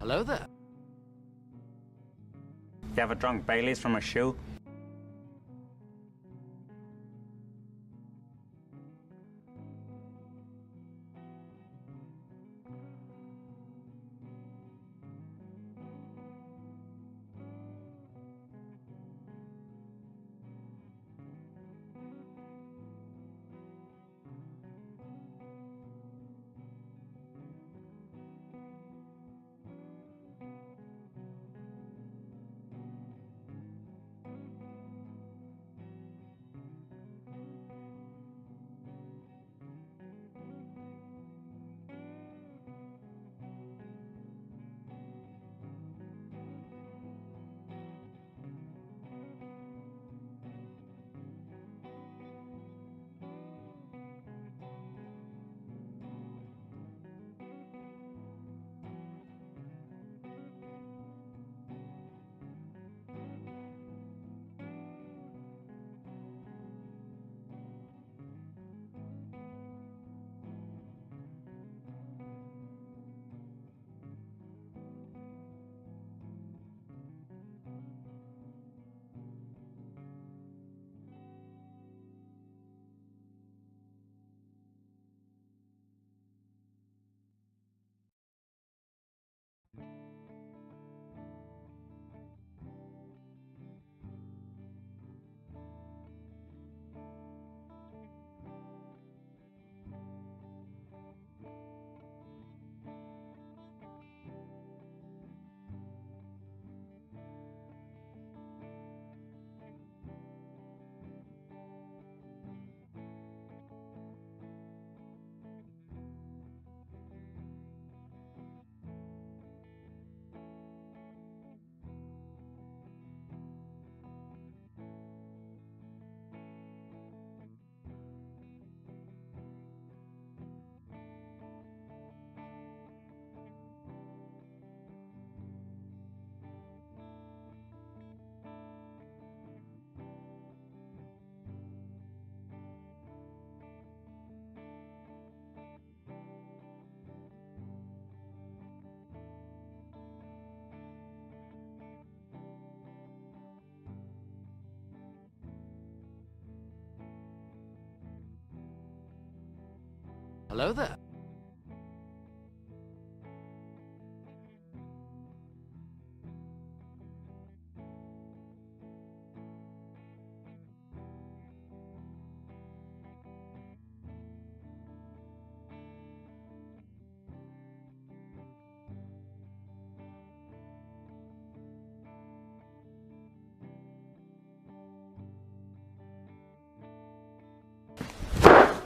Hello there. You ever drunk Baileys from a shoe? Hello there.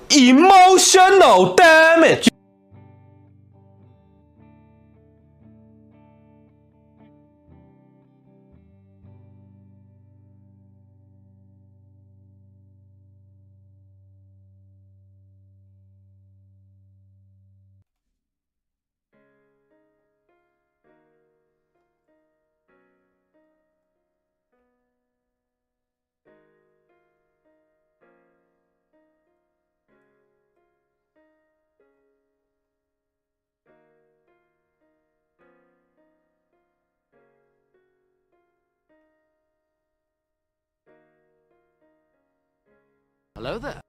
Emotional damage. Hello there.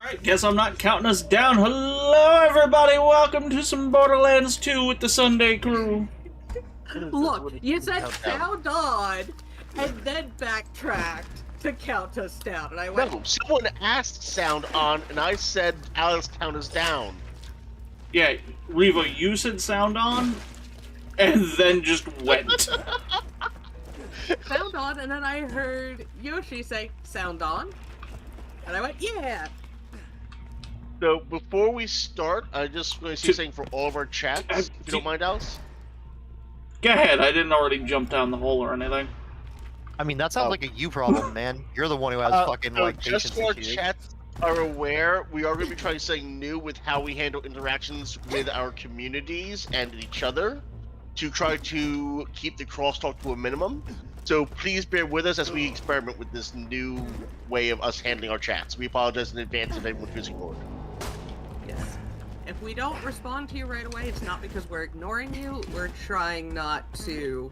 Alright, guess I'm not counting us down. Hello, everybody. Welcome to some Borderlands 2 with the Sunday crew. Look, you said sound on, and then backtracked to count us down, and I went. No, someone asked sound on, and I said Alyss count us down. Yeah, Reva, you said sound on, and then just went. Sound on, and then I heard Yoshi say sound on, and I went, yeah. So before we start, I just want to say something for all of our chats, if you don't mind, Alyss. Go ahead, I didn't already jump down the hole or anything. I mean, that sounds like a you problem, man. You're the one who has fucking, like, just patience so our issues. chats are aware, we are going to be trying something new with how we handle interactions with our communities and each other to try to keep the crosstalk to a minimum. So please bear with us as we experiment with this new way of us handling our chats. We apologize in advance if anyone feels ignored. Yes. If we don't respond to you right away, it's not because we're ignoring you. We're trying not to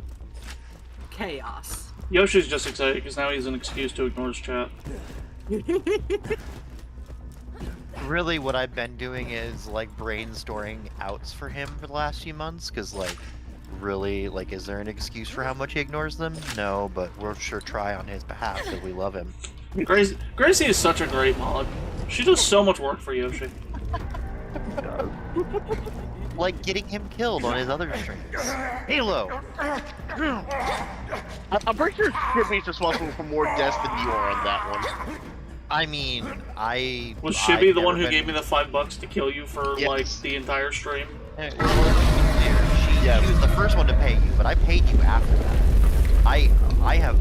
chaos. Yoshi's just excited because now he has an excuse to ignore his chat. Really, what I've been doing is, like, brainstorming outs for him for the last few months, because, like, really, like, is there an excuse for how much he ignores them? No, but we'll sure try on his behalf, because we love him. Gracie is such a great mod. She does so much work for Yoshi. Like getting him killed on his other streams. Halo! I'm pretty sure Shibby's responsible for more deaths than you are on that one. I mean, Was Shibby the one who gave me the $5 to kill you for, like, the entire stream? She was the first one to pay you, but I paid you after that. I have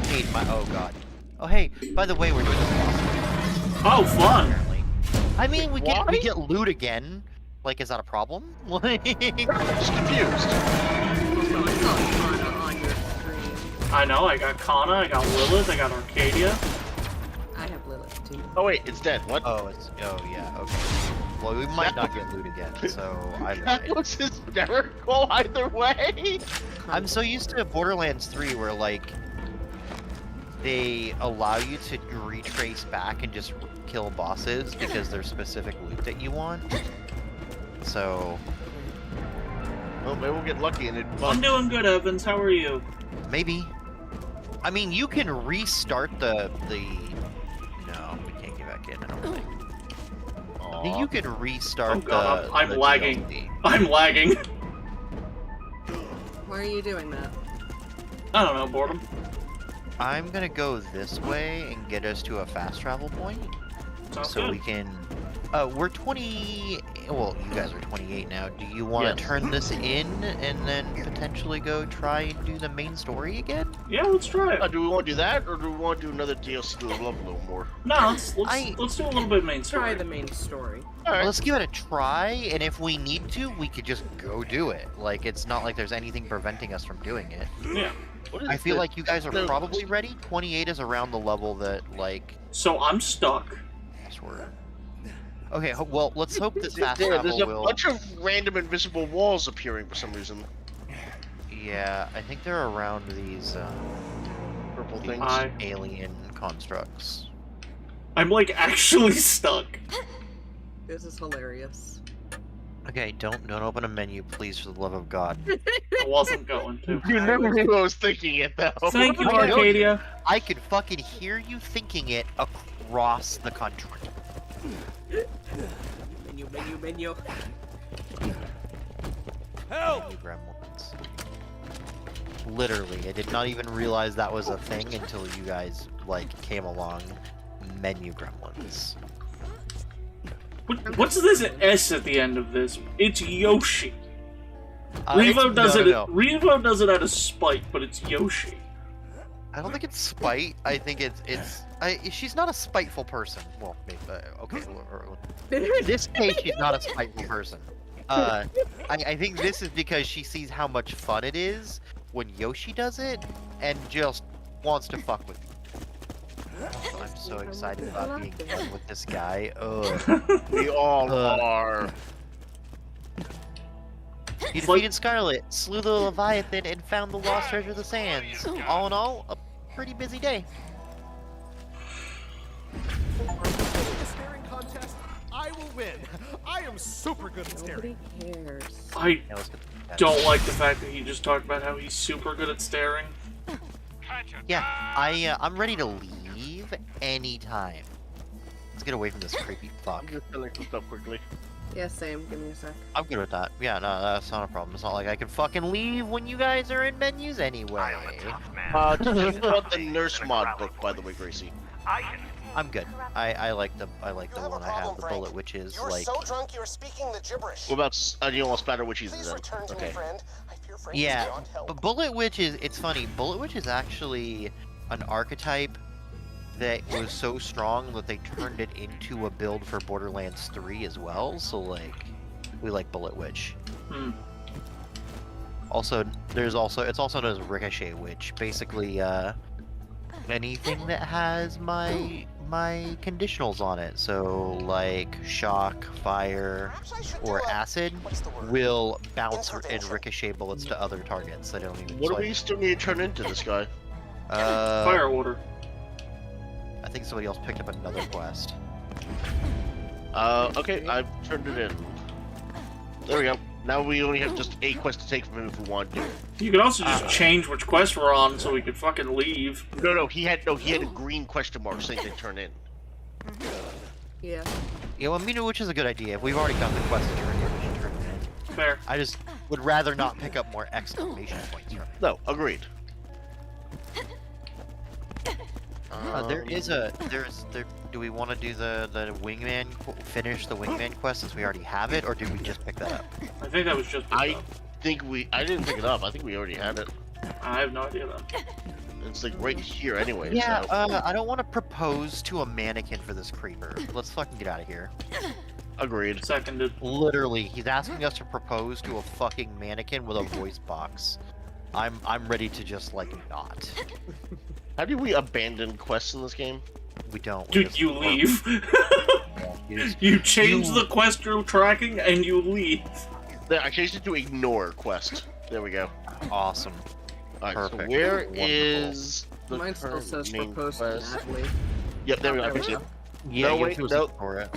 paid my... Oh, God. Oh, hey, by the way, we're doing this boss. Oh, fun! Apparently. I mean, we get loot again. Like, is that a problem? Like... I'm just confused. So I saw Kana on your stream. I know, I got Kana, I got Lilith, I got Arcadia. I have Lilith too. Oh wait, it's dead. What? Oh, yeah, okay. Well, we might not get loot again, so I That lied. was hysterical either way. I'm so used to Borderlands 3 where, like, they allow you to retrace back and just kill bosses because there's specific loot that you want. So... Well, maybe we'll get lucky and it... I'm doing good, Evans. How are you? Maybe. I mean, you can restart the... No, we can't get back in, I don't think. I think you can restart Oh god, the... I'm the lagging. DLC. I'm lagging. Why are you doing that? I don't know, boredom. I'm gonna go this way and get us to a fast travel point. Sounds So good. we can... we're 20... Well, you guys are 28 now. Do you want to Yes. turn this in and then potentially go try and do the main story again? Yeah, let's try it. Do we want to do that, or do we want to do another DLC to love a little more? No, let's do a little bit of main story. Try the main story. Alright. Let's give it a try, and if we need to, we could just go do it. Like, it's not like there's anything preventing us from doing it. Yeah. What is I feel this? like you guys are No. probably ready. 28 is around the level that, like... So I'm stuck. Sort of. Okay, well, let's hope this fast There's travel a will... bunch of random invisible walls appearing for some reason. Yeah, I think they're around these, Purple these things. alien constructs. I'm like actually stuck. This is hilarious. Okay, don't open a menu, please, for the love of God. I wasn't going to. You never knew I was thinking it, though. Thank you, I know. Arcadia. I could fucking hear you thinking it across the country. Menu. Help! You gremlins. Literally, I did not even realize that was a thing until you guys, like, came along. Menu gremlins. What's this S at the end of this? It's Yoshi. It's- Revo does no, it. no, no. Revo does it out of spite, but it's Yoshi. I don't think it's spite. I think she's not a spiteful person. Well, maybe, okay. In this case, she's not a spiteful person. I think this is because she sees how much fun it is when Yoshi does it, and just wants to fuck with you. I'm so excited about being done with this guy. Ugh. We all are. You defeated Scarlet, slew the Leviathan, and found the lost treasure of the sands. All in all, a pretty busy day. I will win. I am super good at staring. Nobody cares. I Yeah, let's get that. don't like the fact that he just talked about how he's super good at staring. Yeah, I'm ready to leave anytime. Let's get away from this creepy fuck. I'm just filling some stuff quickly. Yeah, same. Give me a sec. I'm good with that. Yeah, no, that's not a problem. It's not like I can fucking leave when you guys are in menus anyway. Did you want the nurse mod book, by the way, Gracie? I'm good. I like the one I have, the bullet witches. You're Like, so drunk you're speaking the gibberish. What about you don't want splatter witches Please then? return to me, Okay. friend. I fear friends yeah, beyond help. but bullet witch is. It's funny. Bullet witch is actually an archetype that was so strong that they turned it into a build for Borderlands 3 as well. So like, we like bullet witch. Hmm. Also, it's also known as Ricochet Witch. Basically, anything that has my conditionals on it, so like shock, fire, Perhaps I should or do a- acid, what's the word? will bounce and Intervention. ricochet bullets to other targets. I don't even. What so do we still need to turn into this guy? Fire order. I think somebody else picked up another quest. Okay, I've turned it in. There we go. Now we only have just a quest to take from him if we want to. You could also just change which quest we're on so we could fucking leave. No, he had a green question mark saying to turn in. Yeah. Yeah, well, I mean, which is a good idea. If we've already got the quest to turn in, we should turn it in. Fair. I just would rather not pick up more exclamation points from it. No, agreed. Do we want to do the wingman, finish the wingman quest since we already have it, or did we just pick that up? I think that was just. I didn't pick it up. I think we already had it. I have no idea then. It's like right here anyway. Yeah, So. I don't want to propose to a mannequin for this creeper. Let's fucking get out of here. Agreed. Seconded. Literally, he's asking us to propose to a fucking mannequin with a voice box. I'm ready to just like not. How do we abandon quests in this game? We don't. we Dude, just- you leave. you just- You change the quest you're tracking and you leave. There, I changed it to ignore quest. There we go. Awesome. Alright, Perfect. so where Wonderful. is the Mine still current says main proposed to quest? Natalie. Yep, there we go. I There we fixed it. go. Yeah, No, you wait, have to no. for it.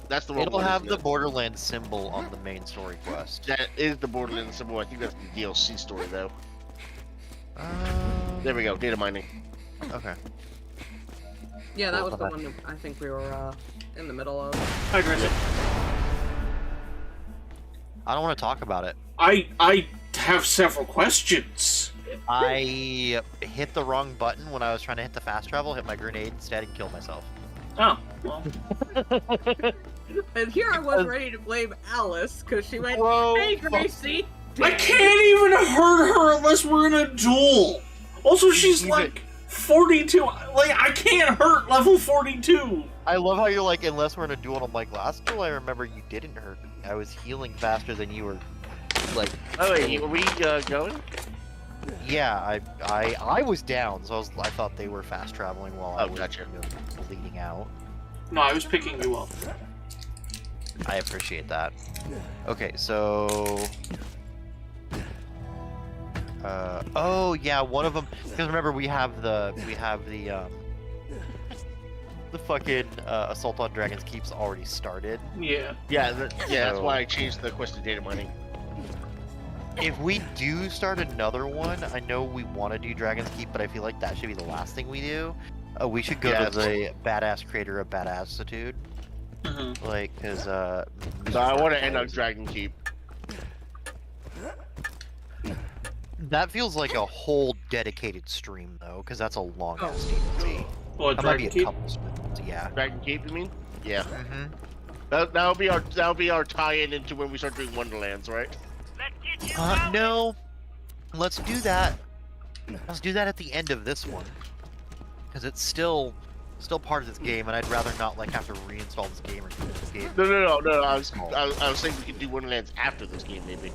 That's the wrong It'll one, have isn't the it? Borderlands symbol on the main story quest. That is the Borderlands symbol. I think that's the DLC story though. There we go. Data mining. Okay. Yeah, that Well, was the one that I think we were in the middle of. Hi, Gracie. I don't want to talk about it. I have several questions. I hit the wrong button when I was trying to hit the fast travel, hit my grenade instead, and killed myself. Oh, well. And here I was ready to blame Alyss because she went, "Hey, Gracie." I can't even hurt her unless we're in a duel. Also, she's like 42. Like, I can't hurt level 42. I love how you're like, unless we're in a duel, and I'm like, last duel I remember you didn't hurt me. I was healing faster than you were, like... Oh wait, are we going? Yeah, I was down, so I thought they were fast traveling while I Oh, was gotcha. bleeding out. No, I was picking you up. I appreciate that. Okay, so... oh yeah, one of them. Because remember, we have the fucking assault on Dragon's Keep's already started. Yeah. Yeah, that's So- why I changed the quest to data mining. If we do start another one, I know we want to do Dragon's Keep, but I feel like that should be the last thing we do. We should go Yeah, to the badass creator of Badassitude, Mm-hmm. like, because So I want to end on Dragon Keep. That feels like a whole dedicated stream, though, because that's a long ass DLC. Well, That might be Dragon a Keep. couple streams, yeah. Dragon Keep, you mean? Yeah. Mm-hmm. That'll be our tie-in into when we start doing Wonderlands, right? No. Let's do that. Let's do that at the end of this one, because it's still part of this game, and I'd rather not like have to reinstall this game or do this game. No. I was saying we could do Wonderlands after this game, maybe.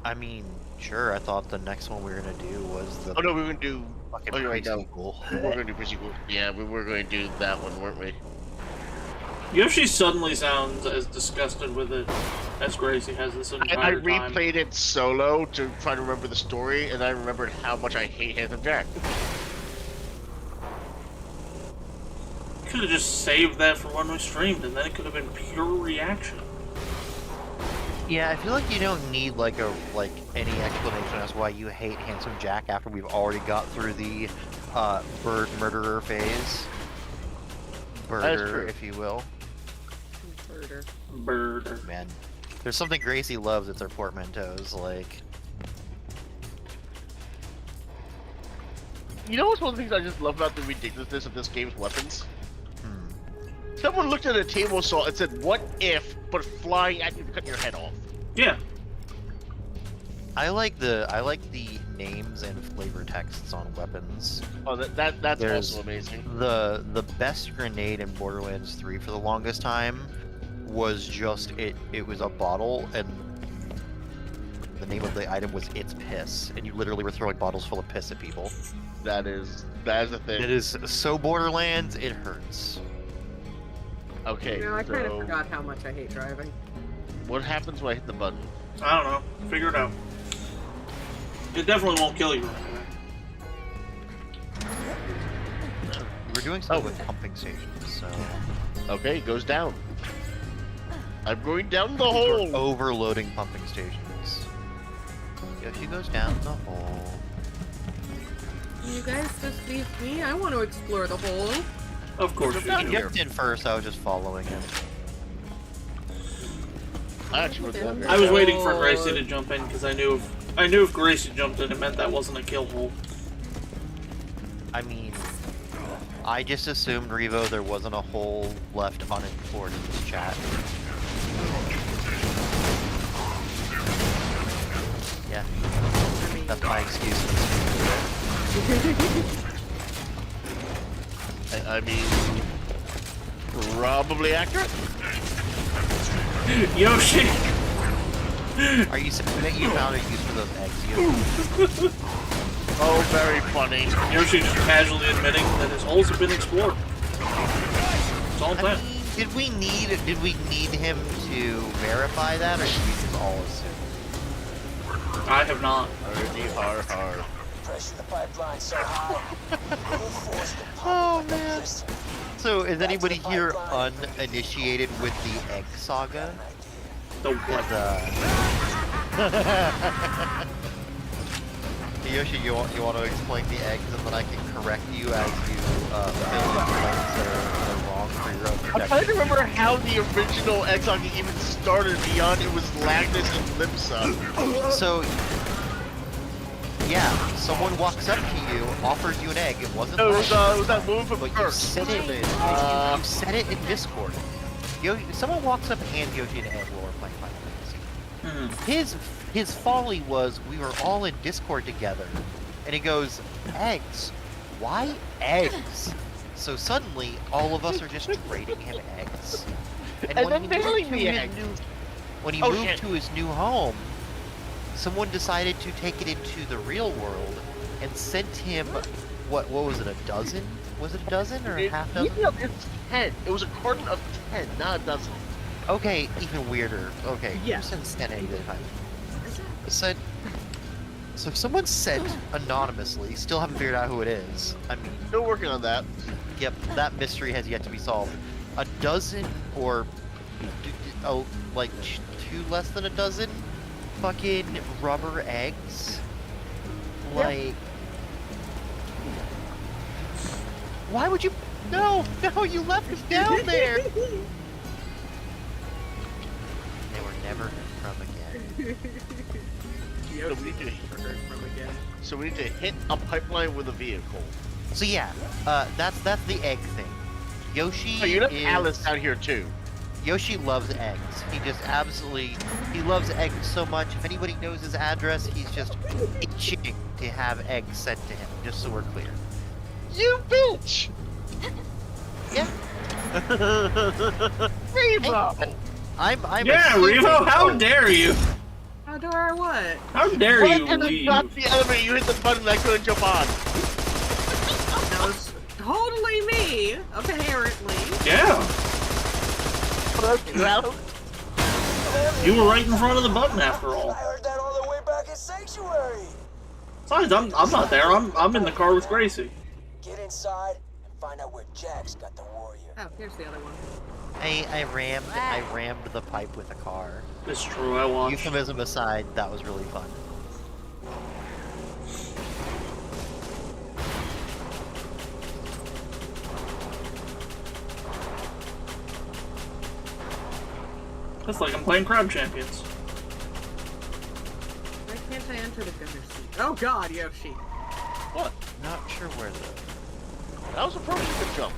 I mean, sure. I thought the next one we were gonna do was the Oh no, we were gonna do. fucking Oh, you're right, no. pre-sequel. We were gonna do pre-sequel. Yeah, we were going to do that one, weren't we? Yoshi suddenly sounds as disgusted with it as Gracie has this I entire time. replayed it solo to try to remember the story, and I remembered how much I hate Handsome Jack. Could have just saved that for when we streamed, and then it could have been pure reaction. Yeah, I feel like you don't need like any explanation as why you hate Handsome Jack after we've already got through the bird murderer phase. Birder, if you will. Birder. Man, there's something Gracie loves. It's her portmanteaus. Like, You know what's one of the things I just love about the ridiculousness of this game's weapons? Someone looked at a table saw and said, "What if?" but flying at you to cut your head off. Yeah. I like the names and flavor texts on weapons. Oh, that's There's also amazing. The best grenade in Borderlands 3 for the longest time was just it was a bottle, and the name of the item was It's Piss, and you literally were throwing bottles full of piss at people. That is the thing. It is so Borderlands, it hurts. Okay, You know, I kind of so forgot how much I hate driving. what happens when I hit the button? I don't know. Figure it out. It definitely won't kill you. We're doing stuff with pumping stations, so Okay, it goes down. I'm going down the we're hole. overloading pumping stations. Yoshi goes down the hole. You guys just leave me. I want to explore the hole. Of course you He do. jumped in first, I was just following him. I actually would love I was waiting for Gracie to jump in because I knew if Gracie jumped in, it meant that wasn't a kill hole. I mean, I just assumed, Revo, there wasn't a hole left unexplored in this chat. Yeah, I mean, that's my excuse. I mean, probably accurate. Yoshi! Are you saying that you found a use for those eggs? Yoshi? Oh, very funny. Yoshi just casually admitting that his holes have been explored. That's all I'm I saying. mean, did we need him to verify that, or did we just all assume? I have not. Already hard. Pressure the pipeline so high. We'll force the Oh pump man. electricity. So, is anybody here uninitiated with the egg saga? The what? Yoshi, you want to explain the eggs, and then I can correct you as you fill in blanks that are wrong for your own I'm protection. trying to remember how the original Exog even started beyond it was Lagnus and Limsa. So, yeah, someone walks up to you, offers you an egg. It wasn't No, it Lagnus, was that woman from but you Kirk. said it. You said it in Discord. Someone walks up and hands Yoshi an egg while we're playing Final Fantasy. His folly was we were all in Discord together, and he goes, "Eggs? Why eggs?" So suddenly, all of us are just trading him eggs. And when then he mailing moved me to his eggs. when he Oh, moved shit. to his new home, someone decided to take it into the real world and sent him what was it, a dozen? Was it a dozen or a half dozen? It's 10. It was a carton of 10, not a dozen. Okay, even weirder. Okay, Yeah. who sends 10 eggs at a time? So someone sent anonymously, still haven't figured out who it is. I mean, Still working on that. yep, that mystery has yet to be solved. A dozen, or like 2 less than a dozen fucking rubber eggs? Like, why would you? No, you left us down there! They were never heard from again. So we need to hit a pipeline with a vehicle. So yeah, that's the egg thing. Yoshi Oh, you left is... Alyss out here too. Yoshi loves eggs. He just he loves eggs so much. If anybody knows his address, he's just itching to have eggs sent to him, just so we're clear. You bitch! Yeah. Revo! I'm Yeah, assuming- Revo, how dare you? How do I what? How dare Right you as I leave? got the elevator, you hit the button and I couldn't jump on. That was totally me, apparently. Yeah, Well, you were right in front of the button after all. I heard that all the way back at Sanctuary. Besides, I'm not there. I'm in the car with Gracie. Get inside and Find out where Jack's got the warrior. Oh, here's the other one. I rammed the pipe with a car. It's true, I watched. Euphemism aside, that was really fun. That's like I'm playing Crab Champions. Why can't I enter the gunner seat? Oh god, Yoshi. What? Not sure where the... That was a pretty good jump.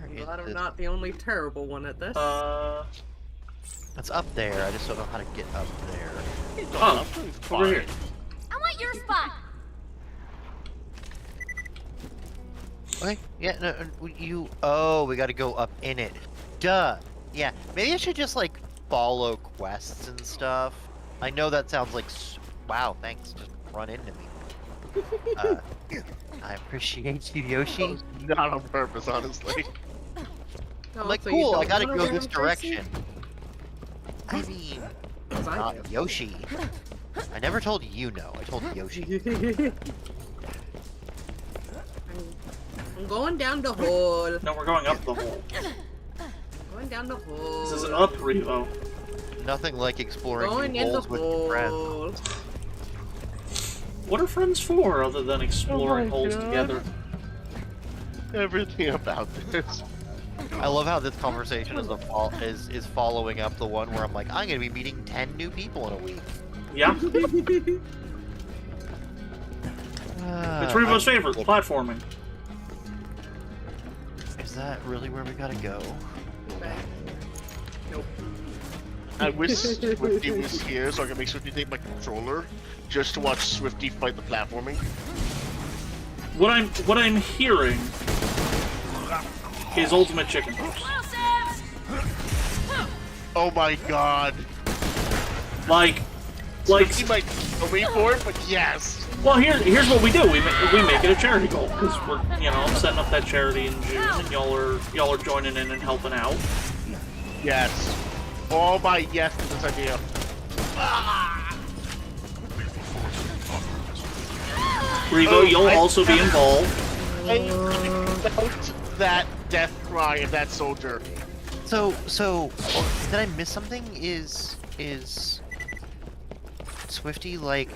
I'm glad I'm not the only terrible one at this. It's up there, I just don't know how to get up there. Oh, over here. I want your spot. Okay, yeah, no, you... Oh, we gotta go up in it. Duh! Yeah, maybe I should just, like, follow quests and stuff. I know that sounds like... Wow, thanks, just run into me. I appreciate you, Yoshi. Not on purpose, honestly. Oh, Like, so you cool, I don't gotta want go a this random person? direction. I mean, 'Cause I not do. Yoshi. I never told you no, I told Yoshi. I'm going down the hole. No, we're going up the hole. Going down the hole. This is up, Revo. Nothing like exploring Going new in the holes with your friends. hole. What are friends for other than exploring holes together? Everything about this. I love how this conversation is following up the one where I'm like, I'm gonna be meeting 10 new people in a week. Yeah. It's Revo's favorite, platforming. Is that really where we gotta go? Nope. I wish Swifty was here so I could make Swifty take my controller just to watch Swifty fight the platforming. What I'm hearing is Ultimate Chicken Horse. Oh my god. Like, Swifty might kill me for it, but yes. well, here's what we do. We make it a charity goal because we're setting up that charity in June, and y'all are joining in and helping out. Yes. Oh my yes to this idea. Revo, you'll also be involved. About that death cry of that soldier. So, did I miss something? Is Swifty like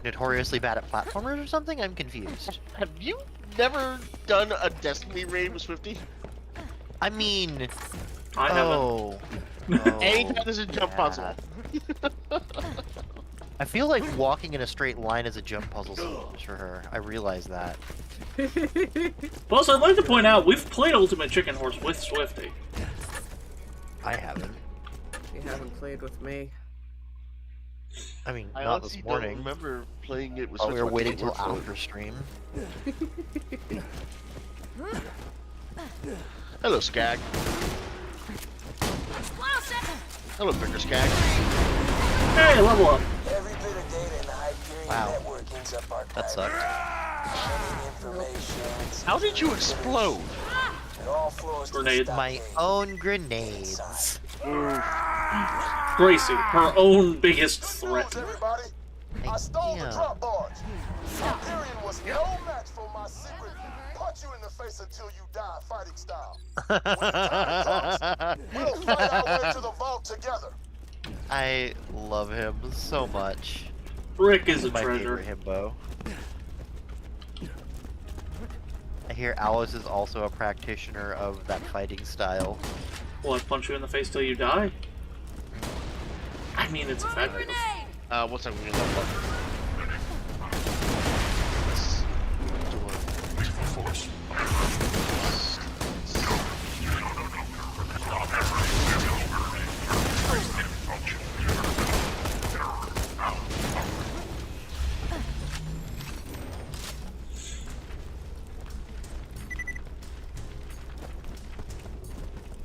notoriously bad at platformers or something? I'm confused. Have you never done a Destiny raid with Swifty? I mean, I haven't. Anytime there's a jump puzzle. I feel like walking in a straight line is a jump puzzle sometimes for her. I realize that. Plus, I'd like to point out we've played Ultimate Chicken Horse with Swifty. I haven't. You haven't played with me. I mean, I not this honestly morning. don't remember playing it with Oh, we Swifty. were waiting till after stream. Hello, Skag. Hello, Bigger Skag. Hey, level up. Every bit of data in the Hyperion Wow. network ends up our That sucked. information. How did you explode? It all flows to the Grenade. My stockade. own grenades. Gracie, her own biggest threat. Everybody, I stole the Yeah. drop barge. Hyperion was no match for my secret. Punch you in the face until you die, fighting style. When the time comes, we'll fight our way to the vault together. I love him so much. Rick is a He's my treasure. favorite himbo. I hear Alyss is also a practitioner of that fighting style. Will I punch you in the face till you die? I mean, it's effective. What's that? We're gonna level up.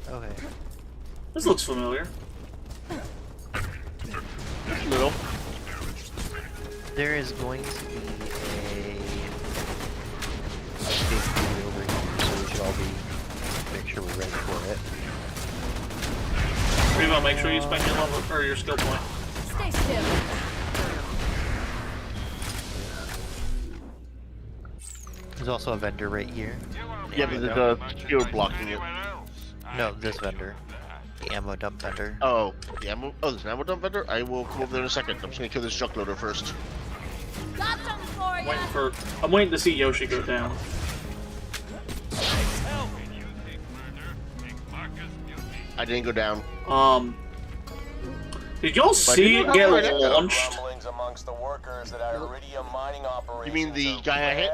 Okay. This looks familiar. Little. There is going to be a big video over here, so we should all make sure we're ready for it. Revo, make sure you spend your level or your skill point. Stay still. There's also a vendor right here. Yeah, but there's a shield blocking it. No, this vendor. The ammo dump vendor. Oh, the ammo. Oh, there's an ammo dump vendor. I will come over there in a second. I'm just gonna kill this truck loader first. Got something for ya. I'm waiting to see Yoshi go down. I didn't go down. Did y'all see it get launched? Amongst the workers that our iridium mining operations You mean the guy I hit?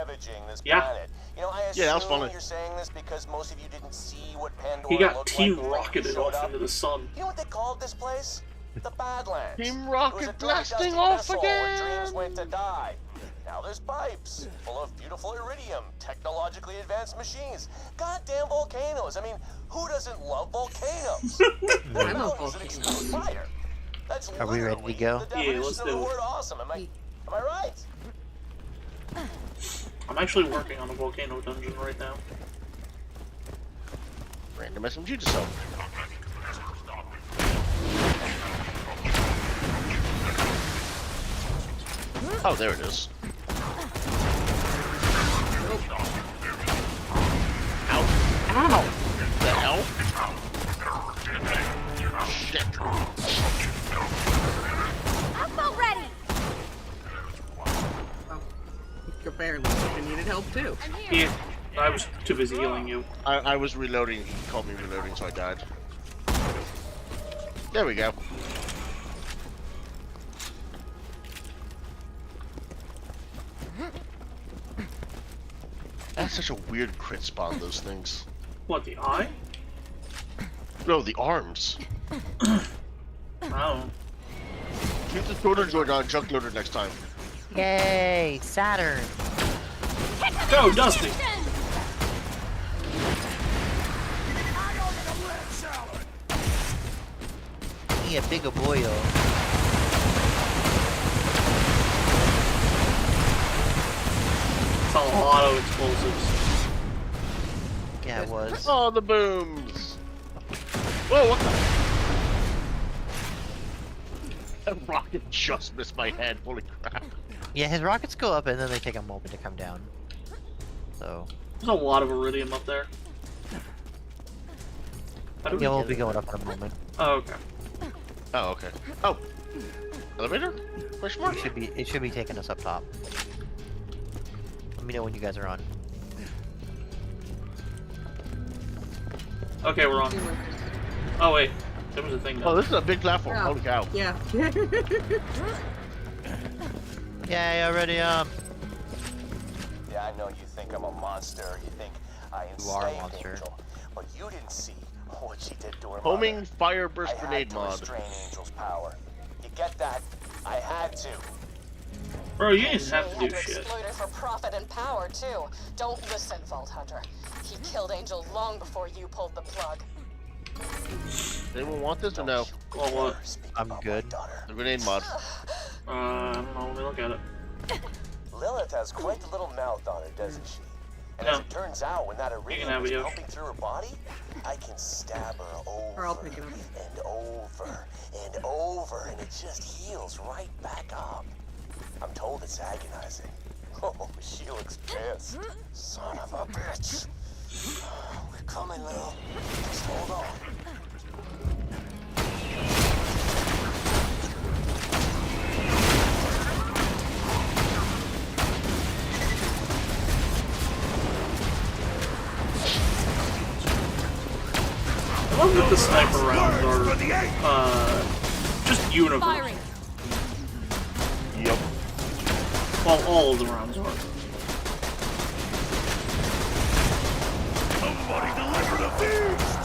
this Yeah. planet. You know, I Yeah, that was assume funny. You're saying this because most of you didn't see what Pandora He got looked team like when rocketed you showed off up. into the sun. You know what they called this place? The Badlands. Team It was rocket a blasting dusty off vessel where again. dreams went to die. Now there's pipes full of beautiful iridium, technologically advanced machines, goddamn volcanoes. I mean, who doesn't love volcanoes? I love Volcanoes. Fire. That's Are we ready to literally go? the Yeah, definition let's of the do it. word awesome. Am I right? I'm actually working on a volcano dungeon right now. Random SMG to sell. Oh, there it is. Ow. Ow! The hell? Shit. I'm about ready. You're barely. You needed help too. I'm here. Yeah, I was too busy healing you. I was reloading. He called me reloading, so I died. There we go. That's such a weird crit spot, those things. What, the eye? No, the arms. Oh. Keep the shoulder joint on junk loader next time. Yay, Saturn! Go, Dusty! Me a bigger boyo. It's a lot of explosives. Yeah, it was. Oh, the booms! Whoa, what the? That rocket just missed my head. Holy crap! Yeah, his rockets go up and then they take a moment to come down. So. There's a lot of iridium up there. How do we Yeah, we'll get be it? going up in a moment. Oh, okay. Oh, okay. Oh, elevator? Question mark? It should be taking us up top. Let me know when you guys are on. Okay, we're on. Oh, wait. There was a thing Oh, down. this is a big platform. Yeah. Holy cow! Yeah. Yay, already Yeah, I know you think I'm a monster. You think I You are a enslaved monster. Angel, but you didn't see what she did to her Homing mother. fire burst I had grenade to mod. restrain Angel's power. You get that? I had to. Bro, you didn't have to had do to shit. exploit her for profit and power, too. Don't listen, Vault Hunter. He killed Angel long before you pulled the plug. Anyone want this or no? Well, what? Speak I'm about good. my daughter. The grenade mod. I don't know. Let me look at it. Lilith has quite the little mouth on her, doesn't she? And Yeah. as it turns out, when that can iridium have is it, Yosh. pumping through her body, I can stab her Or I'll over pick it up. and over and over, and it just heals right back up. I'm told it's agonizing. Oh, she looks pissed. Son of a bitch. We're coming, Lil. Just hold on. I love that the sniper rounds are, just universal. Firing. Yep. Well, all of the rounds are. Somebody deliver the feast!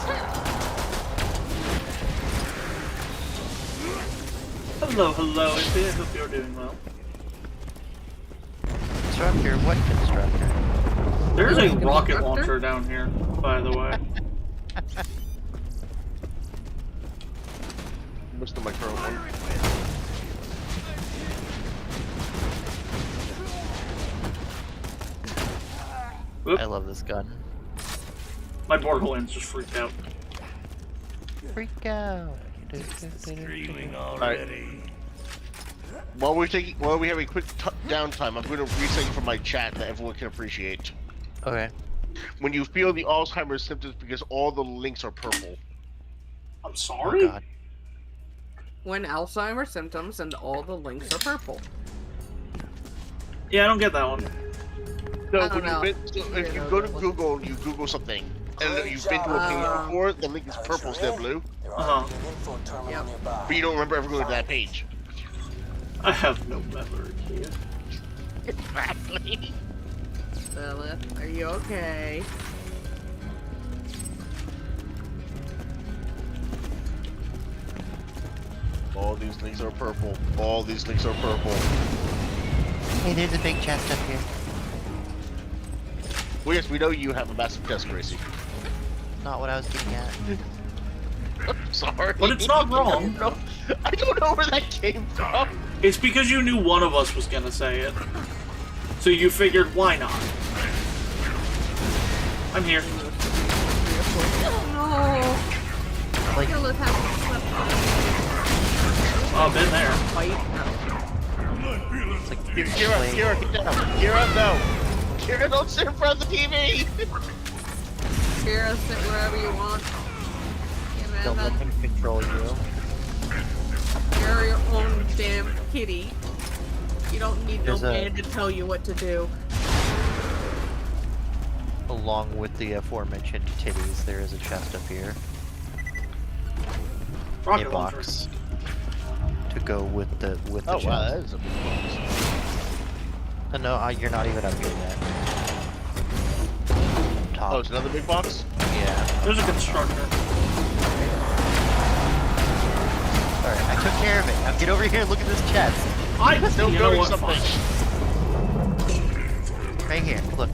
Hello, hello, Iffy. I hope you're doing well. Constructor, what constructor? There's a Constructor? rocket launcher down here, by the way. Missed the microphone. Whoop. I love this gun. My Borderlands just freaked out. Freak out. Streaming already. While we have a quick downtime, I'm going to reset you from my chat that everyone can appreciate. Okay. When you feel the Alzheimer's symptoms because all the links are purple. I'm sorry? Oh, God. When Alzheimer's symptoms and all the links are purple. Yeah, I don't get that one. So, I don't know. if you go to Google and you Google something, and you've been to a page before, the link is purple instead of blue. Yep. But you don't remember ever going to that page. I have no memory here. Exactly. Lilith, are you okay? All these links are purple. All these links are purple. Hey, there's a big chest up here. Well, yes, we know you have a massive chest, Gracie. Not what I was getting at. I'm sorry. But it's not wrong. I don't know where that came from. It's because you knew one of us was gonna say it. So you figured, why not? I'm here. No. Like, Lilith hasn't slept Oh, I've been there. fight. it's like Kira, get down. Kira, no. Kira, don't sit in front of the TV. Kira, sit wherever you want. Don't let him control you. You're your own damn kitty. You don't need no There's a- man to tell you what to do. Along with the aforementioned titties, there is a chest up here. A Rocket launcher. box to go with the Oh, chest. wow, that is a big box. No, you're not even up here yet. Top. Oh, it's another big box? Yeah. There's a constructor. Alright, I took care of it. Now get over here and look at this chest. I'm Still you know building what? something. Fine. Right here. Look.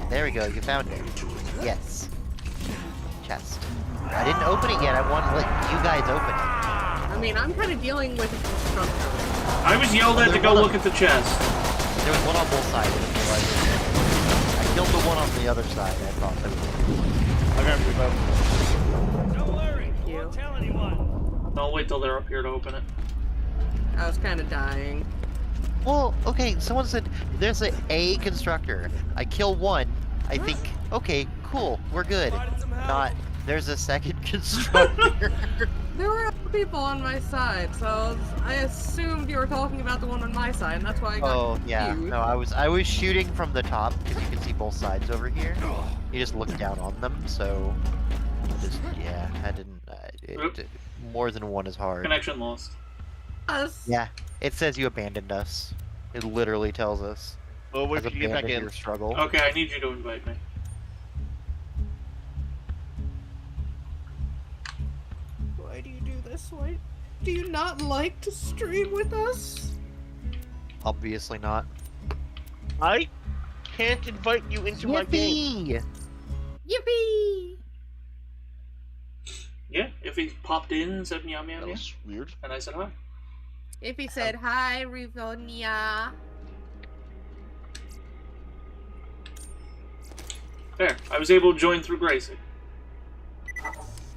There we go. You found it. Yes. Chest. I didn't open it yet. I want to let you guys open it. I mean, I'm kind of dealing with a constructor. I was yelled at to go look at the chest. There was one on both sides. I didn't realize it. I killed the one on the other side. I thought there was. I got you, Don't worry, you. won't tell anyone. I'll wait till they're up here to open it. I was kind of dying. Well, okay, someone said there's a constructor. I kill one. I think, okay, cool, we're good. Not, there's a second constructor. There were other people on my side, so I assumed you were talking about the one on my side, and that's why I got Oh, yeah. confused. No, I was shooting from the top, because you can see both sides over here. You just look down on them, so... Just, yeah, I didn't... more than one is hard. Connection lost. Us. Yeah, it says you abandoned us. It literally tells us. Well, wait Has till you get back abandoned in. your struggle. Okay, I need you to invite me. Why do you do this? Why do you not like to stream with us? Obviously not. I can't invite you into my game. Yippee! Yippee! Yeah, if he popped in and said meow meow That meow, was weird. and I said hi. If he said, hi, Rivonia. There, I was able to join through Gracie.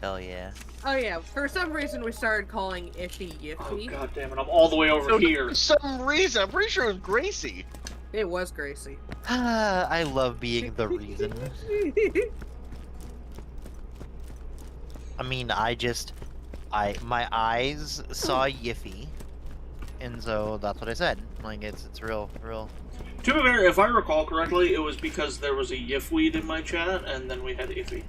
Hell yeah. Oh yeah, for some reason we started calling Iffy Oh Yiffy. god damn it, I'm all the way over So, here. for some reason, I'm pretty sure it was Gracie. It was Gracie. I love being the reason. I mean, my eyes saw Yiffy, and so that's what I said. Like, it's real. To be fair, if I recall correctly, it was because there was a Yiffweed in my chat, and then we had Iffy.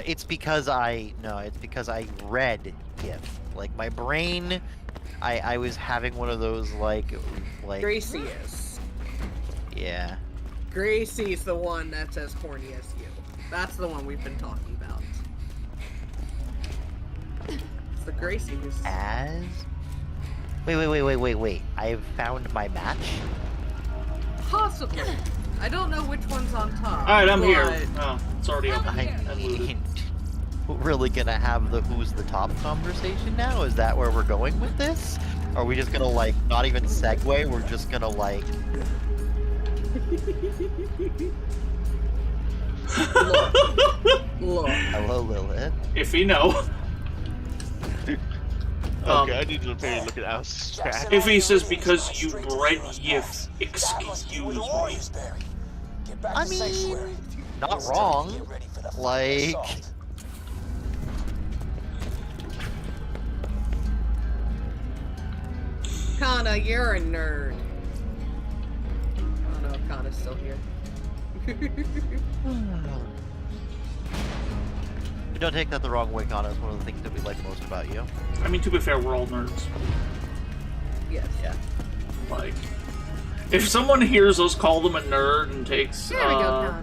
It's because I read Yiff. Like, my brain, I was having one of those, like... Gracie is. Yeah. Gracie's the one that's as horny as you. That's the one we've been talking about. It's the Gracie who's... As? Wait. I've found my match? Possibly. I don't know which one's on top. Alright, I'm but... here. Oh, it's already open. I And looted. ain't really gonna have the who's the top conversation now? Is that where we're going with this? Are we just gonna, like, not even segue, we're just gonna, like... Look. Hello, Lilith. Iffy, no. Okay, I need to pay a look at Alice's chat. Iffy says because you bred Yiff, excuse me. get back I to mean, Sanctuary. not It's time to wrong. get ready for the final Like, assault. Kana, you're a nerd. Oh no, Kana's still here. don't take that the wrong way, Kana. It's one of the things that we like most about you. I mean, to be fair, we're all nerds. Yes. Yeah. Like, if someone hears us call them a nerd and takes, There we go,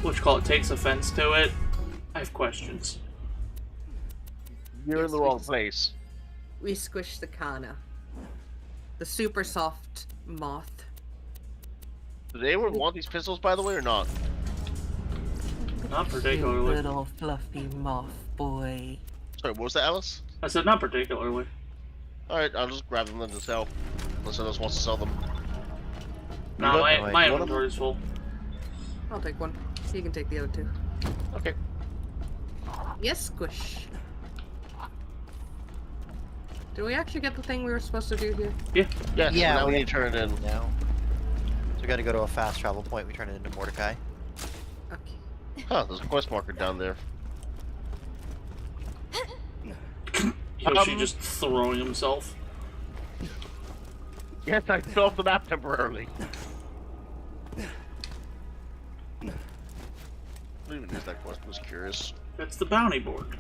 Kana. takes offense to it, I have questions. You're in the wrong place. We squished the Kana. The super soft moth. Did anyone want these pistols, by the way, or not? Not particularly. Little fluffy moth boy. Sorry, what was that, Alyss? I said not particularly. Alright, I'll just grab them then to sell. Unless anyone else wants to sell them. No, You my want them? inventory's full. I'll take one. You can take the other two. Okay. Yes, squish. Did we actually get the thing we were supposed to do here? Yeah. Yeah, Yeah, so now we we- need to turn it in. Now. So we gotta go to a fast travel point. We turn it into Mordecai. Okay. Huh, there's a quest marker down there. Yoshi just throwing himself. Yes, I fell off the map temporarily. What even is that quest? I was curious. That's the bounty board.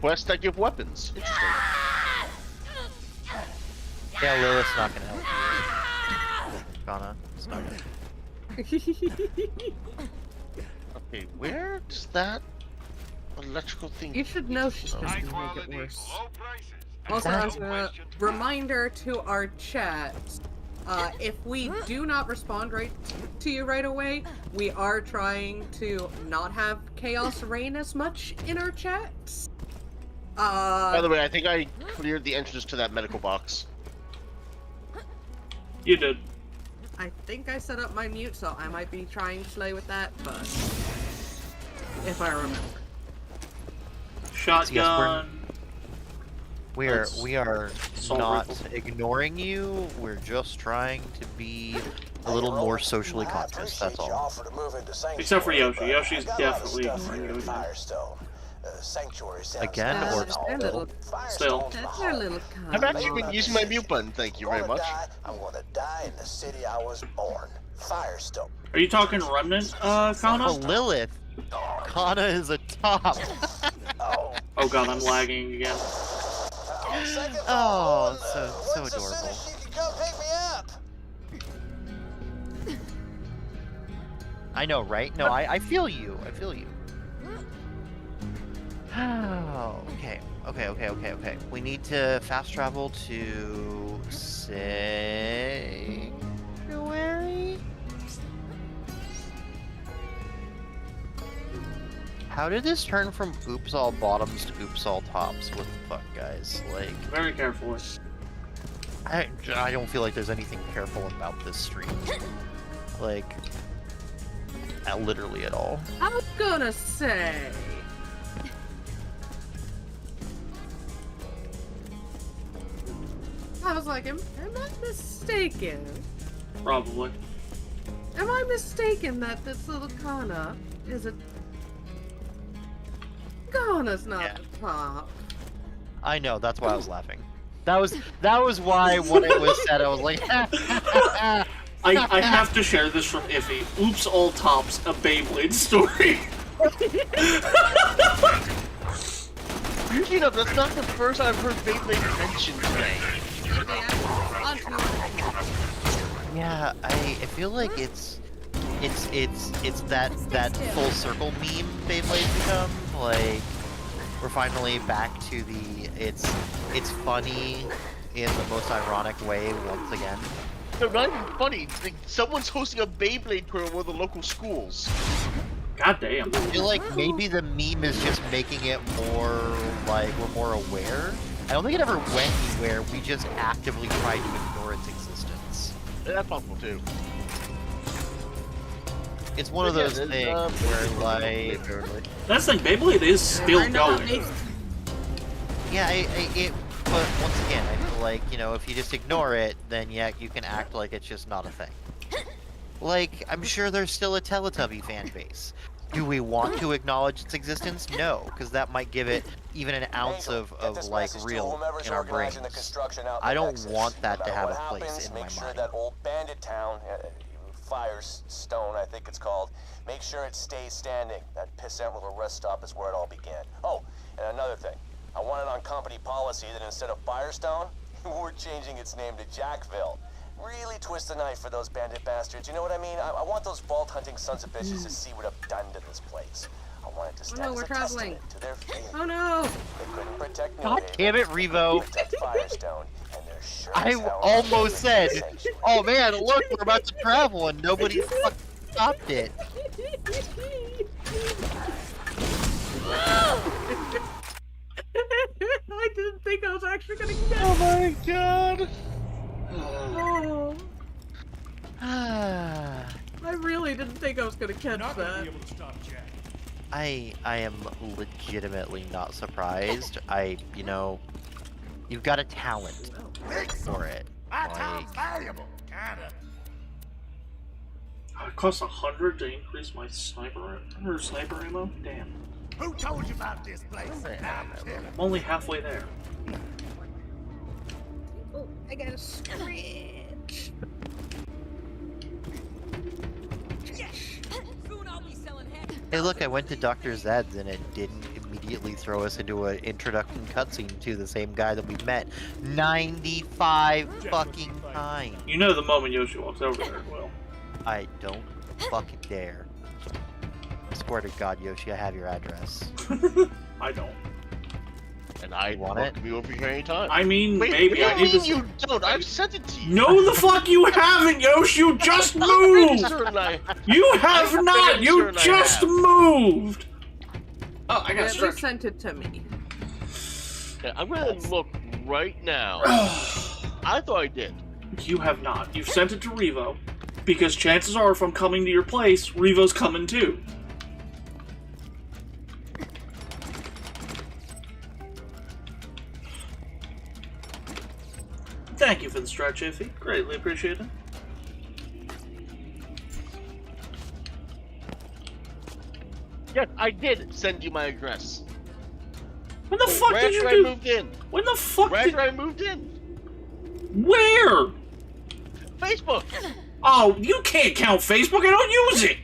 Quests that give weapons. Interesting. Yeah, Lilith's not gonna help you. Kana, it's not gonna. Okay, where does that electrical thing... You should know she's just gonna make it worse. Also, as a reminder to our chat, if we do not respond to you right away, we are trying to not have chaos reign as much in our chats. By the way, I think I cleared the entrance to that medical box. You did. I think I set up my mute, so I might be trying to play with that, but if I remember. Shotgun. We are Assault not rifle. ignoring you. We're just trying to be a little more socially conscious. That's all. Except for Yoshi. Yoshi's I got a lot of definitely stuff ignoring here in you. Firestone. Sanctuary sounds Again, nice or and all, their but little- Still. That's our little I've Kana. actually been using my mute button, thank you very much. I'm gonna die in the city I was born. Firestone. Are you talking Remnant, Kana? Oh, Lilith. Kana is a top. Oh god, I'm lagging again. Oh, so adorable. She can come pick me up. I know, right? No, I feel you. I feel you. Oh, okay. We need to fast travel to Sanctuary? How did this turn from oops all bottoms to oops all tops? What the fuck, guys? Like, Very carefully. I don't feel like there's anything careful about this stream. Like, literally at all. I was gonna say. I was like, am I mistaken? Probably. Am I mistaken that this little Kana is a... Kana's not Yeah. the top. I know, that's why I was laughing. That was why when it was said, I was like, I have to share this from Iffy. Oops, all tops, a Beyblade story. You know, that's not the first I've heard Beyblade mentioned today. yeah, I feel like it's that full circle meme Beyblade become. Like, we're finally back to the it's funny in the most ironic way once again. No, not even funny. Like, someone's hosting a Beyblade tournament with the local schools. God damn. I feel like maybe the meme is just making it more like we're more aware. I don't think it ever went anywhere. We just actively tried to ignore its existence. That's possible too. It's one of those things where like That's the thing, Beyblade is still going. yeah, but once again, I feel like, you know, if you just ignore it, then yeah, you can act like it's just not a thing. Like, I'm sure there's still a Teletubby fan base. Do we want to acknowledge its existence? No, because that might give it even an ounce of like, real in our brains. I don't want that to have a place in my mind. Make sure that old bandit town, Firestone, I think it's called, make sure it stays standing. That pissant little rest stop is where it all began. Oh, and another thing. I want it on company policy that instead of Firestone, we're changing its name to Jackville. Really twist the knife for those bandit bastards, you know what I mean? I want those vault hunting sons of bitches to see what I've done to this place. I want it to stand as a testament to their faith. Oh no! They couldn't protect God damn it, Revo! Protect Firestone, and they're sure I almost said, oh man, look, we're about to travel and nobody fucking stopped it. I didn't think I was actually gonna get it. Oh my god! Oh. I really didn't think I was gonna catch that. I am legitimately not surprised. You know, you've got a talent for it. Like, valuable, kinda. It costs 100 to increase my sniper ammo? Damn. Who told you about this place? I'm only halfway there. Oh, I got a scratch. Hey look, I went to Dr. Zed's and it didn't immediately throw us into an introduction cutscene to the same guy that we met 95 fucking times. You know the moment Yoshi walks over there, it will. I don't fucking dare. I swear to God, Yoshi, I have your address. I don't. And I want it? Be over here anytime. I mean, Wait, maybe what I do you need mean you don't? I've sent it to you. No, the fuck you haven't, Yoshi! You just moved! You have not! You just moved! Oh, I got At struck. least sent it to me. Yeah, I'm gonna look right now. I thought I did. You have not. You've sent it to Revo. Because chances are, if I'm coming to your place, Revo's coming too. Thank you for the stretch, Iffy. Greatly appreciate it. Yes, I did send you my address. When the fuck did you do? Right after I moved in. When the fuck Right did... after I moved in. Where? Facebook. Oh, you can't count Facebook. I don't use it.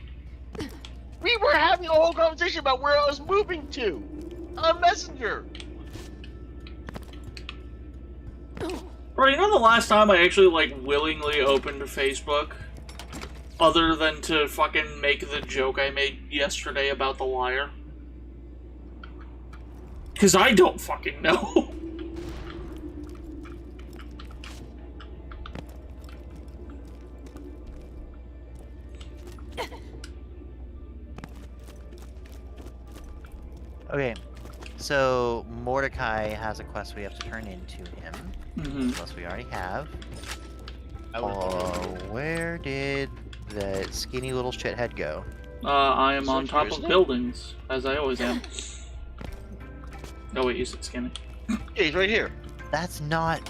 We were having a whole conversation about where I was moving to on Messenger. Bro, you know the last time I actually, like, willingly opened Facebook? Other than to fucking make the joke I made yesterday about the liar? Because I don't fucking know. Okay, so Mordecai has a quest we have to turn into him. Plus we already have. Where did the skinny little shithead go? I am on top of buildings, as I always am. Oh wait, you said skinny. Yeah, he's right here. That's not...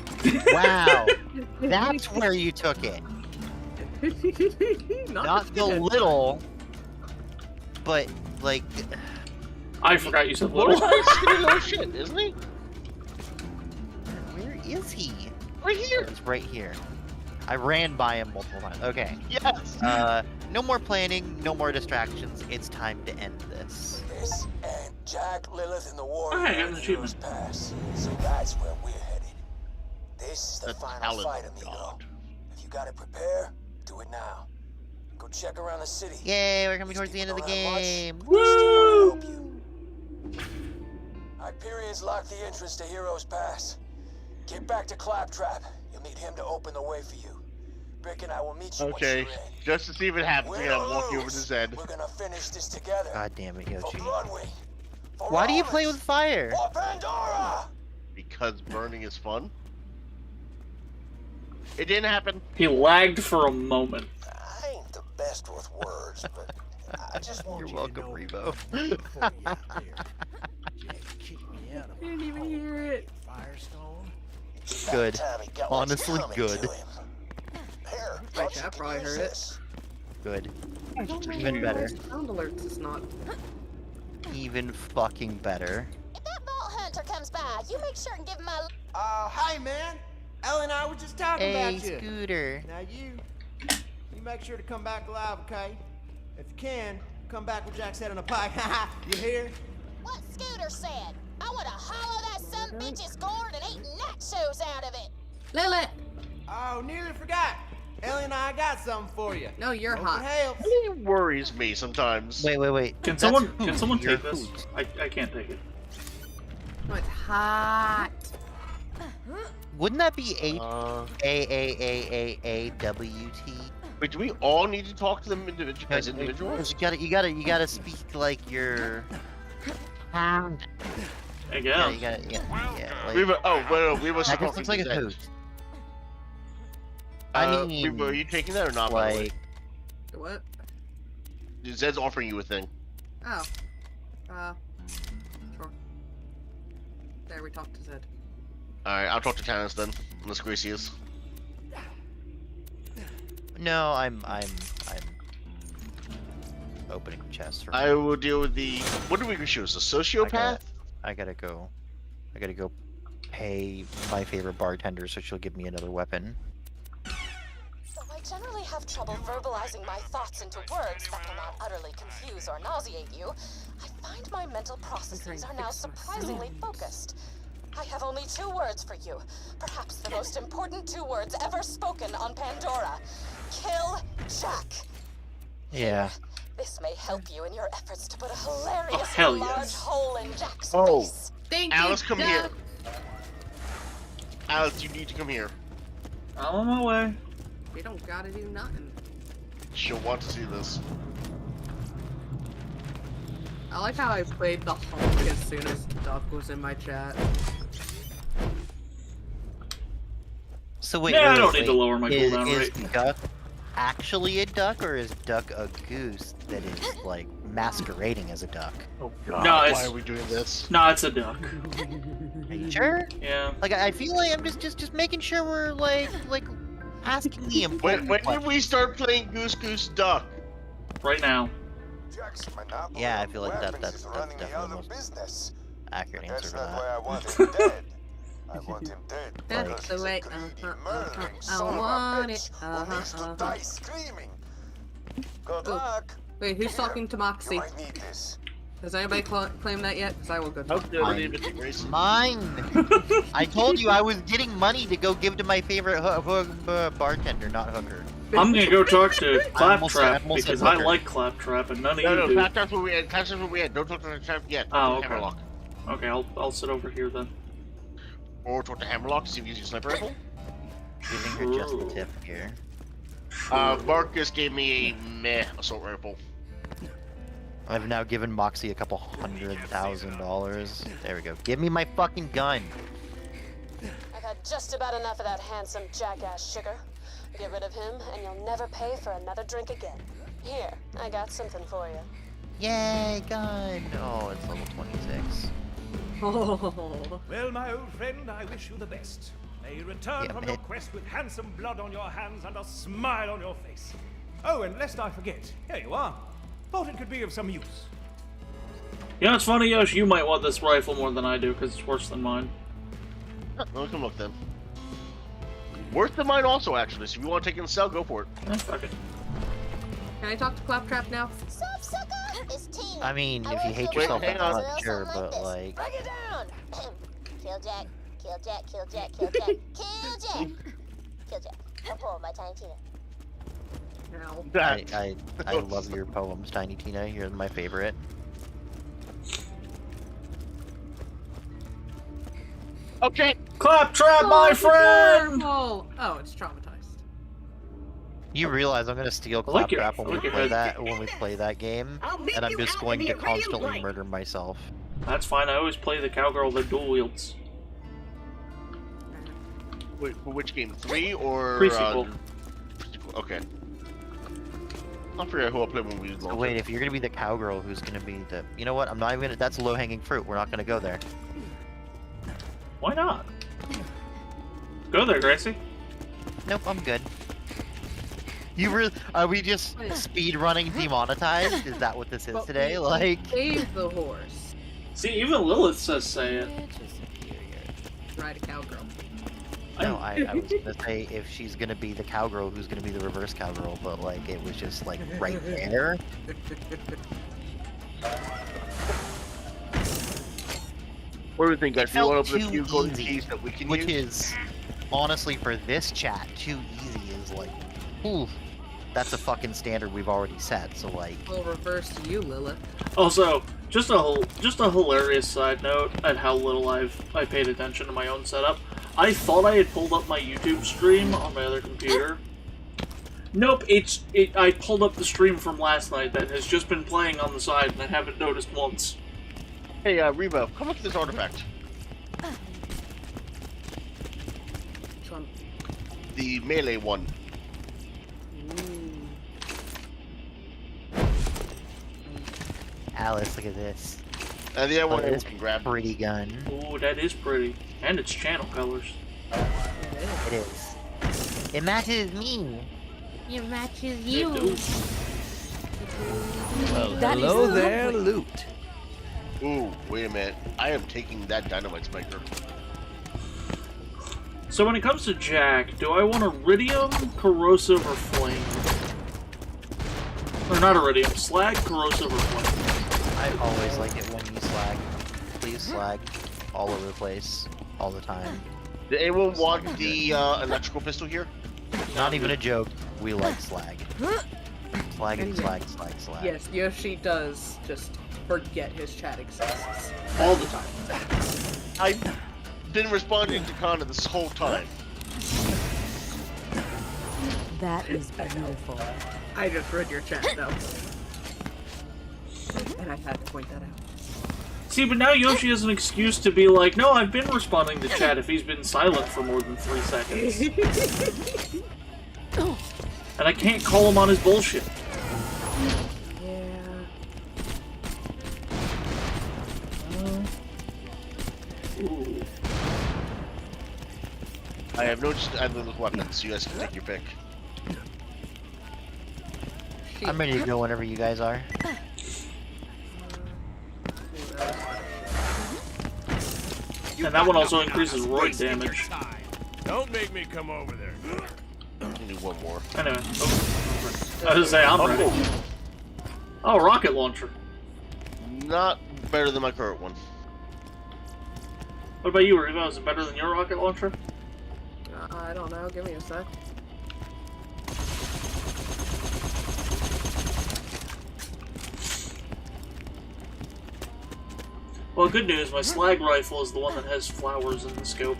Wow! That's where you took it! Not the little... But, like... I forgot you said little. Mordecai's skinny little shit, isn't he? Where is he? Right here! It's right here. I ran by him multiple times. Okay. Yes! No more planning, no more distractions. It's time to end this. This and Jack, Lilith, and the war pass. So that's where we're headed. This is the final fight, amigo. If you gotta prepare, do it now. Go check around the city. Yay, we're coming towards the end of the game. Woo! Hyperion's locked the entrance to Heroes Pass. Get back to Claptrap. You'll need him to open the way for you. Brick and I will meet you once you're in. Just to see if it happens again, I'm walking over to Zed. We're gonna finish this together. God damn it, Yoshi. For Why do you play with fire? For Pandora! Because burning is fun. It didn't happen. He lagged for a moment. I ain't the best with words, but I just want You're welcome, Revo. I didn't even hear it. Firestone. Good. Time he got what's Honestly, coming good. to him. Here, My thought you chat could probably use heard it. this. Good. I don't know Even why better. my sound alerts is not. Even fucking better. If that vault hunter comes by, you make sure and give him my. Hi, man. Ellen and I were just talking Hey, about you. Scooter. Now you make sure to come back alive, okay? If you can, come back with Jack's head on a pike. Haha, you hear? What Scooter said. I want to hollow that son bitch's gourd and eat nachos out of it. Lilith! Oh, nearly forgot. Ellie and I got something for you. No, you're Hope hot. it helps. It worries me sometimes. Wait. Can That's someone Your take this? hoot. I can't take it. No, it's hot. Wouldn't that be Uh, A-A-A-A-A-W-T? Wait, do we all need to talk to them as Because individuals? you gotta speak like your... I Yeah, guess. you gotta, like, We were, oh, well, we were that supposed just to looks like do a that. hoot. I mean, Are you taking that or not, by the way? like, What? Zed's offering you a thing. Oh. Sure. There, we talked to Zed. Alright, I'll talk to Tannis then, unless Gracie is. no, I'm opening chests for I will deal with the... What do we choose? A sociopath? I gotta go pay my favorite bartender so she'll give me another weapon. Though I generally have trouble verbalizing my thoughts into words that cannot utterly confuse or nauseate you, I find my mental processes are now surprisingly focused. I have only 2 words for you. Perhaps the most important 2 words ever spoken on Pandora. Kill Jack. Yeah. This may help you in your efforts to put a hilarious hell large yes. hole in Jack's Oh. face. Thank Alice, you, come Doug. here. Alice, you need to come here. I'm on my way. We don't gotta do nothing. She'll want to see this. I like how I played the Hulk as soon as Duck was in my chat. So wait, Yeah, I wait, don't wait, need to lower my is, cooldown is rate. Duck actually a duck, or is Duck a goose that is like masquerading as a duck? Oh god, No, why it's- are we doing this? Nah, it's a duck. Are you sure? Yeah. Like I feel like I'm just making sure we're like asking the important When did questions. we start playing Goose Goose Duck? Right now. Jack's monopoly Yeah, I on feel like weapons that's is running me definitely out the of most business. accurate But answer that's for not why that. I want him dead. I want him dead That's because the he's way- a greedy, I murdering son want of a it. bitch who needs to die screaming. Good Oh. luck. Wait, who's talking to You Moxie? might need this. Has anybody claimed that yet? Because I will go How talk. dare Mine. they even Gracie? Mine. I told you I was getting money to go give to my favorite bartender, not hooker. I'm gonna go talk to almost Claptrap said because I hooker. like Claptrap and none of No, you no, do. that's what we had. That's what we had. Don't talk to the trap yet. Oh, Talk to okay. Hammerlock. Okay, I'll sit over here then. Or talk to Hammerlock to see if he uses sniper rifle. Giving her just the tip here. Marcus gave me a meh assault rifle. I've now given Moxie a couple $100,000. There we go. Give me my fucking gun. I've had just about enough of that handsome jackass sugar. Get rid of him, and you'll never pay for another drink again. Here, I got something for you. Yay, gun! Oh, it's level 26. Oh. Well, my old friend, I wish you the best. May you return Yeah, from mate. your quest with handsome blood on your hands and a smile on your face. Oh, and lest I forget, here you are. Thought it could be of some use. You know, it's funny, Yosh, you might want this rifle more than I do because it's worse than mine. Let me come look then. Worse than mine also, actually. So if you want to take it in the cell, go for it. Eh, fuck it. Can I talk to Claptrap now? Sup, sucker? It's Tina. I mean, I if you work hate for yourself hang that on. much, sure, Something but this. like... Break it down. Kill Jack. Kill Jack. Kill Jack. Kill Jack. Kill Jack. Kill Jack. A poem by Tiny Tina. No. I love your poems, Tiny Tina. You're my favorite. Okay. Claptrap, my friend! Oh, it's traumatized. You realize I'm gonna steal I like your- Claptrap when I we like your play head. that game, and I'm just going to constantly murder myself. That's fine, I always play the cowgirl that dual wields. Wait, for which game? 3 or Pre-sequel. Pre-sequel, okay. I forget who I played when we was So wait, if you're gonna be the cowgirl, who's gonna be the... You know what? I'm not even gonna... That's low-hanging fruit. We're not gonna go there. Why not? Go there, Gracie. Nope, I'm good. You really? Are we just speed running demonetized? Is that what this is today? Like, save the horse. See, even Lilith says say it. Ride a cowgirl. no, I was gonna say if she's gonna be the cowgirl, who's gonna be the reverse cowgirl? But like, it was just like right there. What do we think, guys? Do you want to open a few too golden easy, keys that we can which use? is honestly for this chat too easy. Is like, ooh, that's a fucking standard we've already set. So like, We'll reverse to you, Lilith. Also, just a hilarious side note at how little I paid attention to my own setup. I thought I had pulled up my YouTube stream on my other computer. Nope, I pulled up the stream from last night that has just been playing on the side and I haven't noticed once. Hey, Rebo, come look at this artifact. Which one? The melee one. Alyss, look at this. The other one this can grab. pretty gun. Ooh, that is pretty. And it's channel colors. It is. It matches me. It matches It you. do. Well, That hello is there, lovely. loot. Ooh, wait a minute. I am taking that dynamite spiker. So when it comes to Jack, do I want iridium, corrosive, or flame? Or not iridium, slag, corrosive, or flame? I always like it when you slag. Please slag all over the place, all the time. Did anyone want the electrical pistol here? Not even a joke. We like slag. Slag and slag, slag, slag. Yes, Yoshi does just forget his chat exists. All the time. I've been responding to Kana this whole time. That is beautiful. I just read your chat though. And I had to point that out. See, but now Yoshi has an excuse to be like, no, I've been responding to chat if he's been silent for more than 3 seconds. And I can't call him on his bullshit. Yeah. Ooh. I have no endless weapons, so you guys can take your pick. I'm ready to go whenever you guys are. And that one also increases roid damage. Don't make me come over there. I can do one more. Anyway, I was gonna say, I'm ready. Oh, rocket launcher. Not better than my current one. What about you, Riva? Is it better than your rocket launcher? I don't know. Give me a sec. Well, good news, my slag rifle is the one that has flowers in the scope.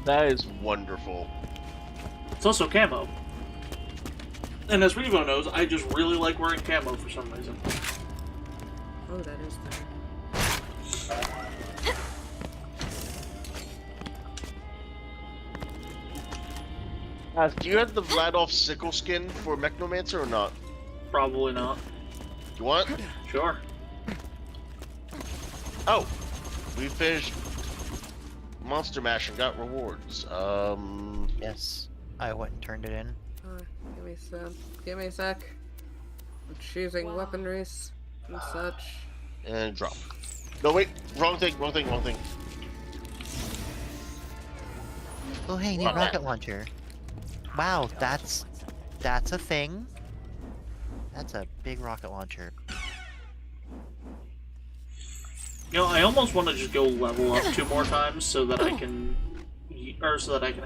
That is wonderful. It's also camo. And as Revo knows, I just really like wearing camo for some reason. Oh, that is better. Do you have the Vladov sickle skin for Mechnomancer or not? Probably not. You want? Sure. Oh, we finished Monster Mash and got rewards. Yes, I went and turned it in. Give me a sec. Give me a sec. I'm choosing weaponries and such. And drop. No, wait, wrong thing, wrong thing, wrong thing. Oh, hey, new rocket launcher. Wow, that's a thing. That's a big rocket launcher. You know, I almost want to just go level up 2 more times so that I can,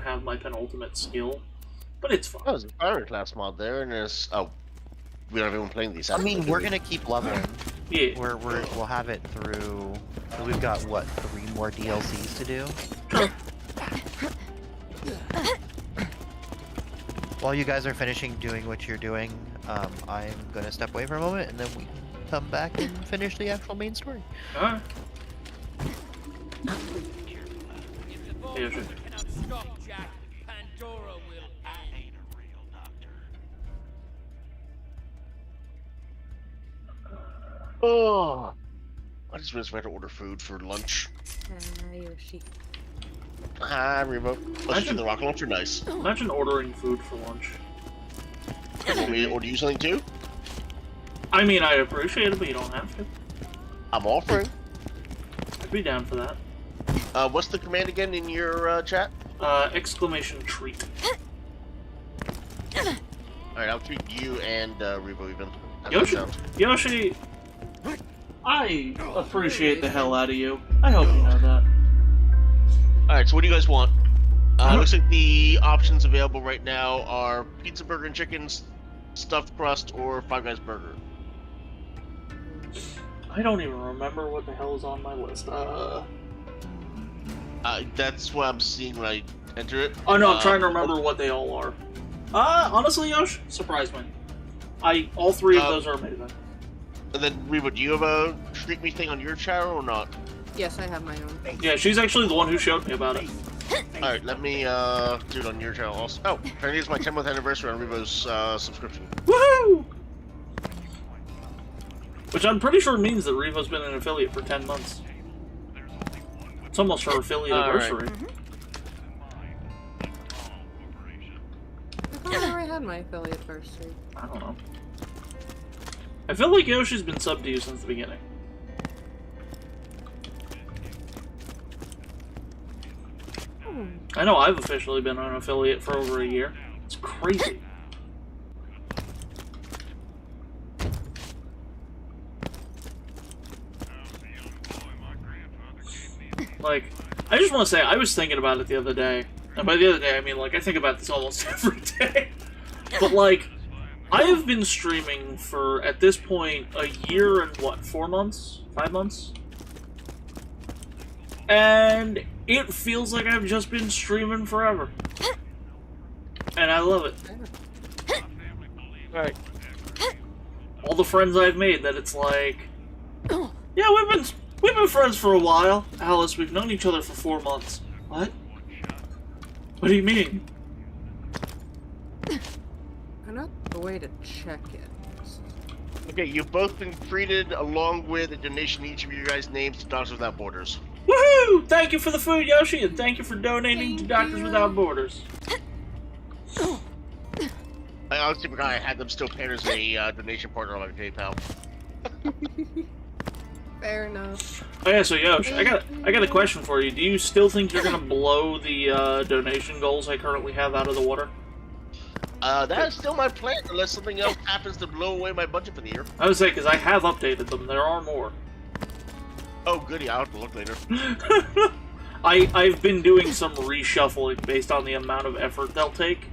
have my penultimate skill, but it's fine. Oh, there's a fire class mod there, and there's we don't have anyone playing these. I mean, we're gonna keep leveling. Yeah. We'll have it through. We've got what, 3 more DLCs to do. While you guys are finishing doing what you're doing, I'm gonna step away for a moment, and then we can come back and finish the actual main story. Alright. Yeah, sure. Oh, I just realized we had to order food for lunch. Yoshi. Hi, Revo. Let's do the rocket launcher. Nice. Imagine ordering food for lunch. Want me to order you something too? I mean, I appreciate it, but you don't have to. I'm offering. I'd be down for that. What's the command again in your chat? Exclamation treat. Alright, I'll treat you and Revo even. Yoshi, I appreciate the hell out of you. I hope you know that. Alright, so what do you guys want? Looks like the options available right now are pizza, burger, and chicken, stuffed crust, or Five Guys burger. I don't even remember what the hell is on my list. That's what I'm seeing when I enter it. Oh no, I'm trying to remember what they all are. Honestly, Yosh, surprise me. All three of those are amazing. And then, Revo, do you have a treat me thing on your channel or not? Yes, I have my own. Yeah, she's actually the one who showed me about it. Alright, let me do it on your channel also. Oh, apparently it's my 10th anniversary on Revo's subscription. Woohoo! Which I'm pretty sure means that Revo's been an affiliate for 10 months. It's almost her affiliate anniversary. I thought I already had my affiliate anniversary. I don't know. I feel like Yoshi's been subbed to you since the beginning. I know I've officially been an affiliate for over a year. It's crazy. Like, I just want to say, I was thinking about it the other day. And by the other day, I mean, like, I think about this almost every day. But, like, I have been streaming for, at this point, a year and, what, 4 months? 5 months? And it feels like I've just been streaming forever. And I love it. Right. All the friends I've made that it's like, yeah, we've been friends for a while. Alyss, we've known each other for 4 months. What? What do you mean? I know the way to check it. Okay, you've both been treated along with a donation each of your guys' names to Doctors Without Borders. Woohoo! Thank you for the food, Yoshi, and thank you for donating to Doctors Without Borders. I honestly forgot I had them still paying as a donation partner on my PayPal. Fair enough. Oh yeah, so Yosh, I got a question for you. Do you still think you're gonna blow the donation goals I currently have out of the water? That is still my plan, unless something else happens to blow away my budget for the year. I would say, because I have updated them. There are more. Oh, goody, I'll have to look later. I've been doing some reshuffling based on the amount of effort they'll take.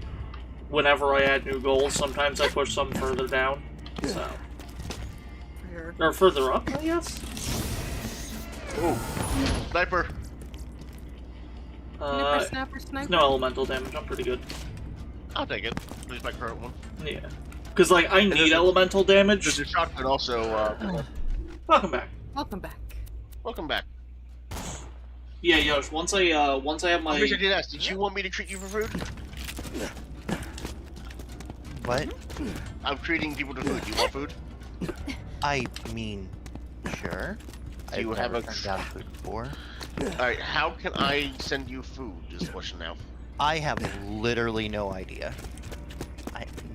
Whenever I add new goals, sometimes I push some further down. So. Or further up, I guess? Ooh. Sniper! No elemental damage, I'm pretty good. I'll take it. Use my current one. Yeah. Because, like, I need elemental damage. There's a shotgun also, Welcome back. Welcome back. Welcome back. Yeah, Yosh, once I have my... I wish I did ask, did you want me to treat you for food? What? I'm treating people to food. Do you want food? I mean, sure. Do you have never turned down food before. Alright, how can I send you food is the question now. I have literally no idea.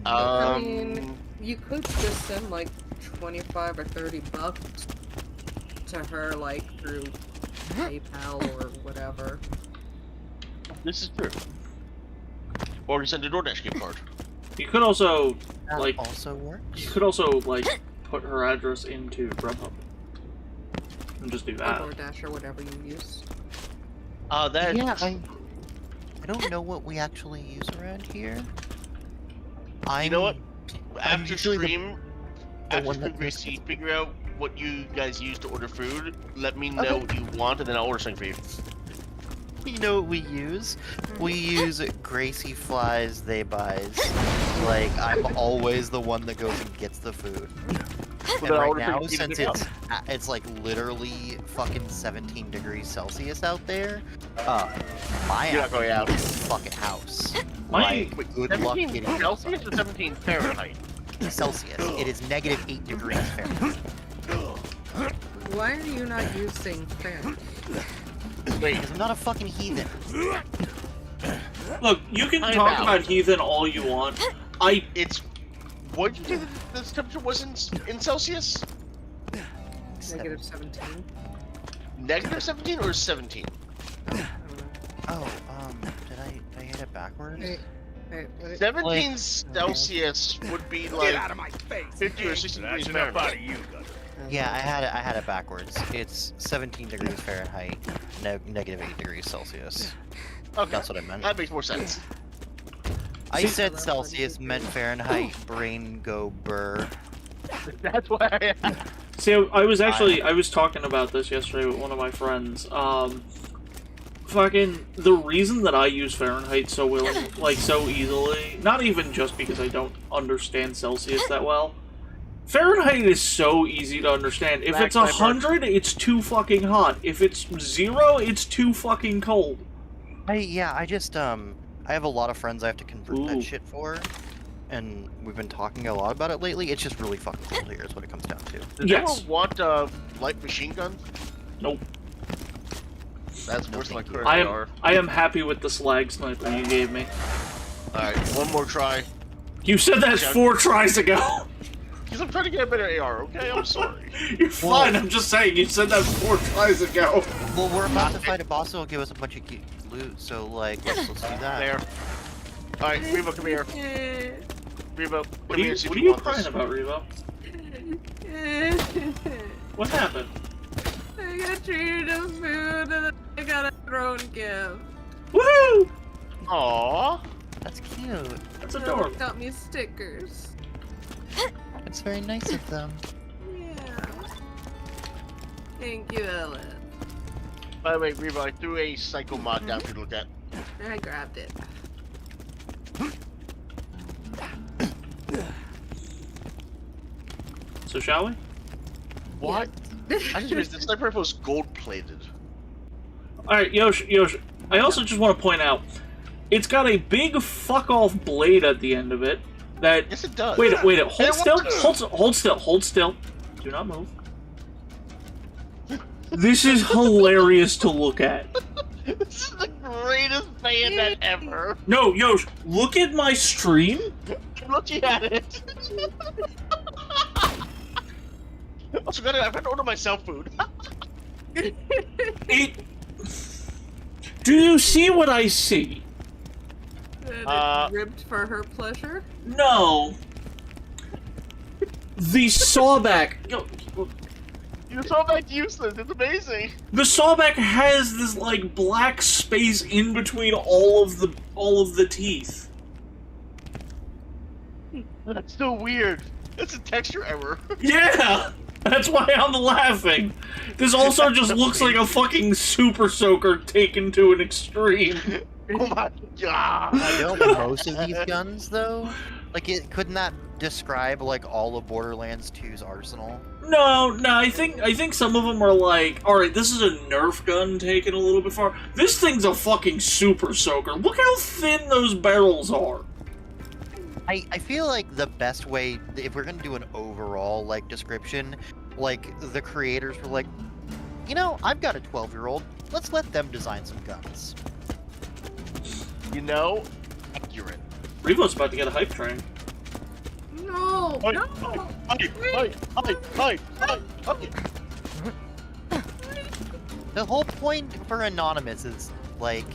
I mean, you could just send like 25 or 30 bucks to her, like, through PayPal or whatever. This is true. Or you send a DoorDash gift card. You could also, that like... also works? You could also, like, put her address into Grubhub. And just do that. Or DoorDash or whatever you use. That... Yeah, I don't know what we actually use around here. You know what? After stream, we figure out what you guys use to order food, let me know what you want, and then I'll order something for you. You know what we use? We use Gracie flies, they buys. Like, I'm always the one that goes and gets the food. And right now, since it's like literally fucking 17 degrees Celsius out there, my You're not going out. fucking house. Like, good luck getting Celsius or 17 Fahrenheit? Celsius. It is -8 degrees Fahrenheit. Why are you not using Fahrenheit? Wait, Because I'm not a fucking heathen. Look, you can I'm talk out. about heathen all you want. It's... What did you say the temperature was in Celsius? Negative 17. Negative 17 or 17? Oh, did I hit it backwards? Wait. 17 Like- Celsius would be like 50 or 60 degrees Fahrenheit. Yeah, I had it backwards. It's 17 degrees Fahrenheit, negative 8 degrees Celsius. Okay, That's what I meant. that makes more sense. I said Celsius, meant Fahrenheit, brain go burr. That's why I... See, I was talking about this yesterday with one of my friends. Fucking, the reason that I use Fahrenheit so so easily, not even just because I don't understand Celsius that well. Fahrenheit is so easy to understand. If it's 100, it's too fucking hot. If it's 0, it's too fucking cold. I just, I have a lot of friends I have to convert Ooh. that shit for, and we've been talking a lot about it lately. It's just really fucking cold here is what it comes down to. Does anyone want a light machine gun? Nope. That's worse than my current AR. I am happy with the slag sniper you gave me. Alright, one more try. You said that 4 tries ago. Because I'm trying to get a better AR, okay? I'm sorry. You're fine, I'm just saying, you said that 4 tries ago. Well, we're about to fight a boss that'll give us a bunch of loot, so, like, let's do that. There. Alright, Revo, come here. Revo, What are you crying about, Revo? What happened? I got treated to food and I got a drone gift. Woo! Aww. That's cute. That's They adorable. got me stickers. It's very nice of them. Yeah. Thank you, Alyss. By the way, Revo, I threw a psycho mod down for you to look at. I grabbed it. So shall we? What? I just realized the sniper rifle is gold-plated. Alright, Yosh, I also just want to point out, it's got a big fuck-off blade at the end of it that... Yes, it does. Wait, hold still, hold still. Do not move. This is hilarious to look at. This is the greatest bayonet ever. No, Yosh, look at my stream. I'm looking at it. Also, I've got to order myself food. Do you see what I see? Ribbed for her pleasure? No. The sawback. Your sawback's useless. It's amazing. The sawback has this like black space in between all of the teeth. That's so weird. It's a texture error. Yeah, that's why I'm laughing. This also just looks like a fucking super soaker taken to an extreme. Oh my god! I know most of these guns, though. Like, couldn't that describe like all of Borderlands 2's arsenal? No, I think some of them are like, all right, this is a Nerf gun taken a little bit far. This thing's a fucking super soaker. Look how thin those barrels are. I feel like the best way, if we're gonna do an overall like description, like the creators were like, you know, I've got a 12-year-old. Let's let them design some guns. You know, accurate. Revo's about to get a hype train. No! Hi, No! hi. The whole point for Anonymous is like,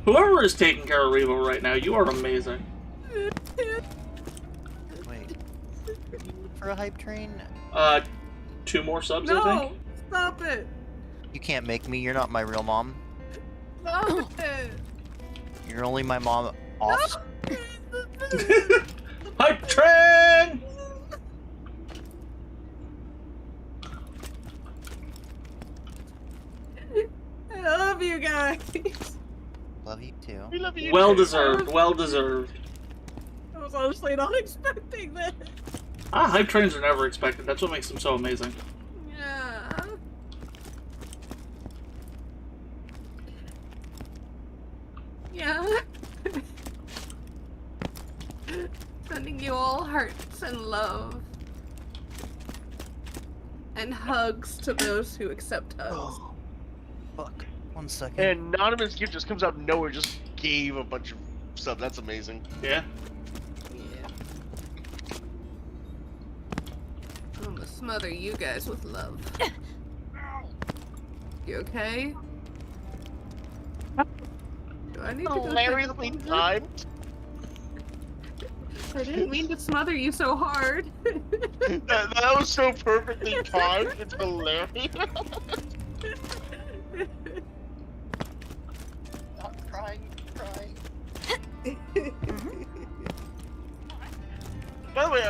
Whoever is taking care of Revo right now, you are amazing. wait, for a hype train? 2 more subs, I No! think. Stop it! You can't make me. You're not my real mom. Stop it! You're only my mom off. Hype train! I love you guys! Love you too. We love you. Well deserved, well deserved. I was honestly not expecting this. Hype trains are never expected. That's what makes them so amazing. Yeah. Yeah. Sending you all hearts and love. And hugs to those who accept hugs. Oh, fuck. 1 second. And anonymous gift just comes out of nowhere, just gave a bunch of stuff. That's amazing. Yeah. Yeah. I'm gonna smother you guys with love. You okay? Do I need to go Hilariously timed. I didn't mean to smother you so hard. that was so perfectly timed. It's hilarious. Not crying. By the way,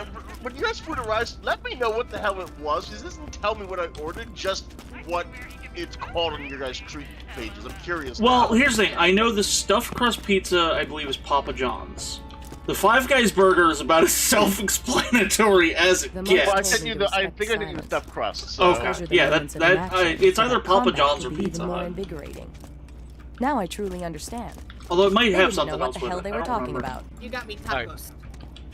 when you guys food arrives, let me know what the hell it was, because this doesn't tell me what I ordered, just what it's called on your guys' treat pages. I'm curious. Well, here's the thing. I know the stuffed crust pizza, I believe, is Papa John's. The Five Guys burger is about as self-explanatory as it gets. Well, I think I think the stuffed crust. So. Okay, yeah, it's either Papa John's or Pizza Hut. Now I truly understand. Although it might They have didn't something know else what the with hell it. they I were don't talking remember. about. You got me tacos.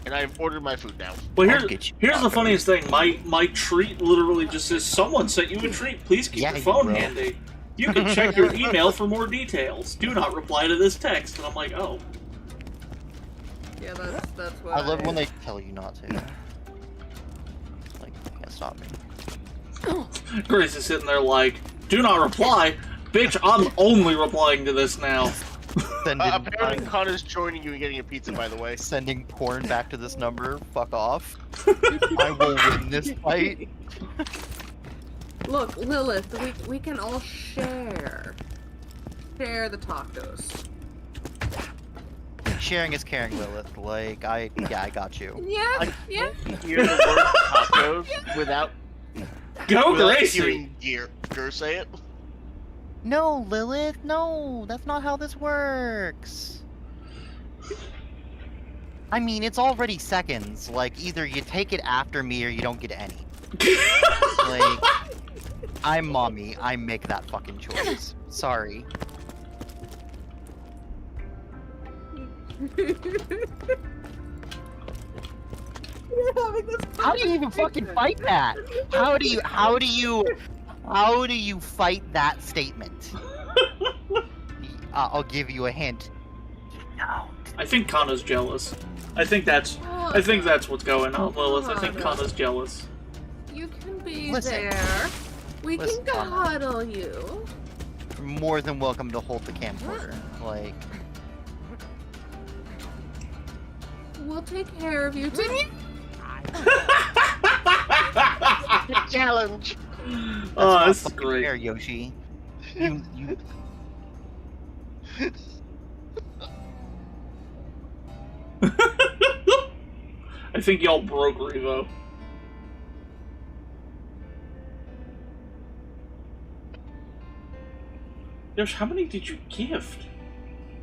And I've ordered my food now. Well, here's the funniest thing. My treat literally just says, "Someone sent you a treat. Please keep your phone handy. You can check your email for more details. Do not reply to this text." And I'm like, oh. Yeah, that's what I love when they tell you not to. Like, can't stop me. Grace is sitting there like, "Do not reply, bitch. I'm only replying to this now." Apparently, Connor's joining you and getting a pizza. By the way, sending porn back to this number. Fuck off. I will win this fight. Look, Lilith, we can all share. Share the tacos. Sharing is caring, Lilith. Like, I got you. Yeah, yeah. Hear the word tacos without Gracie! Hearing Ger say it. No, Lilith, no, that's not how this works. I mean, it's already seconds. Like, either you take it after me or you don't get any. Like, I'm mommy. I make that fucking choice. Sorry. How do you even fucking fight that? How do you fight that statement? I'll give you a hint. No. I think Kana's jealous. I think that's what's going on, Lilith. I think Kana's jealous. You can be Listen. there. We Listen, can Kana. cuddle you. You're more than welcome to hold the camcorder. Like, We'll take care of you too. Challenge. Oh, this is fucking great. fair, Yoshi. You. I think y'all broke Revo. Yosh, how many did you gift?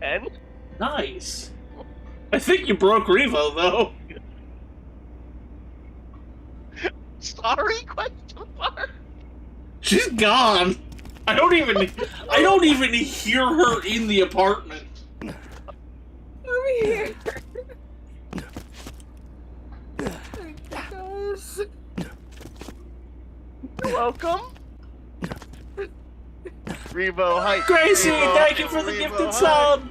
10? Nice. I think you broke Revo though. Sorry? Question mark. She's gone. I don't even hear her in the apartment. Over here. Thank you guys. You're welcome. Revo, hi. Gracie, Revo, thank you for the Revo, gifted hi. sub.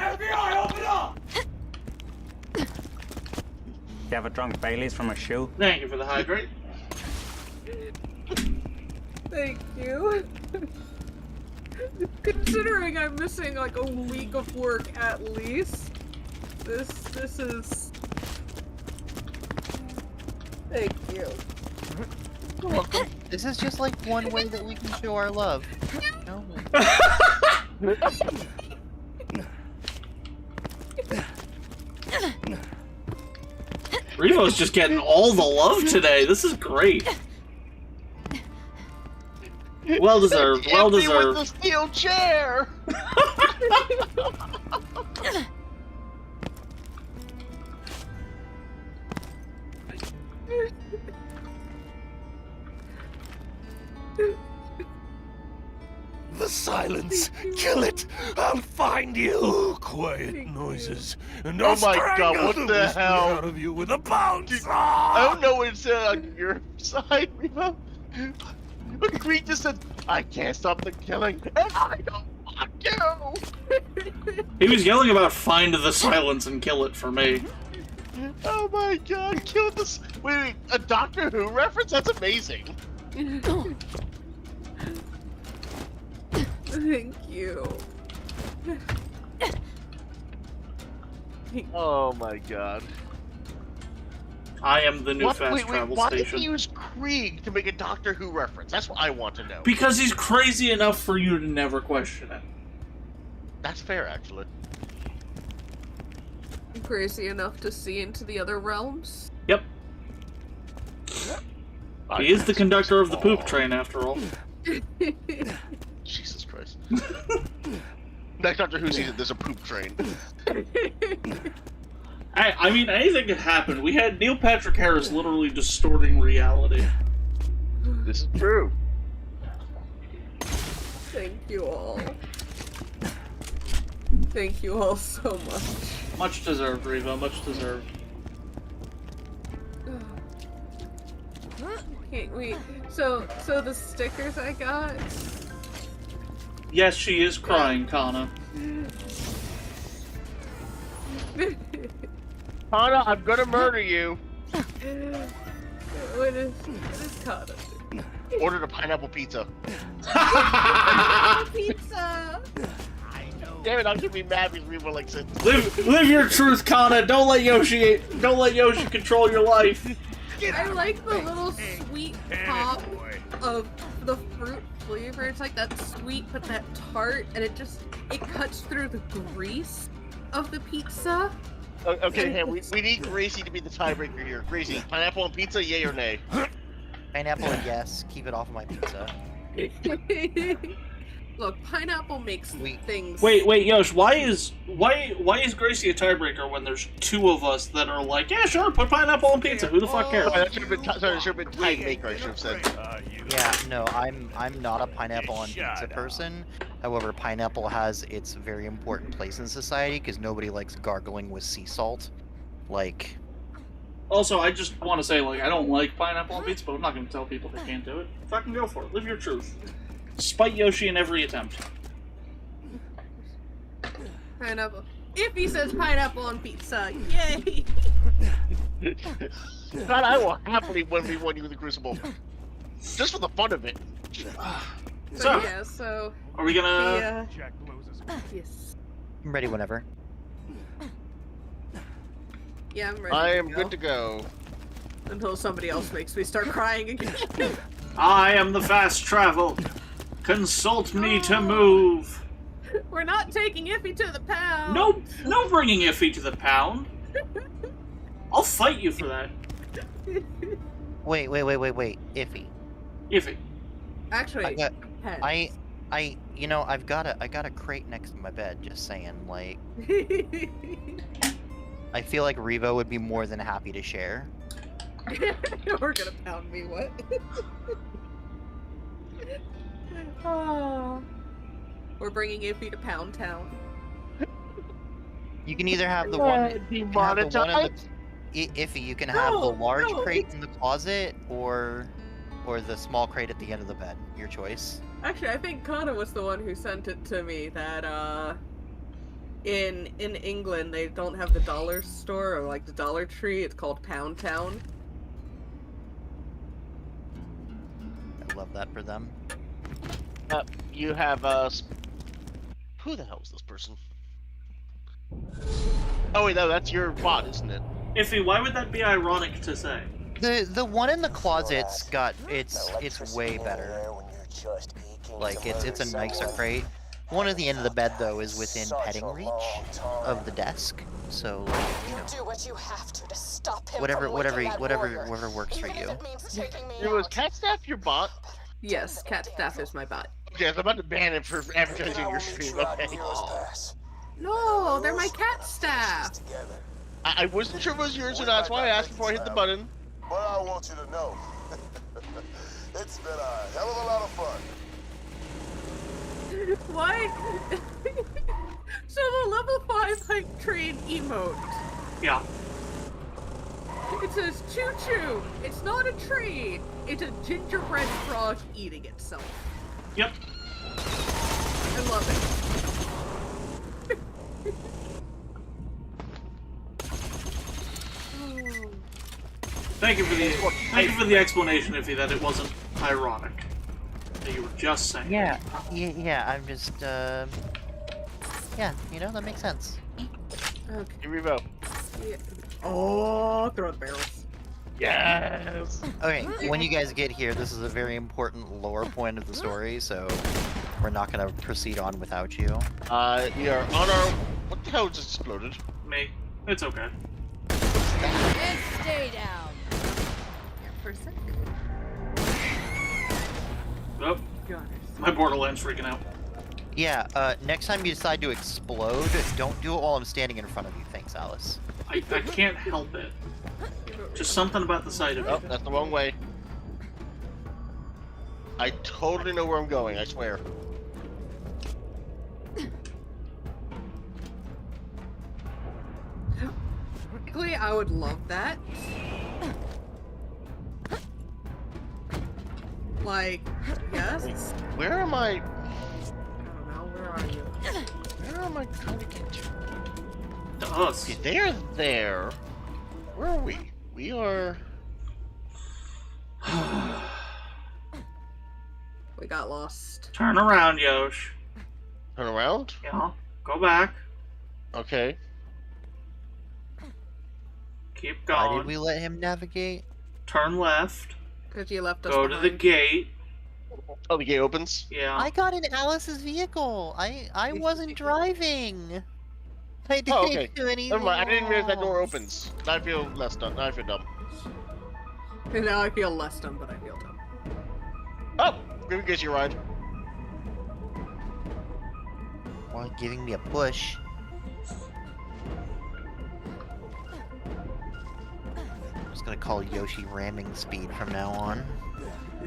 FBI, open up! You have a drunk Bailey's from a shoe? Thank you for the hydrate. Thank you. Considering I'm missing like a week of work at least, this is. Thank you. You're welcome. This is just like one way that we can show our love. No. Revo's just getting all the love today. This is great. Well deserved. Well Hit me deserved. with the steel chair. The silence. Kill it. I'll find you. Quiet noises. And Oh I'll my god, strangle what the whispers hell? out of you with a bounce. I don't know what's on your side, Remo. But Creed just said, I can't stop the killing, and I don't want to! He was yelling about find the silence and kill it for me. Oh my god, kill this. Wait, a Doctor Who reference? That's amazing. Thank you. Oh my god. I am the new fast wait, travel why station. did he use Krieg to make a Doctor Who reference? That's what I want to know. Because he's crazy enough for you to never question it. That's fair, actually. Crazy enough to see into the other realms. Yep. He is the conductor of the poop train, after all. Jesus Christ. Next Doctor Who season, there's a poop train. I mean, anything could happen. We had Neil Patrick Harris literally distorting reality. This is true. Thank you all. Thank you all so much. Much deserved, Reva. Much deserved. Can't wait. So the stickers I got. Yes, she is crying, Kana. Kana, I'm gonna murder you. What is Kana? Ordered a pineapple pizza. Pizza. Damn it, I'm gonna be mad because we were like this. Live your truth, Kana. Don't let Yoshi control your life. I like the little sweet pop of the fruit flavor. It's like that sweet but that tart, and it cuts through the grease of the pizza. Okay, hey, we need Gracie to be the tiebreaker here. Gracie, pineapple and pizza, yay or nay? Pineapple, yes. Keep it off of my pizza. Look, pineapple makes things. Wait, Yosh, why is Gracie a tiebreaker when there's two of us that are like, yeah, sure, put pineapple on pizza. Who the fuck cares? That should have been tie maker. I should have said. Yeah, no, I'm not a pineapple on pizza person. However, pineapple has its very important place in society because nobody likes gargling with sea salt. Like. Also, I just want to say, like, I don't like pineapple on pizza, but I'm not going to tell people they can't do it. Fucking go for it. Live your truth. Spite Yoshi in every attempt. Pineapple. If he says pineapple on pizza, yay! God, I will happily 1v1 you with the Crucible. Just for the fun of it. So, are we gonna... yes. I'm ready whenever. Yeah, I'm ready. I am good to go. Until somebody else makes me start crying again. I am the fast travel. Consult me to move. We're not taking Iffy to the pound. No bringing Iffy to the pound. I'll fight you for that. Wait. Iffy. Actually, I've got a crate next to my bed. Just saying, like. I feel like Revo would be more than happy to share. We're gonna pound me. What? Oh. We're bringing Iffy to Pound Town. You can either have the one. Iffy, you can have the large crate in the closet, or the small crate at the end of the bed. Your choice. Actually, I think Kana was the one who sent it to me. That in England they don't have the dollar store or like the Dollar Tree. It's called Pound Town. I love that for them. You have who the hell is this person? Oh wait, no, that's your bot, isn't it? Iffy, why would that be ironic to say? The one in the closet's got it's way better. Like it's a nicer crate. One at the end of the bed though is within petting reach of the desk. So like, you know, do what you have to stop him whatever whatever works for you. Was Catstaff your bot? Yes, Catstaff is my bot. Okay, I'm about to ban him for advertising your stream. Okay. No, they're my cat staff. I wasn't sure if it was yours or not. That's why I asked before I hit the button. But I want you to know, it's been a hell of a lot of fun. Why? So the level 5 hype train emote. Yeah. It says choo choo. It's not a train. It's a gingerbread frog eating itself. Yep. I love it. Thank you for the explanation, Iffy, that it wasn't ironic. That you were just saying. Yeah, I'm just, yeah, you know, that makes sense. Okay. Here we go. Yeah. Oh, throw the barrels. Yes! Okay, when you guys get here, this is a very important lore point of the story, so we're not gonna proceed on without you. We are on our... What the hell just exploded? Me. It's okay. And stay down. For a sec. Oh. My Borderlands freaking out. Yeah, next time you decide to explode, don't do it while I'm standing in front of you. Thanks, Alyss. I can't help it. Just something about the sight of it. Oh, that's the wrong way. I totally know where I'm going, I swear. Frankly, I would love that. Like, yes? Where am I? I don't know, where are you? Where am I trying to get to? To us. Okay, they're there. Where are we? We are... We got lost. Turn around, Yosh. Turn around? Yeah. Go back. Okay. Keep going. Why did we let him navigate? Turn left. Because you left us Go to the gate. Oh, the gate opens? Yeah. I got in Alyss's vehicle. I wasn't driving. I didn't Oh, okay. do anything. Never mind. I didn't realize that door wrong. opens. I feel less dumb. I feel dumb. Now I feel less dumb, but I feel dumb. Oh! Give me your ride. Well, giving me a push. I'm just gonna call Yoshi ramming speed from now on.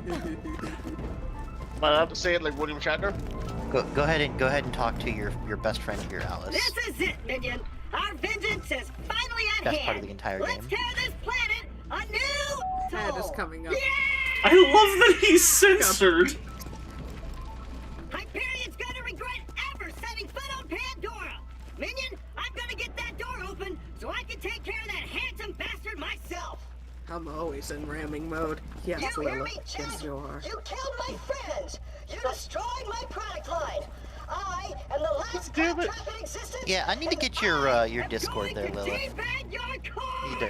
Am I allowed to say it like William Shatner? Go ahead and talk to your best friend here, Alyss. This is it, minion. Our vengeance is finally at Best hand. part of the entire Let's game. tear this planet a new That is coming up. I love that he's censored. Hyperion's gonna regret ever setting foot on Pandora. Minion, I'm gonna get that door open so I can take care of that handsome bastard myself. I'm always in ramming mode. Yes, You hear Lila. me, Jack? Yes, you are. You killed my friends. You destroyed my product line. I am the last trap in existence. Yeah, I need to get your Discord there, Lilith.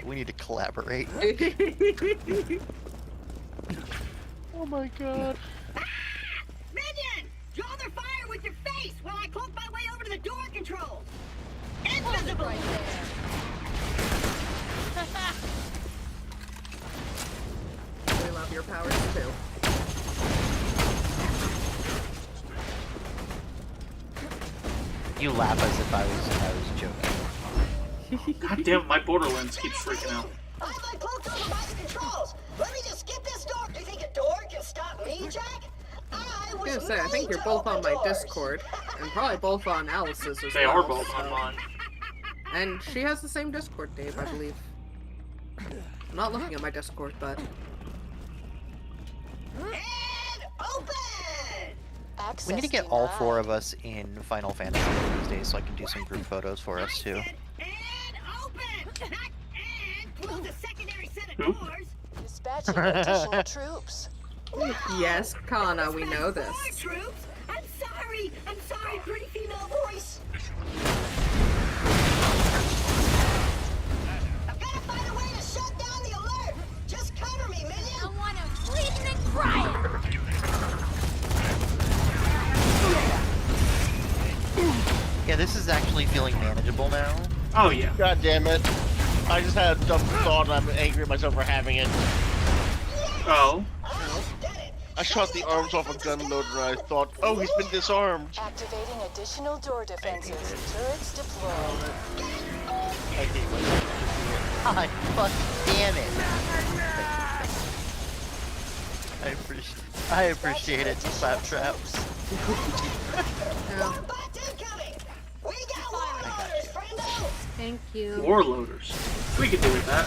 We need to collaborate. Oh my god. Minion! Draw their fire with your face while I cloak my way over to the door controls. Invisible! Right there. We love your powers too. You laugh as if I was joking. God damn, my Borderlands keeps freaking out. I'm like cloaked over by the controls. Let me just get this door. Do you think a door can stop me, Jack? I was gonna say, I think you're both on my Discord, and probably both on Alice's as They well. are both on mine. And she has the same Discord, Dave, I believe. I'm not looking at my Discord, but... And open! We need to get all four of us in Final Fantasy these days so I can do some group photos for us too. Close the secondary set of doors. Dispatching additional troops. Yes, Kana, we know this. More troops? I'm sorry, pretty female voice. I've got to find a way to shut down the alert. Just cover me, minion. I want him bleeding and crying. Yeah, this is actually feeling manageable now. Oh yeah. God damn it. I just had a dumb thought and I'm angry at myself for having it. Oh. I shot the arms off a gun loader and I thought, oh, he's been disarmed. Activating additional door defenses. Turrets deployed. I hate myself. God, fuck damn it. I appreciate it, Slaptrap. Thank you. War loaders. We could do with that.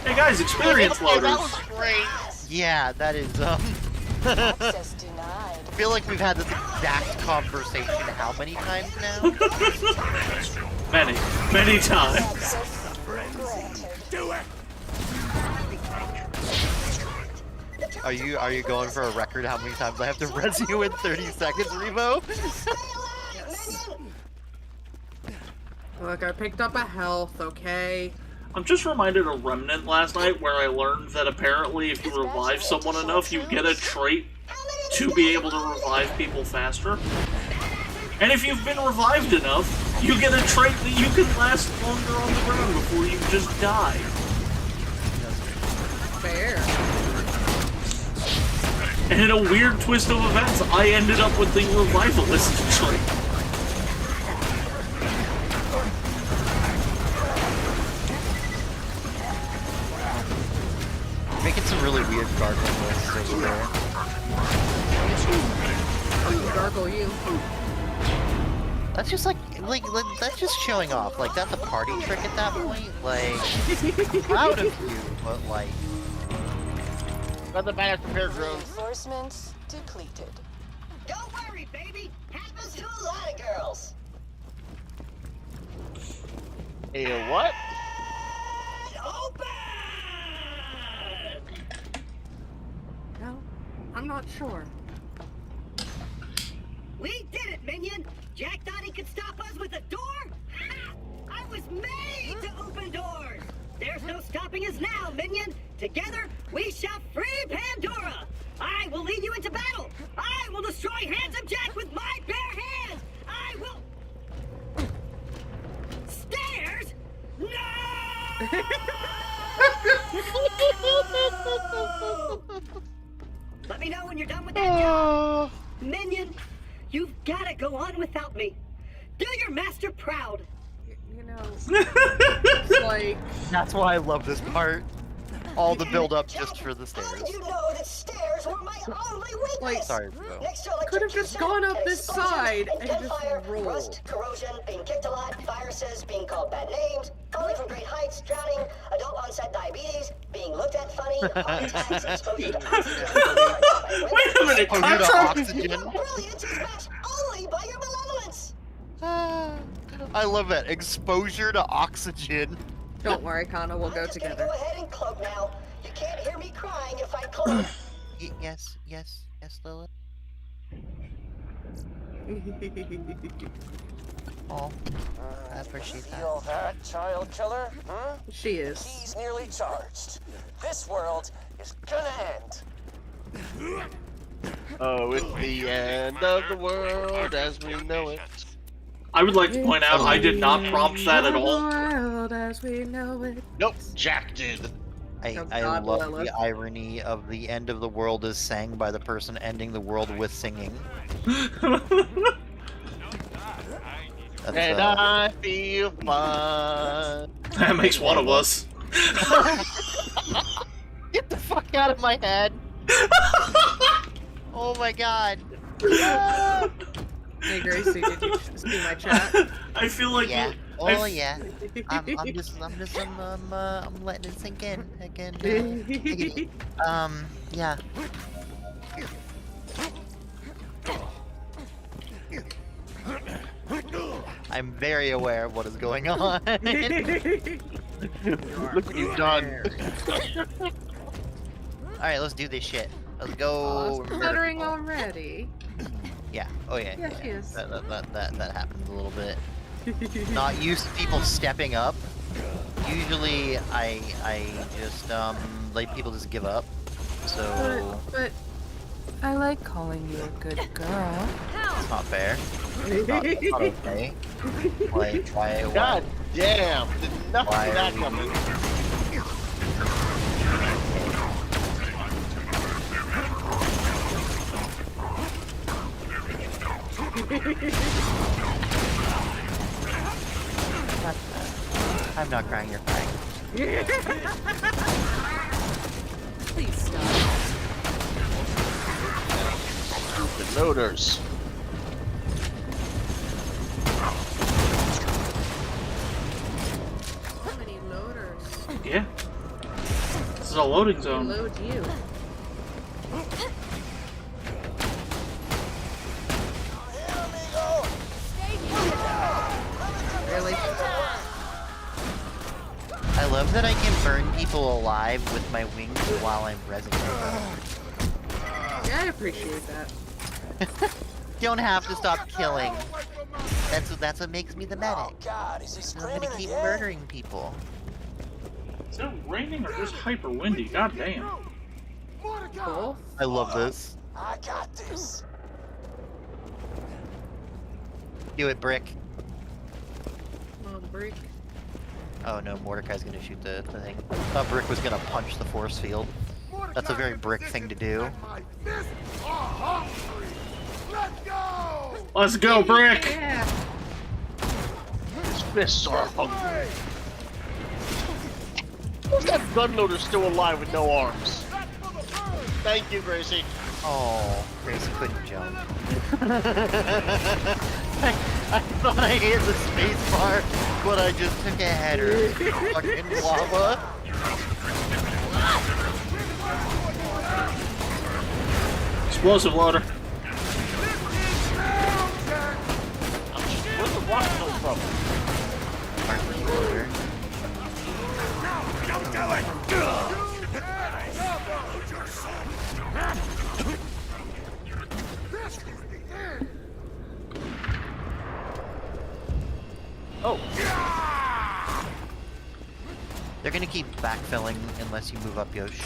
Hey guys, experience loaders. That was great. Yeah, that is, Access denied. I feel like we've had this exact conversation how many times now? Many times. Do it. Are you going for a record how many times I have to res you in 30 seconds, Revo? Look, I picked up a health, okay? I'm just reminded of Remnant last night where I learned that apparently if you revive someone enough, you get a trait to be able to revive people faster. And if you've been revived enough, you get a trait that you can last longer on the ground before you just die. Fair. And in a weird twist of events, I ended up with the Revivalist trait. Making some really weird gargle noises over there. I'll gargle you. That's just like that's just showing off. Like that's a party trick at that point. Like proud of you, but like Nothing bad prepared drone. Reinforcements depleted. Don't worry, baby. Happens to a lot of girls. Hey, what? Open! No, I'm not sure. We did it, Minion! Jack thought he could stop us with a door? Ha! I was made to open doors! There's no stopping us now, Minion! Together, we shall free Pandora! I will lead you into battle! I will destroy Handsome Jack with my bare hands! I will... Stairs? No! Let me know when you're done with that job. Minion, you've gotta go on without me. Do your master proud. You know, it's like... That's why I love this part. All the build up just for the stairs. How did you know that stairs were my only weakness? Like, sorry, bro. Could have just gone up this side and just rolled. Rust, corrosion, being kicked a lot, viruses, being called bad names, falling from great heights, drowning, adult onset diabetes, being looked at funny, heart attacks, exposure to oxygen. Wait a minute, Exposure to oxygen. Brilliance is matched only by your malevolence. I love that. Exposure to oxygen. Don't worry, Kana, we'll go together. Go ahead and cloak now. You can't hear me crying if I cloak. Yes, Lilith. Oh, I appreciate that. Feel that, child killer? Huh? She is. He's nearly charged. This world is gonna end. Oh, it's the end of the world as we know it. I would like to point out I did not prompt that at all. World as we know it. Nope, Jack did. I God, love Lilith. the irony of the end of the world is sang by the person ending the world with singing. And I feel fine. That makes one of us. Get the fuck out of my head! Oh my god! Hey Gracie, did you see my chat? I feel like Yeah. you- Oh yeah. I'm letting it sink in again. Yeah. I'm very aware of what is going on. Look what you've done. Alright, let's do this shit. Let's Oh, go. it's stuttering already. Yeah. Oh yeah. Yeah, she is. That happens a little bit. Not used to people stepping up. Usually, I just let people just give up. So But I like calling you a good girl. it's not fair. It's not okay. Like why? God damn! Did not Why see that are coming. I'm not crying. You're crying. Please stop. Stupid loaders. How many loaders? Yeah. This is a loading zone. Load you. Really? I love that I can burn people alive with my wings while I'm rezzing them. Yeah, I appreciate that. Don't have to stop killing. That's what makes me the medic. Oh God, is he I'm screaming gonna keep again? murdering people. Is it raining or just hyper windy? God damn. Cool. I love this. I got this. Do it, Brick. Oh, Brick. Oh no, Mordecai's gonna shoot the thing. I thought Brick was gonna punch the force field. That's a very Brick thing to do. Let's go, Brick! Yeah. His fists are hungry. Who's that gun loader still alive with no arms? Thank you, Gracie. Oh, Gracie couldn't jump. I thought I hit the space bar, but I just took a header. Fucking lava. Explosive loader. Where's the rock come from? Loader. Don't do it! Oh. They're gonna keep backfilling unless you move up, Yosh.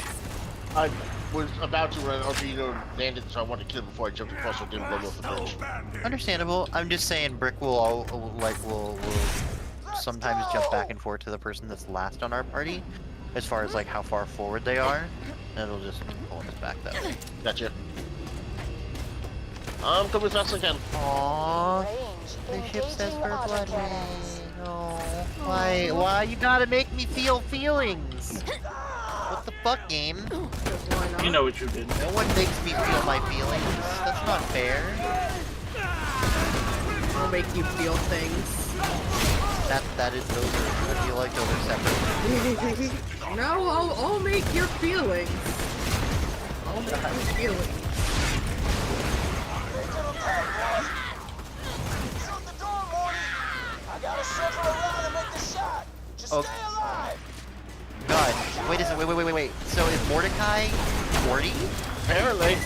I was about to run Arvino landed, so I wanted to kill him before I jumped across so I didn't blow me off the bridge. Understandable. I'm just saying Brick will will sometimes jump back and forth to the person that's last on our party, as far as like how far forward they are, and it'll just pull us back that way. Gotcha. I'm coming as fast as I can. Aww. The ship says for blood rain. Oh, why you gotta make me feel feelings? What the fuck, game? You know what you did. No one makes me feel my feelings. That's not fair. I'll make you feel things. That is those are, I feel like those are separate. No, I'll make your feelings. I'll make your feelings. Shoot the door, Morty. I gotta circle around and make the shot. Just stay alive. God, wait a second, wait. So is Mordecai 40? Apparently.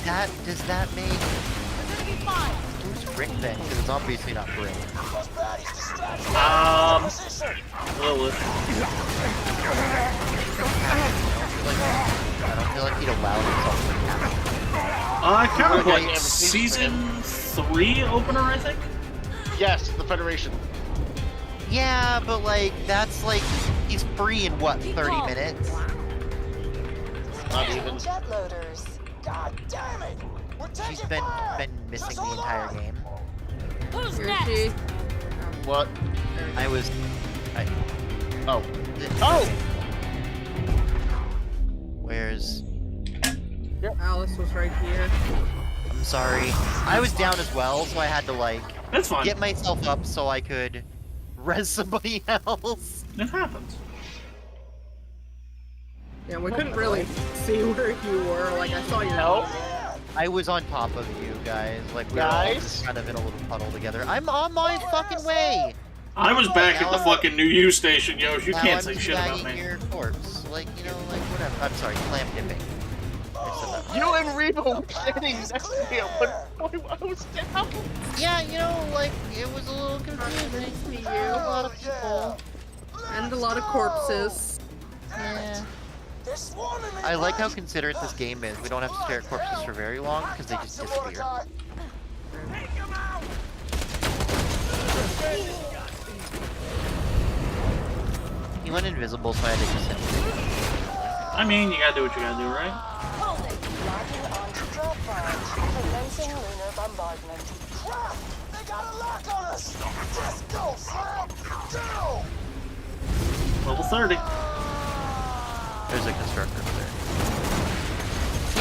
Does that make... Who's Brick then? Because it's obviously not Brick. Lilith. I don't feel like he'd allow himself to happen. Kind of like season 3 opener, I think? Yes, the Federation. Yeah, but like, that's like, he's free in what, 30 minutes? Not even. Jet loaders. God damn it! We're taking She's been missing the entire game. Who's next? What? Oh. Oh! Where's... Alyss was right here. I'm sorry. I was down as well, so I had to like... That's fine. Get myself up so I could res somebody else. It happens. Yeah, we couldn't really see where you were. Like, I saw your Help. I was on top of you guys. Like, we were all just kind of in a little puddle together. I'm on my fucking way! I was back at the fucking New U station, yo. You can't say shit about me. Your corpse. Like, you know, like, whatever. I'm sorry, clam dipping. You and Rebo were standing next to me at one point while I was down. Yeah, you know, like, it was a little confusing. You. A lot of people. And a lot of corpses. Yeah. I like how considerate this game is. We don't have to stare at corpses for very long, because they just disappear. He went invisible, so I had to just hit him. I mean, you gotta do what you gotta do, right? Locking onto drop barge. Commencing lunar bombardment. Crap! They got a lock on us! Just go, Slap! Go! Level 30. There's a constructor over there.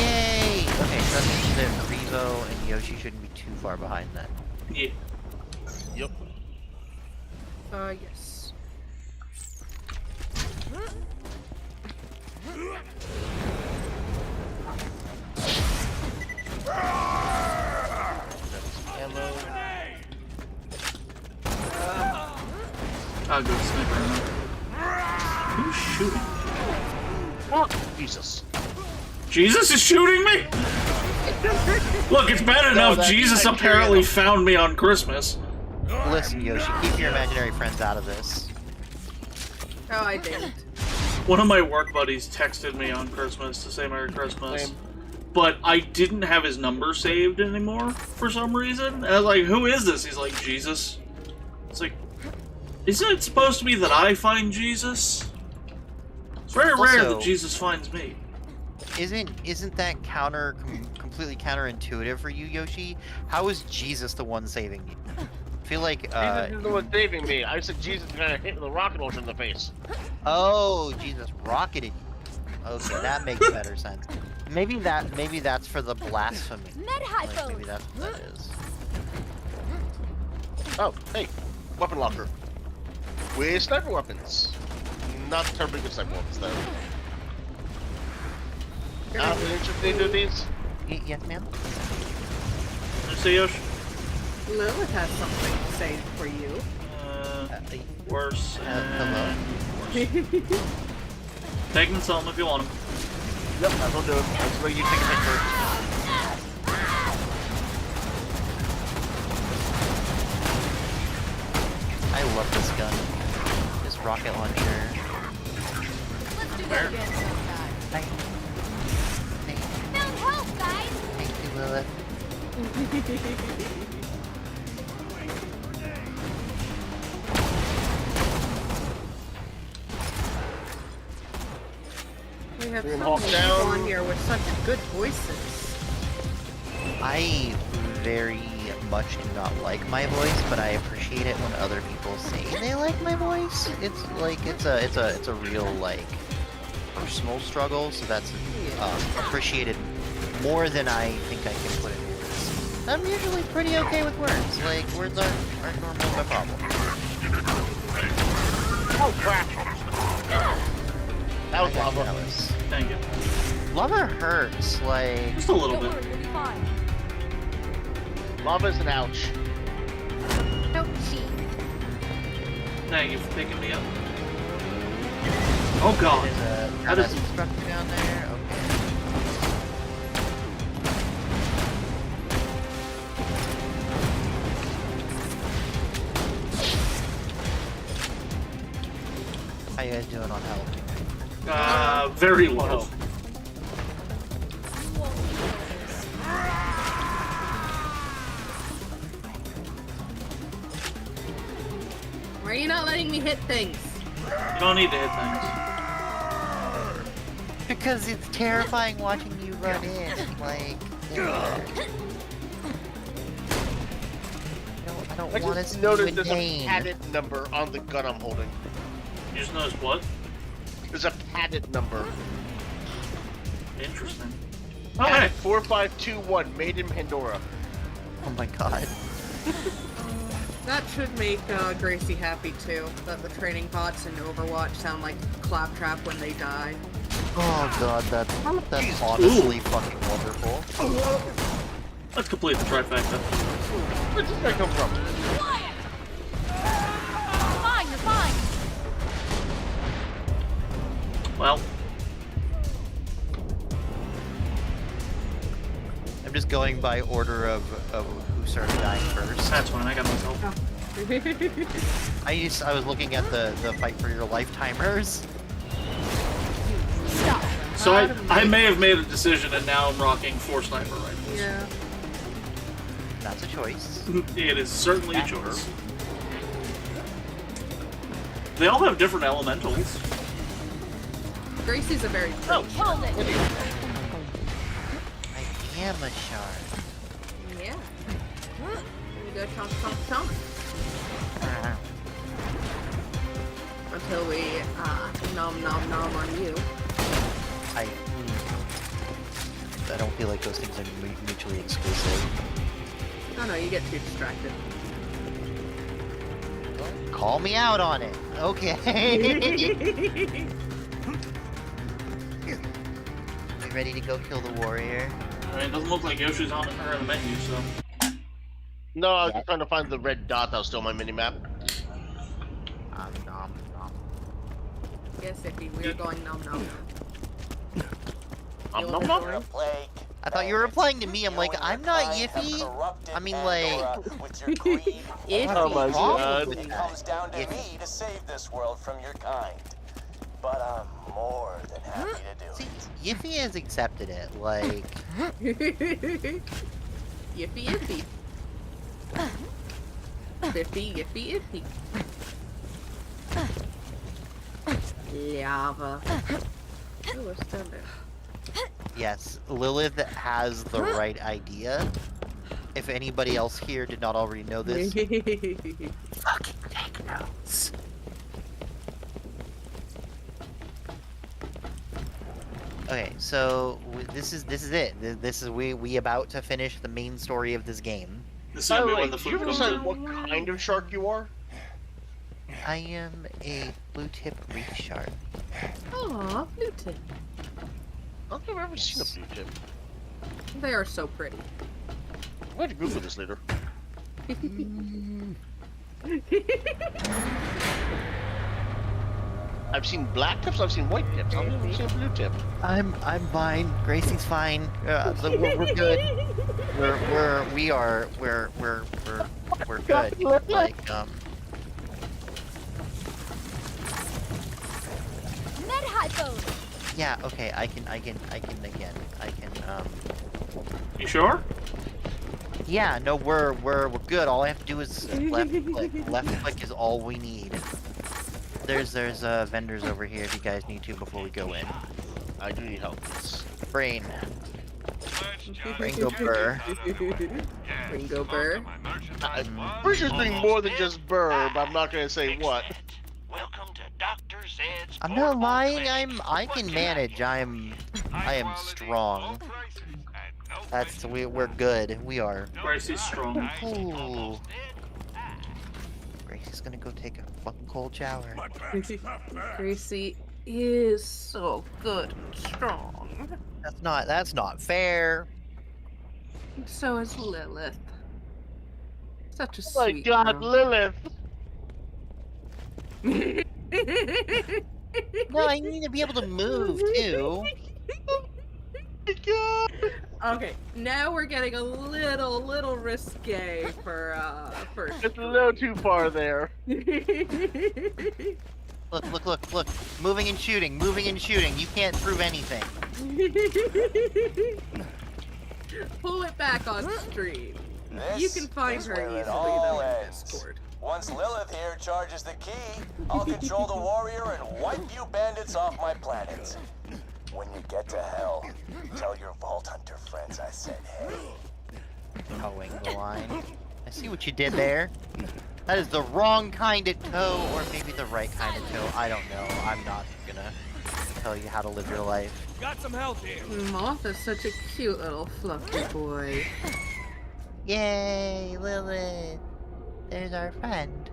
Yay! Okay, so that means that Krivo and Yoshi shouldn't be too far behind that. Yeah. Yep. Yes. Ammo. I'll go sniper now. Who's shooting? Oh, Jesus. Jesus is shooting me? Look, it's bad enough Jesus apparently found me on Christmas. Listen, Yoshi, keep your imaginary friends out of this. Oh, I didn't. One of my work buddies texted me on Christmas to say Merry Christmas. But I didn't have his number saved anymore for some reason. And I was like, who is this? He's like, Jesus. It's like, isn't it supposed to be that I find Jesus? It's very rare that Jesus finds me. Isn't that completely counterintuitive for you, Yoshi? How is Jesus the one saving you? I feel like Jesus is the one saving me. I said Jesus gonna hit the rocket launcher in the face. Oh, Jesus rocketed you. Okay, that makes better sense. Maybe that's for the blasphemy. Like, maybe that's what that is. Oh, hey, weapon locker. With sniper weapons. Not terribly good sniper weapons though. Interested in these? Yes, ma'am. Say Yosh. Lilith has something to say for you. Worse hello. Take them, sell them if you want them. Yep, that's what I'll do. That's where you take a picture. I love this gun. This rocket launcher. Let's do that again sometime. Found help, guys! Thank you, Lilith. We have so many people on here with such good voices. I very much do not like my voice, but I appreciate it when other people say they like my voice. It's like it's a real like personal struggle, so that's appreciated more than I think I can put in words. I'm usually pretty okay with words. Like words aren't normally my problem. Oh crap! That was lava. Thank you. Lava hurts, like just a little bit. Lava's an ouch. Ouchie. Thank you for picking me up. Oh god. That is a structure down there. How you guys doing on health? Very low. Why are you not letting me hit things? You don't need to hit things. Because it's terrifying watching you run in. Like, I don't want to see you noticed in there's pain. a padded number on the gun I'm holding. You just noticed what? There's a padded number. Interesting. Padded 4521, made in Pandora. Oh my god. That should make Gracie happy too, that the training bots in Overwatch sound like Claptrap when they die. Oh god, that's honestly fucking wonderful. Let's complete the trifecta. Where'd this guy come from? Fine, you're fine. Well. I'm just going by order of who started dying first. That's fine, I got myself. I was looking at the fight for your life timers. Stop. So I may have made a decision and now I'm rocking 4 sniper rifles. Yeah. That's a choice. It is certainly a choice. They all have different elementals. Gracie's a very hold it. I am a shard. Yeah. Here we go, chomp, chomp, chomp. Until we nom nom nom on you. I don't feel like those things are mutually exclusive. No, you get too distracted. Call me out on it. Okay. You ready to go kill the warrior? I mean, it doesn't look like Yoshi's on her in the menu, so. No, I was just trying to find the red dot that was still on my minimap. Nom nom. Yes, Iffy, we are going nom nom. Nom nom. I thought you were replying to me. I'm like, I'm not Yiffy. I mean, like, oh my god. It comes down to me to save this world from your kind. But I'm more than happy to do it. Yiffy has accepted it. Like, Yiffy, Iffy. Iffy, Yiffy, Iffy. Lava. Oh, we're still there. yes, Lilith has the right idea. If anybody else here did not already know this, fucking take notes. Okay, so this is it. This is we about to finish the main story of this game. By the way, do you ever decide what kind of shark you are? I am a blue tip reef shark. Aw, blue tip. I don't think I've ever seen a blue tip. They are so pretty. I'm going to Google this later. I've seen black tips, I've seen white tips, I've never seen a blue tip. I'm fine. Gracie's fine. We're good. We're good. Like Med hypo. Yeah. Okay. I can. You sure? Yeah. No. We're good. All I have to do is left click. Left click is all we need. There's vendors over here if you guys need to before we go in. I do need help. Brain. Ringo Burr. Ringo Burr. Pretty sure it's doing more than just Burr, but I'm not gonna say what. Welcome to Dr. Zed's. I'm not lying. I can manage. I am strong. We're good. We are. Gracie's strong. Ooh. Gracie's gonna go take a fucking cold shower. Gracie is so good and strong. That's not fair. So is Lilith. Such a Oh my sweet god, girl. Lilith! No, I need to be able to move too. Okay, now we're getting a little risque for It's a little too far there. Look. Moving and shooting. You can't prove anything. Pull it back on stream. You can find her easily though in Discord. Once Lilith here charges the key, I'll control the warrior and wipe you bandits off my planet. When you get to hell, tell your Vault Hunter friends I said hey. Towing the line. I see what you did there. That is the wrong kind of toe, or maybe the right kind of toe. I don't know. I'm not gonna tell you how to live your life. Got some help here. Moth is such a cute little fluffy boy. Yay, Lilith. There's our friend.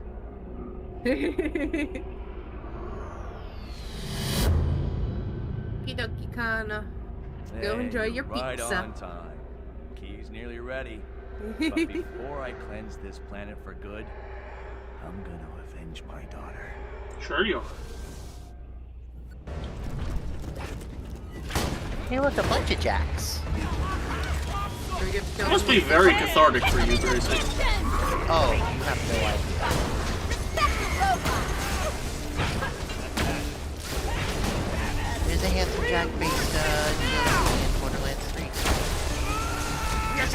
Okie kana. Go enjoy your right pizza. On time. Key's nearly ready. But before I cleanse this planet for good, I'm gonna avenge my daughter. Sure you are. Hey, look, a bunch of jacks. It must be very cathartic for you, Gracie. Oh, you have no idea. There's a handsome jack based in Borderlands 3. Yes.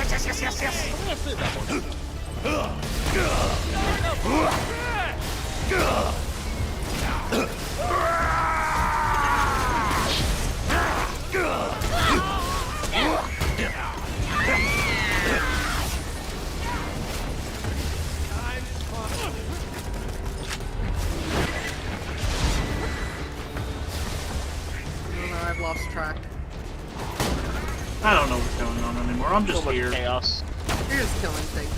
I've lost track. I don't know what's going on anymore. I'm just here. Chaos. You're just killing things.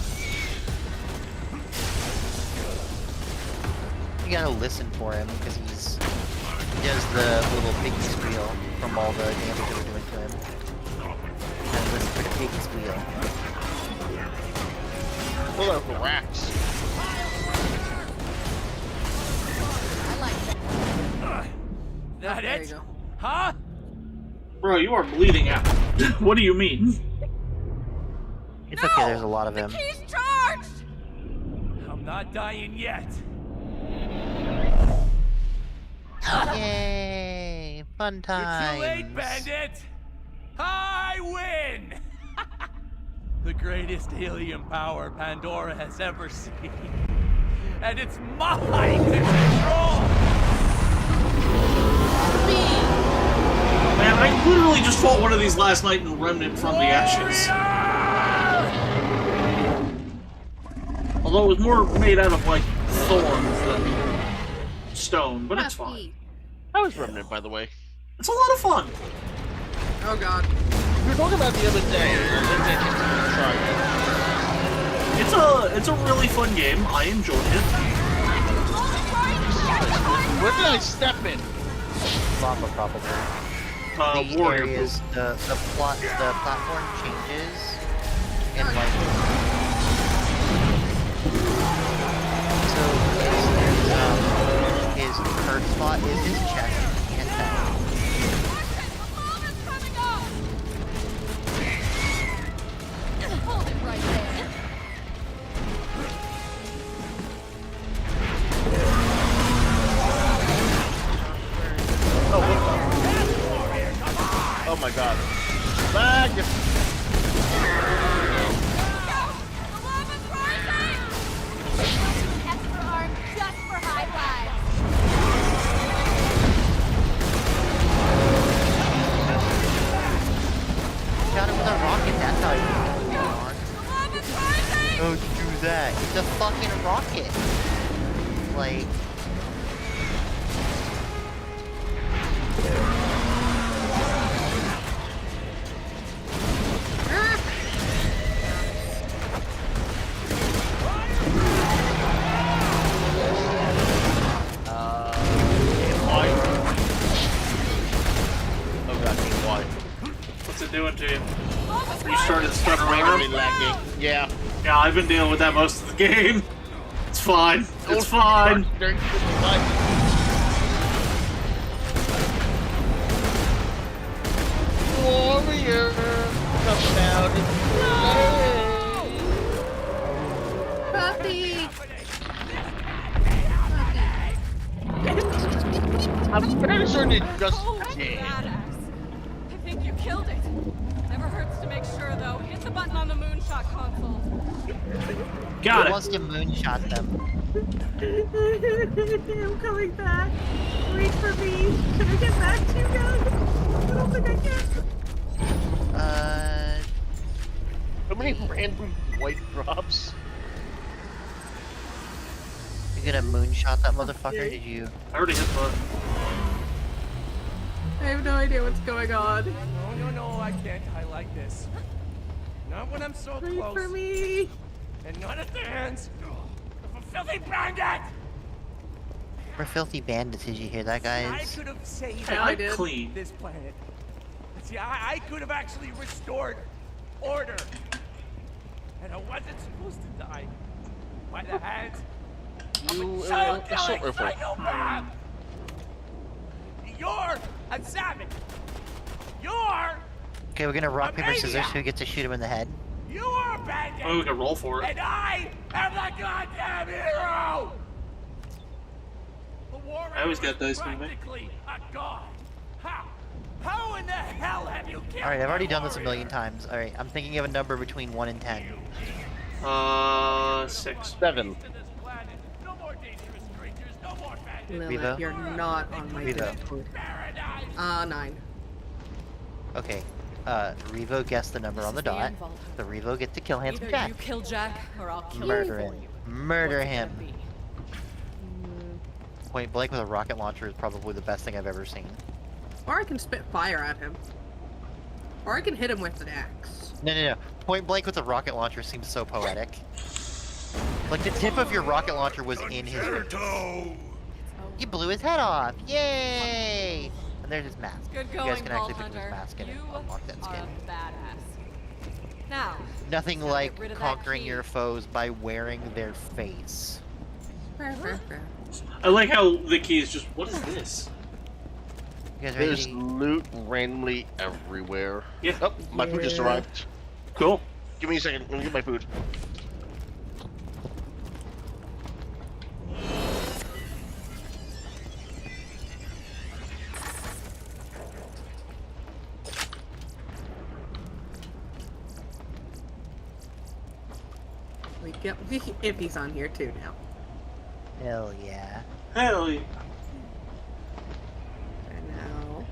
You gotta listen for him because he does the little piggy squeal from all the damage that we're doing to him. You gotta listen for the piggy squeal. Full of rats. That it? Huh? Bro, you are bleeding out. What do you mean? It's okay, there's a lot of him. He's charged! I'm not dying yet. Yay! Fun times! You're too late, bandit! I win! The greatest helium power Pandora has ever seen. And it's mine to control! Man, I literally just fought one of these last night in Remnant from the Ashes. Although it was more made out of, like, thorns than stone, but it's fine. That was Remnant, by the way. It's a lot of fun. Oh god. We were talking about it the other day. It's a really fun game. I enjoyed it. Where did I step in? Lava, probably. The Warrior areas, the platform changes, and like, so his curve spot is his chest. You can't tell. Hold it right there. Oh, what the? Oh my god. Lag! Extra arm just for high fives. Shot him with a rocket, that's how you do it. Don't do that. It's a fucking rocket. Like... What's it doing to you? Restarted stuttering around? Lagging. Yeah. Yeah, I've been dealing with that most of the game. It's fine. It's fine. Warrior, come down and Puppy! I'm pretty sure they just did. I think you killed it. Never hurts to make sure, though. Hit the button on the moonshot console. Got He wants to moonshot them. I'm coming back. Wait for me. Can I get back to you guys? I don't think I can. How many random white drops? You gonna moonshot that motherfucker? Did you? I already hit the button. I have no idea what's going on. No, I can't. I like this. Not when I'm so Wait close. for me. And not at the hands of a filthy bandit! We're filthy bandits, did you hear that, guys? I could have saved clean this planet. See, I could have actually restored order. And I wasn't supposed to die by the hands of a child-killing psychopath! You're a savage! You're Okay, we're gonna rock, paper, scissors, who gets to shoot him in the head? You are a bandit! Oh, we can roll for it. And I am the goddamn hero! The warrior I always got dice with me. practically a god. How in the hell have you killed Alright, I've already done this a million times. Alright, I'm thinking of a number between 1 and 10. 6. 7. Lilith, Revo? you're not on my Revo. Discord. 9. Okay, Revo guessed the number on the dot. The Revo gets to kill Handsome Either Jack. you kill Jack, or I'll kill Murder you. him. Murder him. Point blank with a rocket launcher is probably the best thing I've ever seen. Or I can spit fire at him. Or I can hit him with an axe. No. Point blank with a rocket launcher seems so poetic. Like, the tip of your rocket launcher was in his ribs. You blew his head off! Yay! And there's his mask. Good You going, guys can actually Vault pick his Hunter. mask and You unlock that skin. are a badass. Now, Nothing like rid of that conquering key. your foes by wearing their face. I like how the key is just, what is this? You guys ready There's to... loot randomly everywhere. Yeah. Oh, my food just arrived. Cool. Give me a second. Let me get my food. We get if he's on here too now. Hell yeah. Hell yeah. I know.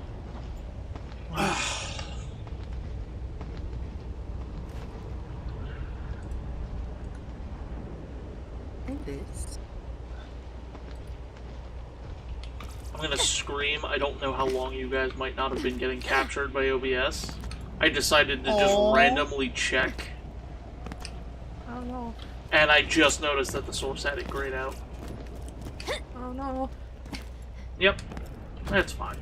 This. I'm gonna scream. I don't know how long you guys might not have been getting captured by OBS. I decided to just randomly check. Oh no. And I just noticed that the source had it grayed out. Oh no. Yep. That's fine.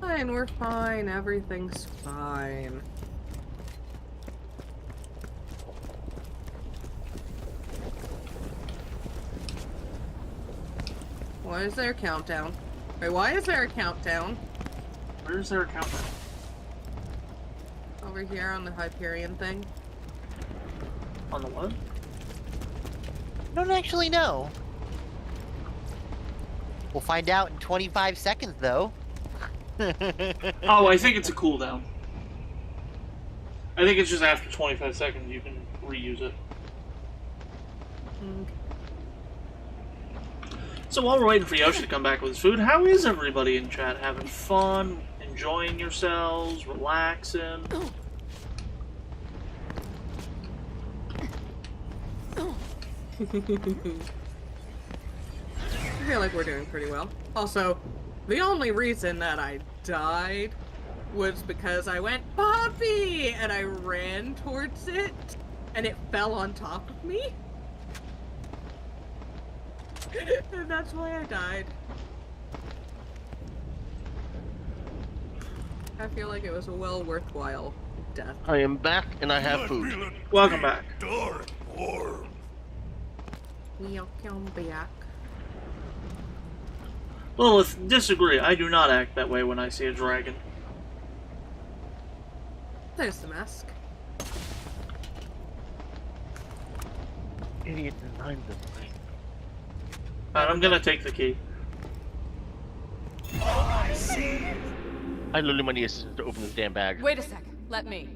Fine, we're fine. Everything's fine. Why is there a countdown? Wait, why is there a countdown? Where's there a countdown? Over here on the Hyperion thing. On the what? I don't actually know. We'll find out in 25 seconds, though. Oh, I think it's a cooldown. I think it's just after 25 seconds you can reuse it. So while we're waiting for Yoshi to come back with his food, how is everybody in chat? Having fun? Enjoying yourselves? Relaxing? I feel like we're doing pretty well. Also, the only reason that I died was because I went, "Poppy!" and I ran towards it, and it fell on top of me. And that's why I died. I feel like it was a well worthwhile death. I am back and I have food. Welcome back. Welcome back. Lilith, disagree. I do not act that way when I see a dragon. There's the mask. Idiot designed this thing. Alright, I'm gonna take the key. I literally might need assistance to open this damn bag. Wait a sec. Let me.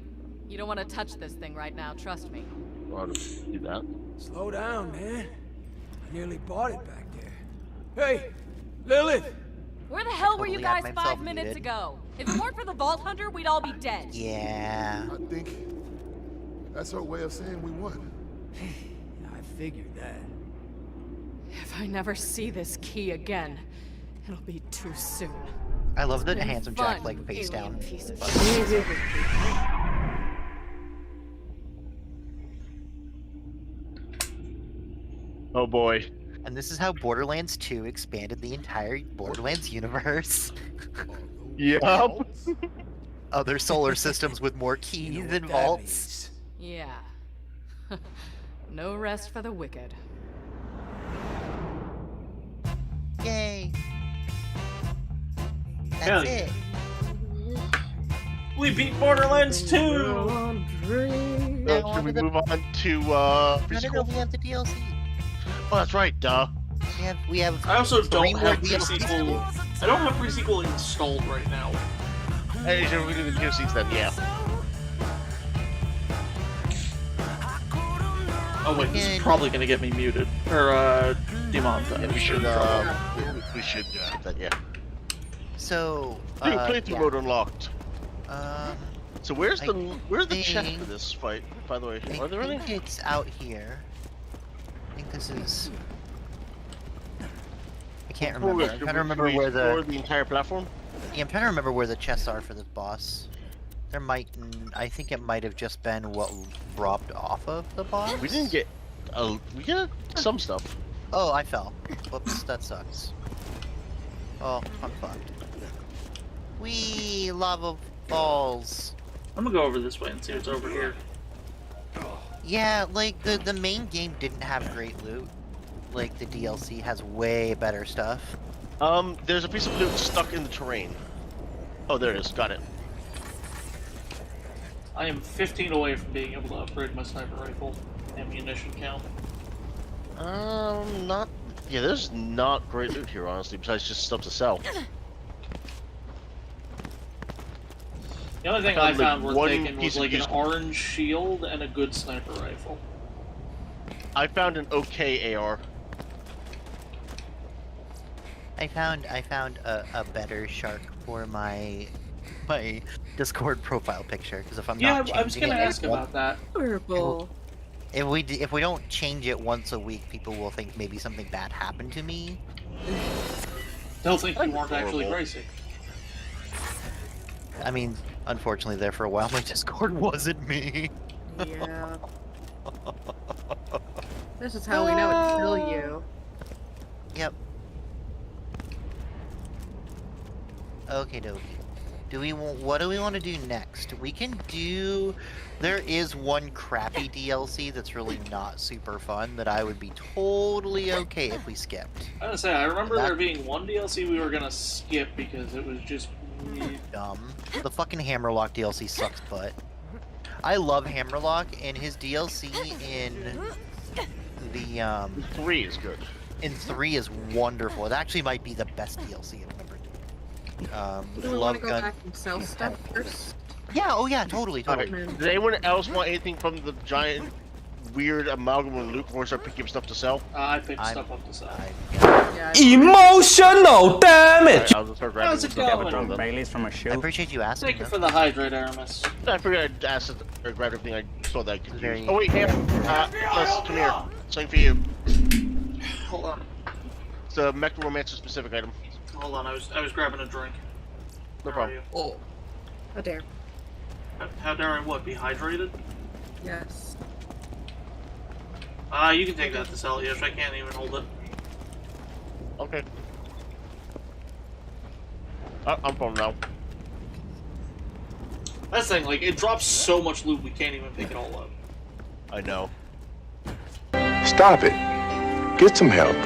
You don't want to touch this thing right now. Trust me. I'll do that. Slow down, man. I nearly bought it back there. Hey, Lilith! Where the hell were you Totally had guys myself 5 minutes muted. ago? If it weren't for the Vault Hunter, we'd all be dead. Yeah. I think that's her way of saying we won. I figured that. If I never see this key again, it'll be too soon. I love the It's been handsome fun, Jack, like, face alien down. piece of Oh boy. And this is how Borderlands 2 expanded the entire Borderlands universe. Yup. Other solar systems with more keys and vaults. Yeah. No rest for the wicked. Yay. Hell That's yeah. it. We beat Borderlands 2! Should we move on to free No, sequel? we have the DLC. Oh, that's right, duh. We have I also three don't more have pre-sequel. I don't have pre-sequel installed right now. Hey, should we do the DLCs then? Yeah. Oh wait, this is probably gonna get me muted. Or, demonetized. Yeah, we should get that, yeah. So, Playthrough yeah. mode unlocked. So where's the chest think- for this fight, by the way? I Are there any? think it's out here. I think this is... I can't remember. I'm trying to remember where the entire platform. Yeah, I'm trying to remember where the chests are for this boss. There might, I think it might have just been what dropped off of the boss. We didn't get, we got some stuff. Oh, I fell. Whoops, that sucks. Oh, I'm fucked. Whee! Lava balls. I'm gonna go over this way and see what's over here. Yeah, like, the main game didn't have great loot. Like, the DLC has way better stuff. There's a piece of loot stuck in the terrain. Oh, there it is. Got it. I am 15 away from being able to upgrade my sniper rifle ammunition count. Not... Yeah, there's not great loot here, honestly, besides just stuff to sell. The only thing I found worth taking was like an orange shield and a good sniper rifle. I found an okay AR. I found a better shark for my Discord profile picture, because if I'm not changing I was gonna ask about that. Horrible. If we don't change it once a week, people will think maybe something bad happened to me. They'll think you weren't actually racing. I mean, unfortunately, there for a while, my Discord wasn't me. Yeah. This is how we know it's still you. Yep. Okay, dokie. What do we want to do next? We can do... There is one crappy DLC that's really not super fun that I would be totally okay if we skipped. I was gonna say, I remember there being one DLC we were gonna skip because it was just... dumb. The fucking Hammerlock DLC sucks butt. I love Hammerlock, and his DLC in the 3 is good. In 3 is wonderful. It actually might be the best DLC I've ever done. Do we want to go back and sell stuff first? Yeah, oh yeah, totally. Right. Does anyone else want anything from the giant, weird amalgam of loot before I start picking up stuff to sell? I picked stuff up to sell. Emotional damage! Right, I'll just start grabbing How's it going? Baileys from a shoe. I appreciate you asking. Thank you for the hydrate, Aramis. I figured I'd ask or grab everything I saw that I could use. Oh wait, here. Alyss, come here. Something for you. Hold on. It's a Mech Romancer specific item. Hold on, I was grabbing a drink. No problem. Oh. How dare. How dare I what, be hydrated? Yes. You can take that to sell, yes, I can't even hold it. Okay. I'm fine now. That's the thing, like, it drops so much loot we can't even pick it all up. I know. Stop it. Get some help.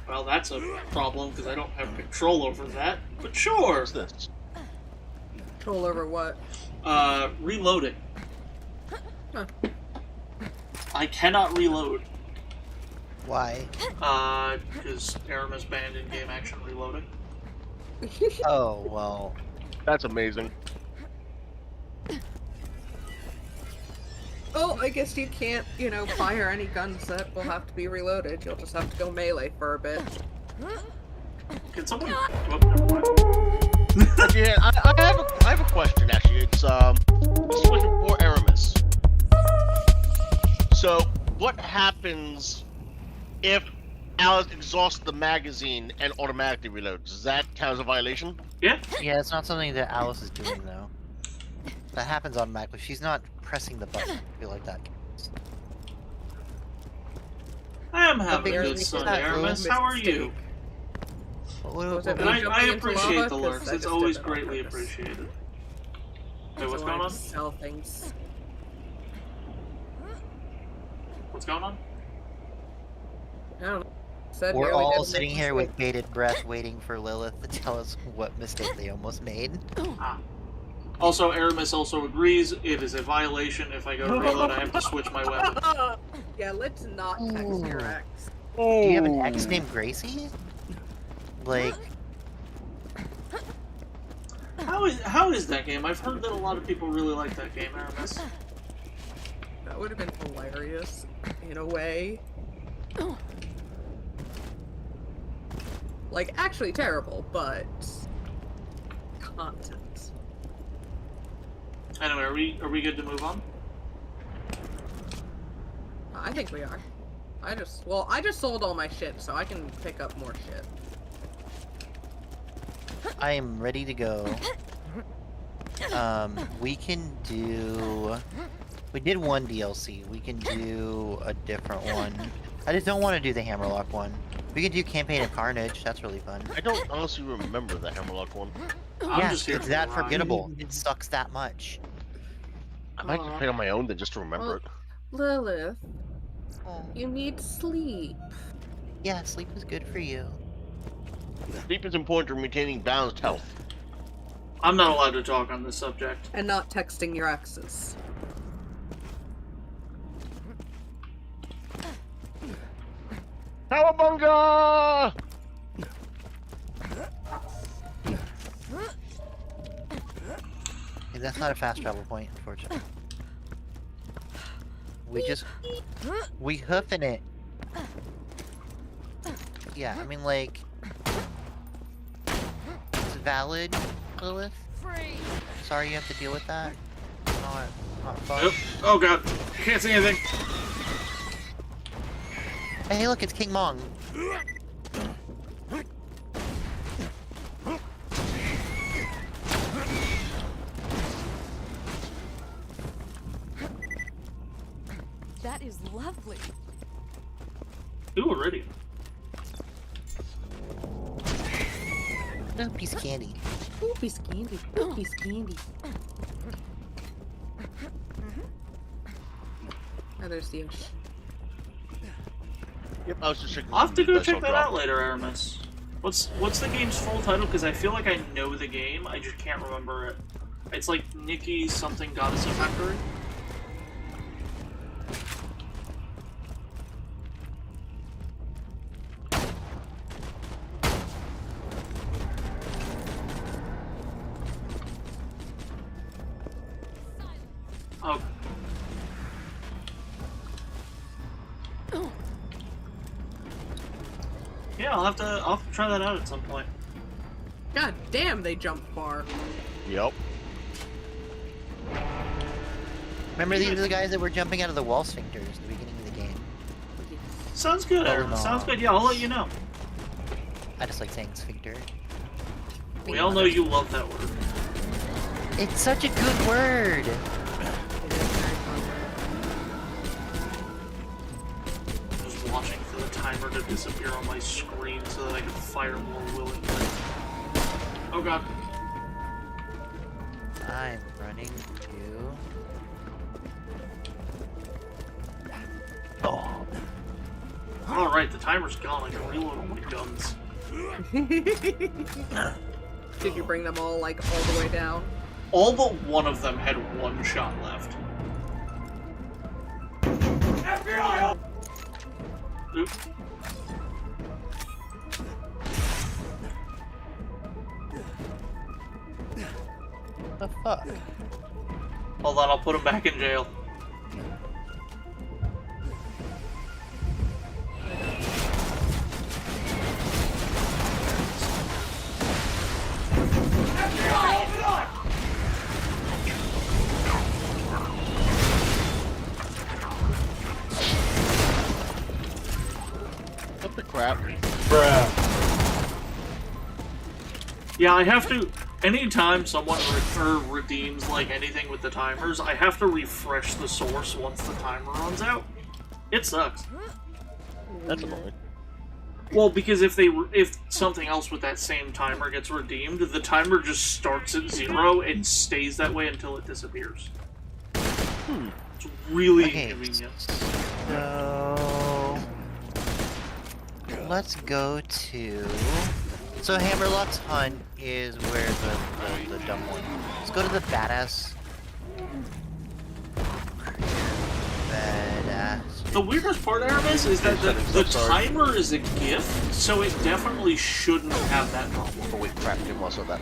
Well, that's a problem, because I don't have control over that, but sure! What's this? Control over what? Reloading. Huh. I cannot reload. Why? Because Aramis banned in-game action reloading. Oh, well. That's amazing. Oh, I guess you can't, fire any guns that will have to be reloaded. You'll just have to go melee for a bit. Can someone... But yeah, I have a question actually. It's this was for Aramis. So, what happens if Alyss exhausts the magazine and automatically reloads? Does that count as a violation? Yeah. Yeah, it's not something that Alyss is doing though. That happens automatically. She's not pressing the button. I feel like that. I am having a good Sunday, Aramis. How are you? And I appreciate the lurks. It's always greatly appreciated. Wait, what's going on? Sell things. What's going on? I don't know. We're all sitting here with bated breath waiting for Lilith to tell us what mistake they almost made. Also, Aramis also agrees it is a violation. If I go to reload, I have to switch my weapon. Yeah, let's not text your ex. Do you have an ex named Gracie? Like... How is that game? I've heard that a lot of people really like that game, Aramis. That would have been hilarious, in a way. Like, actually terrible, but... content. Anyway, are we good to move on? I think we are. I just sold all my shit, so I can pick up more shit. I am ready to go. We can do... We did one DLC. We can do a different one. I just don't want to do the Hammerlock one. We can do Campaign of Carnage. That's really fun. I don't honestly remember the Hammerlock one. Yeah, it's that forgettable. It sucks that much. I might just play it on my own then just to remember it. Lilith, you need sleep. Yeah, sleep is good for you. Sleep is important to maintaining balanced health. I'm not allowed to talk on this subject. And not texting your exes. Cowabunga! Hey, that's not a fast travel point, unfortunately. We hoofing it. Yeah, I mean, like... It's valid, Lilith? Sorry you have to deal with that. Not fun. Yep. Oh god, can't see anything. Hey, look, it's King Mong. That is lovely. Ooh, Iridium. No, piece of candy. Ooh, piece of candy. Ooh, piece of candy. Oh, there's the Yosh. Yep, I was just checking. I'll have to go check that out later, Aramis. What's the game's full title? Because I feel like I know the game, I just can't remember it. It's like Nikki something Goddess of Factory. Oh. Yeah, I'll have to try that out at some point. God damn, they jump far. Yep. Remember, these are the guys that were jumping out of the wall sphincters at the beginning of the game. Sounds good, Aaron. Sounds good. Yeah, I'll let you know. I just like saying sphincter. We all know you love that word. It's such a good word. Just watching for the timer to disappear on my screen so that I can fire more willingly. Oh god. I'm running to... Oh. Alright, the timer's gone. I can reload all my guns. Did you bring them all, like, all the way down? All but one of them had one shot left. FBI! Oop. The fuck? Hold on, I'll put him back in jail. What the crap? Bruh. Yeah, I have to... Anytime someone redeems, like, anything with the timers, I have to refresh the source once the timer runs out. It sucks. That's annoying. Well, because if something else with that same timer gets redeemed, the timer just starts at 0 and stays that way until it disappears. It's really inconvenient. So... let's go to... So Hammerlock's Hunt is where the dumb one. Let's go to the badass. The weirdest part, Aramis, is that the timer is a gift, so it definitely shouldn't have that problem. Oh wait, crap, Jim also that.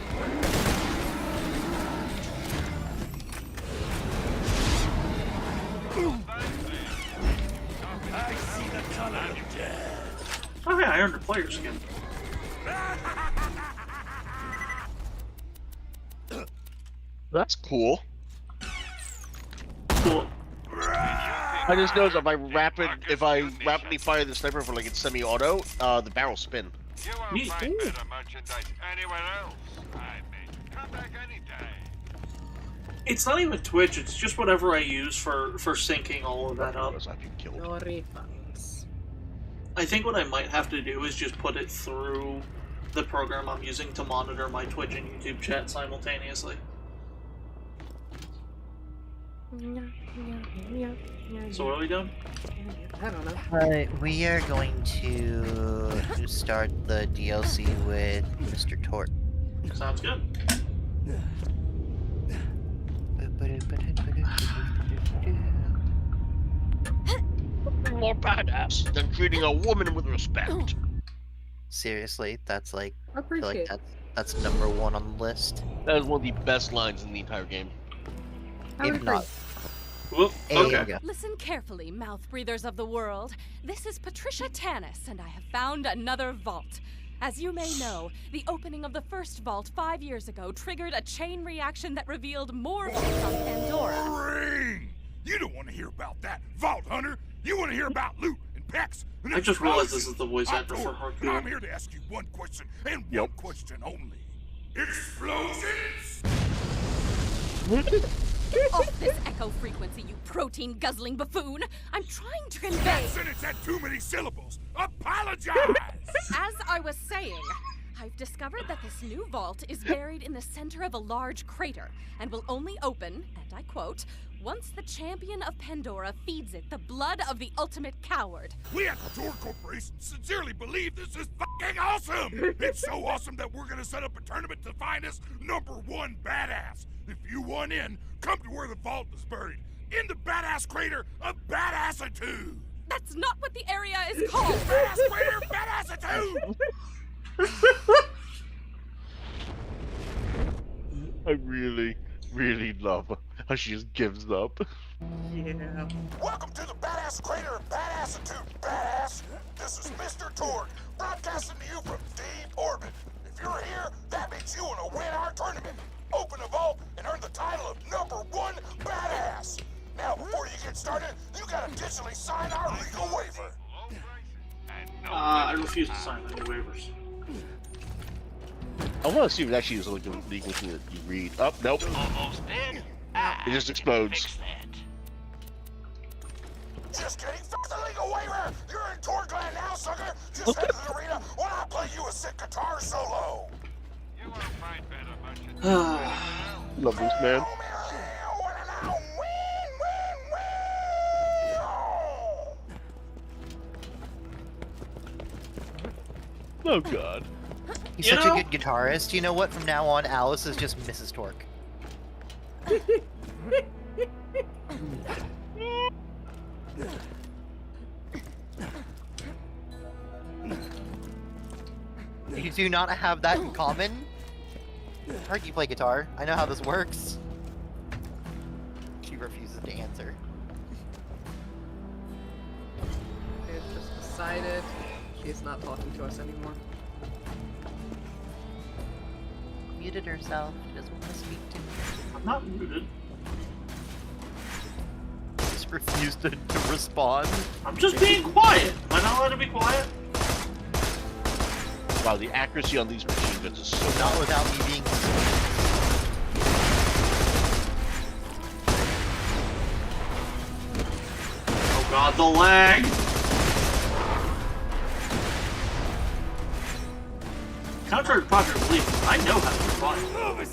I see the color of death. Oh yeah, I earned a player skin. That's cool. Cool. I just noticed if I rapidly fire the sniper for like it's semi-auto, the barrel spin. You won't find better merchandise anywhere else. I mean, come back any day. It's not even Twitch, it's just whatever I use for syncing all of that up. No refunds. I think what I might have to do is just put it through the program I'm using to monitor my Twitch and YouTube chat simultaneously. So what are we doing? I don't know. We are going to start the DLC with Mr. Torque. Sounds good. More badass than treating a woman with respect. Seriously, that's like, I feel Appreciate like that's #1 on the list. That is one of the best lines in the entire game. If not. Whoop, okay. Listen carefully, mouth breathers of the world. This is Patricia Tanis, and I have found another vault. As you may know, the opening of the first vault 5 years ago triggered a chain reaction that revealed more vaults on Pandora. Ring! You don't want to hear about that, Vault Hunter. You want to hear about loot and packs and I just realized this explosions. is the voice actor for I'm Hardcore. here to ask you one question and one question only. Explosions! Off this echo frequency, you protein-guzzling buffoon! I'm trying to convey... That sentence had too many syllables. Apologize! As I was saying, I've discovered that this new vault is buried in the center of a large crater and will only open, and I quote, once the champion of Pandora feeds it the blood of the ultimate coward. We at the Tor Corporation sincerely believe this is fucking awesome! It's so awesome that we're gonna set up a tournament to find us #1 badass. If you want in, come to where the vault is buried. In the badass crater of Badassitude! That's not what the area is called! Badass crater, Badassitude! I really, really love how she just gives up. Yeah. Welcome to the Badass Crater of Badassitude, badass! This is Mr. Torque, broadcasting to you from deep orbit. If you're here, that means you want to win our tournament. Open a vault and earn the title of #1 badass. Now, before you get started, you gotta digitally sign our legal waiver. I refuse to sign any waivers. I want to see if it actually is like a legal thing that you read. Oh, nope. Almost in. It just explodes. Just kidding, fuck the legal waiver! You're in Torgland now, sucker! Just head to the arena while I play you a sick guitar solo! You won't find better merchandise. Love this man. Oh god. He's such a good guitarist. You know what? From now on, Alyss is just Mrs. Torque. You do not have that in common? I heard you play guitar. I know how this works. She refuses to answer. They've just decided she's not talking to us anymore. Muted herself. She doesn't want to speak to me. I'm not muted. Just refused to respond. I'm just being quiet. Am I not allowed to be quiet? Wow, the accuracy on these machine guns is so Not without me being. Oh god, the lag! Contrary to popular belief, I know how to be quiet.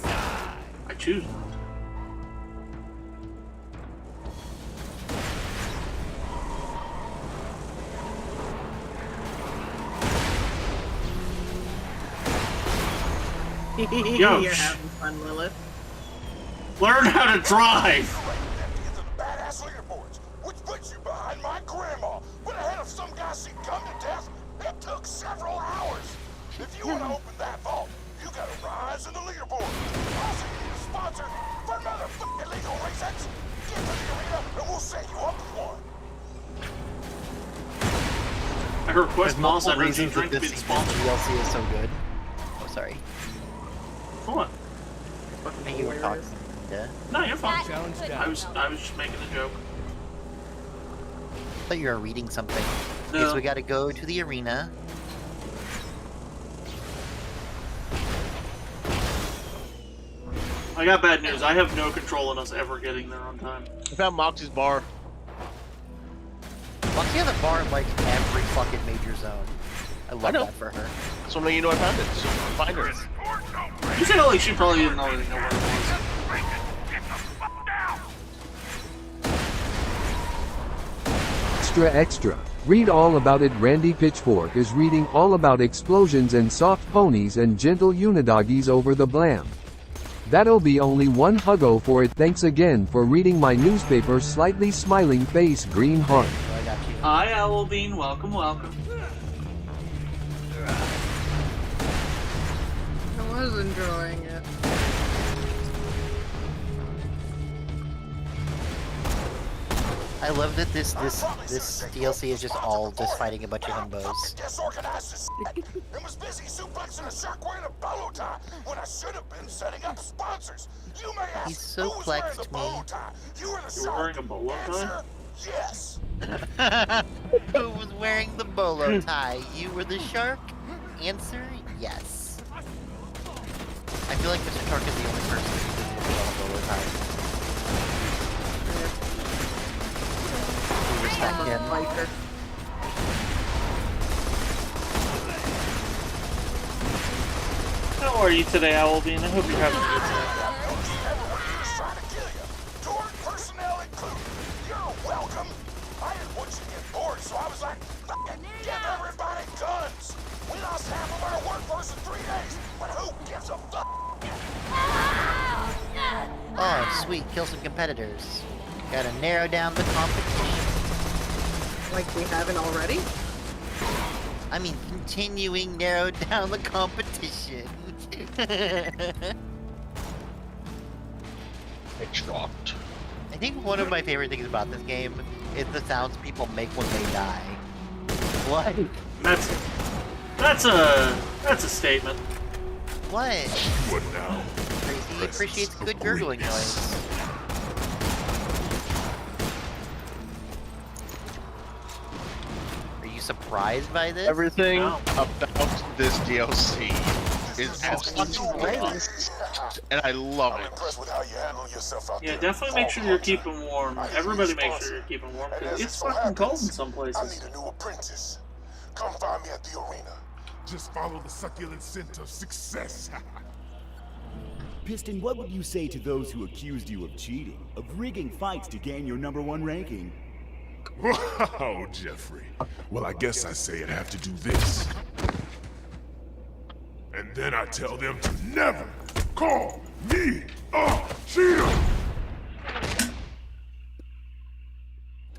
I choose not. Yo, you're having fun, Lilith. Learn how to drive! Badass leaderboards, which puts you behind my grandma, but ahead of some guy she come to death. It took several hours. If you want to open that vault, you gotta rise in the leaderboard. Also, you need a sponsor for motherfucking legal reasons. Get to the arena and we'll set you up with one. I request There's multiple Moss Energy reasons drink that to be this the sponsor. DLC is so good. Oh, sorry. What? You were talking. Yeah. No, you're fine. Jones down. I was just making a joke. I thought you were reading something. No. Okay, so we gotta go to the arena. I got bad news. I have no control on us ever getting there on time. I found Moxie's bar. Moxie has a bar in like every fucking major zone. I love that for her. So now you know I found it. So find her. You say like she probably didn't already know where it was. Extra extra. Read all about it. Randy Pitchfork is reading all about explosions and soft ponies and gentle unidoggies over the blam. That'll be only one huggo for it. Thanks again for reading my newspaper. Slightly smiling face, green heart. Hi, Owlbean. Welcome, welcome. I was enjoying it. I love that this DLC is just all just fighting a bunch of himbos. I was busy suplexing a shark wearing a bolo tie when I should have been setting up sponsors. You may ask, He's so who was wearing flexed the bolo tie? You were the You were wearing a bolo tie? Answer, yes. Who was wearing the bolo tie? You were the shark? Answer, yes. I feel like Mr. Shark is the only person who doesn't wear a bolo tie. We respect him. How are you today, Owlbean? I hope you're having a good day. Personnel included. You're welcome. I didn't want you to get bored, so I was like, give everybody guns. We lost half of our workforce in 3 days, but who gives a fuck? Oh, sweet. Kill some competitors. Gotta narrow down the competition. Like we haven't already? I mean, continuing narrow down the competition. It dropped. I think one of my favorite things about this game is the sounds people make when they die. What? That's a statement. What? What now? Crazy appreciates good gurgling noise. Are you surprised by this? Everything about this DLC is absolutely great, and I love it. Impressed with how you handle yourself out Yeah, there. definitely make sure you're keeping warm. Everybody make sure you're keeping warm, because it's fucking cold in some I places. need a new apprentice. Come find me at the arena. Just follow the succulent scent of success. Piston, what would you say to those who accused you of cheating, of rigging fights to gain your #1 ranking? Wow, Jeffrey. Well, I guess I say I'd have to do this. And then I tell them to never call me a cheater.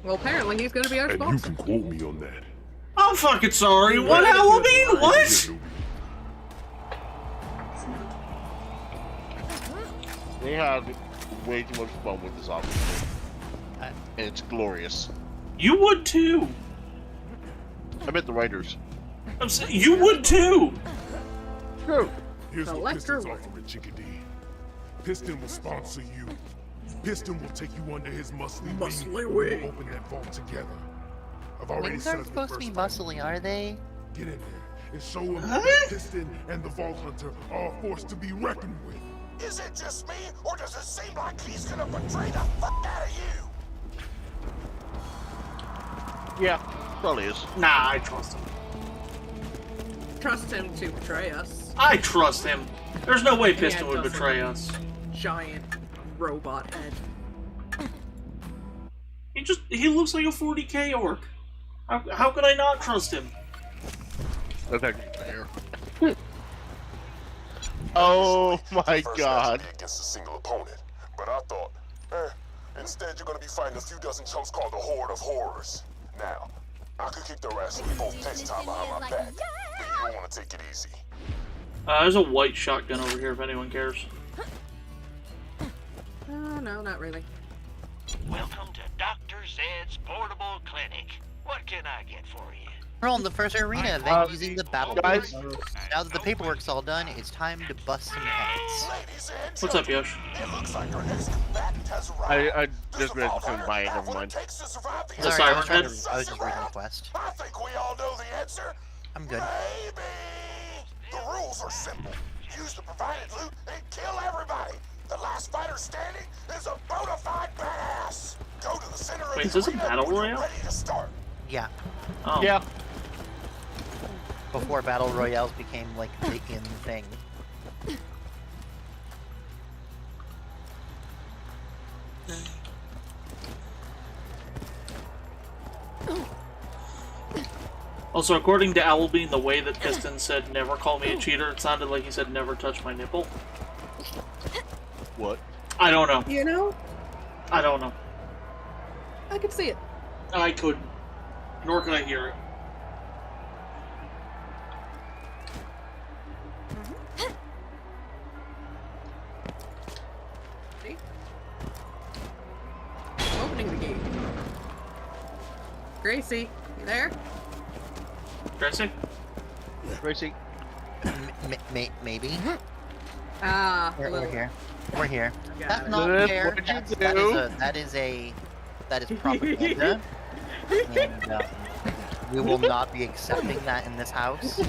Well, apparently he's gonna be our And you sponsor. can quote me on that. I'm fucking sorry. What, Owlbean? What? They had way too much fun with this option, and it's glorious. You would too. I met the writers. I'm saying you would too. True. Here's what Electro Piston's offering, Chickadee. Piston will sponsor you. Piston will take you under his muscly wing. We'll open that vault together. I've already Wings set aren't up the supposed to be first muscly, are they? Get in there and show him that Piston and the Vault Hunter are a force to be reckoned with. Is it just me, or does it seem like he's gonna betray the fuck out of you? Yeah, probably is. Nah, I trust him. Trust him to betray us. I trust him. There's no way Piston Yeah, would doesn't. betray us. Giant robot head. He looks like a 40k orc. How could I not trust him? That's actually fair. Oh my god. Against a single opponent, but I thought, instead you're gonna be fighting a few dozen chumps called the Horde of Horrors. Now, I could kick their ass with both pens tied behind my back, but you wanna take it easy. There's a white shotgun over here if anyone cares. No, not really. Welcome to Dr. Zed's Portable Clinic. What can I get for you? We're on the first arena event using the battle guys. board. Now that the paperwork's all done, it's time to bust some heads. What's up, Yosh? It looks like our next combatant has arrived. I just realized I couldn't buy it, never mind. Sorry, The I siren was, head? I was just reading the quest. I think we all know the answer. I'm good. Maybe. The rules are simple. Use the provided loot and kill everybody. The last fighter standing is a bona fide badass. Go to the center of Wait, is the this a arena battle when you're royale? ready to start. Yeah. Oh. Yeah. Before battle royales became like the in thing. Also, according to Owlbean, the way that Piston said never call me a cheater, it sounded like he said never touch my nipple. What? I don't know. You know? I don't know. I could see it. I couldn't. Nor could I hear it. See? Opening the gate. Gracie, you there? Gracie? Gracie? Maybe. Ah, We're here. We're here. Got That's it. not Liv, fair. what did you That is propaganda. And we will not be accepting that in this house.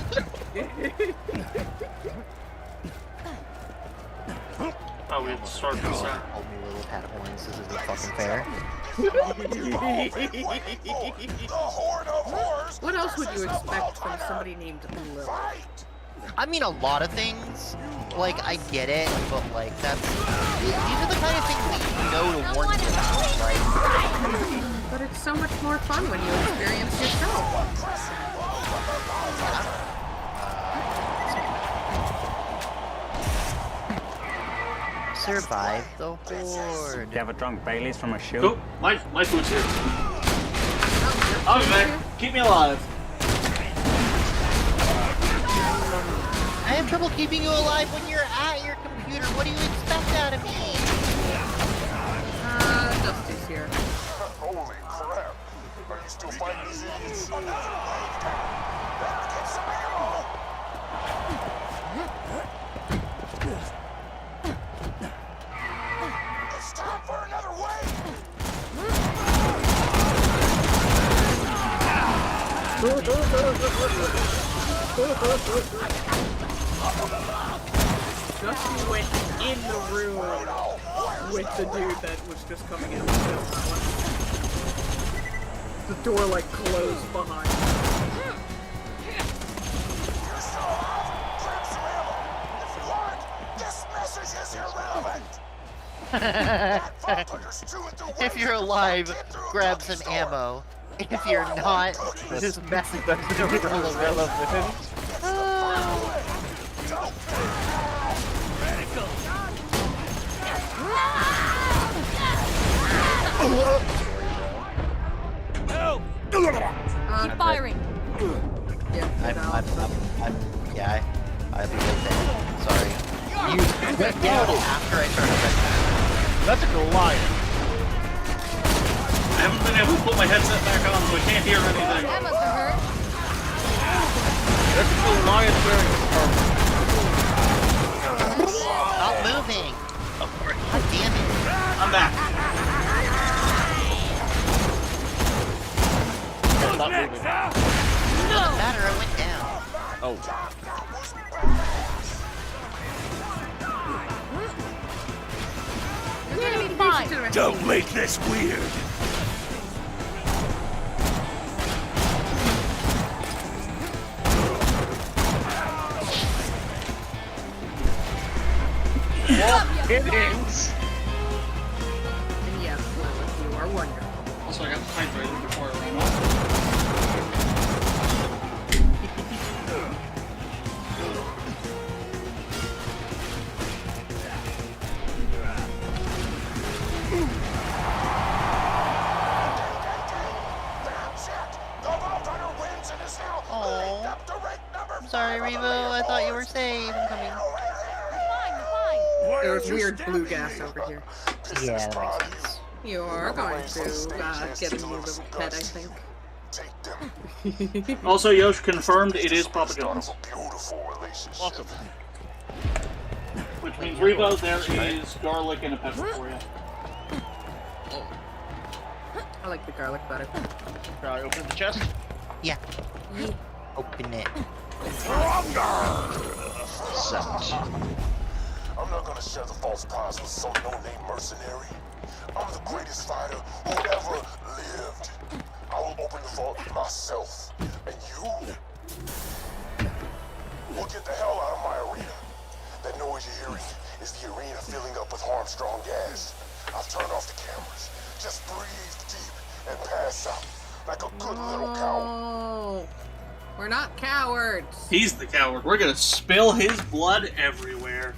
Oh, we have to start this out. Hold me little Padawans, this isn't fucking fair. What else would you expect from somebody named Lil? I mean, a lot of things. Like, I get it, but like, these are the kind of things that you know to warn you about. Like, But it's so much more fun when you experience yourself. Survive the horde. Do you have a drunk Bailey's from a shoe? Oh, my food's here. I'll be back. Keep me alive. I have trouble keeping you alive when you're at your computer. What do you expect out of me? Dusty's here. Holy crap. Are you still fighting these idiots? Another wave down. Better get some ammo. It's time for another wave. Dusty went in the room with the dude that was just coming in. The door like closed behind him. This message is irrelevant. If you're alive, grab some ammo. If you're not, this message is irrelevant. Keep firing. I'll be right there. Sorry. You went down after I started that. That's a Goliath. I haven't been able to put my headset back on, so I can't hear anything. That must have hurt. That's a Goliath wearing a Stop moving! Oh, God damn it. I'm back. Stop moving. Doesn't matter, I went down. Oh. You're gonna be fine. Don't make this weird. Innings. And yes, Lilith, you are wonderful. Also, I got hydrated before I ran off. I'm sorry, Revo. I thought you were safe. I'm coming. There's weird blue gas over here. Yeah, that makes sense. You are going to get a new little pet, I think. Also, Yosh confirmed it is propaganda. Awesome. Which means, Revo, there is garlic and a pepper for you. I like the garlic better. Can I open the chest? Yeah. Open it. I'm not gonna share the false prize with some no-name mercenary. I'm the greatest fighter who ever lived. I will open the vault myself, and you will get the hell out of my arena. That noise you're hearing is the arena filling up with Armstrong gas. I've turned off the cameras. Just breathe deep and pass out like a good little coward. We're not cowards. He's the coward. We're gonna spill his blood everywhere.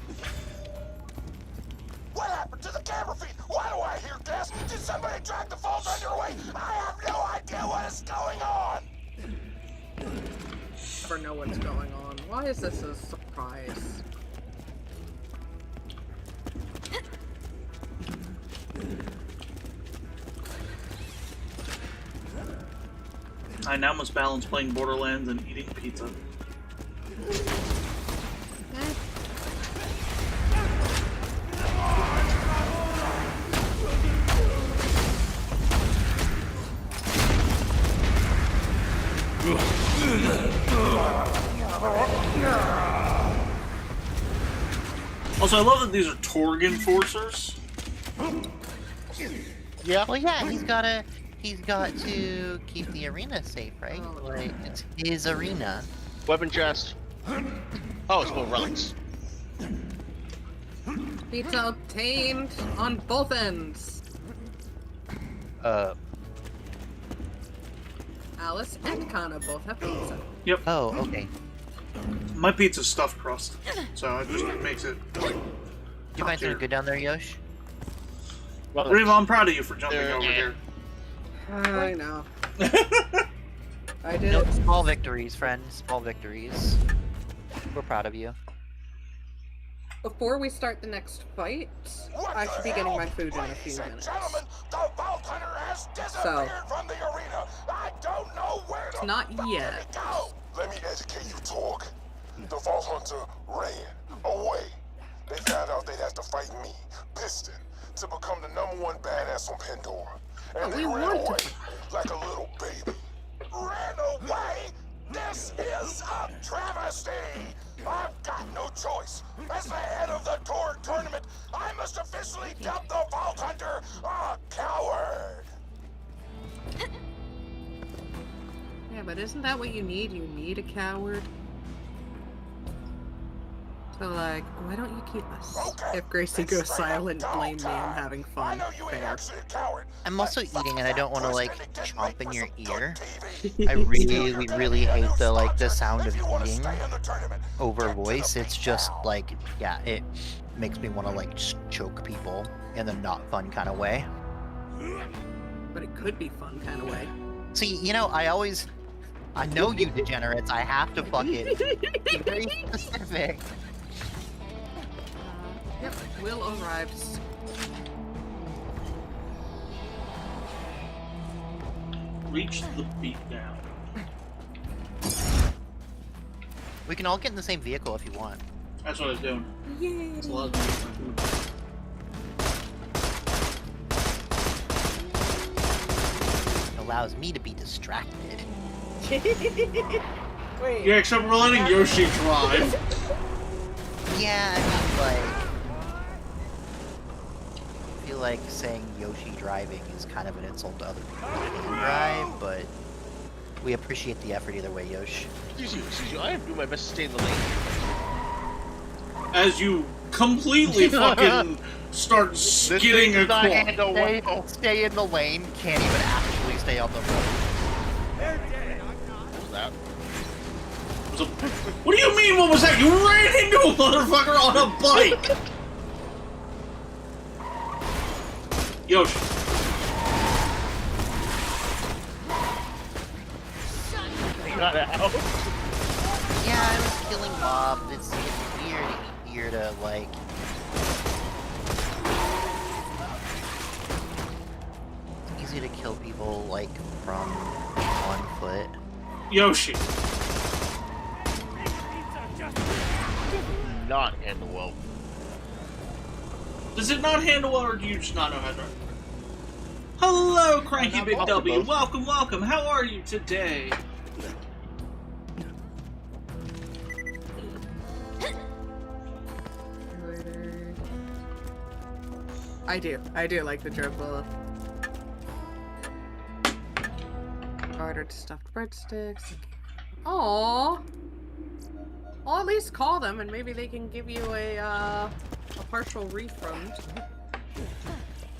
What happened to the camera feed? Why do I hear gas? Did somebody drag the vault underway? I have no idea what is going on. Never know what's going on. Why is this a surprise? I now must balance playing Borderlands and eating pizza. Also, I love that these are Torg enforcers. Yeah. Well, yeah, he's got to keep the arena safe, right? Like, it's his arena. Weapon chest. Oh, it's full of relics. Pizza obtained on both ends. Alyss and Kana both have pizza. Yep. Oh, okay. My pizza's stuffed crust, so it just makes it. Did you find something good down there, Yosh? Well, Reva, I'm proud of you for jumping over here. I know. I did. Nope, small victories, friends. Small victories. We're proud of you. Before we start the next fight, I should be getting my food in a few minutes. So, it's not yet. Let me educate you, Torg. The Vault Hunter ran away. They found out they'd have to fight me, Piston, to become the #1 badass on Pandora. And they ran away like a little baby. Ran away? This is a travesty! I've got no choice. As the head of the Torg tournament, I must officially dub the Vault Hunter a coward! Yeah, but isn't that what you need? You need a coward? So, like, why don't you keep us? If Gracie goes silent, blame me, I'm having fun. Fair. I'm also eating and I don't want to, like, chomp in your ear. I really hate the sound of eating over voice. It's just, like, yeah, it makes me want to, like, just choke people in a not fun kind of way. But it could be fun kind of way. See, you know, I know you degenerates, I have to fucking be very specific. Yep, Will arrives. Reach the beat down. We can all get in the same vehicle if you want. That's what I was doing. Yay! It's a lot of It allows me to be distracted. Wait. Yeah, except we're letting Yoshi drive. Yeah, I mean, like, I feel like saying Yoshi driving is kind of an insult to other people who can drive, but we appreciate the effort either way, Yosh. Excuse you, I am doing my best to stay in the lane. As you completely fucking start skidding across. Stay in the lane, can't even actually stay on the road. What was that? What do you mean, what was that? You ran into a motherfucker on a bike! Yoshi. Got out. Yeah, I was killing mobs. It's weird to, like... It's easy to kill people, like, from 1 foot. Yoshi. Not handle well. Does it not handle well, or do you just not know how to drive? Hello, Cranky Big W. Welcome, welcome. How are you today? I do like the gerbil. Ordered stuffed breadsticks. Aww. I'll at least call them and maybe they can give you a partial refund.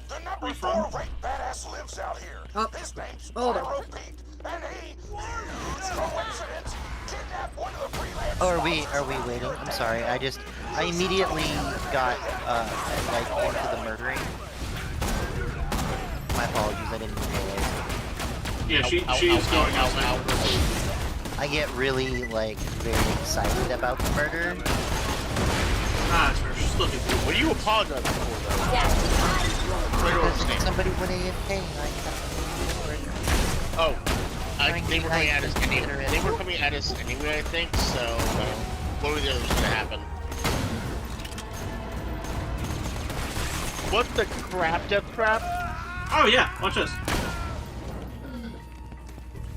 The number 4 ranked badass lives out here. His name's Pyro Pete, and he, huge coincidence, kidnapped one of the freelance. Oh, are we waiting? I'm sorry. I immediately got into the murdering. My apologies. I didn't realize. Yeah, she's going out now. I get really very excited about the murder. Ah, it's fair. She's looking good. What do you apologize for, though? Because somebody went AFK and I Oh, they were coming at us anyway. They were coming at us anyway, I think. So, what was gonna happen? What the crap, Death Trap? Oh yeah, watch this.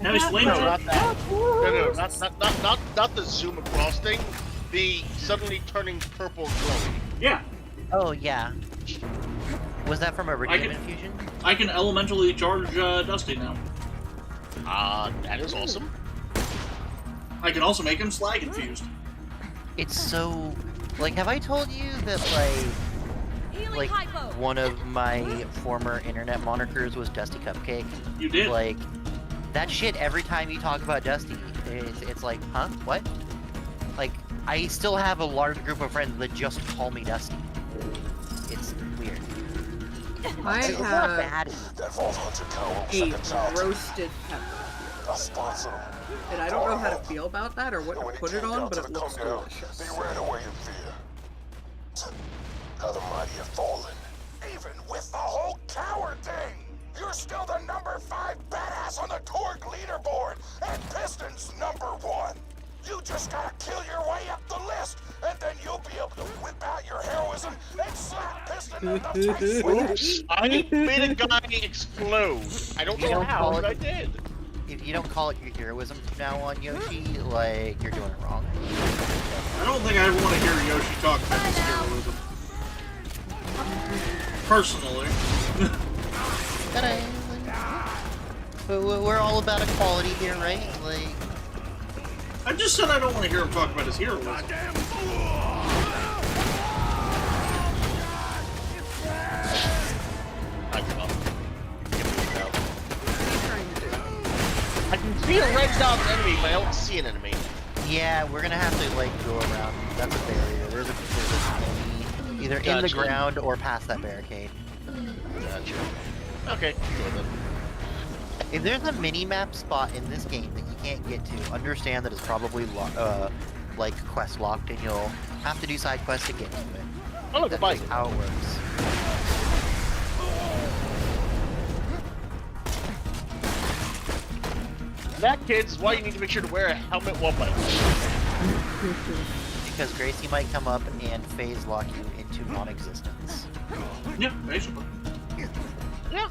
Now he's flaming. No, not that. No, not the zoom across thing. The suddenly turning purple glowing. Yeah. Oh yeah. Was that from a Iridium infusion? I can elementally charge Dusty now. That is awesome. I can also make him slag infused. It's so have I told you that one of my former internet monikers was Dusty Cupcake? You did. That shit every time you talk about Dusty, it's like, huh? What? I still have a large group of friends that just call me Dusty. It's weird. I It's not have bad. a roasted pepper. And I don't know how to feel about that or what to put it on, but it looks delicious. They ran away in fear. How the mighty have fallen. Even with the whole coward thing, you're still the number 5 badass on the Torg leaderboard, and Piston's number 1. You just gotta kill your way up the list, and then you'll be able to whip out your heroism and slap Piston in the face with it. I made a guy explode. I don't know how, but I did. If you don't call it your heroism from now on, Yoshi, you're doing it wrong. I don't think I ever want to hear Yoshi talk about his heroism. Personally. We're all about equality here, right? I just said I don't want to hear him talk about his heroism. I give up. I can see a red dot enemy, but I don't see an enemy. Yeah, we're gonna have to go around. That's a barrier. There's an enemy either in the ground or past that barricade. Gotcha. Okay, good then. If there's a mini-map spot in this game that you can't get to, understand that it's probably quest locked, and you'll have to do side quests to get to it. Oh, look, That's just how it works. That, kids, is why you need to make sure to wear a helmet while biking. Because Gracie might come up and phase lock you into non-existence. Yeah, basically. Yeah.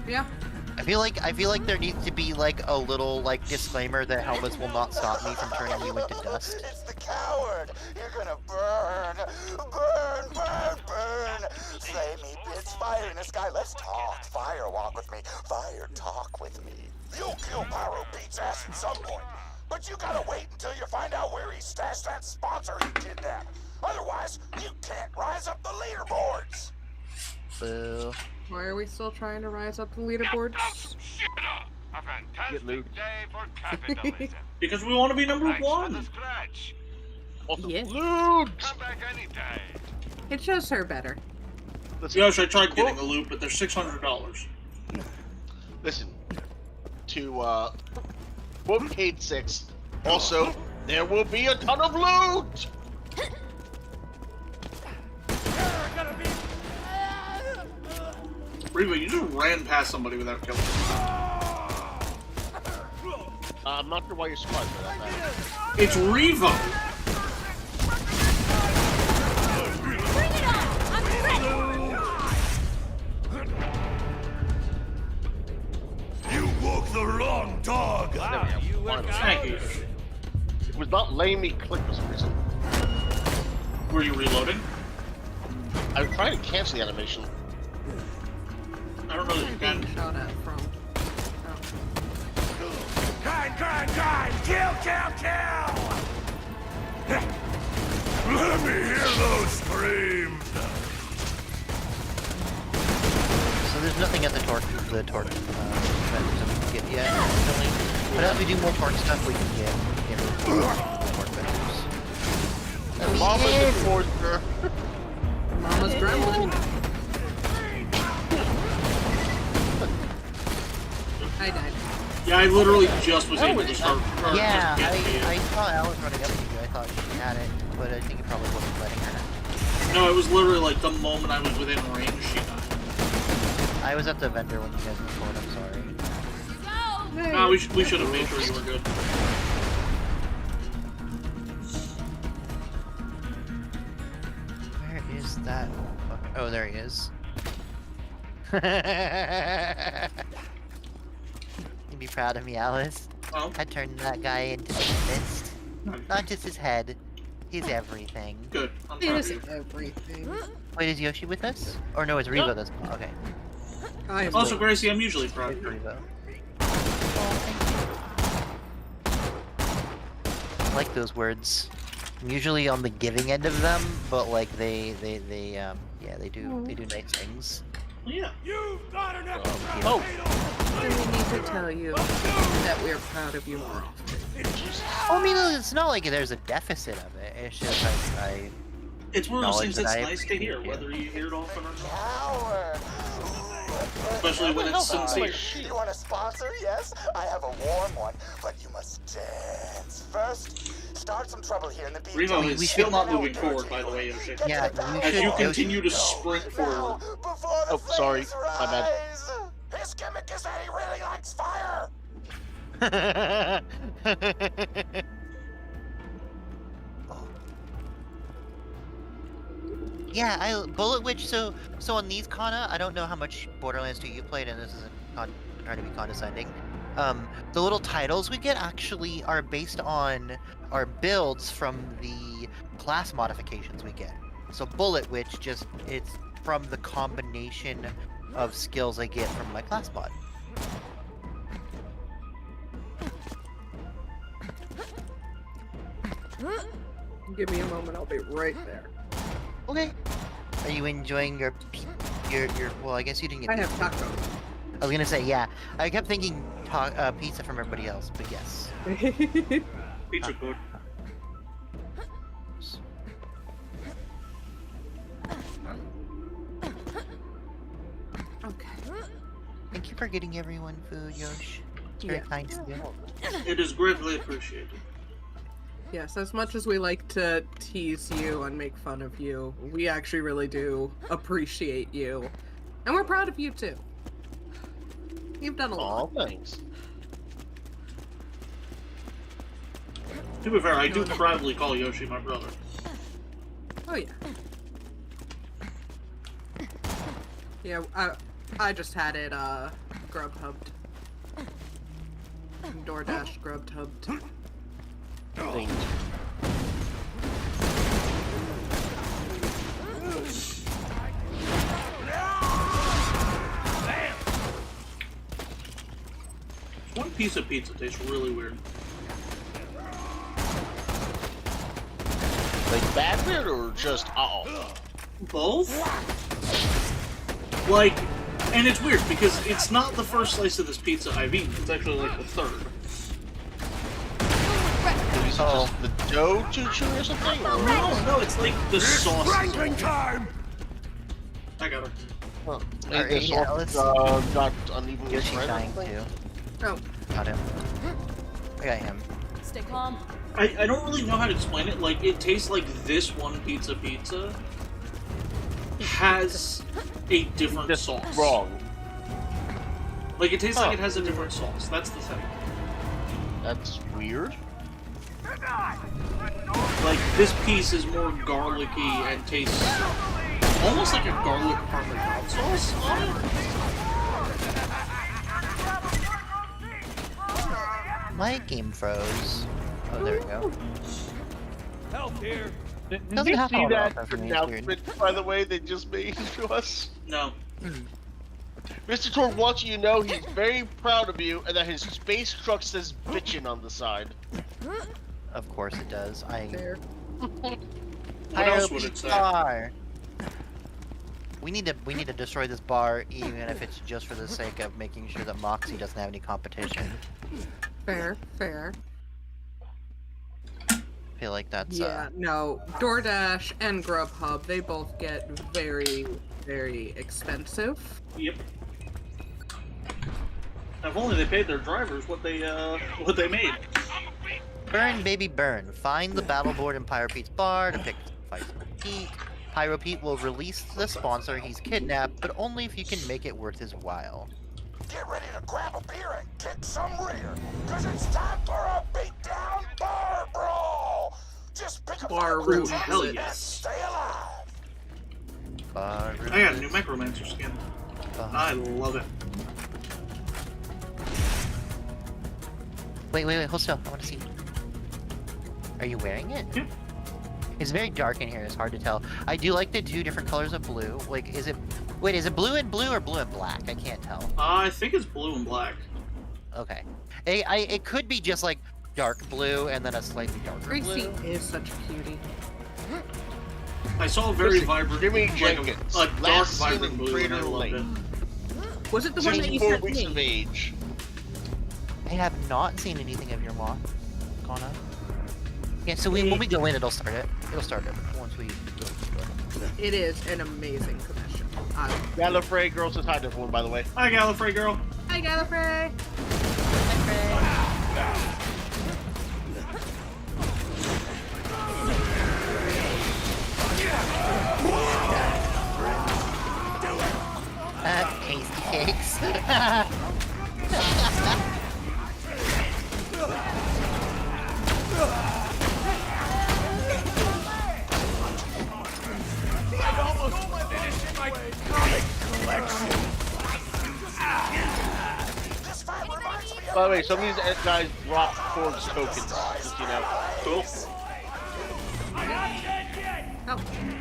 Yeah. I feel like there needs to be a little disclaimer that helmets will not stop me from turning you into dust. It's the coward. You're gonna burn. Burn, burn, burn. Slay me, bitch. Fire in the sky. Let's talk. Fire walk with me. Fire talk with me. You'll kill Pyro Pete's ass at some point. But you gotta wait until you find out where he stashed that sponsor he kidnapped. Otherwise, you can't rise up the leaderboards. Boo. Why are we still trying to rise up the leaderboards? Get loot. Because we want to be number 1. Yeah. Loot! It shows her better. Yosh, I tried getting a loot, but they're $600. Listen, to quote Cade 6, also, there will be a ton of loot! Reva, you just ran past somebody without killing them. I'm not sure why you're surprised by that, man. It's Reva! You walk the wrong dog. Thank you. It was not letting me click for some reason. Were you reloading? I was trying to cancel the animation. I don't know if you can. Shot at from. Grind! Kill! Let me hear those screams! So there's nothing at the torque vendors that we can get yet, unfortunately. But as we do more torque stuff, we can get more torque vendors. Mama's the forger. Mama's gremlin. I died. Yeah, I literally just was able to start. Yeah, I saw Alyss running up to you. I thought she had it, but I think it probably wasn't letting her. No, it was literally like the moment I was within range, she died. I was at the vendor when you guys were forward, I'm sorry. No, we should have made sure you were good. Where is that? Oh, there he is. You'd be proud of me, Alyss. Oh. I turned that guy into a mist. Not just his head. He's everything. Good. He is everything. Wait, is Yoshi with us? Or no, it's Reva that's okay. Also, Gracie, I'm usually proud of you. Reva. I like those words. I'm usually on the giving end of them, but like they do nice things. Yeah. You've got enough. And we need to tell you that we're proud of you more often. I mean, it's not like there's a deficit of it. It's just it's one of those things that's I nice to hear, appreciate whether you hear it often or not. Coward! Especially when it's sincere. You want a sponsor? Yes, I have a warm one, but you must dance first. Start some trouble here in the beach. Remo is still not moving forward, by the way, Yoshi. Yeah, as you continue to sprint forward. Oh, sorry, my bad. His gimmick is that he really likes fire. Yeah, Bullet Witch. So on these Kana, I don't know how much Borderlands 2 you played, and this isn't trying to be condescending. The little titles we get actually are based on our builds from the class modifications we get. So Bullet Witch it's from the combination of skills I get from my class mod. Give me a moment, I'll be right there. Okay. Are you enjoying your well, I guess you didn't get I have taco. I was gonna say, yeah. I kept thinking pizza from everybody else, but yes. Pizza good. Okay. Thank you for getting everyone food, Yosh. It's very kind of you. It is greatly appreciated. Yes, as much as we like to tease you and make fun of you, we actually really do appreciate you. And we're proud of you too. You've done a lot. Oh, thanks. To be fair, I do proudly call Yoshi my brother. Oh yeah. Yeah, I just had it Grubhubbed. DoorDash Grubhubbed. Thanks. One piece of pizza tastes really weird. Like bad weird or just Both? Like, and it's weird because it's not the first slice of this pizza I've eaten. It's actually like the third. Oh, the dough too chewy or something? Or... No, it's like the sauce. Ranking time! I got her. Well, Alright, the yeah, sauce got unevenly Yoshi's spread. dying too. Oh. Got him. I got him. Stay calm. I don't really know how to explain it. Like, it tastes like this one pizza has a different sauce. Wrong. Like, it tastes like it has a different sauce. That's the thing. That's weird. Like, this piece is more garlicky and tastes almost like a garlic parmesan sauce on it. My game froze. Oh, there we go. Help here. Did Doesn't you have see all that that for me, it's weird. announcement, by the way, they just made to us? No. Mr. Torg wants you to know he's very proud of you and that his space truck says bitchin' on the side. Of course it does. What else would it say? Bar. We need to destroy this bar, even if it's just for the sake of making sure that Moxie doesn't have any competition. Fair, fair. I feel like that's Yeah, no. DoorDash and Grubhub, they both get very, very expensive. Yep. If only they paid their drivers what they made. Burn, baby, burn. Find the battle board in Pyro Pete's bar to pick fights with Pete. Pyro Pete will release the sponsor he's kidnapped, but only if you can make it worth his while. Get ready to grab a beer and kick some rear, cause it's time for a beatdown bar brawl! Just pick a Bar room, hell and yes. stay alive! Bar I got a new Necromancer skin. I love it. Wait, hold still. I want to see. Are you wearing it? Yep. It's very dark in here. It's hard to tell. I do like the two different colors of blue. Like, is it... Wait, is it blue and blue or blue and black? I can't tell. I think it's blue and black. Okay. It could be just, like, dark blue and then a slightly darker Gracie blue. is such a cutie. I saw a very vibrant, Jimmy like Jenkins, a dark, last seen vibrant in blue, and I Crater loved Lake. it. Was it the one that you 64 sent weeks me? of age. I have not seen anything of your moth, Connor. Yeah, so when we go in, it'll start it. It'll start it once we go. It is an amazing commission. Gallifrey girl says hi to everyone, by the way. Hi, Gallifrey girl. Hi, Gallifrey. Tasty cakes. I've almost finished my comic collection. By the way, some of these guys drop Torg's tokens, just, you know. Cool.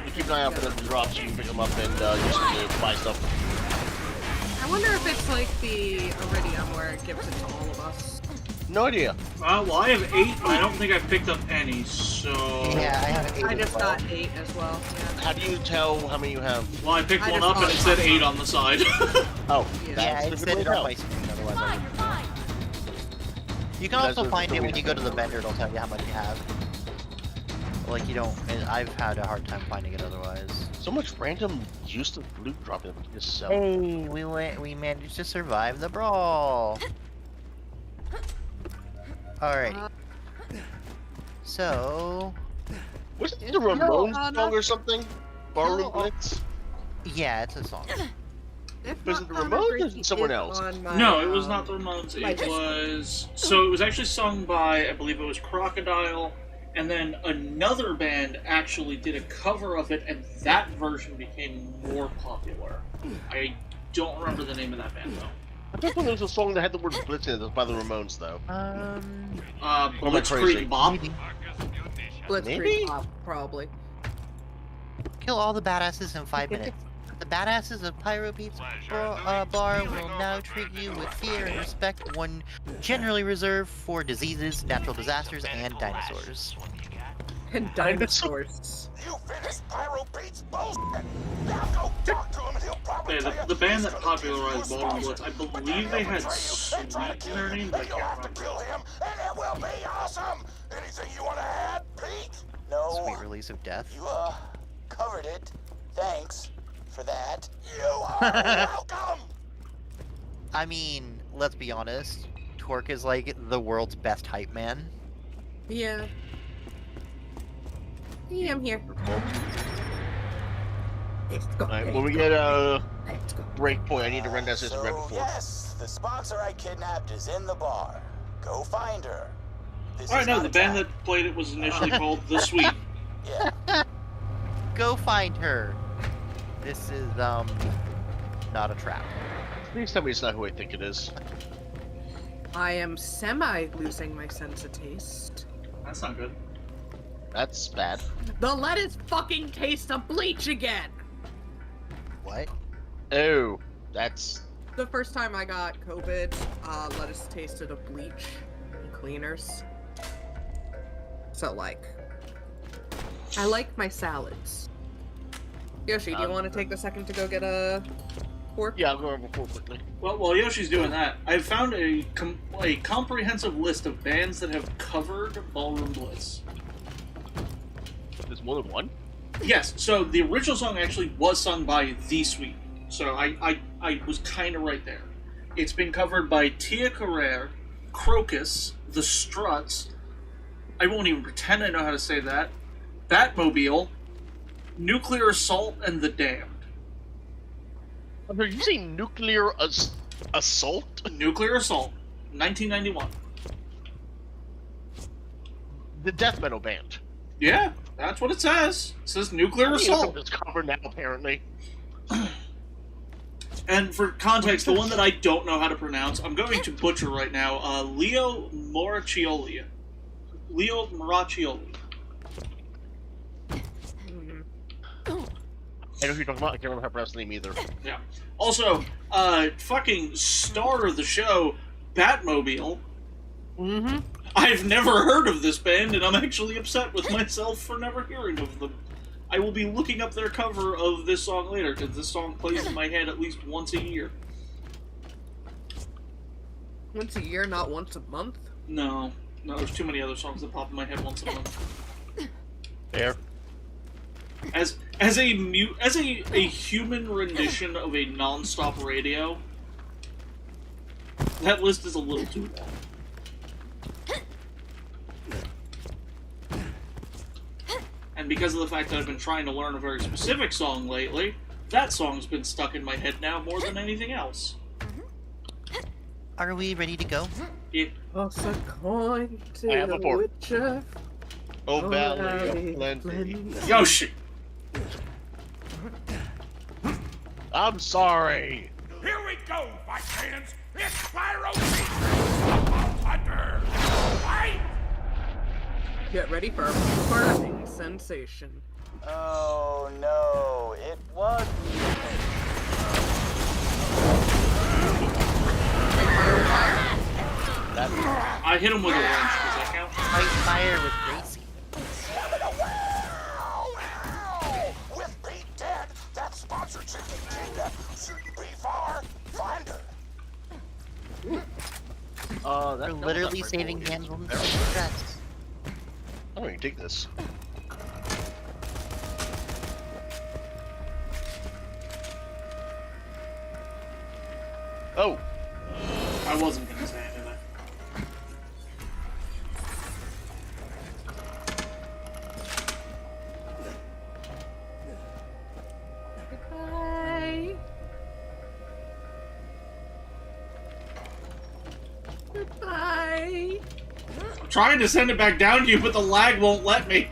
You keep an eye out for them to drop so you can pick them up and use them to buy stuff. I wonder if it's like the Iridium where it gives it to all of us. No idea. Well, I have 8, but I don't think I picked up any, so... Yeah, I have 8 I as just well. got 8 as well. Yeah. How do you tell how many you have? Well, I picked I one just up and it got said 8 on the side. Oh, Yeah, that's it a said good way it to on know. my screen, otherwise I wouldn't. You can also find it when you go to the vendor, it'll tell you how much you have. Like, you don't... I've had a hard time finding it otherwise. So much random useless loot drop that we can just sell. Hey, we managed to survive the brawl. Alrighty. So... Wasn't it a Ramones song or something? Barroom Blitz? Yeah, it's a song. Was it the Ramones or was it someone else? No, it was not the Ramones. It was... So it was actually sung by, I believe it was Crocodile, and then another band actually did a cover of it, and that version became more popular. I don't remember the name of that band, though. I thought there was a song that had the word Blitz in it. That was by the Ramones, though. Blitzkrieg Bop. Blitzkrieg Bop, probably. Kill all the badasses in 5 minutes. The badasses of Pyro Pete's bar will now treat you with fear and respect, one generally reserved for diseases, natural disasters, and dinosaurs. And dinosaurs. You finished Pyro Pete's bullshit! Now go talk to him and he'll probably Yeah, tell you the band that he's popularized gonna Baldur's Gate, I believe they had Sweet in their name, but I You'll can't have to remember. kill him, and it will be awesome! Anything you want to add, Pete? No. Sweet release of death. You, covered it. Thanks for that. You are welcome! I mean, let's be honest. Torque is like the world's best hype man. Yeah. Yeah, I'm here. Alright, when we get a break point, I need to run down this right before. Yes, the sponsor I kidnapped is in the bar. Go find her. This Alright, is no, not the a band trap. that played it was initially called The Sweet. Go find her. This is, not a trap. Please tell me it's not who I think it is. I am semi-losing my sense of taste. That's not good. That's bad. The lettuce fucking taste of bleach again! What? Oh, that's... The first time I got COVID, lettuce tasted of bleach and cleaners. So, like, I like my salads. Yoshi, do you want to take a second to go get a fork? Yeah, I'll go over fork quickly. Well, while Yoshi's doing that, I've found a comprehensive list of bands that have covered Ballroom Blitz. There's more than one? Yes, so the original song actually was sung by The Sweet. So I was kind of right there. It's been covered by Tia Carrere, Crocus, The Struts, I won't even pretend I know how to say that, Batmobile, Nuclear Assault, and The Damned. Are you saying Nuclear Assault? Nuclear Assault, 1991. The death metal band. Yeah, that's what it says. It says Nuclear Assault. It's covered now, apparently. And for context, the one that I don't know how to pronounce, I'm going to butcher right now. Leo Moracchioli. Leo Moracchioli. I know who you're talking about. I can't remember how to pronounce the name either. Yeah. Also, fucking star of the show, Batmobile. Mm-hmm. I've never heard of this band, and I'm actually upset with myself for never hearing of them. I will be looking up their cover of this song later, because this song plays in my head at least once a year. Once a year, not once a month? No. No, there's too many other songs that pop in my head once a month. Fair. As a human rendition of a non-stop radio, that list is a little too long. And because of the fact that I've been trying to learn a very specific song lately, that song's been stuck in my head now more than anything else. Are we ready to go? Toss a coin to I have a fork. whichever. Oh, Valley of Plenty. Yoshi! I'm sorry. Here we go, fight fans! It's Pyro Hunter! Fight! Get ready for a burning sensation. Oh no, it was. I hit him with a wrench. Does that count? Fight fire with Gracie. With Pete dead, that sponsorship agenda shouldn't be far. Find her. We're literally saving hands on the tracks. I'm gonna take this. Oh. I wasn't gonna say anything. Goodbye. Goodbye. I'm trying to send it back down to you, but the lag won't let me.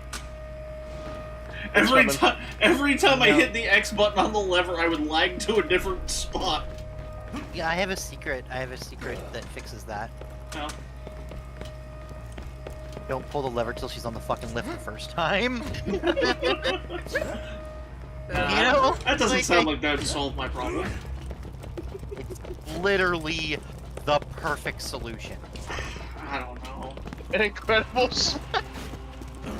Every time I hit the X button on the lever, I would lag to a different spot. Yeah, I have a secret. I have a secret that fixes that. Oh. Don't pull the lever till she's on the fucking lift the first time. You know? That doesn't sound like that would solve my problem. It's literally the perfect solution. I don't know. An incredible.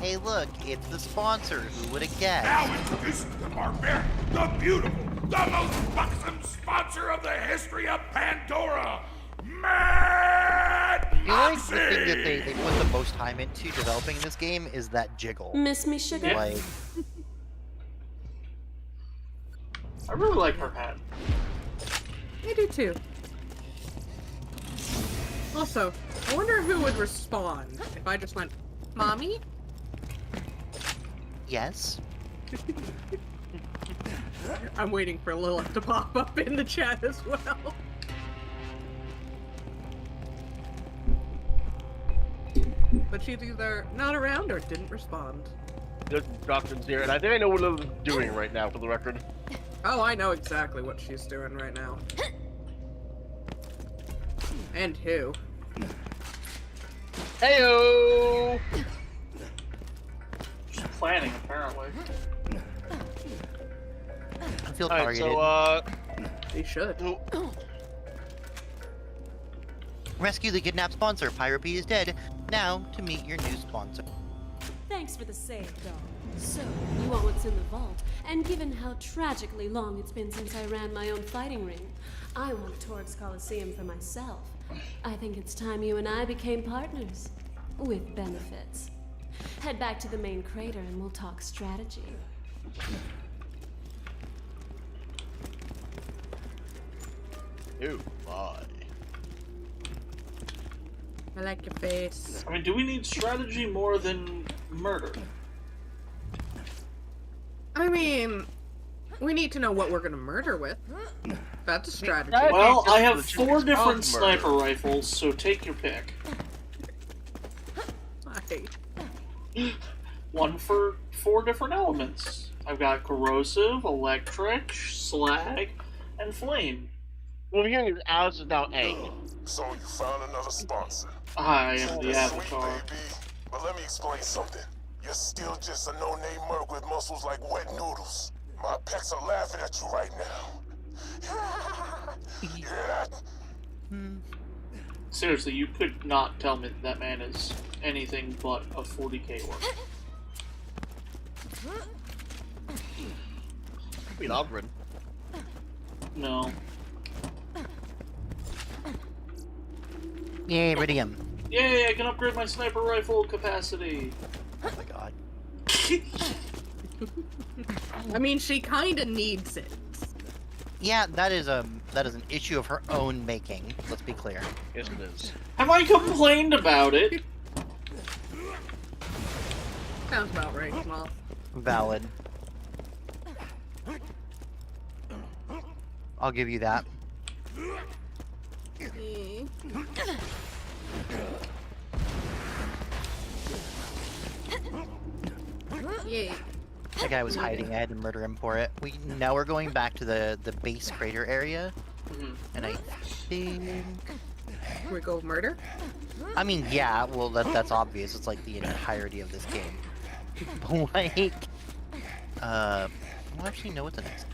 Hey, look, it's the sponsor. Who would have guessed? Now introducing the barbarian, the beautiful, the most buxom sponsor of the history of Pandora, Mad I feel like Moxie! the thing that they put the most time into developing this game is that jiggle. Miss me, sugar? Like, I really like her hat. I do too. Also, I wonder who would respond if I just went, Mommy? yes. I'm waiting for Lilith to pop up in the chat as well. But she's either not around or didn't respond. There's doctrines here, and I think I know what Lilith is doing right now, for the record. Oh, I know exactly what she's doing right now. And who. Heyo! She's planning, apparently. I feel Alright, targeted. so, He should. Rescue the kidnapped sponsor. Pirate P is dead. Now to meet your new sponsor. Thanks for the save, doll. So, you want what's in the vault, and given how tragically long it's been since I ran my own fighting ring, I want Torg's Coliseum for myself. I think it's time you and I became partners. With benefits. Head back to the main crater and we'll talk strategy. Ew, bye. I like your face. I mean, do we need strategy more than murder? I mean, we need to know what we're gonna murder with. That's a strategy. Well, I have 4 different sniper rifles, so take your pick. One for 4 different elements. I've got corrosive, electric, slag, and flame. Well, here is Alyss is now A. So you found another sponsor. I am the Sweet Avatar. baby. But let me explain something. You're still just a no-name merc with muscles like wet noodles. My pecs are laughing at you right now. You hear that? Seriously, you could not tell me that man is anything but a 40k work. I mean, Aldrin. No. Yay, Iridium. Yay, I can upgrade my sniper rifle capacity. Oh my god. I mean, she kinda needs it. Yeah, that is an issue of her own making. Let's be clear. Yes, it is. Have I complained about it? Sounds about right, Small. Valid. I'll give you that. Yay. That guy was hiding. I had to murder him for it. Now we're going back to the base crater area, and I think we go murder. I mean, yeah. Well, that's obvious. It's like the entirety of this game. But like, I don't actually know what the next.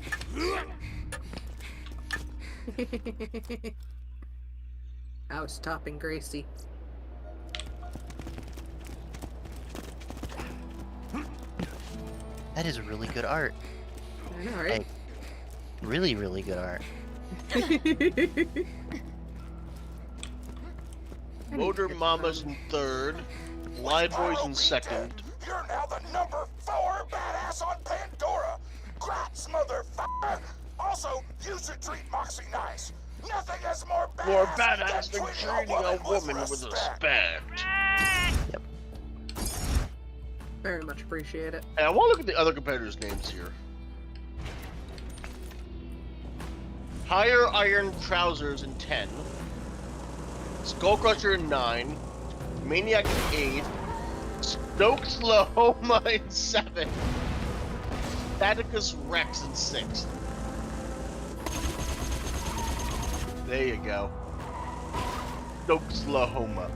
I was stopping Gracie. That is really good art. I know, right? Like, really, really good art. Motor Mama's in 3rd. Live Boys in 2nd. You're now the number 4 badass on Pandora. Grats, motherfucker. Also, you should treat Moxie nice. Nothing is more badass than treating a woman with respect. Yep. Very much appreciate it. And I want to look at the other competitors' names here. Higher Iron Trousers in 10. Skullcrusher in 9. Maniac in 8. Stokes Lahoma in 7. Staticus Rex in 6th. There you go. Stokes Lahoma.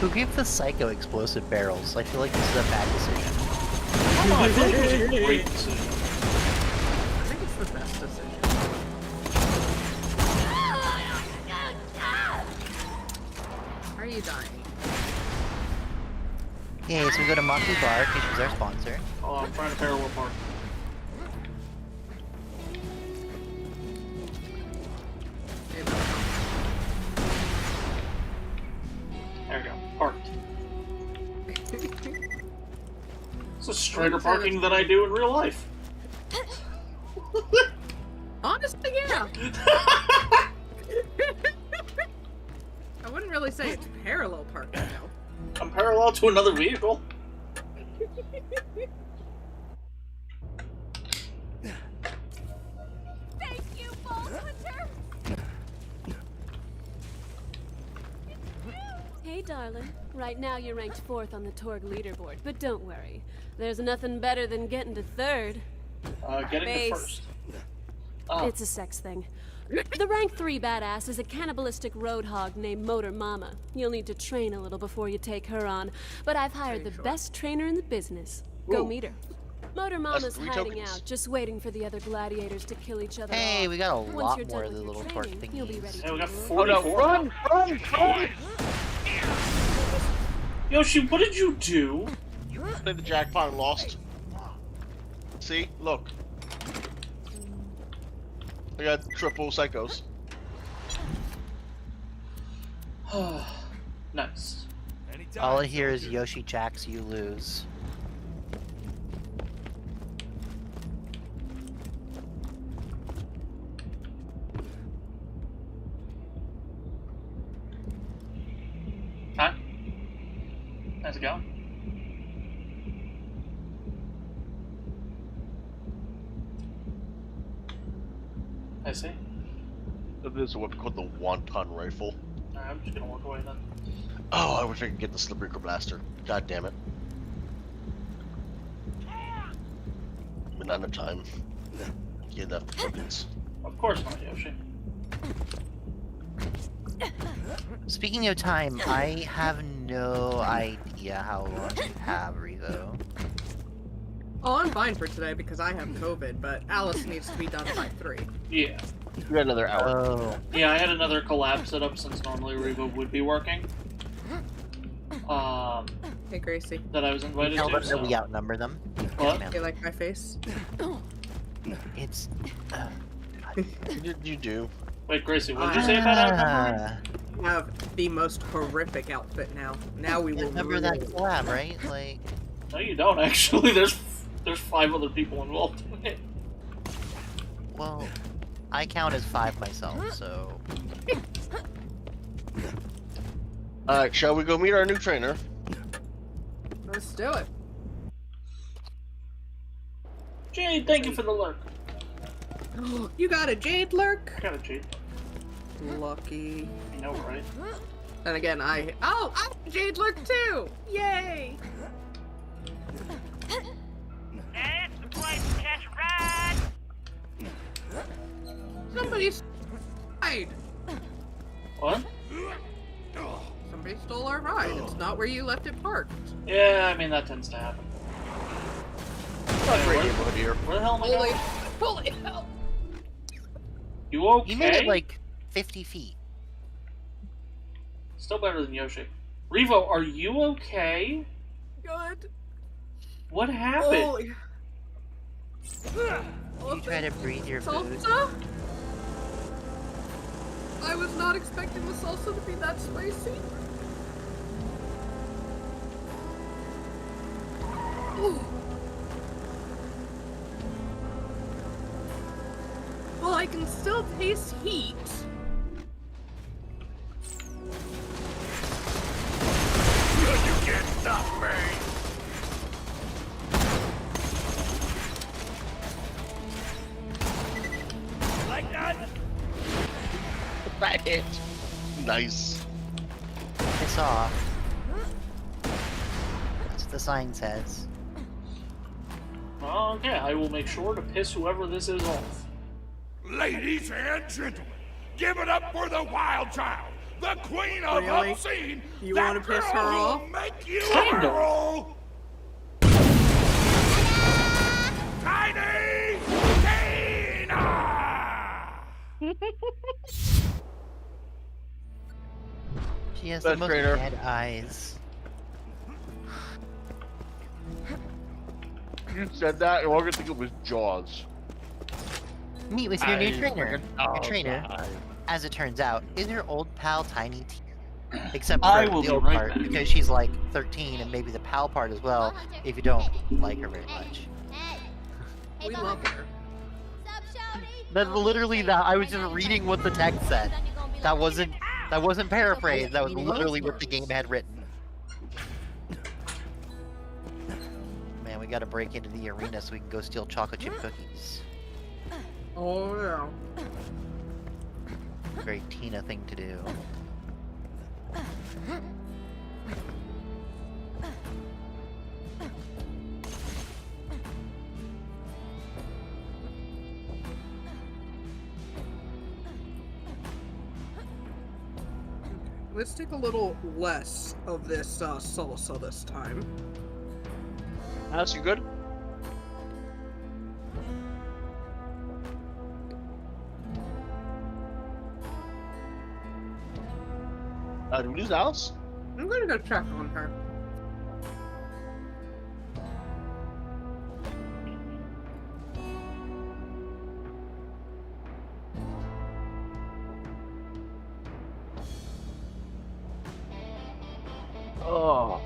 Who gave the Psycho explosive barrels? I feel like this is a bad decision. Oh, I think it was a great decision. I think it's the best decision. Are you dying? Yay, so we go to Moxie Bar, because she's our sponsor. Oh, I'm trying to parallel park. There we go. Parked. It's a straighter parking than I do in real life. Honestly, yeah. I wouldn't really say it's parallel parking, though. I'm parallel to another vehicle. Thank you, Baldwinter! Hey, darling. Right now you're ranked 4th on the Torg leaderboard, but don't worry. There's nothing better than getting to 3rd. Getting Base. to 1st. Oh. It's a sex thing. The rank 3 badass is a cannibalistic roadhog named Motor Mama. You'll need to train a little before you take her on, but I've hired the best trainer in the business. Go meet her. Motor Mama's hiding out, just waiting for the other gladiators to kill each other Hey, off. we got a Once lot you're more done of the with your little torque training, you'll be ready thingies. to we got move. 44. Run! Yoshi, what did you do? Played the jackpot and lost. See? Look. I got triple psychos. Nice. All I hear is Yoshi jacks, you lose. Huh? How's it go? I see. There's a weapon called the Wonton Rifle. Alright, I'm just gonna walk away then. Oh, I wish I could get the Slippery Blaster. God damn it. But not enough time. Get enough tokens. Of course not, Yoshi. Speaking of time, I have no idea how long you have, Revo. Oh, I'm fine for today because I have COVID, but Alyss needs to be done by 3. Yeah. We got another hour. Oh. Yeah, I had another collab set up since normally Reva would be working. Hey, Gracie. That I was invited Tell to. them that we outnumber them. What? Yes, You like my face? it's. You do. Wait, Gracie, what did you say about outnumbering? You have the most horrific outfit now. Now we will Remember that collab, right? Like. No, you don't actually. There's 5 other people involved in it. Well, I count as 5 myself, so. Alright, shall we go meet our new trainer? Let's do it. Jade, thank you for the lurk. You got a Jade lurk? I got a Jade. Lucky. I know, right? And again, I have a Jade lurk too! Yay! It's the place to catch a ride. Somebody died. What? Somebody stole our ride. It's not where you left it parked. Yeah, I mean, that tends to happen. Not great neighborhood here. Where the hell am I going? Holy hell! You okay? You made it like 50 feet. Still better than Yoshi. Revo, are you okay? Good. What happened? Holy. You try to breathe your food. Salsa? I was not expecting the salsa to be that spicy. Ooh. Well, I can still taste heat. You can't stop me! Like that? That hit. Nice. Piss off. That's what the sign says. Okay, I will make sure to piss whoever this is off. Ladies and gentlemen, give it up for the wild child, the queen of Really? obscene. You that wanna piss girl her who'll off? Make you Kind of. roll. Tiny Tina! She has Best the most trainer. red eyes. You said that, and all I could think of was Jaws. Meet with your new trainer. Oh, Your trainer, God. as it turns out, is your old pal Tiny T. Except for I will the be old right part, back. because she's like 13, and maybe the pal part as well, if you don't like her very much. We love her. That's literally that. I was just reading what the text said. That wasn't paraphrased. That was literally what the game had written. Man, we gotta break into the arena so we can go steal chocolate chip cookies. Oh yeah. Very Tina thing to do. let's take a little less of this salsa this time. Alice, you good? Did we lose Alice? I'm gonna go check on her. Oh.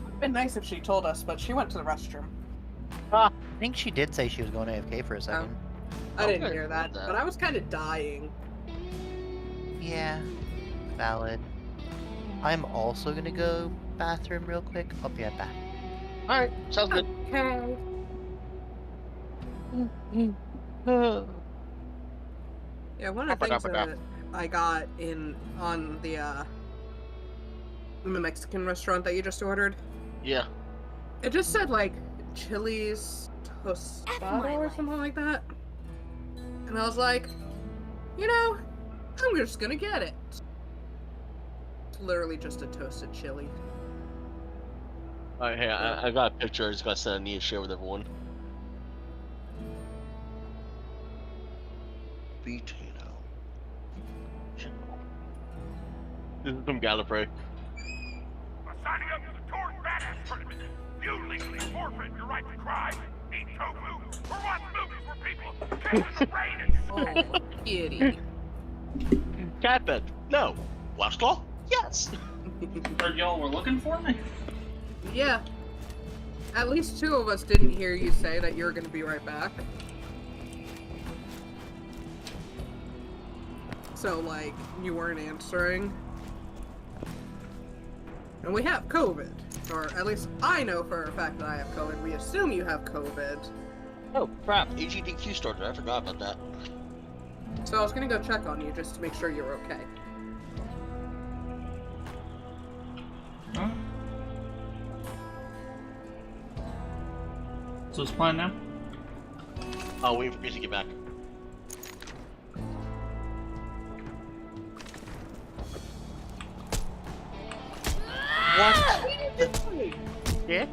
It'd been nice if she told us, but she went to the restroom. I think she did say she was going AFK for a second. I didn't hear that, but I was kind of dying. Yeah, valid. I'm also gonna go bathroom real quick. I'll be right back. Alright, sounds good. Okay. Yeah, one of the things that I got on the Mexican restaurant that you just ordered. Yeah. It just said like Chili's tostada or something like that. And I was like, you know, I'm just gonna get it. It's literally just a toasted chili. Alright, hey, I got a picture I just gotta send Ania to share with everyone. Potato. This is from Gallifrey. By signing up for the Torch Badass Tournament, you legally forfeit your right to cry, eat tofu, or watch movies where people kiss and rain and Oh, kitty. Catbed. No. Washclaw? Yes. Heard y'all were looking for me? Yeah. At least two of us didn't hear you say that you were gonna be right back. So, like, you weren't answering. And we have COVID. Or at least I know for a fact that I have COVID. We assume you have COVID. Oh, crap. AGDQ started. I forgot about that. So I was gonna go check on you just to make sure you're okay. Huh? So it's fine now? I'll wait for you to get back. What? Shit?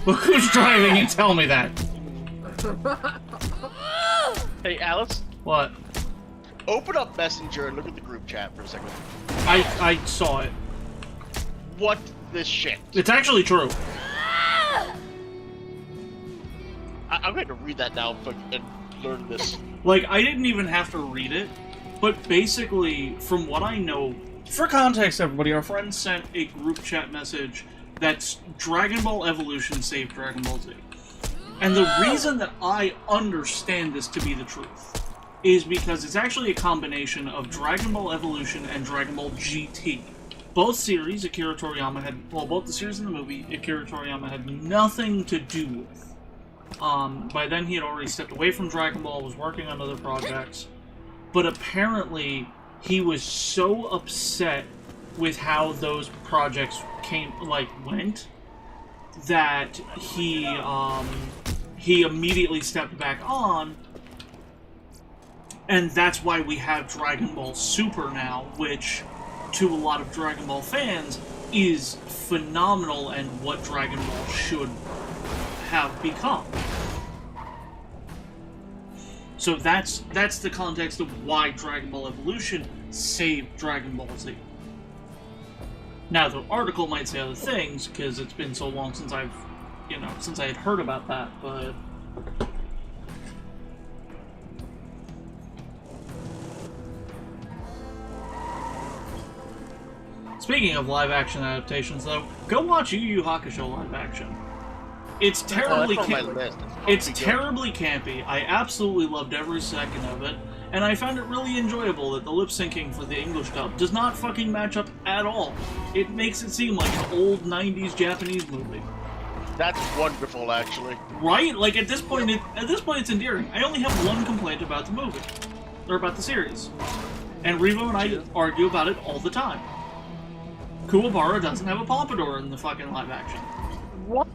Look who's driving and tell me that. Hey, Alice? What? Open up Messenger and look at the group chat for a second. I saw it. What this shit? It's actually true. I'm going to read that now and learn this. Like, I didn't even have to read it, but basically, from what I know, for context, everybody, our friend sent a group chat message that's Dragon Ball Evolution saved Dragon Ball Z. And the reason that I understand this to be the truth is because it's actually a combination of Dragon Ball Evolution and Dragon Ball GT. Both series, Akira Toriyama had, well, both the series and the movie, Akira Toriyama had nothing to do with. By then he had already stepped away from Dragon Ball, was working on other projects, but apparently he was so upset with how those projects went, that he immediately stepped back on, and that's why we have Dragon Ball Super now, which, to a lot of Dragon Ball fans, is phenomenal and what Dragon Ball should have become. So that's the context of why Dragon Ball Evolution saved Dragon Ball Z. Now, the article might say other things, because it's been so long since I had heard about that, but... Speaking of live-action adaptations, though, go watch Yu Yu Hakusho live-action. It's terribly campy. It's terribly campy. I absolutely loved every second of it, and I found it really enjoyable that the lip-syncing for the English dub does not fucking match up at all. It makes it seem like an old 90s Japanese movie. That's wonderful, actually. Right? Like, at this point it's endearing. I only have one complaint about the movie. Or about the series. And Revo and I argue about it all the time. Kuwabara doesn't have a pompadour in the fucking live action. What?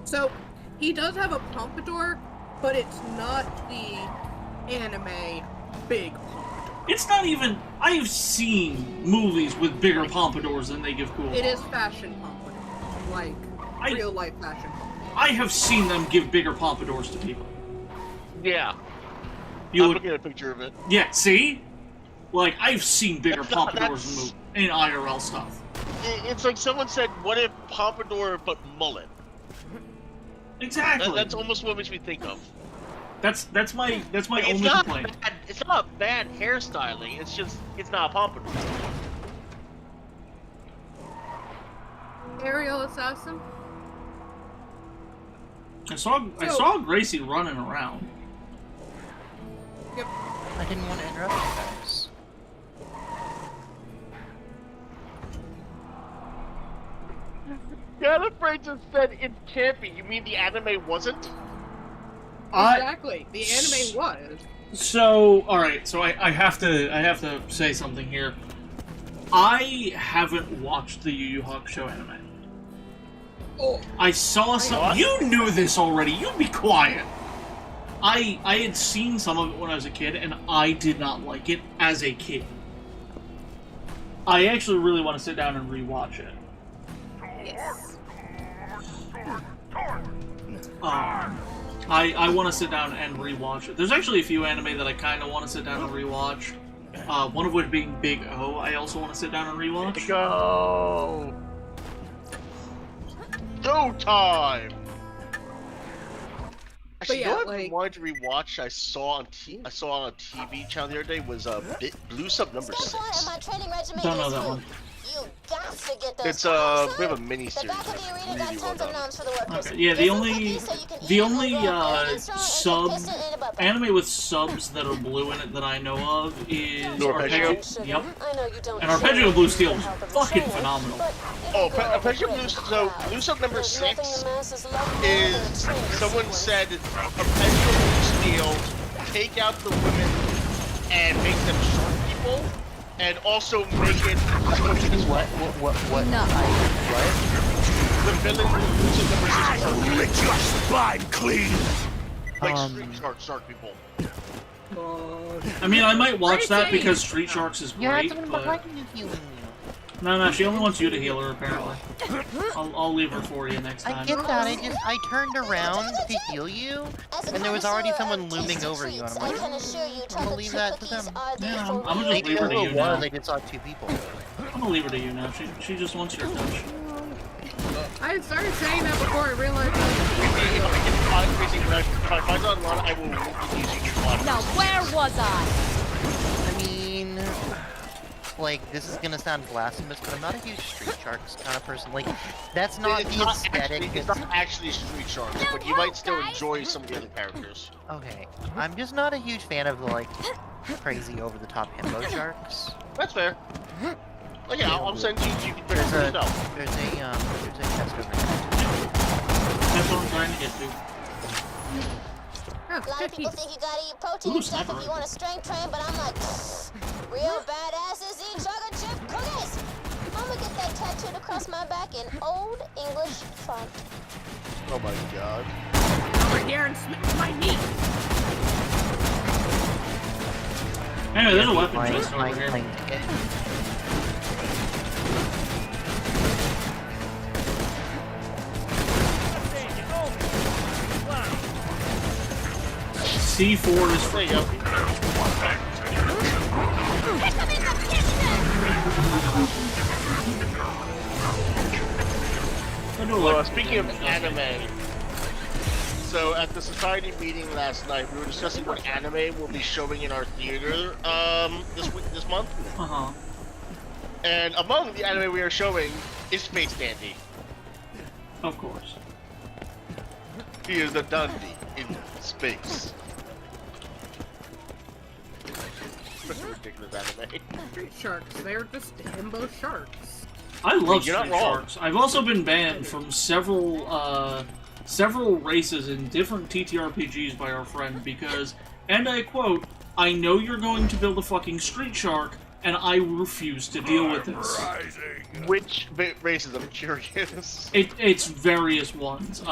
So, he does have a pompadour, but it's not the anime big pompadour. It's not even... I've seen movies with bigger pompadours than they give cool. It is fashion pompadour. Like, real-life fashion pompadour. I have seen them give bigger pompadours to people. Yeah. I'm looking at a picture of it. Yeah, see? Like, I've seen bigger pompadours in IRL stuff. It's like someone said, what if pompadour but mullet? Exactly. That's almost what makes me think of. That's my Like, only complaint. It's not bad hairstyling, it's just, it's not a pompadour. Aerial assassin? I saw Gracie running around. Yep. I didn't want to interrupt you guys. Yeah, the phrase just said it can't be. You mean the anime wasn't? Exactly. The anime was. So, alright, so I have to say something here. I haven't watched the Yu Yu Hakusho anime. Oh. I saw some. You knew this already. You be quiet. I had seen some of it when I was a kid, and I did not like it as a kid. I actually really want to sit down and rewatch it. Yes. I want to sit down and rewatch it. There's actually a few anime that I kind of want to sit down and rewatch. One of which being Big O. I also want to sit down and rewatch. Big O. Go time. Actually, yeah, you know what I wanted to rewatch? I saw on a TV channel the other day was Blue Sub number 6. Don't know that one. You got to get those It's we have a mini series. Really well done. Okay, yeah, the only anime with subs that are blue in it that I know of is Arpeggio. Yep. And Arpeggio Blue Steel is fucking phenomenal. Oh, Arpeggio Blue, so Blue Sub number 6 is someone said Arpeggio Blue Steel, take out the women and make them short people. And also make it. What? No. The villain loses number 6. Lick your spine clean. Like Street Shark people. I mean, I might watch that because Street Sharks is great, but... No, she only wants you to heal her, apparently. I'll leave her for you next time. I get that, I turned around to heal you, and there was already someone looming over you, and I'm like, I'm gonna leave that to them. Yeah, I'm gonna just leave her to you now. They just saw 2 people. I'm gonna leave her to you now. She just wants your touch. I had started saying that before I realized If I find out online, I will use you to Now, where was I? I mean, like, this is gonna sound blasphemous, but I'm not a huge Street Sharks kind of person. Like, that's not the aesthetic. It's not actually Street Sharks, but you might still enjoy some of the other characters. Okay, I'm just not a huge fan of the, like, crazy over-the-top himbo sharks. That's fair. Like, yeah, I'm saying you can figure it out. There's a test over here. That's what I'm trying to get to. A lot of people think you gotta eat protein and stuff if you want to strength train, but I'm like, real badasses eat chocolate chip cookies. I'm gonna get that tattooed across my back in Old English font. Oh my god. over here and smash my knee. Anyway, there's a weapon chest over here. C4 is free. Well, speaking of anime, so at the society meeting last night, we were discussing what anime will be showing in our theater this month. Uh-huh. And among the anime we are showing is Space Dandy. Of course. He is a dandy in space. Such a ridiculous anime. Street sharks, they're just himbo sharks. I love You're not Street wrong. Sharks. I've also been banned from several races in different TTRPGs by our friend because, and I quote, "I know you're going to build a fucking Street Shark, and I refuse to deal with this. Which races? I'm curious. It's various ones.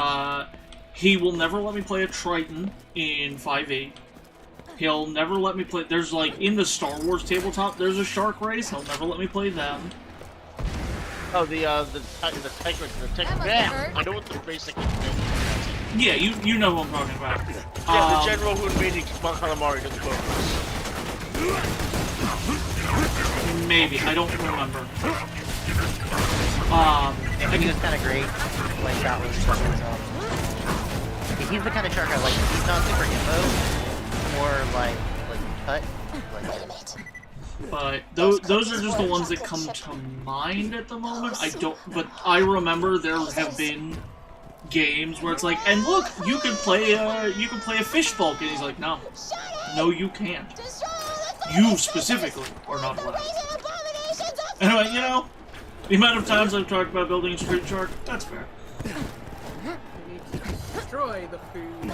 He will never let me play a Triton in 5e. He'll never let me play. There's like in the Star Wars tabletop, there's a shark race. He'll never let me play them. Oh, the Tiger. Yeah, I know what the race is. Yeah, you know what I'm talking about. Yeah, the general who invaded Calamari to the Cobras. Maybe, I don't remember. And he was kind of great. Like that was he's the kind of shark I like. He's not super hippo, more like cut. But those are just the ones that come to mind at the moment. But I remember there have been games where it's like, and look, you can play a fish folk, and he's like, no, you can't. You specifically are not allowed. Anyway, you know, the amount of times I've talked about building a street shark, that's fair. We need to destroy the food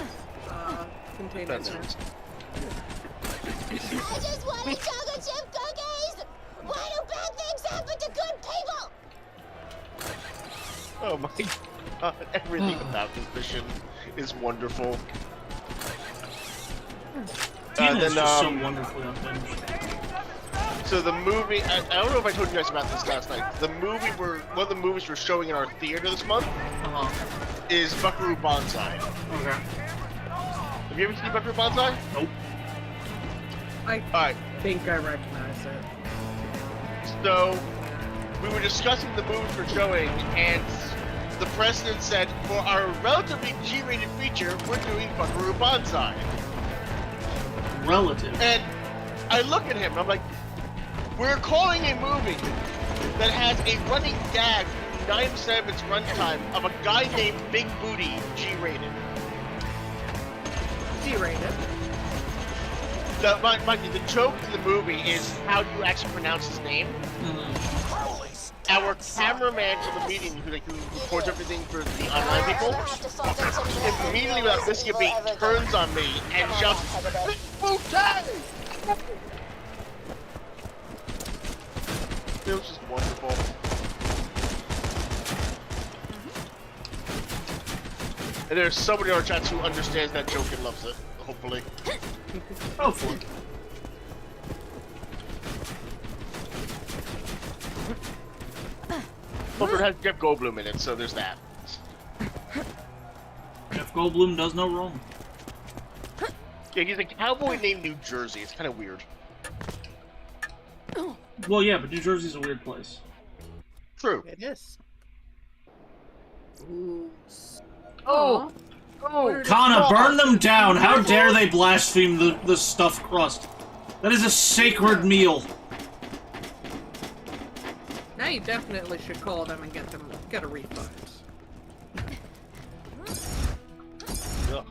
containers. I just wanted chocolate chip cookies! Why do bad things happen to good people? Oh my god, everything about this mission is wonderful. Tina's just so wonderfully unfinished. So the movie, I don't know if I told you guys about this last night. One of the movies we're showing in our theater this month is Buckaroo Banzai. Okay. Have you ever seen Buckaroo Banzai? Nope. I think I recognize it. So, we were discussing the movies we're showing, and the president said, for our relatively G-rated feature, we're doing Buckaroo Banzai. Relative. And I look at him, and I'm like, we're calling a movie that has a running gag 9% of its runtime of a guy named Big Booty G-rated. G-rated. Mind you, the joke in the movie is how do you actually pronounce his name? Our cameraman for the meeting, who records everything for the online people, immediately without missing a beat, turns on me and shouts, "Big Booty!" It was just wonderful. And there's somebody in our chats who understands that joke and loves it, hopefully. Hopefully. Hopefully it has Jeff Goldblum in it, so there's that. Jeff Goldblum does no wrong. Yeah, he's a cowboy named New Jersey. It's kind of weird. Well, yeah, but New Jersey's a weird place. True. It is. Ooh. Oh! Kana, burn them down! How dare they blaspheme the stuffed crust? That is a sacred meal. Now you definitely should call them and get a refund. Ugh.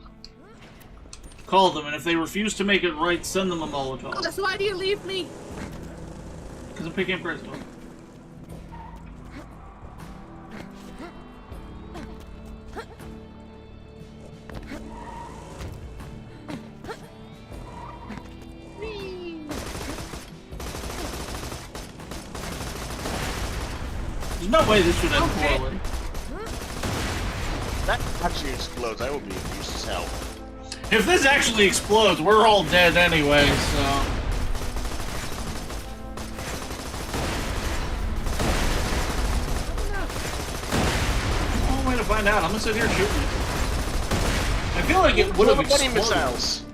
Call them, and if they refuse to make it right, send them a Molotov. Alyss, why do you leave me? Because I'm picking up Crystal. There's no way this should end poorly. That actually explodes. I will be abused as hell. If this actually explodes, we're all dead anyway, so... One way to find out. I'm gonna sit here shooting. I feel like it would have exploded. Missiles.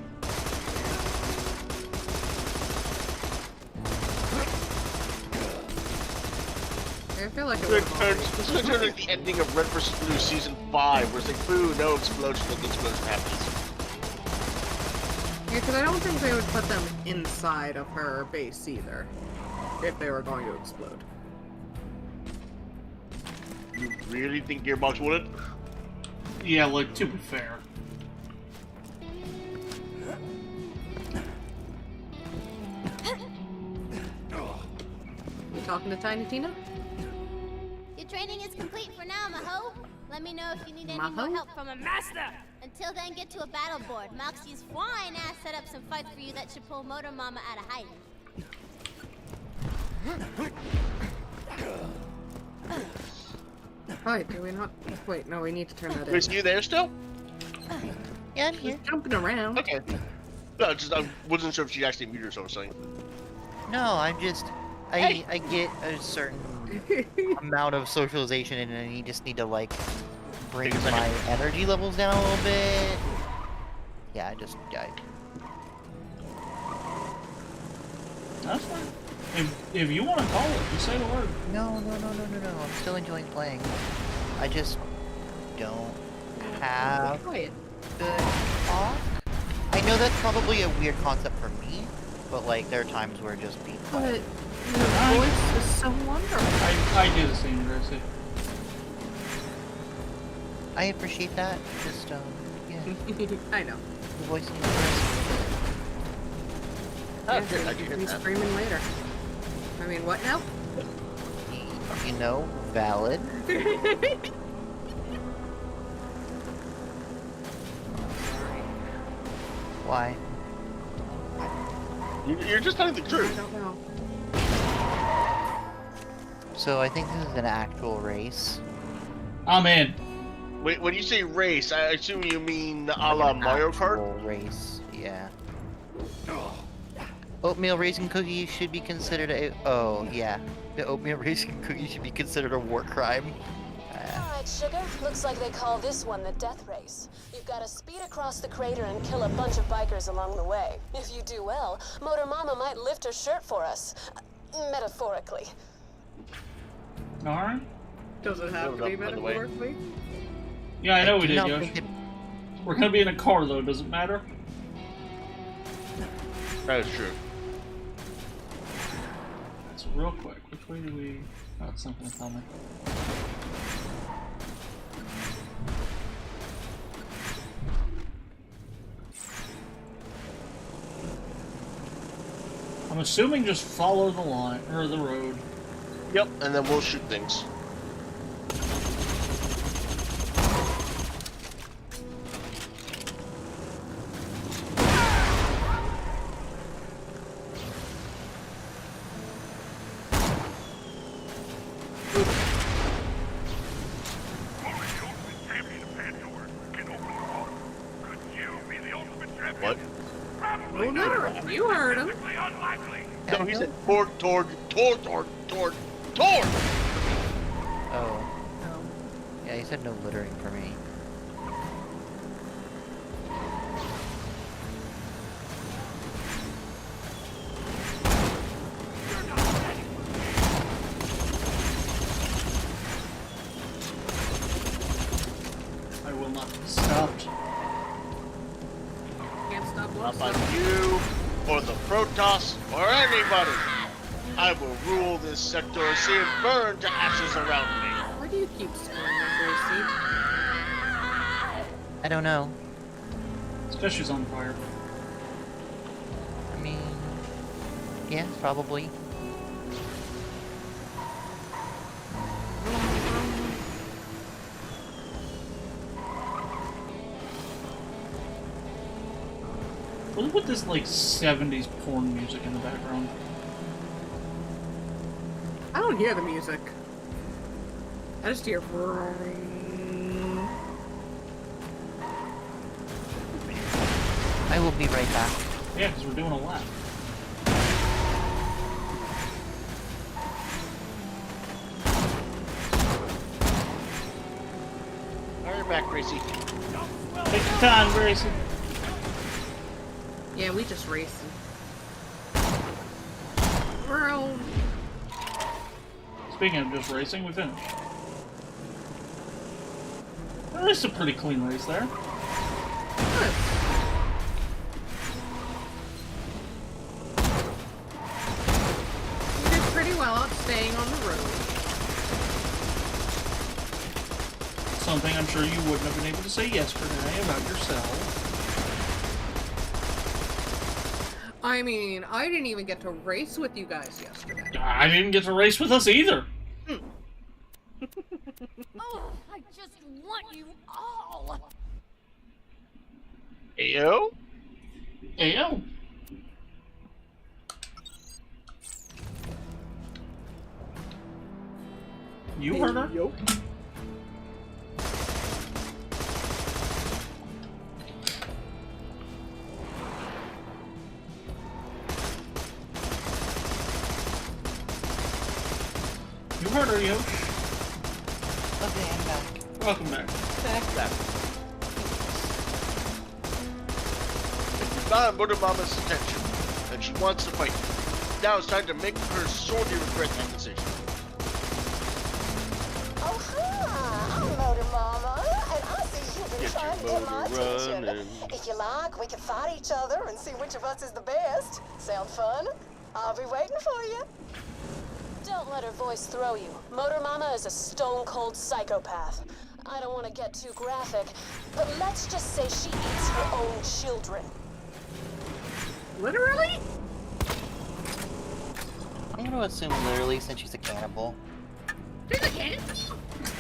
I feel like This is going to turn like the ending of Red vs. Blue Season 5, where it's like, boo, no explosion, then the explosion happens. Yeah, because I don't think they would put them inside of her base either, if they were going to explode. You really think Gearbox wouldn't? Yeah, like, to be fair. You talking to Tiny Tina? Your training is complete for now, Maho. Let me know if you need any more help from a master. Until then, get to a battle board. Moxie's fine ass set up some fights for you that should pull Motor Mama out of hiding. Hi, do we not? Wait, no, we need to turn that Chris, in. you there still? Yeah, I'm here. Jumping around. Okay. No, just I wasn't sure if she actually muted herself or something. No, I'm just I get a certain amount of socialization and I just need to like bring my energy levels down a little bit. Yeah, That's fine. If you want to call it, just say the word. No. I'm still enjoying playing. I just don't have good talk. I know that's probably a weird concept for me, but like there are times where just being quiet. But your voice is so wonderful. I do the same, Gracie. I appreciate that. Just yeah. I know. The voice is Yeah, be screaming later. I mean, what now? you know, valid. Why? You're just telling the truth. I don't know. So I think this is an actual race. I'm in. Wait, when you say race, I assume you mean a la Mario Kart? Race, yeah. Oatmeal raisin cookie should be considered a. Oh yeah, the oatmeal raisin cookie should be considered a war crime. Alright, sugar. Looks like they call this one the death race. You've got to speed across the crater and kill a bunch of bikers along the way. If you do well, Motor Mama might lift her shirt for us. Metaphorically. Alright. Does it have to be metaphorically? Yeah, I know we did, not Yosh. think it- We're gonna be in a car though, does it matter? That is true. So real quick, which way do we... Oh, it's not gonna tell me. I'm assuming just follow the line, or the road. Yep, and then we'll shoot things. What? Oh no, you heard him. No, he said toward. Oh. Yeah, he said no littering for me. I will not be stopped. Can't stop Not by you, or the Protoss, or anybody. I will rule this sector and see it burn to ashes around me. Why do you keep screaming, Gracie? I don't know. It's because she's on fire. I mean, yeah, probably. What with this like 70s porn music in the background? I don't hear the music. I just hear roaring. I will be right back. Yeah, because we're doing a lap. Hurry back, Gracie. Take your time, Gracie. Yeah, we just racing. Vroom. Speaking of just racing, we finished. There is a pretty clean race there. Good. You did pretty well out staying on the road. Something I'm sure you wouldn't have been able to say yesterday about yourself. I mean, I didn't even get to race with you guys yesterday. I didn't get to race with us either. Oh, I just want you all. Ayo? Ayo. You heard her? Yo. You heard her, yo. Okay, I'm back. Welcome back. Back. If you've got Murder Mama's attention, and she wants to fight, now it's time to make her sorely regret that decision. Oh, hi! I'm Motor Mama, and I see you've been trying to get my attention. If you like, we can fight each other and see which of us is the best. Sound fun? I'll be waiting for you. Don't let her voice throw you. Motor Mama is a stone-cold psychopath. I don't want to get too graphic, but let's just say she eats her own children. Literally? I'm gonna assume literally since she's a cannibal. She's a cannibal?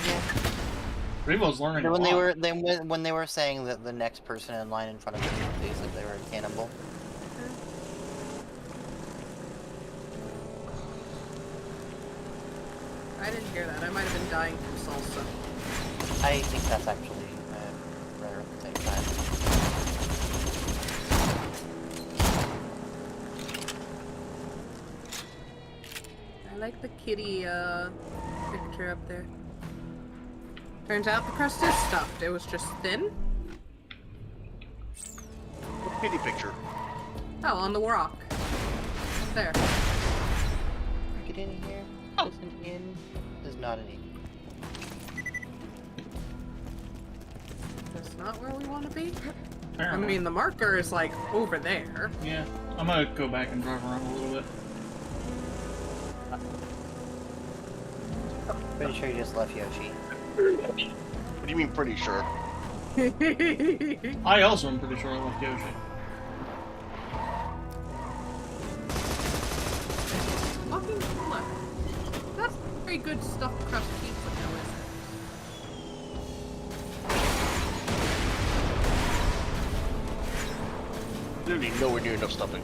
Yeah. Remo's learning when a lot. when they were saying that the next person in line in front of them is like they were a cannibal. I didn't hear that. I might have been dying from salsa. I think that's actually rare at the same time. I like the kitty picture up there. Turns out the crust is stuffed. It was just thin. What kitty picture? Oh, on the rock. There. Get in here. Oh. Listen in. Is not an E. That's not where we want to be. Apparently. I mean, the marker is like over there. Yeah, I'm gonna go back and drive around a little bit. Pretty sure you just left Yoshi. What do you mean, pretty sure? I also am pretty sure I left Yoshi. Fucking what? That's very good stuffed crust pizza, though, isn't it? Literally nowhere near enough stuffing.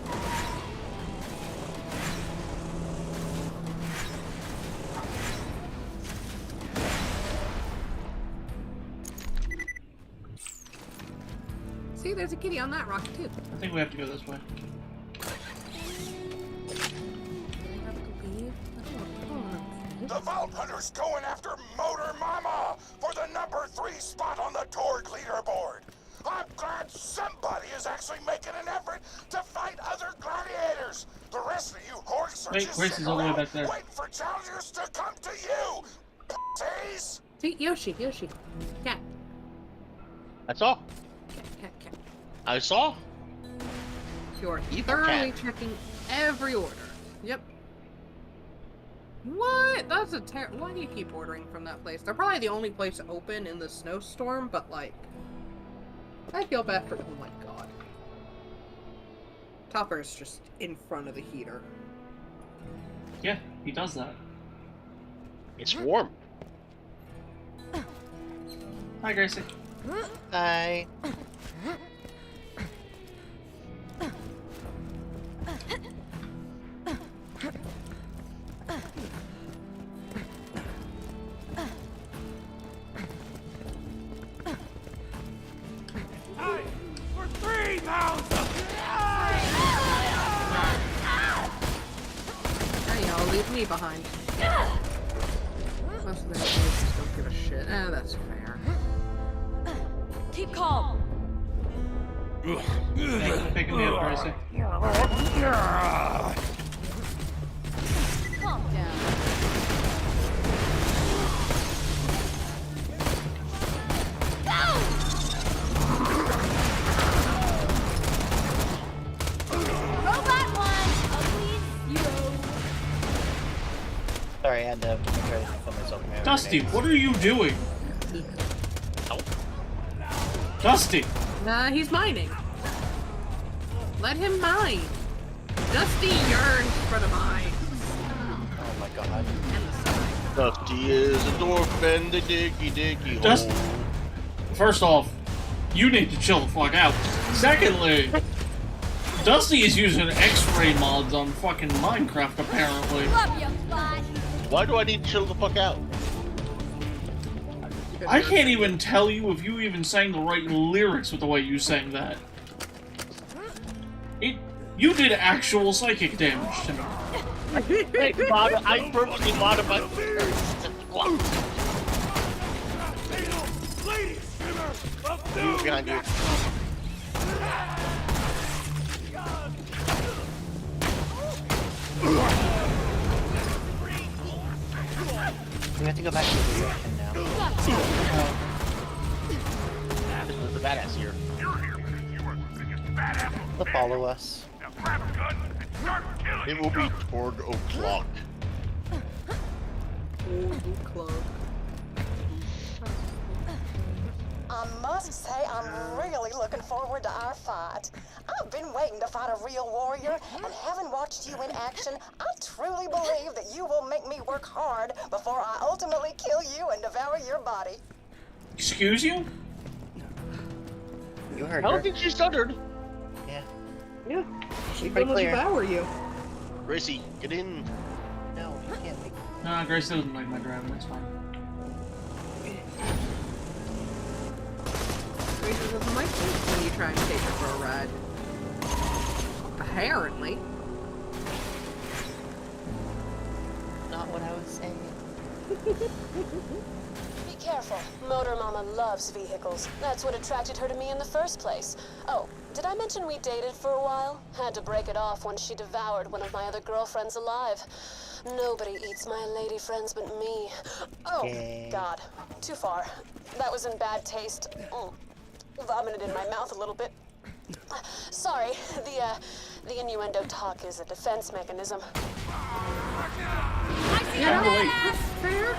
See, there's a kitty on that rock, too. I think we have to go this way. The Vault Hunter's going after Motor Mama for the number 3 spot on the Torg leaderboard. I'm glad somebody is actually making an effort to fight other gladiators. The rest of you horks are just Grace sitting is all the way around back there. waiting for challengers to come to you. P****s. See, Yoshi. Cat. I saw. Cat. I saw. You're Evil thoroughly cat. checking every order. Yep. What? That's a why do you keep ordering from that place? They're probably the only place open in the snowstorm, but like, I feel bad for. Oh my god. Topper's just in front of the heater. Yeah, he does that. It's warm. Hi, Gracie. Hi. Hey, for 3 pounds of... Hey, y'all, leave me behind. Most of the places don't give a shit. That's fair. Keep calm. Picking me up, Gracie. Calm down. Robot one! Sorry, I had to try to put myself in my own Dusty, grenades. what are you doing? Dusty! Nah, he's mining. Let him mine. Dusty yearns for the mine. Oh my god. Dusty is a dwarf and a diggy hole. Dust. First off, you need to chill the fuck out. Secondly, Dusty is using X-ray mods on fucking Minecraft apparently. Love you, bud. Why do I need to chill the fuck out? I can't even tell you if you even sang the right lyrics with the way you sang that. You did actual psychic damage to me. I purposely modified you behind you. We have to go back to the direction now. This was the badass here. They'll follow us. It will be toward o'clock. I must say, I'm really looking forward to our fight. I've been waiting to fight a real warrior, and having watched you in action, I truly believe that you will make me work hard before I ultimately kill you and devour your body. Excuse you? You heard I her. don't think she stuttered. Yeah. Yeah. She's Pretty gonna clear. devour you. Gracie, get in. No, you can't make. Nah, Grace doesn't like my driving, it's fine. Grace doesn't like you when you try and take her for a ride. Apparently. Not what I was saying. Be careful. Motor Mama loves vehicles. That's what attracted her to me in the first place. Oh, did I mention we dated for a while? Had to break it off when she devoured one of my other girlfriends alive. Nobody eats my lady friends but me. Oh, God. Too far. That was in bad taste. Vomited in my mouth a little bit. Sorry, the innuendo talk is a defense mechanism. Fair?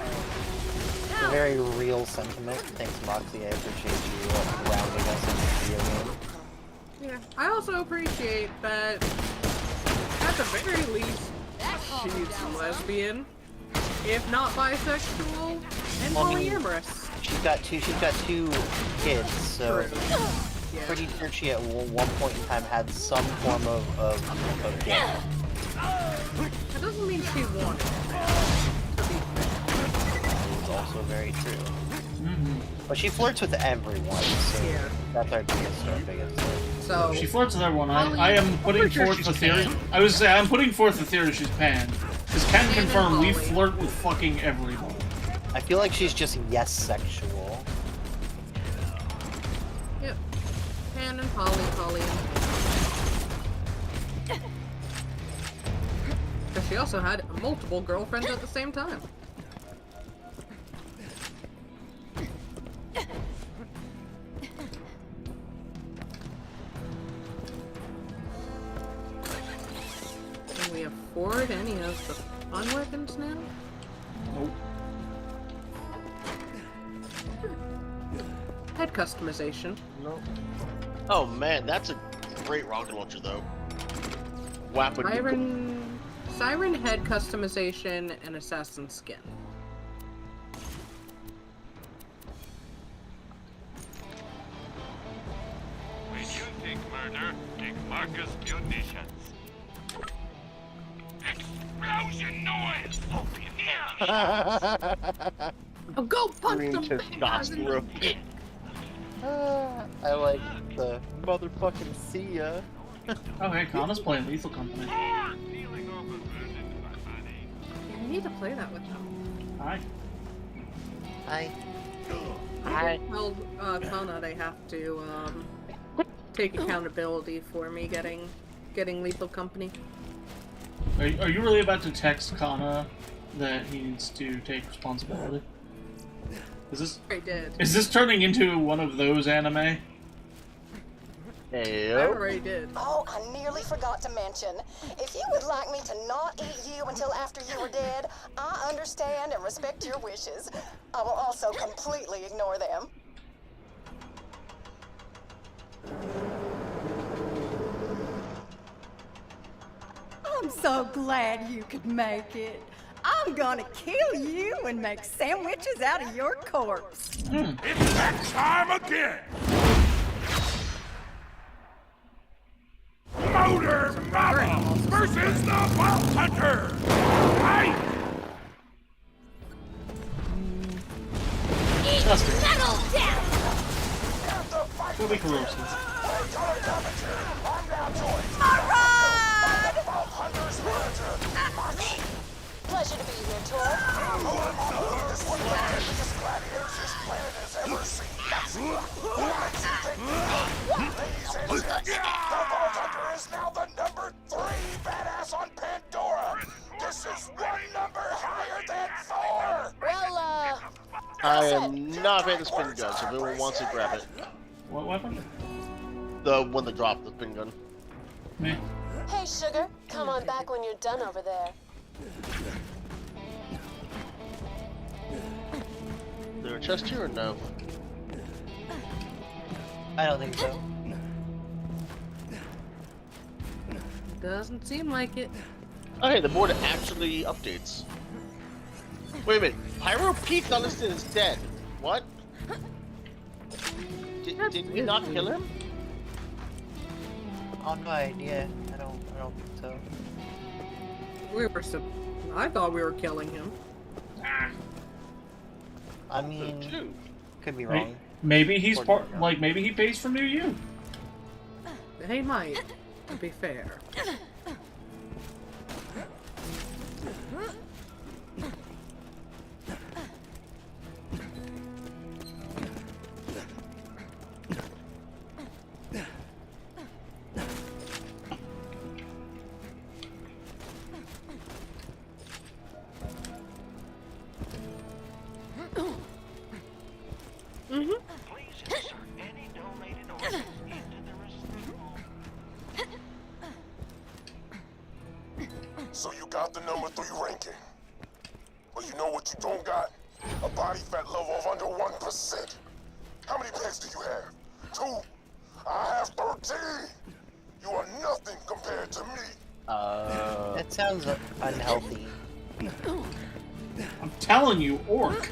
It's a very real sentiment. Thanks, Moxie. I appreciate you grounding us in the video game. Yeah, I also appreciate that, at the very least, she's lesbian, if not bisexual, and polyamorous. She's got two kids, so pretty sure she at one point in time had some form of gay. That doesn't mean she wanted It's also very true. But she flirts with everyone, so that's our biggest thing. So she flirts with everyone. I am putting forth the theory. I was saying I'm putting forth the theory she's pan. Because can confirm we flirt with fucking everyone. I feel like she's just yes-sexual. Yep. Pan and Polly and... But she also had multiple girlfriends at the same time. Can we afford any of the fun weapons now? Nope. Head customization. No. Oh man, that's a great rocket launcher though. Weapon. Siren head customization and assassin skin. When you think murder, think Marcus munitions. Explosion noise! Open here! Oh, go punch them! I like the motherfucking see ya. Oh hey, Kana's playing Lethal Company. You need to play that with them. Hi. Hi. I told Kana they have to take accountability for me getting Lethal Company. Are you really about to text Kana that he needs to take responsibility? Is this turning into one of those anime? I already did. Oh, I nearly forgot to mention. If you would like me to not eat you until after you are dead, I understand and respect your wishes. I will also completely ignore them. I'm so glad you could make it. I'm gonna kill you and make sandwiches out of your corpse. It's that time again! Motor Mama versus the Vault Hunter! Fight! Disgusting. It'll be corrosive. Pleasure to be here, Tor. This one of the deadliest gladiators this planet has ever seen. What makes you think? Ladies and gents, the Vault Hunter is now the number 3 badass on Pandora. This is one number higher than 4. Well, I am not at the spin gun, so if anyone wants to grab it. What weapon? The one that dropped the spin gun. Me. hey, Sugar. Come on back when you're done over there. Is there a chest here or no? I don't think so. Doesn't seem like it. Oh, hey, the board actually updates. Wait a minute. Pyro Pete Dunstan is dead. What? Did we not kill him? Oh, no idea. I don't think so. We were I thought we were killing him. I mean, could be wrong. Maybe he's part. Like maybe he pays for new you. He might. To be fair. So you got the number 3 ranking. But you know what you don't got? A body fat level of under 1%. How many pets do you have? 2. I have 13. You are nothing compared to me. That sounds unhealthy. I'm telling you, orc.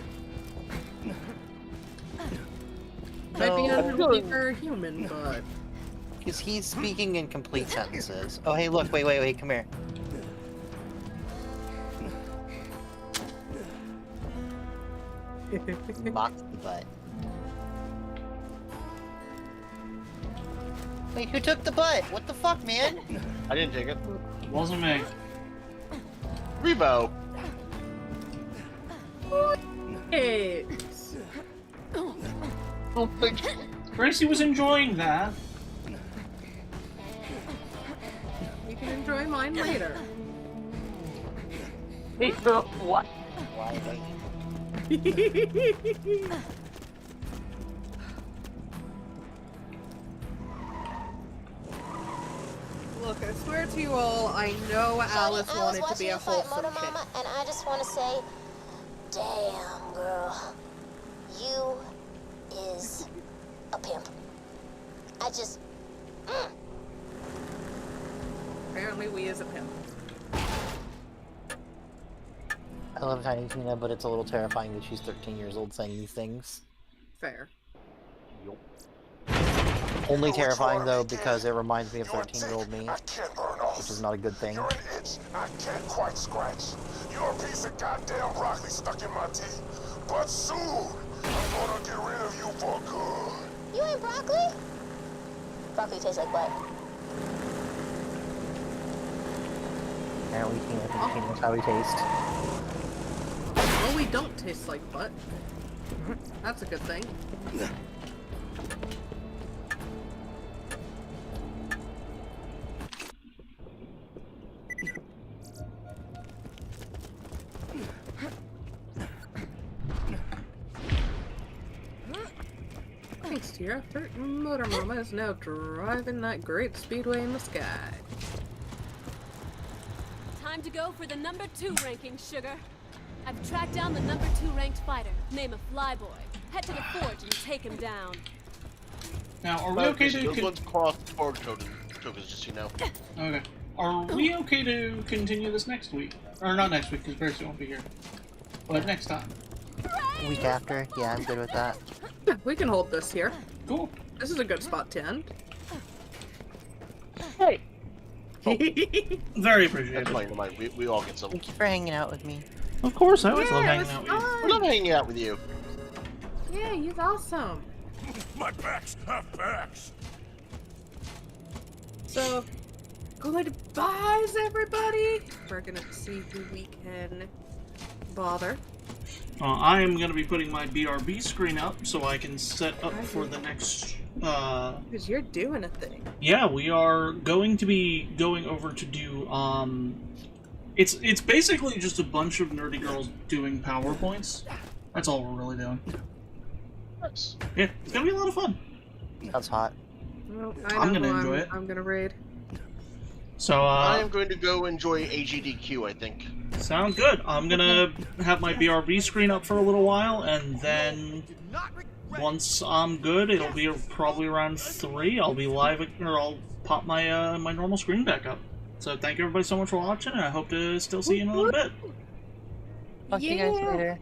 Might be unhealthy for a human, but... Because he's speaking in complete sentences. Oh, hey, look, wait, come here. Mock the butt. Wait, who took the butt? What the fuck, man? I didn't take it. It wasn't me. Revo. Hey. Oh, Gracie was enjoying that. You can enjoy mine later. What? Why Look, I swear to you all, I know Alyss wanted to be a wholesome kid. Mama, and I just want to say, damn, girl, you is a pimp. I just. Apparently, we is a pimp. I love Tiny Tina, but it's a little terrifying that she's 13 years old saying these things. Fair. Only terrifying, though, because it reminds me of 13-year-old me, which is not a good thing. You're an itch I can't quite scratch. You're a piece of goddamn broccoli stuck in my teeth. But soon, I'm gonna get rid of you for good. You ain't broccoli? Broccoli tastes like butt. Apparently, Tina knows how we taste. Well, we don't taste like butt. That's a good thing. Thanks to your effort, Motor Mama is now driving that great speedway in the sky. Time to go for the number 2 ranking, Sugar. I've tracked down the number 2 ranked fighter, name of Flyboy. Head to the forge and take him down. Now, are we okay to... Those ones cross forward tokens, just so you know. Okay. Are we okay to continue this next week? Or not next week, because Gracie won't be here. But next time. Week after? Yeah, I'm good with that. Yeah, we can hold this here. Cool. This is a good spot to end. Hey. Very appreciated. That's fine. We all get some. Thank you for hanging out with me. Of course, I always love hanging out with you. We love hanging out with you. Yeah, he's awesome. My backs have backs. So, goodbyes, everybody. We're gonna see who we can bother. I am going to be putting my BRB screen up so I can set up for the next, Because you're doing a thing. Yeah, we are going to be going over to do, it's basically just a bunch of nerdy girls doing PowerPoints. That's all we're really doing. Nice. Yeah, it's going to be a lot of fun. That's hot. Well, I'm going to enjoy it. I'm gonna raid. So, I am going to go enjoy AGDQ, I think. Sound good. I'm gonna have my BRB screen up for a little while, and then once I'm good, it'll be probably around 3. I'll be live, or I'll pop my my normal screen back up. So thank you everybody so much for watching, and I hope to still see you in a little bit. Talk to you guys later.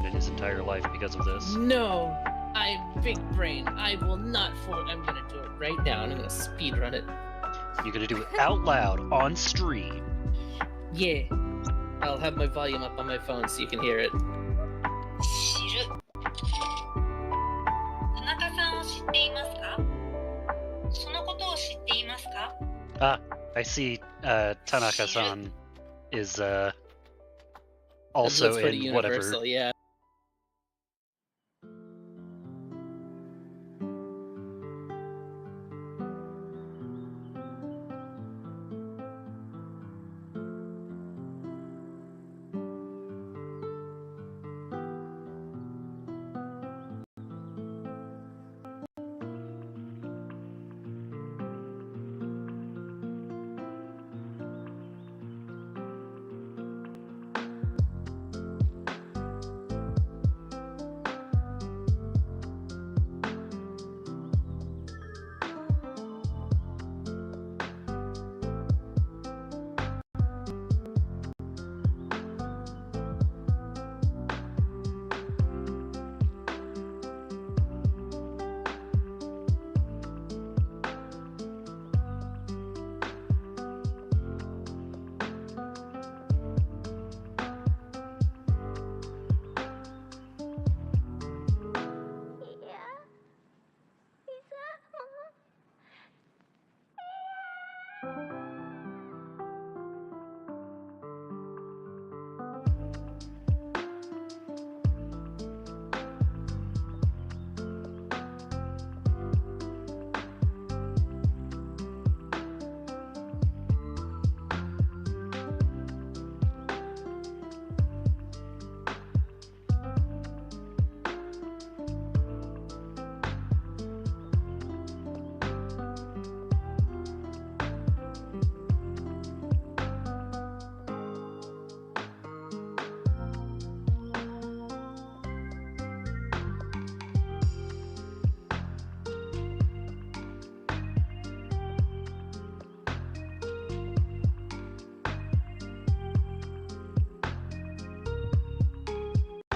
in his entire life because of this. No, I'm big brain. I will not I'm gonna do it right now, and I'm gonna speed run it. You're gonna do it out loud on stream. Yeah. I'll have my volume up on my phone so you can hear it. Ah, I see Tanaka-san is also That's pretty in whatever. universal, yeah.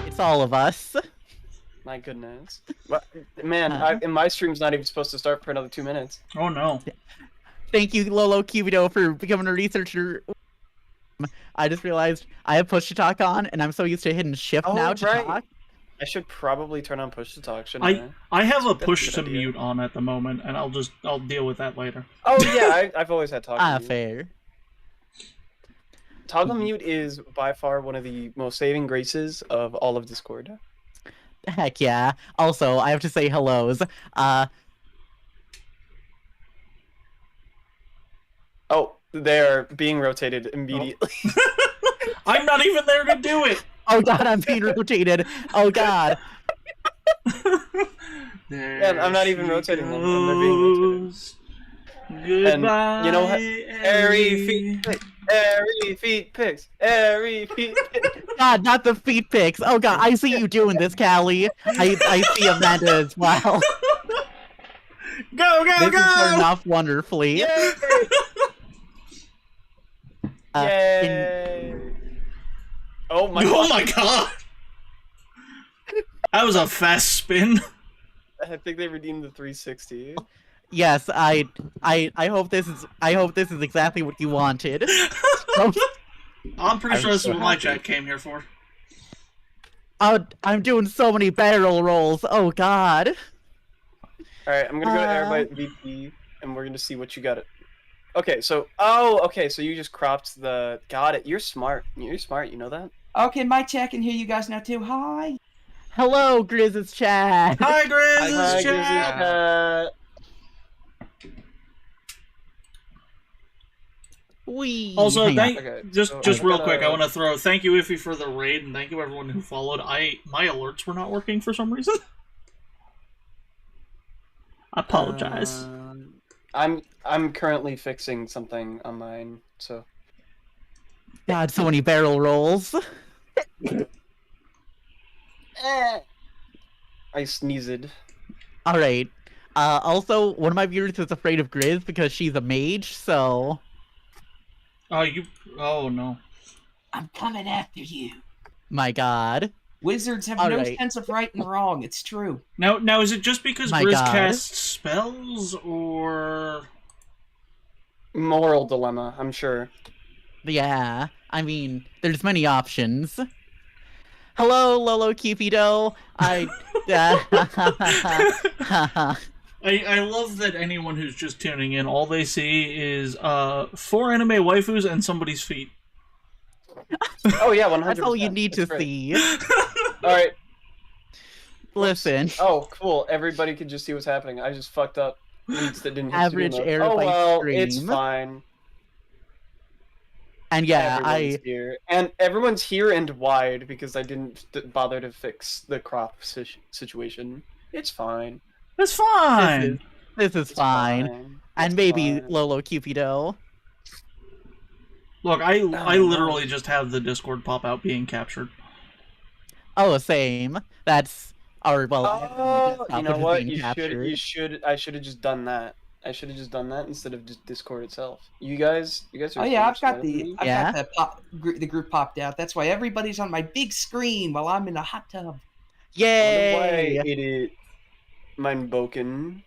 It's all of us. My goodness. Man, and my stream's not even supposed to start for another 2 minutes. Oh no. Thank you, Lolo Cubido, for becoming a researcher. I just realized I have push to talk on, and I'm so used to hitting shift now to talk. I should probably turn on push to talk, shouldn't I have a push to mute on at the moment, and I'll deal with that later. Oh yeah, I've always had toggle mute. Fair. Toggle mute is by far one of the most saving graces of all of Discord. Heck yeah. Also, I have to say hellos. Oh, they're being rotated immediately. I'm not even there to do it! Oh god, I'm being rotated. Oh god. Yeah, I'm not even rotating them. And they're being rotated. Goodbye, and you know what? Airy feet picks. Airy feet picks. Airy feet picks. God, not the feet pics. Oh god, I see you doing this, Callie. I see Amanda as well. Go, this is starting off wonderfully. Yay! Yay! Oh my god! That was a fast spin. I think they redeemed the 360. Yes, I hope this is exactly what you wanted. I'm pretty sure this is what my chat came here for. Oh, I'm doing so many barrel rolls. Oh god. Alright, I'm gonna go to Airbyte VP and we're gonna see what you got. Okay, so so you just cropped the. Got it. You're smart. You're smart. You know that. Okay, my chat can hear you guys now too. Hi. Hello, Grizz's chat. Hi, Grizz's Hi, chat. Also, just real quick, I want to throw thank you Iffy for the raid, and thank you everyone who followed. My alerts were not working for some reason. I apologize. I'm currently fixing something on mine, so. God, so many barrel rolls. I sneezed. Alright. Also, one of my viewers is afraid of Grizz because she's a mage, so... Oh no. I'm coming after you. My god. Wizards have All no right. sense of right and wrong. It's true. Now is it just because My Grizz God. casts spells, or Moral dilemma, I'm sure. Yeah, I mean, there's many options. Hello, Lolo Cupido. I love that anyone who's just tuning in, all they see is 4 anime waifus and somebody's feet. Oh yeah, 100%. That's all you need to see. Alright. Listen. Oh, cool. Everybody could just see what's happening. I just fucked up. That didn't hit Average studio mode. air Oh by well, stream. it's fine. And yeah, Everyone's here. And everyone's here and wide because I didn't bother to fix the crop situation. It's fine. It's fine. This is fine. And maybe Lolo Cupido. Look, I literally just have the Discord pop out being captured. Oh, same. That's our Oh, you know what? Captured. I should have just done that. I should have just done that instead of just Discord itself. You guys are. Oh yeah, I've so got the group popped out. That's why everybody's on my big screen while I'm in the hot tub. Yay! Idiot. Mein Boken.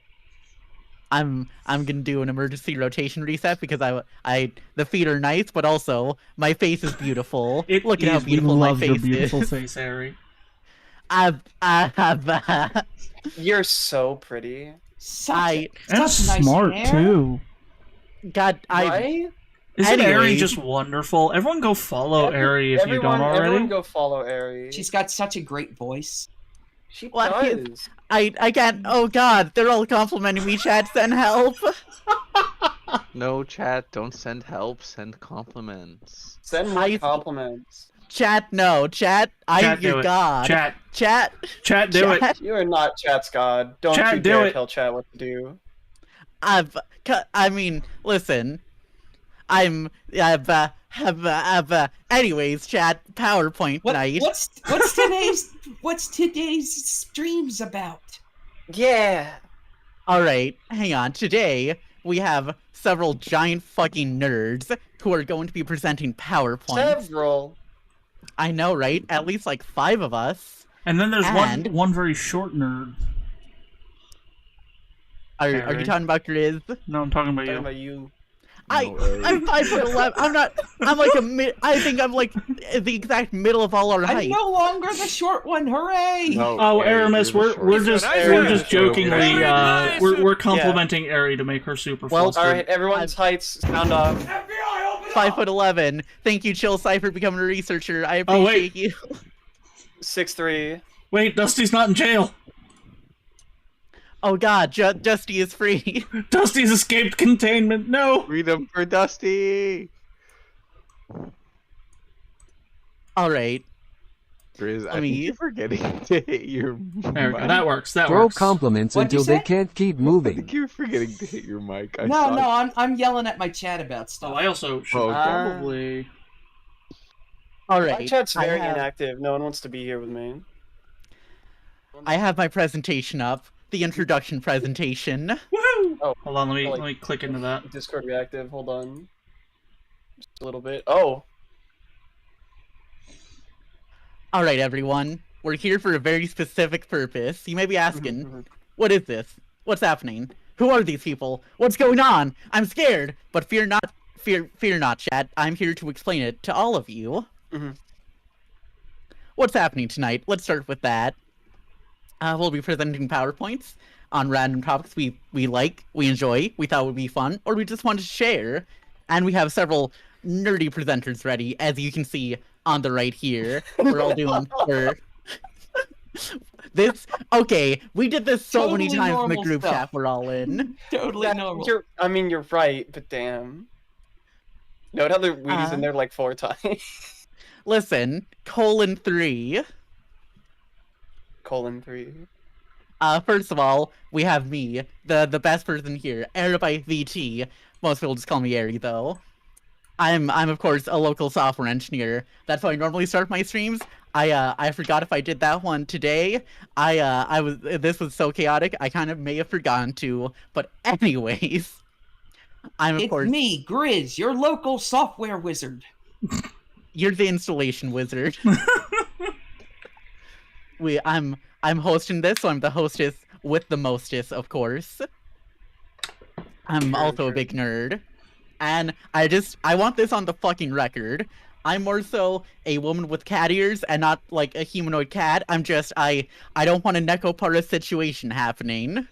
I'm gonna do an emergency rotation reset because the feet are nice, but also my face is beautiful. Look at how beautiful my face is. Beautiful face, Harry. You're so pretty. And smart too. God, Right? Isn't Ari just wonderful? Everyone go follow Ari if you don't already. Everyone go follow Ari. She's got such a great voice. She does. I can't. Oh God, they're all complimenting me. Chat, send help. No, chat. Don't send help. Send compliments. Send more compliments. Chat, no. Chat, I'm your god. Chat, do it. You are not Chat's god. Don't Chat, you do dare it. tell Chat what to do. I mean, listen. Anyways, chat. PowerPoint night. What's today's streams about? Yeah. All right, hang on. Today we have several giant fucking nerds who are going to be presenting PowerPoint. Several. I know, right? At least like 5 of us. And then there's one very short nerd. Are you talking about Grizz? No, I'm talking about you. Talking about you. I'm 5'11". I'm like I think I'm like the exact middle of all our height. I'm no longer the short one. Hooray! No, Aramis, we're just jokingly we're complimenting Ari to make her super flustered. All right, everyone's heights sound off. 5'11". Thank you, Chill Cypher, for becoming a researcher. I appreciate you. 6'3". Wait, Dusty's not in jail. Oh God, Dusty is free. Dusty's escaped containment. No. Freedom for Dusty. All right. Grizz, I think you're forgetting to hit your mic. There we go. That works. Throw compliments What'd you until they say? can't keep I moving. think you're forgetting to hit your mic. I'm yelling at my chat about stuff. Oh, I also should probably. All right. My chat's very I have- inactive. No one wants to be here with me. I have my presentation up. The introduction presentation. Woohoo! Oh, hold on, let me click into that. Discord reactive. Hold on. Just a little bit. Oh. All right, everyone. We're here for a very specific purpose. You may be asking, what is this? What's happening? Who are these people? What's going on? I'm scared, but fear not, chat. I'm here to explain it to all of you. What's happening tonight? Let's start with that. We'll be presenting PowerPoints on random topics we like, we enjoy, we thought would be fun, or we just wanted to share. And we have several nerdy presenters ready, as you can see on the right here. We're all doing this. Okay, we did this so many times in the group chat we're all in. Totally normal. You're right, but damn. Note how the Wheaties in there like 4 times. Listen, :3. :3. First of all, we have me, the best person here, Arabyte VT. Most people just call me Ari, though. I'm of course a local software engineer. That's how I normally start my streams. I forgot if I did that one today. This was so chaotic. I kind of may have forgotten to. But anyways, It's me, Grizz, your local software wizard. You're the installation wizard. I'm hosting this, so I'm the hostess with the mostest, of course. I'm also a big nerd. And I want this on the fucking record. I'm more so a woman with cat ears and not like a humanoid cat. I don't want a Necopara situation happening.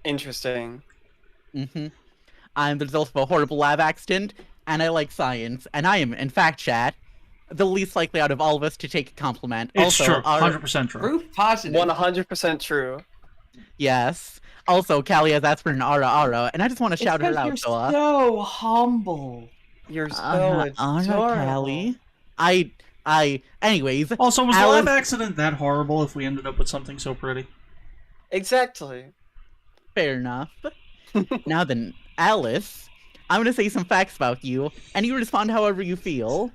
Interesting. There's also a horrible lab accident, and I like science, and I am, in fact, chat, the least likely out of all of us to take a compliment. It's also, true. 100% true. Proof positive. 100% true. Yes. Also, Callie has aspirin ara, and I just want to shout her out. You're so humble. You're so adorable. Callie. Anyways. Also, was Alyss... the lab accident that horrible if we ended up with something so pretty? Exactly. Fair enough. Now then, Alyss, I'm gonna say some facts about you, and you respond however you feel.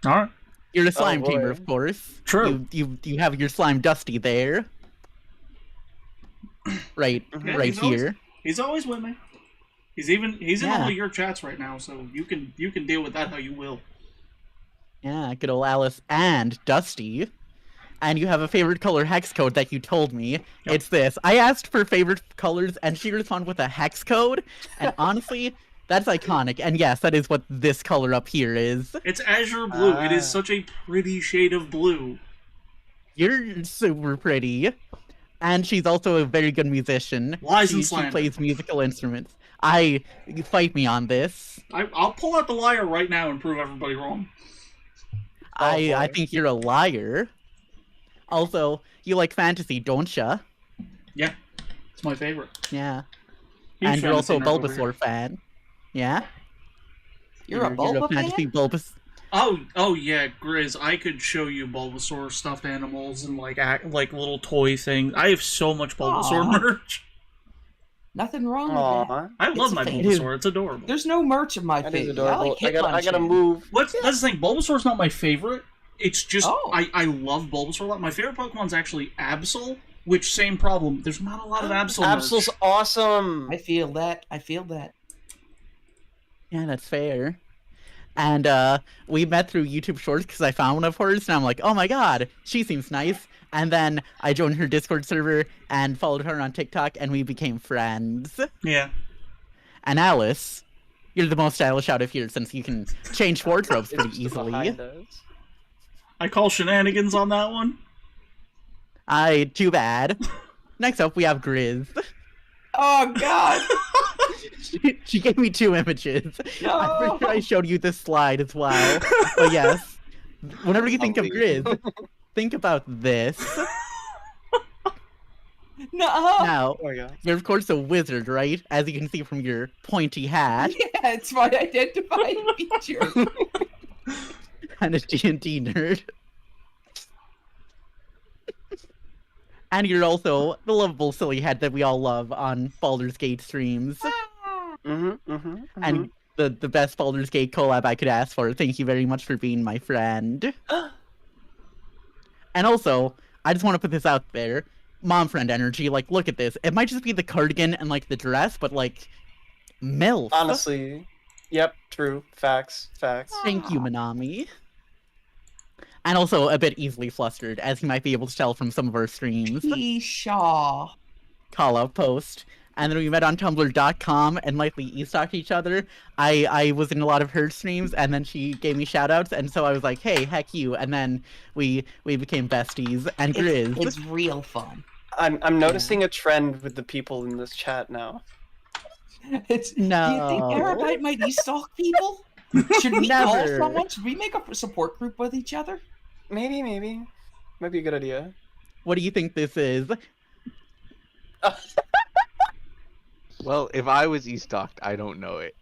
Alright. You're a slime tamer, of course. True. You have your slime Dusty there. Right here. He's always with me. He's in all of your chats right now, so you can deal with that how you will. Yeah, good old Alyss and Dusty. And you have a favorite color hex code that you told me. Yep. It's this. I asked for favorite colors, and she responded with a hex code. And honestly, that's iconic. And yes, that is what this color up here is. It's azure blue. It is such a pretty shade of blue. You're super pretty. And she's also a very good musician. Lies and she slander. Plays musical instruments. Fight me on this. I'll pull out the liar right now and prove everybody wrong. I think you're a liar. Also, you like fantasy, don't ya? Yeah, it's my favorite. Yeah. Huge And you're also a fantasy nerd over Bulbasaur fan. Yeah? You're a Bulba fantasy fan? Oh yeah, Grizz, I could show you Bulbasaur stuffed animals and like little toy things. I have so much Bulbasaur merch. Nothing wrong with that. I love my Bulbasaur. It's adorable. There's no merch of my That is favorite. adorable. I I gotta move. That's the thing. Bulbasaur's not my favorite. It's just I love Bulbasaur a lot. My favorite Pokemon's actually Absol, which same problem. There's not a lot of Absol merch. Absol's awesome. I feel that. Yeah, that's fair. And we met through YouTube Shorts because I found one of hers, and I'm like, oh my god, she seems nice. And then I joined her Discord server and followed her on TikTok, and we became friends. Yeah. And Alyss, you're the most stylish out of here since you can change wardrobes pretty easily. I call shenanigans on that one. Too bad. Next up, we have Grizz. Oh god! She gave me 2 images. No. I'm pretty sure I showed you this slide as well. But yes, whenever you think of Grizz, think about this. No. Now, you're of course a wizard, right? As you can see from your pointy hat. Yeah, it's my identifying feature. And a D&D nerd. And you're also the lovable silly head that we all love on Baldurs Gate streams. And the best Baldurs Gate collab I could ask for. Thank you very much for being my friend. And also, I just want to put this out there. Mom friend energy, like, look at this. It might just be the cardigan and, like, the dress, but, like, MILF. Honestly. Yep, true. Facts. Thank you, Manami. And also a bit easily flustered, as you might be able to tell from some of our streams. Shaw. Call out post. And then we met on Tumblr.com and likely e-stalked each other. I was in a lot of her streams, and then she gave me shoutouts, and so I was like, hey, heck you. And then we became besties. And Grizz. It's real fun. I'm noticing a trend with the people in this chat now. No. Do you think Arabite might e-stalk people? Should we call someone? Should we make a support group with each other? Maybe. Might be a good idea. What do you think this is? Well, if I was e-stalked, I don't know it.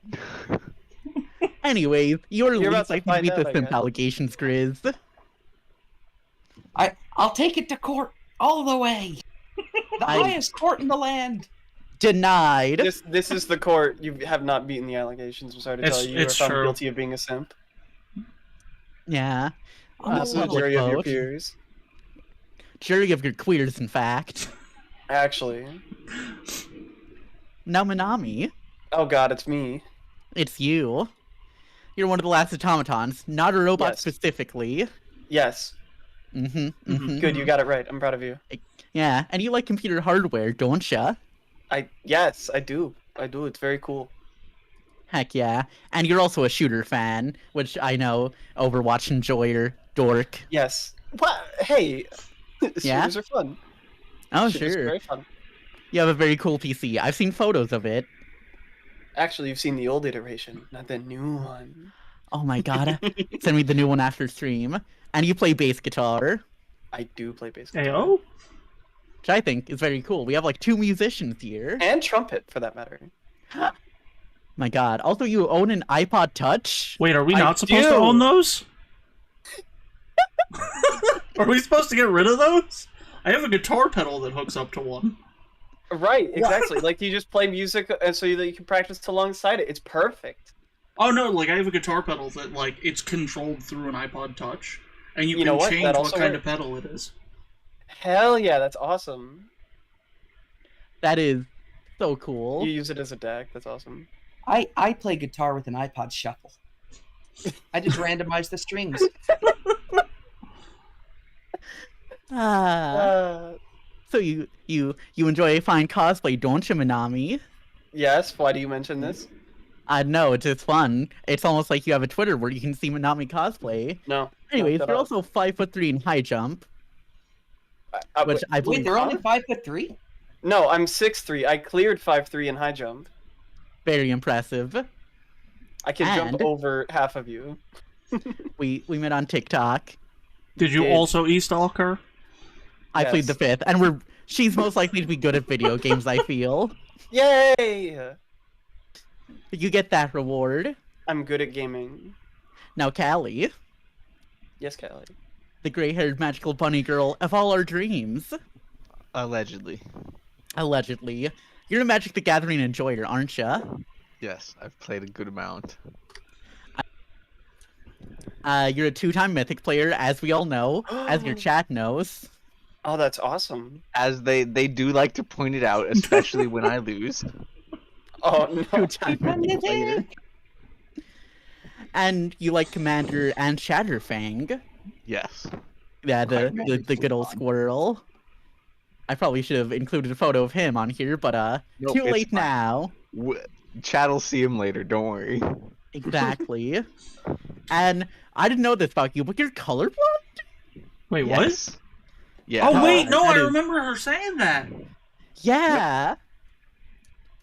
Anyways, you're least likely to find beat out, the I simp guess. allegations, Grizz. I'll take it to court all the way. The highest court in the land. Denied. This is the court. You have not beaten the allegations. I'm sorry to tell you. You are found guilty of being a simp. Yeah. This is a jury of your peers. Jury of your queers, in fact. Actually. Now, Manami. Oh god, it's me. It's you. You're one of the last automatons, not a robot Yes. specifically. Yes. Good, you got it right. I'm proud of you. Yeah, and you like computer hardware, don't ya? Yes, I do. I do. It's very cool. Heck yeah. And you're also a shooter fan, which I know, Overwatch enjoyer, dork. Yes. What? Hey, Yeah? shooters are fun. Oh, Shooters are sure. very fun. You have a very cool PC. I've seen photos of it. Actually, you've seen the old iteration, not the new one. Oh my god. Send me the new one after stream. And you play bass guitar. I do play bass guitar. Ayo? Which I think is very cool. We have like 2 musicians here. And trumpet, for that matter. My god. Also, you own an iPod Touch? Wait, are we not supposed to own those? Are we supposed to get rid of those? I have a guitar pedal that hooks up to one. Right, exactly. Like, you just play music so that you can practice alongside it. It's perfect. Oh no, like I have a guitar pedal that like it's controlled through an iPod Touch, and you know can what? change That what also kind of works. pedal it is. Hell yeah, that's awesome. That is so cool. You use it as a deck. That's awesome. I play guitar with an iPod Shuffle. I just randomize the strings. So you enjoy fine cosplay, don't you, Minami? Yes, why do you mention this? I know, it's just fun. It's almost like you have a Twitter where you can see Minami cosplay. No. Anyways, not at you're all. also 5'3" in high jump. Which I believe. Wait, they're only 5'3"? No, I'm 6'3". I cleared 5'3" in high jump. Very impressive. I can And- jump over half of you. We met on TikTok. Did you also e-stalk her? I plead the fifth, and she's most likely to be good at video games, I feel. Yay! You get that reward. I'm good at gaming. Now, Callie, Yes, Callie. the gray-haired magical bunny girl of all our dreams. Allegedly. Allegedly. You're a Magic the Gathering enjoyer, aren't ya? Yes, I've played a good amount. You're a 2-time Mythic player, as we all know, as your chat knows. Oh, that's awesome. As they do like to point it out, especially when I lose. Oh, no. 2-time Mythic player. And you like Commander and Shatterfang. Yes. Yeah, the good old squirrel. I probably should have included a photo of him on here, but Nope, too it's late fine. now. Chad'll see him later, don't worry. Exactly. And I didn't know this about you, but you're colorblind? Wait, Yes. what? Yeah. Oh wait, no, that I is- remember her saying that. Yeah.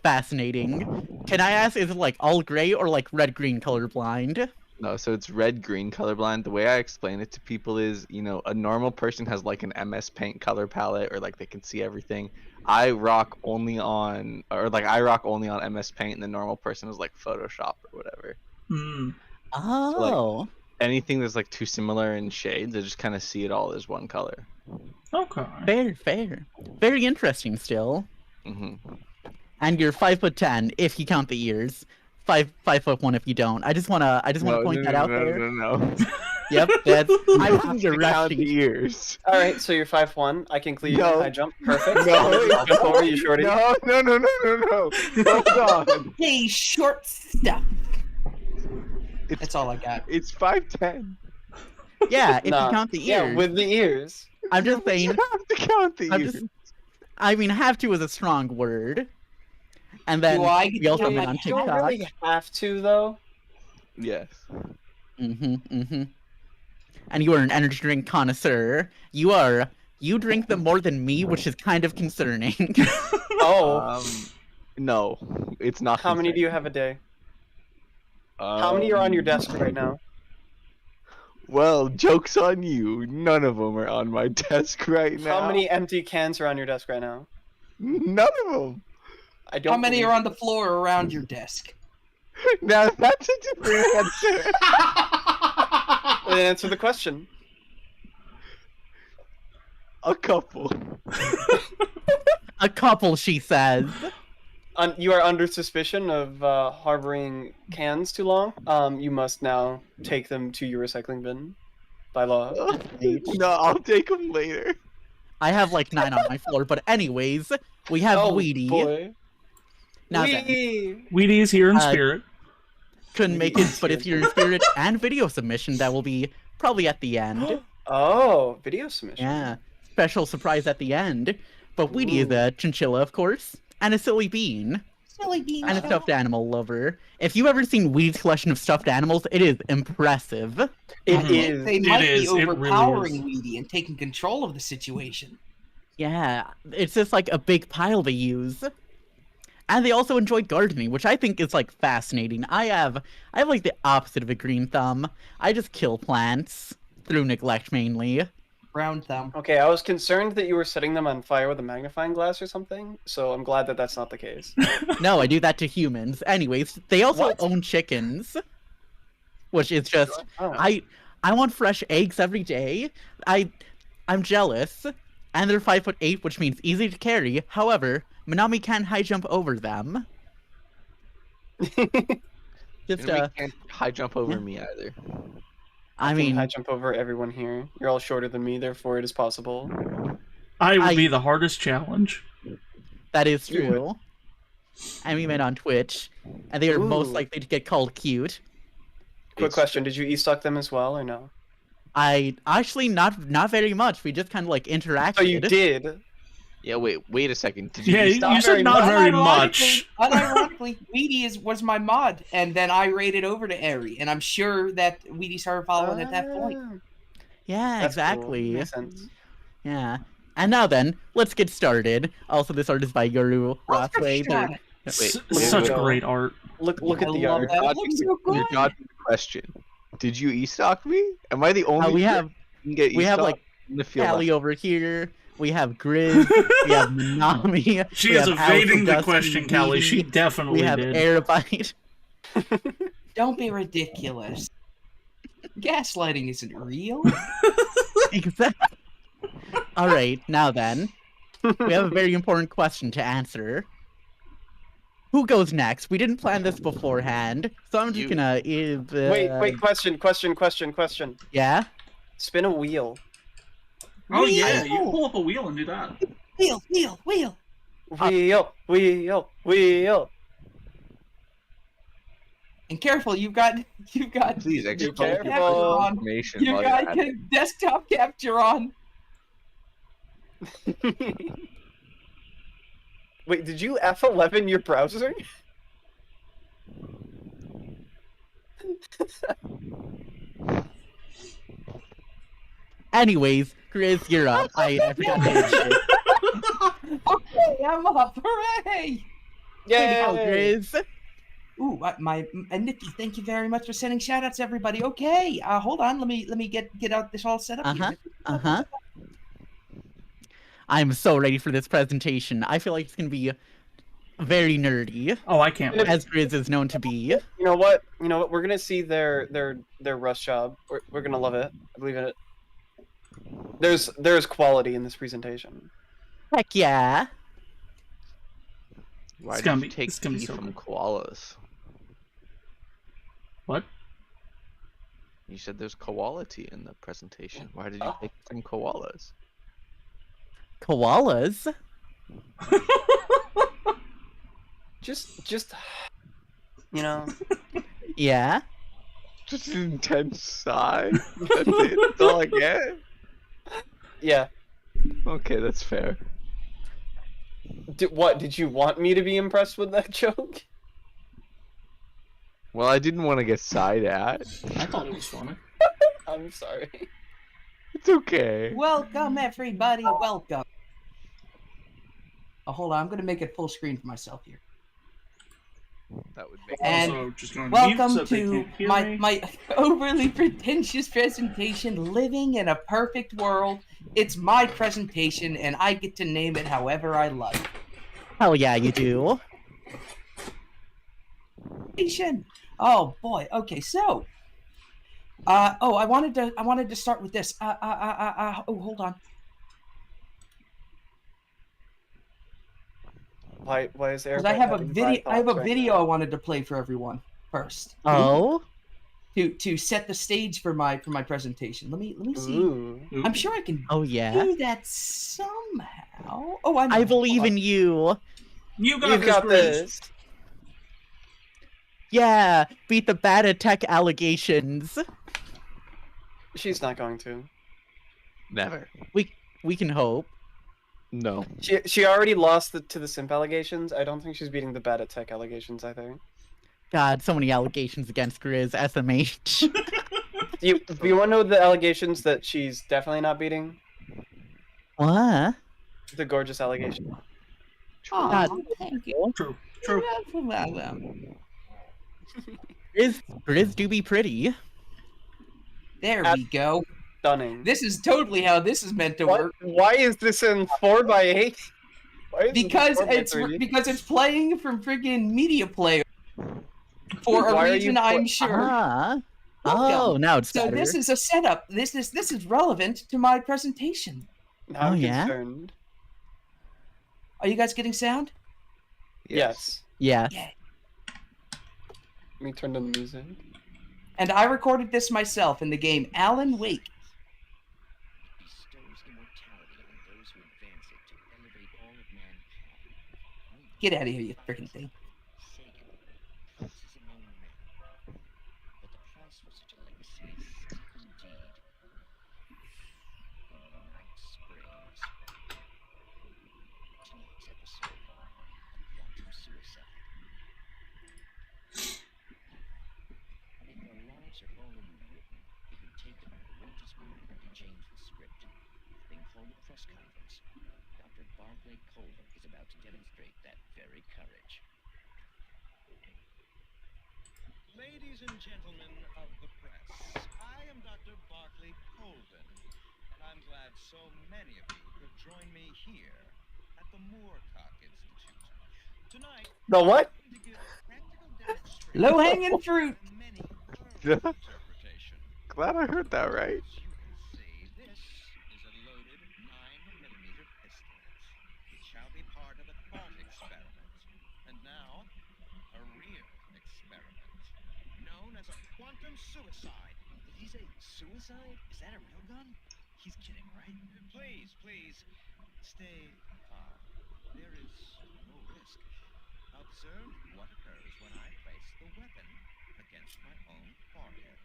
Fascinating. Can I ask, is it like all gray or like red-green colorblind? No, so it's red-green colorblind. The way I explain it to people is, a normal person has like an MS Paint color palette, or like they can see everything. I rock only on MS Paint, and the normal person is like Photoshop or whatever. Hmm. Oh. So, like, anything that's like too similar in shades, I just kind of see it all as one color. Okay. Fair. Very interesting still. Mm-hmm. And you're 5'10" if you count the ears. 5'1" if you don't. I just wanna point that out there. No. Yep, that's I'm Count the ears. All right, so you're 5'1". I can clear No. your high jump. Perfect. No. I'll jump over you, shorty. No. Hold on. Hey, short stuff. That's all I got. It's 5'10". Yeah, if Nah. you count the ears. Yeah, with the ears. I'm just saying. You have to count the ears. I mean, have to is a strong word. And then Do I we also get met my- on You don't TikTok. really have to, though. Yes. Mm-hmm. And you are an energy drink connoisseur. You drink them more than me, which is kind of concerning. Oh. No, it's not. How many do you have a day? How many are on your desk right now? Well, joke's on you. None of them are on my desk right now. How many empty cans are on your desk right now? None of them. I don't. How many believe are on you. the floor around your desk? Now that's a different answer. Answer the question. A couple. A couple, she says. You are under suspicion of harboring cans too long. You must now take them to your recycling bin by law. No, I'll take them later. I have like 9 on my floor, but anyways, we have Oh, Weedy. boy. Now then, Weedy is here in Uh, spirit. couldn't make it, but if you're in spirit and video submission, that will be probably at the end. Oh, video submission. Yeah, special surprise at the end. But Weedy is a chinchilla, of course, and a silly bean. Silly bean. And a stuffed animal lover. If you've ever seen Weedy's collection of stuffed animals, it is impressive. It is. They It might is. be It really overpowering is. Weedy and taking control of the situation. Yeah, it's just like a big pile they use. And they also enjoy gardening, which I think is like fascinating. I have like the opposite of a green thumb. I just kill plants through neglect mainly. Brown thumb. Okay, I was concerned that you were setting them on fire with a magnifying glass or something, so I'm glad that that's not the case. No, I do that to humans. Anyways, they also own chickens, which is just I want fresh eggs every day. I'm jealous, and they're 5'8", which means easy to carry. However, Minami can't high jump over them. Just Minami can't high jump over me either. I mean, high jump over everyone here. You're all shorter than me, therefore it is possible. I would be the hardest challenge. That is true. And we met on Twitch, and they are most Ooh. likely to get called cute. Quick question: did you e-stock them as well, or no? I actually not very much. We just kind of like interacted. Oh, you did. Yeah, wait a second. Did you Yeah, e-stock? you said not very much. Unironically, Weedy was my mod, and then I raided over to Eri, and I'm sure that Weedy started following at that point. Yeah, That's cool. exactly. Makes sense. Yeah. And now then, let's get started. Also, this art is by Yoru Rothway. Such great art. Look at the love art. that. It looks so good. You're dodging the question. Did you e-stock me? Am I the only? We have like in the field. Callie over here. We have Grizz. We have Minami. She we is have evading the Dusty, question, Callie. She Weedy, definitely We have did. Airbyte. Don't be ridiculous. Gaslighting isn't real. Exactly. All right, now then, we have a very important question to answer. Who goes next? We didn't plan this beforehand, so I'm just gonna. Wait! Question. Yeah. Spin a wheel. Oh yeah, you pull up a wheel and do that. Wheel. Wheel. And careful, you've got Please your expose capture on. information. You while got you're at your it. desktop capture on. Wait, did you F11 your browser? Anyways, Grizz, you're up. I forgot to hit shit. Okay, I'm up. Hooray! Way to go, Grizz. Ooh, and Nikki, thank you very much for sending shoutouts to everybody. Okay, hold on, let me get out this all set up here. I'm so ready for this presentation. I feel like it's gonna be very nerdy. Oh, I can't wait. As Grizz is known to be. You know what? We're gonna see their rush job. We're gonna love it. I believe in it. There's quality in this presentation. Heck yeah. Why did you take tea from koalas? What? You said there's quality in the presentation. Why did you take from koalas? Koalas? Just you know. Yeah. Just an intense sigh. That's it. That's all I get. Yeah. Okay, that's fair. Did you want me to be impressed with that joke? Well, I didn't want to get sighed at. I thought it was funny. I'm sorry. It's okay. Welcome, everybody. Welcome. Oh, hold on. I'm gonna make it full screen for myself here. That would make And Also, just going welcome mute so they to can't hear my me. my overly pretentious presentation, Living in a Perfect World. It's my presentation, and I get to name it however I like. Hell yeah, you do. Oh boy. Okay, so. I wanted to start with this. Oh, hold on. Why is there? Because I have a video I wanted to play for everyone first. Oh. To set the stage for my presentation. Let me see. Ooh. I'm sure I can. Oh yeah. Do that somehow. Oh, I believe in you. You've got this. Yeah, beat the bad at tech allegations. She's not going to. Never. We can hope. No. She already lost to the simp allegations. I don't think she's beating the bad at tech allegations. I think. God, so many allegations against Grizz, SMH. Do you want to know the allegations that she's definitely not beating? What? The gorgeous allegation. God. Thank you. True. Grizz do be pretty. There we go. Stunning. This is totally how this is meant to work. Why is this in 4x8? Because it's playing from freaking media player for a reason I'm sure. Oh, now it's so better. this is a setup. This is relevant to my presentation. Now I'm concerned. Are you guys getting sound? Yes. Yeah. Let me turn on the music. And I recorded this myself in the game Alan Wake. Get out of here, you freaking thing. Ladies and gentlemen of the press, I am Dr. Barclay Colvin, and I'm glad so many of you could join me here at the Moorcock Institute. Tonight, The what? Low-hanging fruit. Glad I heard that right. It shall be part of a thought experiment. And now, a real experiment, known as a quantum suicide. Did he say suicide? Is that a real gun? He's kidding, right? Please, stay calm. There is no risk. Observe what occurs when I place the weapon against my own forehead.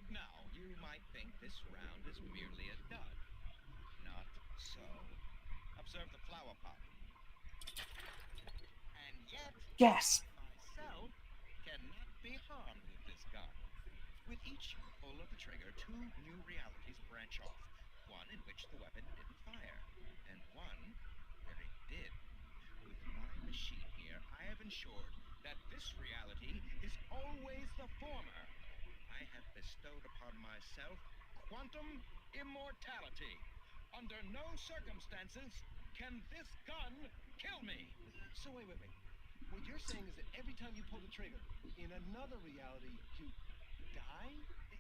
Now, you might think this round is merely a dud. Not so. Observe the flower pot. And yet, Gasp. myself cannot be harmed with this gun. With each pull of the trigger, two new realities branch off. One in which the weapon didn't fire, and one where it did. With my machine here, I have ensured that this reality is always the former. I have bestowed upon myself quantum immortality. Under no circumstances can this gun kill me. So wait. What you're saying is that every time you pull the trigger, in another reality, you die?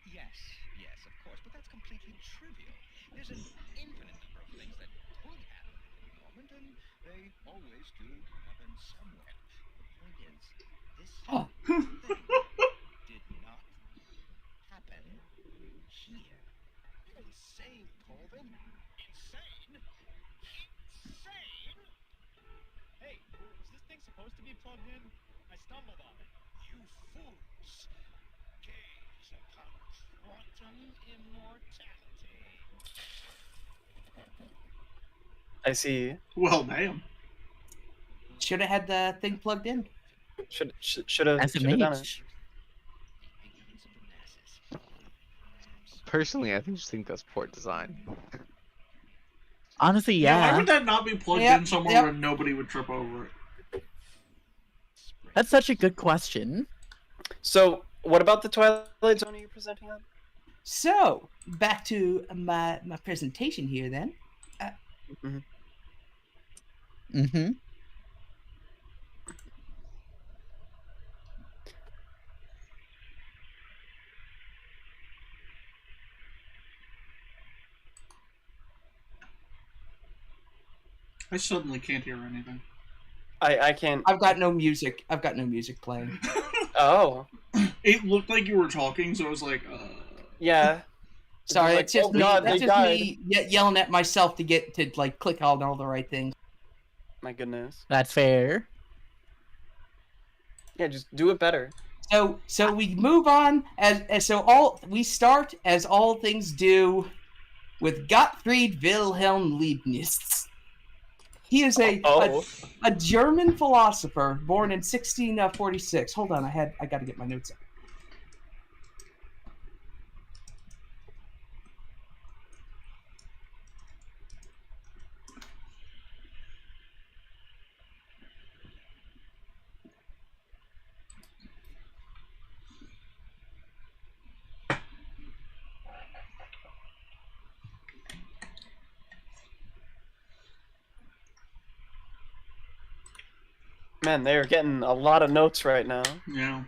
Yes, of course, but that's completely trivial. There's an infinite number of things that could happen at any moment, and they always do happen somewhere. The point is, this thing did not happen here. You're insane, Colvin. Insane? Insane? Hey, was this thing supposed to be plugged in? I stumbled on it. You fools. Gaze upon quantum immortality. I see. Well, damn. Should have had the thing plugged in. Should have done it. Personally, I just think that's poor design. Honestly, Why would that not be plugged in somewhere Yep. where nobody would trip over it? That's such a good question. So, what about the Twilight Zone are you presenting on? So, back to my presentation here then. Mm-hmm. I suddenly can't hear anything. I can't. I've got no music. I've got no music playing. Oh. It looked like you were talking, so I was like, Yeah. Sorry, Like, it's just oh me. God, That's they just died. me yelling at myself to get to like click all the right things. My goodness. That's fair. Yeah, just do it better. So we move on we start as all things do with Gottfried Wilhelm Leibniz. He is a German philosopher born in 1646. Hold on, I got to get my notes up. Man, they are getting a lot of notes right now. Yeah.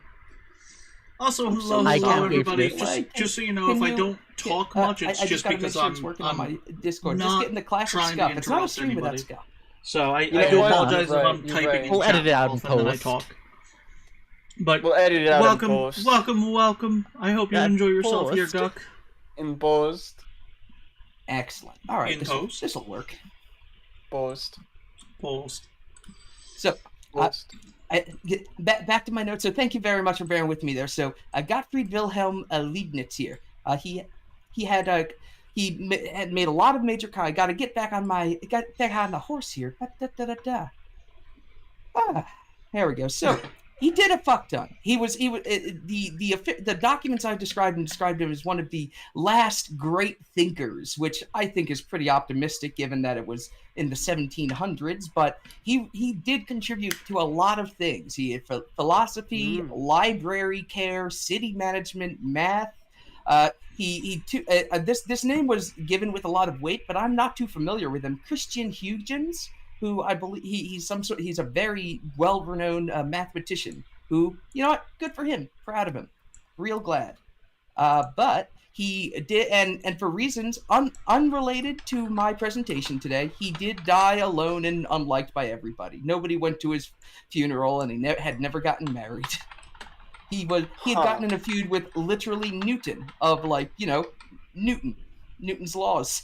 Also, hello everybody. Just so you know, if I don't talk much, it's just because I'm working on my Discord. not Just getting the classic trying to stuff. It's not a interrupt stream without anybody. stuff. So I You know do what? apologize You're if I'm right, you're typing right. in We'll chat edit it out myself in and then I post. talk. But We'll edit it out in welcome, post. welcome. I hope you enjoy yourself here, Duck. In post. Excellent. All right, In post. This will work. Post. So, back to my notes. So, thank you very much for bearing with me there. So, Gottfried Wilhelm Leibniz here. He had made a lot of major. I got to get back on the horse here. There we go. So. He did a fuck ton. The documents I've described him as one of the last great thinkers, which I think is pretty optimistic given that it was in the 1700s. But he did contribute to a lot of things. He had philosophy, library care, city management, math. This name was given with a lot of weight, but I'm not too familiar with him. Christian Huygens, who I believe he's a very well-renowned mathematician who, you know what, good for him, proud of him, real glad. But he did, and for reasons unrelated to my presentation today, he did die alone and unliked by everybody. Nobody went to his funeral, and he had never gotten married. He had gotten in a feud with literally Newton of Newton's laws,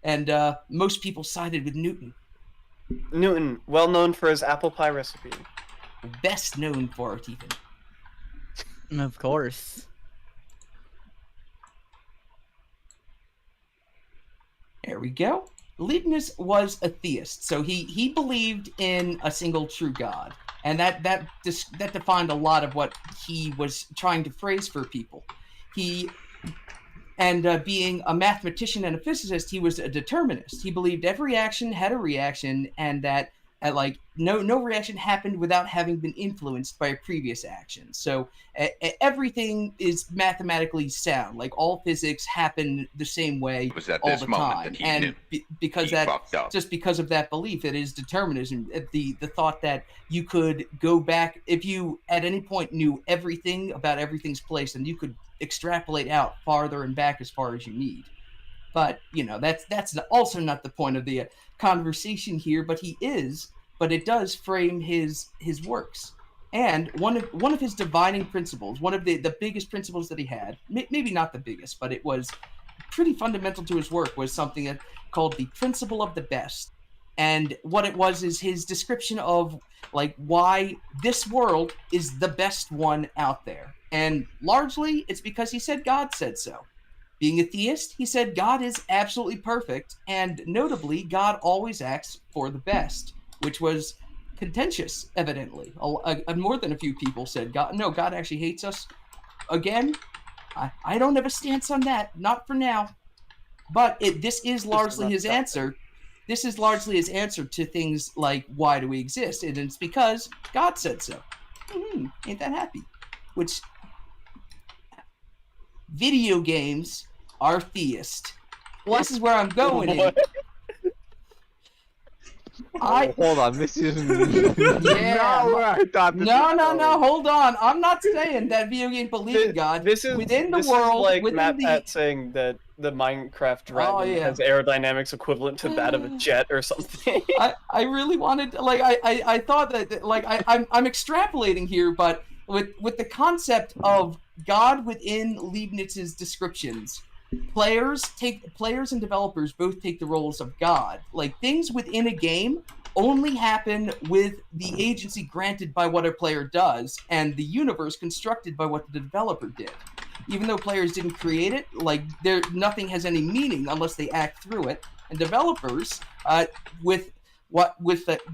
and most people sided with Newton. Newton, well known for his apple pie recipe. Best known for it, even. Of course. There we go. Leibniz was a theist, so he believed in a single true God, and that defined a lot of what he was trying to phrase for people. Being a mathematician and a physicist, he was a determinist. He believed every action had a reaction, and that no reaction happened without having been influenced by a previous action. So everything is mathematically sound. Like all physics happen the same way all the time. And because of that belief, it is determinism. The thought that you could go back, if you at any point knew everything about everything's place, then you could extrapolate out farther and back as far as you need. But that's also not the point of the conversation here. But it does frame his works. And one of his divining principles, one of the biggest principles that he had, maybe not the biggest, but it was pretty fundamental to his work, was something called the principle of the best. And what it was is his description of why this world is the best one out there. And largely it's because he said God said so. Being a theist, he said God is absolutely perfect, and notably, God always acts for the best, which was contentious, evidently. More than a few people said God actually hates us. Again, I don't have a stance on that, not for now. But this is largely his answer. This is largely his answer to things like, why do we exist? And it's because God said so. Ain't that happy? Which, video games are theist. This is where I'm going in. Hold on, this is not where I thought this was going. No, hold on. I'm not saying that video game believe in God. This is within the this world, is like within Matt saying that the Minecraft dragon has aerodynamics equivalent to that of a jet or something. I really wanted I thought that I'm extrapolating here, but with the concept of God within Leibniz's descriptions, players and developers both take the roles of God. Like, things within a game only happen with the agency granted by what a player does, and the universe constructed by what the developer did. even though players didn't create it, like nothing has any meaning unless they act through it. And developers,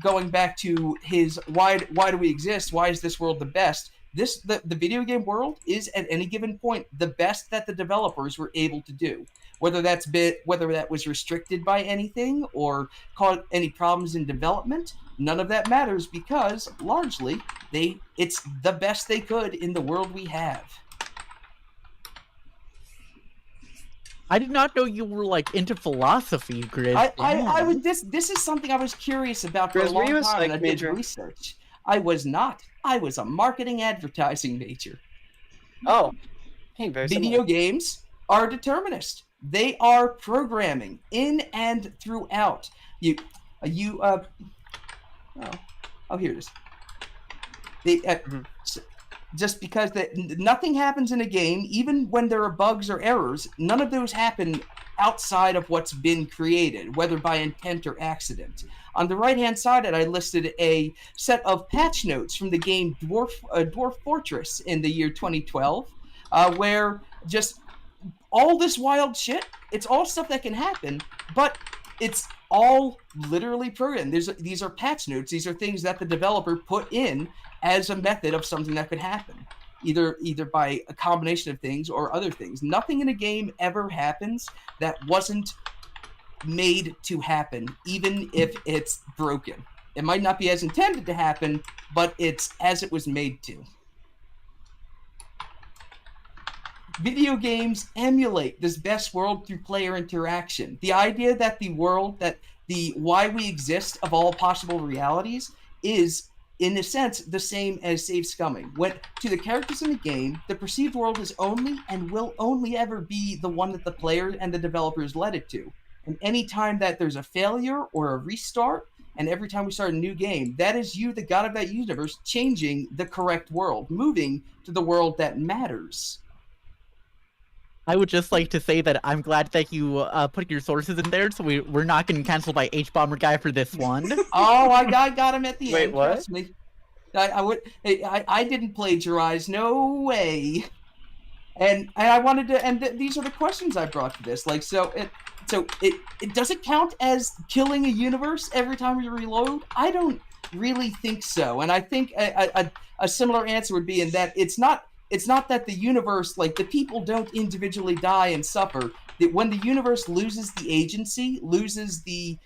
going back to his why do we exist? Why is this world the best? The video game world is at any given point the best that the developers were able to do. Whether that was restricted by anything or caused any problems in development, none of that matters because largely it's the best they could in the world we have. I did not know you were like into philosophy, Grizz. I was this is something I was curious about for a Grizz, were long you a time, psych and I did major? research. I was not. I was a marketing advertising major. Oh, hey, very Video similar. games are determinist. They are programming in and throughout. Oh, here it is. Just because nothing happens in a game, even when there are bugs or errors, none of those happen outside of what's been created, whether by intent or accident. On the right-hand side, I listed a set of patch notes from the game Dwarf Fortress in the year 2012, where just all this wild shit, it's all stuff that can happen, but it's all literally programmed. These are patch notes. These are things that the developer put in as a method of something that could happen, either by a combination of things or other things. Nothing in a game ever happens that wasn't made to happen, even if it's broken. It might not be as intended to happen, but it's as it was made to. Video games emulate this best world through player interaction. The idea that the why we exist of all possible realities is, in a sense, the same as save scumming. When to the characters in the game, the perceived world is only and will only ever be the one that the player and the developers led it to. And any time that there's a failure or a restart, and every time we start a new game, that is you, the god of that universe, changing the correct world, moving to the world that matters. I would just like to say that I'm glad that you put your sources in there, so we're not getting canceled by H-Bomber Guy for this one. Oh, I got him at the Wait, end. what? Trust me. I didn't plagiarize. No way. And I wanted to. And these are the questions I brought to this. Like, so it does it count as killing a universe every time you reload? I don't really think so. And I think a similar answer would be in that it's not that the universe, like the people don't individually die and suffer. When the universe loses the agency, loses the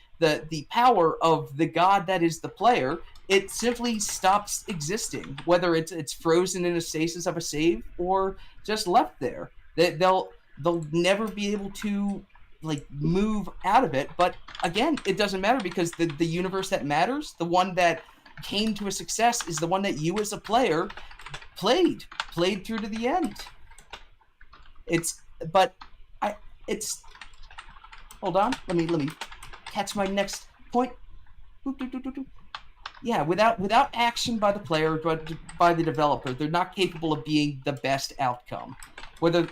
power of the god that is the player, it simply stops existing. Whether it's frozen in a stasis of a save or just left there, they'll never be able to like move out of it. But again, it doesn't matter because the universe that matters, the one that came to a success, is the one that you as a player played through to the end. Hold on, let me catch my next point. Yeah, without action by the player, but by the developer, they're not capable of being the best outcome. The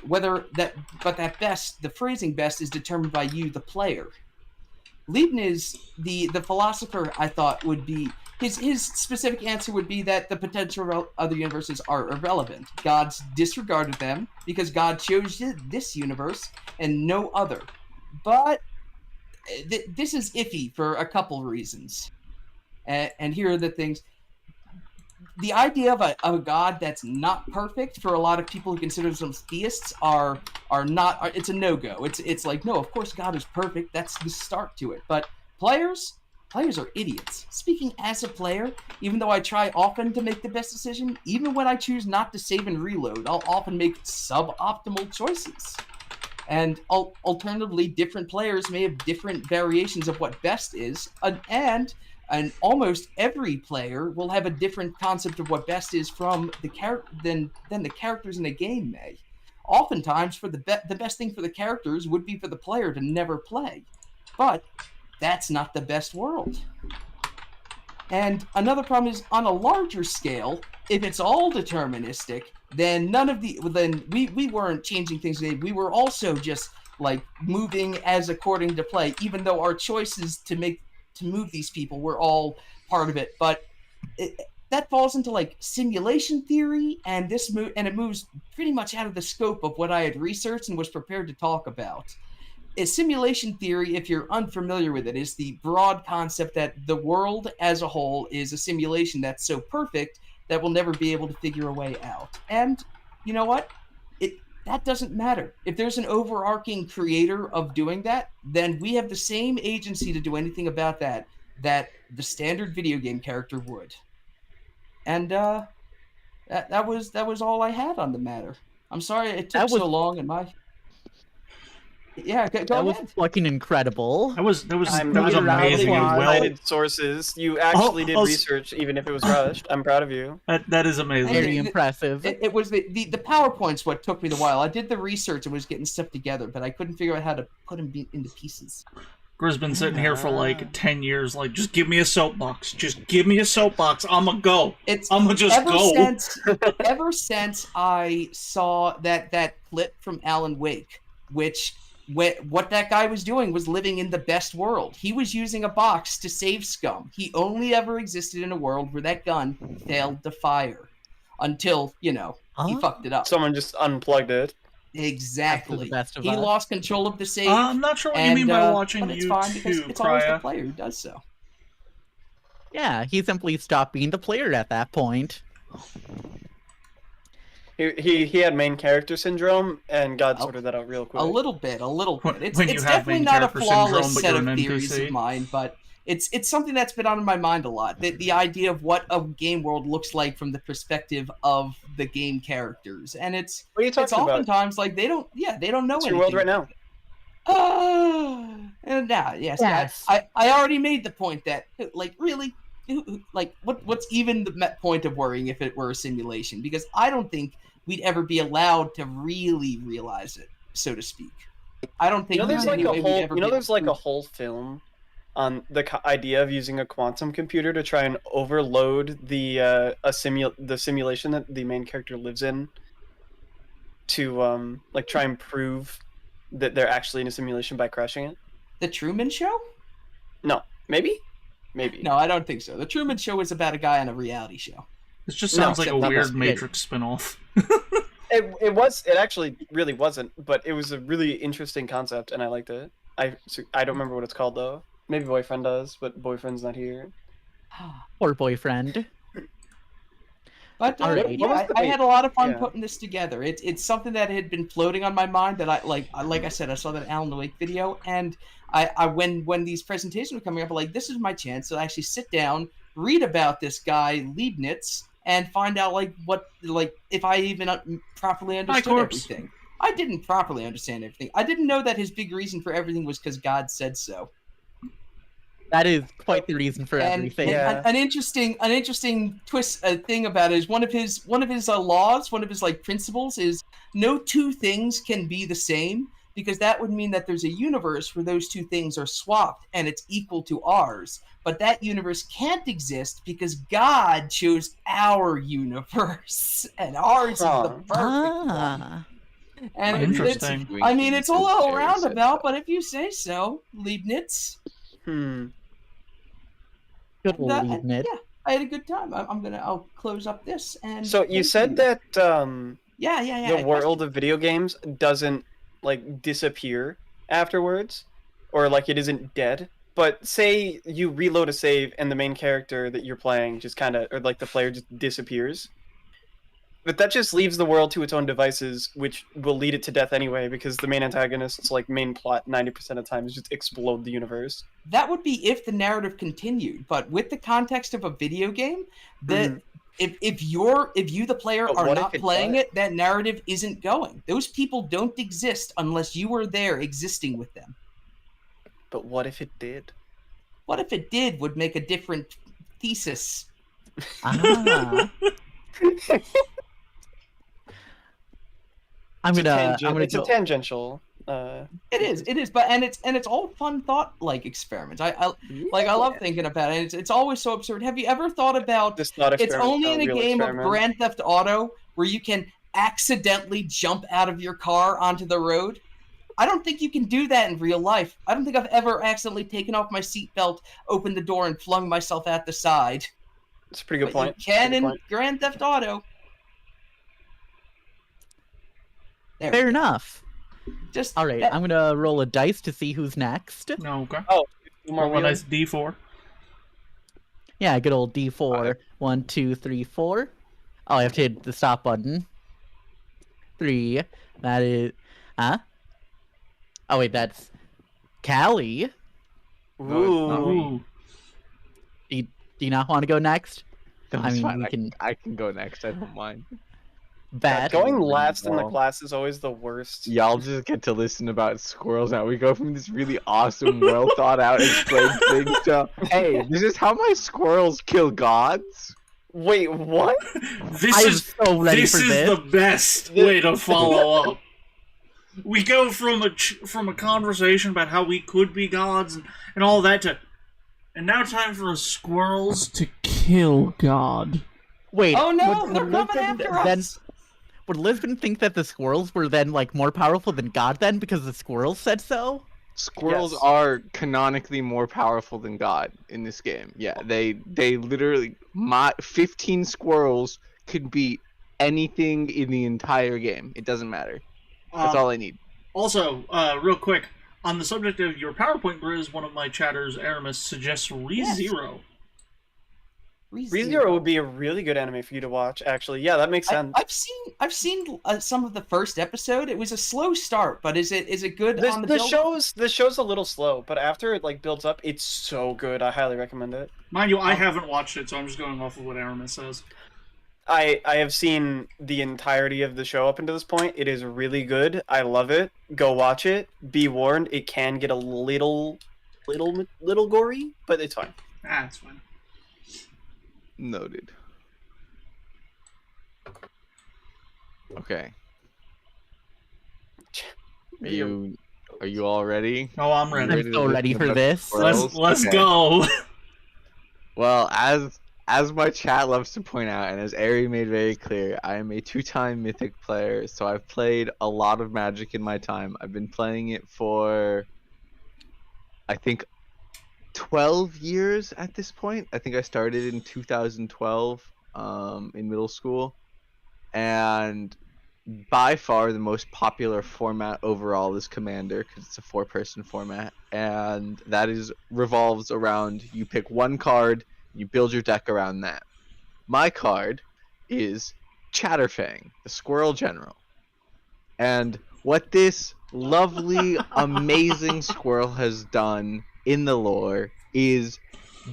phrasing best is determined by you, the player. Leibniz, the philosopher, I thought would be his specific answer would be that the potential other universes are irrelevant. God's disregarded them because God chose this universe and no other. But this is iffy for a couple reasons. And here are the things. The idea of a God that's not perfect, for a lot of people who consider themselves theists, it's a no-go. It's like, no, of course God is perfect. That's the start to it. But players are idiots. Speaking as a player, even though I try often to make the best decision, even when I choose not to save and reload, I'll often make suboptimal choices. And alternatively, different players may have different variations of what best is, and almost every player will have a different concept of what best is from than the characters in a game may. Oftentimes, for the best thing for the characters would be for the player to never play, but that's not the best world. And another problem is, on a larger scale, if it's all deterministic, then we weren't changing things. We were also just like moving as according to play, even though our choices to move these people were all part of it. But that falls into like simulation theory, and it moves pretty much out of the scope of what I had researched and was prepared to talk about. Simulation theory, if you're unfamiliar with it, is the broad concept that the world as a whole is a simulation that's so perfect that we'll never be able to figure a way out. And you know what? That doesn't matter. If there's an overarching creator of doing that, then we have the same agency to do anything about that the standard video game character would. And that was all I had on the matter. I'm sorry it took so long, and my yeah, go That ahead. was fucking incredible. That was amazing. Well, Cited sources. You actually did research, even if it was rushed. I'm proud of you. That is amazing. Very impressive. It was the PowerPoint's what took me the while. I did the research and was getting stuff together, but I couldn't figure out how to put them into pieces. Grizz been sitting here for like 10 years, like, just give me a soapbox. Just give me a soapbox. I'ma go. I'ma just go. Ever since I saw that clip from Alan Wake, which what that guy was doing was living in the best world. He was using a box to save scum. He only ever existed in a world where that gun failed to fire until, he fucked it up. Someone just unplugged it. Exactly. Best of He us. lost control of the save. I'm not sure what you mean by watching but YouTube, it's fine because it's always the Krya. player who does so. Yeah, he simply stopped being the player at that point. He had main character syndrome, and God sorted that out real quick. A little bit. It's When you have definitely main not a character flawless syndrome, but set you're of an theories NPC. of mine, but it's something that's been on my mind a lot. The idea of what a game world looks like from the perspective of the game characters, and it's What are you talking about? oftentimes like they don't know It's anything. your world right now. And yes. Yes. I already made the point that really, what's even the point of worrying if it were a simulation? Because I don't think we'd ever be allowed to really realize it, so to speak. I don't think There's like any way we'd ever be able there's to like a prove- whole film on the idea of using a quantum computer to try and overload the simulation that the main character lives in to try and prove that they're actually in a simulation by crashing it. The Truman Show? No, maybe. No, I don't think so. The Truman Show is about a guy on a reality show. This just sounds like a except not weird this Matrix spinoff. It actually really wasn't, but it was a really interesting concept, and I liked it. I don't remember what it's called though. Maybe Boyfriend does, but Boyfriend's not here. Poor boyfriend. But Alright. I had a lot of fun Yeah. putting this together. It's something that had been floating on my mind that like I said, I saw that Alan Wake video, and I when these presentations were coming up, I'm like, this is my chance to actually sit down, read about this guy Leibniz, and find out if I even properly understood Corpse. everything. I didn't properly understand everything. I didn't know that his big reason for everything was because God said so. That is quite the reason for everything. An interesting twist thing about it is one of his laws, one of his principles is no two things can be the same, because that would mean that there's a universe where those two things are swapped and it's equal to ours. But that universe can't exist because God chose our universe, and ours is the perfect one. And Interesting. it's a little roundabout, but if you say so, Leibniz. Good And, Leibniz. yeah, I had a good time. I'll close up this and. So you thank said that Yeah. the world of video games doesn't disappear afterwards, or it isn't dead. But say you reload a save and the main character that you're playing just the player just disappears. But that just leaves the world to its own devices, which will lead it to death anyway, because the main antagonist's main plot 90% of the time is just explode the universe. That would be if the narrative continued, but with the context of a video game, if you the player But are what if not it playing does? it, that narrative isn't going. Those people don't exist unless you were there existing with them. But what if it did? What if it did would make a different thesis. Ah. It's a tangential. It is, but it's all fun thought experiments. I love thinking about it. It's always so absurd. Have you ever thought about This thought it's experiment, only in a real game experiment. of Grand Theft Auto where you can accidentally jump out of your car onto the road? I don't think you can do that in real life. I don't think I've ever accidentally taken off my seatbelt, opened the door, and flung myself out the side. It's a pretty good But point. you can Pretty good in point. Grand Theft Auto. There we Fair go. enough. Just All right, I'm gonna roll a dice to see who's next. Okay. Oh, Roll a nice D4. Yeah, good old D4. 1, 2, 3, 4. Oh, I have to hit the stop button. 3. That is. Huh? Oh, wait, that's. Callie. No, it's not me. Do you not want to go next? No, I it's mean, fine. we can. I can go next. I don't mind. Bet. Going last in the Well, class is always the worst. Y'all just get to listen about squirrels now. We go from this really awesome, well thought out, explained thing to, hey, this is how my squirrels kill gods. Wait, what? This is the best way to follow up. We go from a conversation about how we could be gods and all that to, and now time for squirrels to kill God. Wait. Oh no, would they're coming after us. Would Lisbon think that the squirrels were then like more powerful than God then because the squirrels said so? Squirrels are canonically more powerful than God in this game. Yeah, they literally 15 squirrels could beat anything in the entire game. It doesn't matter. That's all I need. Also, real quick, on the subject of your PowerPoint Grizz, one of my chatters, Aramis, suggests ReZero. ReZero would be a really good anime for you to watch, actually. Yeah, that makes sense. I've seen some of the first episode. It was a slow start, but is it good on the build? The show's a little slow, but after it like builds up, it's so good. I highly recommend it. Mind you, I haven't watched it, so I'm just going off of what Aramis says. I have seen the entirety of the show up until this point. It is really good. I love it. Go watch it. Be warned, it can get a little gory, but it's fine. It's fine. Noted. Okay. Are you all ready? Oh, I'm ready. I'm so ready for this. Let's go. Well, as my chat loves to point out, and as Ari made very clear, I am a 2-time Mythic player, so I've played a lot of Magic in my time. I've been playing it for, I think, 12 years at this point. I think I started in 2012 in middle school, and by far the most popular format overall is Commander because it's a 4-person format, and that revolves around you pick one card, you build your deck around that. My card is Chatterfang, the Squirrel General, and what this lovely, amazing squirrel has done in the lore is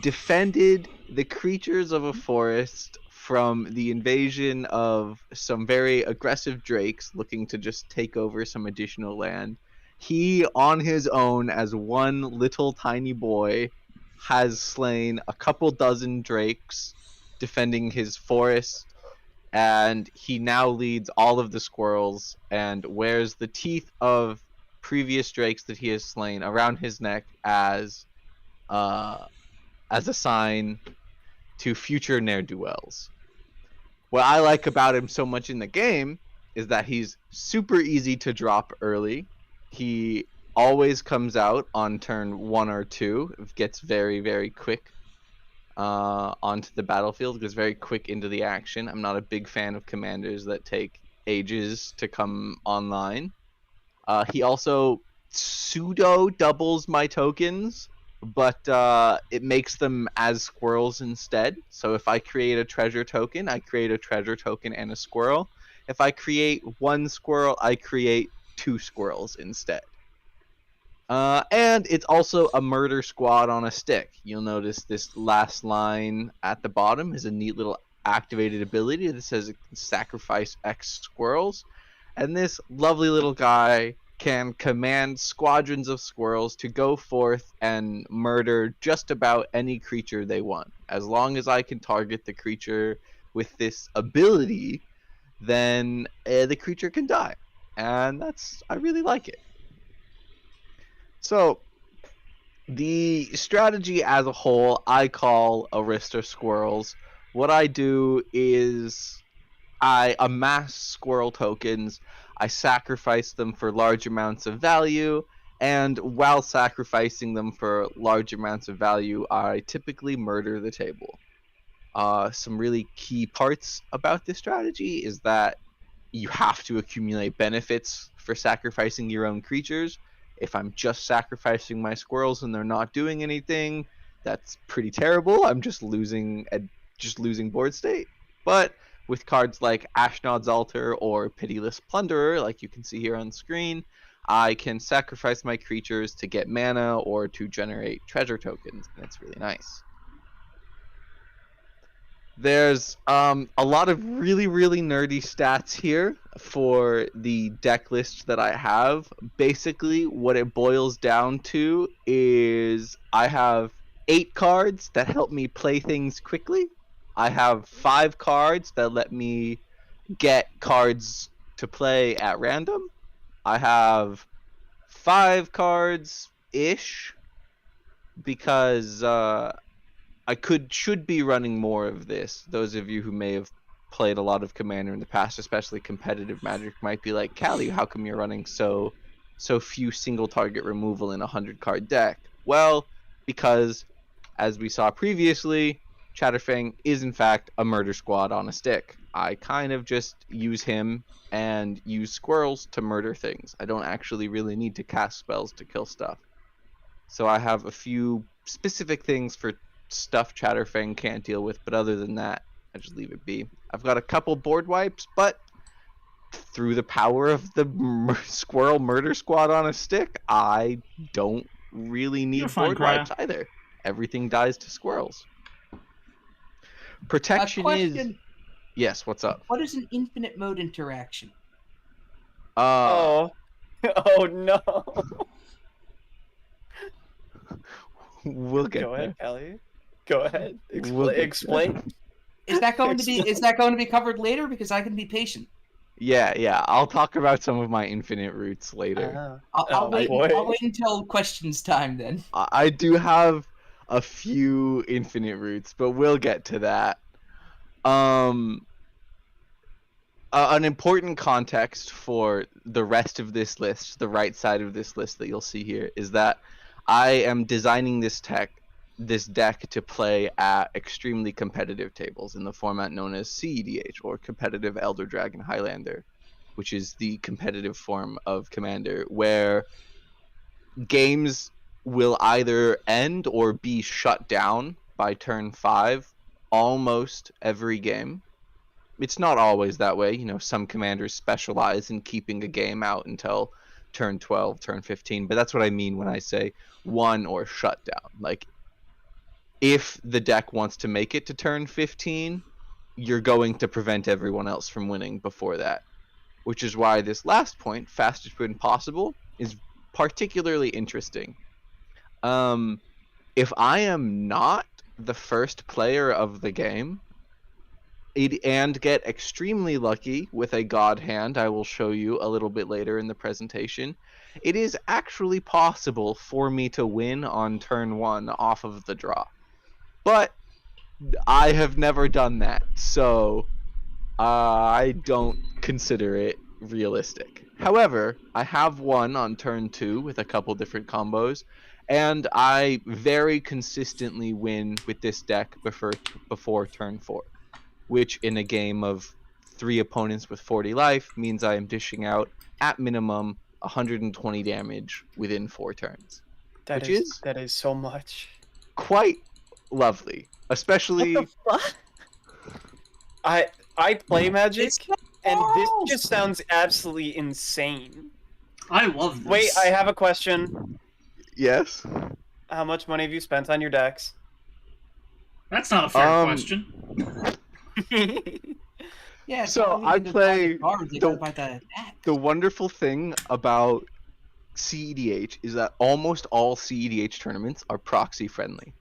defended the creatures of a forest from the invasion of some very aggressive drakes looking to just take over some additional land. He, on his own, as one little tiny boy, has slain a couple dozen drakes defending his forest, and he now leads all of the squirrels and wears the teeth of previous drakes that he has slain around his neck as a sign to future ne'er-do-wells. What I like about him so much in the game is that he's super easy to drop early. He always comes out on turn 1 or 2. It gets very, very quick onto the battlefield, goes very quick into the action. I'm not a big fan of commanders that take ages to come online. He also pseudo doubles my tokens, but it makes them as squirrels instead. So if I create a treasure token, I create a treasure token and a squirrel. If I create one squirrel, I create 2 squirrels instead. And it's also a murder squad on a stick. You'll notice this last line at the bottom is a neat little activated ability that says it can sacrifice X squirrels. And this lovely little guy can command squadrons of squirrels to go forth and murder just about any creature they want. As long as I can target the creature with this ability, then the creature can die. And I really like it. So, the strategy as a whole, I call Arista Squirrels. What I do is I amass squirrel tokens, I sacrifice them for large amounts of value, and while sacrificing them for large amounts of value, I typically murder the table. some really key parts about this strategy is that you have to accumulate benefits for sacrificing your own creatures. If I'm just sacrificing my squirrels and they're not doing anything, that's pretty terrible. I'm just losing board state. But with cards like Ashnod's Altar or Pitiless Plunderer, like you can see here on screen, I can sacrifice my creatures to get mana or to generate treasure tokens, and it's really nice. There's a lot of really, really nerdy stats here for the deck list that I have. Basically, what it boils down to is I have 8 cards that help me play things quickly. I have 5 cards that let me get cards to play at random. I have 5 cards-ish because I should be running more of this. Those of you who may have played a lot of Commander in the past, especially competitive Magic, might be like, Callie, how come you're running so few single target removal in a 100-card deck? Well, because as we saw previously, Chatterfang is in fact a murder squad on a stick. I kind of just use him and use squirrels to murder things. I don't actually really need to cast spells to kill stuff. So I have a few specific things for stuff Chatterfang can't deal with, but other than that, I just leave it be. I've got a couple board wipes, but through the power of the squirrel murder squad on a stick, I don't really need board wipes either. Everything dies to squirrels. Protection is... Yes, what's up? What is an infinite mode interaction? Oh no. We'll get Go there. ahead, Callie. Go ahead. We'll get Explain. Is that going to be covered later? Because I can be patient. Yeah. I'll talk about some of my infinite routes later. I'll wait until questions time then. I do have a few infinite routes, but we'll get to that. An important context for the rest of this list, the right side of this list that you'll see here, is that I am designing this deck to play at extremely competitive tables in the format known as CEDH, or Competitive Elder Dragon Highlander, which is the competitive form of Commander, where games will either end or be shut down by turn 5 almost every game. It's not always that way. You know, some commanders specialize in keeping a game out until turn 12, turn 15, but that's what I mean when I say won or shut down. Like, if the deck wants to make it to turn 15, you're going to prevent everyone else from winning before that. Which is why this last point, fastest win possible, is particularly interesting. If I am not the first player of the game, and get extremely lucky with a god hand I will show you a little bit later in the presentation, it is actually possible for me to win on turn 1 off of the draw. But I have never done that, so I don't consider it realistic. However, I have won on turn 2 with a couple different combos, and I very consistently win with this deck before turn 4, which in a game of 3 opponents with 40 life means I am dishing out, at minimum, 120 damage within 4 turns. That is so much. Quite lovely. Especially... What the fuck? I play Magic, and this just sounds absolutely insane. I love this. Wait, I have a question. Yes? How much money have you spent on your decks? That's not a fair question. Yeah, so I play the wonderful thing about CEDH is that almost all CEDH tournaments are proxy friendly.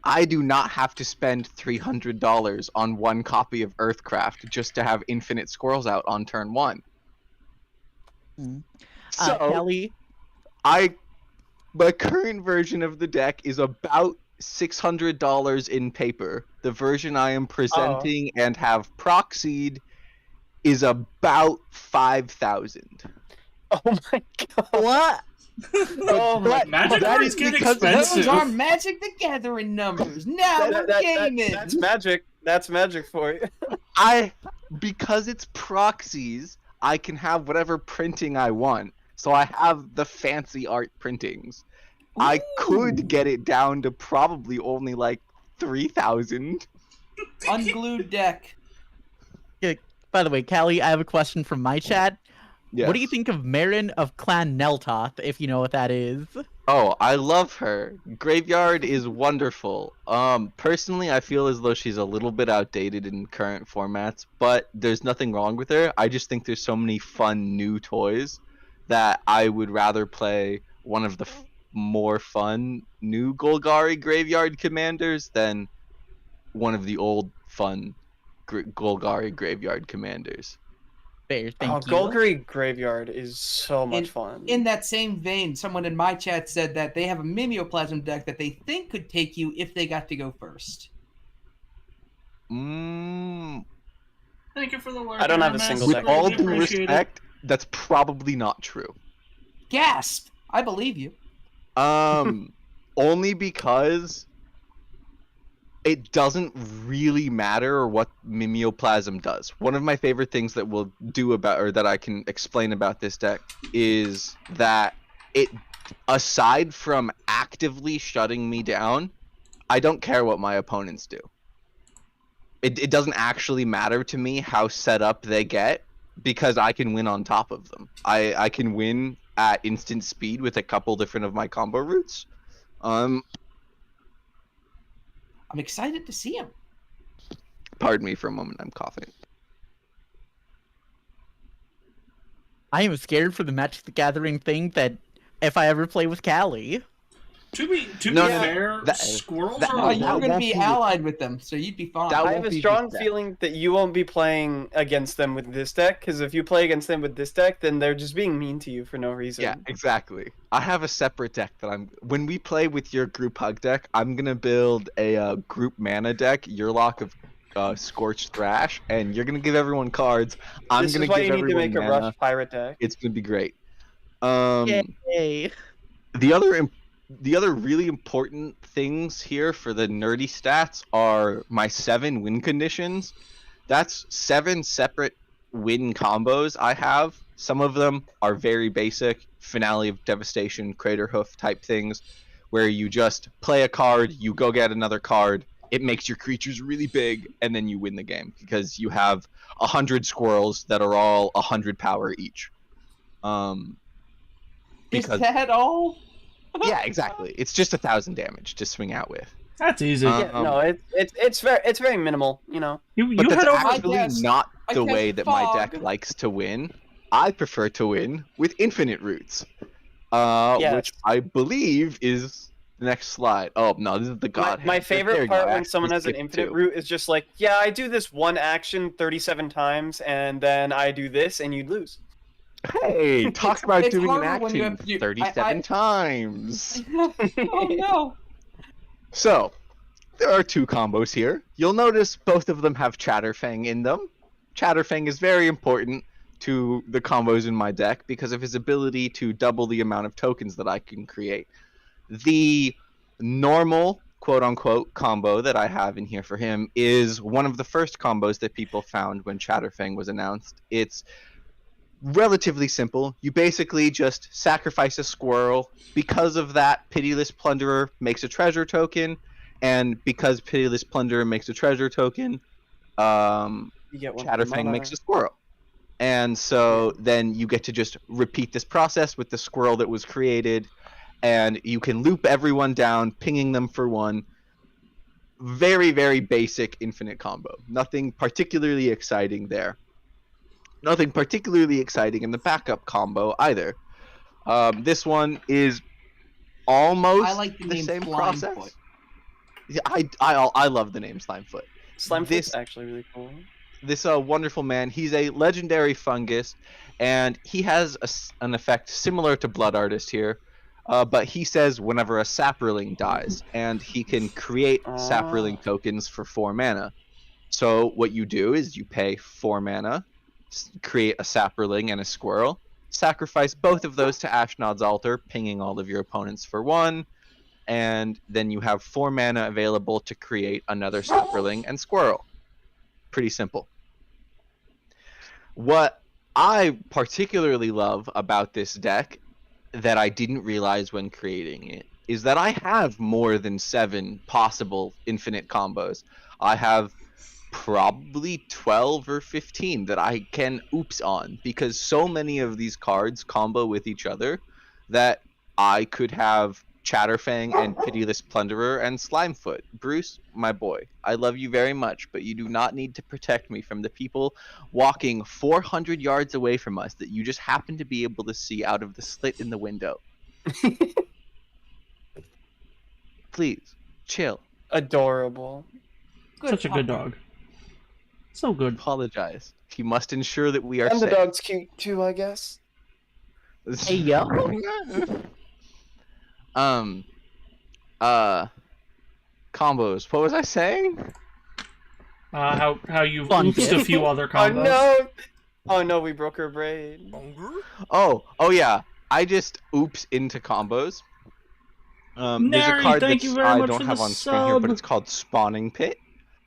I do not have to spend $300 on one copy of Earthcraft just to have infinite squirrels out on turn 1. So Kelly, my current version of the deck is about $600 in paper. The version I am presenting and have proxied is about $5,000. Oh my god! What? Oh my Magic that cards is get because expensive. Those are Magic the Gathering numbers. Now we're gaming. That's magic. That's magic for you. Because it's proxies, I can have whatever printing I want. So I have the fancy art printings. I could get it down to probably only like 3,000. Unglued deck. Yeah, by the way, Callie, I have a question from my chat. Yes. What do you think of Marin of Clan Neltoth, if you know what that is? Oh, I love her. Graveyard is wonderful. Personally, I feel as though she's a little bit outdated in current formats, but there's nothing wrong with her. I just think there's so many fun new toys that I would rather play one of the more fun new Golgari Graveyard Commanders than one of the old fun Golgari Graveyard Commanders. Fair, thank you. Golgari Graveyard is so much fun. In that same vein, someone in my chat said that they have a Mimeoplasm deck that they think could take you if they got to go first. Thank you for the word. I don't have a single With deck. all due respect, that's probably not true. Gasp! I believe you. Only because it doesn't really matter what Mimeoplasm does. One of my favorite things that we'll do about, or that I can explain about this deck, is that it, aside from actively shutting me down, I don't care what my opponents do. It doesn't actually matter to me how set up they get, because I can win on top of them. I can win at instant speed with a couple different of my combo routes. I'm excited to see him. Pardon me for a moment, I'm coughing. I am scared for the Magic the Gathering thing that if I ever play with Callie. To be fair, squirrels are. You're going to be allied with them, so you'd be fine. I have a strong feeling that you won't be playing against them with this deck, because if you play against them with this deck, then they're just being mean to you for no reason. Yeah, exactly. I have a separate deck that when we play with your group hug deck, I'm gonna build a group mana deck, your lock of Scorched Thrash, and you're gonna give everyone cards. I'm This gonna is why give you need to everyone make a mana. Rush Pirate deck. It's gonna be great. Yay. The other really important things here for the nerdy stats are my 7 win conditions. That's 7 separate win combos I have. Some of them are very basic, Finale of Devastation, Crater Hoof type things, where you just play a card, you go get another card, it makes your creatures really big, and then you win the game, because you have 100 squirrels that are all 100 power each. Is that all? Yeah, exactly. It's just 1,000 damage to swing out with. That's easy. No, it's very minimal, you know. But that's actually not the way that my deck likes to win. I prefer to win with infinite roots, which I believe is the next slide. Oh no, this is the god. My favorite part when someone has an Skip infinite 2. root is just like, yeah, I do this one action 37 times, and then I do this, and you'd lose. Hey, talk about It's doing an harder when you action have to- 37 times. Oh no! So, there are 2 combos here. You'll notice both of them have Chatterfang in them. Chatterfang is very important to the combos in my deck because of his ability to double the amount of tokens that I can create. The normal, quote-unquote, combo that I have in here for him is one of the first combos that people found when Chatterfang was announced. It's relatively simple. You basically just sacrifice a squirrel. Because of that, Pitiless Plunderer makes a treasure token, and because Pitiless Plunderer makes a treasure token, Chatterfang makes a squirrel. And so then you get to just repeat this process with the squirrel that was created, and you can loop everyone down, pinging them for 1. Very, very basic infinite combo. Nothing particularly exciting there. Nothing particularly exciting in the backup combo either. This one is almost I like the name same Slimefoot. process. Yeah, I love the name Slimefoot. Slimefoot's actually really cool. This wonderful man, he's a legendary fungus, and he has an effect similar to Blood Artist here, but he says whenever a Saproling dies, and he can create Saproling tokens for 4 mana. So what you do is you pay 4 mana, create a Saproling and a squirrel, sacrifice both of those to Ashnod's Altar, pinging all of your opponents for 1, and then you have 4 mana available to create another Sapperling and Squirrel. Pretty simple. What I particularly love about this deck that I didn't realize when creating it is that I have more than 7 possible infinite combos. I have probably 12 or 15 that I can oops on, because so many of these cards combo with each other that I could have Chatterfang and Pitiless Plunderer and Slimefoot. Bruce, my boy, I love you very much, but you do not need to protect me from the people walking 400 yards away from us that you just happen to be able to see out of the slit in the window. Please, chill. Adorable. Such a good dog. So good. Apologize. He must ensure that we are And safe. the dog's cute too, I guess. Hey, yo. Combos. What was I saying? How you've oopsed a few other combos. Oh no! Oh no, we broke her brain. Oh yeah. I just oops into combos. There's a Nary, card thank that you very I much don't for have the on screen here, but sub. it's called Spawning Pit.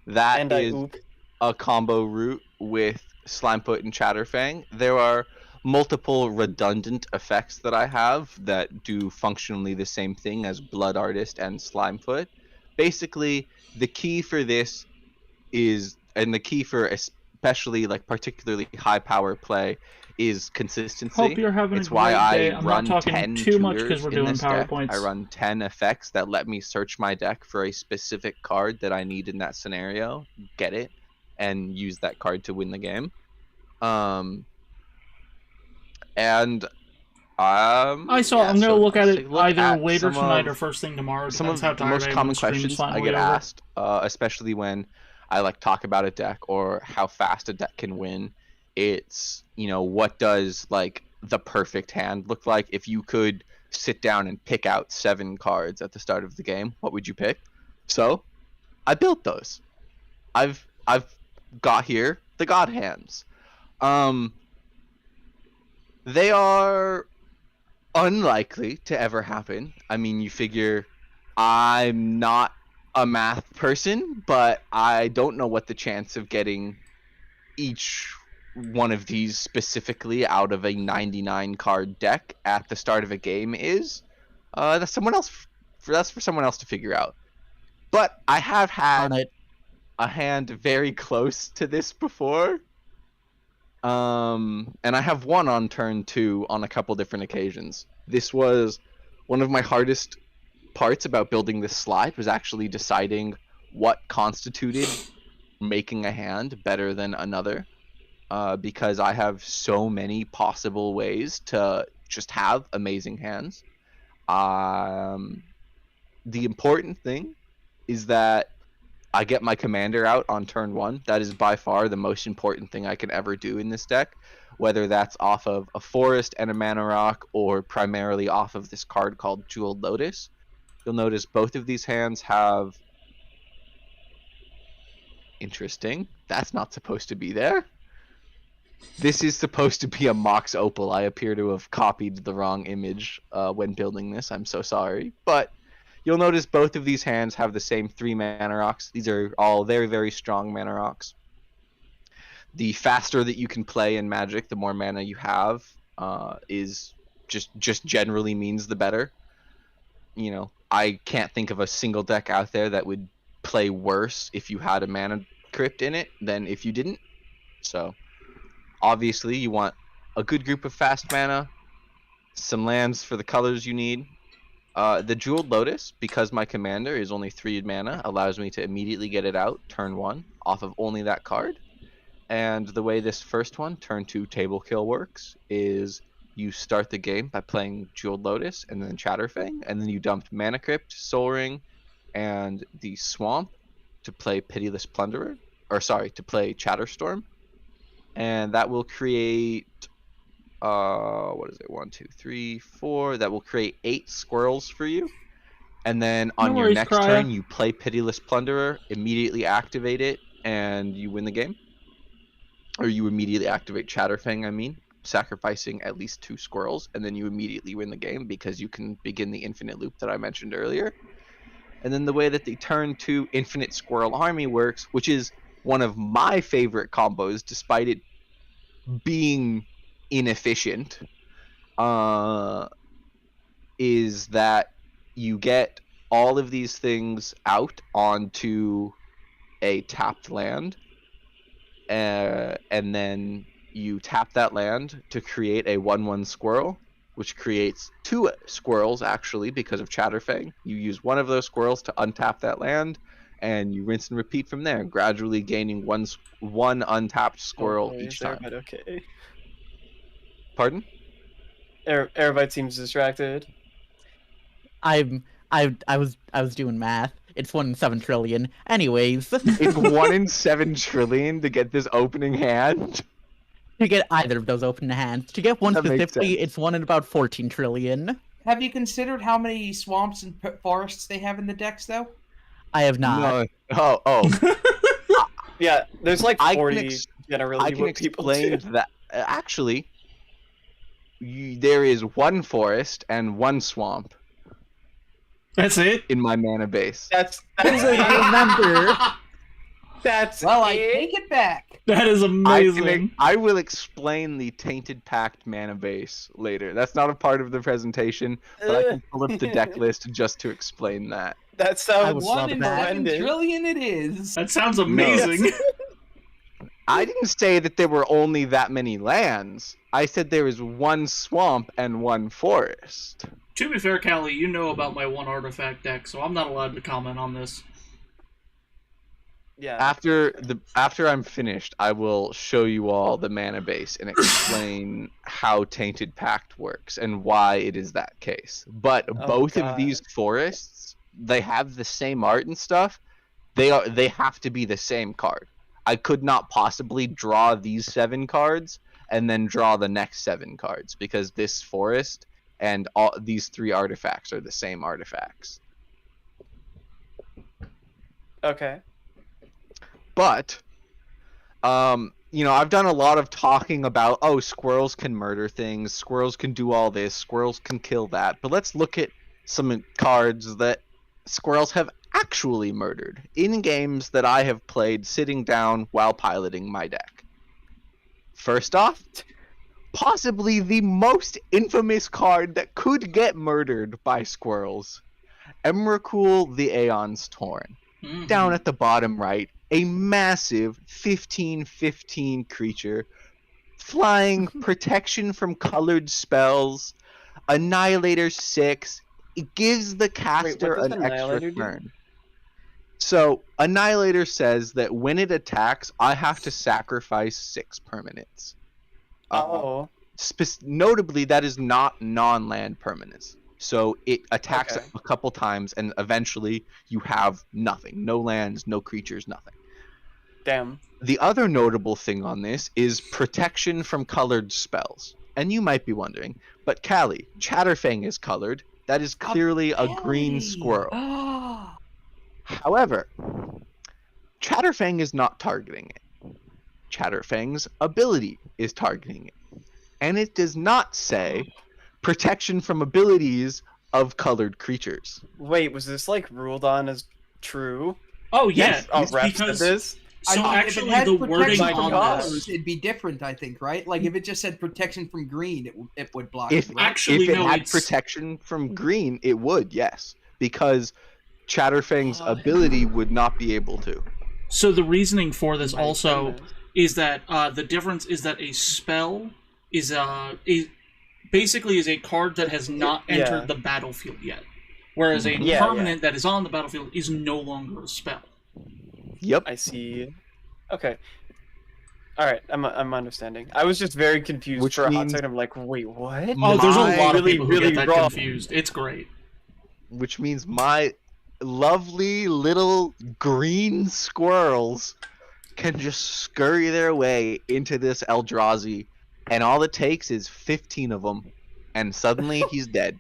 That And I is oop. a combo route with Slimefoot and Chatterfang. There are multiple redundant effects that I have that do functionally the same thing as Blood Artist and Slimefoot. Basically, the key for this is, and the key for especially like particularly high power play, is consistency. Hope you're having It's a why great day. I I'm run not talking 10 too much tutors because we're in doing this deck. PowerPoints. I run 10 effects that let me search my deck for a specific card that I need in that scenario, get it, and use that card to win the game. I'm gonna look at it either at later some tonight of- or first thing tomorrow. Some of Depends how the most tired I am common when the stream's questions I finally get over. asked, especially when I like talk about a deck or how fast a deck can win. It's, what does like the perfect hand look like? If you could sit down and pick out 7 cards at the start of the game, what would you pick? So I built those. I've got here the God hands. They are unlikely to ever happen. I mean, you figure I'm not a math person, but I don't know what the chance of getting each one of these specifically out of a 99 card deck at the start of a game is. That's for someone else to figure out. But I have had a hand very close to this before. And I have won on turn 2 on a couple different occasions. This was one of my hardest parts about building this slide, was actually deciding what constituted making a hand better than another. Because I have so many possible ways to just have amazing hands. The important thing is that I get my commander out on turn 1. That is by far the most important thing I can ever do in this deck, whether that's off of a forest and a mana rock or primarily off of this card called Jeweled Lotus. You'll notice both of these hands have... Interesting. That's not supposed to be there. This is supposed to be a Mox Opal. I appear to have copied the wrong image when building this. I'm so sorry. But you'll notice both of these hands have the same 3 mana rocks. These are all very, very strong mana rocks. The faster that you can play in Magic, the more mana you have, is just generally means the better. I can't think of a single deck out there that would play worse if you had a mana crypt in it than if you didn't. So obviously you want a good group of fast mana, some lands for the colors you need. The Jeweled Lotus, because my commander is only 3 mana, allows me to immediately get it out turn 1 off of only that card. And the way this first one, turn 2 table kill, works is you start the game by playing Jeweled Lotus and then Chatterfang, and then you dump Mana Crypt, Soul Ring, and the Swamp to play Pitiless Plunderer, to play Chatterstorm. And that will create, 1, 2, 3, 4, that will create 8 squirrels for you. And then on your next turn, you play Pitiless Plunderer, immediately activate it, and you win the game. Or you immediately activate Chatterfang, I mean. sacrificing at least 2 squirrels, and then you immediately win the game because you can begin the infinite loop that I mentioned earlier. And then the way that the turn 2 infinite squirrel army works, which is one of my favorite combos, despite it being inefficient, is that you get all of these things out onto a tapped land, and then you tap that land to create a 1/1 squirrel, which creates 2 squirrels actually because of Chatterfang. You use one of those squirrels to untap that land, and you rinse and repeat from there, gradually gaining one untapped squirrel each time. Okay. Pardon? Airbyte seems distracted. I was doing math. It's 1 in 7 trillion. Anyways, it's 1 in 7 trillion to get this opening hand. To get either of those open hands. To get one specifically, it's 1 in about 14 trillion. Have you considered how many swamps and forests they have in the decks, though? I have not. No. Oh. Yeah, there's like 40 generally. I can explain that. Actually, there is 1 forest and 1 swamp. That's it? In my mana base. That's remember. That's I take it back. That is amazing. I will explain the Tainted Pact mana base later. That's not a part of the presentation, but I can pull up the deck list just to explain that. That sounds 1 in 7 trillion it is. That sounds amazing. No. I didn't say that there were only that many lands. I said there was 1 swamp and 1 forest. To be fair, Callie, you know about my 1 artifact deck, so I'm not allowed to comment on this. Yeah. After I'm finished, I will show you all the mana base and explain how Tainted Pact works and why it is that case. But both of these forests, they have the same art and stuff. They have to be the same card. I could not possibly draw these 7 cards and then draw the next 7 cards because this forest and all these 3 artifacts are the same artifacts. Okay. But, I've done a lot of talking about, squirrels can murder things, squirrels can do all this, squirrels can kill that. But let's look at some cards that squirrels have actually murdered in games that I have played sitting down while piloting my deck. First off, possibly the most infamous card that could get murdered by squirrels. Emrakul the Aeon's Torn. Mm-hmm. Down at the bottom right, a massive 15/15 creature, flying, protection from colored spells, Annihilator 6. It gives the caster an extra turn. So, Annihilator says that when it attacks, I have to sacrifice 6 permanents. Notably, that is not non-land permanents. So it attacks a couple times, and eventually you have nothing. No lands, no creatures, nothing. Damn. The other notable thing on this is protection from colored spells. And you might be wondering, but Callie, Chatterfang is colored. That is clearly a green squirrel. However, Chatterfang is not targeting it. Chatterfang's ability is targeting it. And it does not say protection from abilities of colored creatures. Wait, was this ruled on as true? Oh yeah, Reps did this? So actually, if it had the wording on colors, it'd be different, I think, right? Like if it just said protection from green, it would block. If it, right? if it had protection from green, it would, yes, because Chatterfang's ability would not be able to. So the reasoning for this also is that the difference is that a spell is basically is a card that has not entered the battlefield yet, whereas a permanent that is on the battlefield is no longer a spell. Yep. I see. Okay. All right, I'm understanding. I was just very confused for a hot second. I'm like, wait, what? Oh, there's a lot of people who get that confused. It's great. Which means my lovely little green squirrels can just scurry their way into this Eldrazi, and all it takes is 15 of them, and suddenly he's dead.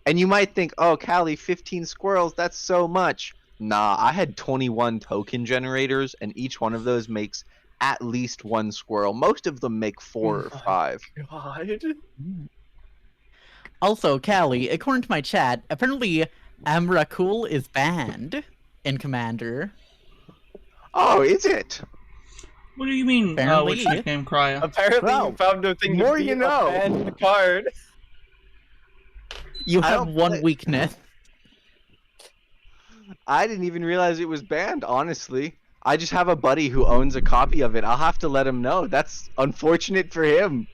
And you might think, oh, Callie, 15 squirrels, that's so much. Nah, I had 21 token generators, and each one of those makes at least 1 squirrel. Most of them make 4 or 5. God. Also, Callie, according to my chat, apparently Amrakul is banned in Commander. Oh, is it? What do you mean? Apparently. Which nickname, Krya? Apparently, you found a thing more to beat you know. a banned card. You I have don't one play- weakness. I didn't even realize it was banned, honestly. I just have a buddy who owns a copy of it. I'll have to let him know. That's unfortunate for him.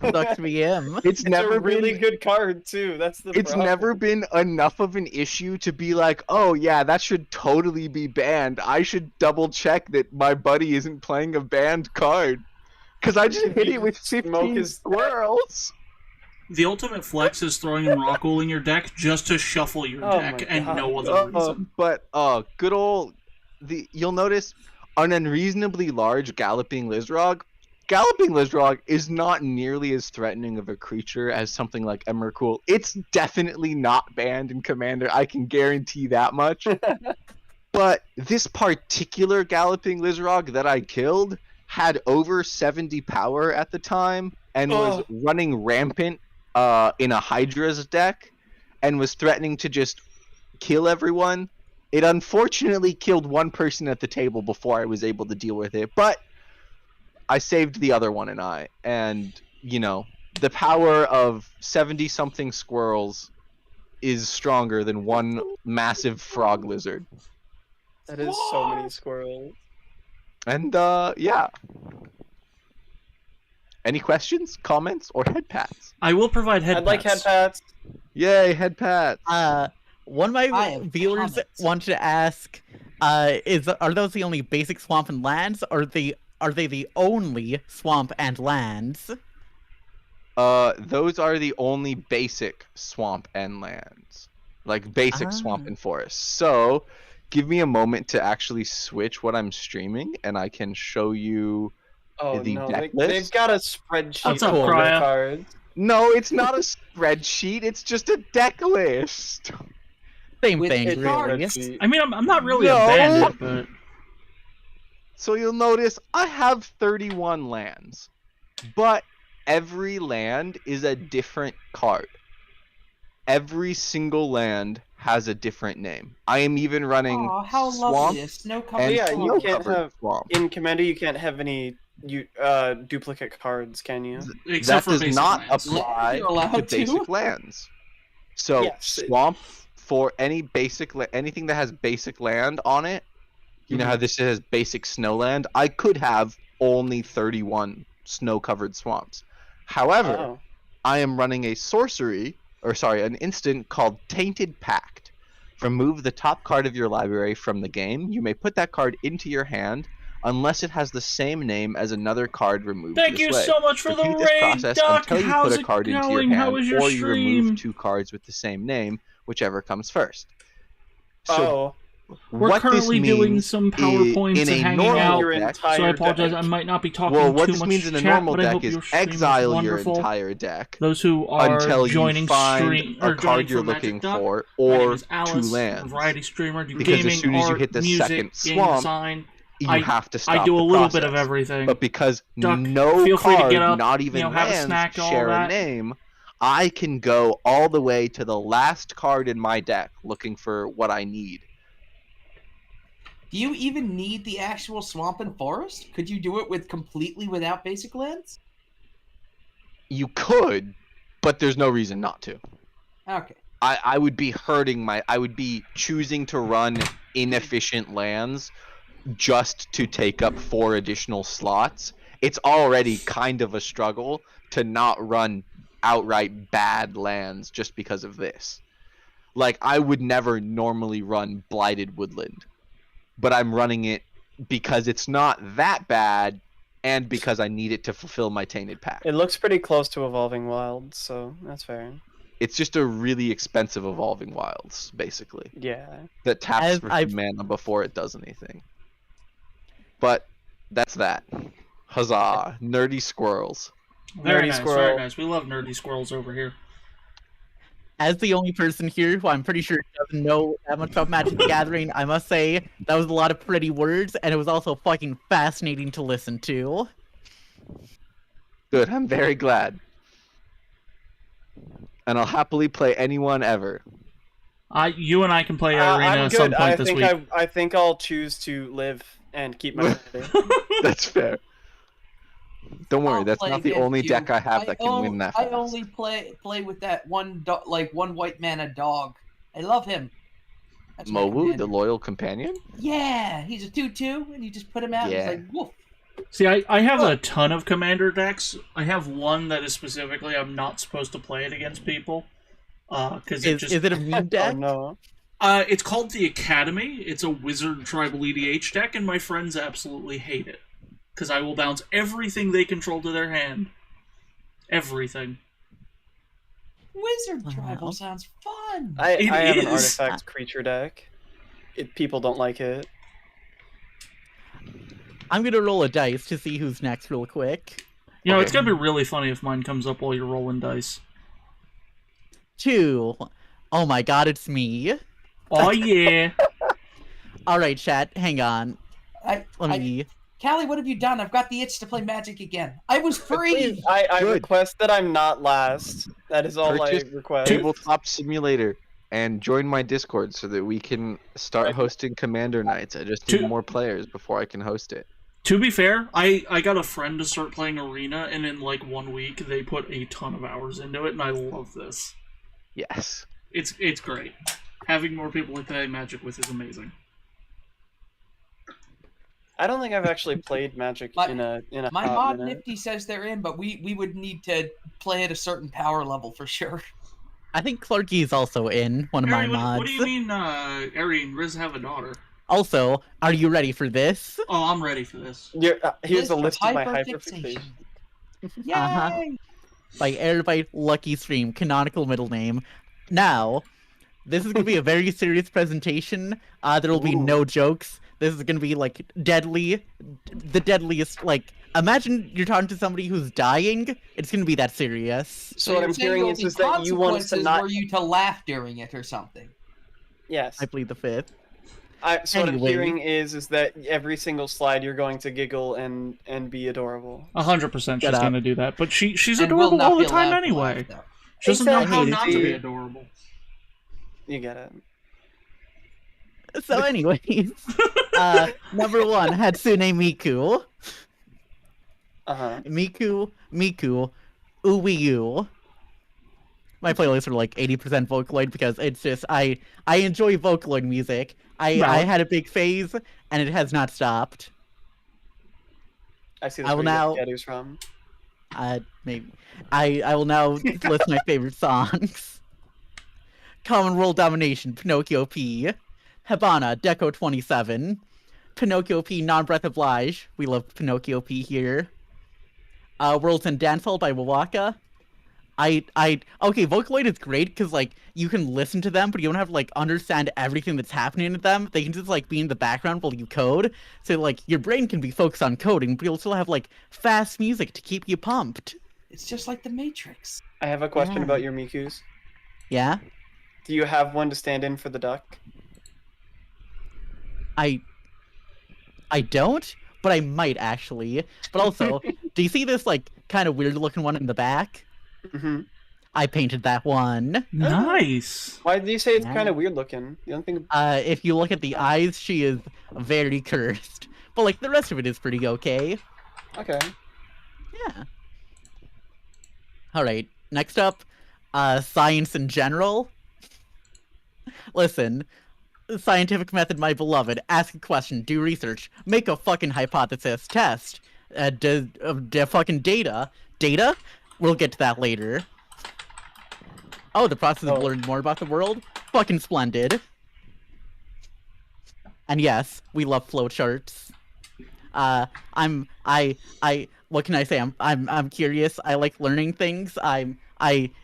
Sucks to be him. It's never a really been, good card too. That's the It's problem. never been enough of an issue to be like, oh yeah, that should totally be banned. I should double check that my buddy isn't playing a banned card. Because I just hit it with 15 squirrels. The ultimate flex is throwing in Rockwool in your deck just to shuffle your Oh deck my and God. no other reason. But good old you'll notice an unreasonably large Galloping Lizrog. Galloping Lizrog is not nearly as threatening of a creature as something like Emrakul. It's definitely not banned in Commander, I can guarantee that much. But this particular Galloping Lizrog that I killed had over 70 power at the time and was running rampant in a Hydra's deck and was threatening to just kill everyone. It unfortunately killed one person at the table before I was able to deal with it, but I saved the other one and you know, the power of 70-something squirrels is stronger than one massive frog lizard. That is so many squirrels. And yeah. Any questions, comments, or head pats? I will provide head I'd like head pats. Yay, head pats. One of my viewers wanted to ask, are those the only basic swamp and lands, or are they the only swamp and lands? Those are the only basic swamp and lands. Like basic swamp and forest. So, give me a moment to actually switch what I'm streaming, and I can show you the deck list. They've got a spreadsheet What's up, full of Krya? cards. No, it's not a spreadsheet. It's just a deck list. Same With thing, it really. spreadsheet. I mean, I'm not really No. a bandit, but So you'll notice I have 31 lands, but every land is a different card. Every single land has a different name. I am even running Aw, how swamp lovely. A snow-covered and Yeah, you can't snow-covered have swamp. in Commander. You can't have any duplicate cards, can you? except That for does basic not lands. apply You're allowed to to? basic lands. So Yes. swamp for any basic anything that has basic land on it. You know how this has basic snow land? I could have only 31 snow-covered swamps. However, Oh. I am running a sorcery, an instant called Tainted Pact. Remove the top card of your library from the game. You may put that card into your hand unless it has the same name as another card removed Thank this you way. so much for the Repeat this raid, process Duck. until you How's put a it card into your going? How hand, was your or you stream? remove 2 cards with the same name, whichever comes first. So Oh. We're what this currently doing means some PowerPoints in and a hanging normal out, your deck, so I entire apologize. deck. I might not be talking well, what too this much means in a chat, normal but I deck hope is your stream was exile your wonderful. entire deck Those who are until joining you find stream a or card joining you're for Magic looking Duck, for, my name or is 2 Alyss, lands. I'm a variety streamer, do Because gaming, as soon as you art, hit the music, second game swamp, design. you I, have to stop I do a the little bit of process. everything. But because Duck, no feel free to card, get up, not even have a lands, snack, all share a that. name, I can go all the way to the last card in my deck looking for what I need. Do you even need the actual swamp and forest? Could you do it with completely without basic lands? You could, but there's no reason not to. Okay. I would be I would be choosing to run inefficient lands just to take up 4 additional slots. It's already kind of a struggle to not run outright bad lands just because of this. Like, I would never normally run Blighted Woodland, but I'm running it because it's not that bad and because I need it to fulfill my Tainted Pact. It looks pretty close to Evolving Wilds, so that's fair. It's just a really expensive Evolving Wilds, basically. Yeah. That taps for mana before it does anything. But that's that. Huzzah. Nerdy squirrels. Very Nerdy nice, squirrel. very nice. We love nerdy squirrels over here. As the only person here who I'm pretty sure doesn't know that much about Magic the Gathering, I must say that was a lot of pretty words, and it was also fucking fascinating to listen to. Good, I'm very glad. And I'll happily play anyone ever. You and I can play Arena I'm at good. some point this week. I think I'll choose to live and keep my sanity. That's fair. Don't worry, I'll that's play not the against only you. deck I have that can win that I fast. only play with that one one white mana dog. I love him. That's my Mobu, commander. the loyal companion? Yeah, he's a 2/2, and you just put him out. Yeah. And he's like, woof. See, I have a ton of commander decks. I have one that is specifically I'm not supposed to play it against people. Because Is it a meme deck? Oh, no. It's called the Academy. It's a wizard tribal EDH deck, and my friends absolutely hate it. Because I will bounce everything they control to their hand. Everything. Wizard tribal sounds fun. I have an is. artifact creature deck. People don't like it. I'm gonna roll a dice to see who's next real quick. You know, it's gonna be really funny if mine comes up while you're rolling dice. 2. Oh my god, it's me. Oh yeah. Alright, chat, hang on. Let me... Callie, what have you done? I've got the itch to play Magic again. I was free! I request that I'm not last. That is all Purchase I request. Tabletop Simulator and join my Discord so that we can start hosting Commander Nights. I just need more players before I can host it. To be fair, I got a friend to start playing Arena, and in like 1 week, they put a ton of hours into it, and I love this. Yes. It's great. Having more people to play Magic with is amazing. I don't think I've actually played Magic in a My hot mod minute. Nifty says they're in, but we would need to play at a certain power level for sure. I think Clarky's also in one of my Ari, mods. what do you mean, Ari and Riz have a daughter? Also, are you ready for this? Oh, I'm ready for this. Here's a list of my hyperfixation. hyperfixation. Yay! By Airbyte Lucky Stream, canonical middle name. Now, this is going to be a very serious presentation. There will be no jokes. This is going to be, like, deadly. The deadliest, like... Imagine you're talking to somebody who's dying. It's going to be that serious. So what I'm hearing is that you want us to not... for you to laugh during it or something. Yes. I plead the fifth. So what I'm Anyway. hearing is that every single slide you're going to giggle and be adorable. 100% she's up. going to do that. But she's And will adorable not all the be time allowed to anyway. laugh, though. She doesn't know how Exactly. not to be adorable. You get it. So anyways, number 1, Hatsune Miku. Uh-huh. Miku, Uwiyu. My playlists are like 80% Vocaloid because it's just, I enjoy Vocaloid music. I had a big phase, and it has not stopped. I see I will where now- Getty's from. Maybe. I will now list my favorite songs. Common World Domination, Pinocchio P. Habana, Deco 27. Pinocchio P, Non-Breath Oblige. We love Pinocchio P here. Worlds and Dancehall by Wawaka. Okay, Vocaloid is great because, like, you can listen to them, but you don't have to, like, understand everything that's happening to them. They can just, like, be in the background while you code. So, like, your brain can be focused on coding, but you'll still have, like, fast music to keep you pumped. It's just like the Matrix. I have a question Yeah. about your Mikus. Yeah? Do you have one to stand in for the duck? I don't, but I might actually. But also, do you see this, like, kind of weird looking one in the back? Mm-hmm. I painted that one. Nice. Why do you say it's Yeah. kind of weird looking? You don't think... If you look at the eyes, she is very cursed. But, like, the rest of it is pretty okay. Okay. Yeah. Alright, next up, science in general. Listen, scientific method, my beloved. Ask a question, do research, make a fucking hypothesis, test. Fucking data. Data? We'll get to that later. Oh, the process of learning more about the world? Fucking splendid. And yes, we love flowcharts. What can I say? I'm curious. I like learning things.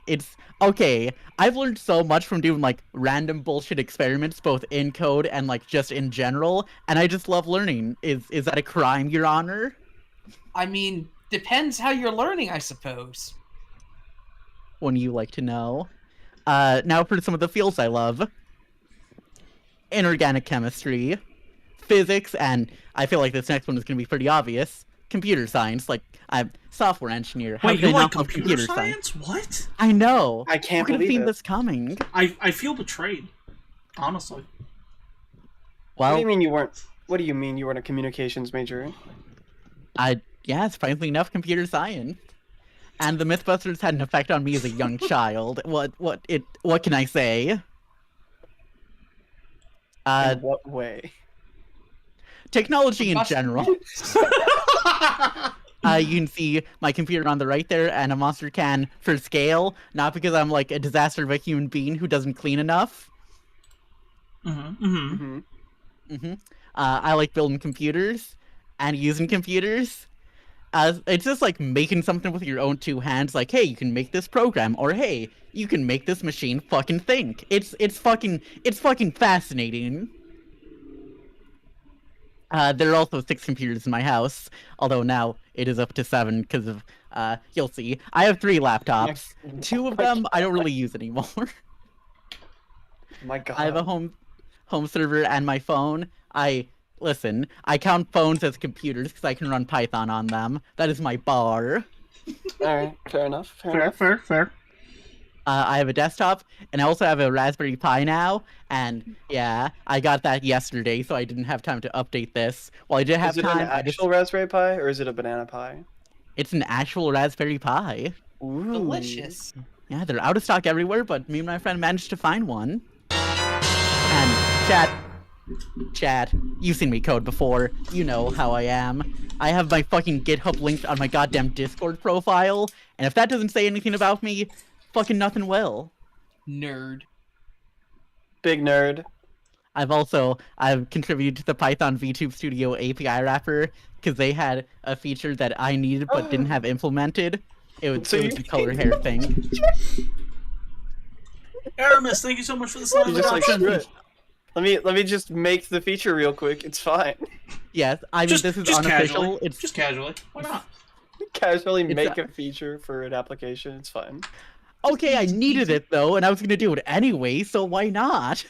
It's okay. I've learned so much from doing like random bullshit experiments, both in code and like just in general. And I just love learning. Is that a crime, Your Honor? I mean, depends how you're learning, I suppose. Wouldn't you like to know? Now for some of the fields I love. Inorganic chemistry, physics, and I feel like this next one is going to be pretty obvious. Computer science, like I'm software engineer. How Wait, could you I like not love computer science? What? I know. I can't Who could have believe seen it. this coming? I feel betrayed, honestly. Well, What do you mean you weren't? What do you mean you weren't a communications major? Yeah, surprisingly enough, computer science. And the Mythbusters had an effect on me as a young child. What can I say? In what way? Technology in general. You can see my computer on the right there and a monster can for scale, not because I'm like a disaster of a human being who doesn't clean enough. I like building computers and using computers. It's just like making something with your own two hands, like, hey, you can make this program, or hey, you can make this machine fucking think. It's fucking fascinating. There are also 6 computers in my house, although now it is up to 7 because of, you'll see. I have 3 laptops. 2 of them I don't really use anymore. My God. I have a home server and my phone. Listen, I count phones as computers because I can run Python on them. That is my bar. Alright, fair enough. Fair. I have a desktop, and I also have a Raspberry Pi now, and yeah, I got that yesterday, so I didn't have time to update this. Well, I did have Is it time. an actual Raspberry Pi, or is it a banana pie? It's an actual Raspberry Pi. Ooh. Delicious. Yeah, they're out of stock everywhere, but me and my friend managed to find one. And chat, you've seen me code before. You know how I am. I have my fucking GitHub linked on my goddamn Discord profile, and if that doesn't say anything about me, fucking nothing will. Nerd. Big nerd. I've contributed to the Python VTube Studio API wrapper because they had a feature that I needed but didn't have implemented. It was the color hair thing. Aramis, thank you so much for the slime You're just like, adoption. screw it. Let me just make the feature real quick. It's fine. Yes, I mean this is unofficial. Casually. It's just casually. Why not? Casually make a feature for an application. It's fine. Okay, I needed it though, and I was gonna do it anyway, so why not?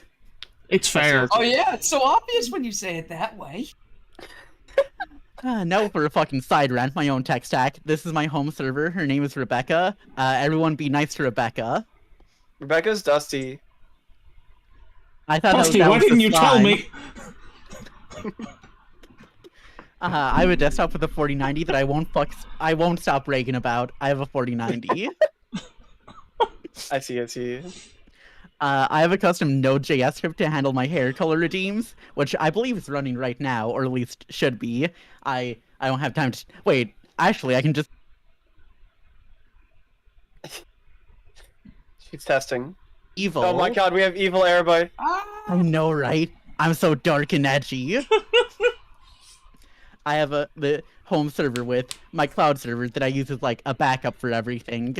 It's fair. Oh yeah, it's so obvious when you say it that way. Now for a fucking side rant, my own tech stack. This is my home server. Her name is Rebecca. Everyone be nice to Rebecca. Rebecca's Dusty. I thought Dusty, that why was didn't the you tell slime. me? I have a desktop with a 4090 that I won't stop bragging about. I have a 4090. I see. I have a custom Node.js script to handle my hair color redeems, which I believe is running right now, or at least should be. I don't have time to... Wait, actually, I can just... She's testing. Evil. Oh my God, we have evil Arabai. I know, right? I'm so dark and edgy. I have the home server with my cloud server that I use as like a backup for everything,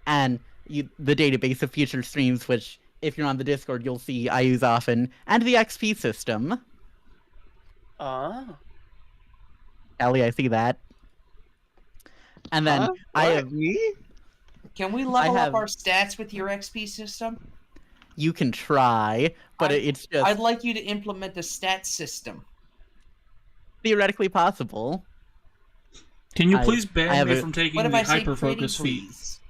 and the database of future streams, which if you're on the Discord you'll see I use often, and the XP system. Ellie, I see that. And then I have Can we level have- up our stats with your XP system? You can try, but it's just I'd like you to implement a stat system. theoretically possible. Can you I please ban have me a- from taking What the if I say hyper-focus pretty feat? please?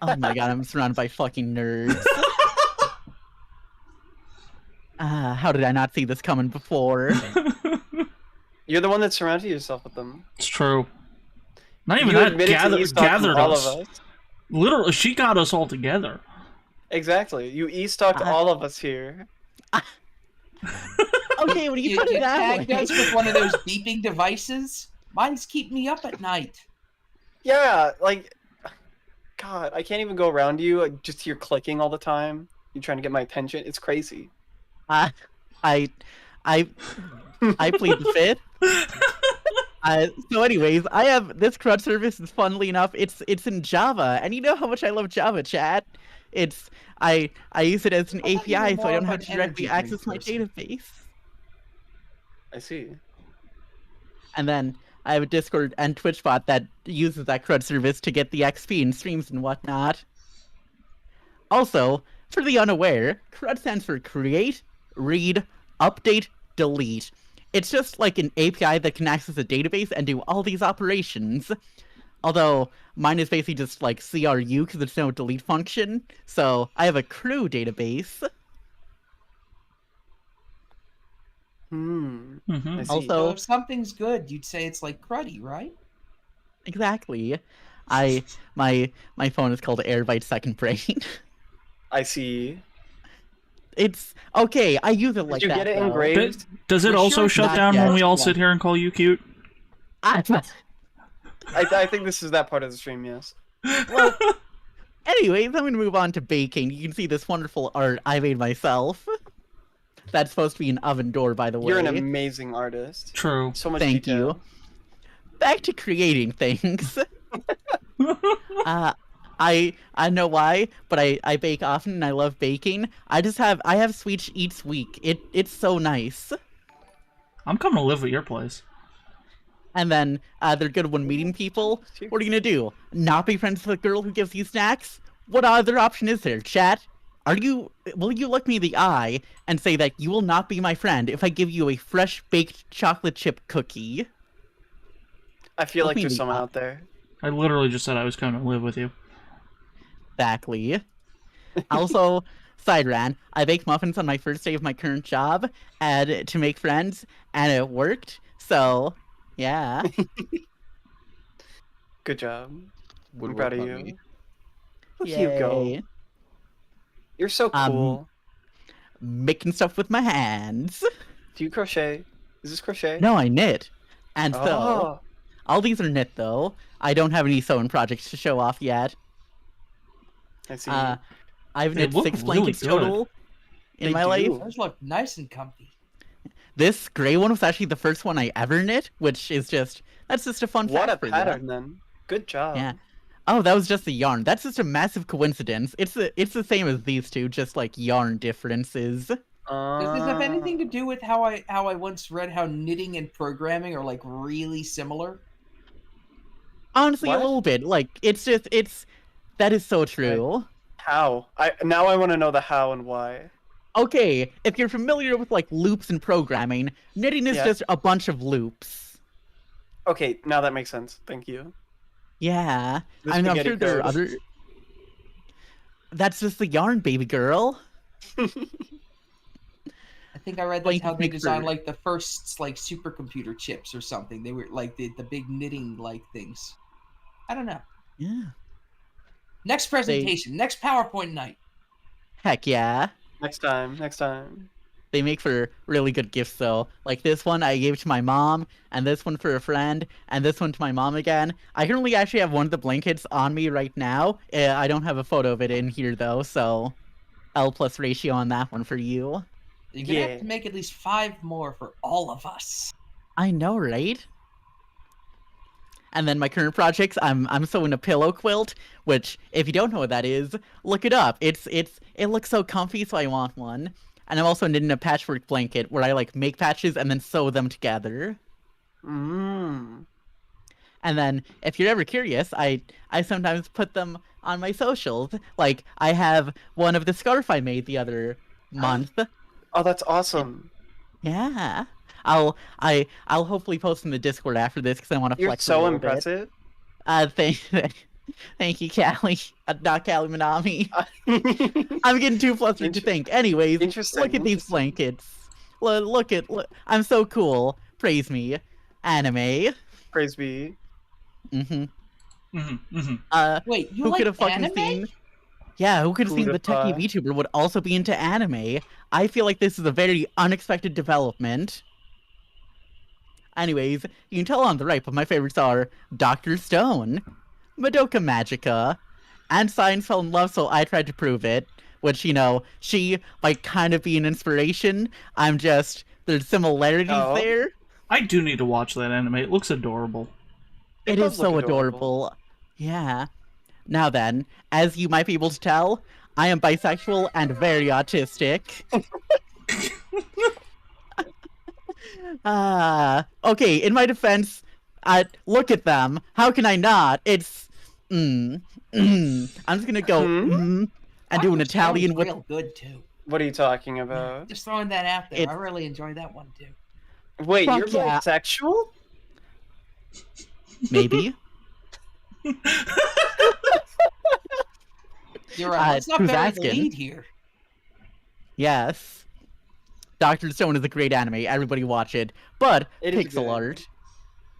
Oh my God, I'm surrounded by fucking nerds. How did I not see this coming before? You're the one that surrounded yourself with them. It's true. Not even You that, admitted to e-stalking gathered all us. of us. Literally, she got us all together. Exactly. You e-stalked all of us here. Okay, when you You put it that tagged way. us with one of those beeping devices. Mine's keep me up at night. Yeah, like, God, I can't even go around you. I just hear clicking all the time. You trying to get my attention? It's crazy. I plead the fifth. So anyways, I have this CRUD service is funnily enough, it's in Java, and you know how much I love Java, chat. I use it as an I thought you were API, so I more don't of have an to directly energy access my drink database. I see. And then I have a Discord and Twitch bot that uses that CRUD service to get the XP and streams and whatnot. Also, for the unaware, CRUD stands for Create, Read, Update, Delete. It's just like an API that can access a database and do all these operations. Although, mine is basically just like CRU because there's no delete function. So, I have a crew database. I see. Also, So if something's good, you'd say it's like cruddy, right? exactly. My phone is called Airbyte Second Brain. I see. It's okay. I use it like Did you that. get it though. engraved? Does it also shut down when we all sit here and call you cute? I think this is that part of the stream, yes. Well, anyways, I'm gonna move on to baking. You can see this wonderful art I made myself. That's supposed to be an oven door, by the way. You're an amazing artist. True. So much Thank detail. you. Back to creating things. I know why, but I bake often and I love baking. I have sweets each week. It's so nice. I'm coming to live at your place. And then they're good when meeting people. What are you gonna do? Not be friends with a girl who gives you snacks? What other option is there, chat? Will you look me in the eye and say that you will not be my friend if I give you a fresh baked chocolate chip cookie? I feel Look like me in there's the someone eye. out there. I literally just said I was coming to live with you. Exactly. Also, Sideran, I baked muffins on my first day of my current job and to make friends, and it worked. So, yeah. Good job. Would I'm proud work of on you. me. Look at you go. Yay. You're so cool. Making stuff with my hands. Do you crochet? Is this crochet? No, I knit. And so, Oh. all these are knit though. I don't have any sewing projects to show off yet. I see. I've They knit look 6 really blankets good. total in my life. Those look nice and comfy. This gray one was actually the first one I ever knit, which is that's just a fun What a fact for pattern, that. then. Good job. Yeah. Oh, that was just the yarn. That's just a massive coincidence. It's the same as these two, just like yarn differences. Does this have anything to do with how I once read how knitting and programming are like really similar? Honestly, What? a little bit. Like that is so true. How? Now I want to know the how and why. Okay, if you're familiar with like loops and programming, knitting is Yeah. just a bunch of loops. Okay, now that makes sense. Thank you. Yeah, The I'm spaghetti sure there are code. other. That's just the yarn, baby girl. I think I read that's Blank how they mixer. designed like the first like supercomputer chips or something. They were like the big knitting like things. I don't know. Yeah. Next presentation, next PowerPoint night. Heck yeah. Next time. They make for really good gifts though. Like this one I gave to my mom, and this one for a friend, and this one to my mom again. I currently actually have one of the blankets on me right now. I don't have a photo of it in here though, so L+ ratio on that one for you. You're gonna have to make at least 5 more for all of us. I know, right? And then my current projects, I'm sewing a pillow quilt, which if you don't know what that is, look it up. It looks so comfy, so I want one. And I'm also knitting a patchwork blanket where I like make patches and then sew them together. Mmm. And then if you're ever curious, I sometimes put them on my socials. Like I have one of the scarf I made the other month. Oh, that's awesome. Yeah. I'll hopefully post in the Discord after this because I want to You're flex. so a little impressive. Bit. Thank you, Callie. Not Callie Manami. I'm getting too flustered to think. Anyways, look at these blankets. Look, I'm so cool. Praise me. Anime. Praise be. Wait, you who like could have fucking anime? seen? Yeah, who could have seen the techie VTuber would also be into anime? I feel like this is a very unexpected development. Anyways, you can tell on the right, but my favorites are Dr. Stone, Madoka Magica, and Science Fell in Love, so I tried to prove it. Which, she might kind of be an inspiration. There's similarities there. I do need to watch that anime. It looks adorable. It is so adorable. Yeah. Now then, as you might be able to tell, I am bisexual and very autistic. Okay, in my defense, look at them. How can I not? It's, I'm just gonna go, and do an Dr. Stone Italian was with. real good too. What are you talking about? Just throwing that out there. It's- I really enjoyed that one too. Wait, Fuck you're yeah. bisexual? Maybe. You're right. Let's not who's bury the asking? lead here. Yes. Dr. Stone is a great anime. Everybody watch it. But It is a pixel good art.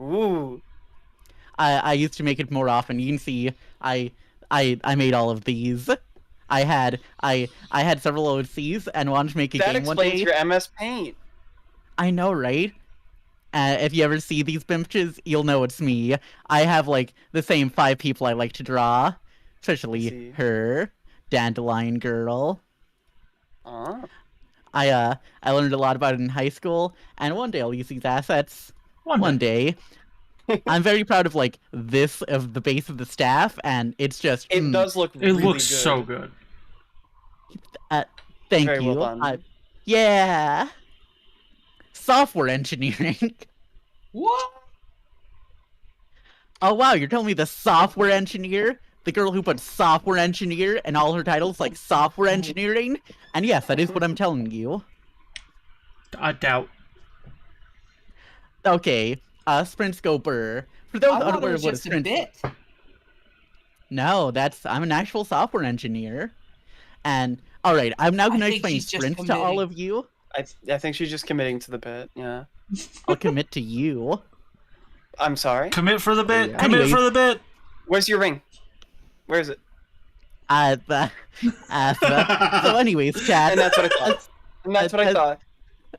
Ooh. I used to make it more often. You can see I made all of these. I had several OCs and wanted to make a That game one day. explains your MS Paint. I know, right? If you ever see these bitches, you'll know it's me. I have like the same 5 people I like to draw, especially her, Dandelion Girl. I learned a lot about it in high school, and one day I'll use these assets. One day. I'm very proud of like this of the base of the staff, and it's just It does look It really looks good. so good. Thank Very you. well done. Yeah. Software engineering. What? Oh wow, you're telling me the software engineer? The girl who put software engineer and all her titles like software engineering? And yes, that is what I'm telling you. I doubt. Okay, sprint scoper. For those I thought it unaware was of what a just a sprint bit. No, I'm an actual software engineer. And alright, I'm now gonna think explain she's just sprints to all committing. of you. I think she's just committing to the bit, yeah. I'll commit to you. I'm sorry? Commit for the bit. Yeah. Commit Anyways. for the bit. Where's your ring? Where is it? So anyways, chat. And that's what I thought. And that's what I thought.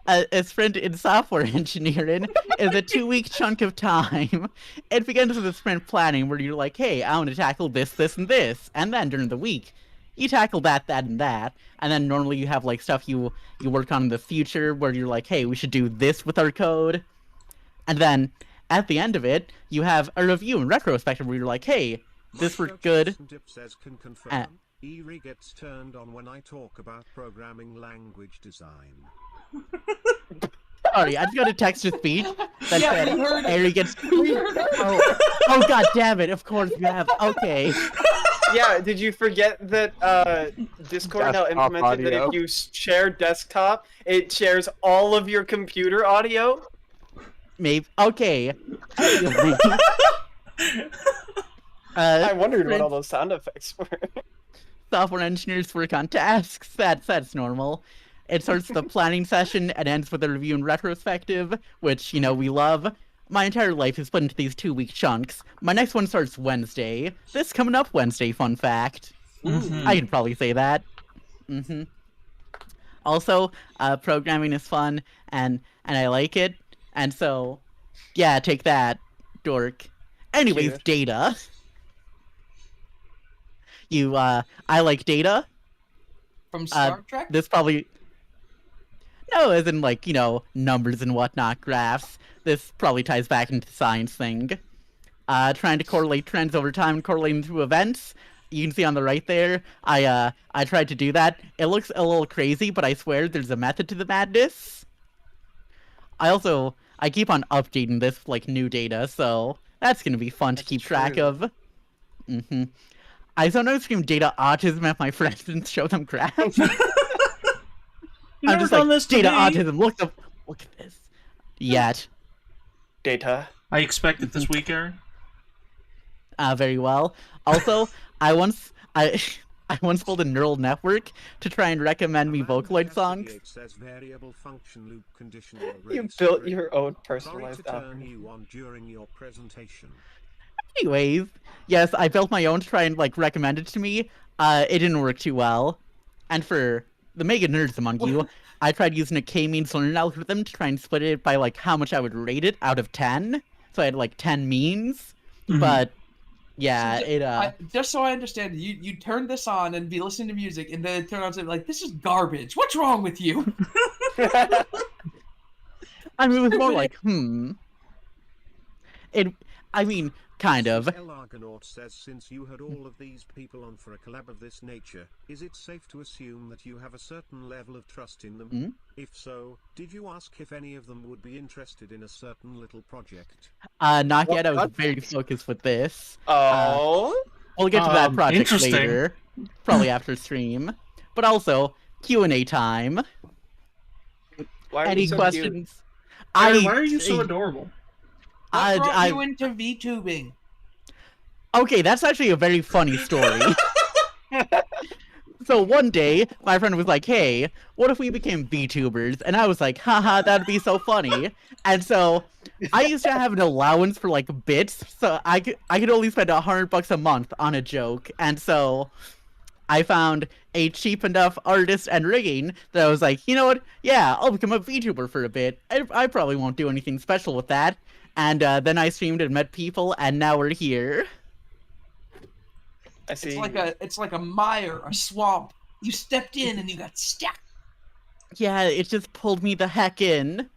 A sprint in software engineering is a 2-week chunk of time. It begins with a sprint planning where you're like, hey, I want to tackle this, this, and this. And then during the week, you tackle that, that, and that. And then normally you have like stuff you work on in the future where you're like, hey, we should do this with our code. And then at the end of it, you have a review and retrospective where you're like, hey, this worked good. Eerie gets turned on when I talk about programming language design. Sorry, I just got a text-to-speech that Yeah, said, we heard it. Harry gets... We heard it. Oh, god damn it, of course you have. Okay. Yeah, did you forget that Discord now Desktop implemented that audio. if you share desktop, it shares all of your computer audio? Maybe. Okay. I wondered what all those sound effects were. Software engineers work on tasks. That's normal. It starts the planning session and ends with a review and retrospective, which, you know, we love. My entire life is split into these 2-week chunks. My next one starts Wednesday. This coming up Wednesday, fun fact. I can probably say that. Also, programming is fun, and I like it. And so, yeah, take that, dork. Anyways, Cute. data. I like data. From Star Trek? This probably... No, as in, like, you know, numbers and whatnot, graphs. This probably ties back into the science thing. Trying to correlate trends over time and correlating through events. You can see on the right there, I tried to do that. It looks a little crazy, but I swear there's a method to the madness. I keep on updating this, like, new data, so that's gonna be fun to keep track of. I sometimes scream data autism at my friends and show them graphs. I'm just like, data autism, look at this. Yet. Data. I expect it this week, Aaron. Very well. Also, I once built a neural network to try and recommend me Vocaloid songs. You built your own personalized algorithm. Anyways, yes, I built my own to try and like recommend it to me. It didn't work too well. And for the mega nerds among you, I tried using a k-means learning algorithm to try and split it by like how much I would rate it out of 10. So I had like 10 means, but yeah, so just so I understand, you turn this on and be listening to music, and then turn on to like, this is garbage. What's wrong with you? I mean, it was more like, kind of. El Argonaut says, since you had all of these people on for a collab of this nature, is it safe to assume that you have a certain level of trust in them? If so, did you ask if any of them would be interested in a certain little project? Not yet. I was very focused with this. We'll get to that project interesting. later, probably after stream. But also Q&A time. Why are Any you so questions? cute? Why are you so adorable? What brought you into VTubing? Okay, that's actually a very funny story. So one day, my friend was like, hey, what if we became VTubers? And I was like, haha, that'd be so funny. And so I used to have an allowance for like bits, so I could only spend $100 a month on a joke. And so I found a cheap enough artist and rigging that I was like, you know what? Yeah, I'll become a VTuber for a bit. I probably won't do anything special with that. And then I streamed and met people, and now we're here. I see. It's like a mire, a swamp. You stepped in and you got stuck. Yeah, it just pulled me the heck in.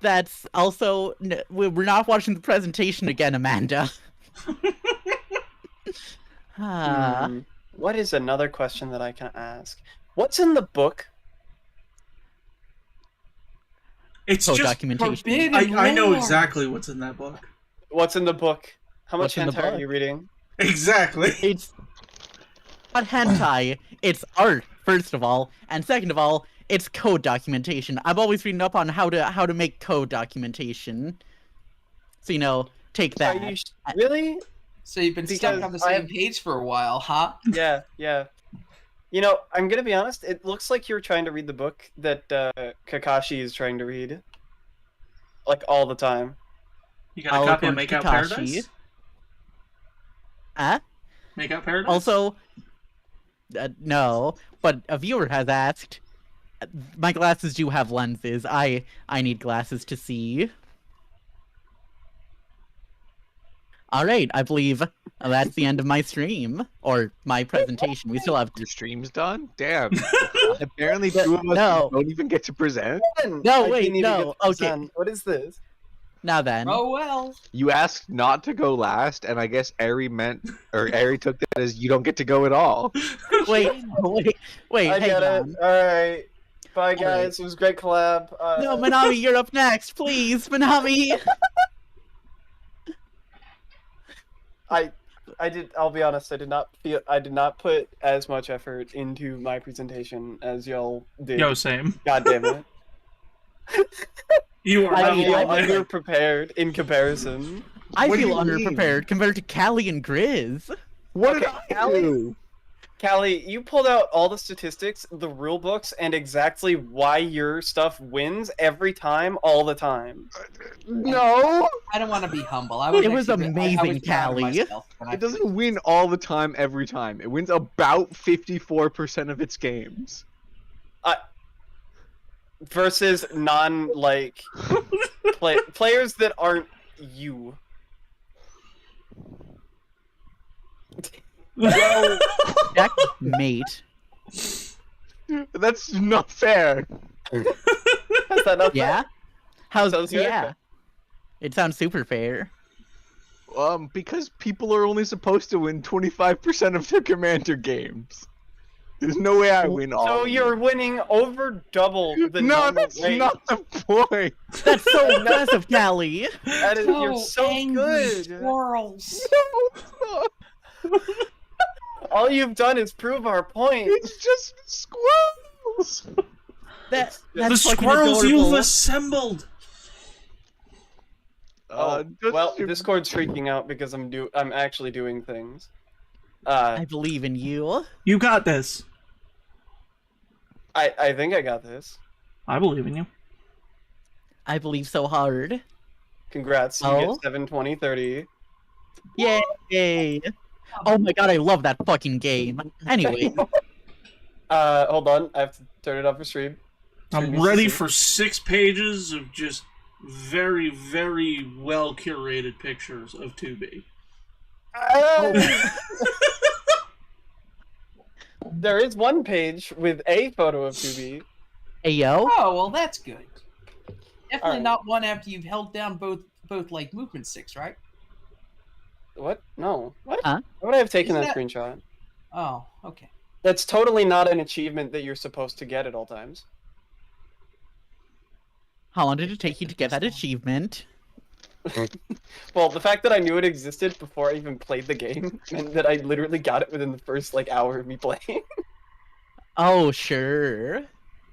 That's also... We're not watching the presentation again, Amanda. What is another question that I can ask? What's in the book? It's Code just documentation. I know exactly what's in that book. What's in the book? How much What's in the hentai are book? you reading? Exactly. It's not hentai, it's art, first of all. And second of all, it's code documentation. I'm always reading up on how to make code documentation. So, you know, take that. Are you really? So you've been stuck on the same page for a while, huh? Yeah, yeah. You know, I'm gonna be honest, it looks like you're trying to read the book that Kakashi is trying to read. Like, all the time. You got a copy of Make Out Paradise? Make Out Paradise? Also, no, but a viewer has asked, my glasses do have lenses. I need glasses to see. Alright, I believe that's the end of my stream. Or my presentation. We still have... Your stream's done? Damn. Apparently 2 of us don't even get to present? No, wait, no. Okay. What is this? Now then. Oh well. You asked not to go last, and I guess Ari took that as you don't get to go at all. Wait, I hang get on. it. Alright. Bye, guys. It was a great collab. No, Manami, you're up next, please, Manami. I'll be honest, I did not put as much effort into my presentation as y'all did. Yo, same. God damn it. You are I feel underprepared in comparison. I feel underprepared compared to Callie and Grizz. What did I do? Callie, you pulled out all the statistics, the rule books, and exactly why your stuff wins every time, all the time. No! I don't want to be humble. It was amazing, Callie. It doesn't win all the time, every time. It wins about 54% of its games. Versus players that aren't you. Well, mate. That's not fair. Is that not Yeah? How's yeah? It sounds super fair. Because people are only supposed to win 25% of their Commander games. There's no way I win all. So you're winning over double the No, that's not the point. That's so impressive, Callie. That is, you're so good. Squirrels. All you've done is prove our point. It's just squirrels. That's the squirrels you've assembled. Well, Discord's freaking out because I'm actually doing things. I believe in you. You got this. I think I got this. I believe in you. I believe so hard. Congrats, you get 7, 20, 30. Yay! Oh my god, I love that fucking game. Anyway. Hold on, I have to turn it off for stream. I'm ready for 6 pages of just very, very well curated pictures of 2B. There is one page with a photo of 2B. Ayo? Oh, well, that's good. Definitely Alright. not one after you've held down both like movement sticks, right? What? No. What? Huh? Why would I have taken Isn't that that- screenshot? Oh, okay. That's totally not an achievement that you're supposed to get at all times. How long did it take you to get that achievement? Well, the fact that I knew it existed before I even played the game meant that I literally got it within the first like hour of me playing. Oh, sure.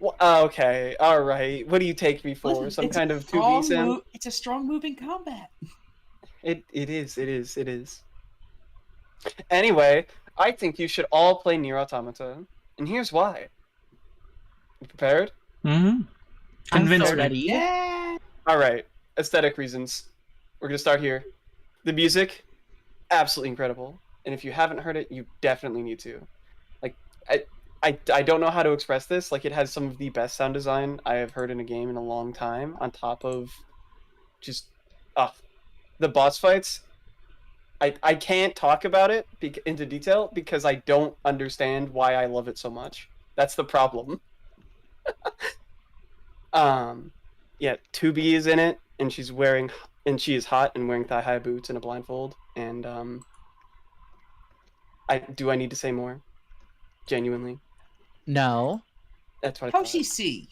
Well, okay, all right. What do you take me for? Listen, Some it's a kind of 2B strong sim? move. It's a strong move in combat. It is. Anyway, I think you should all play Nier Automata, and here's why. You prepared? Mm-hmm. Convince me. ready. Yeah. All right. Aesthetic reasons. We're gonna start here. The music, absolutely incredible, and if you haven't heard it, you definitely need to. Like, I don't know how to express this. Like, it has some of the best sound design I have heard in a game in a long time. On top of just, the boss fights. I can't talk about it into detail because I don't understand why I love it so much. That's the problem. Yeah, 2B is in it, and she is hot and wearing thigh-high boots and a blindfold. And do I need to say more? Genuinely, No. that's what. How's she see?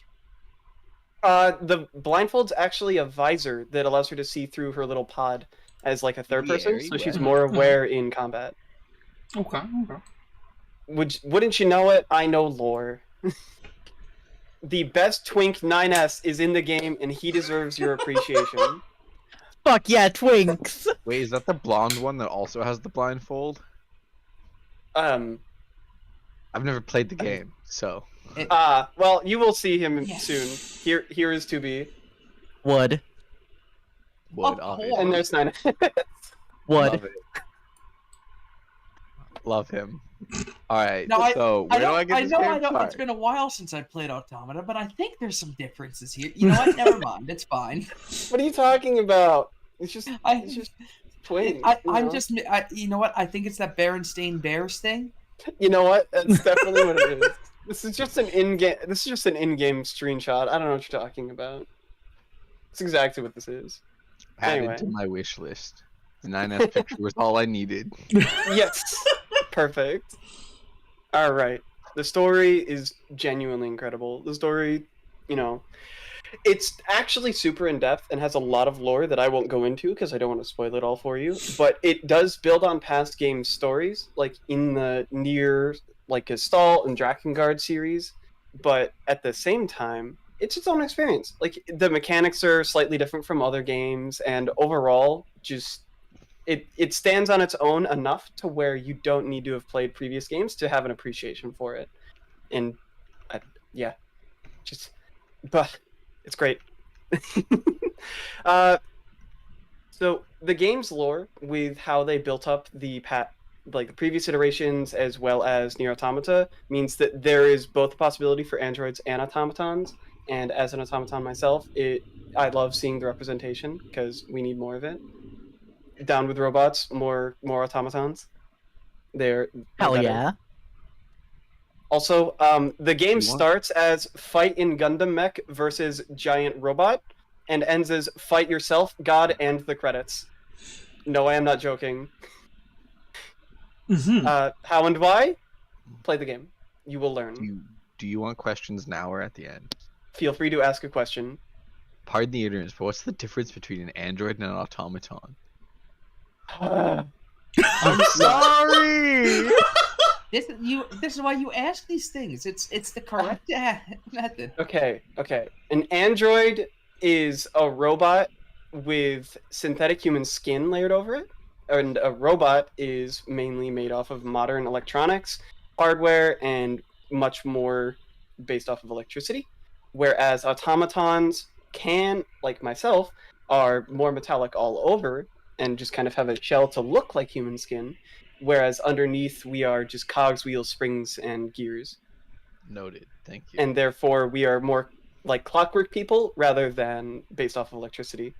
The blindfold's actually a visor that allows her to see through her little pod as like a third person, so she's more aware in combat. Okay. Wouldn't you know it? I know lore. The best twink 9S is in the game, and he deserves your appreciation. Fuck yeah, twinks! Wait, is that the blonde one that also has the blindfold? I've never played the game, so. Well, you will see him soon. Here is 2B. Wood. Obviously. And there's 9S. Wood. Love him. Alright, No, so where do I get this game? I know. It's been a while since I played Automata, but I think there's some differences here. You know what? Never mind. It's fine. What are you talking about? It's just twins. You know what? I think it's that Berenstain Bears thing. You know what? That's definitely what it is. This is just an in-game. This is just an in-game screenshot. I don't know what you're talking about. It's exactly what this is. Added to my wish list. The 9S picture was all I needed. Yes. Perfect. All right. The story is genuinely incredible. The story, it's actually super in-depth and has a lot of lore that I won't go into because I don't want to spoil it all for you. But it does build on past game stories, like in the Nier, like Gestalt and Drakengard series. But at the same time, it's its own experience. Like, the mechanics are slightly different from other games, and overall, just it stands on its own enough to where you don't need to have played previous games to have an appreciation for it. And but it's great. So the game's lore, with how they built up the previous iterations as well as Nier Automata, means that there is both a possibility for androids and automatons. And as an automaton myself, I love seeing the representation because we need more of it. Down with robots, more automatons. They're Hell better. yeah. Also, the game starts as fight in Gundam mech versus giant robot, and ends as fight yourself, God, and the credits. No, I am not joking. Mm-hmm. How and why? Play the game. You will learn. Do you want questions now or at the end? Feel free to ask a question. Pardon the ignorance, but what's the difference between an android and an automaton? I'm sorry. This is why you ask these things. It's the correct method. Okay. An android is a robot with synthetic human skin layered over it, and a robot is mainly made off of modern electronics, hardware, and much more based off of electricity. Whereas automatons like myself, are more metallic all over and just kind of have a shell to look like human skin, whereas underneath we are just cogs, wheels, springs, and gears. Noted. Thank you. And therefore we are more like clockwork people rather than based off of electricity.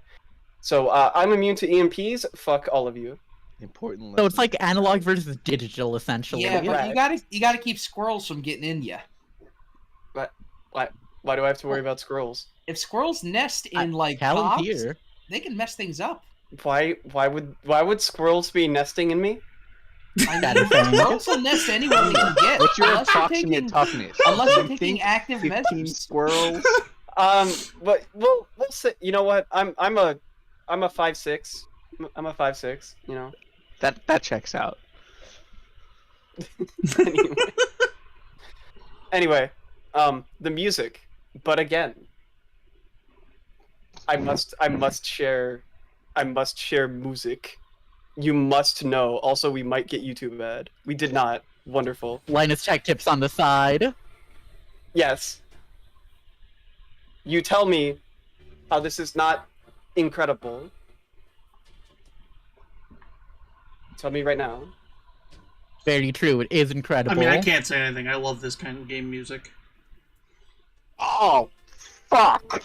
So I'm immune to EMPs. Fuck all of you. Important. So it's like analog versus digital, essentially. Yeah, but you gotta keep squirrels from getting in you. But why do I have to worry about squirrels? If squirrels nest in like cogs, they can mess things up. Why would squirrels be nesting in me? Squirrels will nest anywhere they can get. What's your approximate toughness? Unless you're taking active 15 measures. squirrels. But we'll say. You know what? I'm I'm a 5'6". I'm a 5'6", you know. That checks out. Anyway, the music. But again, I must share music. You must know. Also, we might get YouTube ad. We did not. Wonderful. Linus Tech Tips on the side. Yes. You tell me how this is not incredible. Tell me right now. Very true. It is incredible. I mean, I can't say anything. I love this kind of game music. Oh, fuck!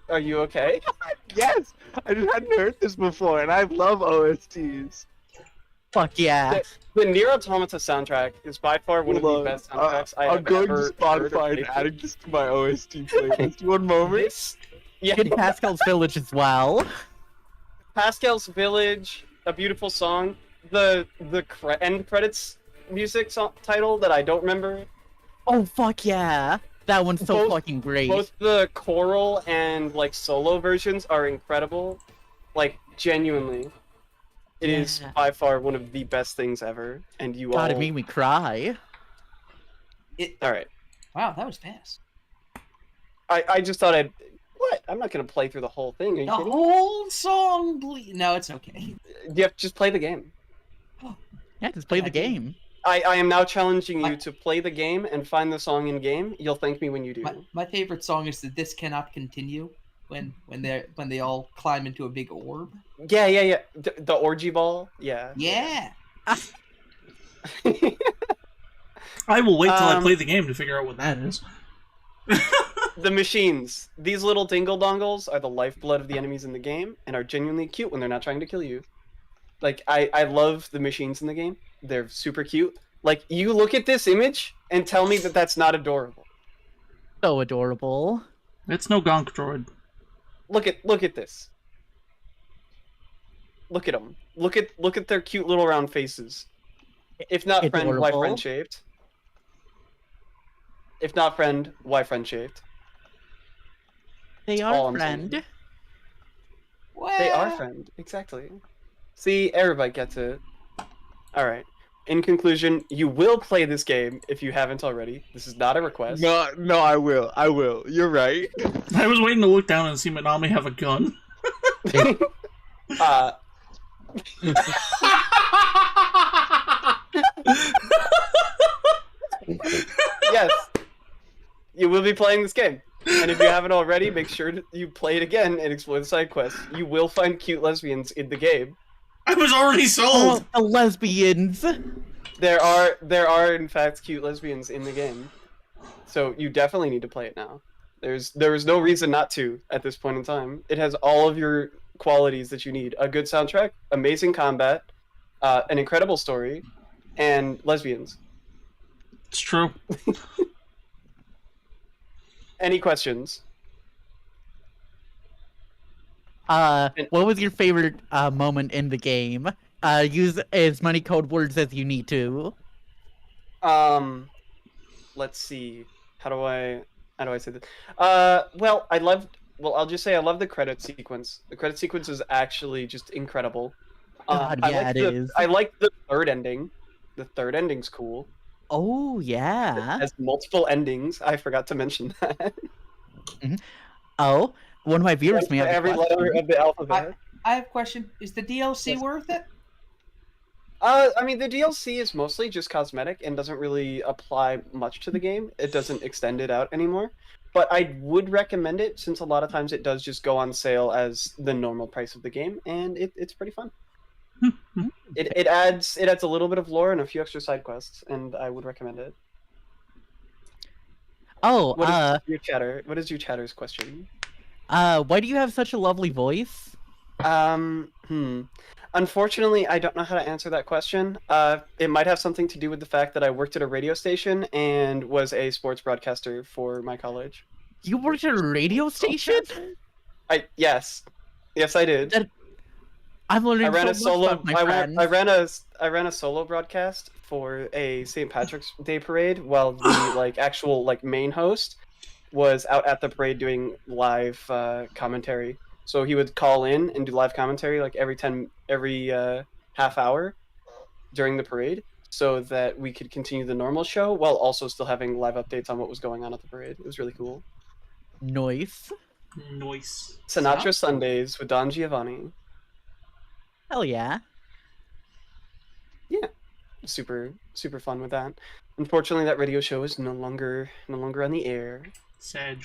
Are you okay? Yes! I just hadn't heard this before, and I love OSTs. Fuck yeah. The Nier Automata soundtrack is by far one of the best soundtracks I have I'm going ever to Spotify and adding this to my OST playlist. One moment. Good Pascal's Village as well. Pascal's Village, a beautiful song. The end credits music title that I don't remember. Oh fuck yeah! That one's so fucking great. Both the choral and like solo versions are incredible. Like genuinely, it is by far one of the best things ever. And you God, all it made me cry. All right. Wow, that was fast. I just thought I'd. What? I'm not gonna play through the whole thing. Are you The kidding? whole song, no, it's okay. You have to just play the game. Yeah, just play the game. I am now challenging you to play the game and find the song in game. You'll thank me when you do. My favorite song is the "This Cannot Continue" when they all climb into a big orb. Yeah. The orgy ball. Yeah. Yeah. I will wait till I play the game to figure out what that is. The machines. These little dingle dongles are the lifeblood of the enemies in the game and are genuinely cute when they're not trying to kill you. Like, I love the machines in the game. They're super cute. Like, you look at this image and tell me that that's not adorable. So adorable. It's no Gonk droid. Look at this. Look at them. Look at their cute little round faces. If not friend, why friend shaped? If not friend, why friend shaped? They are friend. They are friend, exactly. See, everybody gets it. Alright. In conclusion, you will play this game if you haven't already. This is not a request. No, I will. You're right. I was waiting to look down and see Manami have a gun. Yes. You will be playing this game. And if you haven't already, make sure you play it again and explore the side quests. You will find cute lesbians in the game. I was already sold. Oh, lesbians. There are in fact cute lesbians in the game. So you definitely need to play it now. There is no reason not to at this point in time. It has all of your qualities that you need. A good soundtrack, amazing combat, an incredible story, and lesbians. It's true. Any questions? What was your favorite moment in the game? Use as many code words as you need to. Let's see. How do I say this? I'll just say I love the credit sequence. The credit sequence is actually just incredible. God, yeah, it is. I like the third ending. The third ending's cool. Oh, yeah. It has multiple endings. I forgot to mention that. Oh, one of my viewers may have every letter of the alphabet. I have a question. Is the DLC worth it? I mean, the DLC is mostly just cosmetic and doesn't really apply much to the game. It doesn't extend it out anymore. But I would recommend it, since a lot of times it does just go on sale as the normal price of the game, and it's pretty fun. It adds a little bit of lore and a few extra side quests, and I would recommend it. Oh, what is your chatter's question? Why do you have such a lovely voice? Unfortunately, I don't know how to answer that question. It might have something to do with the fact that I worked at a radio station and was a sports broadcaster for my college. You worked at a radio station? Yes, I did. I'm learning so much about my friends. I ran a solo broadcast for a St. Patrick's Day parade while the actual main host was out at the parade doing live commentary. So he would call in and do live commentary like every half hour during the parade, so that we could continue the normal show while also still having live updates on what was going on at the parade. It was really cool. Noise. Noise. Sinatra Sundays with Don Giovanni. Hell yeah. Yeah, super fun with that. Unfortunately, that radio show is no longer on the air. Sag.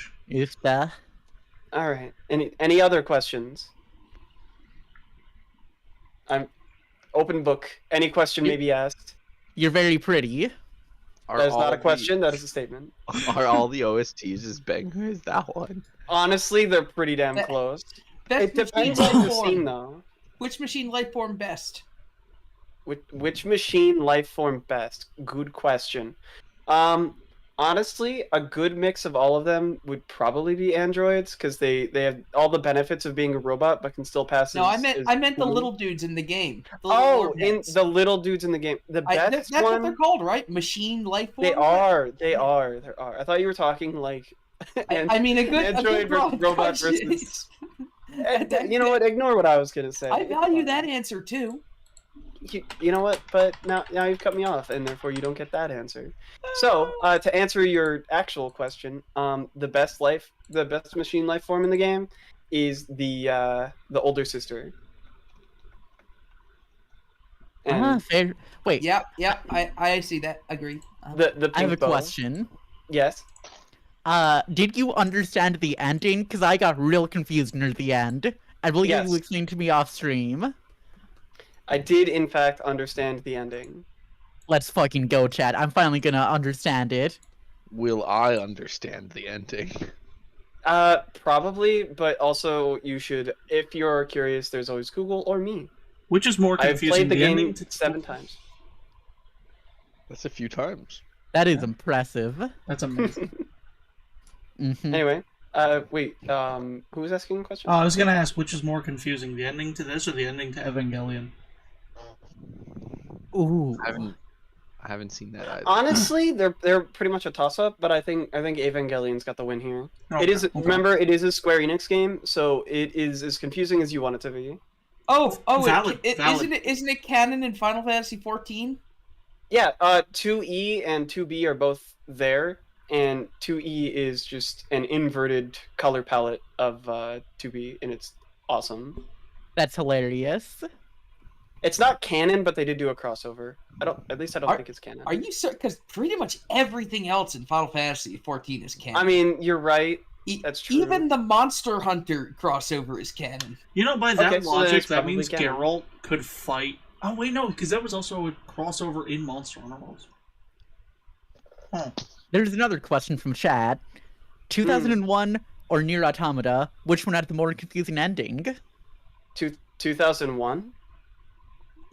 All right. Any other questions? I'm open book. Any question may be asked. You're very pretty. That is not a question. That is a statement. Are all the OSTs as bang as that one? Honestly, they're pretty damn close. It depends on the scene, though. Which machine life form best? Which machine life form best? Good question. Honestly, a good mix of all of them would probably be androids, because they have all the benefits of being a robot, but can still pass. No, I meant the little dudes in the game. The little dudes in the game. The best that's one. what they're called, right? Machine life form. They are. I thought you were talking like. I mean, a good android broad versus robot question. versus. You know what? Ignore what I was gonna say. I value that answer too. You know what? But now you've cut me off, and therefore you don't get that answer. So to answer your actual question, the best machine life form in the game is the older sister. Fair. Wait. Yeah. I see that. Agree. The I have a pink bow. question. Yes. Did you understand the ending? Because I got real confused near the end. I believe you explained to me off stream. I did, in fact, understand the ending. Let's fucking go, chat. I'm finally gonna understand it. Will I understand the ending? Probably, but also you should, if you're curious, there's always Google or me. Which is more confusing? I've played the game ending 7 times. That's a few times. That is impressive. That's amazing. Anyway, wait, who was asking a question? I was gonna ask, which is more confusing, the ending to this or the ending to Evangelion? Ooh. I haven't seen that either. Honestly, they're pretty much a toss-up, but I think Evangelion's got the win here. Okay, it is remember, it is a Square Enix game, so it is as confusing as you want it to be. Valid. Isn't it canon in Final Fantasy 14? Yeah, 2E and 2B are both there, and 2E is just an inverted color palette of 2B, and it's awesome. That's hilarious. It's not canon, but they did do a crossover. At least I don't think it's canon. Are you certain? Because pretty much everything else in Final Fantasy 14 is canon. I mean, you're right. That's true. Even the Monster Hunter crossover is canon. You know, by that so logic, it's that probably means canon. Geralt could fight. Oh wait, no, because that was also a crossover in Monster Hunter World. There's another question from chat. 2001 or Nier Automata, which one had the more confusing ending? 2001?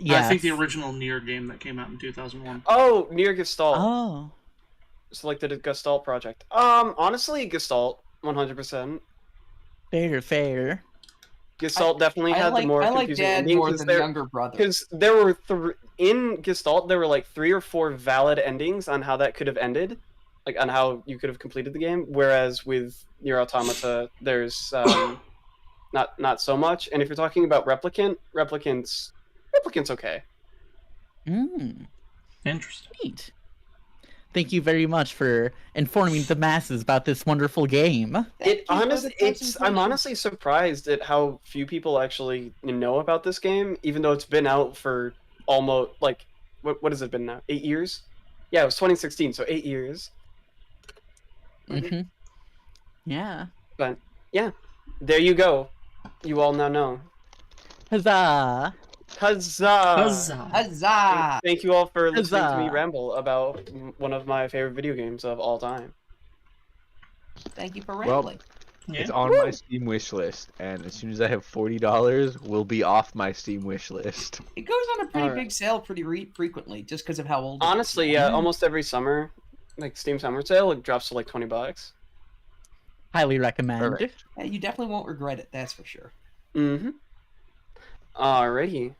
Yes. I think the original Nier game that came out in 2001. Oh, Nier Gestalt. Oh. It's like the Gestalt project. Honestly, Gestalt, 100%. Fair. Gestalt definitely had the more confusing Dad ending. more than younger brother. Because there were in Gestalt, there were like 3 or 4 valid endings on how that could have ended, like on how you could have completed the game. Whereas with Nier Automata, there's not so much. And if you're talking about Replicant's okay. Interesting. Neat. Thank you very much for informing the masses about this wonderful game. I'm honestly surprised at how few people actually know about this game, even though it's been out for almost like what has it been now? 8 years? Yeah, it was 2016, so 8 years. Yeah. But yeah, there you go. You all now know. Huzzah! Huzzah! Thank you all for listening to me ramble about one of my favorite video games of all time. Thank you for Well, rambling. it's on my Steam wish list, and as soon as I have $40, will be off my Steam wish list. It goes on a pretty big sale pretty frequently, just because of how old. Honestly, yeah, almost every summer, like Steam Summer Sale, it drops to like $20. Highly recommend. Yeah, you definitely won't regret it. That's for sure. Alrighty.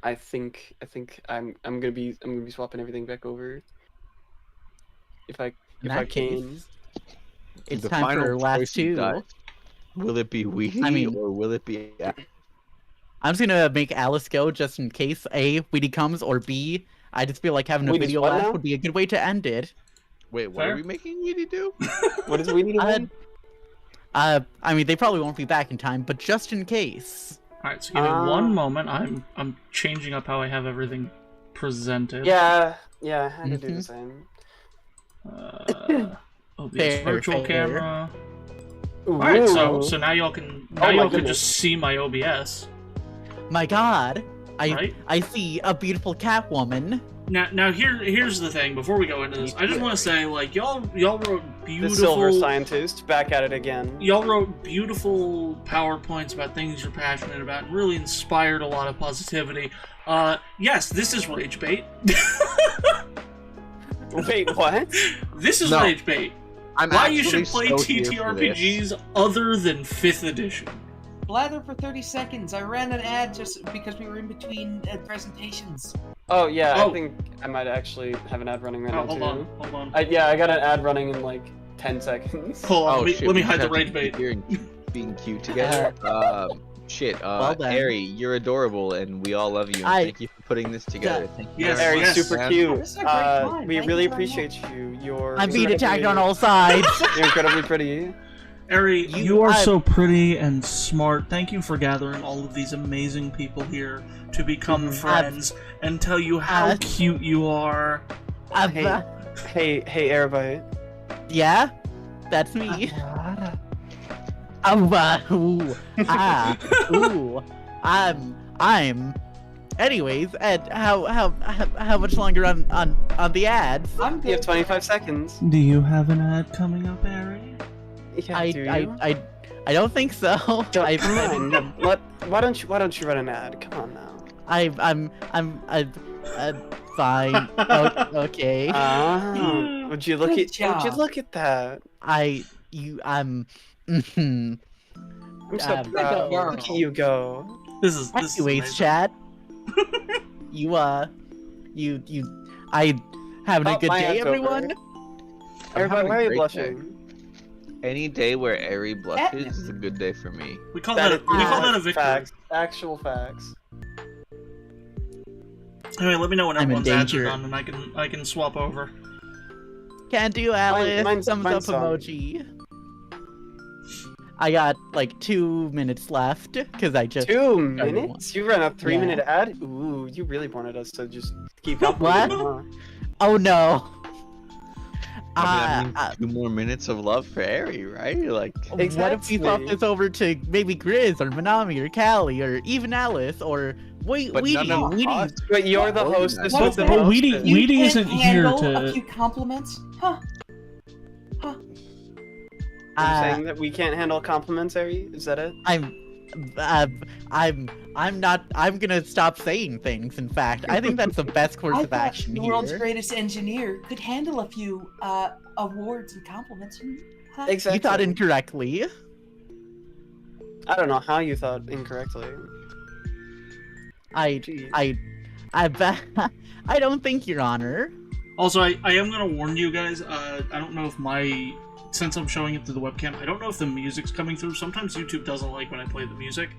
I think I'm gonna be swapping everything back over. If I can. It's The time final for last choice you two. got. Will it be Weedy or will it be? I'm just gonna make Alyss go just in case A, Weedy comes, or B, I just feel like having a Weedy's video what laugh now? would be a good way to end it. Wait, what are we making Weedy do? What is Weedy doing? I mean, they probably won't be back in time, but just in case. Alright, so give me one moment. I'm changing up how I have everything presented. Yeah, I had to do the same. OBS virtual fair. camera. Ooh. Alright, so now y'all can goodness. just see my OBS. My God, Right? I see a beautiful Catwoman. Now here's the thing. Before we go into this, I just want to say, like, y'all wrote beautiful. The silver scientist, back at it again. Y'all wrote beautiful PowerPoints about things you're passionate about, and really inspired a lot of positivity. Yes, this is rage bait. Wait, what? This is No. rage bait. I'm Why you actually should play so here for TTRPGs other than 5th edition? Blather for 30 seconds. I ran an ad just because we were in between presentations. Oh yeah, Oh. I think I might actually have an ad running right now hold too. on, hold on. I got an ad running in like 10 seconds. Hold on, Oh, let shit, me we hide the have to rage be bait. here and being cute together. Well done. Ari, you're adorable, and we all love you. And thank you for putting this together. Thank you. Yes, very Ari's much, super man. cute. This is a great time. We Thank really you very appreciate you. You're I'm being incredibly- attacked on all sides. You're incredibly pretty. Ari, you are so pretty and smart. Thank you for gathering all of these amazing people here to become friends and tell you how cute you are. Hey, Airbite. Yeah, that's me. I'm. Anyways, Ed, how much longer on the ads? You have 25 seconds. Do you have an ad coming up, Ari? Yeah, do you? I don't think so. Come on, why don't you run an ad? Come on now. I'm fine. Okay. Would you look Good at job. Would you look at that? I'm I'm so proud. Look at you go. This is Anyways, amazing. chat. you I having a good my day, ad's everyone. Everybody, why are you great blushing? Any day where Ari blushes is a good day for me. We call that a victory. Facts. Actual facts. Anyway, let me know when I'm in everyone's ads are danger. done, and I can swap over. Can't do Alice. mine's Thumbs up on. emoji. I got like 2 minutes left because I just 2 minutes? You ran a 3-minute ad? Ooh, you really wanted us to just keep up. What? Oh no. I mean, 2 more minutes of love for Ari, right? Like, What if we swap this over to maybe Grizz or Manami or Callie or even Alice or But none of us- But you're the hostess hostess What? with the But most. Weedy isn't here handle a to. few compliments? Huh? Are you saying that we can't handle compliments, Ari? Is that it? I'm not. I'm gonna stop saying things. In fact, I think that's the best course I of thought action the here. world's greatest engineer could handle a few awards and compliments. Huh? You thought incorrectly. I don't know how you thought incorrectly. I bet. I don't think, Your Honor. Also, I am gonna warn you guys. I don't know if since I'm showing it through the webcam, I don't know if the music's coming through. Sometimes YouTube doesn't like when I play the music,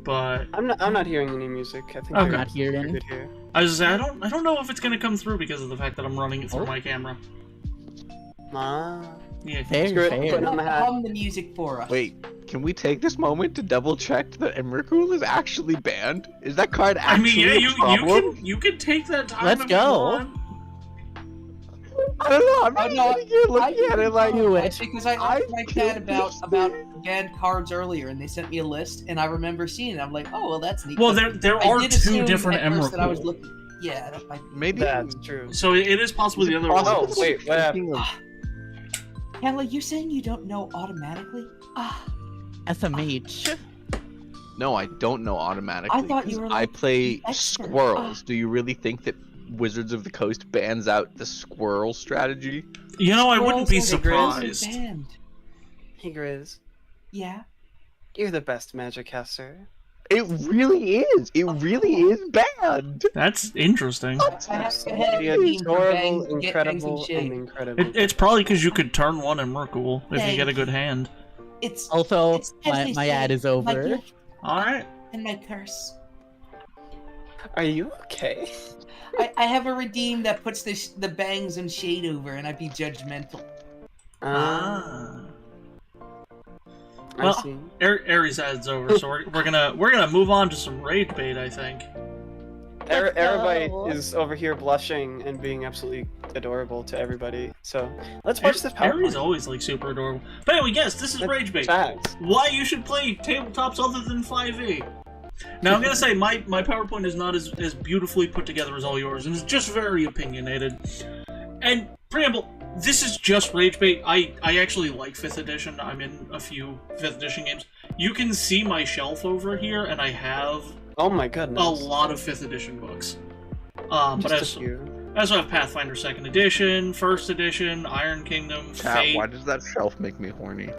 but I'm not hearing any music. I think Okay. you're Not hearing. good here. I was just saying, I don't know if it's gonna come through because of the fact that I'm running it through my camera. Yeah. Screw it, put it on the hat. Hum the music for us. wait, can we take this moment to double check that Emrakul is actually banned? Is that card I mean, actually yeah, a problem? you can take that time. Let's if you go. want. I don't know. I'm not sitting here looking at it like because I asked my dad about banned cards earlier, and they sent me a list, and I remember seeing it. I'm like, oh well, that's neat. Well, But there I are did two assume different at first that I was Emrakul. looking. Yeah, that might be. Maybe That's true. So it is possible the other Oh, one. wait, what happened? Kelly, you saying you don't know automatically? SMH. No, I don't know automatically. I thought you 'cause were, I like, play the expert. squirrels. Do you really think that Wizards of the Coast bans out the squirrel strategy? You know, I wouldn't be Squirrels are surprised. banned. Hey Grizz, Yeah. you're the best magic caster. It really is. It really is bad. That's interesting. Adorable, incredible, and incredible. It's probably because you could turn one and Merkul if you get a good hand. It's also it's as they my say, ad is my over. gift All right. and my curse. Are you okay? I have a redeem that puts the bangs and shade over, and I'd be judgmental. Well, Aries ad's over, so we're gonna move on to some rage bait, I think. Everybody is over here blushing and being absolutely adorable to everybody. So let's watch this PowerPoint. Aries always like super adorable. But anyway, yes, this is rage bait. Facts. Why you should play tabletops other than 5e? Now I'm gonna say my PowerPoint is not as beautifully put together as all yours, and it's just very opinionated. And preamble. This is just rage bait. I actually like 5th edition. I'm in a few 5th edition games. You can see my shelf over here, and I have oh my goodness, a lot of 5th edition books. But I also have Pathfinder 2nd edition, 1st edition, Iron Kingdom, Chat, Fate. why does that shelf make me horny?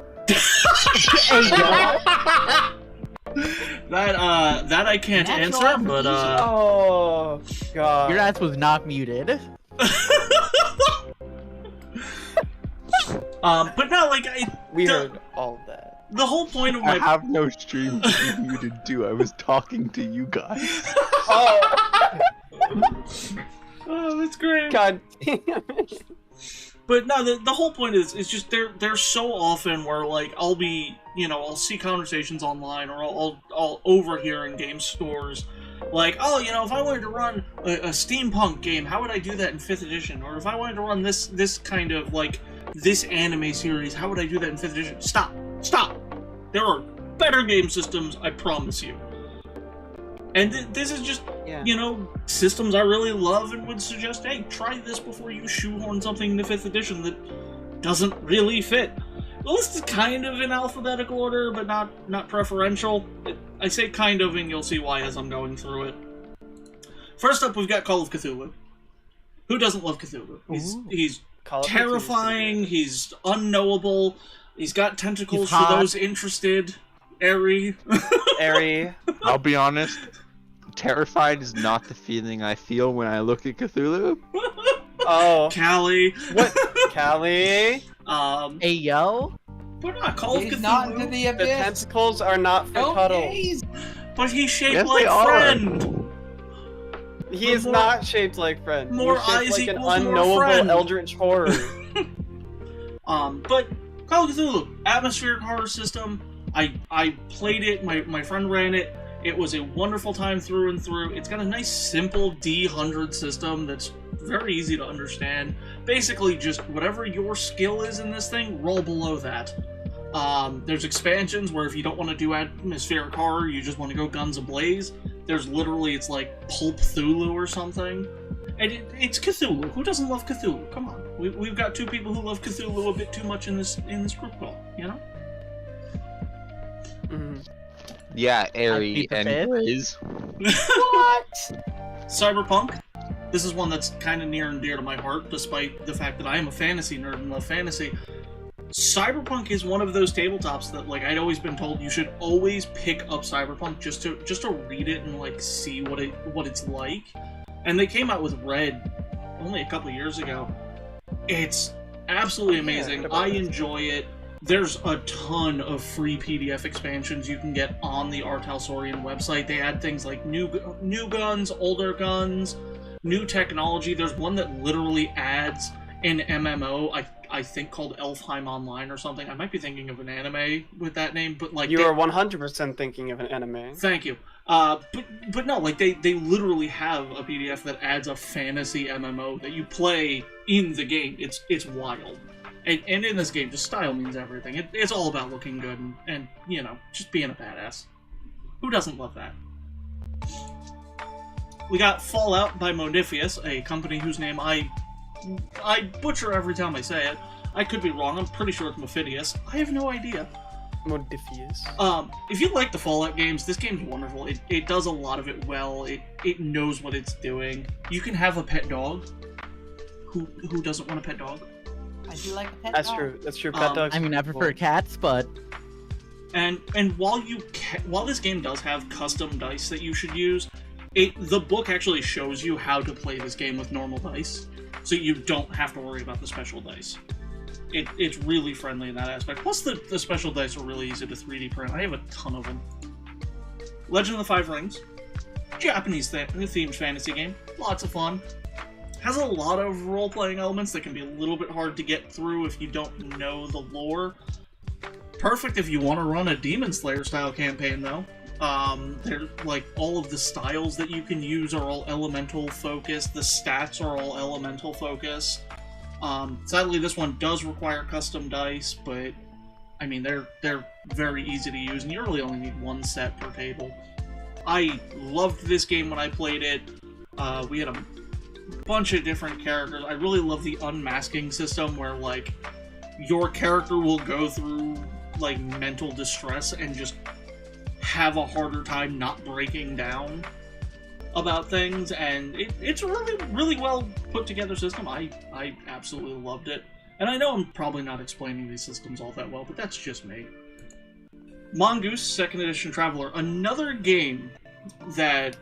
That I can't answer, but oh god, your ass was not muted. But no, like we heard all that. The whole point of I have no stream to be muted too. I was talking to you guys. Oh, that's great. God damn it. But no, the whole point is just there's so often where like I'll be, I'll see conversations online or I'll overhear in game stores like, oh, if I wanted to run a steampunk game, how would I do that in 5th edition? Or if I wanted to run this kind of like this anime series, how would I do that in 5th edition? Stop! There are better game systems, I promise you. And this is just, systems I really love and would suggest, hey, try this before you shoehorn something into 5th edition that doesn't really fit. The list is kind of in alphabetical order, but not preferential. I say kind of, and you'll see why as I'm going through it. First up, we've got Call of Cthulhu. Who doesn't love Cthulhu? He's terrifying, he's unknowable, he's got tentacles for those interested. Airy. I'll be honest, terrified is not the feeling I feel when I look at Cthulhu. Oh. Callie. What? Callie? Hey, yo. But not Call of Cthulhu. Not into the abyss. The tentacles are not for cuddles. But he's shaped Yes, like they are. Friend. He is not shaped like Friend. More He's shaped eyes like an equals more unknowable Friend. eldritch horror. But Call of Cthulhu, atmospheric horror system. I played it. My friend ran it. It was a wonderful time through and through. It's got a nice simple D100 system that's very easy to understand. Basically, just whatever your skill is in this thing, roll below that. There's expansions where if you don't want to do atmospheric horror, you just want to go guns ablaze. There's literally, it's like Pulp Cthulhu or something. And it's Cthulhu. Who doesn't love Cthulhu? Come on. We've got two people who love Cthulhu a bit too much in this group call, Mm-hmm. Yeah, Airy and Grizz. What? Cyberpunk. This is one that's kind of near and dear to my heart, despite the fact that I am a fantasy nerd and love fantasy. Cyberpunk is one of those tabletops that, like, I'd always been told you should always pick up Cyberpunk just to read it and like see what it's like. And they came out with Red only a couple of years ago. It's absolutely amazing. I enjoy it. There's a ton of free PDF expansions you can get on the Art Halsorian website. They add things like new guns, older guns, new technology. There's one that literally adds an MMO, I think called Elfheim Online or something. I might be thinking of an anime with that name, but like You are 100% thinking of an anime. Thank you. But no, like they literally have a PDF that adds a fantasy MMO that you play in the game. It's wild. And in this game, the style means everything. It's all about looking good and just being a badass. Who doesn't love that? We got Fallout by Modifius, a company whose name I butcher every time I say it. I could be wrong. I'm pretty sure it's Mephidius. I have no idea. Modifius. If you like the Fallout games, this game's wonderful. It does a lot of it well. It knows what it's doing. You can have a pet dog. Who doesn't want a pet dog? I do like a pet That's dog. true. That's true. Pet dogs. I mean, I prefer cats, but And while this game does have custom dice that you should use, the book actually shows you how to play this game with normal dice, so you don't have to worry about the special dice. It's really friendly in that aspect. Plus, the special dice are really easy to 3D print. I have a ton of them. Legend of the Five Rings. Japanese themed fantasy game. Lots of fun. Has a lot of role-playing elements that can be a little bit hard to get through if you don't know the lore. Perfect if you want to run a Demon Slayer style campaign, though. Like, all of the styles that you can use are all elemental focused. The stats are all elemental focused. Sadly, this one does require custom dice, but I mean, they're very easy to use, and you really only need one set per table. I loved this game when I played it. We had a bunch of different characters. I really love the unmasking system where, like, your character will go through, like, mental distress and just have a harder time not breaking down about things, and it's a really, really well put together system. I absolutely loved it. And I know I'm probably not explaining these systems all that well, but that's just me. Mongoose 2nd Edition Traveler, another game that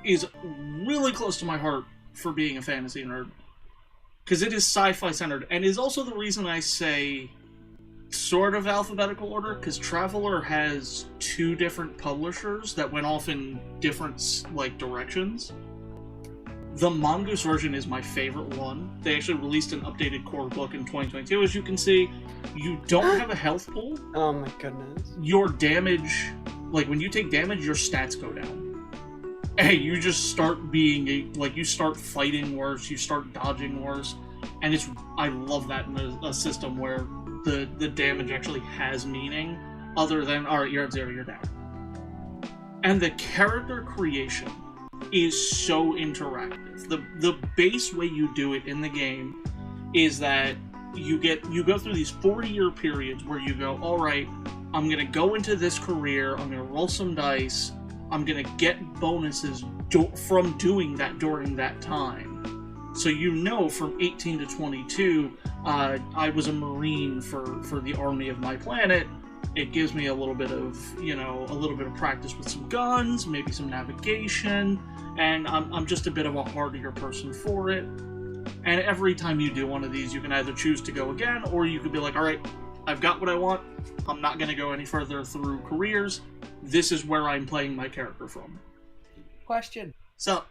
is really close to my heart for being a fantasy nerd. Because it is sci-fi centered, and is also the reason I say sort of alphabetical order, because Traveler has 2 different publishers that went off in different, like, directions. The Mongoose version is my favorite one. They actually released an updated core book in 2022. As you can see, you don't have a health pool. Oh my goodness. Your damage, like, when you take damage, your stats go down. And you just start being, you start fighting worse, you start dodging worse. And I love that in a system where the damage actually has meaning, other than, alright, you're at 0, you're down. And the character creation is so interactive. The base way you do it in the game is that you go through these 40-year periods where you go, alright, I'm gonna go into this career, I'm gonna roll some dice, I'm gonna get bonuses from doing that during that time. So you know, from 18 to 22, I was a Marine for the army of my planet. It gives me a little bit of practice with some guns, maybe some navigation, and I'm just a bit of a hardier person for it. And every time you do one of these, you can either choose to go again, or you could be like, alright, I've got what I want, I'm not going to go any further through careers, this is where I'm playing my character from. Question. So,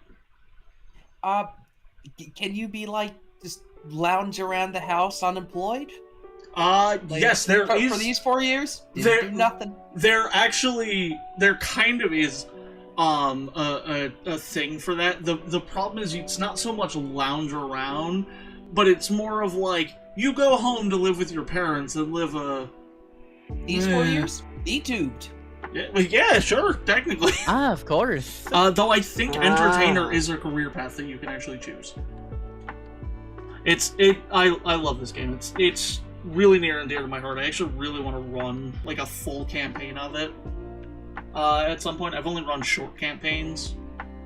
can you be like, just lounge around the house unemployed? Yes, there is. For these 4 years? Do nothing? There kind of is a thing for that. The problem is it's not so much lounge around, but it's more of like, you go home to live with your parents and live a... These 4 years? E-tubed. Yeah, sure, technically. Of course. Though I think entertainer is a career path that you can actually choose. I love this game. It's really near and dear to my heart. I actually really want to run like a full campaign of it at some point. I've only run short campaigns,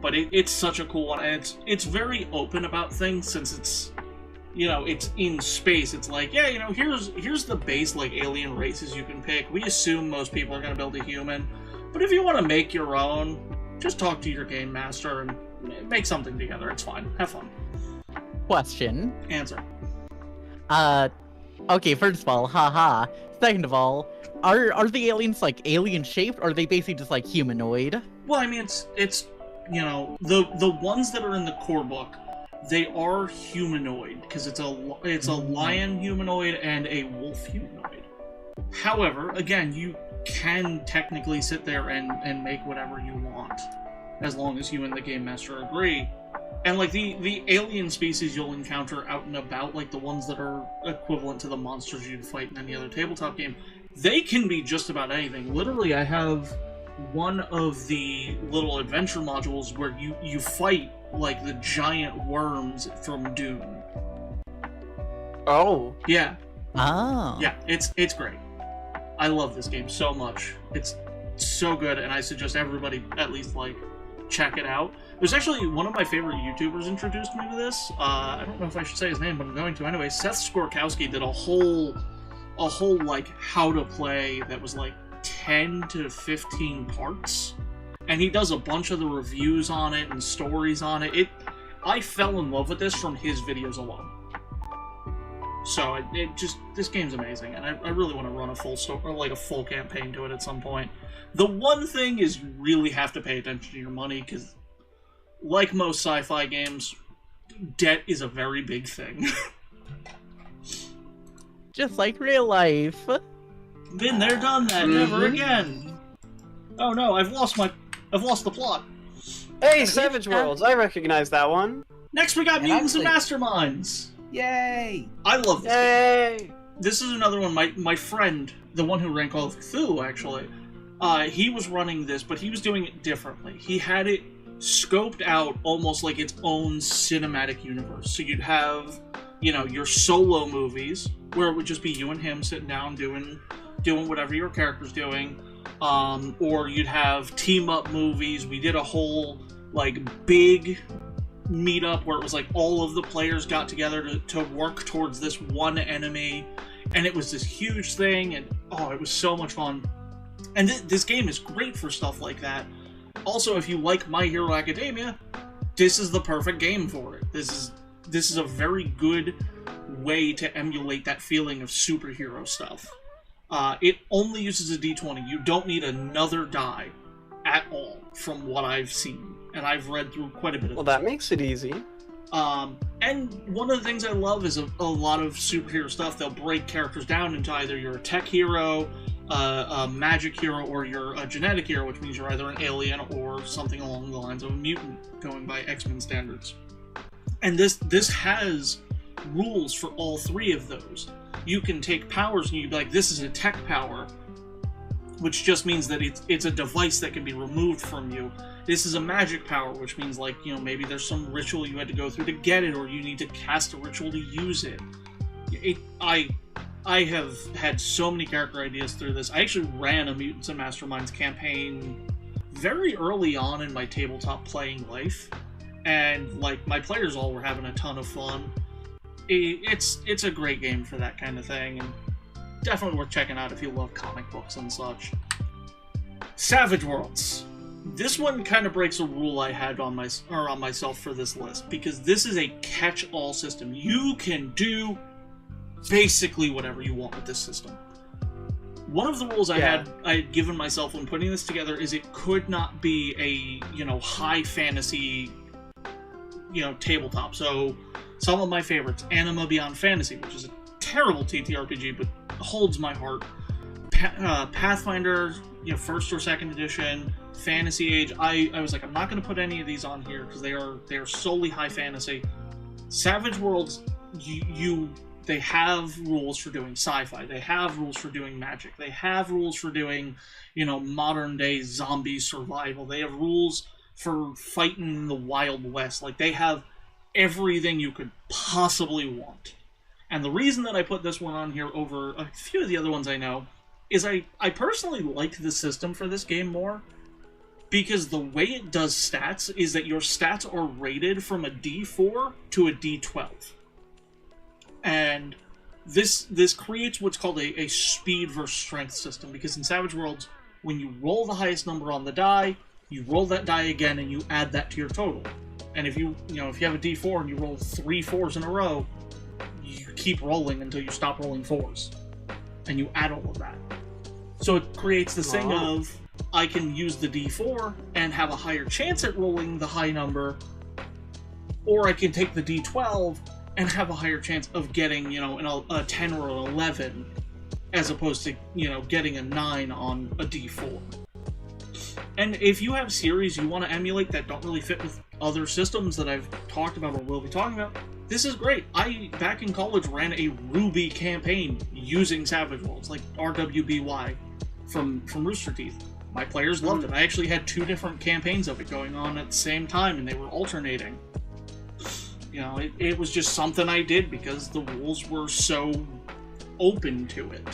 but it's such a cool one, and it's very open about things, since it's in space. It's like, yeah, here's the base, like, alien races you can pick. We assume most people are going to build a human, but if you want to make your own, just talk to your game master and make something together. It's fine. Have fun. Question. Answer. Okay, first of all, haha. Second of all, are the aliens, like, alien-shaped, or are they basically just, like, humanoid? Well, I mean, it's the ones that are in the core book, they are humanoid, because it's a lion humanoid and a wolf humanoid. However, again, you can technically sit there and make whatever you want, as long as you and the game master agree. And, like, the alien species you'll encounter out and about, like the ones that are equivalent to the monsters you'd fight in any other tabletop game, they can be just about anything. Literally, I have one of the little adventure modules where you fight, like, the giant worms from Dune. Oh. Yeah. Oh. Yeah, it's great. I love this game so much. It's so good, and I suggest everybody at least, like, check it out. There's actually one of my favorite YouTubers introduced me to this. I don't know if I should say his name, but I'm going to anyway. Seth Skorkowski did a whole like how to play that was like 10 to 15 parts, and he does a bunch of the reviews on it and stories on it. I fell in love with this from his videos alone. So this game's amazing, and I really want to run a full story, or like a full campaign to it at some point. The one thing is you really have to pay attention to your money, because like most sci-fi games, debt is a very big thing. Just like real life. Been there, done that, never again. Oh no, I've lost the plot. Hey, Savage Worlds, I recognize that one. Next we got Mutants and Masterminds. Yay! I love this Yay! game. This is another one, my friend, the one who ran Call of Cthulhu, actually, he was running this, but he was doing it differently. He had it scoped out almost like its own cinematic universe. So you'd have, your solo movies, where it would just be you and him sitting down doing whatever your character's doing, or you'd have team-up movies. We did a whole, big meetup where it was all of the players got together to work towards this one enemy, and it was this huge thing, and it was so much fun. And this game is great for stuff like that. Also, if you like My Hero Academia, this is the perfect game for it. This is a very good way to emulate that feeling of superhero stuff. It only uses a d20. You don't need another die at all, from what I've seen. And I've read through quite a bit of it. Well, that makes it easy. And one of the things I love is a lot of superhero stuff. They'll break characters down into either you're a tech hero, a magic hero, or you're a genetic hero, which means you're either an alien or something along the lines of a mutant, going by X-Men standards. And this has rules for all three of those. You can take powers and you'd be like, this is a tech power, which just means that it's a device that can be removed from you. This is a magic power, which means maybe there's some ritual you had to go through to get it, or you need to cast a ritual to use it. I have had so many character ideas through this. I actually ran a Mutants and Masterminds campaign very early on in my tabletop playing life, and my players all were having a ton of fun. It's a great game for that kind of thing, and definitely worth checking out if you love comic books and such. Savage Worlds. This one kind of breaks a rule I had on myself for this list, because this is a catch-all system. You can do basically whatever you want with this system. One of the rules I had given myself when putting this together is it could not be a high fantasy tabletop. So some of my favorites, Anima Beyond Fantasy, which is a terrible TTRPG but holds my heart. Pathfinder, first or second edition, Fantasy Age. I was like, I'm not going to put any of these on here because they are solely high fantasy. Savage Worlds, they have rules for doing sci-fi. They have rules for doing magic. They have rules for doing, modern day zombie survival. They have rules for fighting in the Wild West. They have everything you could possibly want. And the reason that I put this one on here over a few of the other ones I know is I personally like the system for this game more, because the way it does stats is that your stats are rated from a D4 to a D12. And this creates what's called a speed versus strength system, because in Savage Worlds, when you roll the highest number on the die, you roll that die again and you add that to your total. And if you have a D4 and you roll 3 4s in a row, you keep rolling until you stop rolling 4s. And you add all of that. So it creates this thing of, I can use the D4 and have a higher chance at rolling the high number, or I can take the D12 and have a higher chance of getting, a 10 or an 11, as opposed to, getting a 9 on a D4. And if you have series you want to emulate that don't really fit with other systems that I've talked about or will be talking about, this is great. I, back in college, ran a Ruby campaign using Savage Worlds, like RWBY from Rooster Teeth. My players loved it. I actually had 2 different campaigns of it going on at the same time, and they were alternating. It was just something I did because the rules were so open to it.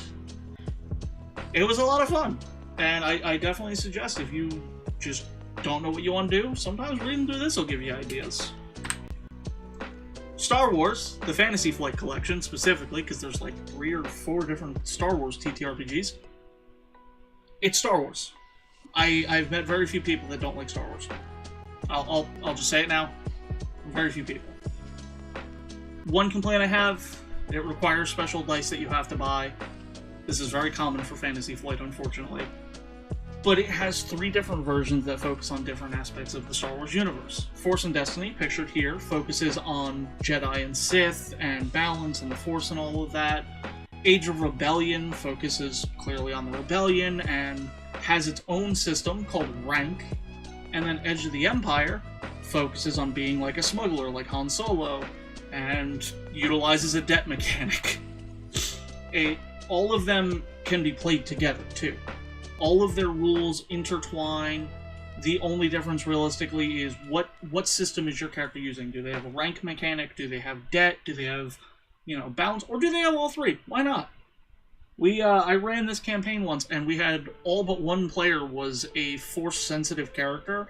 It was a lot of fun, and I definitely suggest, if you just don't know what you want to do, sometimes reading through this will give you ideas. Star Wars, the Fantasy Flight Collection specifically, because there's 3 or 4 different Star Wars TTRPGs. It's Star Wars. I've met very few people that don't like Star Wars. I'll just say it now. Very few people. One complaint I have, it requires special dice that you have to buy. This is very common for Fantasy Flight, unfortunately. But it has 3 different versions that focus on different aspects of the Star Wars universe. Force and Destiny, pictured here, focuses on Jedi and Sith and balance and the Force and all of that. Age of Rebellion focuses clearly on the Rebellion and has its own system called Rank. And then Edge of the Empire focuses on being like a smuggler, like Han Solo, and utilizes a debt mechanic. All of them can be played together, too. All of their rules intertwine. The only difference, realistically, is what system is your character using? Do they have a rank mechanic? Do they have debt? Do they have, balance? Or do they have all 3? Why not? I ran this campaign once, and we had all but one player was a Force-sensitive character,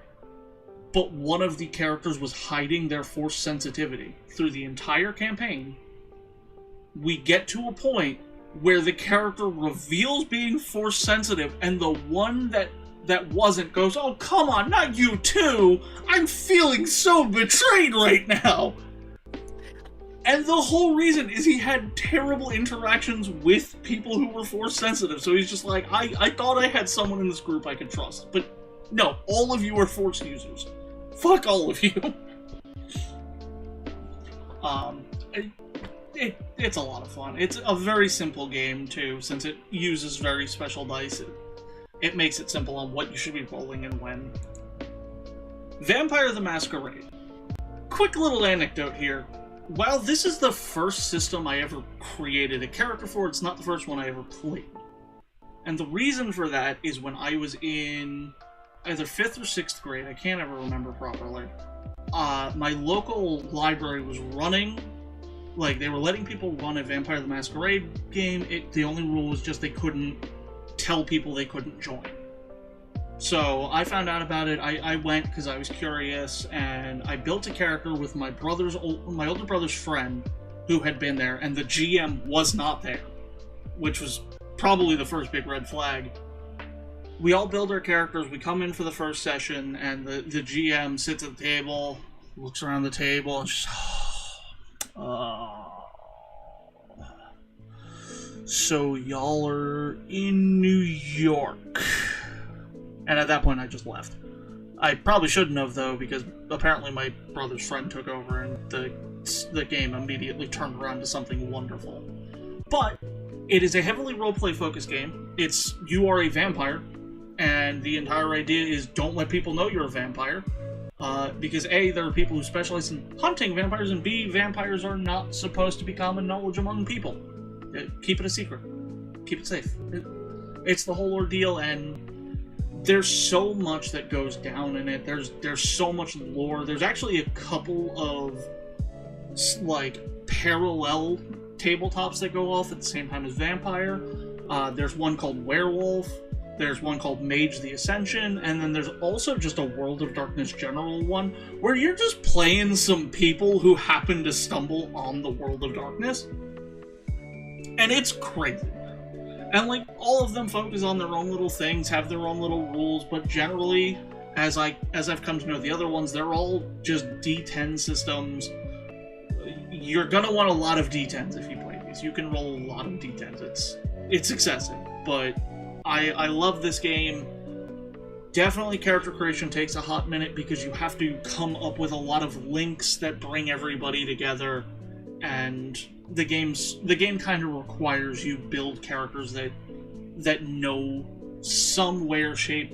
but one of the characters was hiding their Force sensitivity. Through the entire campaign, we get to a point where the character reveals being Force sensitive, and the one that wasn't goes, "Oh, come on, not you too! I'm feeling so betrayed right now!" And the whole reason is he had terrible interactions with people who were Force sensitive, so he's just like, I thought I had someone in this group I could trust, but no, all of you are Force users. Fuck all of you. It's a lot of fun. It's a very simple game, too, since it uses very special dice. It makes it simple on what you should be rolling and when. Vampire the Masquerade. Quick little anecdote here. While this is the first system I ever created a character for, it's not the first one I ever played. And the reason for that is when I was in either 5th or 6th grade, I can't ever remember properly, my local library was running, they were letting people run a Vampire the Masquerade game. The only rule was just they couldn't tell people they couldn't join. So I found out about it. I went because I was curious, and I built a character with my older brother's friend who had been there, and the GM was not there, which was probably the first big red flag. We all build our characters, we come in for the first session, and the GM sits at the table, looks around the table, and just, so y'all are in New York. And at that point, I just left. I probably shouldn't have, though, because apparently my brother's friend took over, and the game immediately turned around to something wonderful. But it is a heavily roleplay-focused game. You are a vampire, and the entire idea is don't let people know you're a vampire. Because A, there are people who specialize in hunting vampires, and B, vampires are not supposed to be common knowledge among people. Keep it a secret. Keep it safe. It's the whole ordeal, and there's so much that goes down in it. There's so much lore. There's actually a couple of parallel tabletops that go off at the same time as Vampire. There's one called Werewolf. There's one called Mage the Ascension, and then there's also just a World of Darkness general one where you're just playing some people who happen to stumble on the World of Darkness. And it's crazy. And all of them focus on their own little things, have their own little rules, but generally, as I've come to know the other ones, they're all just D10 systems. You're gonna want a lot of D10s if you play these. You can roll a lot of D10s. It's excessive, but I love this game. Definitely character creation takes a hot minute because you have to come up with a lot of links that bring everybody together, and the game kind of requires you build characters that know some way or shape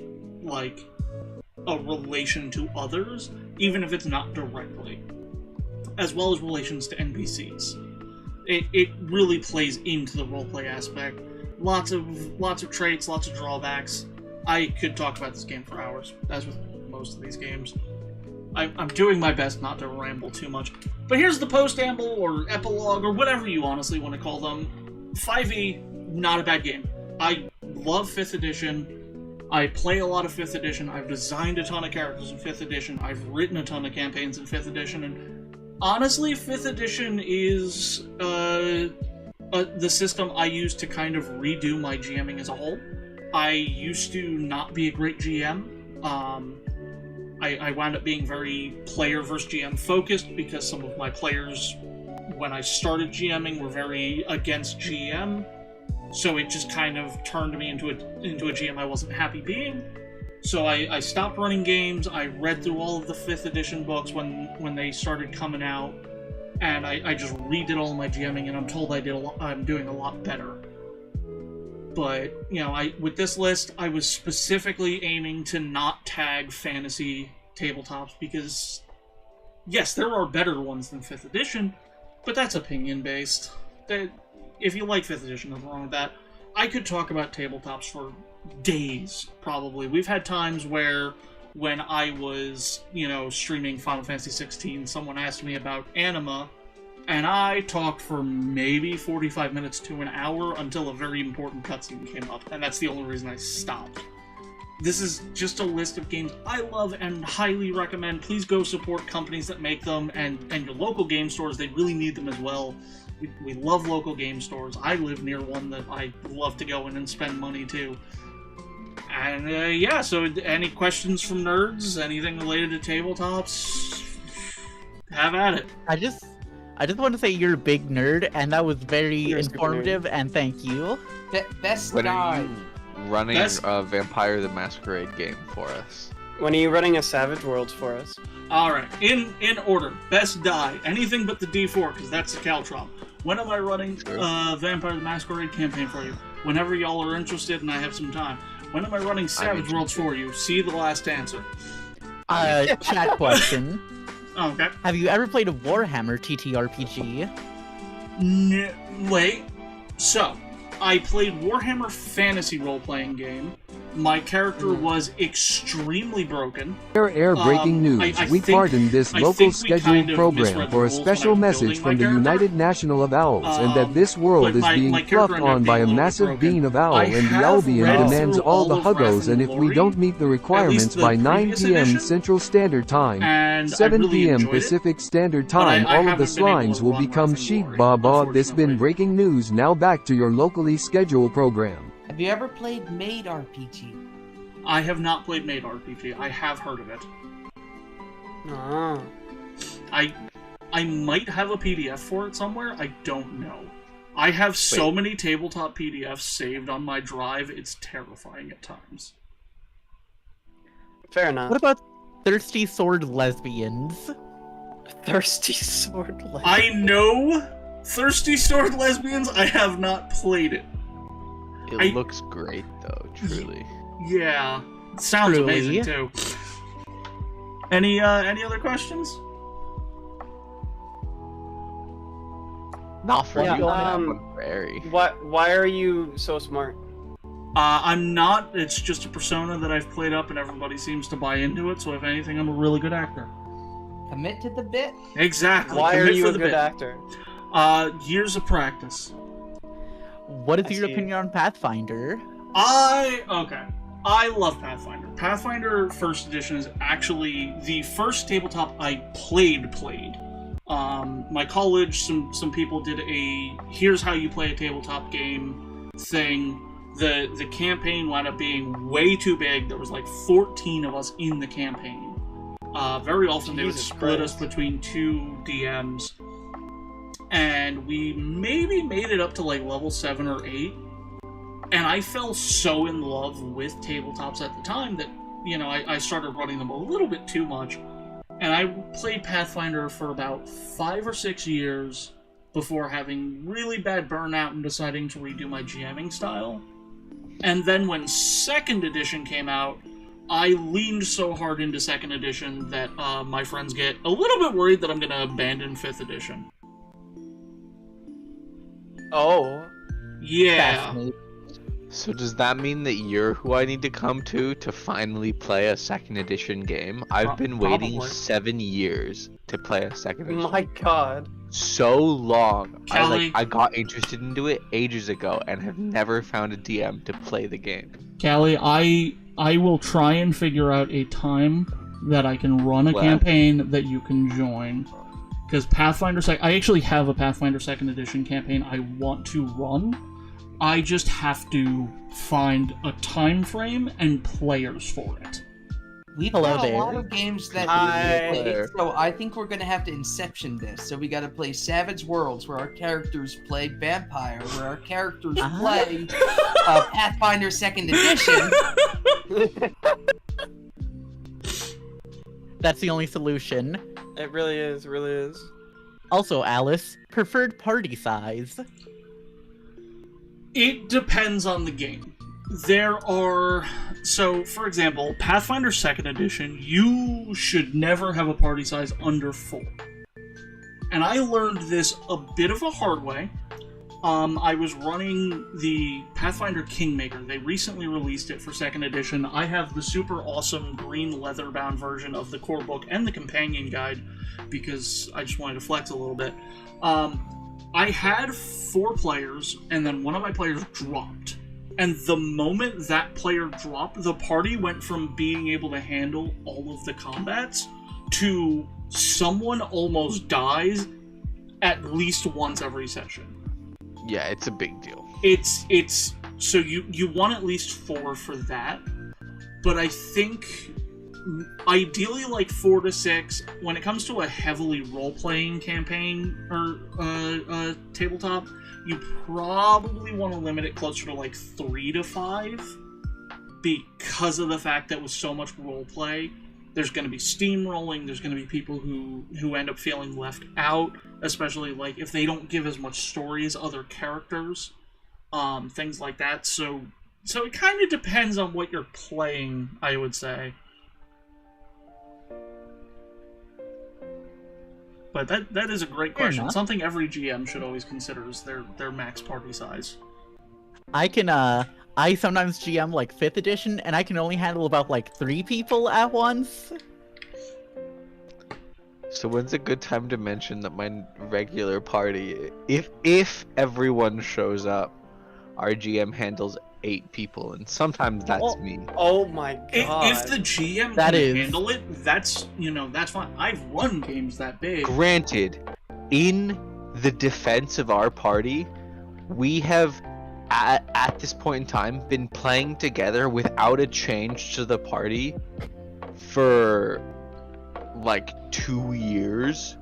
a relation to others, even if it's not directly, as well as relations to NPCs. It really plays into the roleplay aspect. Lots of traits, lots of drawbacks. I could talk about this game for hours, as with most of these games. I'm doing my best not to ramble too much. But here's the post-amble, or epilogue, or whatever you honestly want to call them. 5e, not a bad game. I love 5th edition. I play a lot of 5th edition. I've designed a ton of characters in 5th edition. I've written a ton of campaigns in 5th edition. And honestly, 5th edition is the system I use to kind of redo my GMing as a whole. I used to not be a great GM. I wound up being very player versus GM focused because some of my players, when I started GMing, were very against GM. So it just kind of turned me into a GM I wasn't happy being. So I stopped running games. I read through all of the 5th edition books when they started coming out, and I just redid all of my GMing, and I'm told I'm doing a lot better. But, you know, with this list, I was specifically aiming to not tag fantasy tabletops because, yes, there are better ones than 5th edition, but that's opinion-based. If you like 5th edition, nothing wrong with that. I could talk about tabletops for days, probably. We've had times where, when I was, you know, streaming Final Fantasy 16, someone asked me about Anima, and I talked for maybe 45 minutes to an hour until a very important cutscene came up, and that's the only reason I stopped. This is just a list of games I love and highly recommend. Please go support companies that make them, and your local game stores. They really need them as well. We love local game stores. I live near one that I love to go in and spend money to. And yeah, so any questions from nerds? Anything related to tabletops? Have at it. I just want to say you're a big nerd, and that was very informative, and thank you. Best When guy. are you running a Vampire the Masquerade game for us? When are you running a Savage Worlds for us? Alright, in order. Best die. Anything but the D4, because that's the Caltron. When am I running Vampire the Masquerade campaign for you? Whenever y'all are interested and I have some time. When am I running Savage Worlds for you? See the last answer. Chat question. Okay. Have you ever played a Warhammer TTRPG? Wait. So, I played Warhammer Fantasy role-playing game. My character was extremely broken. Breaking news. We pardoned this local scheduled program for a special message from the United National of Owls, and that this world is being fluffed on by a massive bean of owl, and the Albion demands all the huggos, and if we don't meet the requirements by 9 p.m. Central Standard Time, 7 p.m. Pacific Standard Time, all of the slimes will become sheep. This been breaking news. Now back to your locally scheduled program. Have you ever played Maid RPG? I have not played Maid RPG. I have heard of it. Ah. I might have a PDF for it somewhere. I don't know. I have so many tabletop PDFs saved on my drive, it's terrifying at times. Fair enough. What about Thirsty Sword Lesbians? Thirsty Sword Lesbians? I know Thirsty Sword Lesbians. I have not played it. It looks great, though, truly. Yeah. It sounds amazing, too. Any other questions? Not for you. Why are you so smart? I'm not. It's just a persona that I've played up and everybody seems to buy into it, so if anything, I'm a really good actor. Commit to the bit? Exactly. Why Commit are you for a the good bit. actor? Years of practice. What is your opinion on Pathfinder? I love Pathfinder. Pathfinder First Edition is actually the first tabletop I played. My college, some people did a here's how you play a tabletop game thing. The campaign wound up being way too big. There was like 14 of us in the campaign. Very often they would split us between 2 DMs. And we maybe made it up to like level 7 or 8. And I fell so in love with tabletops at the time that, you know, I started running them a little bit too much. And I played Pathfinder for about 5 or 6 years before having really bad burnout and deciding to redo my GMing style. And then when 2nd edition came out, I leaned so hard into 2nd edition that my friends get a little bit worried that I'm going to abandon 5th edition. Oh. Yeah. So does that mean that you're who I need to come to finally play a 2nd edition game? I've been waiting 7 years to play a 2nd edition. My god. So long. Callie. I got interested into it ages ago and have never found a DM to play the game. Callie, I will try and figure out a time that I can run a campaign that you can join. Because Pathfinder I actually have a Pathfinder 2nd edition campaign I want to run. I just have to find a time frame and players for it. We've got a lot of games that we play, so I think we're gonna have to Inception this. So we gotta play Savage Worlds, where our characters play Vampire, where our characters play Pathfinder 2nd Edition. That's the only solution. It really is, really is. Also, Alyss, preferred party size. It depends on the game. So, for example, Pathfinder 2nd Edition, you should never have a party size under 4. And I learned this a bit of a hard way. I was running the Pathfinder Kingmaker. They recently released it for 2nd Edition. I have the super awesome green leather-bound version of the core book and the companion guide, because I just wanted to flex a little bit. I had 4 players, and then one of my players dropped. And the moment that player dropped, the party went from being able to handle all of the combats to someone almost dies at least once every session. Yeah, it's a big deal. It's so you want at least 4 for that, but I think ideally like 4 to 6. When it comes to a heavily role-playing campaign or tabletop, you probably want to limit it closer to like 3 to 5, because of the fact that with so much roleplay, there's going to be steamrolling, there's going to be people who end up feeling left out, especially like if they don't give as much story as other characters, things like that. So it kind of depends on what you're playing, I would say. But that is a great question. Something every GM should always consider is their max party size. I sometimes GM like 5th edition, and I can only handle about like 3 people at once. So when's a good time to mention that my regular party, if everyone shows up, our GM handles 8 people, and sometimes that's me. Oh my god! If the GM can handle it, that's fine. I've run games that big. Granted, in the defense of our party, we have at this point in time been playing together without a change to the party for like 2 years,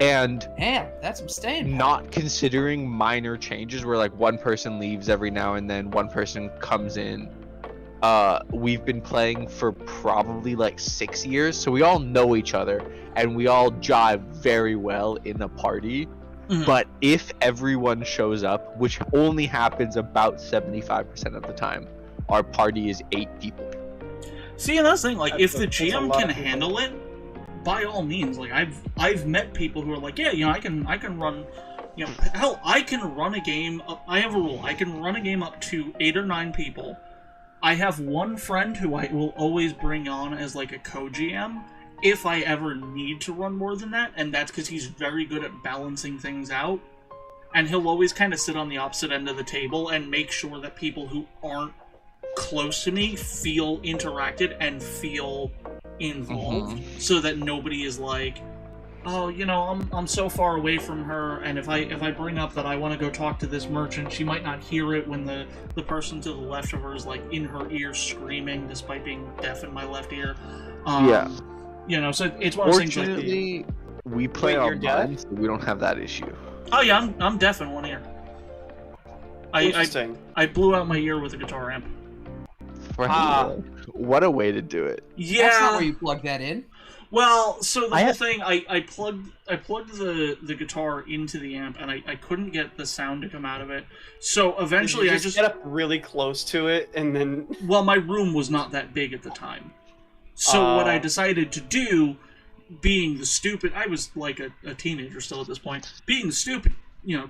and damn, that's some staying power. Not considering minor changes where like one person leaves every now and then one person comes in. We've been playing for probably like 6 years, so we all know each other and we all jive very well in a party. But if everyone shows up, which only happens about 75% of the time, our party is 8 people. See, and that's the thing, like, if the GM can handle it, by all means, like, I've met people who are like, yeah, I can run, hell, I can run a game up, I have a rule, I can run a game up to 8 or 9 people. I have one friend who I will always bring on as, like, a co-GM, if I ever need to run more than that, and that's because he's very good at balancing things out. And he'll always kind of sit on the opposite end of the table and make sure that people who aren't close to me feel interacted and feel involved, so that nobody is like, oh, I'm so far away from her, and if I bring up that I want to go talk to this merchant, she might not hear it when the person to the left of her is like in her ear screaming despite being deaf in my left ear. So it's one of those things like... Fortunately, we play online, so we don't have that issue. Oh yeah, I'm deaf in one ear. I blew out my ear with a guitar amp. What a way to do it. Yeah. That's not where you plug that in. Well, so the whole thing, I plugged the guitar into the amp, and I couldn't get the sound to come out of it. So eventually I just get up really close to it, and then... Well, my room was not that big at the time. So what I decided to do, being the stupid... I was like a teenager still at this point. Being the stupid,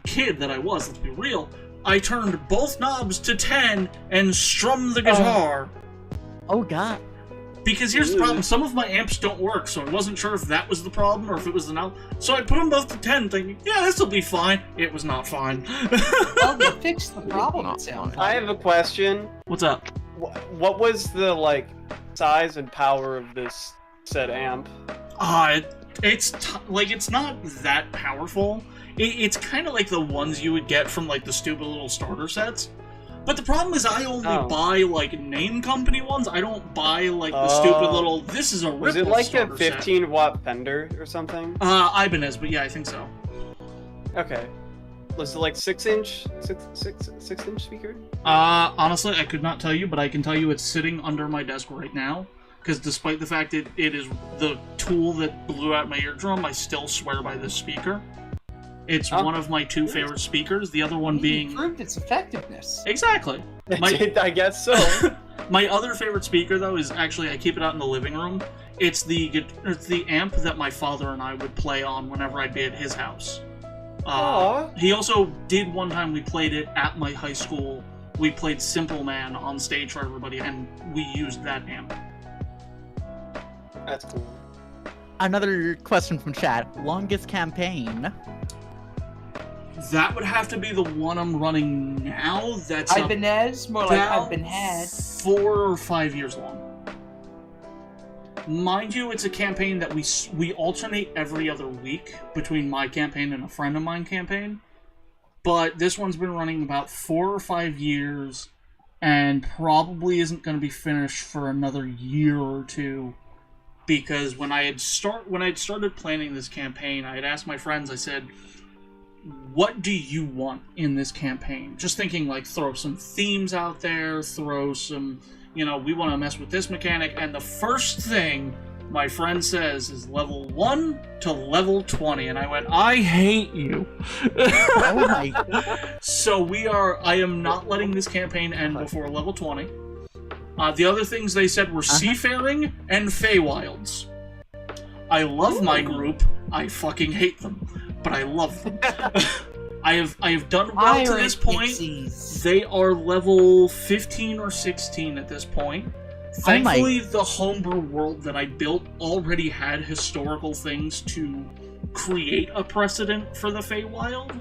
kid that I was, let's be real, I turned both knobs to 10 and strummed the guitar. Oh god. Because here's the problem, some of my amps don't work, so I wasn't sure if that was the problem or if it was the knob. So I put them both to 10 thinking, yeah, this'll be fine. It was not fine. Well, you fixed the problem, it sounds like. I have a question. What's up? What was the, size and power of this said amp? It's not that powerful. It's kind of like the ones you would get from, the stupid little starter sets. But the problem is I only buy, like, name company ones. I don't buy, like, the stupid little, this is a Was Ripple it like a starter set. 15-watt Fender or something? Ibanez, but yeah, I think so. Okay. Was it like 6-inch speaker? Honestly, I could not tell you, but I can tell you it's sitting under my desk right now. Because despite the fact that it is the tool that blew out my eardrum, I still swear by this speaker. It's one of my 2 favorite speakers, the other one being... proved its effectiveness. Exactly. I guess so. My other favorite speaker, though, is actually, I keep it out in the living room. It's the amp that my father and I would play on whenever I'd be at his house. He also did one time, we played it at my high school. We played Simple Man on stage for everybody, and we used that amp. That's cool. Another question from chat. Longest campaign? That would have to be the one I'm running now. That's Ibanez? More like I've been had. 4 or 5 years long. Mind you, it's a campaign that we alternate every other week between my campaign and a friend of mine campaign. But this one's been running about 4 or 5 years, and probably isn't going to be finished for another year or 2. Because when I had started planning this campaign, I had asked my friends, I said, what do you want in this campaign? Just thinking, like, throw some themes out there, throw some, we want to mess with this mechanic, and the first thing my friend says is level 1 to level 20, and I went, I hate you. Oh my God. So I am not letting this campaign end before level 20. The other things they said were Seafaring and Feywilds. I love my group. I fucking hate them, but I love them. I have done well to this point. They are level 15 or 16 at this point. Thankfully, the homebrew world that I built already had historical things to create a precedent for the Feywild.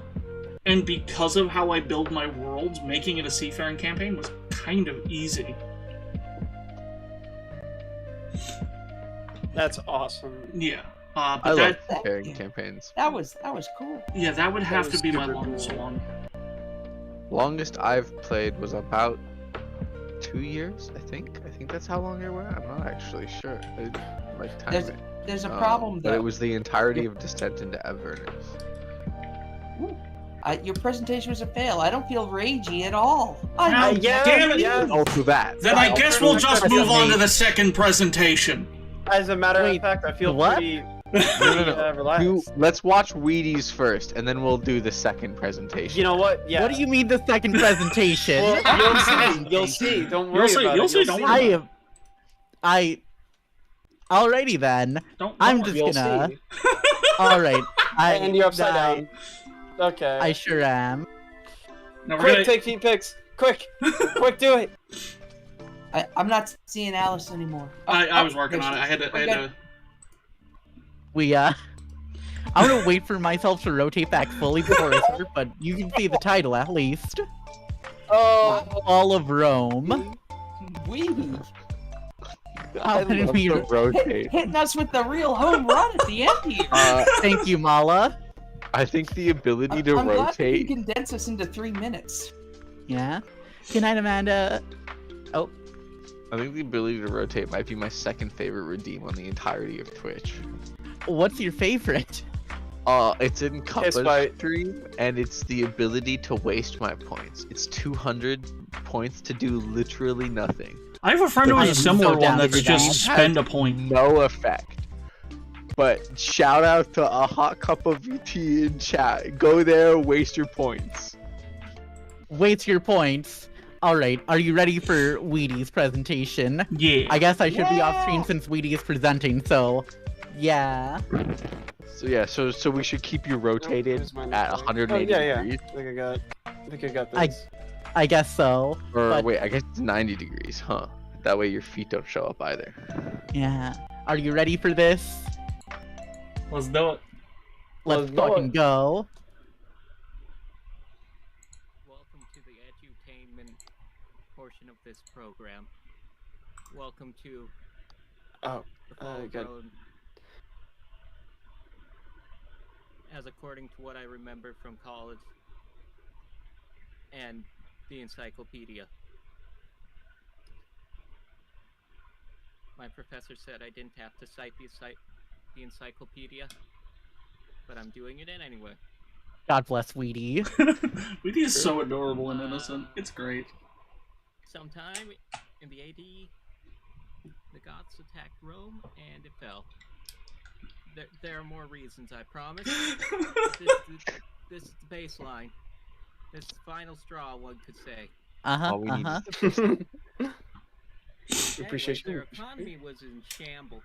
And because of how I build my worlds, making it a seafaring campaign was kind of easy. That's awesome. Yeah. I love seafaring campaigns. That was cool. Yeah, that would have to be my longest one. Longest I've played was about 2 years, I think. I think that's how long it went. I'm not actually sure. There's a problem, though. But it was the entirety of Descent into Avernus. Your presentation was a fail. I don't feel ragey at all. Damn it! Yeah. Also that. Then I guess we'll just move on to the second presentation. As a matter of fact, I feel pretty... relaxed. Let's watch Wheaties first, and then we'll do the second presentation. You know what? Yeah. What do you mean the second presentation? Well, you'll see. Don't worry about it. You'll see. Don't worry about it. Alrighty then. I'm just gonna... Alright. And you're upside down. Okay. I sure am. No, Quick, take feet pics. Quick. Quick, do it. I'm not seeing Alyss anymore. I was working on it. I had to... I'm gonna wait for myself to rotate back fully before I start, but you can see the title at least. Oh. All of Rome. I love to rotate. Hitting us with the real home run at the end here. Thank you, Mala. I think the ability to I'm glad rotate... you can condense us into 3 minutes. Yeah. Good night, Amanda. Oh. I think the ability to rotate might be my second favorite redeem on the entirety of Twitch. What's your favorite? It's in Cuppa's stream, and it's the ability to waste my points. It's 200 points to do literally nothing. I have a friend who has a similar one that's just spend a point. No effect. But shout out to a hot cup of tea in chat. Go there, waste your points. Waste your points. Alright, are you ready for Wheaties' presentation? Yeah. I guess I should be off screen since Wheatie is presenting, so... Yeah. So yeah, so we should keep you rotated at 180 degrees. I think I got this. I guess so. Or wait, I guess it's 90 degrees, huh? That way your feet don't show up either. Yeah. Are you ready for this? Let's do it. Let's fucking go. Welcome to the edutainment portion of this program. Welcome to... Oh, good. As according to what I remember from college. And the encyclopedia. My professor said I didn't have to cite the encyclopedia, but I'm doing it anyway. God bless Weedy. Weedy is so adorable and innocent. It's great. Sometime in the AD, the Goths attacked Rome, and it fell. There are more reasons, I promise. This is the baseline. This is the final straw, one could say. Appreciation. Their economy was in shambles.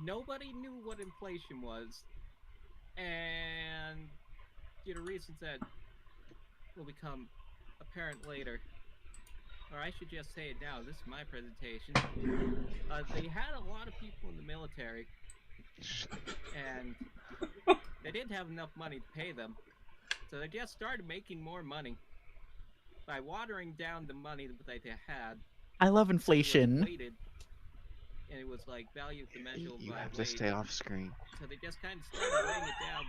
Nobody knew what inflation was, and due to reasons that will become apparent later, or I should just say it now, this is my presentation. They had a lot of people in the military, and they didn't have enough money to pay them, so they just started making more money by watering down the money that they had. I love inflation. And it was like value to measure You by have to weight. stay off screen. So they just kind of started weighing it down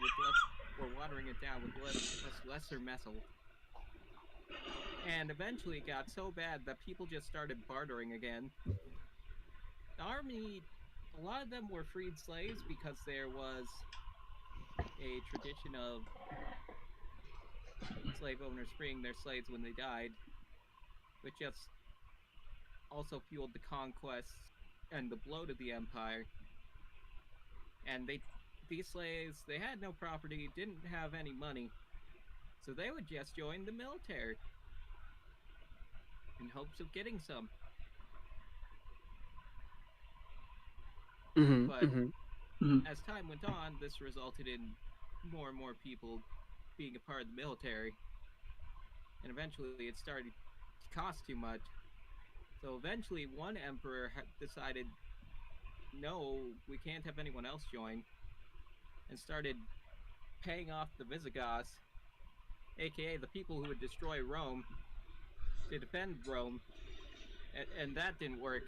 with watering it down with lesser metal. And eventually it got so bad that people just started bartering again. The army, a lot of them were freed slaves because there was a tradition of slave owners freeing their slaves when they died, which just also fueled the conquests and the bloat of the empire. And these slaves, they had no property, didn't have any money, so they would just join the military in hopes of getting some. But as time went on, this resulted in more and more people being a part of the military, and eventually it started to cost too much. So eventually one emperor decided, no, we can't have anyone else join, and started paying off the Visigoths, aka the people who would destroy Rome, to defend Rome, and that didn't work.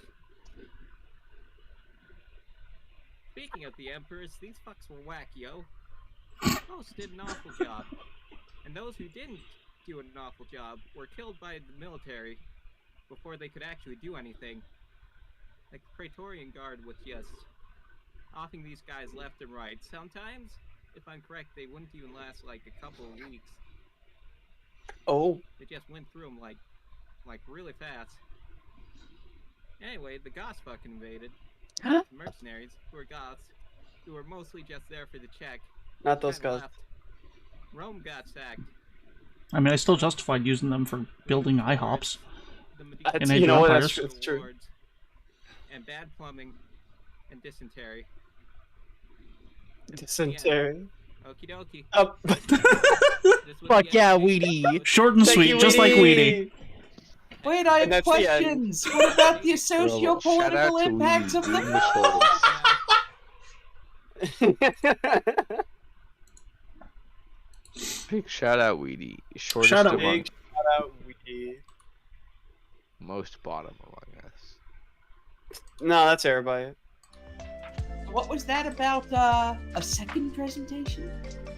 Speaking of the emperors, these fucks were whack, yo. Most did an awful job, and those who didn't do an awful job were killed by the military before they could actually do anything. Like the Praetorian Guard was just offing these guys left and right. Sometimes, if I'm correct, they wouldn't even last like a couple of weeks. Oh. They just went through them like really fast. Anyway, the Goths fucking invaded. Huh? The mercenaries, who were Goths, who were mostly just there for the check. Not those guys. Left. Rome got sacked. I mean, I still justified using them for building IHOPs. You know what? That's true. And bad plumbing and dysentery. Dysentery. Okie dokie. Oh. Fuck yeah, Weedy. Short and sweet, just like Weedy. Wait, I have questions. What about the socio-political impacts of the Big shout out, Weedy. Shortest Shout out, big shout out, Weedy. Most bottom among us. No, that's everybody. What was that about? A second presentation?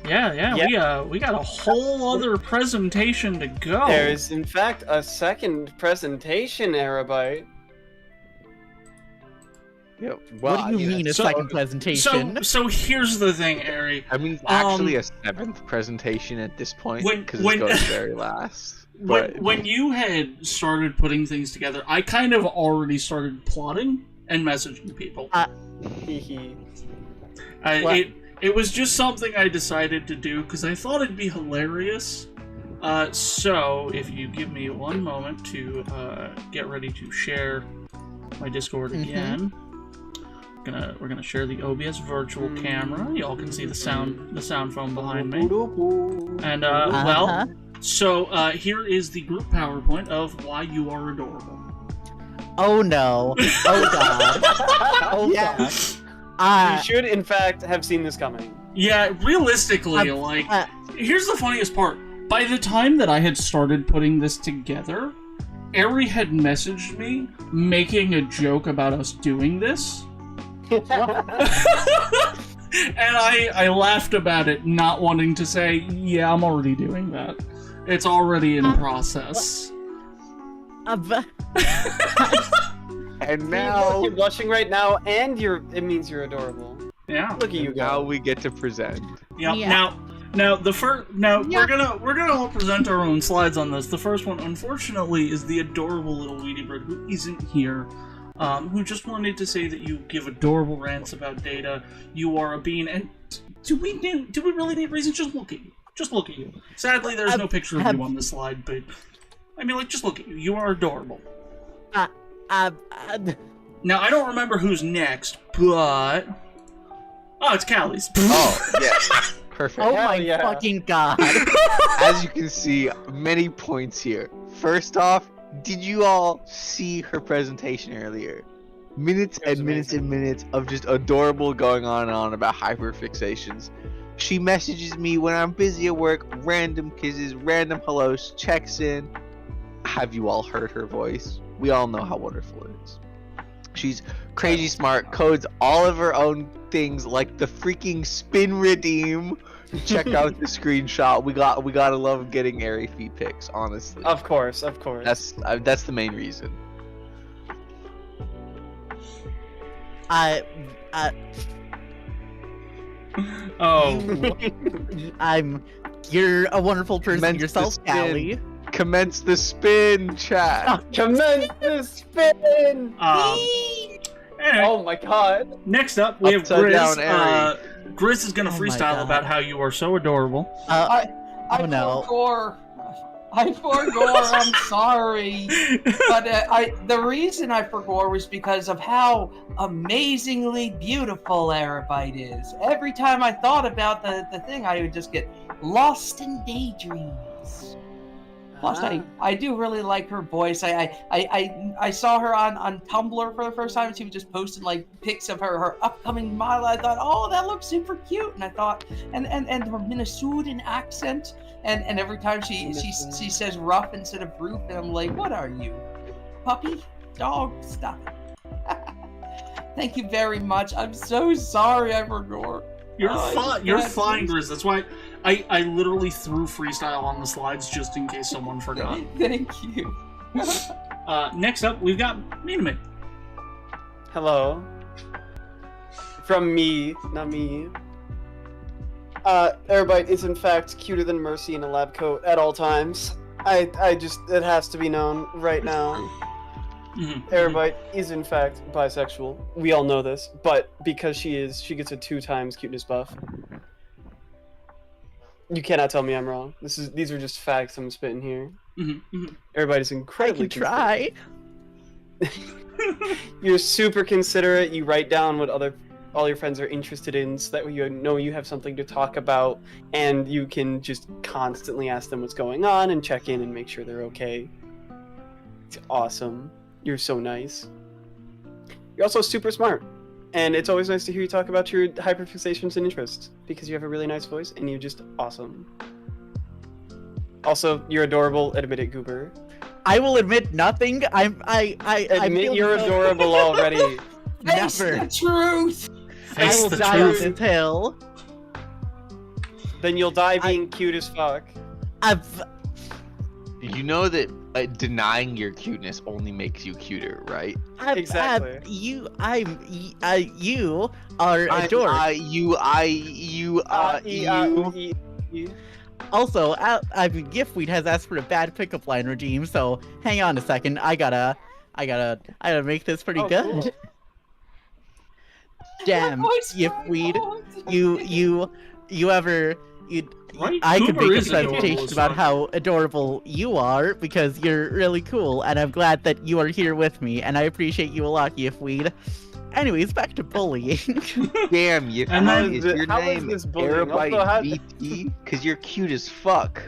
Yeah. We got a whole other presentation to go. There is, in fact, a second presentation, Arabyte. Yeah, what do you mean a second presentation? So here's the thing, Ari. I mean, actually a seventh presentation at this point, because it goes very last. When you had started putting things together, I kind of already started plotting and messaging people. It was just something I decided to do because I thought it'd be hilarious. So if you give me one moment to get ready to share my Discord again, we're gonna share the OBS virtual camera. Y'all can see the sound from behind me. And well, so here is the group PowerPoint of why you are adorable. Oh no! Oh god! Oh yeah. God! You should, in fact, have seen this coming. Yeah, realistically, here's the funniest part. By the time that I had started putting this together, Ari had messaged me making a joke about us doing this. And I laughed about it, not wanting to say, yeah, I'm already doing that. It's already in process. And now you're blushing right now, and it means you're adorable. Yeah. Look at you go. Now we get to present. Yep. Yeah. Now we're gonna all present our own slides on this. The first one, unfortunately, is the adorable little Weedy Bird who isn't here. Who just wanted to say that you give adorable rants about Data. You are a bean, and do we really need reasons? Just look at you. Just look at you. Sadly, there's no picture of you on the slide, but I mean, like, just look at you. You are adorable. Now I don't remember who's next, but it's Callie's. Oh yes, perfect. Oh my fucking god! As you can see, many points here. First off, did you all see her presentation earlier? Minutes and minutes and minutes of just adorable going on and on about hyperfixations. She messages me when I'm busy at work, random kisses, random hellos, checks in. Have you all heard her voice? We all know how wonderful it is. She's crazy smart, codes all of her own things like the freaking spin redeem. Check out the screenshot. We gotta love getting airy feet pics, honestly. Of course. That's the main reason. You're a wonderful person yourself, Callie. Commence the spin, chat. Commence the spin. Anyway, oh my god. Next up, we have Grizz. Grizz is gonna freestyle about how you are so adorable. I forgore. I'm sorry, but the reason I forgore was because of how amazingly beautiful Aerobite is. Every time I thought about the thing, I would just get lost in daydreams. Plus, I do really like her voice. I saw her on Tumblr for the first time. She was just posting like pics of her upcoming model. I thought, oh, that looks super cute. And I thought, and her Minnesotan accent. And every time she says rough instead of roof, and I'm like, what are you, puppy, dog? Stop it. Thank you very much. I'm so sorry I forgot. You're fine. You're fine, Grizz. That's why I literally threw freestyle on the slides just in case someone forgot. Thank you. Next up, we've got Miname. Hello. From me, not me. Aerobite is in fact cuter than Mercy in a lab coat at all times. It has to be known right now. Aerobite is in fact bisexual. We all know this, but because she gets a 2 times cuteness buff. You cannot tell me I'm wrong. These are just facts I'm spitting here. Aerobite is incredibly try. You're super considerate. You write down what all your friends are interested in, so that you know you have something to talk about, and you can just constantly ask them what's going on and check in and make sure they're okay. It's awesome. You're so nice. You're also super smart, and it's always nice to hear you talk about your hyperfixations and interests, because you have a really nice voice and you're just awesome. Also, you're adorable. Admit it, Goober. I will admit nothing. Admit you're adorable already. Face Never. the truth. I will die on this hill. Then you'll die being cute as fuck. You know that denying your cuteness only makes you cuter, right? Exactly. You are adored. Also, Giftweed has asked for a bad pickup line regime, so hang on a second. I gotta make this pretty good. Cool. Damn, Giftweed, Right? I could Cooper make a is adorable presentation as about fuck. how adorable you are, because you're really cool, and I'm glad that you are here with me, and I appreciate you a lot, Giftweed. Anyways, back to bullying. Damn, you. And then- Is your how is name this bullying? Also, Aerobite VT? Because you're cute as fuck.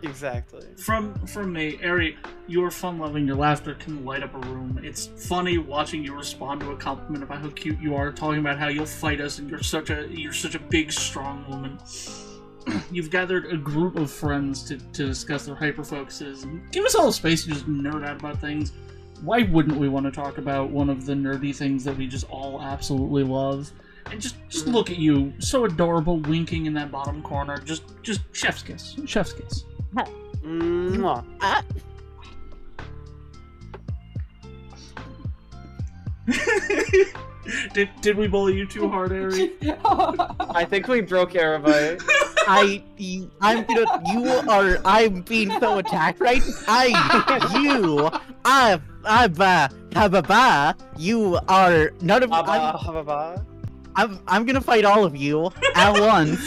Exactly. From me, Ari, you are fun-loving. Your laughter can light up a room. It's funny watching you respond to a compliment about how cute you are, talking about how you'll fight us, and you're such a big, strong woman. You've gathered a group of friends to discuss their hyperfocuses and give us all a space to just nerd out about things. Why wouldn't we want to talk about one of the nerdy things that we just all absolutely love? And just look at you, so adorable, winking in that bottom corner. Just chef's kiss. Chef's kiss. Mwah. Did we bully you too hard, Ari? I think we broke Arabai. I'm being so attacked, right? You are none of I'm gonna fight all of you at once.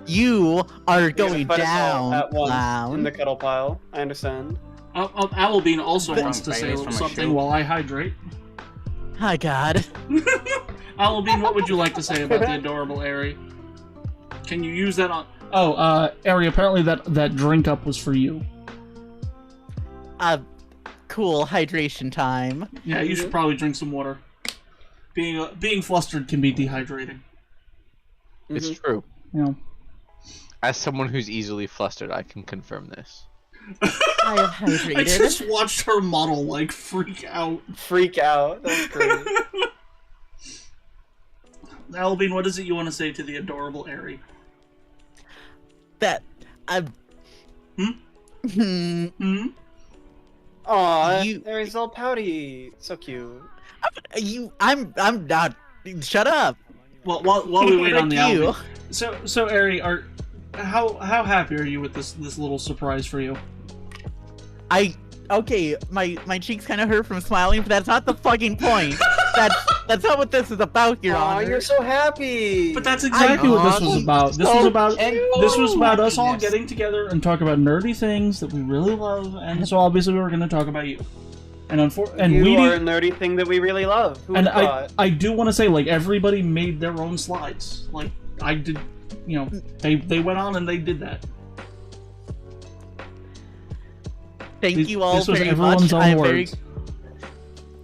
You are going down, at once clown. in the kettle pile. I understand. Owlbean also wants to say something while I hydrate. Hi, God. Owlbean, what would you like to say about the adorable Ari? Can you use that on... Oh, Ari, apparently that drink up was for you. Cool, hydration time. Yeah, you should probably drink some water. Being flustered can be dehydrating. It's true. Yeah. As someone who's easily flustered, I can confirm this. I have hydrated. I just watched her model, like, freak out. Freak out? That's great. Owlbean, what is it you want to say to the adorable Ari? That... Aw, Ari's all pouty. So cute. I'm not... Shut up! Well, while we wait on the you. Owlbean. So Ari, how happy are you with this little surprise for you? Okay, my cheeks kind of hurt from smiling, but that's not the fucking point. That's not what this is about, Your Honor. Aw, you're so happy! But that's exactly what this was about. This was about us all getting together and talk about nerdy things that we really love, and so obviously we were going to talk about you. And you are a nerdy thing that we really love. Who and would have thought? I do want to say, like, everybody made their own slides. Like, I did, you know, they went on and they did that. Thank you all very much.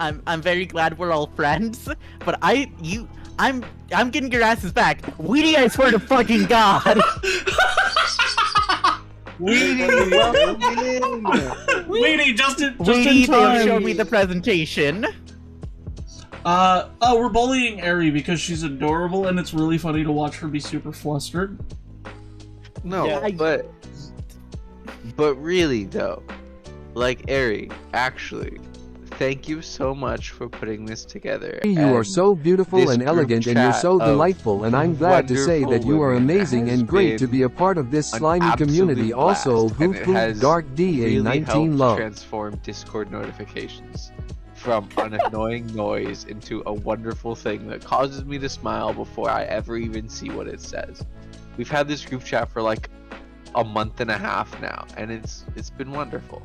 I'm very glad we're all friends, but I'm getting your asses back. Weedy, I swear to fucking God. Weedy, Weedy, just in Weedy, time. they showed me the presentation. We're bullying Ari because she's adorable, and it's really funny to watch her be super flustered. No, yeah, but really though, like Ari, actually, thank you so much for putting this together. You are so beautiful and elegant, and you're so delightful, and I'm glad to say that you are amazing and great to be a part of this slimy community. Also, Hoop Hoop Dark DA19 love. Transform Discord notifications from an annoying noise into a wonderful thing that causes me to smile before I ever even see what it says. We've had this group chat for like a month and a half now, and it's been wonderful.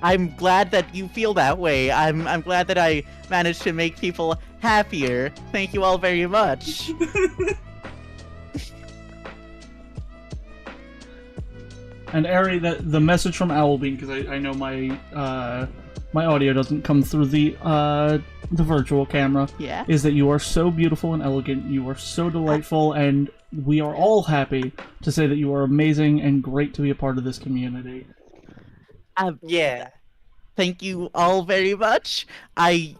I'm glad that you feel that way. I'm glad that I managed to make people happier. Thank you all very much. And Ari, the message from Owlbean, because I know my my audio doesn't come through the virtual camera. Yeah. Is that you are so beautiful and elegant. You are so delightful, and we are all happy to say that you are amazing and great to be a part of this community. Yeah. Thank you all very much. I'm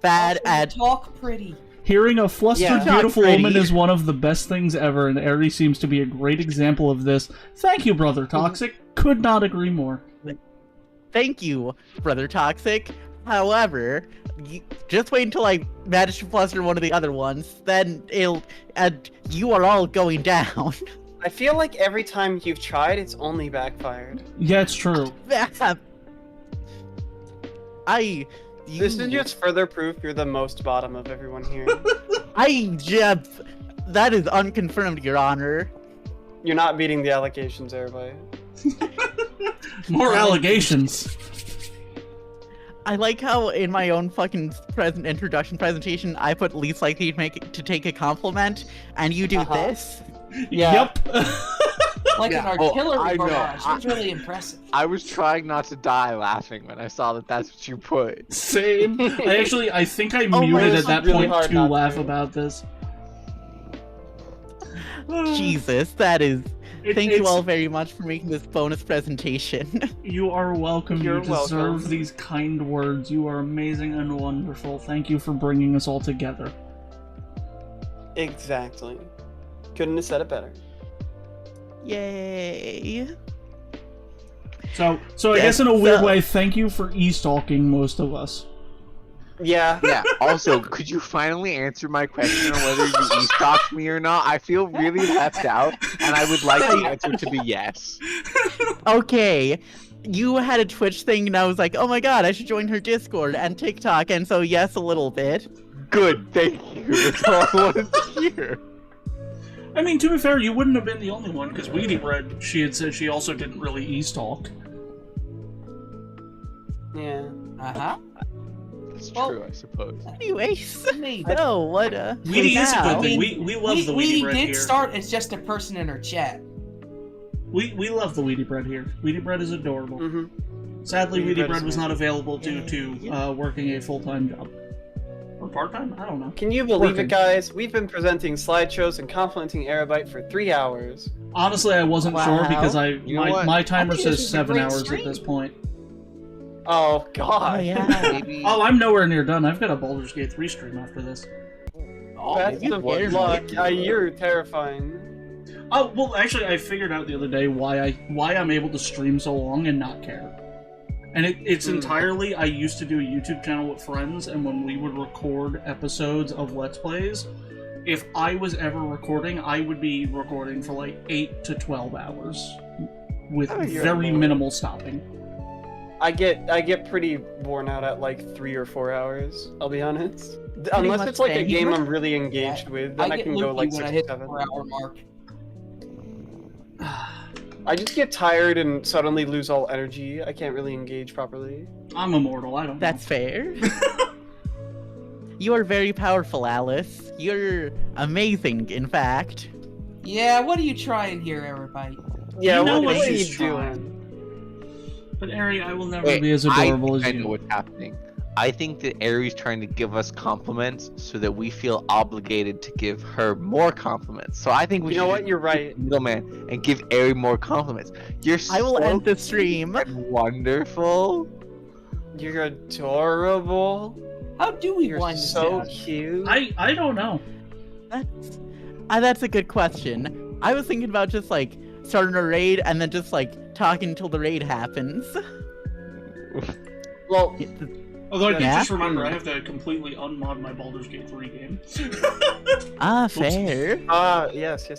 bad at talk pretty. Hearing a flustered, beautiful woman is one of the best things ever, and Ari seems to be a great example of this. Thank you, Brother Toxic. Could not agree more. Thank you, Brother Toxic. However, just wait until I manage to fluster one of the other ones, then you are all going down. I feel like every time you've tried, it's only backfired. Yeah, it's true. This is just further proof you're the most bottom of everyone here. That is unconfirmed, Your Honor. You're not meeting the allegations, everybody. More allegations. I like how in my own fucking introduction presentation, I put least likely to take a compliment, and you do this. Yeah. Yep. Like an artillery barrage. That's really impressive. I was trying not to die laughing when I saw that that's what you put. Same. I think I muted at that point to laugh about this. Jesus, that is... Thank you all very much for making this bonus presentation. You are welcome. You're you deserve welcome. These kind words. You are amazing and wonderful. Thank you for bringing us all together. Exactly. Couldn't have said it better. Yay. So I guess in a weird way, thank you for e-stalking most of us. Yeah. Yeah. Also, could you finally answer my question on whether you e-stalked me or not? I feel really left out, and I would like the answer to be yes. Okay. You had a Twitch thing, and I was like, oh my god, I should join her Discord and TikTok, and so yes, a little bit. Good, thank you. That's all I wanted to hear. I mean, to be fair, you wouldn't have been the only one, because Weedy Bread, she had said she also didn't really e-stalk. Yeah. Uh-huh. It's true, I suppose. Anyways, no, what Weedy is a good thing. We love the Weedy Bread here. Weedy did start as just a person in her chat. We love the Weedy Bread here. Weedy Bread is adorable. Mm-hmm. Sadly, Weedy Bread was not available due to working a full-time job. Or part-time? I don't know. Can you believe it, guys? We've been presenting slideshows and complimenting Aerobyte for 3 hours. Honestly, I wasn't sure because my timer I think says this is a 7 great hours stream. at this point. Oh, God. Oh, yeah. Oh, I'm nowhere near done. I've got a Baldur's Gate 3 stream after this. That's the luck. You're terrifying. Oh, well, actually, I figured out the other day why I'm able to stream so long and not care. And it's entirely, I used to do a YouTube channel with friends, and when we would record episodes of Let's Plays, if I was ever recording, I would be recording for like 8 to 12 hours with very minimal stopping. I get pretty worn out at like 3 or 4 hours, I'll be honest. Unless it's like a game I'm really engaged with, then I can go like 6 or 7. 4-hour mark. I just get tired and suddenly lose all energy. I can't really engage properly. I'm immortal, I don't know. That's fair. You are very powerful, Alyss. You're amazing, in fact. Yeah, what are you trying here, Aerobyte? Yeah, You know what what are you she's doing? But Ari, I will never be as adorable as I you. know what's happening. I think that Ari's trying to give us compliments so that we feel obligated to give her more compliments. So I think we should. You know what? You're right. Middleman and give Ari more compliments. You're I will so end the stream. Wonderful. You're adorable. How do we You're wind so this down? cute. I don't know. That's a good question. I was thinking about just like starting a raid and then just like talking until the raid happens. Well, although I did Yeah? just remember, I have to completely unmod my Baldur's Gate 3 game. Fair. Yes.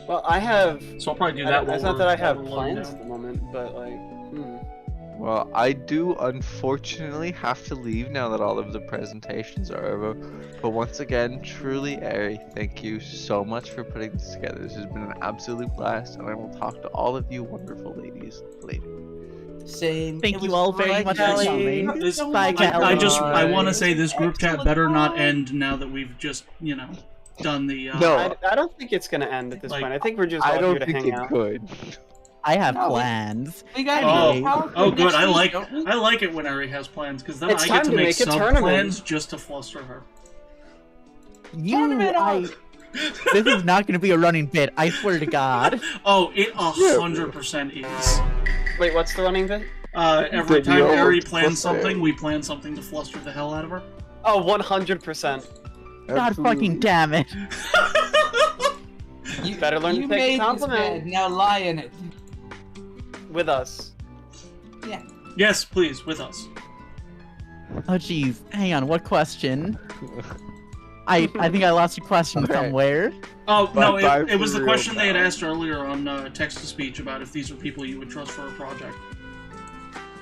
Well, I have. So I'll probably do that. It's while not that I have we're plans loading at the moment, but like. Well, I do unfortunately have to leave now that all of the presentations are over. But once again, truly, Ari, thank you so much for putting this together. This has been an absolute blast, and I will talk to all of you wonderful ladies later. Same. Thank you all very much for coming. This, Bye, Callie. I want to say this group chat better not end now that we've just, done the. No, I don't think it's gonna end at this point. I think we're just all here to hang out. Could. I have plans. We got good. I like it when Ari has plans because then It's I get time to to make make a sub tournament. plans just to fluster her. This is not going to be a running bit. I swear to God. Oh, it 100% is. Wait, what's the running bit? Every time Ari plans something, we plan something to fluster the hell out of her. Oh, 100%. God fucking damn it. You better learn to You take a made this compliment. bed, now lie in it. With us. Yeah. Yes, please, with us. Oh jeez, hang on, what question? I think I lost a question somewhere. Oh, no, Bye it was for the real, question they had pal. asked earlier on text-to-speech about if these are people you would trust for a project.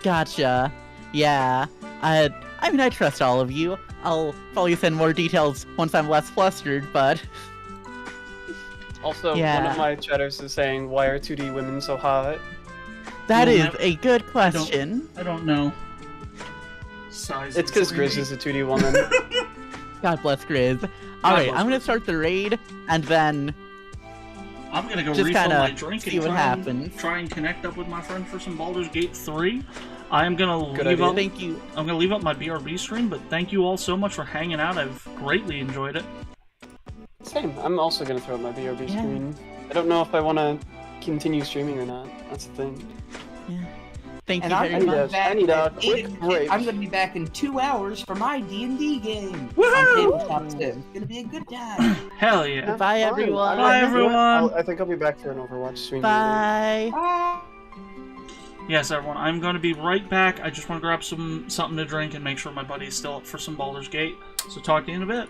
Gotcha. Yeah. I mean, I trust all of you. I'll probably send more details once I'm less flustered, but... Also, Yeah. one of my chatters is saying, why are 2D women so hot? That is a good question. I don't know. Size. It's because Grizz is a 2D woman. God bless Grizz. Alright, I'm gonna start the raid, and then... I'm gonna go just refill kinda my drink see and what happens. try and connect up with my friend for some Baldur's Gate 3. I am gonna Good leave idea. up. Thank you. I'm gonna leave up my BRB stream, but thank you all so much for hanging out. I've greatly enjoyed it. Same. I'm also gonna throw up my BRB screen. I don't know if I want to continue streaming or not. That's the thing. Yeah. Thank and you I'm very gonna be much. back I need a at quick 8 break. I'm gonna be back in 2 hours for my D&D game Woo! on Tabletop Sim. It's gonna be a good time. Hell yeah. Goodbye, Fine. everyone. Bye, You know what? everyone. I think I'll be back for an Overwatch stream. Bye. Yes, everyone, I'm going to be right back. I just want to grab something to drink and make sure my buddy is still up for some Baldur's Gate. So talk to you in a bit.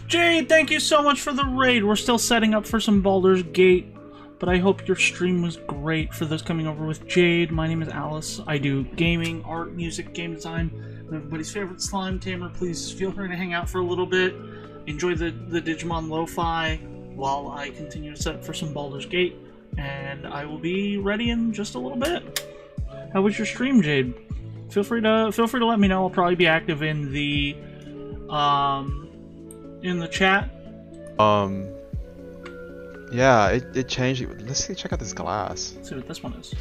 Jade, thank you so much for the raid. We're still setting up for some Baldur's Gate, but I hope your stream was great. For those coming over with Jade, my name is Alyss. I do gaming, art, music, game design. I'm everybody's favorite slime tamer. Please feel free to hang out for a little bit. Enjoy the Digimon Lo-Fi while I continue to set up for some Baldur's Gate, and I will be ready in just a little bit. How was your stream, Jade? Feel free to let me know. I'll probably be active in the chat. Yeah, it changed. Let's see, check out this glass. Let's see what this one is.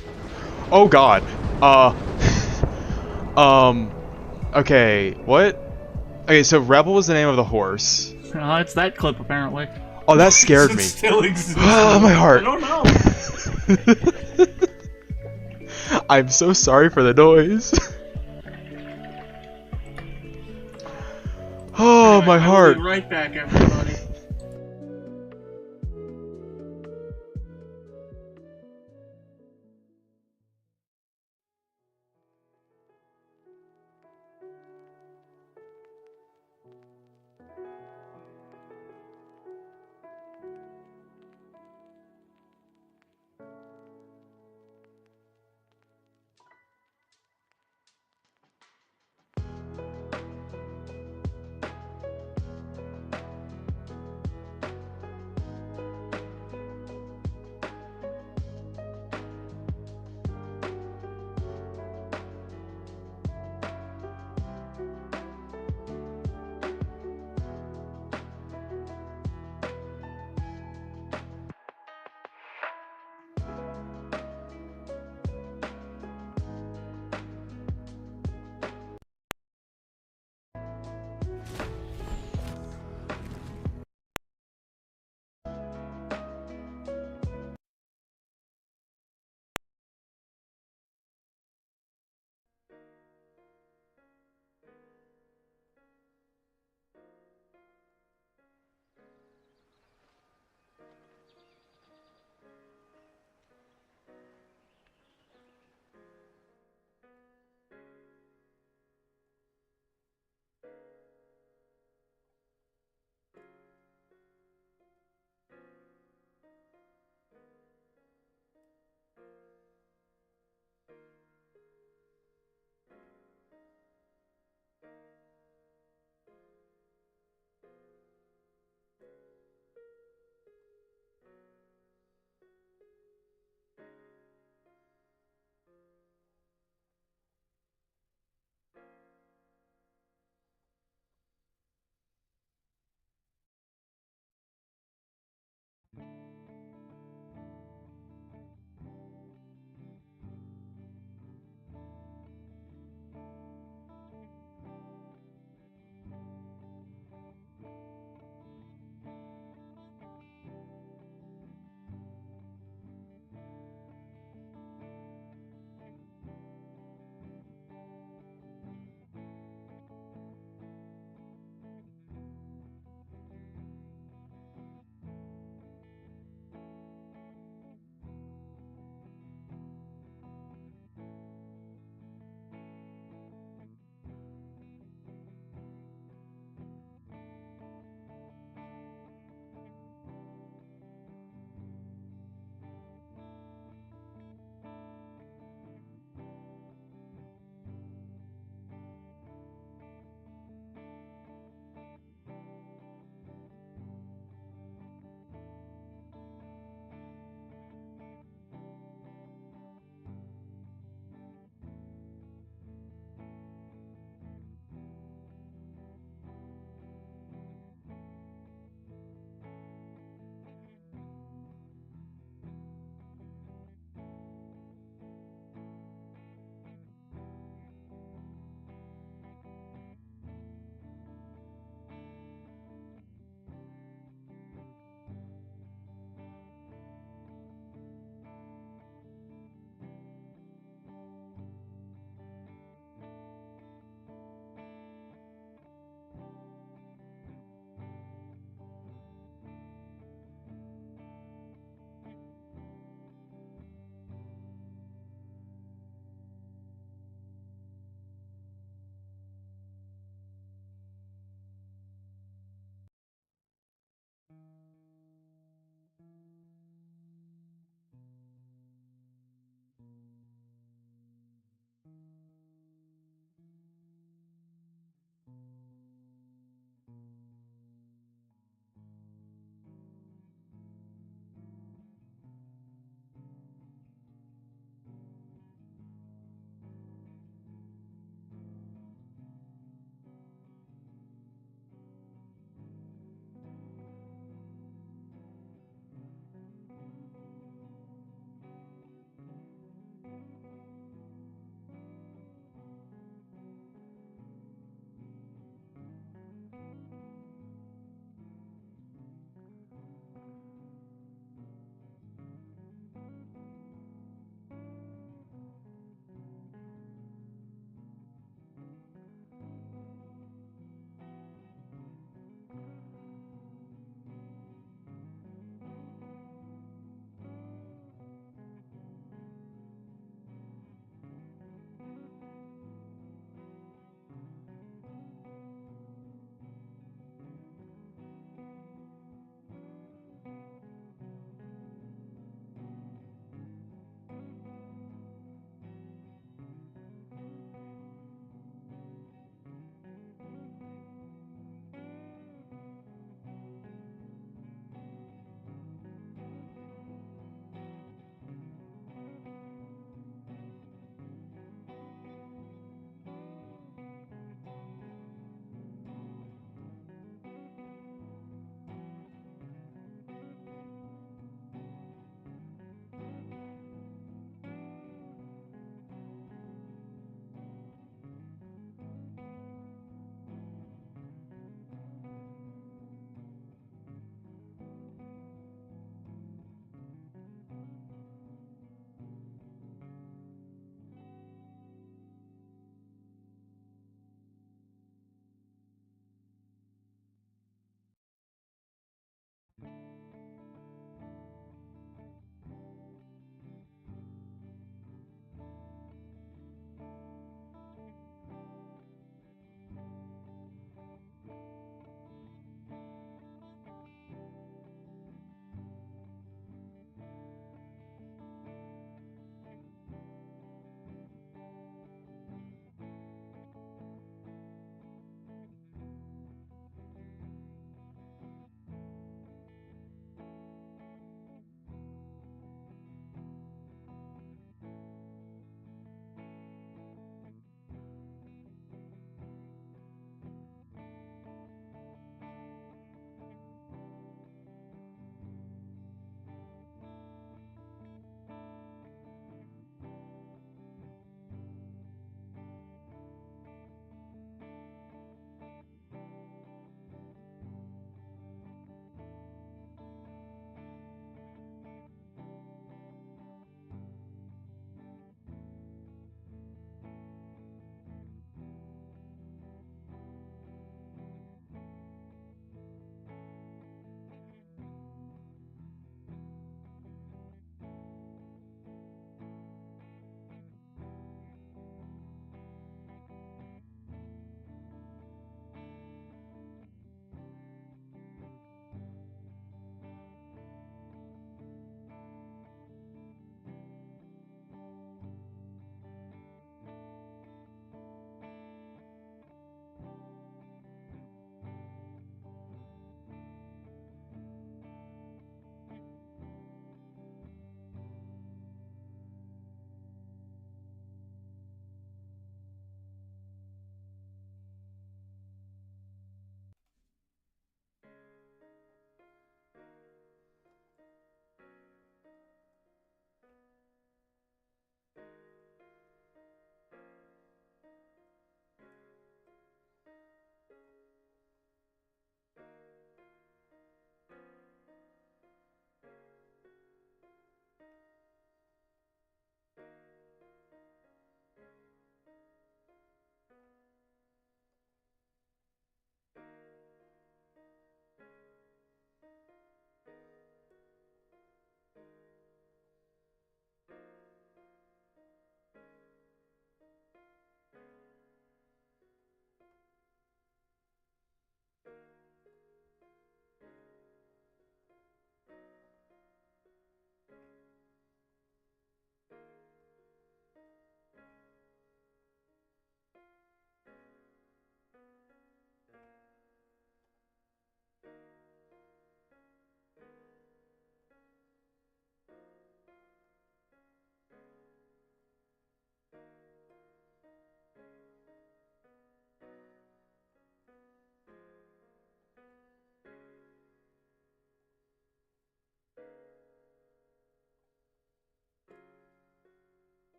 Oh God. Okay, what? Okay, so Rebel was the name of the horse. It's that clip apparently. Oh, that scared me. Still exists. Ah, my heart. I don't know. I'm so sorry for the noise. Oh, Anyway, my heart. I'll be right back, everybody.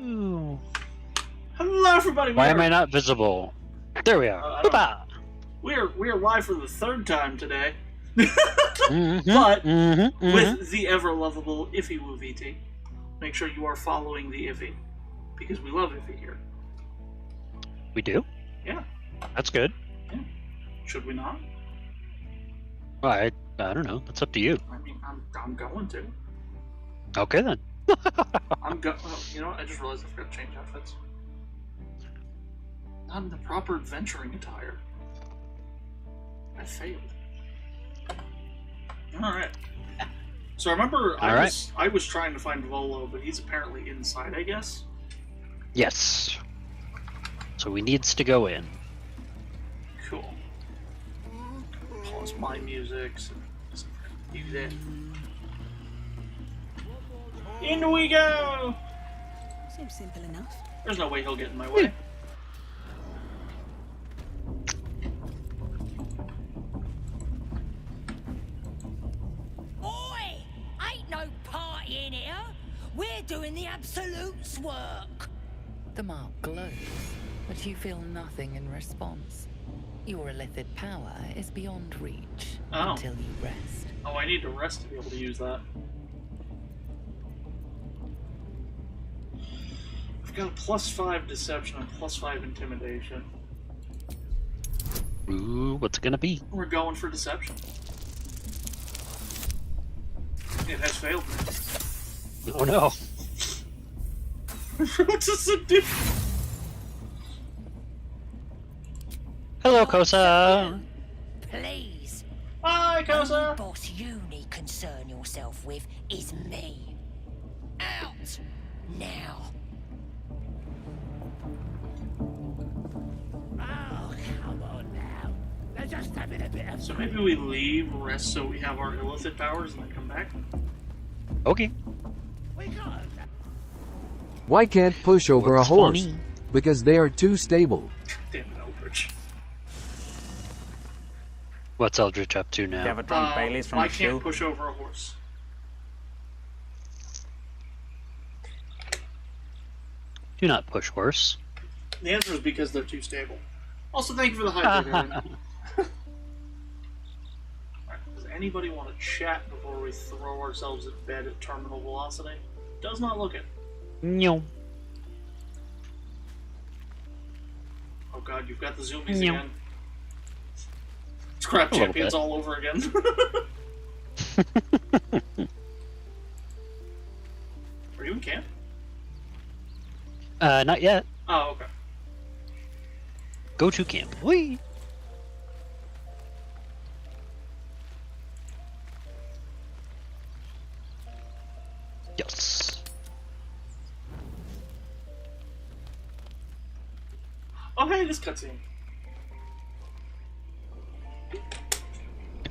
Ooh. Hello, everybody. Why am I not visible? There we are. We're live for the third time today, Mm-hmm, but mm-hmm. with the ever lovable Iffy Woo VT. Make sure you are following the Iffy because we love Iffy here. We do? Yeah. That's good. Yeah. Should we not? Well, I don't know. That's up to you. I mean, I'm going to. Okay then. You know what? I just realized I forgot to change outfits. Not in the proper adventuring attire. I failed. Alright. So remember, I was trying to find Volo, but he's apparently inside, I guess? Yes. So we needs to go in. Cool. Pause my music, so just do that. In we go! Seems simple enough. There's no way he'll get in my way. Oi! Ain't no party in here. We're doing the Absolute's work. The mark glows, but you feel nothing in response. Your illithid power is beyond reach until you rest. Oh, I need to rest to be able to use that. I've got a +5 deception and +5 intimidation. Ooh, what's it gonna be? We're going for deception. It has failed me. Oh no. What's this do? Hello, Kosa. Please. Hi, Kosa. The only boss you need concern yourself with is me. Out now. Oh, come on now. They're just having a bit of So maybe we leave, rest so we have our illicit powers, and then come back? Okay. Why can't push over a Looks horse? funny. Because they are too stable. Damn it, Eldritch. What's Eldritch up to now? You ever drunk Bailey's from I a can't shoe? push over a horse. Do not push horse. The answer is because they're too stable. Also, thank you for the hydrate, Aaron. Alright, does anybody want to chat before we throw ourselves in bed at terminal velocity? Does not look it. No. Oh god, you've got the zoomies No. again. Scrap A little champions bit. all over again. Are you in camp? Not yet. Oh, okay. Go to camp. Whee! Yes. Oh, hey, this cutscene.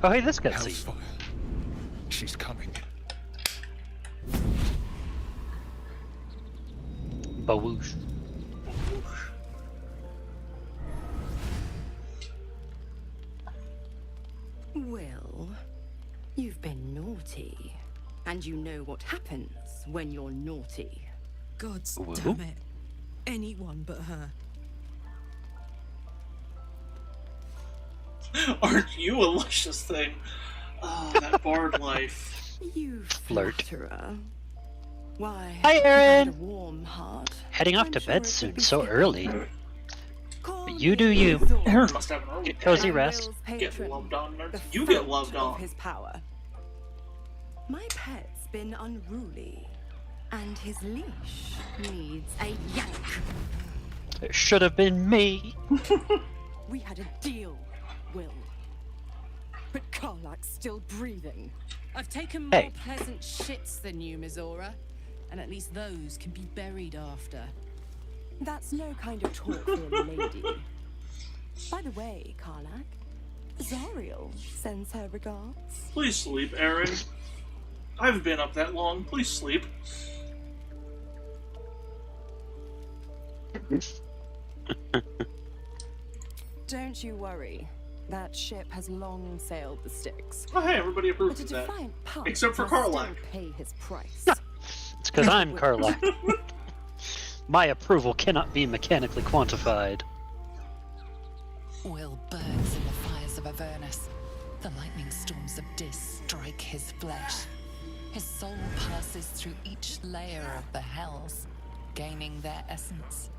Oh, hey, this cutscene. Hellfire. She's coming. Bawoosh. Well, you've been naughty. And you know what happens when you're naughty. Gods Whoa. damn it. Anyone but her. Aren't you a luscious thing? Oh, that bard life. You Flirt. flatterer. Why? Hi, if I Aaron. had a warm heart, Heading off I'm to sure bed it soon, would be so fit. early. Call But you me do you. Thor. Aaron must have an early Get cozy And rest. Will's Get patron, loved on, nerds. the You get fount loved of on. his power. My pet's been unruly, and his leash needs a yank. It should have been me. We had a deal, Will. But Karlak's still breathing. I've taken Hey. more pleasant shits than you, Mizora. And at least those can be buried after. That's no kind of talk for a lady. By the way, Karlak, Zariel sends her regards. Please sleep, Aaron. I've been up that long. Please sleep. Don't you worry. That ship has long sailed the Styx. Oh, hey, everybody But approves a of that. defiant pup Except for must still Karlak. pay his price. It's because I'm Karlak. My approval cannot be mechanically quantified. Will burns in the fires of Avernus. The lightning storms of Dis strike his flesh. His soul passes through each layer of the hells, gaining their essence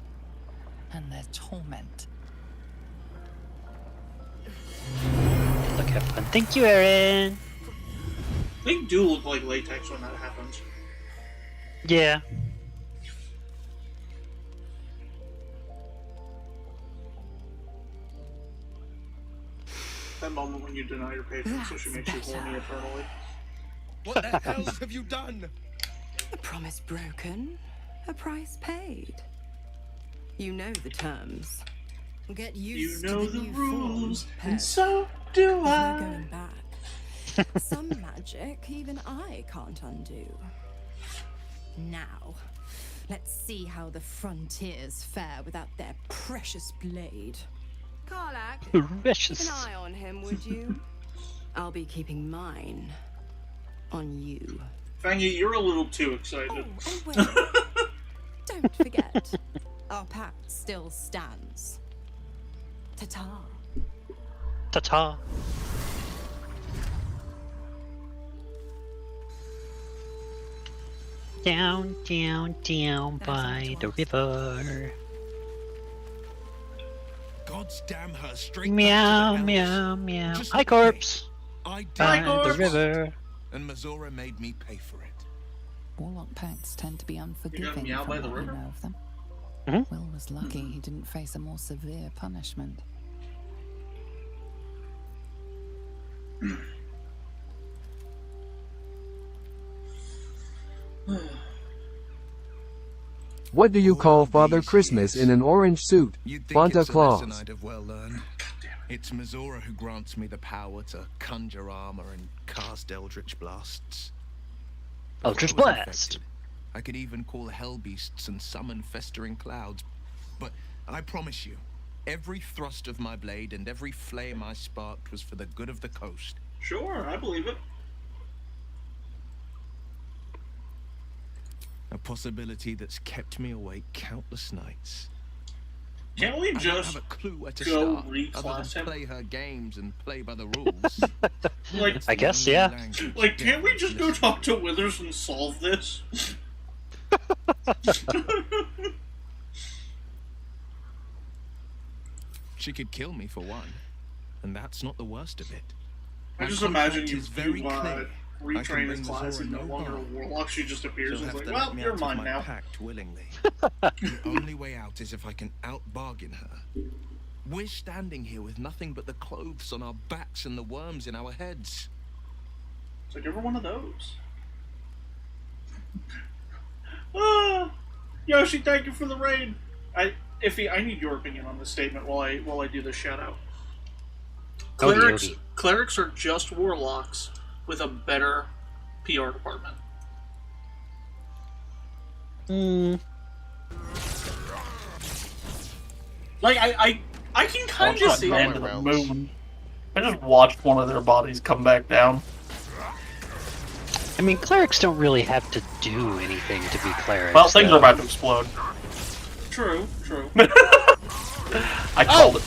and their torment. Look, have fun. Thank you, Aaron. They do look like latex when that happens. Yeah. That moment when you deny your patron so she makes you horny eternally. What the hell have you done? A promise broken, a price paid. You know the terms. Get used You know to the the new rules, form, and pet. so do There's I. no going back. Some magic even I can't undo. Now, let's see how the frontiers fare without their precious blade. Karlak, Precious. keep an eye on him, would you? I'll be keeping mine on you. Fangy, you're a little too excited. Oh, wait. Don't forget, our pact still stands. Ta-ta. Ta-ta. Down, down, down by the river. God's damn her straight Meow, back to the meow, house. meow. Just Hi, look corpse. I did By what the I river. wanted, and Mazora made me pay for it. Warlock pacts tend to be unforgiving meow from by the what we river? know of them. Mhm. Will was lucky he didn't face a more severe punishment. What do you call Father Christmas in an orange suit? You'd think Santa it's a lesson Claus. I'd have well learned. It's Mazora who grants me the power to conjure armor and cast eldritch blasts. Eldritch Before I was blast. infected, I could even call hell beasts and summon festering clouds. But I promise you, every thrust of my blade and every flame I sparked was for the good of the coast. Sure, I believe it. A possibility that's kept me awake countless nights. Can't we I don't just have a clue where to go start, other reclass than him? play her games and play by the rules. Like, I guess, yeah. Like, can't we just go talk to Withers and solve this? She could kill me for one, and that's not the worst of it. I My just contract imagine you, is very clear. I retrain can his bring class Mazora and no no longer a harm. warlock. She just appears She'll and is have like, to well, let me you're out of mine my now. pact willingly. The only way out is if I can out-bargain her. We're standing here with nothing but the clothes on our backs and the worms in our heads. So give her one of those. Ah, Yoshi, thank you for the raid. Iffy, I need your opinion on this statement while I do this shout out. Clerics are just warlocks with a better PR department. Like I can kind of see land to the moon. I just watched one of their bodies come back down. I mean, clerics don't really have to do anything to be clerics. Well, things though. are about to explode. True. I called it.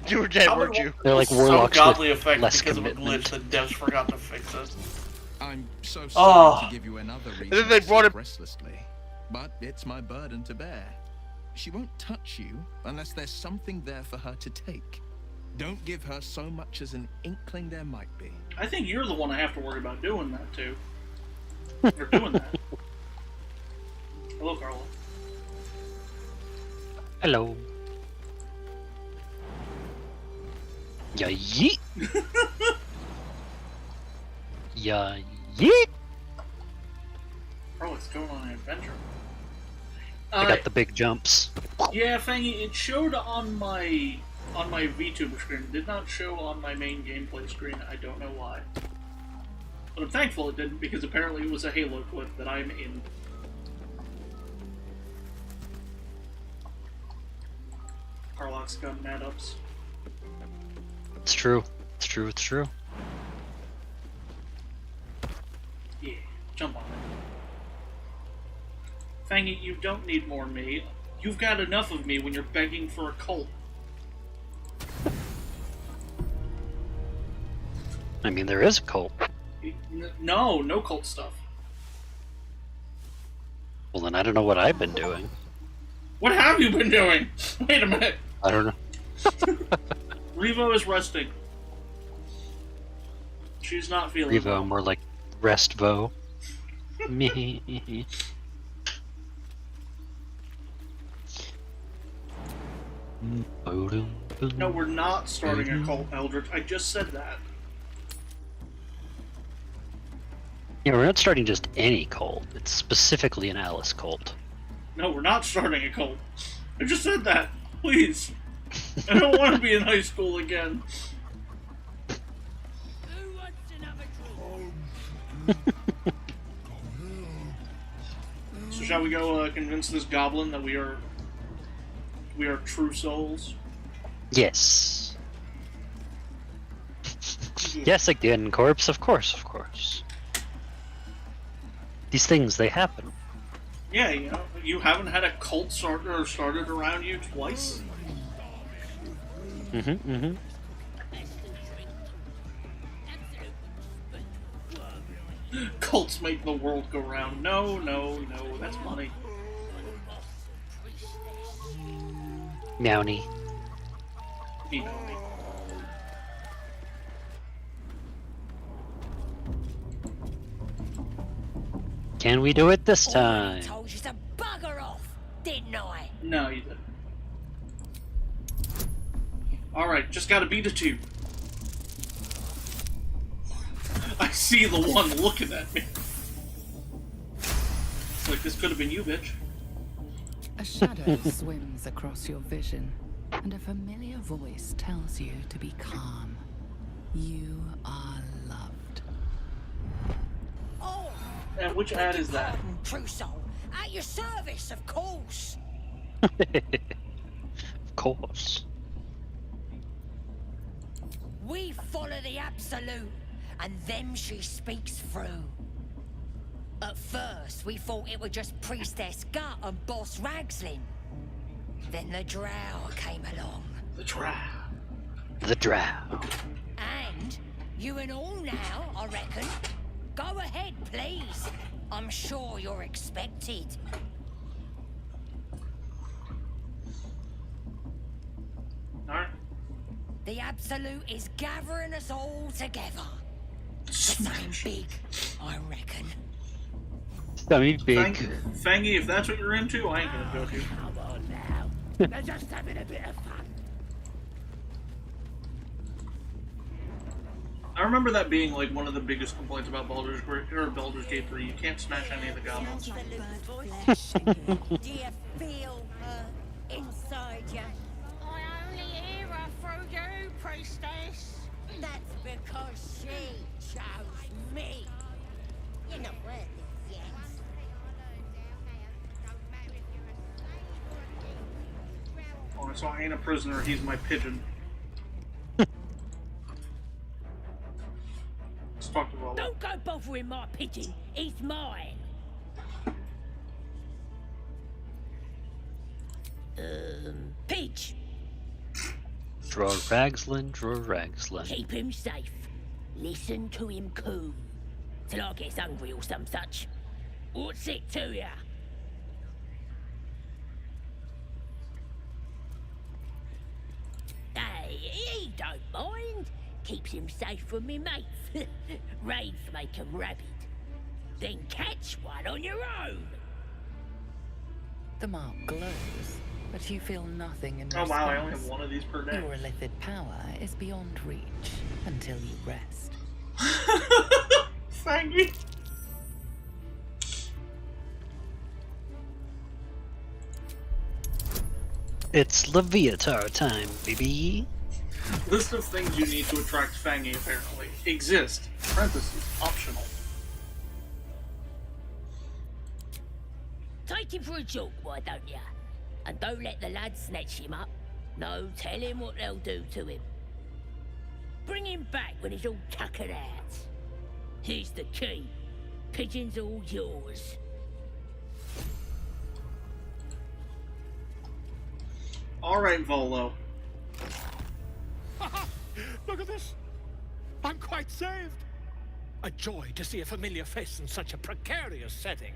You were dead, weren't you? They're like So warlocks godly with effect less because commitment. of a glitch that devs forgot to fix it. I'm so sorry Oh. to give you another reason then they to brought sleep him- restlessly, but it's my burden to bear. She won't touch you unless there's something there for her to take. Don't give her so much as an inkling there might be. I think you're the one I have to worry about doing that to. Or doing that. Hello, Carla. Hello. Ya yeet. Ya yeet. Carla's going on an adventure. I got the big jumps. Yeah, Fangy, it showed on my VTuber screen. It did not show on my main gameplay screen. I don't know why. But I'm thankful it didn't, because apparently it was a Halo clip that I'm in. Carlock's got mad ups. It's true. It's true. It's true. Yeah, jump on Fangy, you don't need more me. You've got enough of me when you're begging for a cult. I mean, there is a cult. No cult stuff. Well, then I don't know what I've been doing. What have you been doing? Wait a minute. I don't know. Revo is resting. She's not feeling Revo, well. more like Restvo. Me. No, we're not starting a cult, Eldritch. I just said that. Yeah, we're not starting just any cult. It's specifically an Alyss cult. No, we're not starting a cult. I just said that. Please. I don't want to be in high school again. So shall we go convince this goblin that we are true souls? Yes. Yes, again, corpse, of course, of course. These things, they happen. Yeah, you know, you haven't had a cult started around you twice? Cults make the world go round. No, that's money. Meowny. Can we do it this time? I told you to bugger off, didn't I? No, you didn't. Alright, just gotta beat a 2. I see the one looking at me. It's like, this could have been you, bitch. A shadow swims across your vision, and a familiar voice tells you to be calm. You are loved. Oh! And which ad is that? True soul, at your service, of course. Of course. We follow the Absolute, and them she speaks through. At first, we thought it was just Priestess Gut and Boss Ragslin. Then the Drow came along. The Drow. The Drow. And you and all now, I reckon. Go ahead, please. I'm sure you're expected. Alright. The Absolute is gathering us all together. Something big, I reckon. Something big. Fangy, if that's what you're into, I ain't gonna joke you. Come on now. They're just having a bit of fun. I remember that being like one of the biggest complaints about Baldur's Gate 3. You can't smash any of the goblins. Do you feel her inside you? I only hear her through you, Priestess. That's because she chose me. You're not worth it yet. Oh, so I ain't a prisoner, he's my pigeon. Let's talk to Rolla. Don't go bothering my pigeon. He's mine. Pidge. Draw Ragslin, draw Ragslin. Keep him safe. Listen to him coo. Till I get hungry or some such. What's it to ya? Hey, he don't mind. Keeps him safe from me mates. Raids make 'em rabid. Then catch one on your own. The mark glows, but you feel nothing in Oh response. wow, I only have one of these per day. Your illithid power is beyond reach until you rest. Fangy. It's Leviatar time, baby. List of things you need to attract Fangy apparently exist. Parentheses, optional. Take him for a joke, why don't ya? And don't let the lads snatch him up. No, tell him what they'll do to him. Bring him back when he's all tuckered out. Here's the key. Pigeon's all yours. Alright, Volo. Look at this. I'm quite saved. A joy to see a familiar face in such a precarious setting.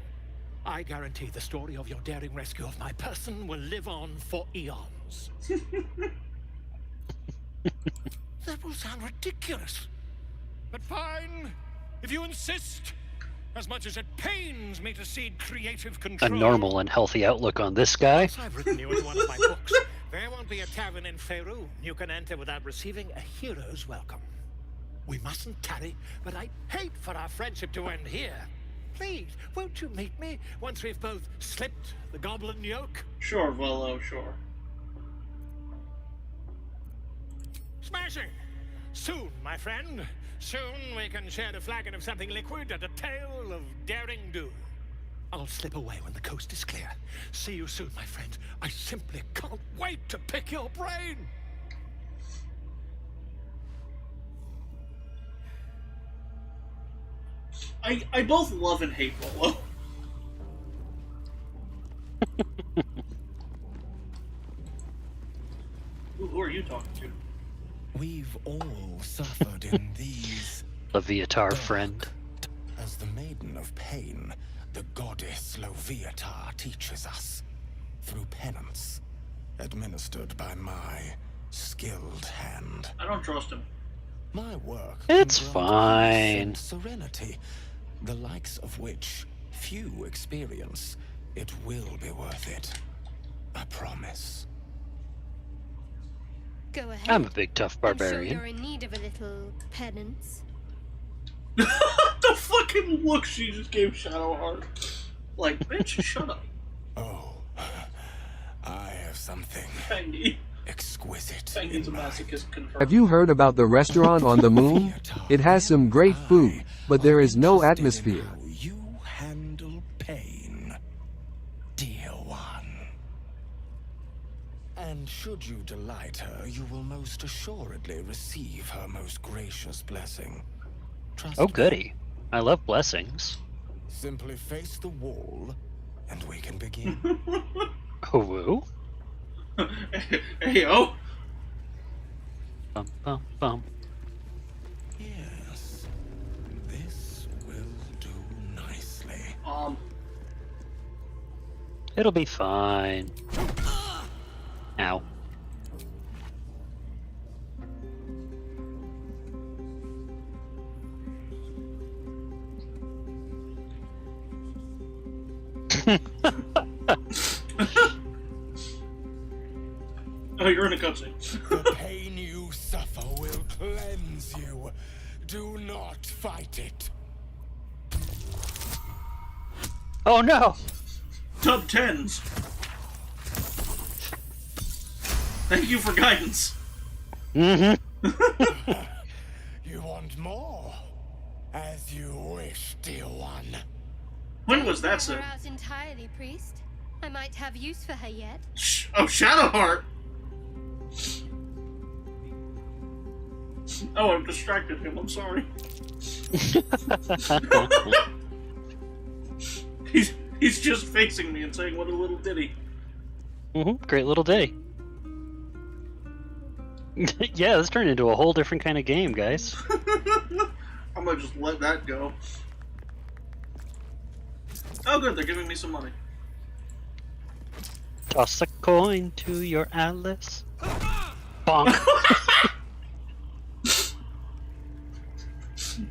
I guarantee the story of your daring rescue of my person will live on for eons. That will sound ridiculous. But fine, if you insist. As much as it pains me to see creative A control. normal and healthy outlook on this guy. I've written you into one of my books. There won't be a tavern in Faerûn you can enter without receiving a hero's welcome. We mustn't tarry, but I'd hate for our friendship to end here. Please, won't you meet me once we've both slipped the goblin yoke? Sure, Volo, sure. Smashing! Soon, my friend. Soon we can share a flagon of something liquid and a tale of daring do. I'll slip away when the coast is clear. See you soon, my friend. I simply can't wait to pick your brain! I both love and hate Volo. Who are you talking to? We've all suffered in these. Leviatar friend. As the Maiden of Pain, the goddess Leviatar teaches us. Through penance, administered by my skilled hand. I don't trust him. My work. It's can grant fine. peace and serenity, the likes of which few experience. It will be worth it. I promise. Go ahead. I'm a big tough barbarian. I'm sure you're in need of a little penance. The fucking look she just gave Shadowheart. Like, bitch, shut up. Oh, I have something Fangy. exquisite. Fangy's a masochist confirmed. Have you heard about the restaurant on the moon? It has some great food, but there is no atmosphere. You handle pain, dear one. And should you delight her, you will most assuredly receive her most gracious blessing. Trust Oh, me. goody. I love blessings. Simply face the wall, and we can begin. Oh, woo. Hey, yo. Bum, bum, bum. Yes, this will do nicely. It'll be fine. Ow. Oh, you're in a cutscene. The pain you suffer will cleanse you. Do not fight it. Oh no! Tub 10s. Thank you for guidance. Mm-hmm. You want more? As you wish, dear one. When was that, sir? We're out entirely, priest. I might have use for her yet. Oh, Shadowheart! Oh, I've distracted him. I'm sorry. He's just facing me and saying, "What a little ditty." Mm-hmm. Great little day. Yeah, this turned into a whole different kind of game, guys. I'm gonna just let that go. Oh, good. They're giving me some money. Toss a coin to your Alyss. Bonk.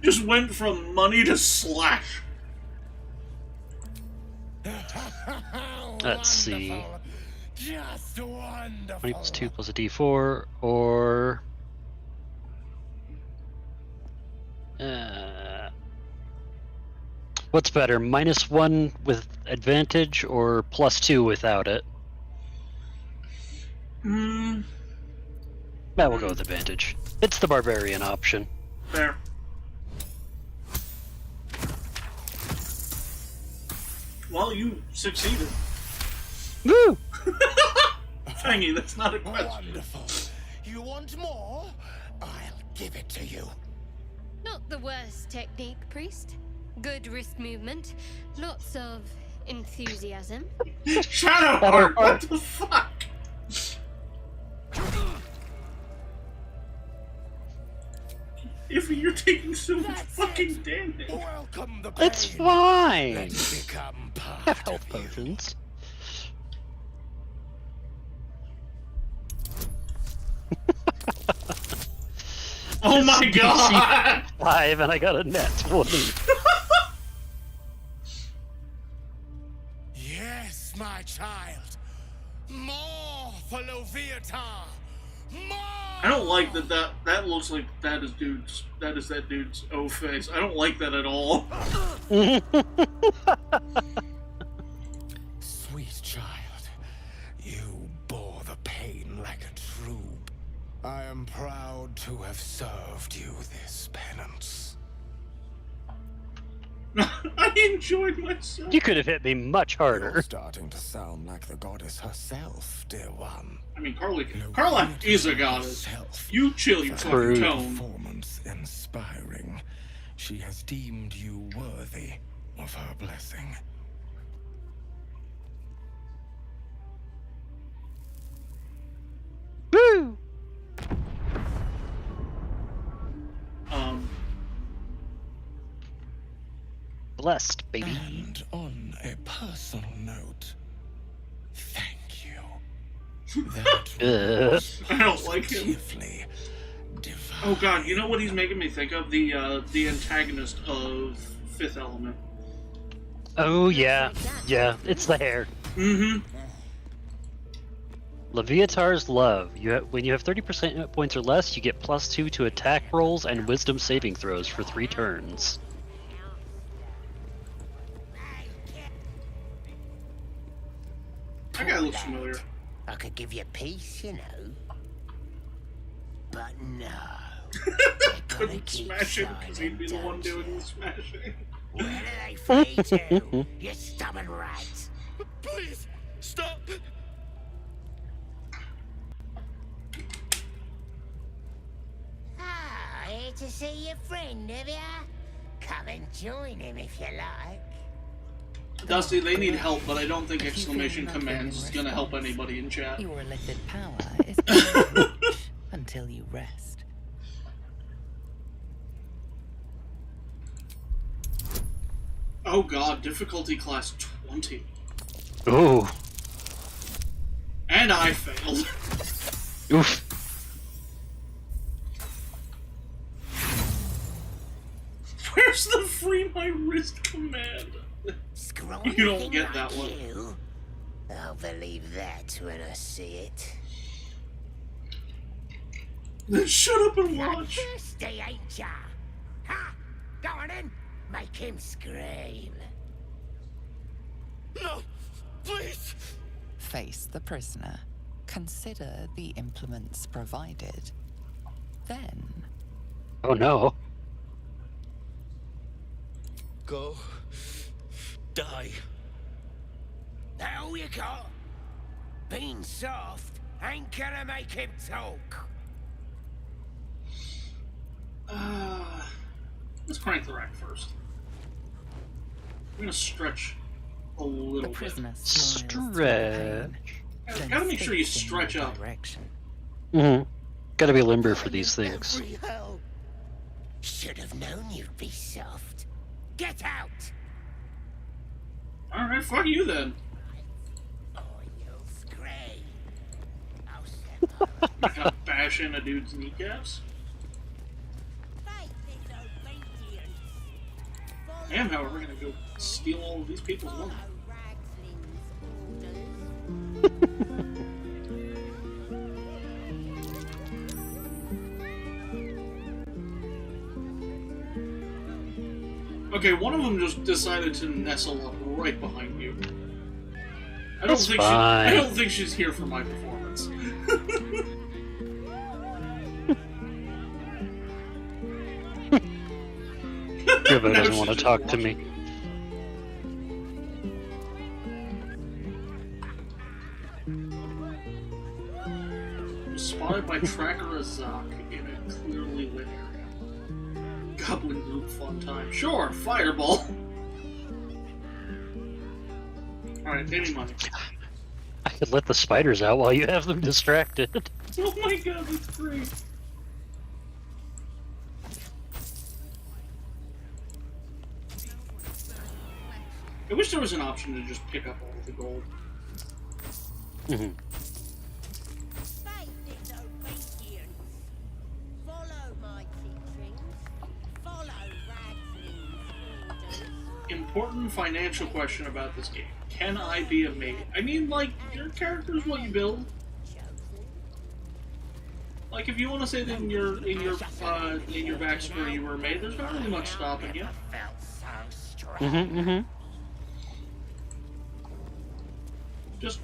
Just went from money to slash. Let's see. Just wonderful. 20 plus 2 plus a d4, or... what's better, -1 with advantage, or +2 without it? That will go with advantage. It's the barbarian option. Fair. Well, you succeeded. Woo! Fangy, that's not a question. Wonderful. You want more? I'll give it to you. Not the worst technique, priest. Good wrist movement. Lots of enthusiasm. Shadowheart, what the fuck? If you're taking so much fucking damage. It's fine. I have health potions. Oh my god! 5 and I got a net 20. Yes, my child. More for Loviatar. I don't like that looks like that is that dude's O face. I don't like that at all. Sweet child, you bore the pain like a true. I am proud to have served you this penance. I enjoyed myself. You could have hit me much harder. You're starting to sound like the goddess herself, dear one. I mean, Carla is a goddess. You chill your fucking tone. Performance inspiring. She has deemed you worthy of her blessing. Woo! Blessed, baby. And on a personal note, thank you. I don't like him. Oh god, you know what he's making me think of? The antagonist of Fifth Element. Oh yeah, it's the hair. Mm-hmm. Leviatar's Love. When you have 30% hit points or less, you get +2 to attack rolls and wisdom saving throws for 3 turns. That guy looks familiar. I could give you peace, you know. But no. Couldn't smash him because he'd be the one doing the smashing. Where do they flee to, you stubborn rat? Please, stop! Ah, here to see your friend, have ya? Come and join him if you like. Dusty, they need help, but I don't think exclamation commands is gonna help anybody in chat. Your illicit power is until you rest. Oh god, difficulty class 20. Ooh. And I failed. Oof. Where's the free my wrist command? You don't get that one. I'll believe that when I see it. Then shut up and watch. Thirsty, ain't ya? Ha! Go on in. Make him scream. No, please. Face the prisoner. Consider the implements provided. Then... Oh no. Go. Die. That all you got? Being soft ain't gonna make him talk. Let's crank the rack first. I'm gonna stretch a little bit. Stretch. Gotta make sure you stretch up. Mm-hmm. Gotta be limber for these things. Should have known you'd be soft. Get out! Alright, fuck you then. I'm not gonna bash in a dude's kneecaps. I am, however, gonna go steal all of these people's money. Okay, one of them just decided to nestle up right behind you. I don't think she's here for my performance. Ribo doesn't want to talk to me. Spotted by Tracker Azak in a clearly lit area. Goblin group fun time. Sure, fireball. Alright, pay me money. I could let the spiders out while you have them distracted. Oh my god, that's great. I wish there was an option to just pick up all of the gold. Mm-hmm. Faith is obedience. Follow my teachings. Follow Radzin's orders. Important financial question about this game. Can I be a maid? I mean, like, your character is what you build. Like, if you want to say that in your backstory you were a maid, there's not really much stopping you.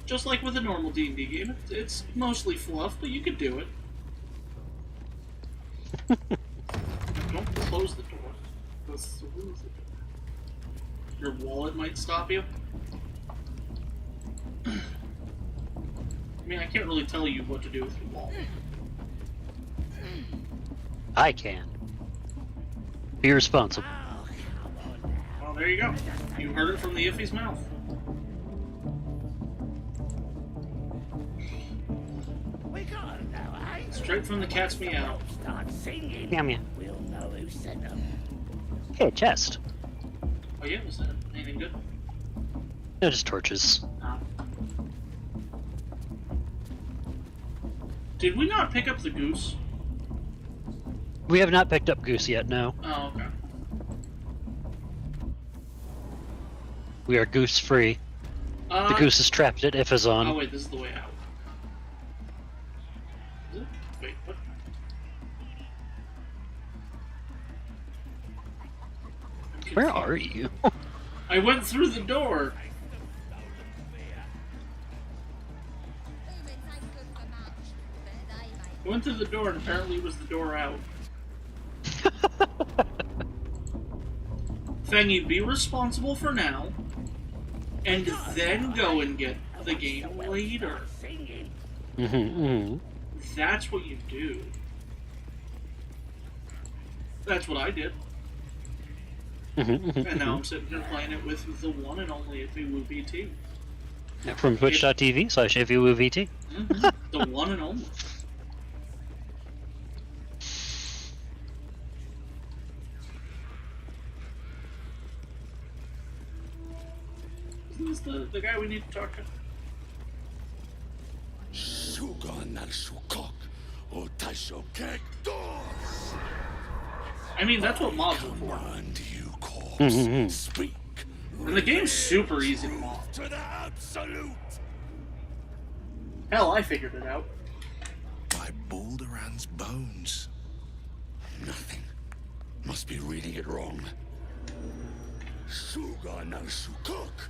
Just like with a normal D&D game, it's mostly fluff, but you could do it. Don't close the door. Go through the door. Your wallet might stop you. I mean, I can't really tell you what to do with your wallet. I can. Be responsible. Well, there you go. You heard it from the Iffy's mouth. Straight from the cat's meow. Meow meow. Hey, chest. Oh yeah, was that anything good? No, just torches. Oh. Did we not pick up the goose? We have not picked up Goose yet, no. Oh, okay. We are goose free. The goose is trapped at Ifazon. Oh wait, this is the way out. Is it? Wait, what? Where are you? I went through the door. I went through the door and apparently it was the door out. Fangy, be responsible for now, and then go and get the game later. That's what you do. That's what I did. And now I'm sitting here playing it with the one and only IffyWooVT. From twitch.tv/IffyWooVT. The one and only. Isn't this the guy we need to talk to? I mean, that's what mobs are for. Speak. And the game's super easy to mob. Hell, I figured it out. By Balderand's bones. Nothing. Must be reading it wrong. Suga no Sukuk.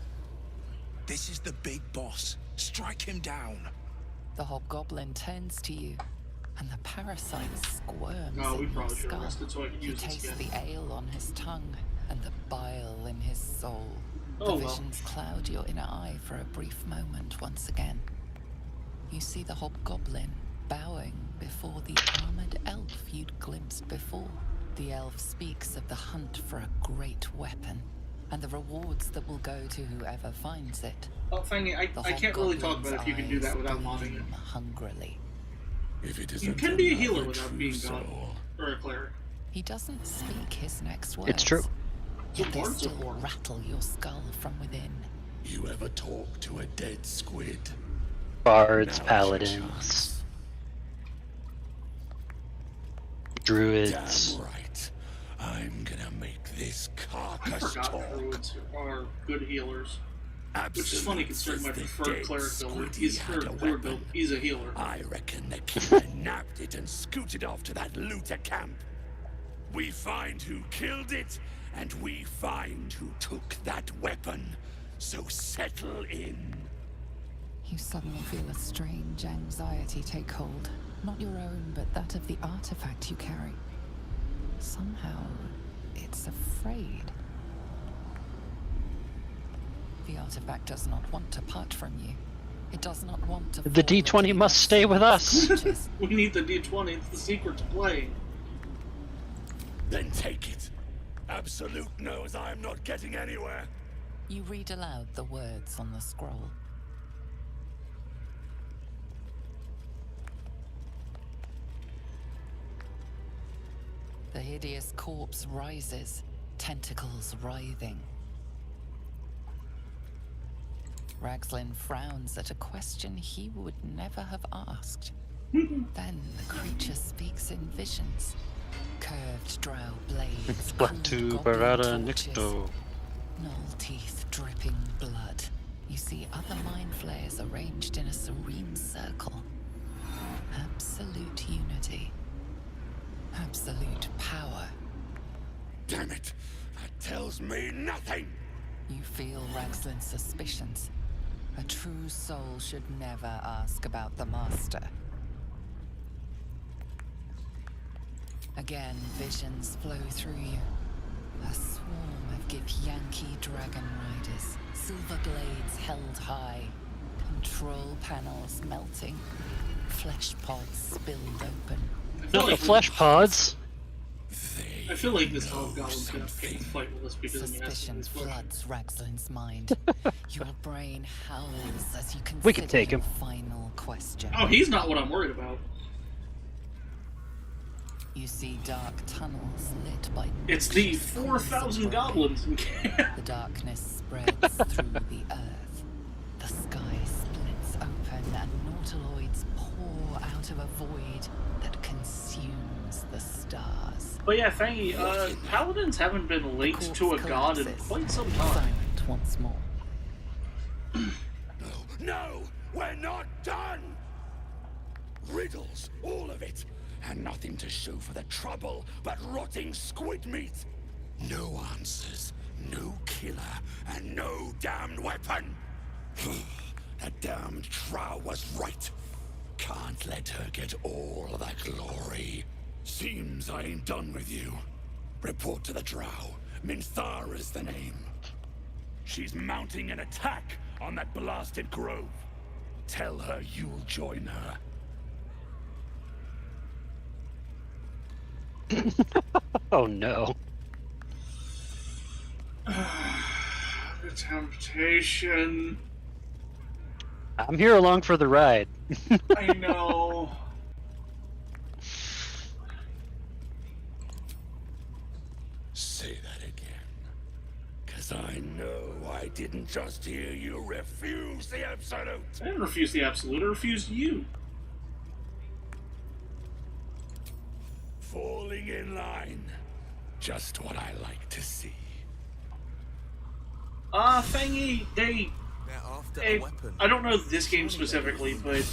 This is the big boss. Strike him down. The hobgoblin turns to you, and the parasite squirms No, we in your probably should skull. rest it so I can You use this taste again. the ale on his tongue, and the bile in his soul. Oh, The well. visions cloud your inner eye for a brief moment once again. You see the hobgoblin bowing before the armored elf you'd glimpsed before. The elf speaks of the hunt for a great weapon, and the rewards that will go to whoever finds it. Oh, Fangy, I can't really talk about if you can do that without modding it. Hungrily. If it You can be a healer without being God. Or a cleric. He doesn't speak his next words. It's true. Yet they still rattle your skull from within. You ever talk to a dead squid? Bards, Now paladins, druids. Damn right. I'm gonna make this I carcass forgot talk. druids are good healers. Which is funny considering my Absolute preferred dead cleric builder squid is had a cleric build. weapon. He's a healer. I reckon the killer nabbed it and scooted off to that looter camp. We find who killed it, and we find who took that weapon. So settle in. You suddenly feel a strange anxiety take hold. Not your own, but that of the artifact you carry. Somehow, it's afraid. The artifact does not want to part from you. It does not want to. The D20 must stay with us. We need the D20. It's the secret to playing. Then take it. Absolute knows I'm not getting anywhere. You read aloud the words on the scroll. The hideous corpse rises, tentacles writhing. Ragzlin frowns at a question he would never have asked. Then the creature speaks in visions. Curved drow blades, Batu Barada Nixto. gnoll teeth dripping blood. You see other mind flayers arranged in a serene circle. Absolute unity. Absolute power. Damn it! That tells me nothing! You feel Ragzlin's suspicions. A true soul should never ask about the Master. Again, visions flow through you. A swarm of Githyanki dragon riders. Silver blades held high. Control panels melting. Flesh pods spilled open. Not the flesh pods! I feel like this Hobgoblin's gonna pick the fight with us because of Suspicion floods Ragzlin's mind. Your brain howls as you consider We can take him. your final question. Oh, he's not what I'm worried about. You see dark tunnels lit by... It's the 4,000 goblins in camp. The darkness spreads through the earth. The sky splits open and nautiloids pour out of a void that consumes the stars. But yeah, Fangy, paladins haven't been linked to a god in quite some time. Silent once more. No! We're not done! Riddles, all of it. And nothing to show for the trouble but rotting squid meat. No answers, no killer, and no damned weapon. That damned Trow was right. Can't let her get all of that glory. Seems I ain't done with you. Report to the Drow. Minthara's the name. She's mounting an attack on that blasted grove. Tell her you'll join her. Oh no. The temptation. I'm here along for the ride. I know. Say that again. 'Cause I know I didn't just hear you refuse the absolute. I didn't refuse the absolute, I refused you. Falling in line. Just what I like to see. Fangy, I don't know this game specifically, but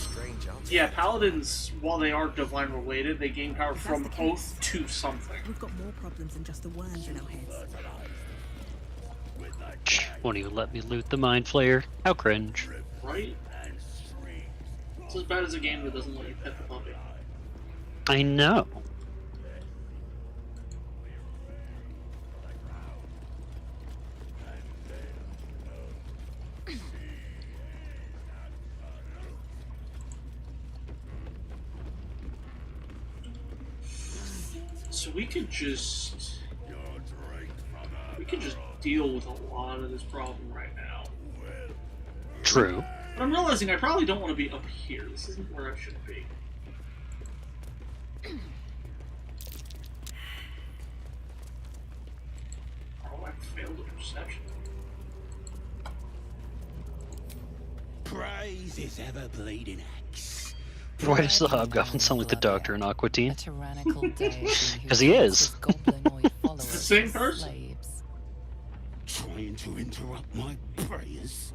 yeah, paladins, while they are divine related, they gain power from oath to something. We've got more problems than just the worms in our heads. Won't even let me loot the Mind Flayer. How cringe. Right? It's as bad as a game that doesn't let you pet the puppy. I know. So we could just deal with a lot of this problem right now. True. But I'm realizing I probably don't want to be up here. This isn't where I should be. Oh, I failed a perception. Praise his ever bleeding axe. Why does the Hobgoblin sound like the Doctor in Aqua Teen? A tyrannical deity who Because he is. goblinoid followers the same as person. slaves. Trying to interrupt my prayers?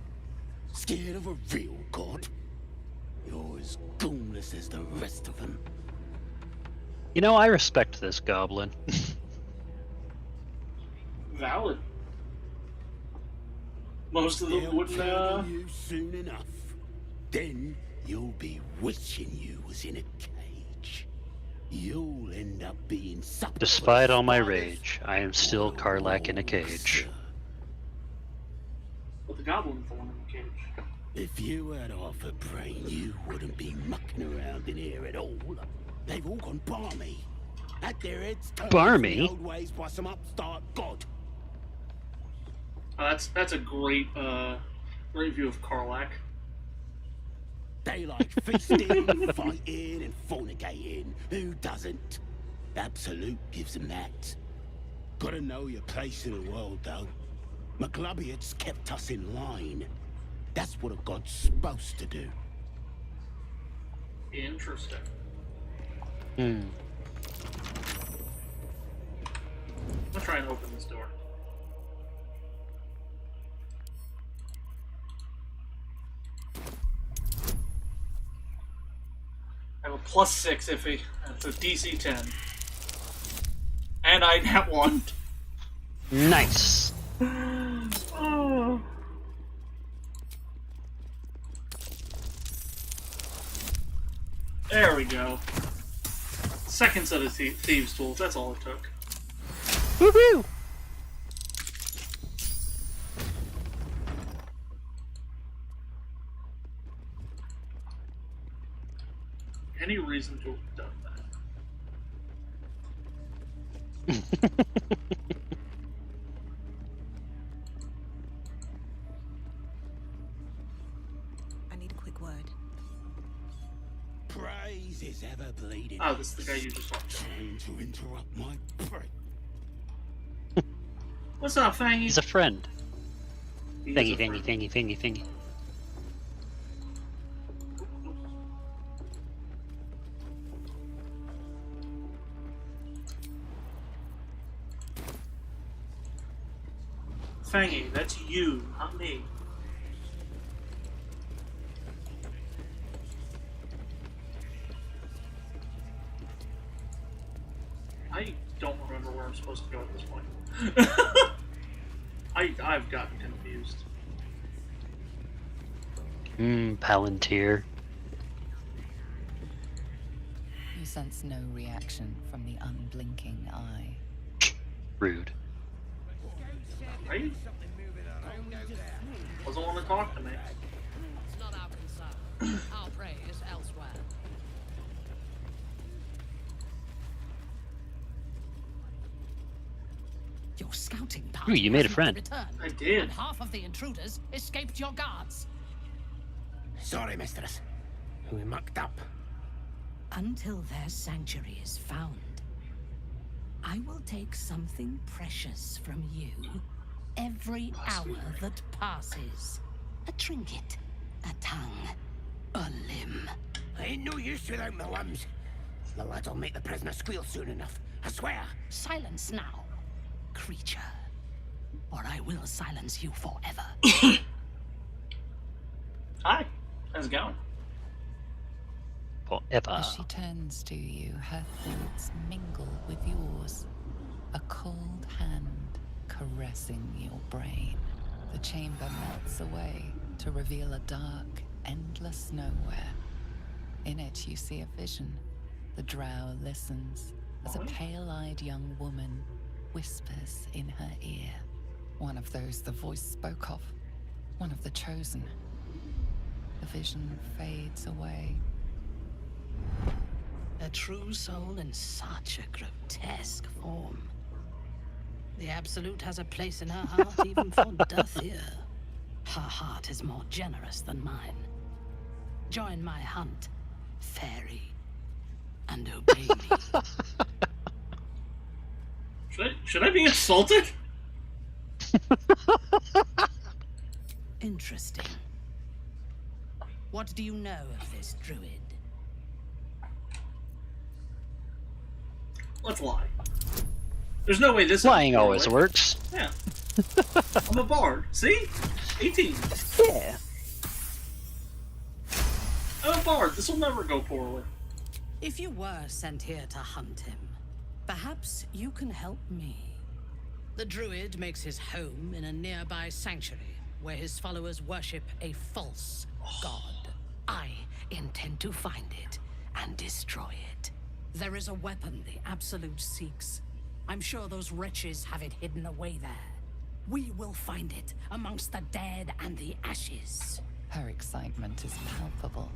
Scared of a real god? You're as goonless as the rest of them. You know, I respect this goblin. Valid. Most of them wouldn't, you soon enough. Then you'll be wishing you was in a cage. You'll end up being sucked. Despite all my rage, I am still Karlak in a cage. But the goblin's the one in the cage. If you had half a brain, you wouldn't be mucking around in here at all. They've all gone barmy. At their heads turned Barmy? the old ways by some upstart god. That's a great great view of Karlak. They like feasting, fighting, and fornicating. Who doesn't? Absolute gives them that. Gotta know your place in the world, though. McGlubbiot's kept us in line. That's what a god's supposed to do. Interesting. I'll try and open this door. I have a +6 iffy. That's a DC 10. And I nat 1. Nice. Oh. There we go. Second set of thieves' tools. That's all it took. Woohoo! Any reason to have done that? I need a quick word. Praise is ever bleeding. Oh, this is the guy you just talked to. Trying to interrupt my break. What's up, Fangy? He's a friend. He is Fangy, a Fangy, friend. Fangy, Fangy, Fangy. Fangy, that's you, not me. I don't remember where I'm supposed to go at this point. I've gotten confused. Palantir. You sense no reaction from the unblinking eye. Rude. Right? Doesn't want to talk to me. It's not our concern. Our prey is elsewhere. Your scouting party Ooh, you made a hasn't friend. returned, I did. and half of the intruders escaped your guards. Sorry, mistress. We mucked up. Until their sanctuary is found, I will take something precious from you every hour that passes. A trinket, a tongue, a limb. I ain't no use without my limbs. The lad'll make the prisoner squeal soon enough. I swear. Silence now, creature, or I will silence you forever. Hi, how's it going? Forever. As she turns to you, her thoughts mingle with yours. A cold hand caressing your brain. The chamber melts away to reveal a dark, endless nowhere. In it you see a vision. The drow listens as a pale-eyed young woman whispers in her ear. One of those the voice spoke of. One of the chosen. The vision fades away. A true soul in such a grotesque form. The Absolute has a place in her heart even for Dathir. Her heart is more generous than mine. Join my hunt, fairy, and obey me. Should I be insulted? Interesting. What do you know of this druid? Let's lie. There's no way this Lying always works. Yeah. I'm a bard. See? 18. Yeah. I'm a bard. This will never go poorly. If you were sent here to hunt him, perhaps you can help me. The druid makes his home in a nearby sanctuary where his followers worship a false god. I intend to find it and destroy it. There is a weapon the Absolute seeks. I'm sure those wretches have it hidden away there. We will find it amongst the dead and the ashes. Her excitement is palpable.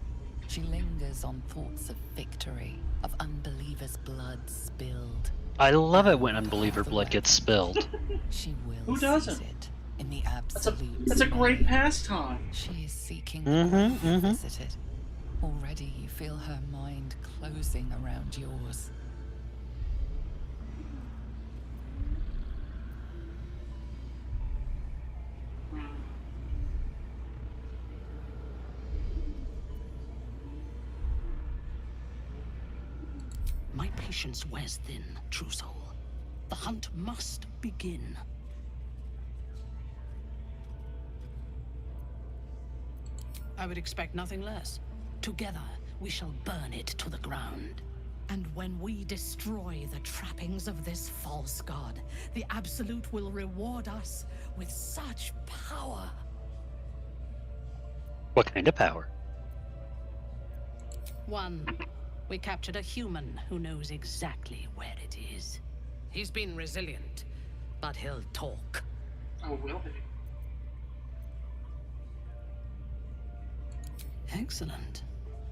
She lingers on thoughts of victory, of unbelievers' blood spilled. I love it when unbeliever blood gets spilled. She will Who doesn't? seize it in the absolute. That's a great pastime. She is seeking Mm-hmm, to visit it. Already you feel her mind closing around yours. patience wears thin, true soul. The hunt must begin. I would expect nothing less. Together, we shall burn it to the ground. And when we destroy the trappings of this false god, the Absolute will reward us with such power. What kind of power? One, we captured a human who knows exactly where it is. He's been resilient, but he'll talk. Oh, will he? Excellent.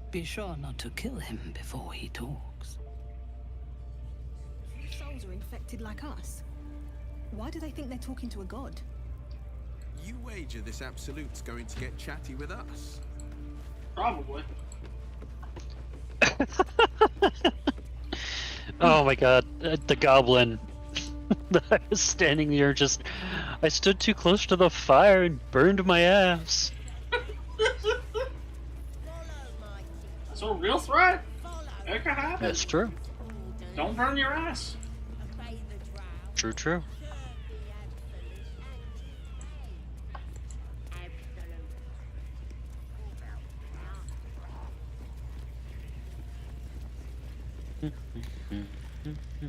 Be sure not to kill him before he talks. Souls are infected like us. Why do they think they're talking to a god? You wager this Absolute's going to get chatty with us? Probably. Oh my god, the goblin. I was standing there I stood too close to the fire and burned my ass. That's a real threat. It could happen. That's true. Don't burn your ass. True, true.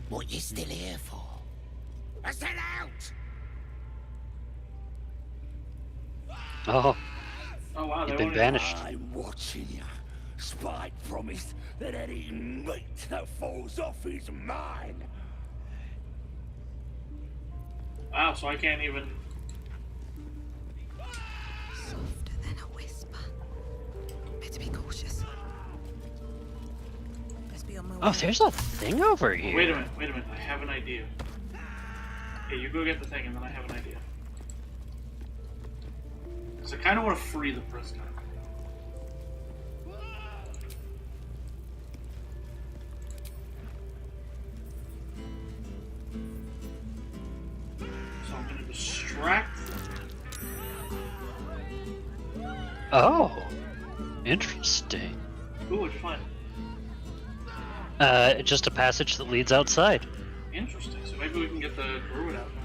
What you still here for? I said out! Oh. Oh wow, You've been banished. I'm watching you. Spike promised that any meat that falls off is mine. Wow, so I can't even. Softer than a whisper. Better be cautious. Let's be on my way. Oh, there's a thing over here. Wait a minute. I have an idea. Okay, you go get the thing, and then I have an idea. Because I kind of want to free the prisoner. So I'm going to distract them. Oh, interesting. Ooh, what'd you find? Just a passage that leads outside. Interesting. So maybe we can get the druid out now.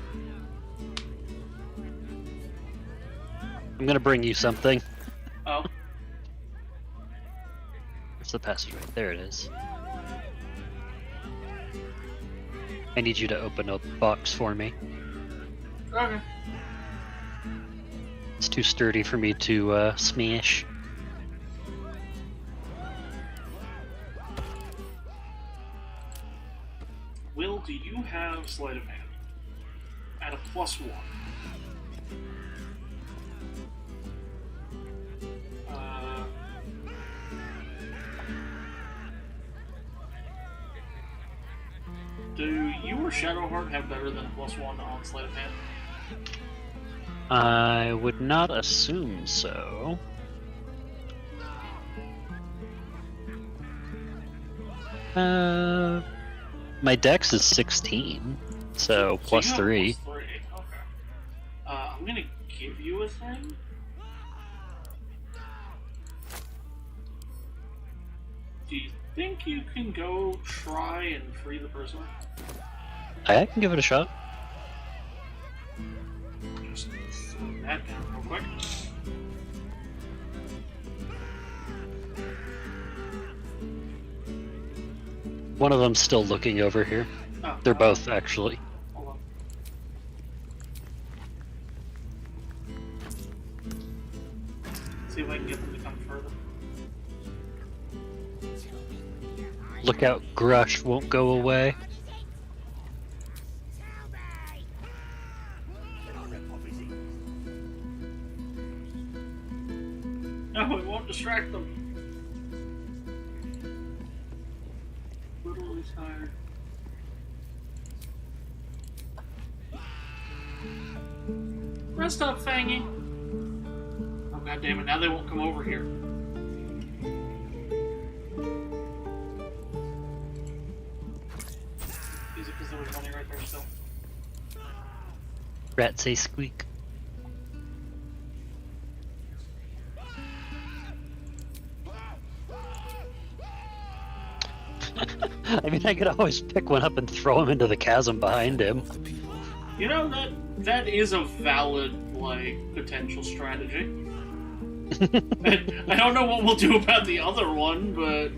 I'm gonna bring you something. Oh. Where's the passage? Right there it is. I need you to open a box for me. Okay. It's too sturdy for me to smash. Will, do you have sleight of hand? At a +1. Do you or Shadowheart have better than a +1 on sleight of hand? I would not assume so. My dex is 16, so plus 3. +3. Okay. I'm gonna give you a thing. Do you think you can go try and free the prisoner? I can give it a shot. Just throw that down real quick. One of them's still looking over here. Oh, They're both, actually. Hold on. See if I can get them to come further. Look out, Grush won't go away. No, it won't distract them. Literally tired. Rest up, Fangy. Oh god damn it! Now they won't come over here. Is it because there was money right there still? Rats say squeak. I mean, I could always pick one up and throw him into the chasm behind him. You know, that is a valid, like, potential strategy. I don't know what we'll do about the other one, but...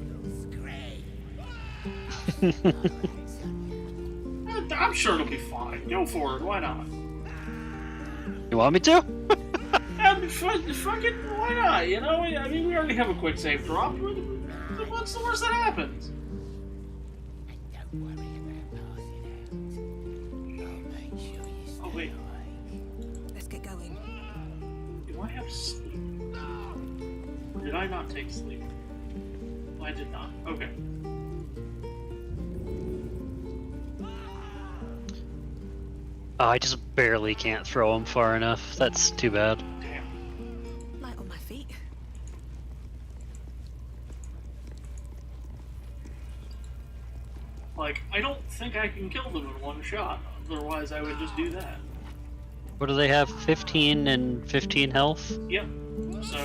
I'm sure it'll be fine. Go for it, why not? You want me to? Fuck it, why not? You know, I mean, we already have a quick save drop. What's the worst that happens? Oh, wait. Let's get going. Do I have sleep? Or did I not take sleep? I did not. Okay. Oh, I just barely can't throw him far enough. That's too bad. Light on my feet. Like, I don't think I can kill them in one shot. Otherwise, I would just do that. What do they have? 15 and 15 health? Yep. So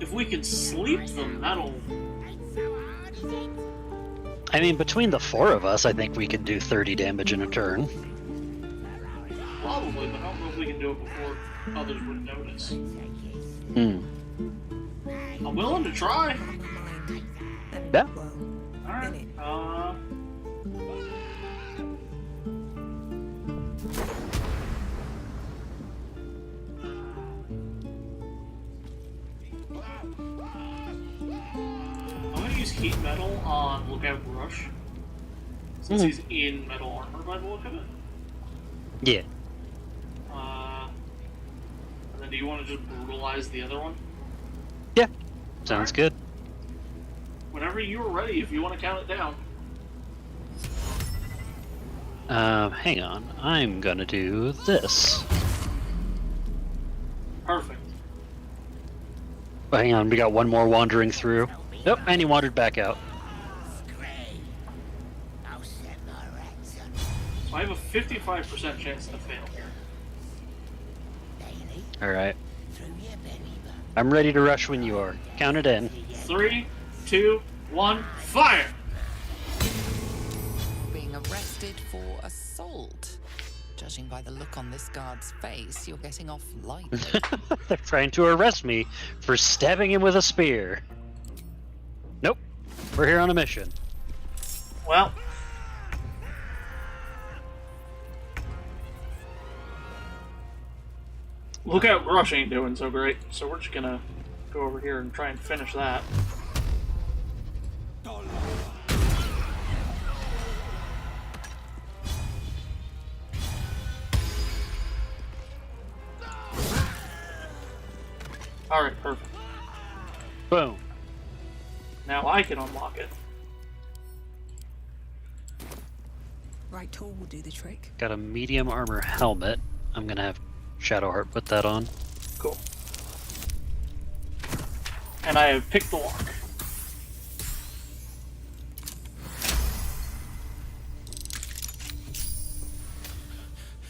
if we can sleep them, that'll... I mean, between the four of us, I think we can do 30 damage in a turn. Probably, but I don't know if we can do it before others would notice. Hmm. I'm willing to try. Yeah. Alright, I'm gonna use heat metal on Lookout Rush, since he's in metal armor by the look of it. Yeah. And then do you want to just brutalize the other one? Yeah. Sounds good. Whenever you're ready, if you want to count it down. Hang on. I'm gonna do this. Perfect. Oh, hang on, we got one more wandering through. Nope, and he wandered back out. So I have a 55% chance to fail here. Alright. I'm ready to rush when you are. Count it in. 3, 2, 1, fire! Being arrested for assault. Judging by the look on this guard's face, you're getting off lightly. They're trying to arrest me for stabbing him with a spear. Nope. We're here on a mission. Well. Lookout Rush ain't doing so great, so we're just gonna go over here and try and finish that. Alright, perfect. Boom. Now I can unlock it. Right tool will do the trick. Got a medium armor helmet. I'm gonna have Shadowheart put that on. Cool. And I have picked the lock.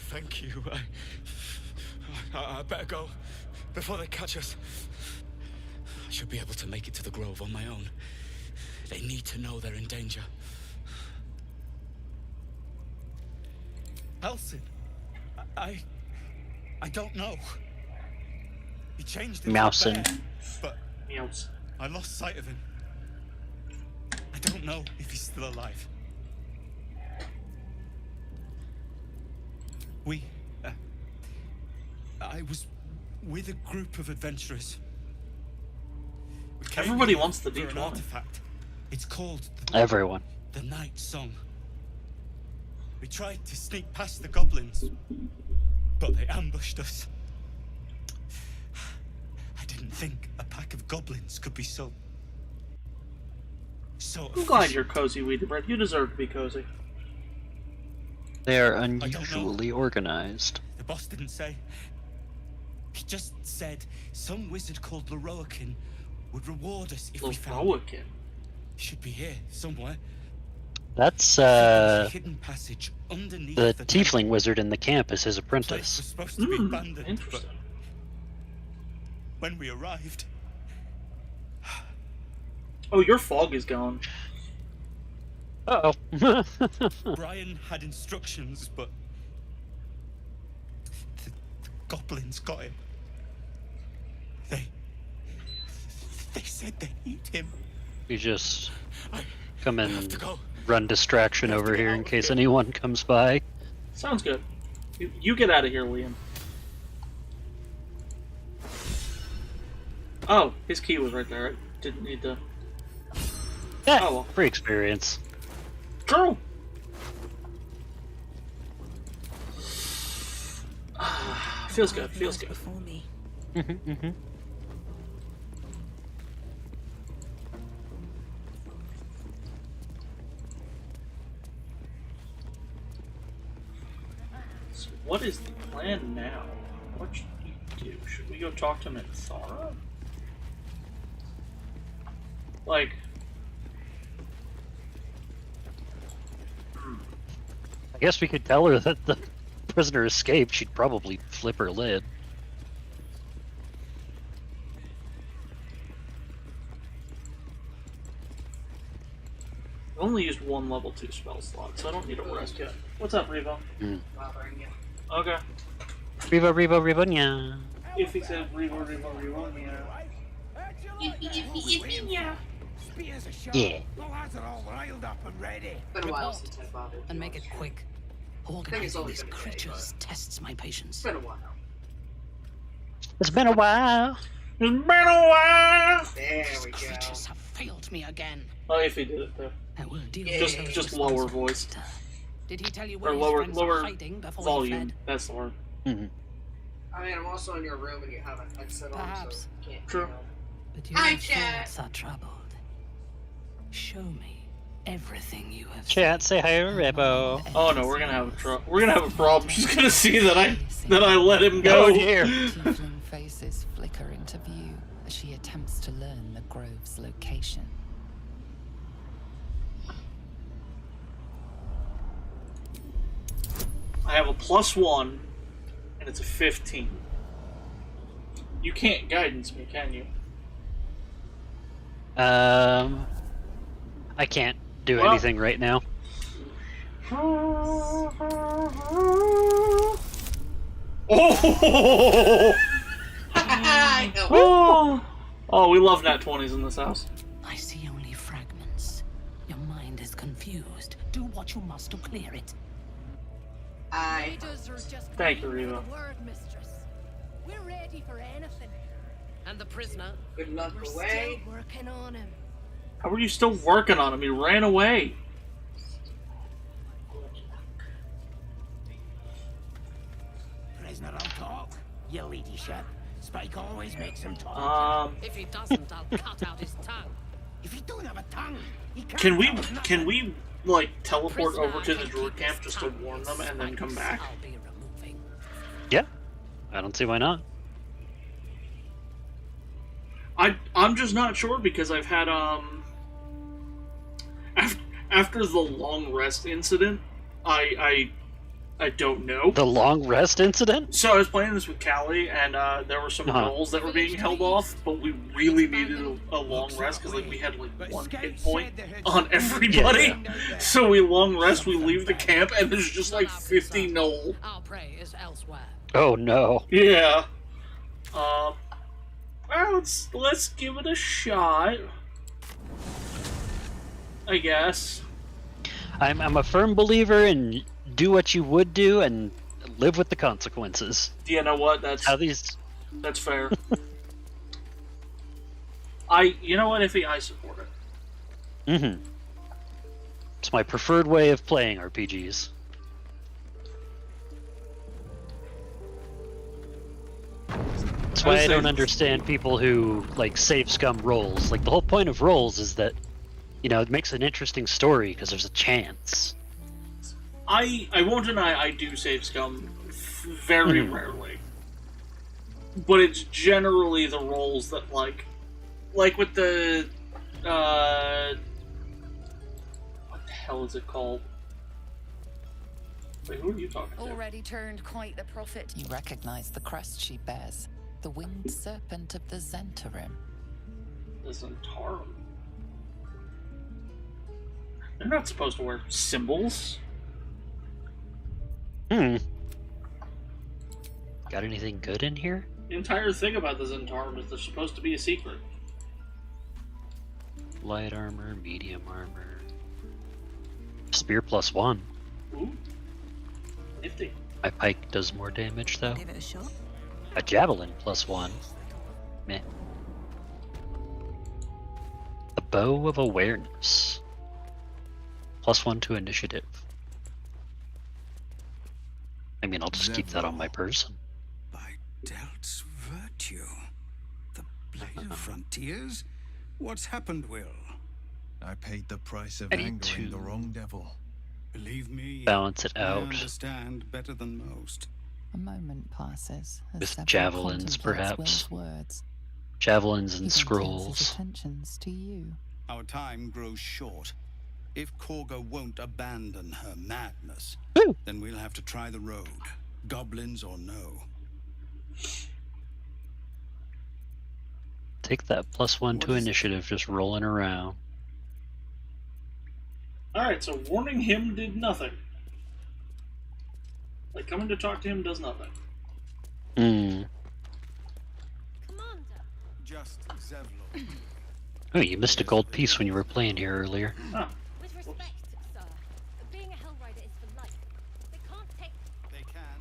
Thank you. I better go before they catch us. I should be able to make it to the Grove on my own. They need to know they're in danger. Elson, I don't know. He changed into Mousin. a bear, but I lost sight of him. I don't know if he's still alive. I was with a group of adventurers. Everybody wants the for an D20. artifact. It's called Everyone. the Night Song. We tried to sneak past the goblins, but they ambushed us. I didn't think a pack of goblins could be so I'm glad you're cozy, Weedybread. You deserve to be cozy. They are unusually organized. The boss didn't say. He just said some wizard called Leroican would reward us if we found him. Leroican? He should be here somewhere. That's Hidden passage underneath the the tiefling wizard in the camp is his apprentice. supposed to be abandoned, but when we arrived, Oh, your fog is gone. Uh-oh. Brian had instructions, but the goblins got him. They said they need him. You just come and run distraction over here in case anyone comes by. Sounds good. You get out of here, Liam. Oh, his key was right there. I didn't need to... Yeah, oh, well. Free experience. True. Feels good, feels good. So what is the plan now? What should we do? Should we go talk to him at Thara? Like... I guess we could tell her that the prisoner escaped. She'd probably flip her lid. I only used one level 2 spell slot, so I don't need a rest yet. What's up, Revo? Okay. Revo, yeah. If he says Revo, yeah. Yeah. Been a while since I bothered. And make it quick. Organizing these creatures tests my patience. It's been a while. It's been a while. It's been a while. There we go. Creatures have failed me again. Oh, if he did it though. I will deal Just lower voice. Did he tell you or where lower hiding before volume. he fled? That's the word. Mm-hmm. I mean, I'm also in your room and you have a headset on, so you can't. True. But your thoughts are troubled. Show me everything you have. Chat, say hi to Revo. Oh no, we're gonna have a problem. She's gonna see that I let him go. Oh dear. Tiefling faces flicker into view as she attempts to learn the grove's location. I have a +1, and it's a 15. You can't guidance me, can you? I can't do anything right now. Oh! I know. Oh, we love nat 20s in this house. I see only fragments. Your mind is confused. Do what you must to clear it. Thank you, Reva. We're ready for anything. And the prisoner? Good luck We're away. still working on him. How are you still working on him? He ran away. Prisoner will talk, your ladyship. Spike always makes him talk. If he doesn't, I'll cut out his tongue. If he don't have a tongue, he can't. Can we like teleport over to the druid camp just to warn them and then come back? Yeah, I don't see why not. I'm just not sure because I've had after the long rest incident, I don't know. The long rest incident? So I was playing this with Callie, and there were some rolls that were being held off, but we really needed a long rest because like we had like 1 hit point on everybody. Yeah. So we long rest, we leave the camp, and there's just like 50 Knoll. Our prey is elsewhere. Oh no. Yeah. Well, let's give it a shot. I guess. I'm a firm believer in do what you would do and live with the consequences. You know what? That's fair. You know what, Iffy, I support it. Mm-hmm. It's my preferred way of playing RPGs. That's why I don't understand people who like save scum rolls. Like the whole point of rolls is that, you know, it makes an interesting story because there's a chance. I won't deny I do save scum very rarely. But it's generally the rolls that like with the what the hell is it called? Wait, who are you talking to? Already turned quite the prophet. You recognize the crest she bears. The winged serpent of the Zentarim. The Zentarum. They're not supposed to wear symbols. Got anything good in here? The entire thing about the Zentarum is they're supposed to be a secret. Light armor, medium armor. Spear +1. Ooh. Nifty. My pike does more damage though. Give it a shot. A javelin +1. Meh. A bow of awareness. +1 to initiative. I mean, I'll just keep that on my person. By Delt's virtue. The Blade of Frontiers? What's happened, Will? I paid the price of I need angering to the wrong devil. Believe me, balance it I out. understand better than most. A moment passes as With Seville javelins, contemplates perhaps. Will's words. Javelins and He then turns his scrolls. attentions to you. Our time grows short. If Korga won't abandon her madness, then we'll have to try the road. Goblins or no. Take that +1 to initiative, just rolling around. Alright, so warning him did nothing. Like, coming to talk to him does nothing. Just Zevlor. Oh, you missed a gold piece when you were playing here earlier. Huh. With respect, sir, being a Hellrider is for life. They can't take... They can.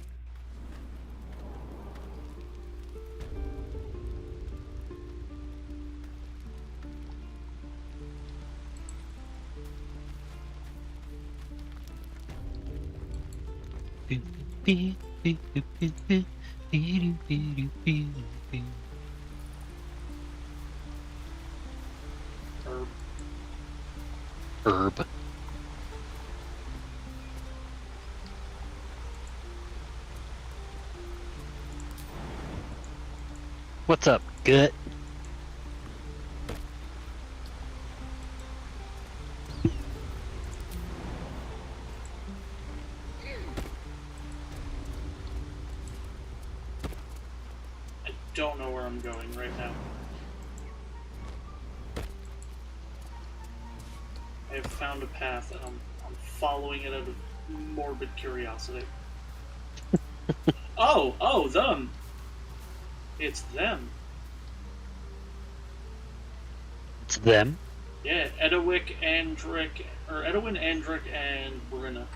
Herb. What's up, gut? I don't know where I'm going right now. I have found a path and I'm following it out of morbid curiosity. Oh, them! It's them. It's them? Yeah, Edowin, Andric, and Brina.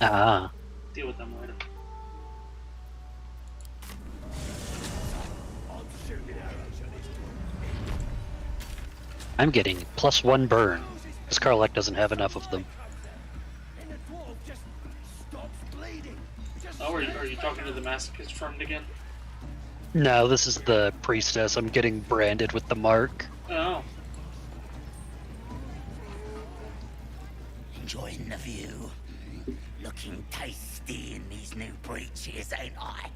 Ah. Deal with them later. I'm getting +1 burn, because Karlach doesn't have enough of them. Oh, are you talking to the masochist friend again? No, this is the priestess. I'm getting branded with the mark. Oh. Enjoying the view. Looking tasty in these new breeches, ain't I?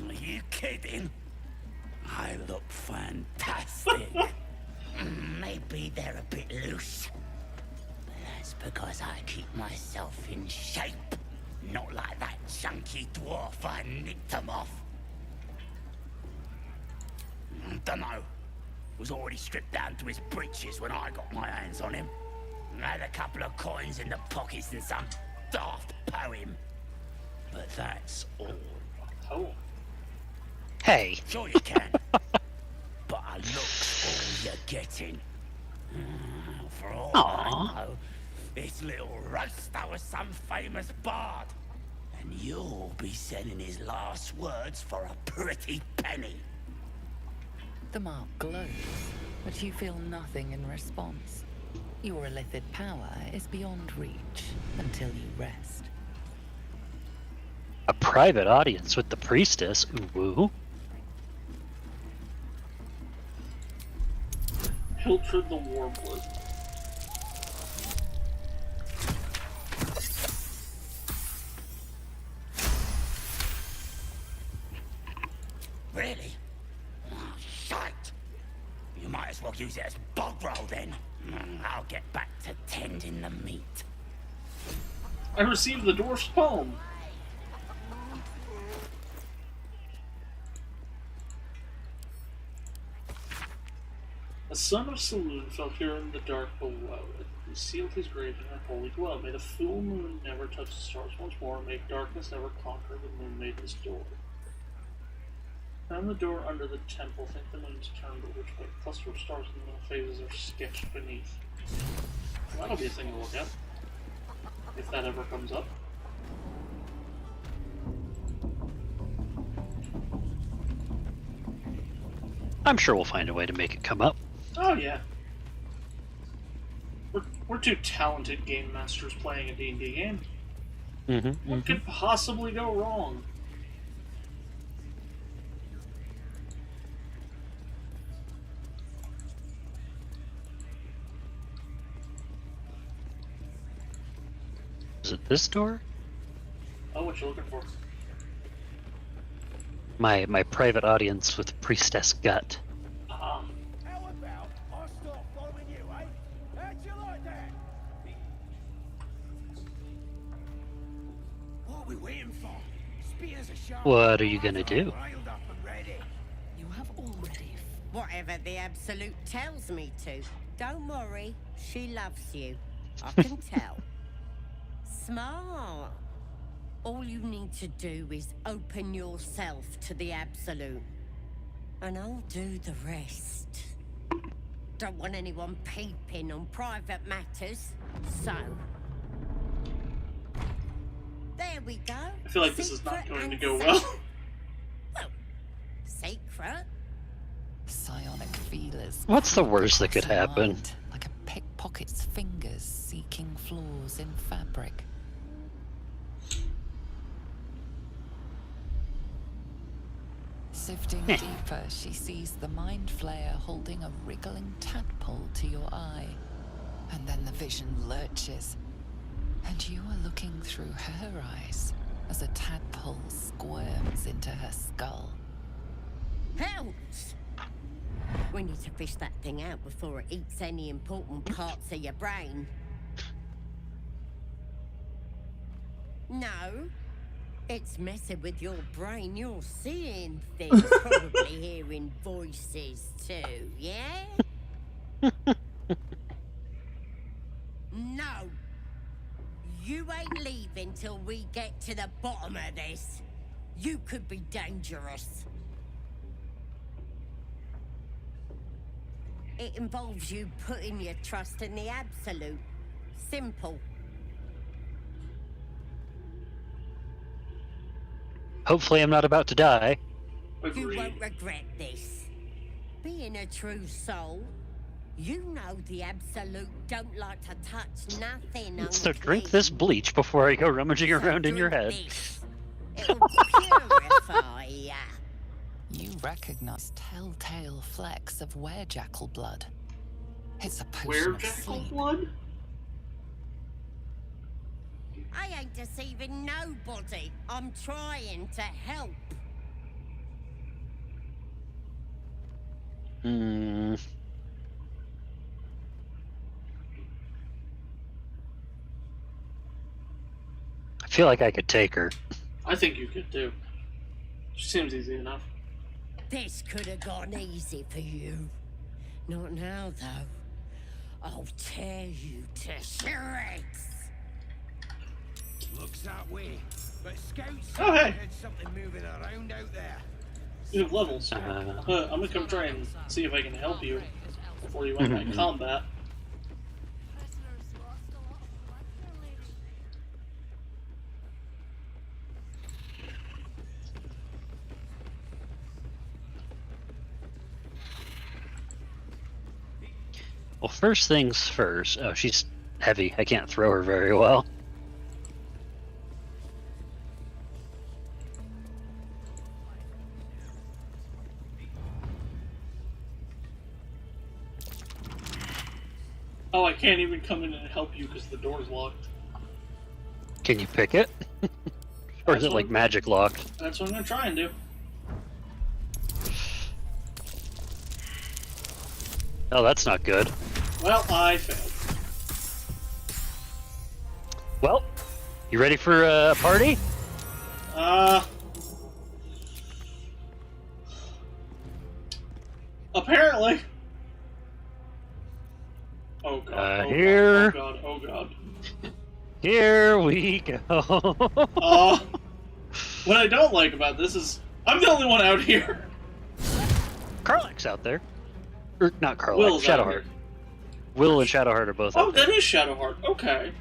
Are you kidding? I look fantastic. Maybe they're a bit loose. But that's because I keep myself in shape. Not like that chunky dwarf I nicked him off. Dunno. Was already stripped down to his breeches when I got my hands on him. Had a couple of coins in the pockets and some daft poem. But that's all. Oh. Hey. Sure you can. But a look's all you're getting. For all I know, this little roaster was some famous bard. And you'll be sending his last words for a pretty penny. The mark glows, but you feel nothing in response. Your illithid power is beyond reach until you rest. A private audience with the priestess. Ooh. Pilchard the Warbler. Really? Oh, shite. You might as well use it as bog roll then. I'll get back to tending the meat. I received the dwarf's poem. A son of Saloon fell here in the dark below. He sealed his grave in a holy dwell. May the full moon never touch the stars once more. May darkness never conquer. The moon made his door. Found the door under the temple. Think the moon's turned, but which way? Cluster of stars in the middle phases are sketched beneath. Well, that'll be a thing to look at. If that ever comes up. I'm sure we'll find a way to make it come up. Oh yeah. We're two talented game masters playing a D&D game. What could possibly go wrong? Is it this door? Oh, what you looking for? My private audience with Priestess Gut. How about I start following you, eh? How'd you like that? What are we waiting for? Spears are sharp. What are you gonna do? Riled up and ready. You have already. Whatever the Absolute tells me to. Don't worry, she loves you. I can tell. Smart. All you need to do is open yourself to the Absolute. And I'll do the rest. Don't want anyone peeping on private matters, so... There we go. I feel like this is not going to go Secret well. Well, secret. Psionic feelers. What's the worst that could happen? Mind, like a pickpocket's fingers seeking flaws in fabric. Sifting deeper, she sees the mind flayer holding a wriggling tadpole to your eye. And then the vision lurches. And you are looking through her eyes as a tadpole squirms into her skull. Helps! We need to fish that thing out before it eats any important parts of your brain. No. It's messing with your brain. You're seeing things, probably hearing voices too, yeah? No. You ain't leaving till we get to the bottom of this. You could be dangerous. It involves you putting your trust in the Absolute. Simple. Hopefully I'm not about to die. You won't regret this. Being a true soul, you know the Absolute don't like to touch nothing So drink this bleach before I go rummaging around in your head. It'll purify ya. You recognize telltale flecks of werejackal blood. It's a potion of sleep. Blood? I ain't deceiving nobody. I'm trying to help. I feel like I could take her. I think you could too. She seems easy enough. This could have gone easy for you. Not now, though. I'll tear you to shreds. Looks that way, but scouts Oh, hey. had something moving around out there. You have levels. I'm gonna come try and see if I can help you before you end my combat. Well, first things first. Oh, she's heavy. I can't throw her very well. Oh, I can't even come in and help you because the door's locked. Can you pick it? Or is it like magic locked? That's what I'm gonna try and do. Oh, that's not good. Well, I failed. Well, you ready for a party? Apparently. Oh god. Here. God, oh god. Here we go. What I don't like about this is I'm the only one out here. Karlach's out there. Or not Karlach, Will's out Shadowheart. Will and Shadowheart are both out there. That is Shadowheart. Okay.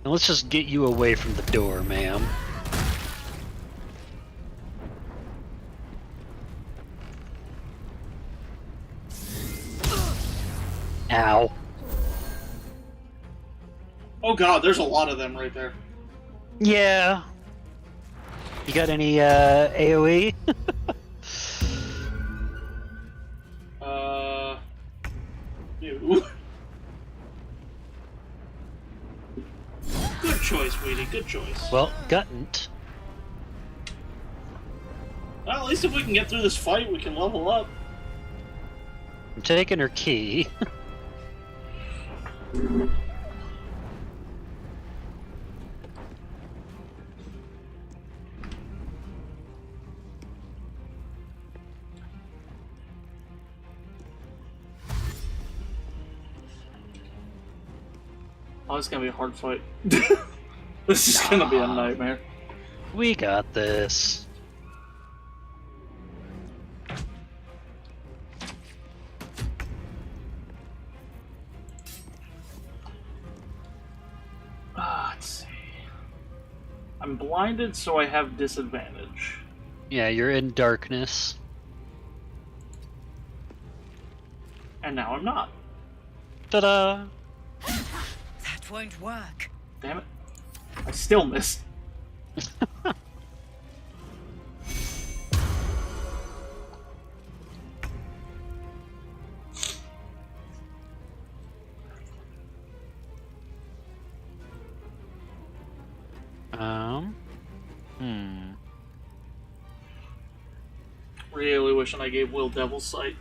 And let's just get you away from the door, ma'am. Ow. Oh god, there's a lot of them right there. Yeah. You got any AoE? You. Good choice, Weedy, good choice. Well, gutn't. Well, at least if we can get through this fight, we can level up. I'm taking her key. Oh, it's gonna be a hard fight. This is gonna be a nightmare. We got this. Let's see. I'm blinded, so I have disadvantage. Yeah, you're in darkness. And now I'm not. Ta-da! That won't work. Damn it. I still missed. Really wishing I gave Will Devil's Sight.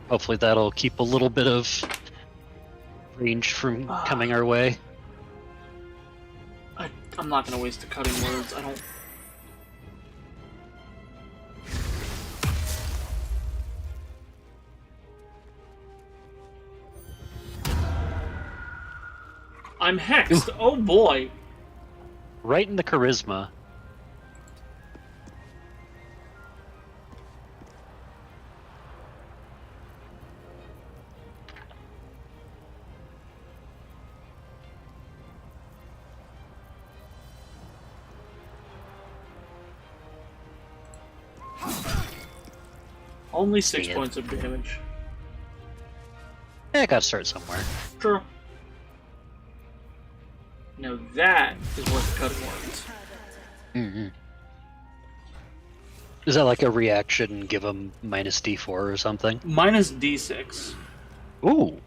Hopefully that'll keep a little bit of range from coming our way. I'm not gonna waste the cutting words. I don't. I'm hexed. Oh boy. Right in the charisma. Only 6 points of damage. Yeah, I gotta start somewhere. True. Now that is worth the cutting words. Mm-hmm. Is that like a reaction? Give them minus D4 or something? Minus D6. Ooh.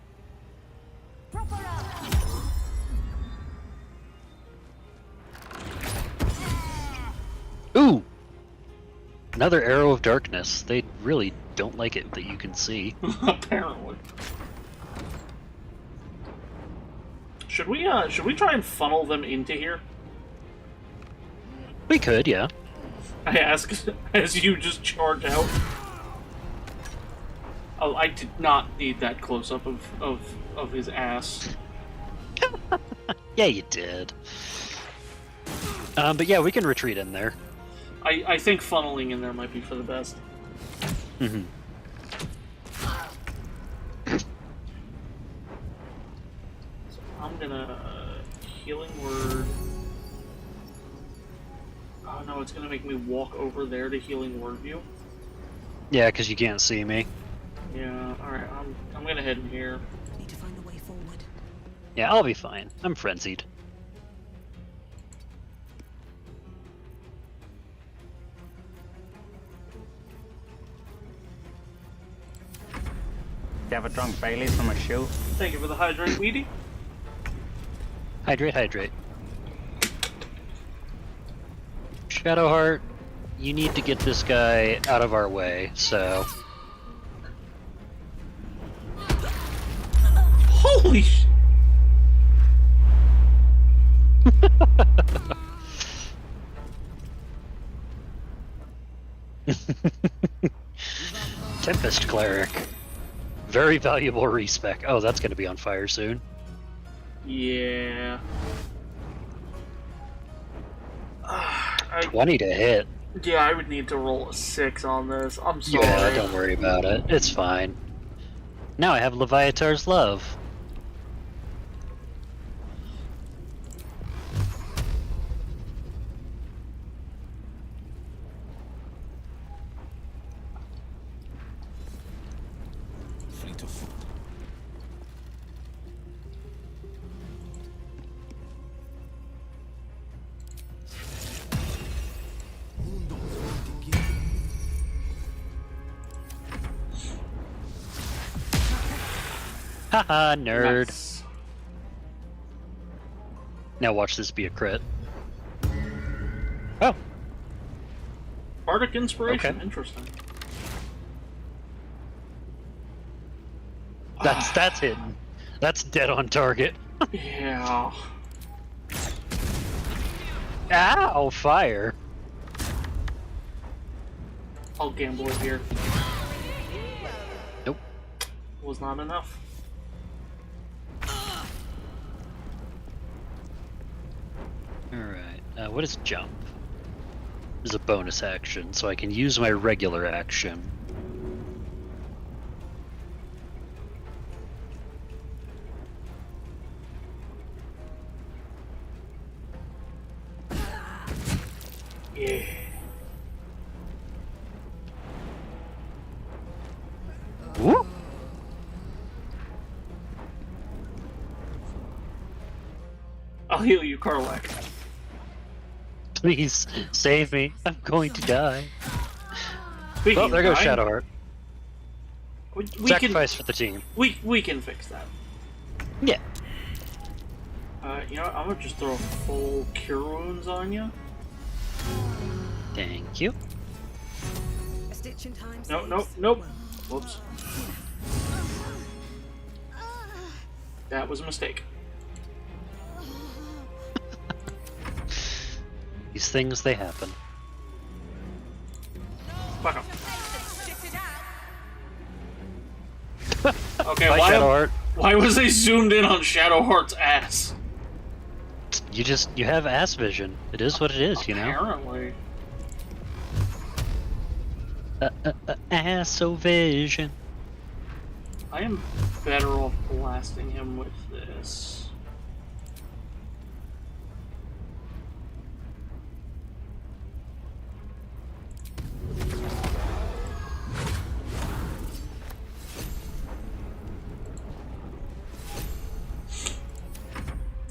Ooh. Another arrow of darkness. They really don't like it that you can see. Apparently. Should we try and funnel them into here? We could, yeah. I ask as you just charge out. Oh, I did not need that close-up of his ass. Yeah, you did. But yeah, we can retreat in there. I think funneling in there might be for the best. Mm-hmm. So I'm gonna healing word. Oh no, it's gonna make me walk over there to healing word view. Yeah, because you can't see me. Yeah. All right. I'm gonna head in here. Need to find a way forward. Yeah, I'll be fine. I'm frenzied. You have a drunk Bailey's from a shoe. Thank you for the hydrate, Weedy. Hydrate, hydrate. Shadowheart, you need to get this guy out of our way, so... Holy sh... Tempest Cleric. Very valuable respec. Oh, that's gonna be on fire soon. Yeah. 20 to hit. Yeah, I would need to roll a 6 on this. I'm sorry. Yeah, don't worry about it. It's fine. Now I have Leviatar's Love. Fleet of foot. Haha, nerd. Nice. Now watch this be a crit. Oh. Bardic Inspiration, Okay. interesting. That's hidden. That's dead on target. Yeah. Ow, fire. I'll gamble it here. Nope. Was not enough. Alright, what is jump? Is a bonus action, so I can use my regular action. Yeah. Whoop. I'll heal you, Karlak. Please save me. I'm going to die. Speaking Oh, there goes of dying, Shadowheart. We Sacrifice for the team. We can fix that. Yeah. You know what? I'm gonna just throw full cure wounds on you. Thank you. A stitch in time. Nope, nope, saves. nope. Whoops. That was a mistake. These things, they happen. Fuck up. Okay, Bye, Shadowheart. why was they zoomed in on Shadowheart's ass? You have ass vision. It is what it is, you know? Apparently. Ass-o-vision. I am better off blasting him with this.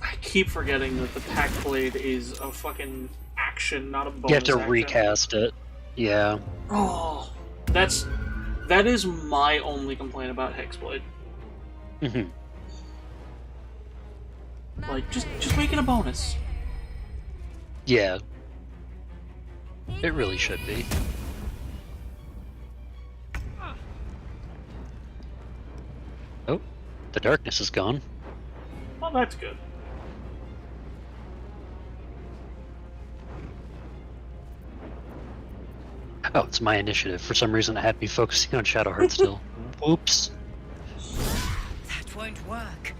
I keep forgetting that the Pack Blade is a fucking action, not a bonus You have to action. recast it. Yeah. Oh, that is my only complaint about Hexblade. Mm-hmm. Like, just make it a bonus. Yeah. It really should be. Oh, the darkness is gone. Well, that's good. Oh, it's my initiative. For some reason, it had me focusing on Shadowheart still. Oops. That won't work.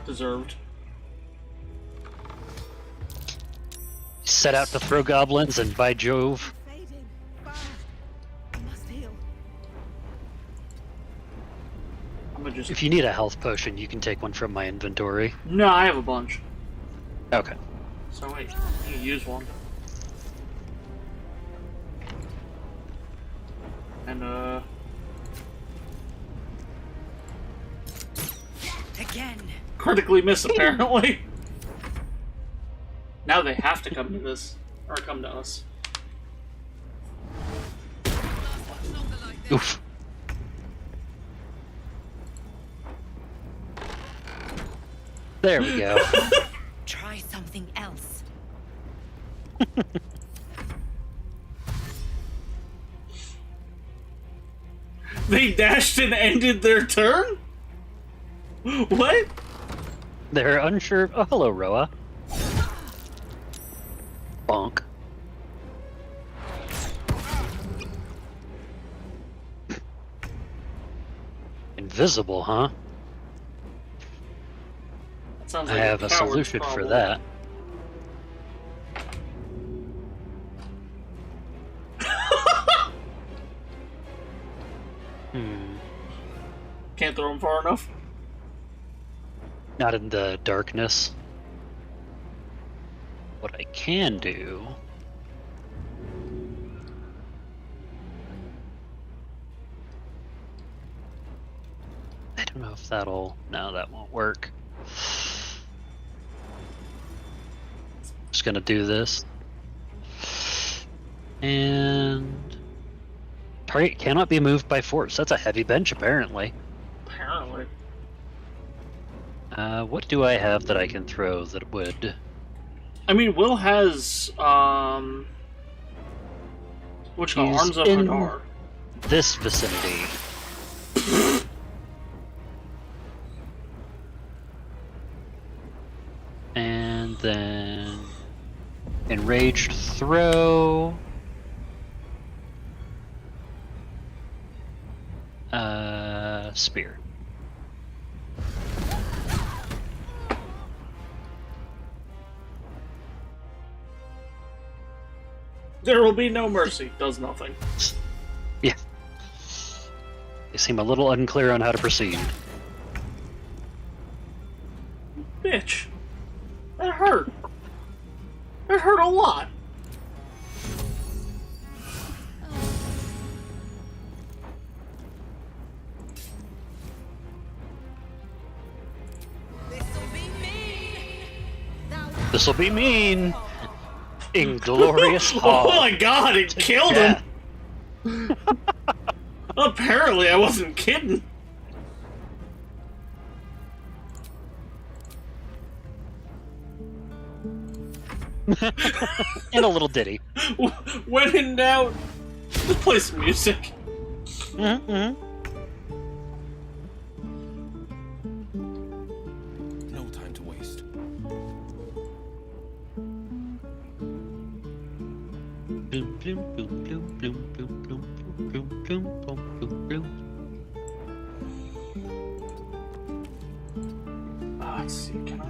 Deserved. Set out to throw goblins, and by Jove. If you need a health potion, you can take one from my inventory. No, I have a bunch. Okay. So wait, you use one. And Again. critically miss apparently. Now they have to come to this. Or come to us. Oof. There we go. Try something else. They dashed and ended their turn? What? They're unsure. Oh, hello, Roa. Bonk. Invisible, huh? Sounds I like have a coward's solution for problem. that. Can't throw him far enough? Not in the darkness. What I can do... I don't know if that'll... No, that won't work. Just gonna do this. And... Target cannot be moved by force. That's a heavy bench, apparently. Apparently. What do I have that I can throw that would... I mean, Will has, which He's Arms of in Hadar. this vicinity. And then... Enraged throw... Spear. There will be no mercy. Does nothing. Yeah. They seem a little unclear on how to proceed. Bitch. That hurt. That hurt a lot. This'll be mean. Inglorious Oh Hall. my god, it killed him! Apparently, I wasn't kidding. And a little ditty. When in doubt, play some music. Mm-hmm. No time to waste. Bloom, bloom, bloom, bloom, bloom, bloom, bloom, bloom, bloom, bloom, bloom, bloom. Let's see, can I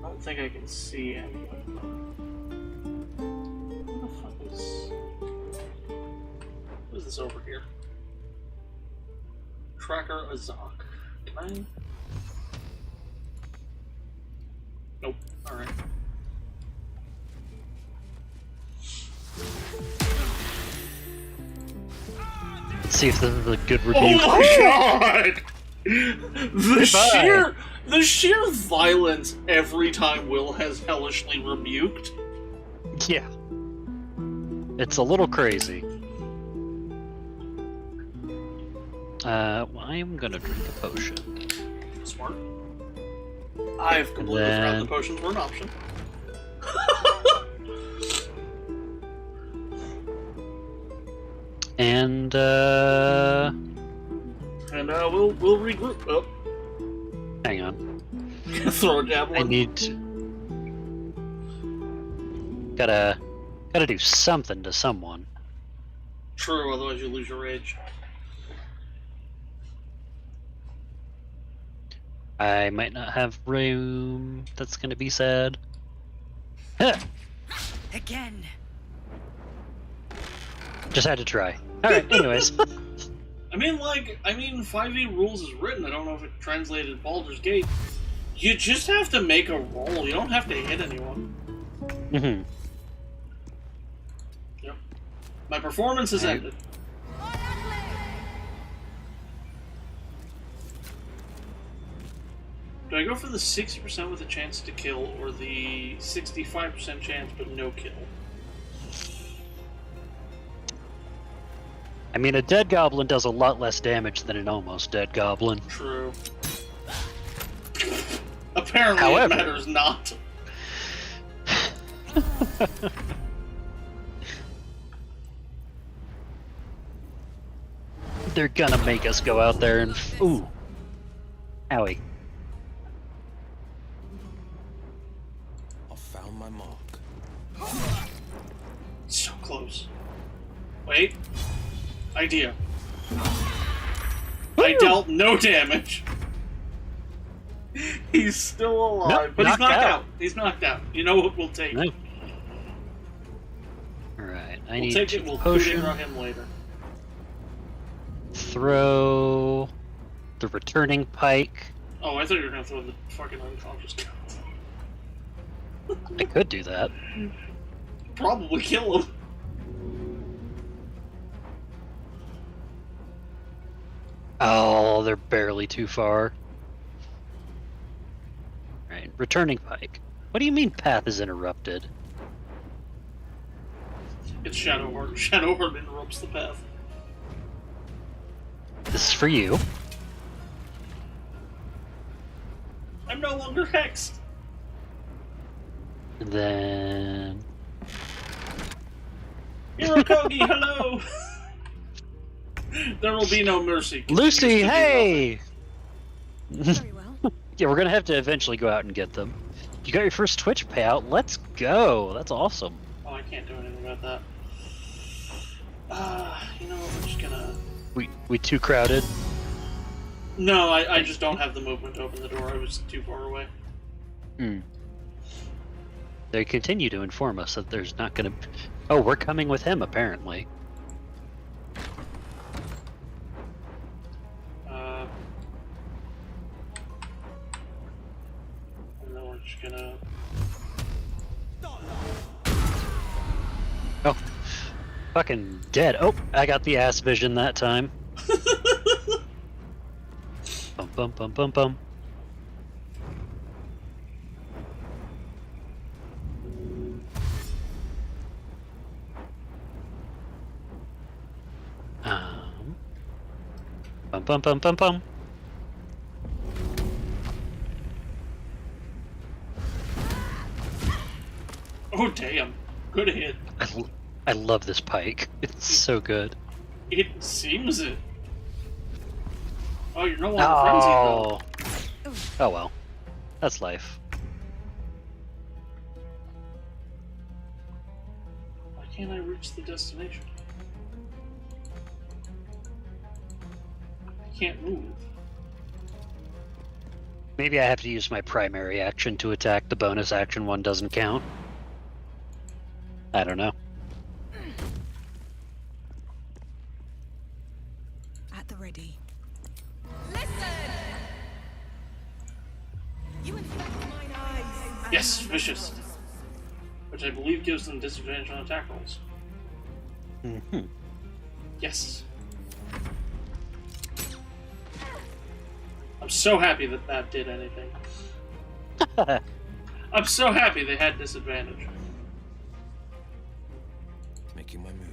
don't think I can see any of them. What the fuck is... What is this over here? Tracker Azak. Can I... Nope. Alright. Let's see if this is a good Oh review. my god! The sheer violence every time Will has hellishly rebuked. Yeah. It's a little crazy. I'm gonna drink a potion. Smart. I've completely forgotten the potions were an option. And we'll regroup. Oh. Hang on. Throw a javelin. I need to... Gotta do something to someone. True, otherwise you lose your rage. I might not have room. That's gonna be sad. Huh. Again. Just had to try. Alright, anyways. I mean, 5e rules is written. I don't know if it translated Baldur's Gate. You just have to make a roll. You don't have to hit anyone. Mm-hmm. Yep. My performance has ended. Do I go for the 60% with a chance to kill, or the 65% chance but no kill? I mean, a dead goblin does a lot less damage than an almost dead goblin. True. Apparently However, it matters not. They're gonna make us go out there and... Ooh. Owie. I found my mark. So close. Wait. Idea. I dealt no damage. He's still alive, Nope, but he's knocked knocked out. out. He's knocked out. You know what we'll take? Alright, I We'll need take to it. We'll potion. on him later. Throw the returning pike. Oh, I thought you were gonna throw the fucking unconscious guy. I could do that. Probably kill him. Oh, they're barely too far. Right, returning pike. What do you mean path is interrupted? It's Shadowheart. Shadowheart interrupts the path. This is for you. I'm no longer hexed. And then... Hirokogi, hello! There will be no mercy. Lucy, hey! Yeah, we're gonna have to eventually go out and get them. You got your first Twitch payout. Let's go. That's awesome. Oh, I can't do anything about that. You know what? We're just gonna... We too crowded. No, I just don't have the movement to open the door. I was too far away. Hmm. They continue to inform us that there's not gonna... Oh, we're coming with him, apparently. And then we're just gonna... Oh. Fucking dead. Oh, I got the ass vision that time. Bum bum bum bum bum. Bum bum bum bum bum. Oh damn! Good hit. I love this pike. It's so good. It seems it. Oh, you're no longer frenzied though. Oh well. That's life. Why can't I reach the destination? I can't move. Maybe I have to use my primary action to attack. The bonus action one doesn't count. I don't know. At the ready. Yes, vicious. Which I believe gives them disadvantage on attack rolls. Mm-hmm. Yes. I'm so happy that that did anything. I'm so happy they had disadvantage. Making my move.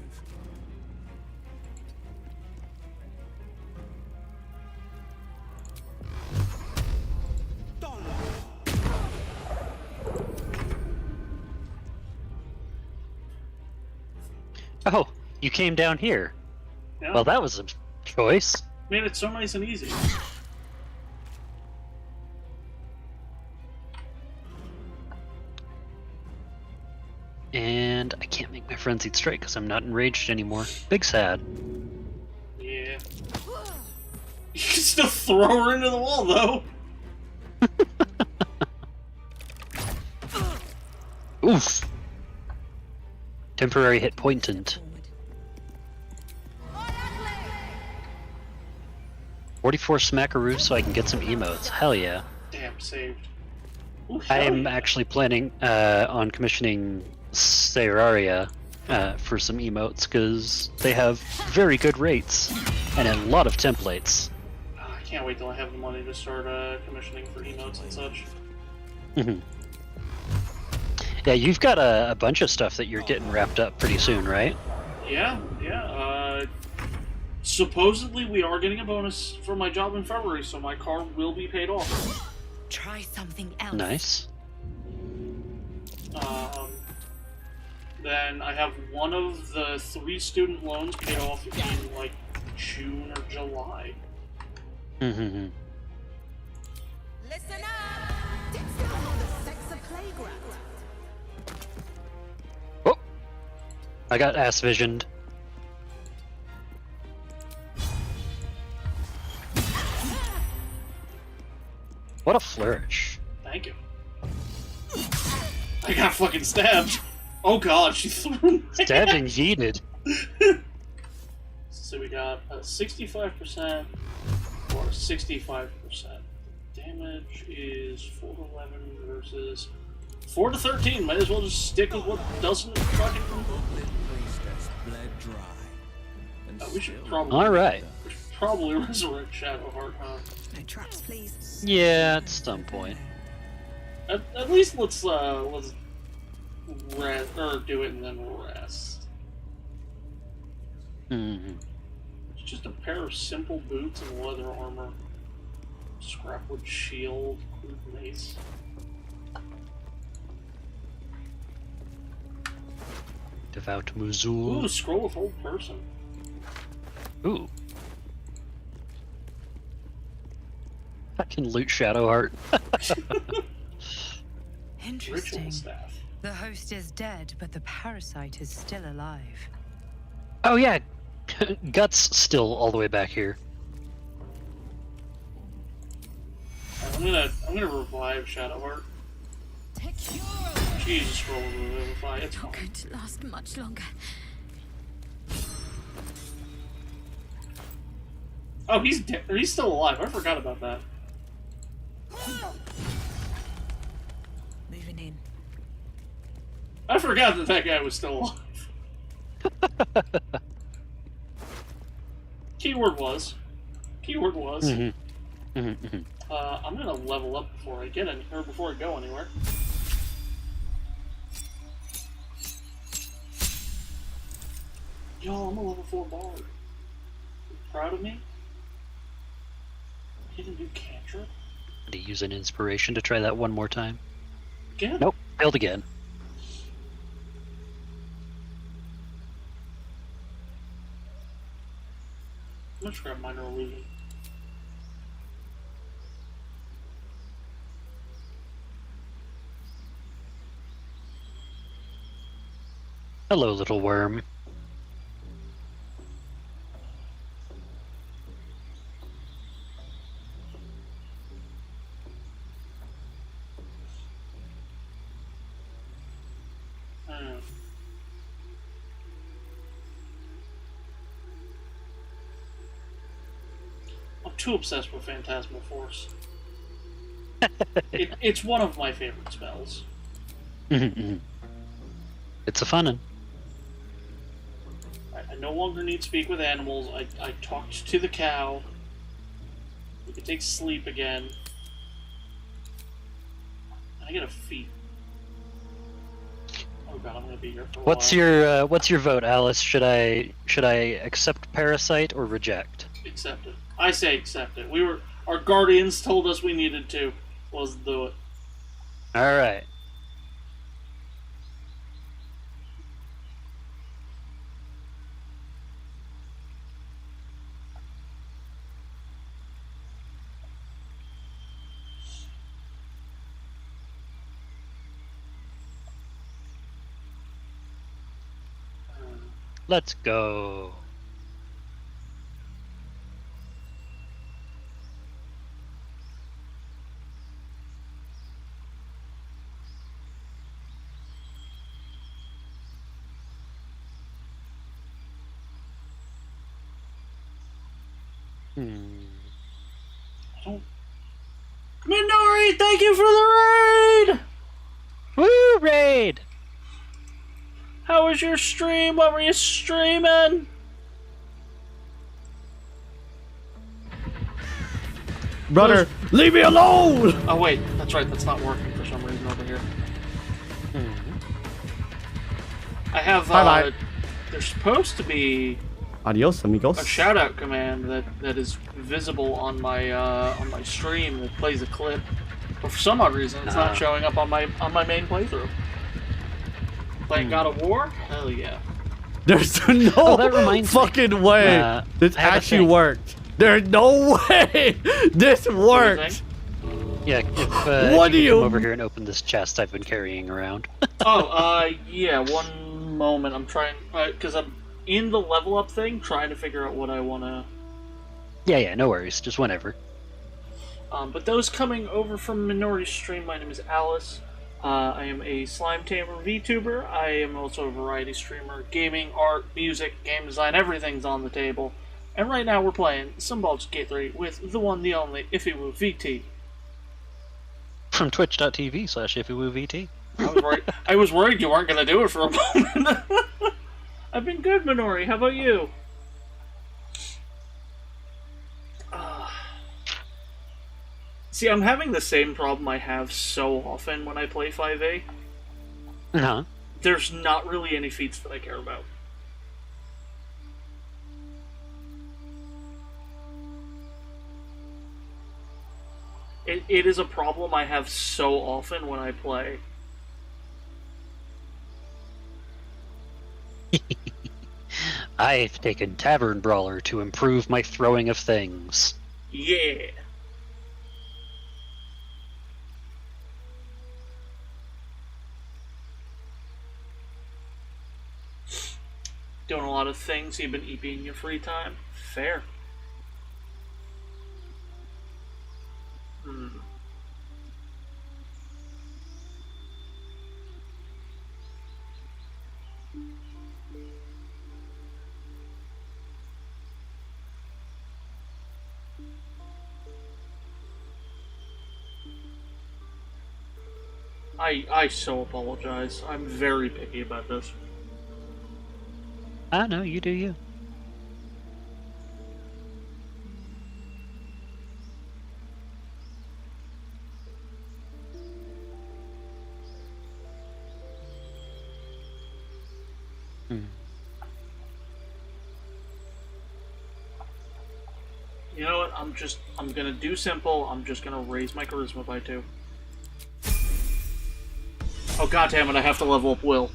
Oh, you came down here. Yeah. Well, that was a choice. Made it so nice and easy. And I can't make my frenzied strike because I'm not enraged anymore. Big sad. Yeah. You can still throw her into the wall, though. Oof. Temporary hit pointed. 44 smackaroos so I can get some emotes. Hell yeah. Damn, saved. Ooh, I hell am yeah. actually planning on commissioning Seraria for some emotes because they have very good rates and a lot of templates. can't wait till I have the money to start commissioning for emotes and such. Mm-hmm. Yeah, you've got a bunch of stuff that you're getting wrapped up pretty soon, right? Yeah. Supposedly we are getting a bonus for my job in February, so my car will be paid off. Try something else. Nice. Then I have one of the 3 student loans paid off in like June or July. Mm-hmm. Listen up! It's down on the sex of playground. Oh! I got ass visioned. What a flourish. Thank you. I got fucking stabbed. Oh god, she threw me. Stabbed and yeeted. So we got a 65% or 65%. Damage is 4 to 11 versus 4 to 13. Might as well just stick with what doesn't fucking. We should probably. Alright. We should probably resurrect Shadowheart, huh? No traps, please. Yeah, at some point. At least let's rest, or do it and then rest. Mm-hmm. It's just a pair of simple boots and leather armor. Scrapwood shield, mace. Devout Muzul. Ooh, scroll of hold person. Ooh. I can loot Shadowheart. Interesting. The host is dead, but the parasite is still alive. Oh yeah, Guts still all the way back here. I'm gonna revive Shadowheart. Jesus, scroll of revivify. It's not going to last much longer. Oh, he's dead. He's still alive. I forgot about that. Moving in. I forgot that guy was still alive. Keyword was. Mm-hmm. Mm-hmm. I'm gonna level up before I get before I go anywhere. Yo, I'm a level 4 bard. You proud of me? Hit a new cantrip? To use an inspiration to try that one more time. Again? Nope, failed again. Let's grab minor illusion. Hello, little worm. I'm too obsessed with Phantasmal Force. It's one of my favorite spells. It's a fun one. I no longer need to speak with animals. I talked to the cow. We can take sleep again. I get a feat. Oh god, I'm gonna be here for a while. What's your vote, Alyss? Should I accept Parasite or reject? Accept it. I say accept it. Our guardians told us we needed to. Let's do it. All right. Let's go. Minori, thank you for the raid! Woo, raid! How was your stream? What were you streaming? Brother, leave me alone! Oh wait, that's right, that's not working for some reason over here. I have, Bye-bye. there's supposed to be Adios, amigos. a shout-out command that is visible on my stream that plays a clip. But for some odd reason, it's not showing up on my main playthrough. Playing God of War? Hell yeah. There's no fucking way this actually worked. There's no way this worked. Yeah, What if do you you- come over here and open this chest I've been carrying around. Yeah, one moment. I'm trying, because I'm in the level up thing, trying to figure out what I want to... Yeah, no worries. Just whenever. But those coming over from Minority Stream, my name is Alyss. I am a Slime Tamer VTuber. I am also a variety streamer. Gaming, art, music, game design, everything's on the table. And right now we're playing some Baldurs Gate 3 with the one, the only, IffyWooVT. From twitch.tv/IffyWooVT. I was worried you weren't going to do it for a moment. I've been good, Minori. How about you? See, I'm having the same problem I have so often when I play 5A. Uh-huh. There's not really any feats that I care about. It is a problem I have so often when I play. I've taken Tavern Brawler to improve my throwing of things. Yeah. Doing a lot of things you've been eating in your free time. Fair. I so apologize. I'm very picky about this. I know, you do you. You know what? I'm gonna do simple. I'm just gonna raise my charisma by 2. Oh god damn it, I have to level up Will.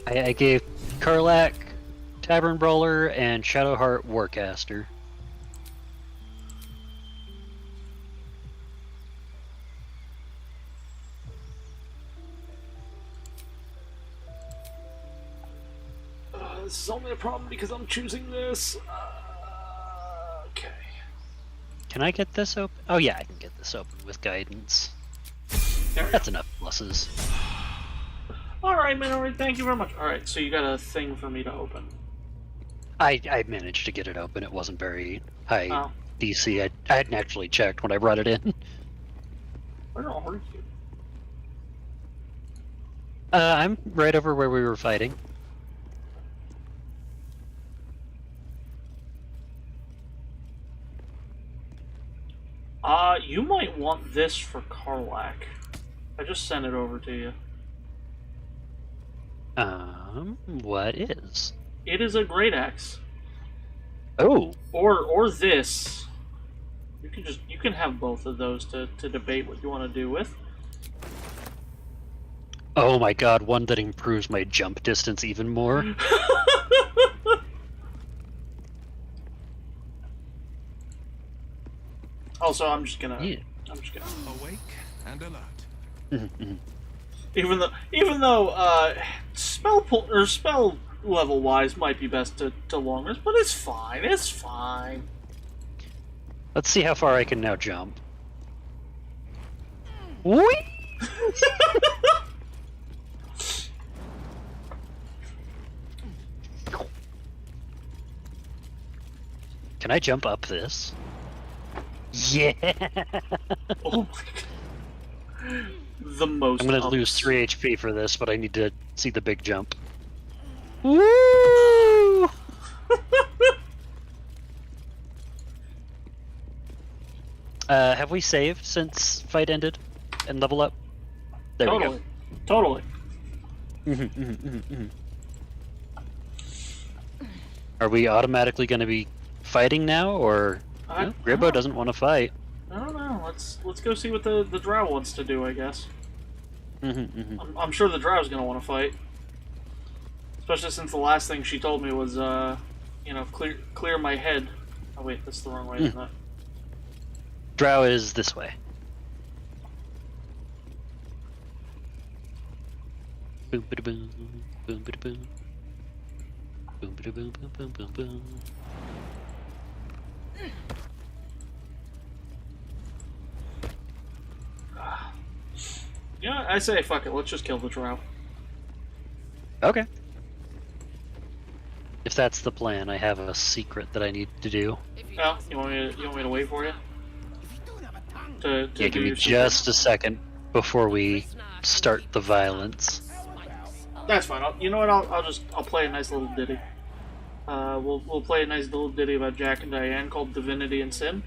I gave Karlak, Tavern Brawler, and Shadowheart Warcaster. This is only a problem because I'm choosing this. Okay. Can I get this open? Oh yeah, I can get this open with guidance. That's enough pluses. Alright, Minori, thank you very much. Alright, so you got a thing for me to open. I managed to get it open. It wasn't very high DC. I hadn't actually checked when I brought it in. Where are you? I'm right over where we were fighting. You might want this for Karlak. I just sent it over to you. What is? It is a great axe. Oh. Or this. You can have both of those to debate what you want to do with. Oh my god, one that improves my jump distance even more. Also, I'm just gonna awake and alert. Even though spell level wise might be best to long rest, but it's fine. It's fine. Let's see how far I can now jump. Whee! Can I jump up this? Yeah! Oh my god. The most. I'm gonna lose 3 HP for this, but I need to see the big jump. Woo! Have we saved since fight ended and level up? There we go. Totally. Are we automatically going to be fighting now, or no, Gribbo doesn't want to fight? I don't know. Let's go see what the drow wants to do, I guess. I'm sure the drow's gonna want to fight, especially since the last thing she told me was, you know, clear my head. Oh wait, that's the wrong way, isn't it? Drow is this way. Boom ba boom, boom ba boom, boom ba boom, boom boom boom boom. Yeah, I say fuck it. Let's just kill the drow. Okay. If that's the plan, I have a secret that I need to do. Oh, you want me to wait for you? To Yeah, give me just a second before we start the violence. That's fine. You know what? I'll play a nice little ditty. We'll play a nice little ditty about Jack and Diane called Divinity and Sin.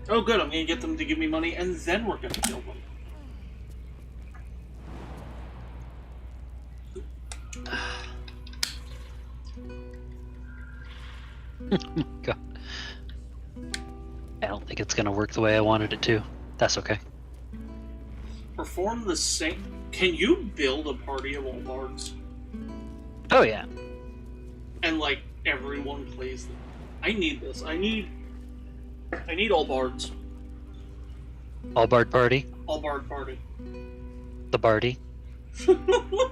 Oh good, I'm gonna get them to give me money and then we're gonna kill them. God. I don't think it's gonna work the way I wanted it to. That's okay. Perform the same. Can you build a party of old bards? Oh yeah. And like everyone plays them. I need this. I need all bards. All bard party? All bard party. The Bardy. Dun,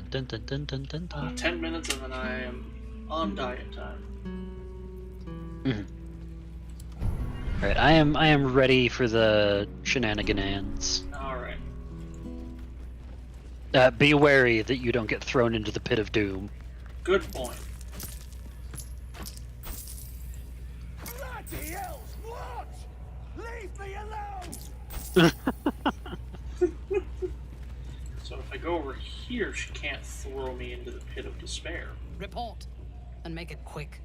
dun, dun, dun, dun, dun. 10 minutes and then I am on diet time. Alright, I am ready for the shenanigans. Alright. Be wary that you don't get thrown into the pit of doom. Good point. Bloody hell! What? Leave me alone! So if I go over here, she can't throw me into the pit of despair. Report, and make it quick.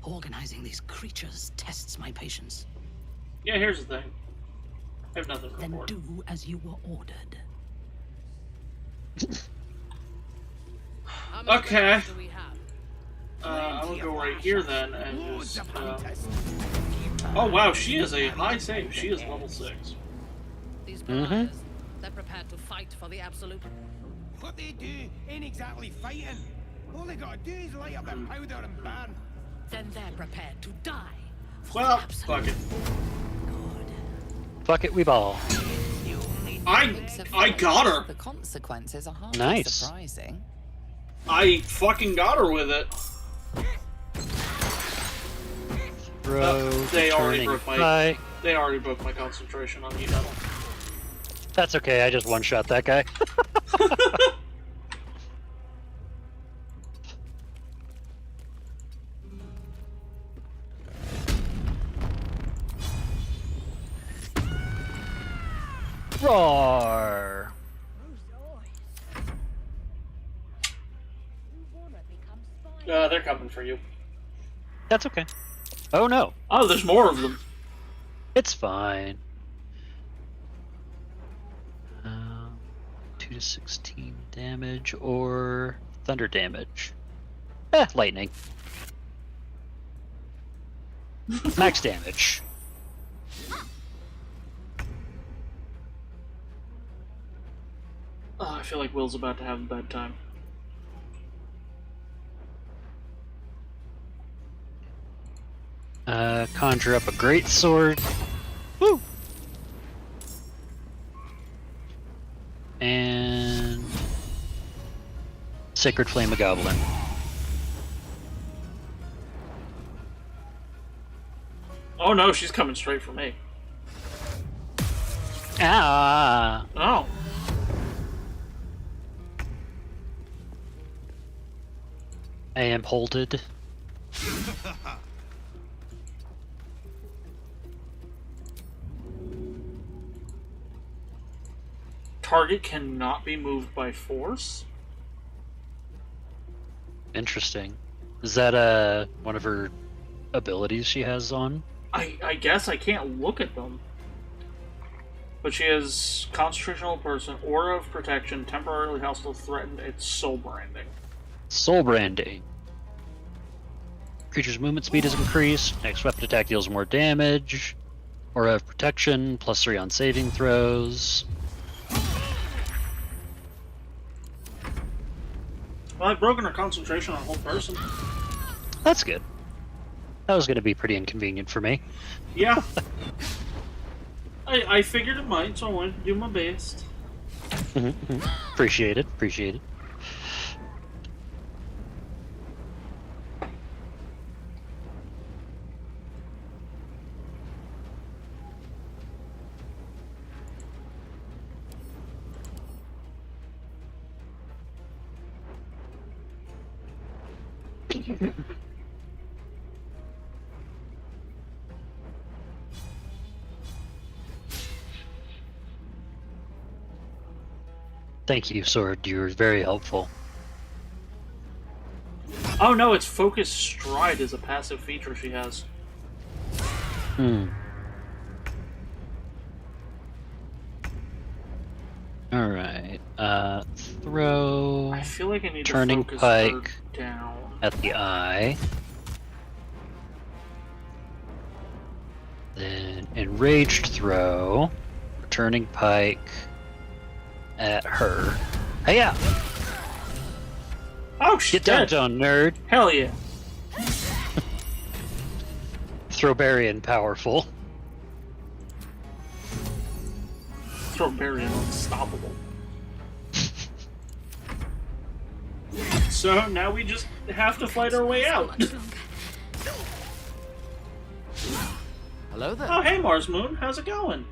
Organizing these creatures tests my patience. Yeah, here's the thing. I have nothing to Then report. do as you were ordered. Okay. I'm gonna go right here then and just. Oh wow, she is a high save. She is level 6. These brothers, they're prepared to fight for the absolute. What they do ain't exactly fighting. All they gotta do is light up their powder and burn. Then they're prepared to die. Well, fuck it. Fuck it, we ball. I got her. The consequences are hardly Nice. surprising. I fucking got her with it. They already broke my. They already broke my concentration on you, Nettle. That's okay, I just one-shot that guy. Roar! They're coming for you. That's okay. Oh no. Oh, there's more of them. It's fine. 2 to 16 damage or thunder damage. Lightning. Max damage. Oh, I feel like Will's about to have a bad time. Conjure up a great sword. Woo! And Sacred Flame of Goblin. Oh no, she's coming straight for me. Ah! Oh. I am holded. Target cannot be moved by force? Interesting. Is that one of her abilities she has on? I guess I can't look at them. But she has Concentrational Person, Aura of Protection, Temporarily Hostile Threatened, and Soul Branding. Soul Branding. Creature's movement speed is increased. Next weapon attack deals more damage. Aura of Protection, +3 on saving throws. Well, I've broken her concentration on a whole person. That's good. That was going to be pretty inconvenient for me. Yeah. I figured it might, so I wanted to do my best. Appreciate it, appreciate it. Thank you, Sword. You were very helpful. Oh no, it's Focus Stride is a passive feature she has. Alright. Throw. I feel like I need Turning to focus Pike her down. at the eye. Then Enraged Throw. Turning Pike at her. Hey, yeah! Oh shit! Get down, nerd! Hell yeah! Throwbarian powerful. Throwbarian unstoppable. So now we just have to fight our way out. Hello there. Oh hey Mars Moon, how's it going?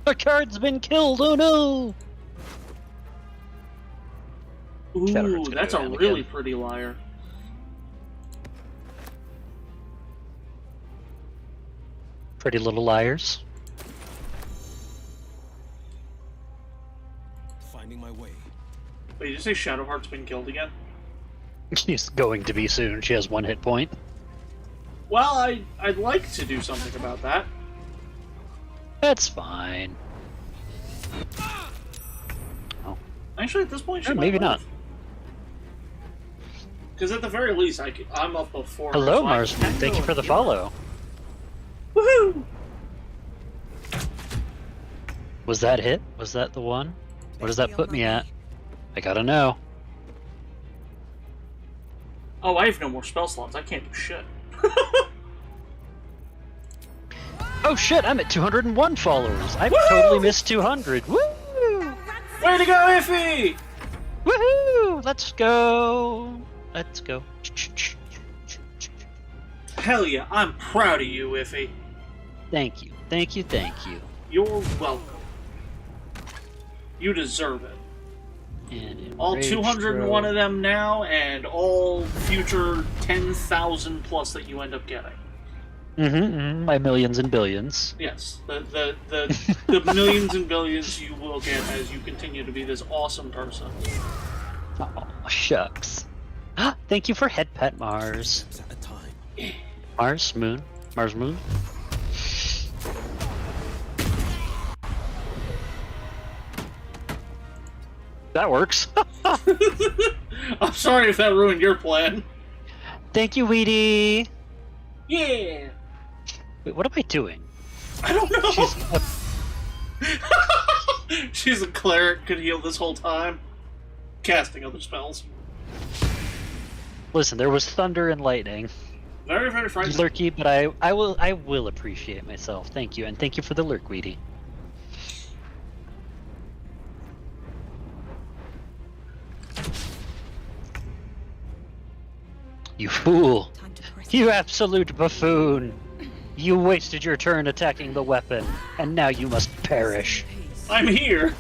The card's been killed, oh no! Ooh, that's a really pretty liar. Pretty Little Liars. Finding my way. Wait, did you say Shadowheart's been killed again? She's going to be soon. She has 1 hit point. Well, I'd like to do something about that. That's fine. Oh. Actually, at this point, she Maybe not. Because at the very least, I'm up before. Hello, so Mars. Thank you for the follow. Woohoo! Was that hit? Was that the one? What does that put me at? I gotta know. Oh, I have no more spell slots. I can't do shit. Oh shit, I'm at 201 followers. I've totally missed 200. Woo! Way to go, Iffy! Woohoo! Let's go. Let's go. Hell yeah, I'm proud of you, Iffy. Thank you. Thank you, thank you. You're welcome. You deserve it. And all 201 of them now, and all future 10,000 plus that you end up getting. By millions and billions. Yes, the millions and billions you will get as you continue to be this awesome person. Oh, shucks. Thank you for head pet, Mars. Mars Moon. Mars Moon. That works. I'm sorry if that ruined your plan. Thank you, Weedy. Yeah. Wait, what am I doing? I don't know. She's a cleric, could heal this whole time. Casting other spells. Listen, there was thunder and lightning. Very, very frightening. Lurky, but I will appreciate myself. Thank you, and thank you for the lurk, Weedy. You fool! You absolute buffoon! You wasted your turn attacking the weapon, and now you must perish. I'm here!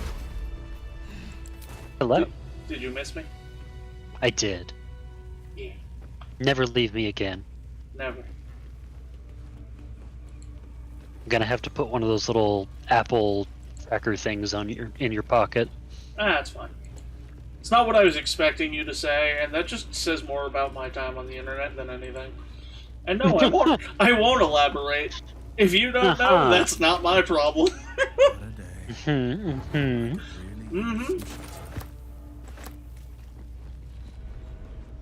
Hello? Did you miss me? I did. Yeah. Never leave me again. Never. I'm gonna have to put one of those little Apple tracker things on in your pocket. That's fine. It's not what I was expecting you to say, and that just says more about my time on the internet than anything. And no, I won't elaborate. If you don't know, that's not my problem.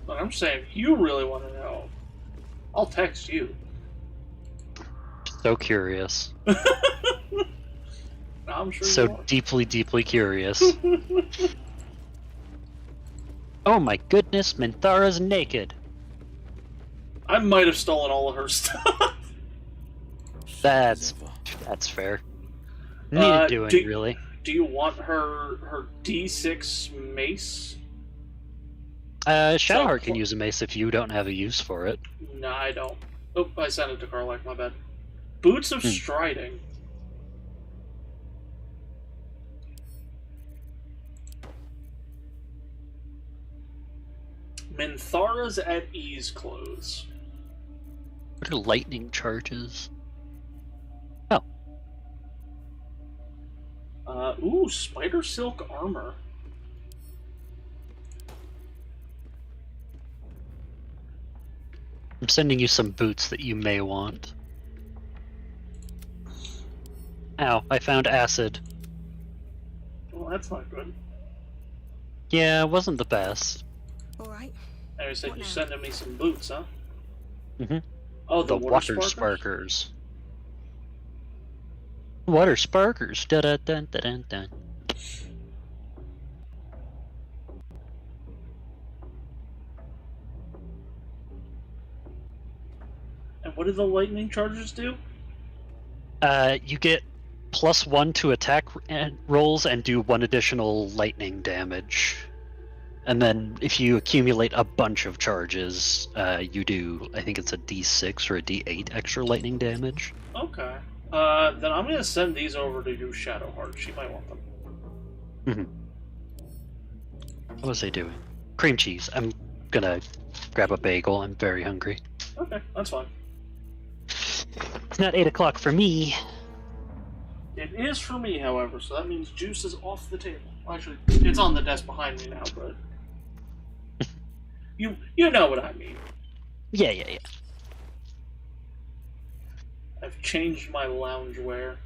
But I'm saying, if you really want to know, I'll text you. So curious. I'm sure so you are. deeply, deeply curious. Oh my goodness, Minthara's naked. I might have stolen all of her stuff. That's fair. Needed doing, really. Do you want her D6 mace? Shadowheart can use a mace if you don't have a use for it. No, I don't. Oh, I sent it to Karlak, my bad. Boots of Striding. Minthara's at ease clothes. What are lightning charges? Ooh, spider silk armor. I'm sending you some boots that you may want. Ow, I found acid. Well, that's not good. Yeah, it wasn't the best. Alright. I said you're sending me some boots, huh? Mm-hmm. Oh, the water sparkers. Water sparkers. Da da dun da dun dun. And what do the lightning charges do? You get +1 to attack rolls and do 1 additional lightning damage. And then if you accumulate a bunch of charges, you do, I think it's a D6 or a D8 extra lightning damage. Okay. Then I'm gonna send these over to you, Shadowheart. She might want them. Mm-hmm. What was I doing? Cream cheese. I'm gonna grab a bagel. I'm very hungry. Okay, that's fine. It's not 8 o'clock for me. It is for me, however, so that means juice is off the table. Well, actually, it's on the desk behind me now, but... you know what I mean. Yeah. I've changed my loungewear.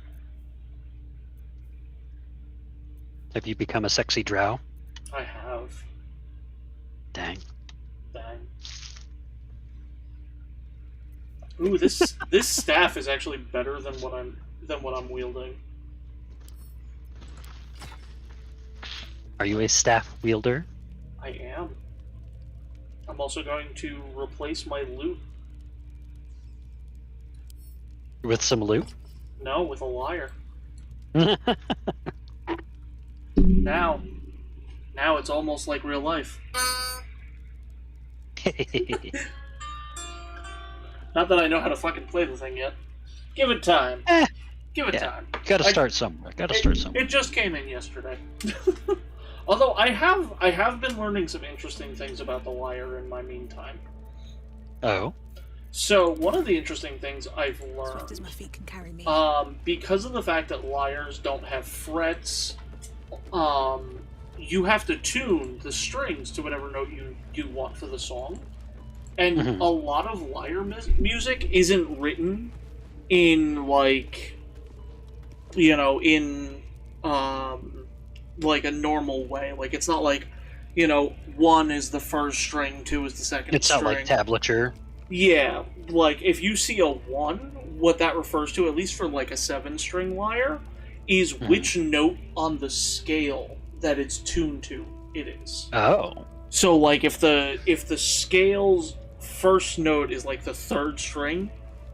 Have you become a sexy drow? I have. Dang. Ooh, this staff is actually better than what I'm wielding. Are you a staff wielder? I am. I'm also going to replace my loot. With some loot? No, with a lyre. Now it's almost like real life. Not that I know how to fucking play the thing yet. Give it time. Give it time. Gotta start somewhere. It just came in yesterday. Although I have been learning some interesting things about the lyre in my meantime. Oh. So one of the interesting things I've learned, as my feet can carry me. Because of the fact that lyres don't have frets, you have to tune the strings to whatever note you want for the song. And a lot of lyre music isn't written in, like, in like a normal way. Like, it's not like, 1 is the first string, 2 is the second string. It's not like tablature. Yeah, like, if you see a 1, what that refers to, at least for, like, a 7-string lyre, is which note on the scale that it's tuned to it is. Oh. So, like, if the scale's first note is, like, the 3rd string,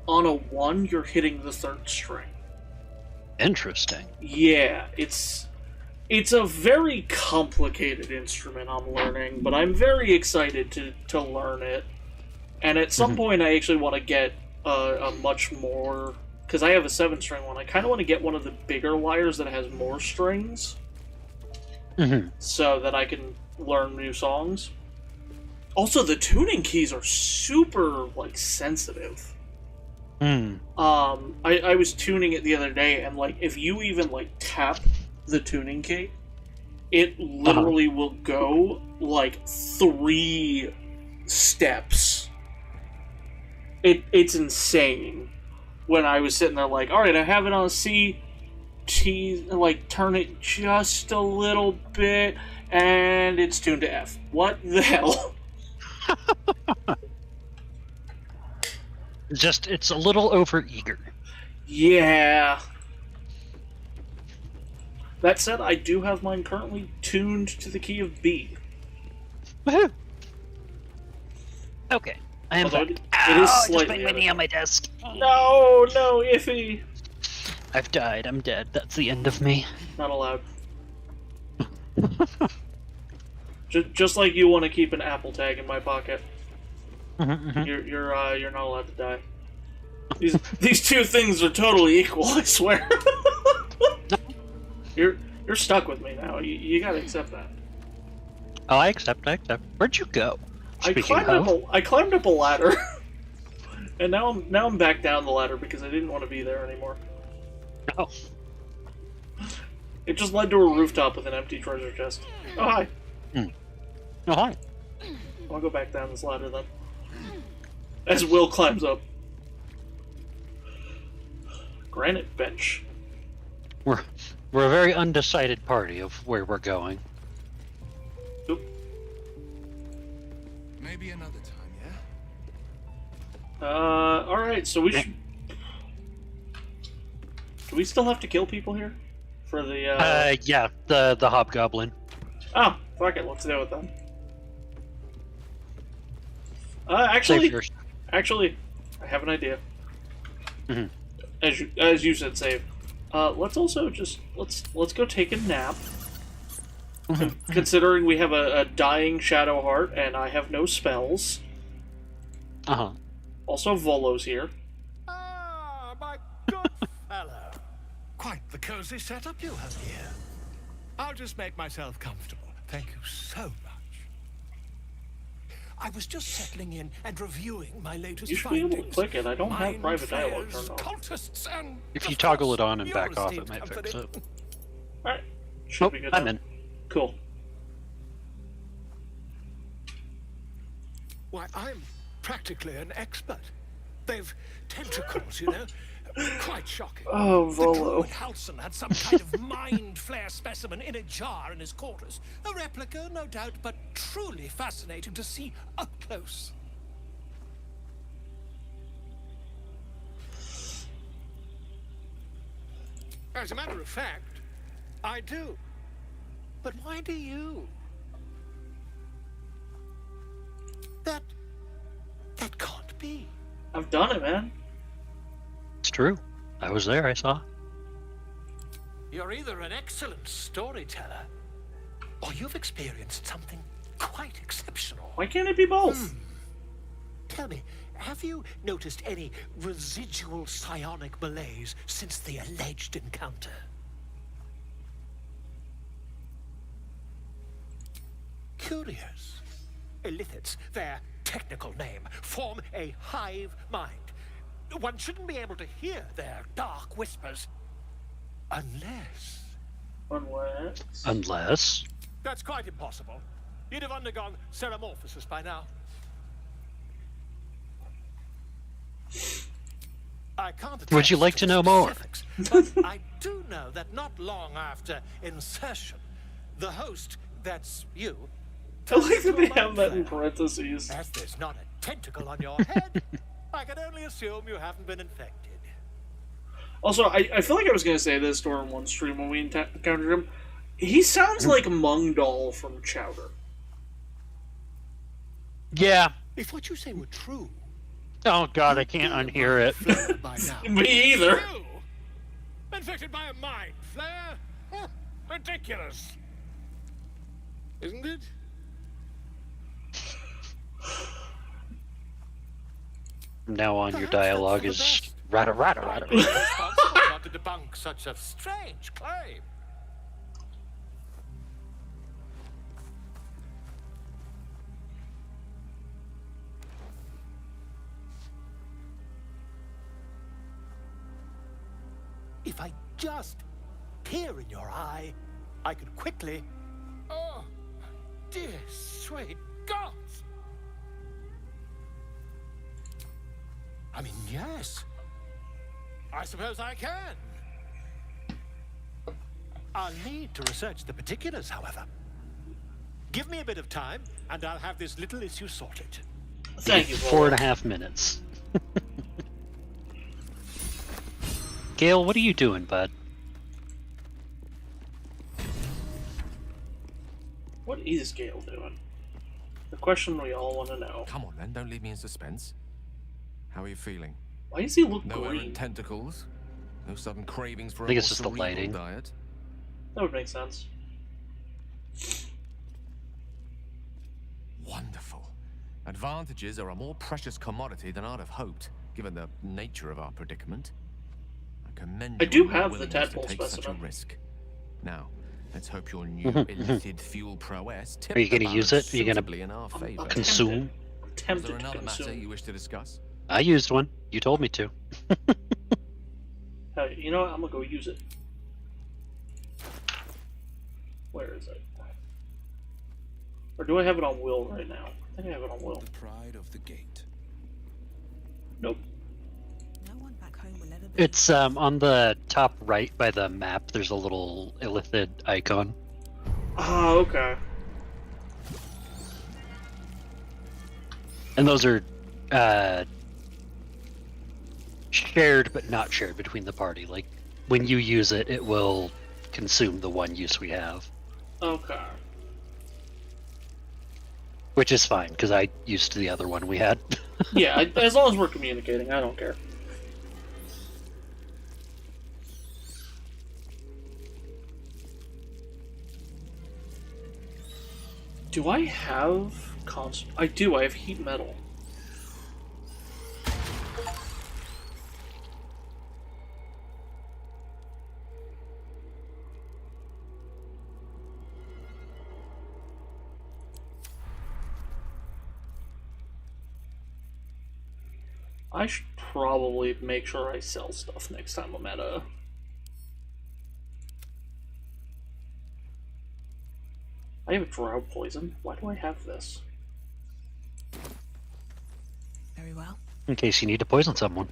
on a 1, you're hitting the 3rd string. Interesting. Yeah, it's a very complicated instrument I'm learning, but I'm very excited to learn it. And at some point, I actually want to get a much more... Because I have a 7-string one. I kind of want to get one of the bigger lyres that has more strings. So that I can learn new songs. Also, the tuning keys are super, like, sensitive. I was tuning it the other day, and like if you even like tap the tuning key, it literally will go like 3 steps. It's insane. When I was sitting there like, all right, I have it on C, like turn it just a little bit, and it's tuned to F. What the hell? Just, it's a little over eager. Yeah. That said, I do have mine currently tuned to the key of B. Woohoo! Okay, I am back. It is I slightly just made my knee on my desk. No, Iffy. I've died. I'm dead. That's the end of me. Not allowed. just like you want to keep an Apple tag in my pocket. You're not allowed to die. These two things are totally equal, I swear. You're stuck with me now. You gotta accept that. Oh, I accept. Where'd you go? I climbed up a ladder, and now I'm back down the ladder because I didn't want to be there anymore. Oh. It just led to a rooftop with an empty treasure chest. Oh hi. Oh hi. I'll go back down this ladder then. As Will climbs up. Granite bench. We're a very undecided party of where we're going. Oop. Maybe another time, yeah? Alright, so we should... Do we still have to kill people here? For the, yeah, the hobgoblin. Oh, fuck it, let's do it then. Actually, I have an idea. As you said, save. Let's also just let's go take a nap. Considering we have a dying shadow heart and I have no spells. Also, Volo's here. Ah, my good fellow. Quite the cozy setup you have here. I'll just make myself comfortable. Thank you so much. I was just settling in and reviewing my latest You should be findings. able to click it. I don't have private dialogue turned on. Cultists and If you toggle it on and back off, it might fix it. Alright. Should be good. I'm in. Cool. Why, I'm practically an expert. They've tentacles, you know. Quite shocking. Oh, Volo. The druid Halson had some kind of mind flare specimen in a jar in his quarters. A replica, no doubt, but truly fascinating to see up close. As a matter of fact, I do. But why do you? That can't be. I've done it, man. It's true. I was there, I saw. You're either an excellent storyteller, or you've experienced something quite exceptional. Why can't it be both? Tell me, have you noticed any residual psionic malaise since the alleged encounter? Curious. Illithids, their technical name, form a hive mind. One shouldn't be able to hear their dark whispers unless... Unless? That's quite impossible. You'd have undergone ceramorphosis by now. I can't Would you like to know more? But I do know that not long after insertion, the host, that's you... I like that they have that in parentheses. As there's not a tentacle on your head, I can only assume you haven't been infected. Also, I feel like I was going to say this during one stream when we encountered him. He sounds like Mungdal from Chowder. Yeah. If what you say were true... Oh god, I can't unhear it. Me either. You? Infected by a mind flare? Huh, ridiculous. Isn't it? From now on, your dialogue is rata. Responsible not to debunk such a strange claim. if I just peer in your eye, I could quickly... Oh, dear sweet gods! I mean, yes. I suppose I can. I'll need to research the particulars, however. Give me a bit of time, and I'll have this little issue sorted. Thank you, 4.5 minutes. Gale, what are you doing, bud? What is Gale doing? The question we all want to know. Come on, then. Don't leave me in suspense. How are you feeling? Why does he look no green? errant tentacles? No sudden cravings for I think a it's just the cerebral lighting. diet? That would make sense. Wonderful. Advantages are a more precious commodity than I'd have hoped, given the nature of our predicament. I commend I you do on your have the willingness to tadpole take such a specimen. risk. Now, let's hope your new elicited fuel prowess Are you going to to use it? Are you in going our to favor. consume? Is there another matter you wish to discuss? I used one. You told me to. You know what? I'm gonna go use it. Where is it? Or do I have it on Will right now? I think I have it on Will. The pride of the gate. Nope. No one back home will ever be. It's on the top right by the map. There's a little illithid icon. Oh, okay. And those are shared but not shared between the party. Like, when you use it, it will consume the one use we have. Okay. Which is fine, because I used the other one we had. Yeah, as long as we're communicating, I don't care. Do I have I do, I have heat metal. I should probably make sure I sell stuff next time I'm at a... I have drought poison. Why do I have this? Very well. In case you need to poison someone.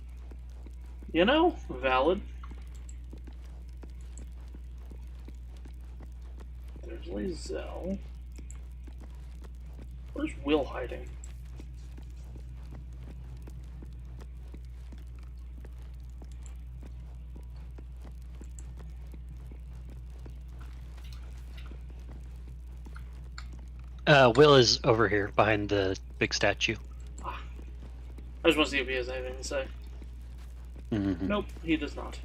You know, valid. There's Lae'zel. Where's Will hiding? Will is over here behind the big statue. I just want to see if he has anything to say. Mm-hmm. Nope, he does not.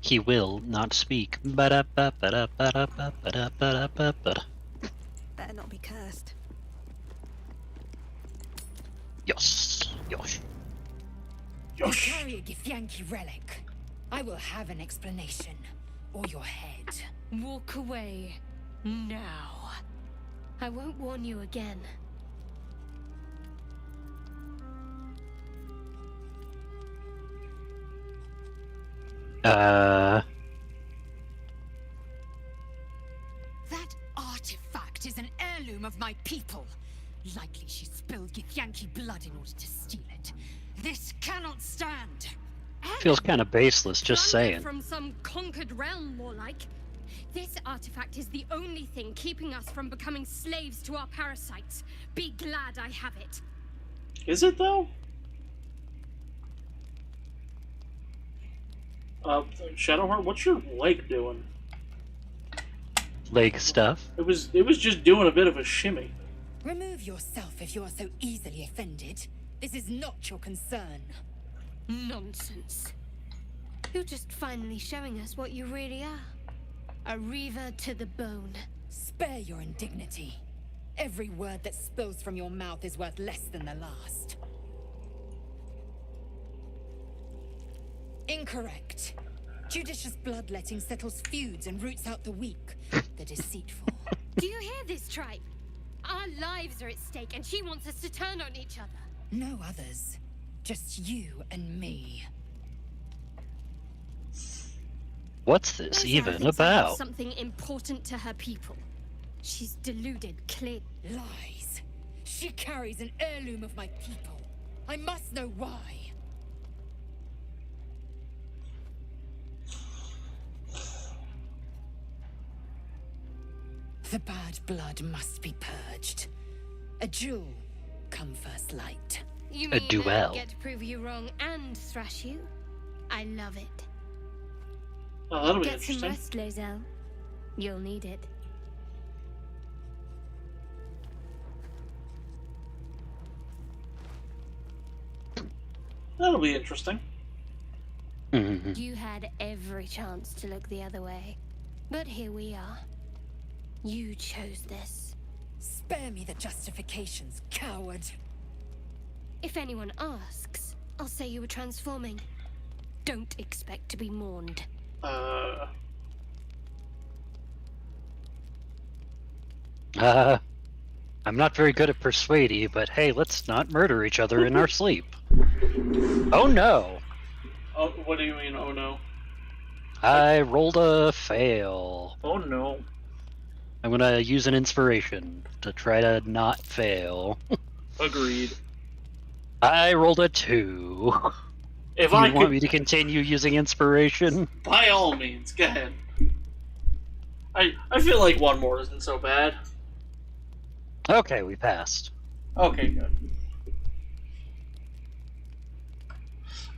He will not speak. Ba-da-ba-ba-da-ba-da-ba-da-ba-da-ba-da. Better not be cursed. Yes. Yosh. You carry a Githyanki relic. I will have an explanation. Or your head. Walk away. Now. I won't warn you again. That artifact is an heirloom of my people. Likely she spilled Githyanki blood in order to steal it. This cannot stand. Feels kind of baseless, just saying. From some conquered realm, more like. This artifact is the only thing keeping us from becoming slaves to our parasites. Be glad I have it. Is it though? Shadowheart, what's your leg doing? Leg stuff. It was just doing a bit of a shimmy. Remove yourself if you are so easily offended. This is not your concern. Nonsense. You're just finally showing us what you really are. A reaver to the bone. Spare your indignity. Every word that spills from your mouth is worth less than the last. Incorrect. Judicious bloodletting settles feuds and roots out the weak, the deceitful. Do you hear this, tribe? Our lives are at stake, and she wants us to turn on each other. No others. Just you and me. What's this Rosa even thinks I have about? something important to her people. She's deluded, clear. Lies. She carries an heirloom of my people. I must know why. The bad blood must be purged. A duel come first light. You A mean duel. I get to prove you wrong and thrash you? I love it. Oh, that'll be Get some interesting. rest, Lozelle. You'll need it. That'll be interesting. You had every chance to look the other way. But here we are. You chose this. Spare me the justifications, coward. If anyone asks, I'll say you were transforming. Don't expect to be mourned. I'm not very good at persuading, but hey, let's not murder each other in our sleep. Oh no! Oh, what do you mean, oh no? I rolled a fail. Oh no. I'm gonna use an inspiration to try to not fail. Agreed. I rolled a 2. If you I want could... me to continue using inspiration? By all means, go ahead. I feel like one more isn't so bad. Okay, we passed. Okay, good.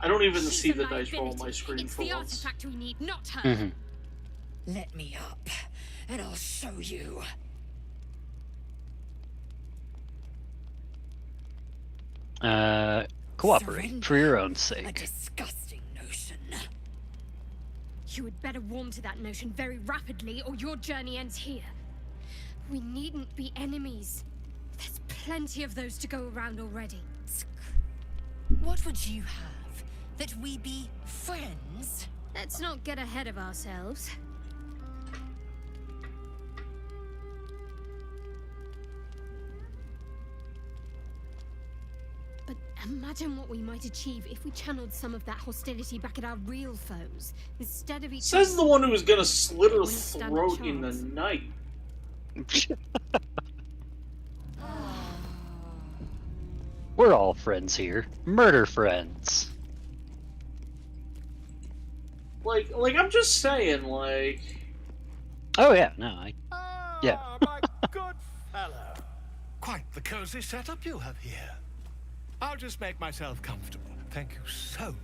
I don't even see the dice roll on my screen It's for the once. artifact we need, not her. Let me up, and I'll show you. Cooperate for your own A sake. disgusting notion. You had better warm to that notion very rapidly, or your journey ends here. We needn't be enemies. There's plenty of those to go around already. What would you have? That we be friends? Let's not get ahead of ourselves. But imagine what we might achieve if we channeled some of that hostility back at our real foes, instead of each Says the one who was gonna slit her wouldn't stand a throat in the chance. night. We're all friends here. Murder friends. Like I'm just saying, like... Oh yeah, no, yeah. My good fellow. Quite the cozy setup you have here. I'll just make myself comfortable. Thank you so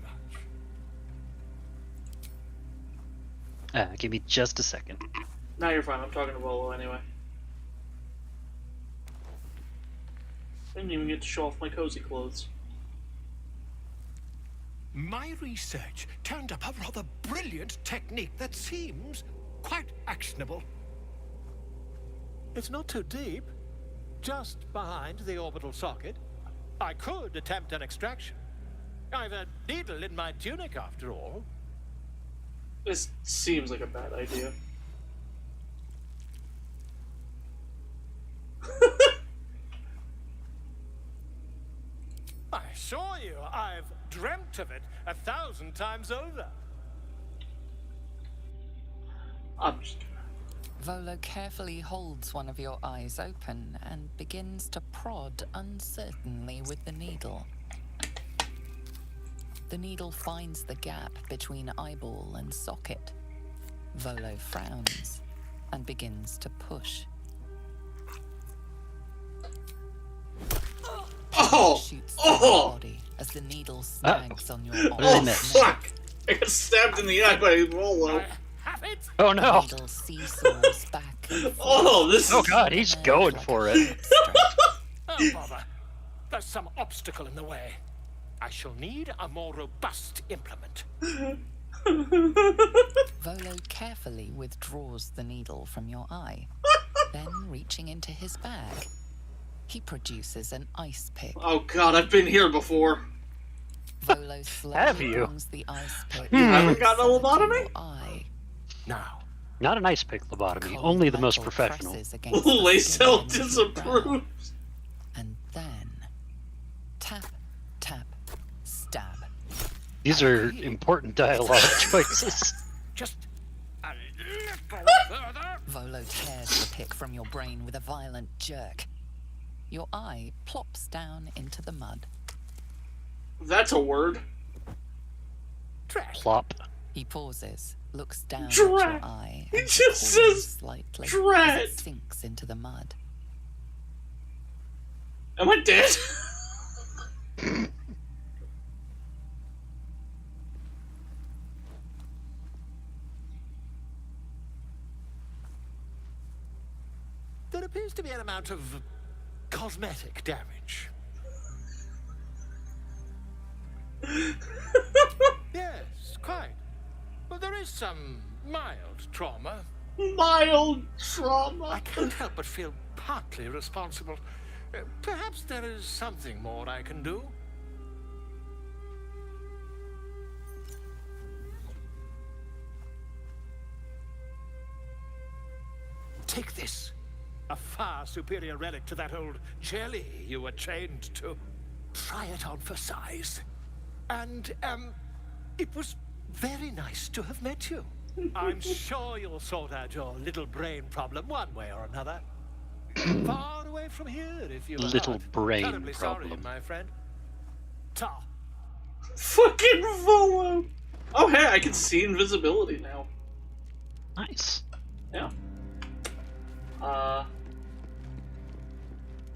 much. Give me just a second. No, you're fine. I'm talking to Bolo anyway. Didn't even get to show off my cozy clothes. My research turned up a rather brilliant technique that seems quite actionable. It's not too deep. Just behind the orbital socket. I could attempt an extraction. I've a needle in my tunic, after all. This seems like a bad idea. I assure you, I've dreamt of it 1,000 times over. I'm just... Volo carefully holds one of your eyes open and begins to prod uncertainly with the needle. The needle finds the gap between eyeball and socket. Volo frowns and begins to push. Oh! Shoots Oh! through your body as the needle snags on your arm. Oh, fuck! I got stabbed in the eye by Rolo. Oh no! Needle seesaws back and forth. Oh, this Oh god, he's going for it. Oh, bother. There's some obstacle in the way. I shall need a more robust implement. Volo carefully withdraws the needle from your eye. Then, reaching into his bag, he produces an ice pick. Oh god, I've been here before. Volo slowly brings the ice pick. You haven't gotten a lobotomy? Now. Not an ice pick lobotomy, only the most professional. Lacell disapproves. And then, tap, tap, stab. These are important dialogue choices. Just Volo tears the pick from your brain with a violent jerk. Your eye plops down into the mud. That's a word. Plop. He pauses, looks down at Drat. your eye, He and just pauses says slightly drat. as it sinks into the mud. Am I dead? There appears to be an amount of cosmetic damage. Yes, quite. Well, there is some mild trauma. Mild trauma. I can't help but feel partly responsible. Perhaps there is something more I can do. Take this. A far superior relic to that old jelly you were chained to. Try it on for size. And, it was very nice to have met you. I'm sure you'll sort out your little brain problem one way or another. Far away from here, if you Little brain Terribly problem. sorry, my friend. Ta. Fucking Volo. Oh, hey, I can see invisibility now. Nice. Yeah. I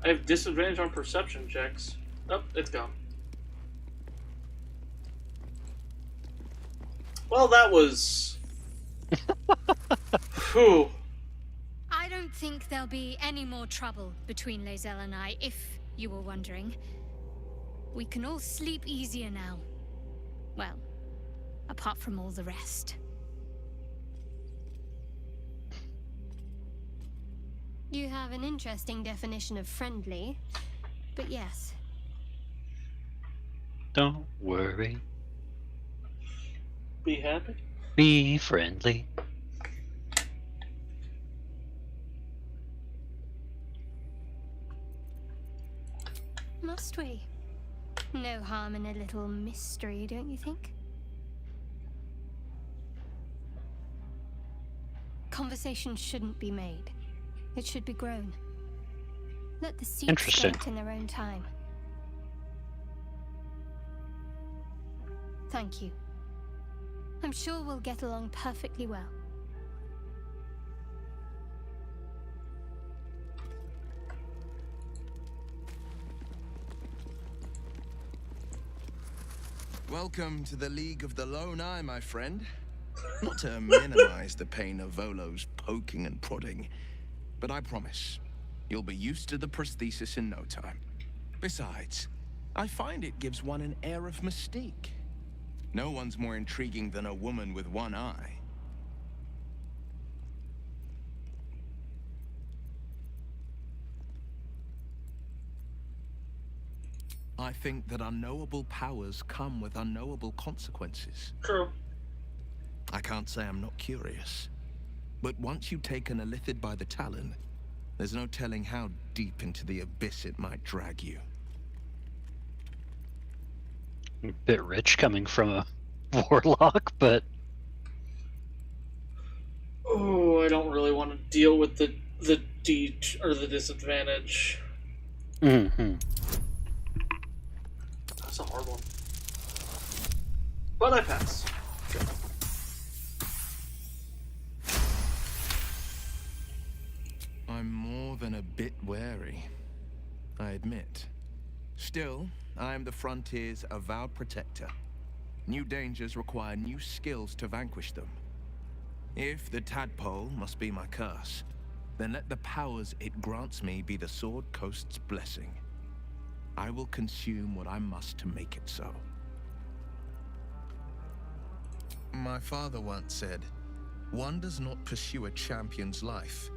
have disadvantage on perception checks. Oh, it's gone. Well, that was... Whew. I don't think there'll be any more trouble between Lae'zel and I, if you were wondering. We can all sleep easier now. Well, apart from all the rest. You have an interesting definition of friendly, but yes. Don't worry. Be happy. Be friendly. Must we? No harm in a little mystery, don't you think? Conversation shouldn't be made. It should be grown. Let the seeds Interesting. sprout in their own time. Thank you. I'm sure we'll get along perfectly well. Welcome to the League of the Lone Eye, my friend. Not to minimize the pain of Volo's poking and prodding, but I promise, you'll be used to the prosthesis in no time. Besides, I find it gives one an air of mystique. No one's more intriguing than a woman with one eye. I think that unknowable powers come with unknowable consequences. True. I can't say I'm not curious. But once you take an Alythid by the talon, there's no telling how deep into the abyss it might drag you. A bit rich coming from a warlock, but... Oh, I don't really want to deal with the disadvantage. Mm-hmm. That's a hard one. But I pass. Good. I'm more than a bit wary, I admit. Still, I am the Frontier's avowed protector. New dangers require new skills to vanquish them. If the tadpole must be my curse, then let the powers it grants me be the Sword Coast's blessing. I will consume what I must to make it so. My father once said, one does not pursue a champion's life.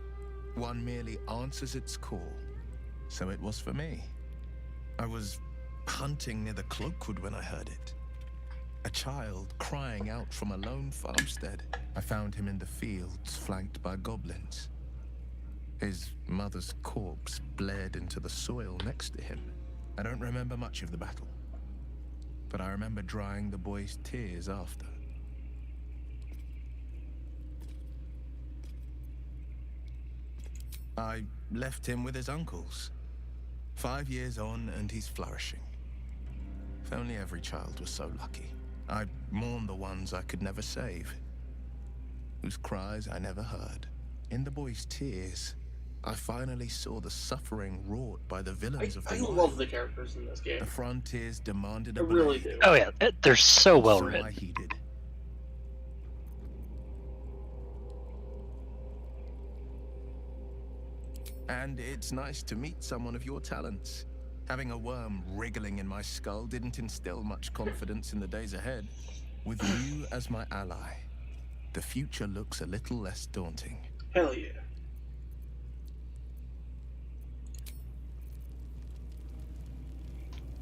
One merely answers its call. So it was for me. I was hunting near the Cloakwood when I heard it. A child crying out from a lone farmstead. I found him in the fields, flanked by goblins. His mother's corpse bled into the soil next to him. I don't remember much of the battle, but I remember drying the boy's tears after. I left him with his uncles. 5 years on, and he's flourishing. If only every child was so lucky. I mourn the ones I could never save, whose cries I never heard. In the boy's tears, I finally saw the suffering wrought by the villains of the I world. love the characters in this game. The frontiers demanded I a really blade. do. Oh yeah, they're so well So written. I heeded. And it's nice to meet someone of your talents. Having a worm wriggling in my skull didn't instill much confidence in the days ahead. With you as my ally, the future looks a little less daunting. Hell yeah.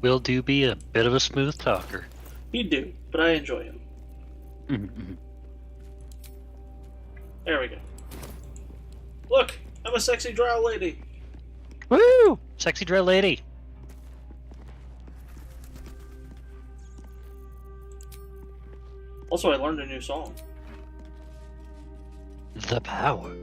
Will do be a bit of a smooth talker. He do, but I enjoy him. Mm-hmm. There we go. Look, I'm a sexy drow lady. Woo! Sexy drow lady. Also, I learned a new song. The power.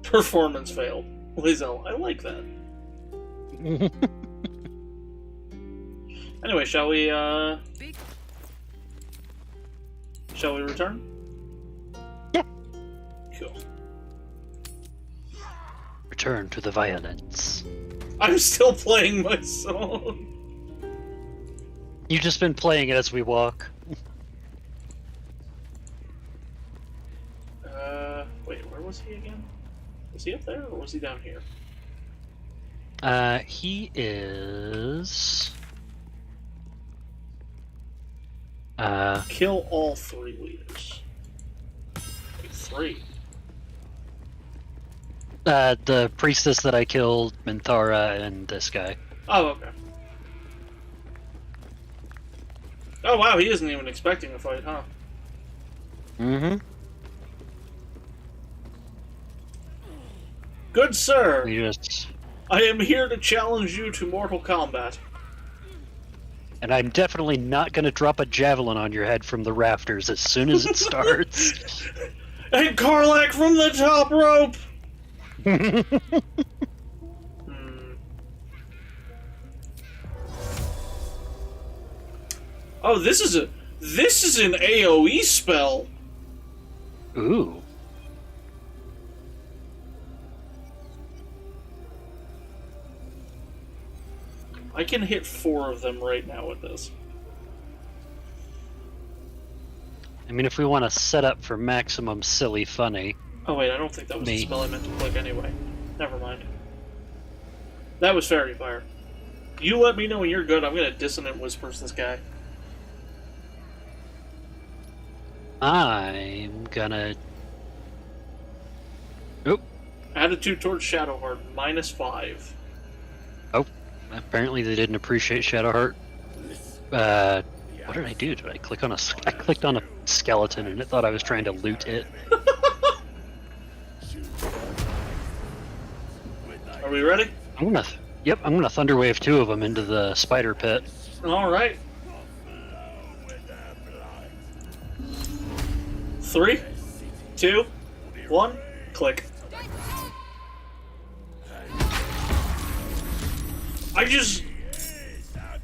Performance failed. Lizelle, I like that. Anyway, shall we return? Yeah. Cool. Return to the violence. I'm still playing my song. You've just been playing it as we walk. Wait, where was he again? Was he up there, or was he down here? He is... Kill all 3 leaders. Wait, 3? The priestess that I killed, Minthara, and this guy. Oh, okay. Oh, wow, he isn't even expecting a fight, huh? Mm-hmm. Good sir! Just... I am here to challenge you to mortal combat. And I'm definitely not going to drop a javelin on your head from the rafters as soon as it starts. And Karlak from the top rope! Oh, this is an AoE spell. Ooh. I can hit 4 of them right now with this. I mean, if we want to set up for maximum silly funny. Oh wait, I don't think that was the spell I meant to click anyway. Never mind. That was Fairy Fire. You let me know when you're good. I'm gonna Dissonant Whispers this guy. I'm gonna... Oop. Attitude towards Shadowheart, -5. Oh, apparently they didn't appreciate Shadowheart. What did I do? Did I click on I clicked on a skeleton and it thought I was trying to loot it. Are we ready? I'm gonna Thunderwave 2 of them into the spider pit. Alright. 3, 2, 1, click.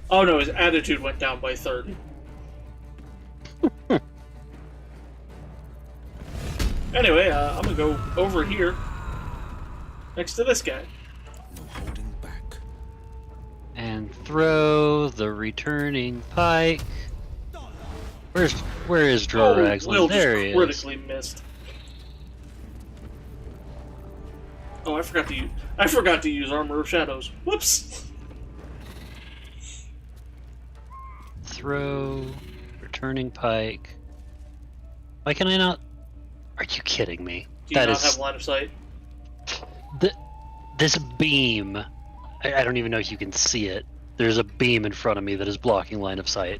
Oh no, his attitude went down by 30. Anyway, I'm gonna go over here next to this guy. And throw the returning pike. Where is Droraxlin? Will There he just is. critically missed. Oh, I forgot to use Armor of Shadows. Whoops. Throw returning pike. Why can I not? Are you kidding me? Do you not have line of sight? This beam. I don't even know if you can see it. There's a beam in front of me that is blocking line of sight.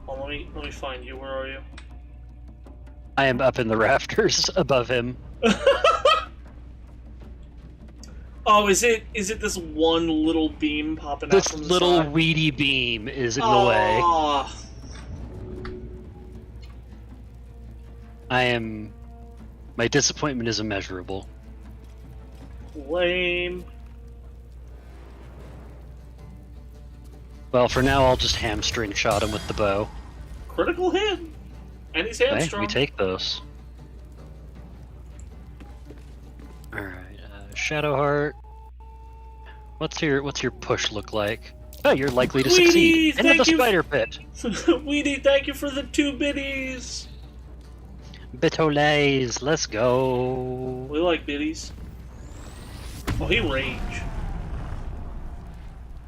Oh, let me find you. Where are you? I am up in the rafters above him. Oh, is it this one little beam popping out from the This little side? weedy beam is in the way. My disappointment is immeasurable. Lame. Well, for now, I'll just hamstring shot him with the bow. Critical hit! And he's Okay, hamstrung. we take those. Alright, Shadowheart. What's your push look like? Oh, you're likely to succeed. Into the spider pit. Weedy, thank you for the 2 biddies. Bitolays, let's go. We like biddies. Oh, he rage.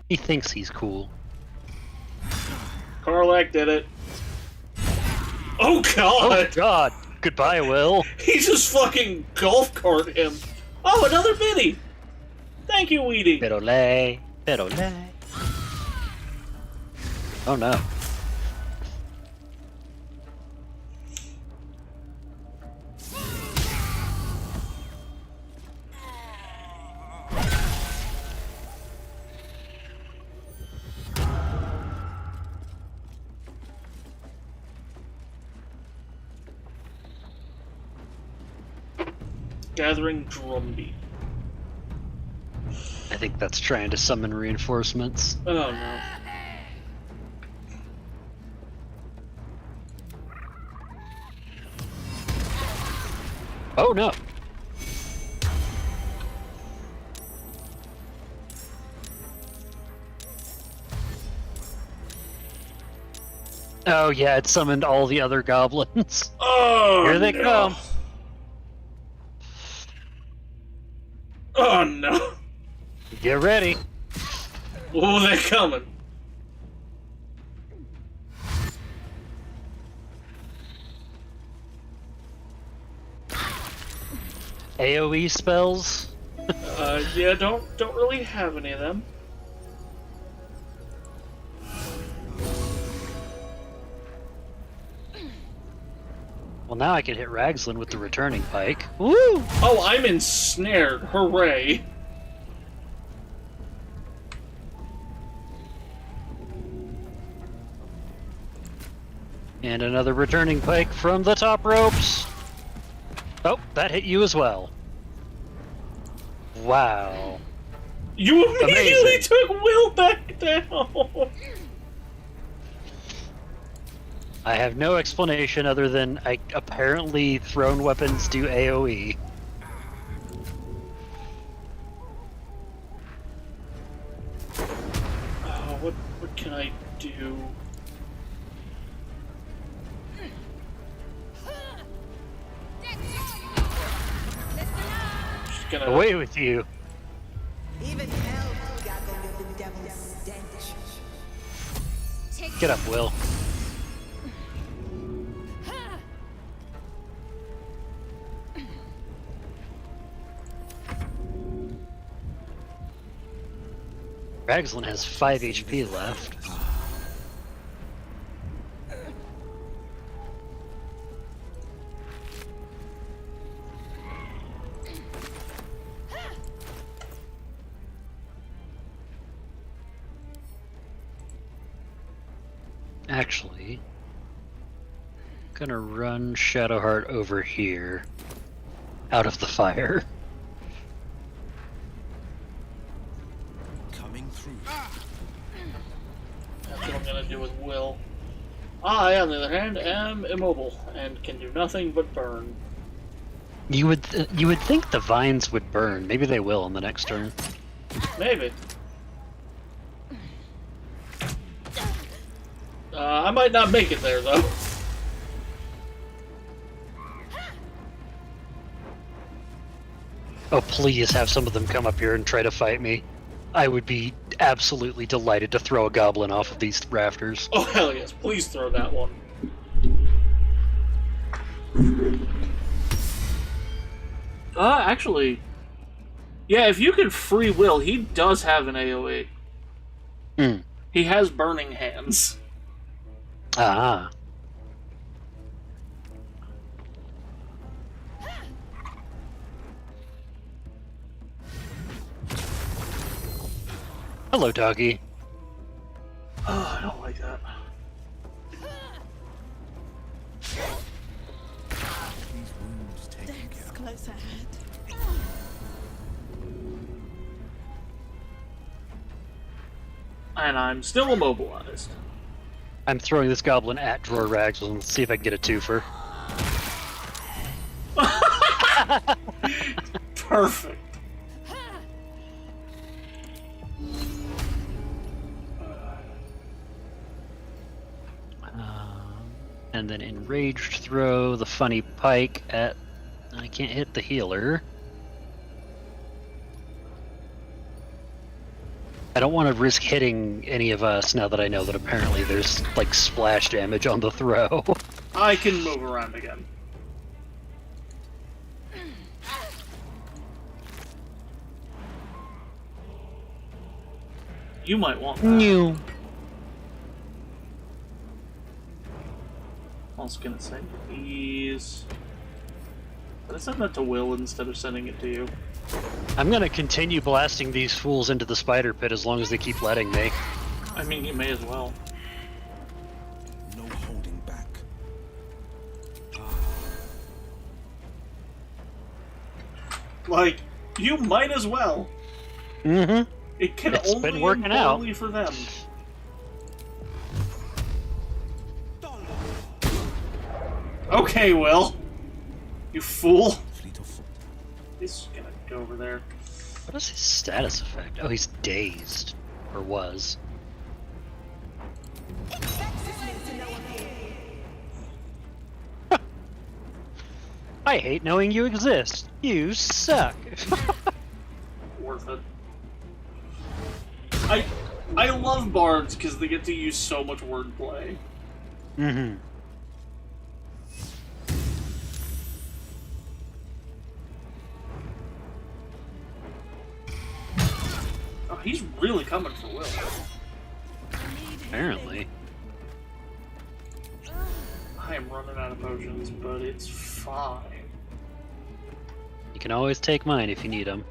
He thinks he's cool. Karlach did it. Oh god! Oh god! Goodbye, Will. He just fucking golf cart him. Oh, another biddy! Thank you, Weedy. Bitolay. Bitolay. Oh no. Gathering drumbeat. I think that's trying to summon reinforcements. Oh no. Oh no. Oh yeah, it summoned all the other goblins. Oh, here they no. come. Oh no. Get ready. Oh, they're coming. AoE spells? Yeah, don't really have any of them. Well, now I can hit Ragzlin with the returning pike. Woo! Oh, I'm ensnared. Hooray. And another returning pike from the top ropes. Oh, that hit you as well. Wow. You immediately Amazing. took Will back down. I have no explanation other than apparently thrown weapons do AoE. Oh, what can I do? Just gonna... Away with you. Even hell gathered with the devil's stench. Get up, Will. Ragzlin has 5 HP left. Actually, I'm gonna run Shadowheart over here, out of the fire. Coming through. That's what I'm gonna do with Will. I, on the other hand, am immobile and can do nothing but burn. You would think the vines would burn. Maybe they will in the next turn. Maybe. I might not make it there, though. Oh, please have some of them come up here and try to fight me. I would be absolutely delighted to throw a goblin off of these rafters. Oh, hell yes. Please throw that one. Actually... Yeah, if you could free Will, he does have an AoE. Hmm. He has burning hands. Ah. Hello, doggy. Oh, I don't like that. close ahead. And I'm still immobilized. I'm throwing this goblin at Drawer Rags and see if I can get a twofer. Perfect. And then enraged throw the funny pike at. I can't hit the healer. I don't want to risk hitting any of us now that I know that apparently there's like splash damage on the throw. I can move around again. You might want that. New. I was gonna say, please. But I sent that to Will instead of sending it to you. I'm gonna continue blasting these fools into the spider pit as long as they keep letting me. I mean, you may as well. No holding back. Like, you might as well. Mm-hmm. It can It's only been working end out. poorly for them. Okay, Will. You fool. He's gonna go over there. What is his status effect? Oh, he's dazed. Or was. I hate knowing you exist. You suck. Worth it. I love bards because they get to use so much wordplay. Mm-hmm. Oh, he's really coming for Will. Apparently. I am running out of potions, but it's fine. You can always take mine if you need them.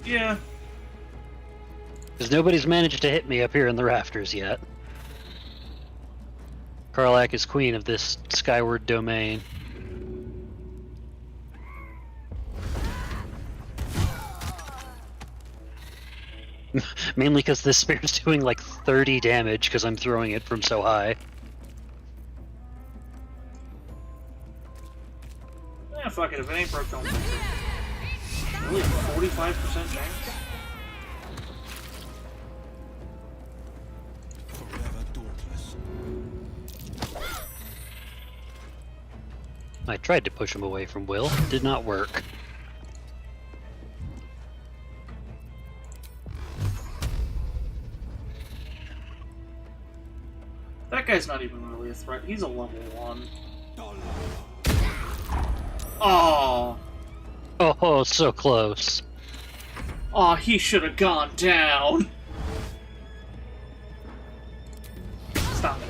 Yeah. Because nobody's managed to hit me up here in the rafters yet. Karlach is queen of this skyward domain. Mainly because this spear's doing like 30 damage because I'm throwing it from so high. Yeah, fuck it. If it ain't broke, don't fix it. Really, 45% chance? I tried to push him away from Will. Did not work. That guy's not even really a threat. He's a level 1. Oh. Oh, so close. Oh, he should have gone down. Stop it.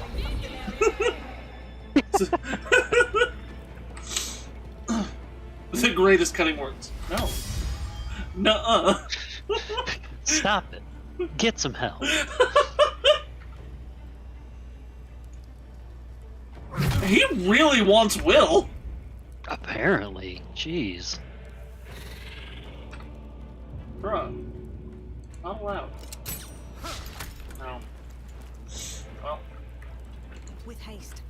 The greatest cutting words. No. Nuh-uh. Stop it. Get some help. He really wants Will. Apparently. Jeez. Bro. Not allowed. No. Well. With haste.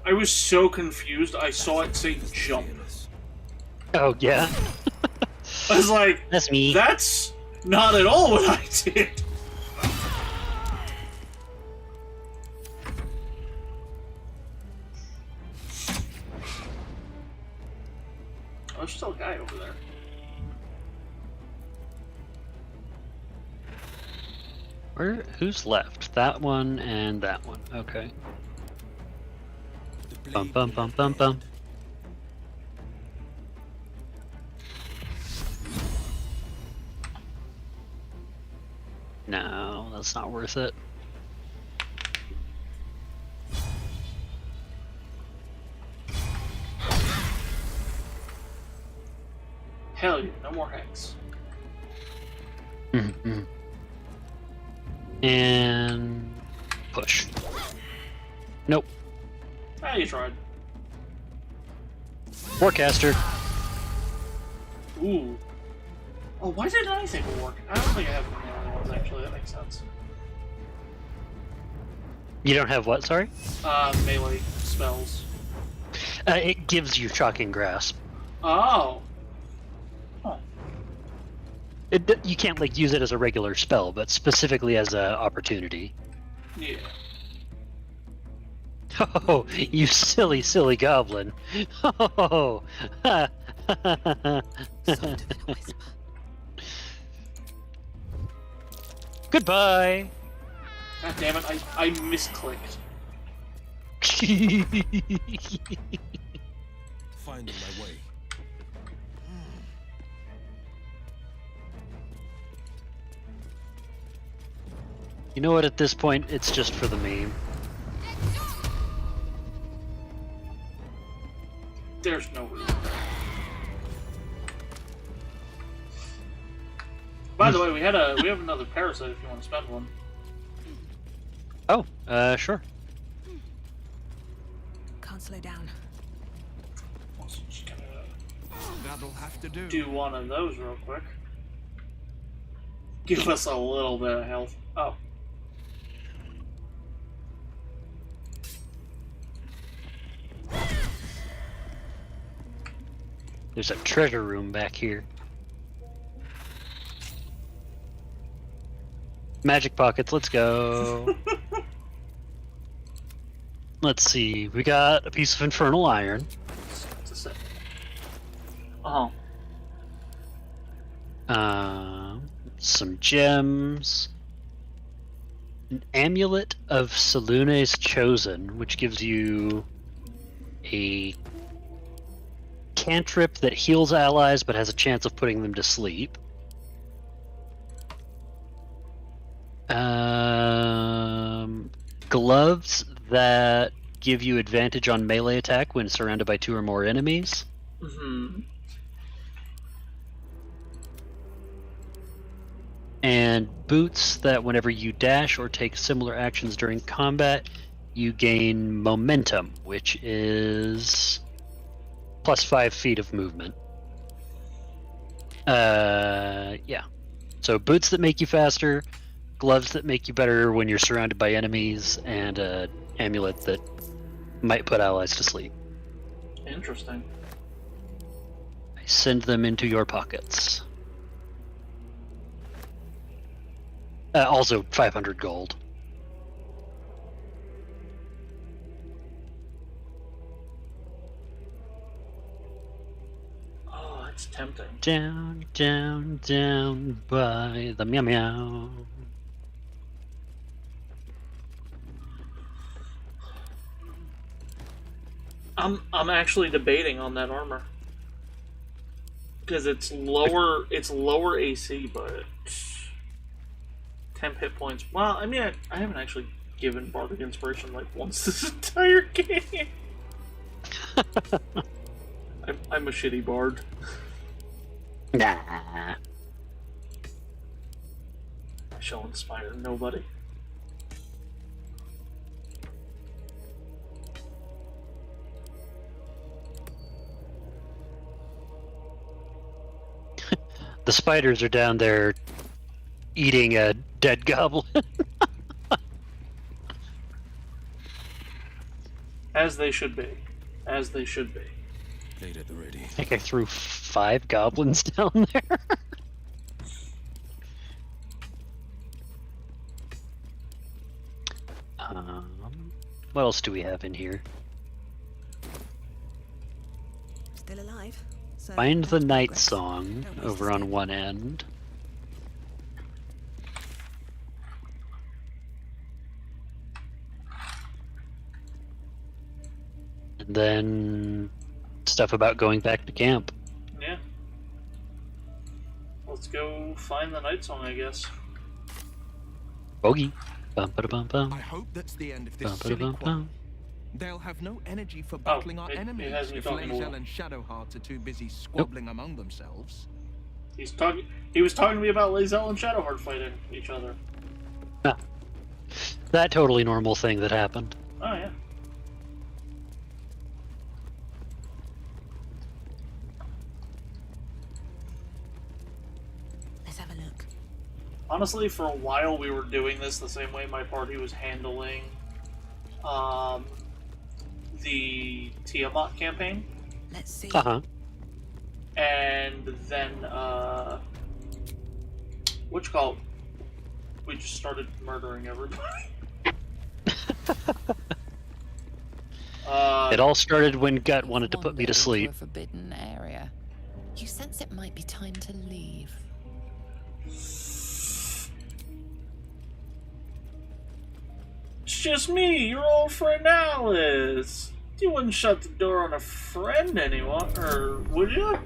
I was so confused, I saw it say jump. Oh, yeah? I was like, that's me. That's not at all what I did. Oh, there's still a guy over there. Who's left? That one and that one. Okay. Bum bum bum bum bum. No, that's not worth it. Hell yeah, no more hex. Mm-hmm. And push. Nope. Ah, you tried. Forecaster. Ooh. Oh, why did anything work? I don't think I have any other ones, actually. That makes sense. You don't have what, sorry? Melee spells. It gives you Shocking Grasp. Oh. Huh. You can't, like, use it as a regular spell, but specifically as an opportunity. Yeah. Oh, you silly, silly goblin. Oh. Goodbye. God damn it, I misclicked. Finding my way. You know what, at this point, it's just for the meme. There's no reason. By the way, we have another parasite if you want to spend one. Oh, sure. Can't slow down. Also, just gonna That'll have to do one of those real quick. Give us a little bit of health. Oh. There's a treasure room back here. Magic pockets, let's go. Let's see, we got a piece of infernal iron. Oh. Some gems. An amulet of Selune's Chosen, which gives you a cantrip that heals allies but has a chance of putting them to sleep. Gloves that give you advantage on melee attack when surrounded by 2 or more enemies. Mm-hmm. And boots that whenever you dash or take similar actions during combat, you gain momentum, which is plus 5 feet of movement. Yeah. So boots that make you faster, gloves that make you better when you're surrounded by enemies, and an amulet that might put allies to sleep. Interesting. I send them into your pockets. Also 500 gold. Oh, that's tempting. Down, down, down by the meow meow. I'm actually debating on that armor. Because it's lower AC, but 10 hit points. Well, I mean, I haven't actually given Bardic Inspiration like once this entire game. I'm a shitty bard. Nah. I shall inspire nobody. The spiders are down there eating a dead goblin. As they should be. As they should be. Made at the ready. I think I threw 5 goblins down there. What else do we have in here? Still alive. So Find the that's Night progress. Song Don't waste over a on step. one end. And then stuff about going back to camp. Yeah. Let's go find the Night Song, I guess. Bogey. Bum ba bum bum. I hope that's the end of this Bum silly bum quarrel. bum. They'll have no energy for battling our it enemies has me if talking Lae'zel more. and Shadowheart are too busy squabbling among themselves. He was talking to me about Lae'zel and Shadowheart fighting each other. That totally normal thing that happened. Oh, yeah. Let's have a look. Honestly, for a while we were doing this the same way my party was handling the Tiamat campaign. Let's see. Uh-huh. And then, we just started murdering everybody. It all started when Gut wanted to put me to sleep. A forbidden area. You sense it might be time to leave. It's just me, your old friend Alyss. You wouldn't shut the door on a friend anyone, or would you?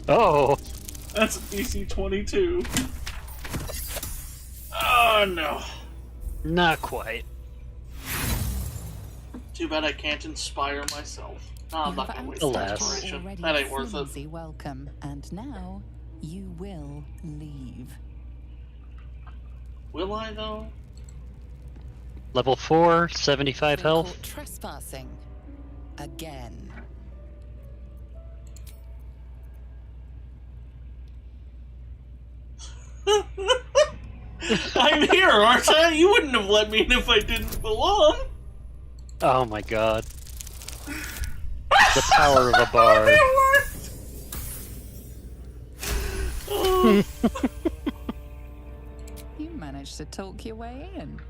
Oh. That's a DC 22. Oh no. Not quite. Too bad I can't inspire myself. No, I'm not gonna waste the inspiration. That ain't worth it. Welcome, and now you will leave. Will I though? Level 4, 75 health. Trespassing. Again. I'm here, aren't I? You wouldn't have let me in if I didn't belong. Oh my god. The power of a bard. You managed to talk your way in.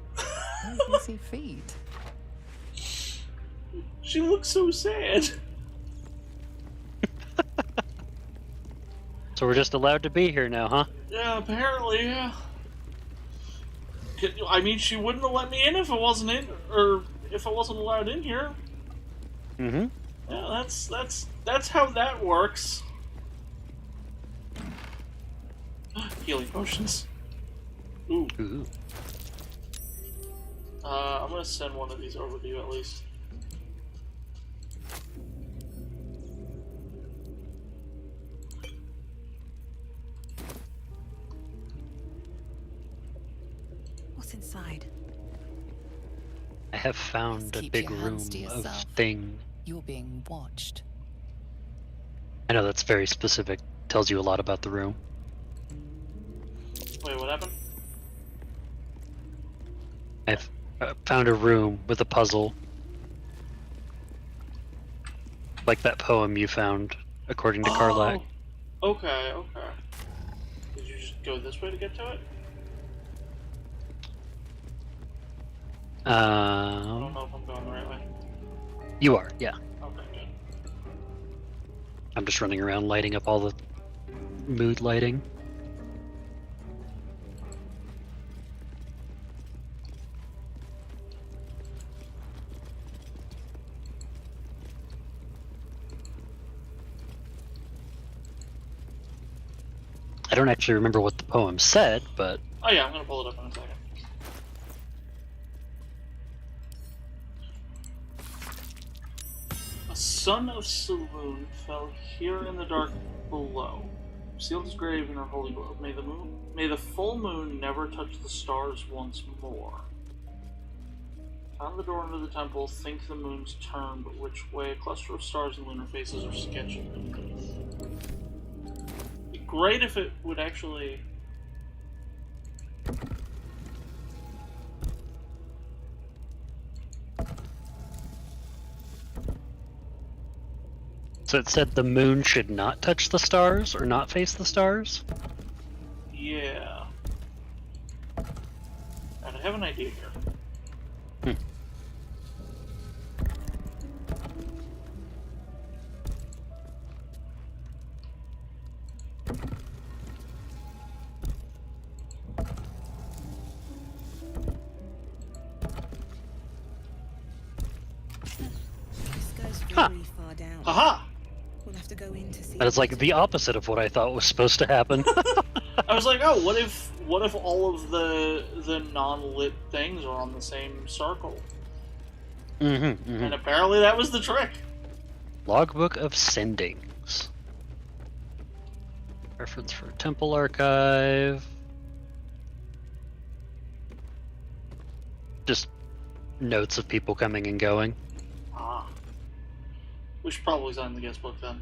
No easy feat. She looks so sad. So we're just allowed to be here now, huh? Yeah, apparently, yeah. I mean, she wouldn't have let me in if I wasn't if I wasn't allowed in here. Mm-hmm. Yeah, that's how that works. Healing potions. Ooh. Ooh. I'm gonna send one of these over to you at least. What's inside? I have found a big room of thing. You're being watched. I know that's very specific. Tells you a lot about the room. Wait, what happened? I've found a room with a puzzle. Like that poem you found, according to Karlak. Okay, okay. Did you just go this way to get to it? I don't know if I'm going the right way. You are, yeah. Okay, good. I'm just running around lighting up all the mood lighting. I don't actually remember what the poem said, but... Oh yeah, I'm gonna pull it up in a second. A son of Saloon fell here in the dark below. Sealed his grave in her holy grove. May the full moon never touch the stars once more. Found the door into the temple, think the moon's turn, but which way? A cluster of stars and lunar faces are sketched beneath. Be great if it would actually... So it said the moon should not touch the stars, or not face the stars? Yeah. And I have an idea here. Very far down. Aha! We'll have to go in to see. That is like the opposite of what I thought was supposed to happen. I was like, oh, what if all of the non-lit things are on the same circle? And apparently that was the trick. Logbook of Sendings. Reference for Temple Archive. Just notes of people coming and going. Ah. We should probably sign the guest book then.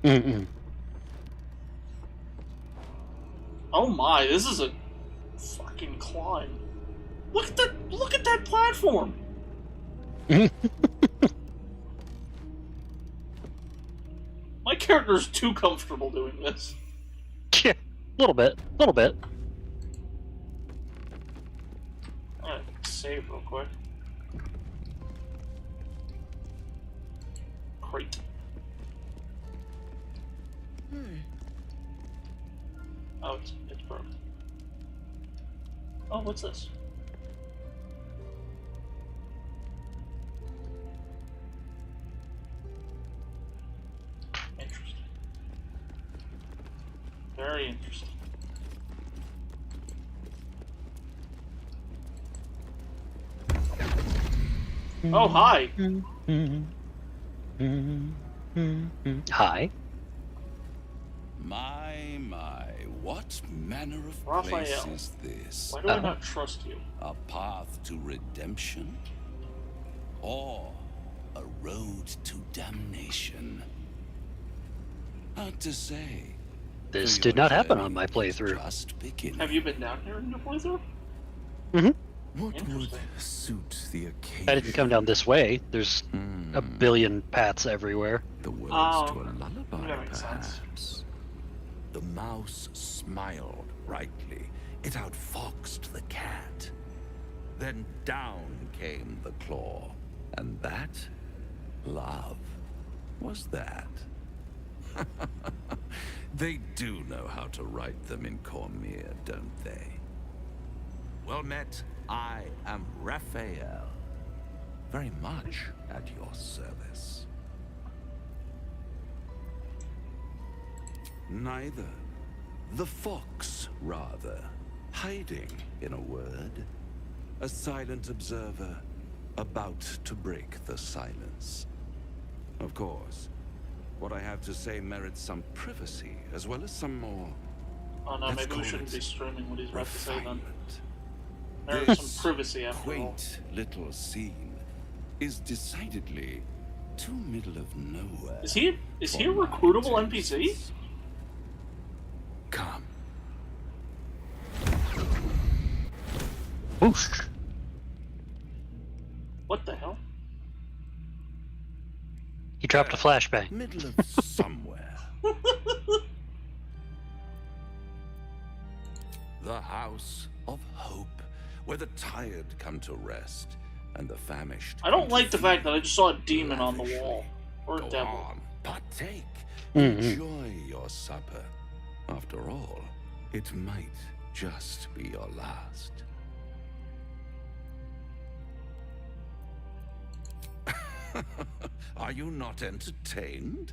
Mm-mm. Oh my, this is a fucking climb. Look at that platform! My character's too comfortable doing this. Yeah, a little bit. Alright, save real quick. Crate. Oh, it's broken. Oh, what's this? Interesting. Very interesting. Oh, hi! Hi. My, what manner of Raphael, place is this? why do I not trust you? A path to redemption? Or a road to damnation? Hard to say. This did not happen on my playthrough. Have you been down here in your playthrough? What would suit the occasion? I didn't come down this way. There's a billion paths everywhere. The words to a lullaby, that makes perhaps. sense. The mouse smiled brightly. It outfoxed the cat. Then down came the claw. And that, love, was that. They do know how to write them in Cormier, don't they? Well met, I am Raphael. Very much at your service. Neither. The fox, rather. Hiding, in a word. A silent observer, about to break the silence. Of course, what I have to say merits some privacy, as well as some more... Oh no, let's maybe we call shouldn't it be streaming what he's about to say then. refinement. There's some privacy after all. Quaint little scene is decidedly too middle of nowhere. Is he a recruitable NPC? Come. Whoosh. What the hell? He dropped a flashbang. Middle of somewhere. The House of Hope, where the tired come to rest and the famished. I don't like the fact that I just saw a demon on the wall. Or a Go devil. on, partake. Mhm. Enjoy your supper. After all, it might just be your last. Are you not entertained?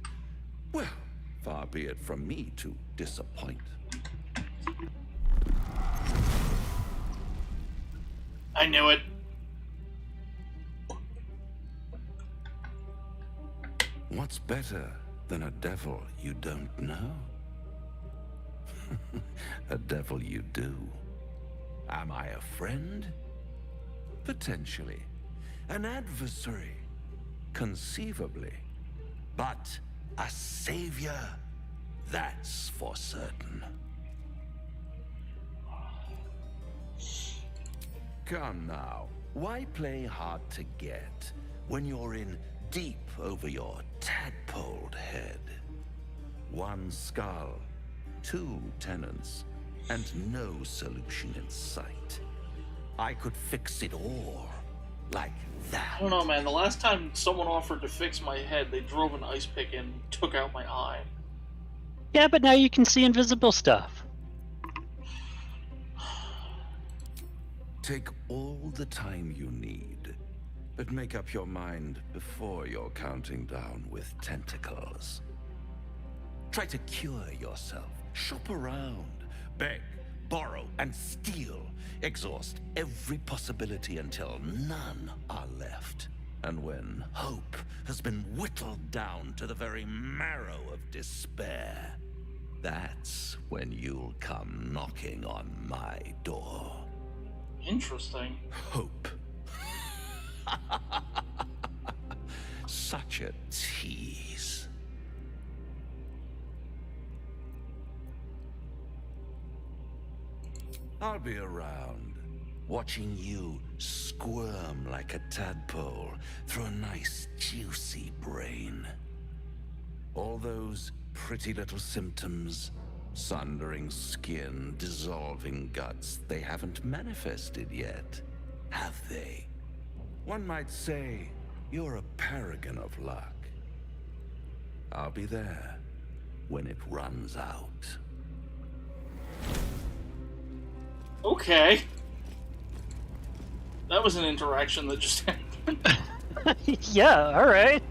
Well, far be it from me to disappoint. I knew it. What's better than a devil you don't know? A devil you do. Am I a friend? Potentially. An adversary? Conceivably. But a savior? That's for certain. Come now, why play hard to get when you're in deep over your tadpoled head? One skull, 2 tenants, and no solution in sight. I could fix it all, like that. I don't know, man. The last time someone offered to fix my head, they drove an ice pick in and took out my eye. Yeah, but now you can see invisible stuff. Take all the time you need, but make up your mind before you're counting down with tentacles. Try to cure yourself. Shop around. Beg, borrow, and steal. Exhaust every possibility until none are left. And when hope has been whittled down to the very marrow of despair, that's when you'll come knocking on my door. Interesting. Hope. Such a tease. I'll be around, watching you squirm like a tadpole through a nice, juicy brain. All those pretty little symptoms, sundering skin, dissolving guts, they haven't manifested yet, have they? One might say you're a paragon of luck. I'll be there when it runs out. Okay. That was an interaction that just happened. Yeah, alright.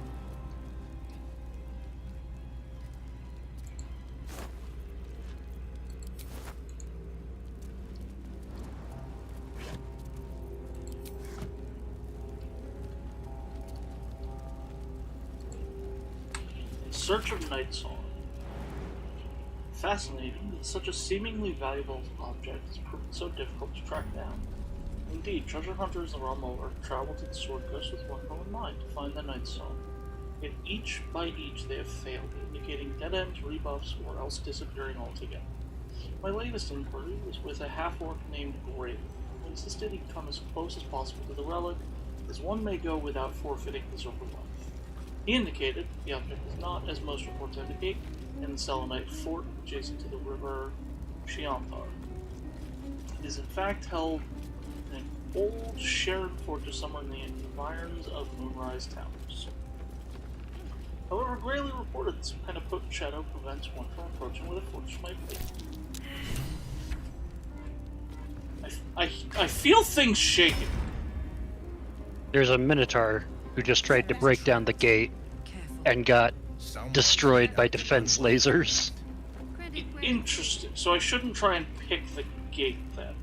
In search of Night Song. Fascinating that such a seemingly valuable object is proven so difficult to track down. Indeed, treasure hunters the realm over travel to the Sword Coast with one goal in mind, to find the Night Song. Yet each by each they have failed, indicating dead ends, rebuffs, or else disappearing altogether. My latest inquiry was with a half-orc named Grave, who insisted he come as close as possible to the relic, as one may go without forfeiting his own life. He indicated the object is not, as most reports indicate, in the Selenite fort adjacent to the river Shianthar. It is in fact held in an old shared fortress somewhere in the environs of Moonrise Towers. However, Grayley reported that some kind of potent shadow prevents one from approaching where the fortress might be. I feel things shaking. There's a Minotaur who just tried to break down the gate and got destroyed by defense lasers. Interesting. So I shouldn't try and pick the gate then.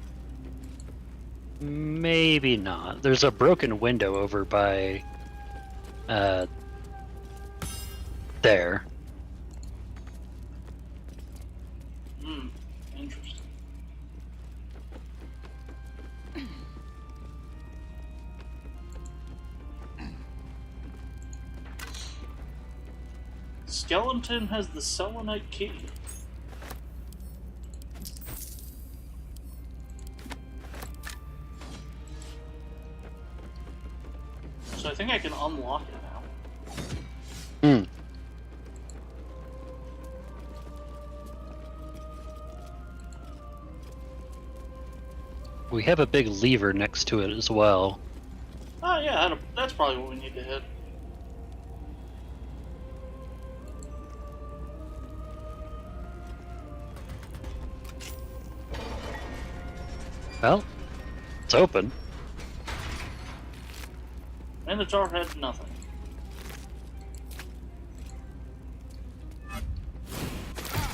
Maybe not. There's a broken window over by there. Interesting. Skeleton has the Selenite key. So I think I can unlock it now. We have a big lever next to it as well. Oh yeah, that's probably what we need to hit. Well, it's open. Minotaur had nothing.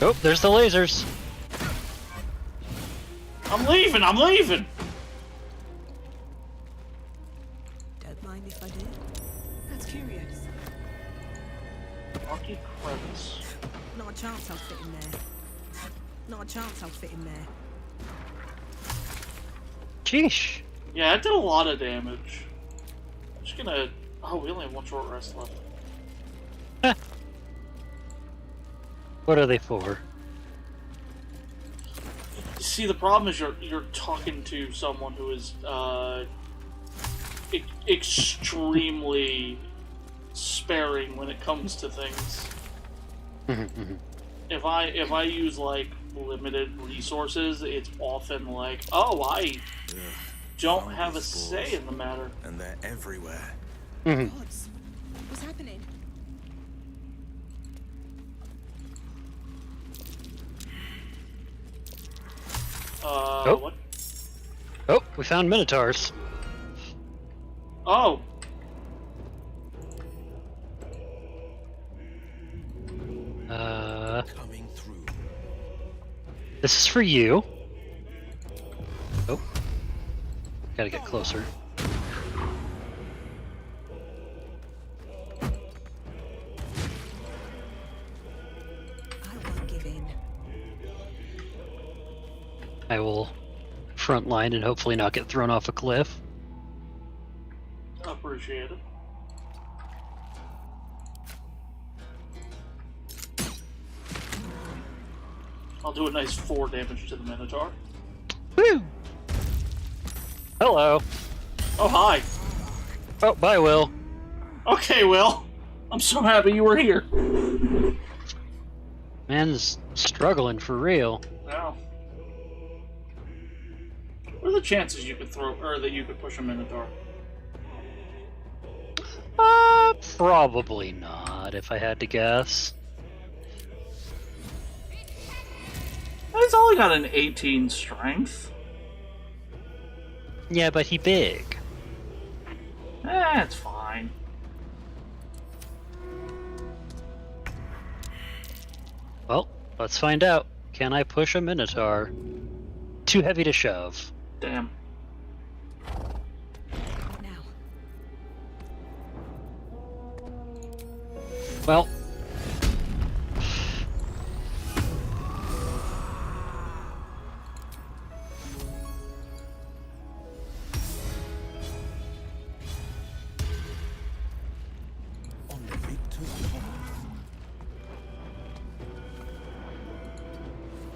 Oh, there's the lasers. I'm leaving! I'm leaving! Don't mind if I do. That's curious. Rocky crevice. Not a chance I'll fit in there. Not a chance I'll fit in there. Sheesh. Yeah, it did a lot of damage. I'm just gonna... Oh, we only have one short rest left. What are they for? See, the problem is you're talking to someone who is extremely sparing when it comes to things. If I use like limited resources, it's often like, oh, I don't have a say in the matter. And they're everywhere. Gods, what's happening? What? Oh, we found Minotaurs. Oh. Coming through. This is for you. Oh. Gotta get closer. I won't give in. I will front line and hopefully not get thrown off a cliff. Appreciate it. I'll do a nice 4 damage to the Minotaur. Woo! Hello. Oh, hi. Oh, bye, Will. Okay, Will. I'm so happy you were here. Man's struggling for real. Wow. What are the chances you could throw, or that you could push a Minotaur? Probably not, if I had to guess. He's only got an 18 strength. Yeah, but he big. It's fine. Well, let's find out. Can I push a Minotaur? Too heavy to shove. Damn. Well.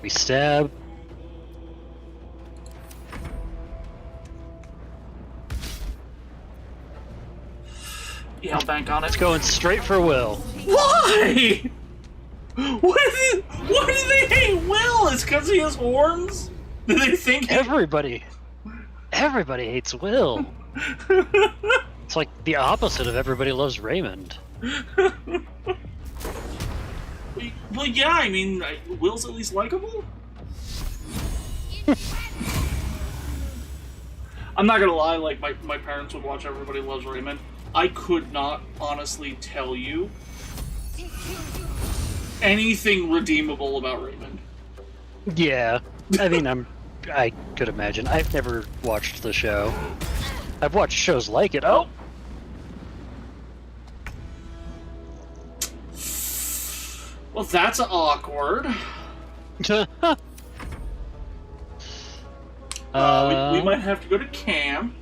We stab. Yeah, I'll bank on it. It's going straight for Will. Why? Why do they hate Will? It's because he has horns? Do they think everybody hates Will? It's like the opposite of everybody loves Raymond. Well, yeah, I mean, Will's at least likable? I'm not gonna lie, like, my parents would watch Everybody Loves Raymond. I could not honestly tell you anything redeemable about Raymond. Yeah, I mean, I could imagine. I've never watched the show. I've watched shows like it. Oh! Well, that's awkward. We might have to go to camp.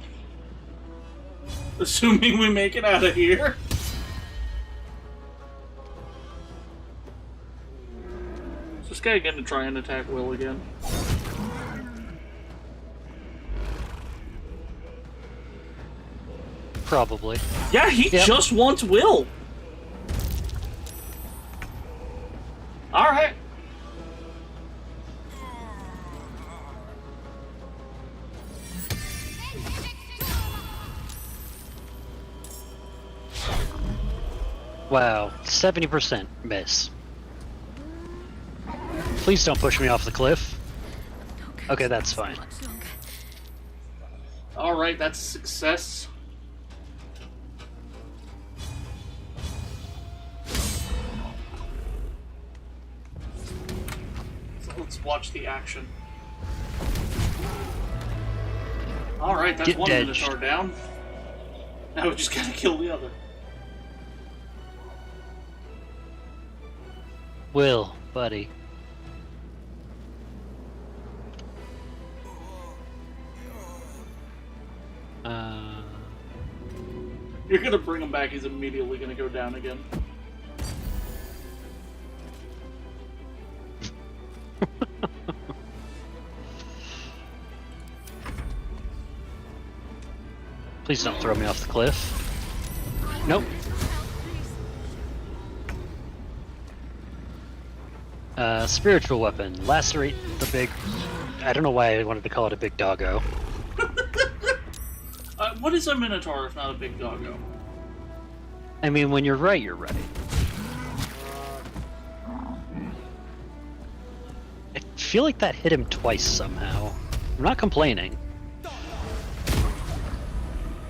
Assuming we make it out of here. Is this guy gonna try and attack Will again? Probably. Yeah, he just wants Will. Alright. Wow, 70% miss. Please don't push me off the cliff. Okay, that's fine. Alright, that's a success. So let's watch the action. Alright, that's one Minotaur down. Now we just gotta kill the other. Will, buddy. You're gonna bring him back, he's immediately gonna go down again. Please don't throw me off the cliff. Nope. Spiritual weapon. Lacerate the big... I don't know why I wanted to call it a big doggo. What is a Minotaur if not a big doggo? I mean, when you're right, you're right. I feel like that hit him twice somehow. I'm not complaining.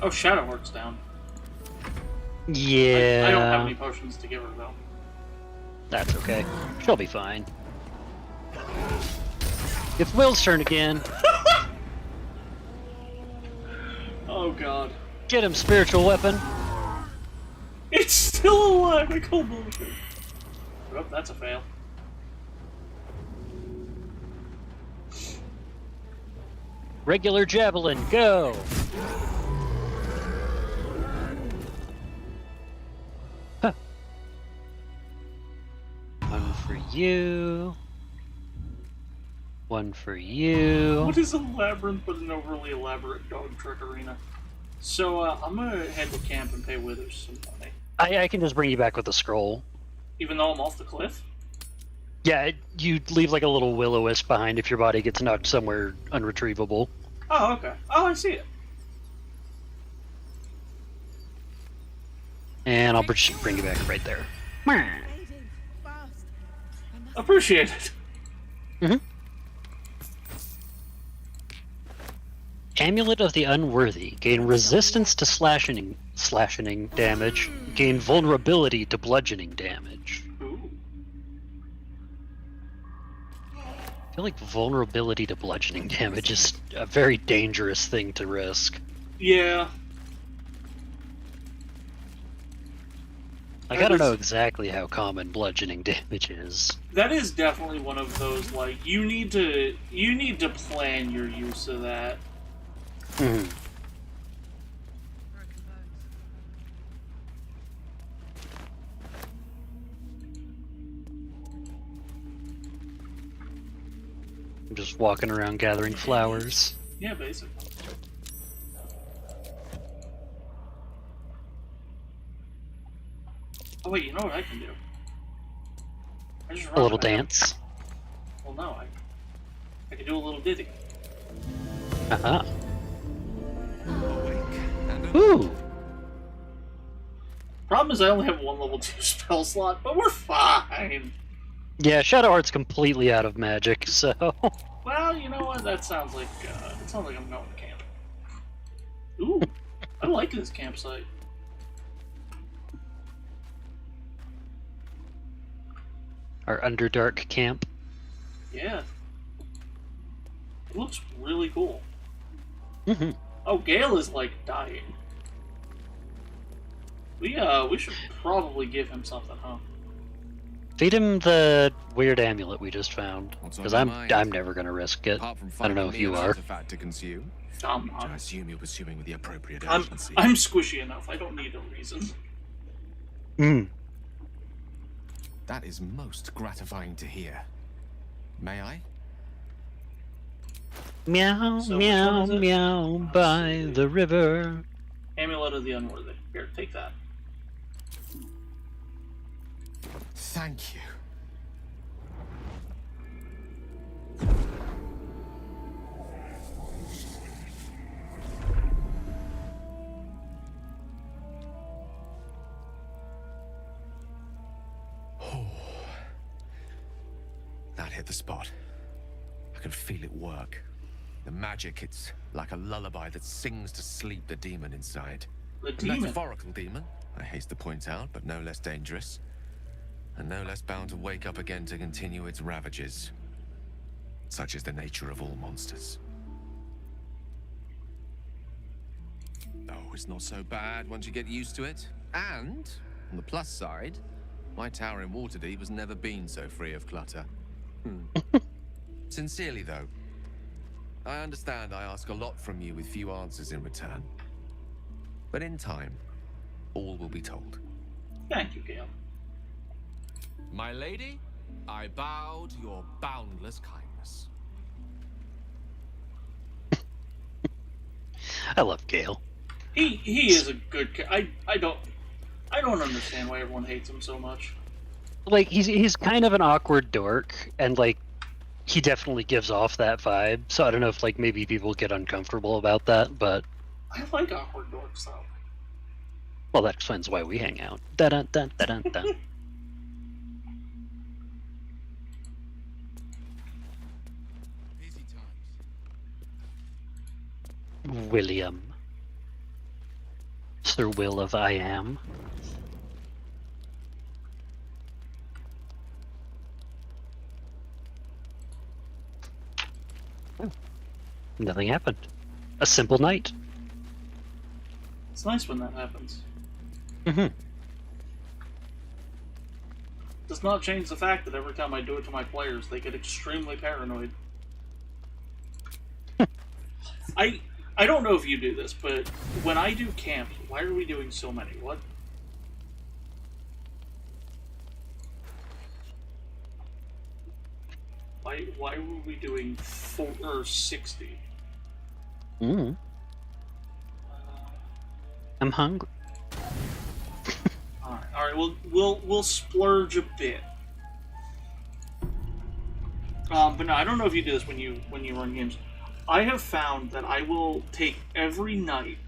Oh, Shadowheart's down. Yeah. I don't have any potions to give her, though. That's okay. She'll be fine. It's Will's turn again. Oh, God. Get him, spiritual weapon. It's still alive! I call bullshit. Oh, that's a fail. Regular javelin, go! Huh. One for you. One for you. What is a labyrinth but an overly elaborate dog trick arena? So, I'm gonna head to camp and pay Withers some money. I can just bring you back with a scroll. Even though I'm off the cliff? Yeah, you leave like a little will-o-wisp behind if your body gets knocked somewhere unretrievable. Oh, okay. Oh, I see it. And I'll just bring you back right there. Appreciate it. Mm-hmm. Amulet of the Unworthy. Gain resistance to slashing damage. Gain vulnerability to bludgeoning damage. I feel like vulnerability to bludgeoning damage is a very dangerous thing to risk. Yeah. I gotta know exactly how common bludgeoning damage is. That is definitely one of those, like, you need to plan your use of that. Mm-hmm. I'm just walking around gathering flowers. Yeah, basically. Oh wait, you know what I can do? I just A little dance. Well, no, I can do a little ditty. Uh-huh. Ooh! Problem is I only have one level 2 spell slot, but we're fine! Yeah, Shadowheart's completely out of magic, so... Well, you know what? That sounds like I'm going to camp. Ooh, I like this campsite. Our Underdark camp. Yeah. It looks really cool. Mm-hmm. Oh, Gale is, like, dying. We should probably give him something, huh? Feed him the weird amulet we just found, because I'm mind? never gonna risk it. Apart from I don't know finding if you me an are. artifact to consume, I'm which not. I assume you're pursuing with the appropriate I'm urgency. squishy enough. I don't need a reason. Mm. That is most gratifying to hear. May I? Meow, So meow, which one is it? meow, by the river. Amulet of the Unworthy. Here, take that. Thank you. Oh. That hit the spot. I can feel it work. The magic, it's like a lullaby that sings to sleep the demon inside. The A demon? metaphorical demon, I haste to point out, but no less dangerous. And no less bound to wake up again to continue its ravages. Such is the nature of all monsters. Oh, it's not so bad once you get used to it. And, on the plus side, my tower in Waterdeep has never been so free of clutter. Sincerely, though, I understand I ask a lot from you with few answers in return. But in time, all will be told. Thank you, Gale. My lady, I bow to your boundless kindness. I love Gale. He is a good. I don't understand why everyone hates him so much. Like, he's kind of an awkward dork, and like, he definitely gives off that vibe. So I don't know if like maybe people get uncomfortable about that, but I like awkward dorks though. well, that explains why we hang out. Da da da da da da. William. Sir Will of I Am. Nothing happened. A simple night. It's nice when that happens. Mm-hmm. Does not change the fact that every time I do it to my players, they get extremely paranoid. I don't know if you do this, but when I do camp, why are we doing so many? What? Why were we doing 60? I'm hungry. All right. We'll splurge a bit. But no, I don't know if you do this when you run games. I have found that I will take every night,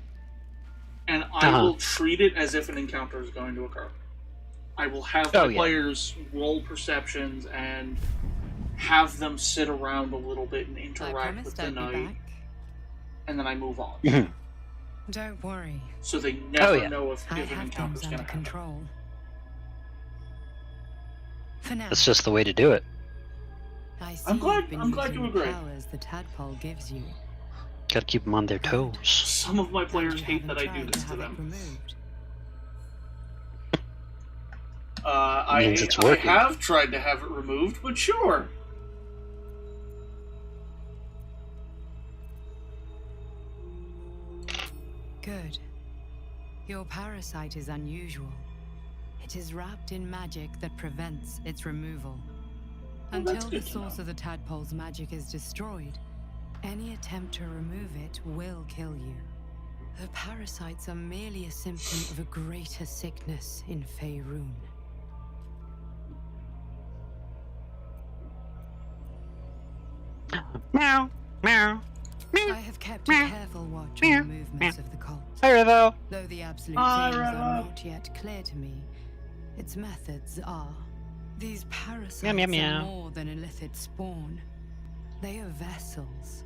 and I will treat it as if an encounter is going to occur. I will have my players roll perceptions and have them sit around a little bit and interact with the night, and then I move on. Don't worry. So they never know if an encounter is going to happen. Control. For now. That's just the way to do it. I'm glad you agree. Powers the tadpole gives you. Gotta keep them on their toes. Some of my players hate that I do this to them. I have tried to have it removed, but sure. Good. Your parasite is unusual. It is wrapped in magic that prevents its removal. Until the source of the tadpole's magic is destroyed, any attempt to remove it will kill you. The parasites are merely a symptom of a greater sickness in Faerun. Meow, meow. I have kept a careful watch on the movements of the cult. Hi, Revo. Though the absolute aims are not yet clear to me, its methods are. These parasites are more than illicit spawn. They are vessels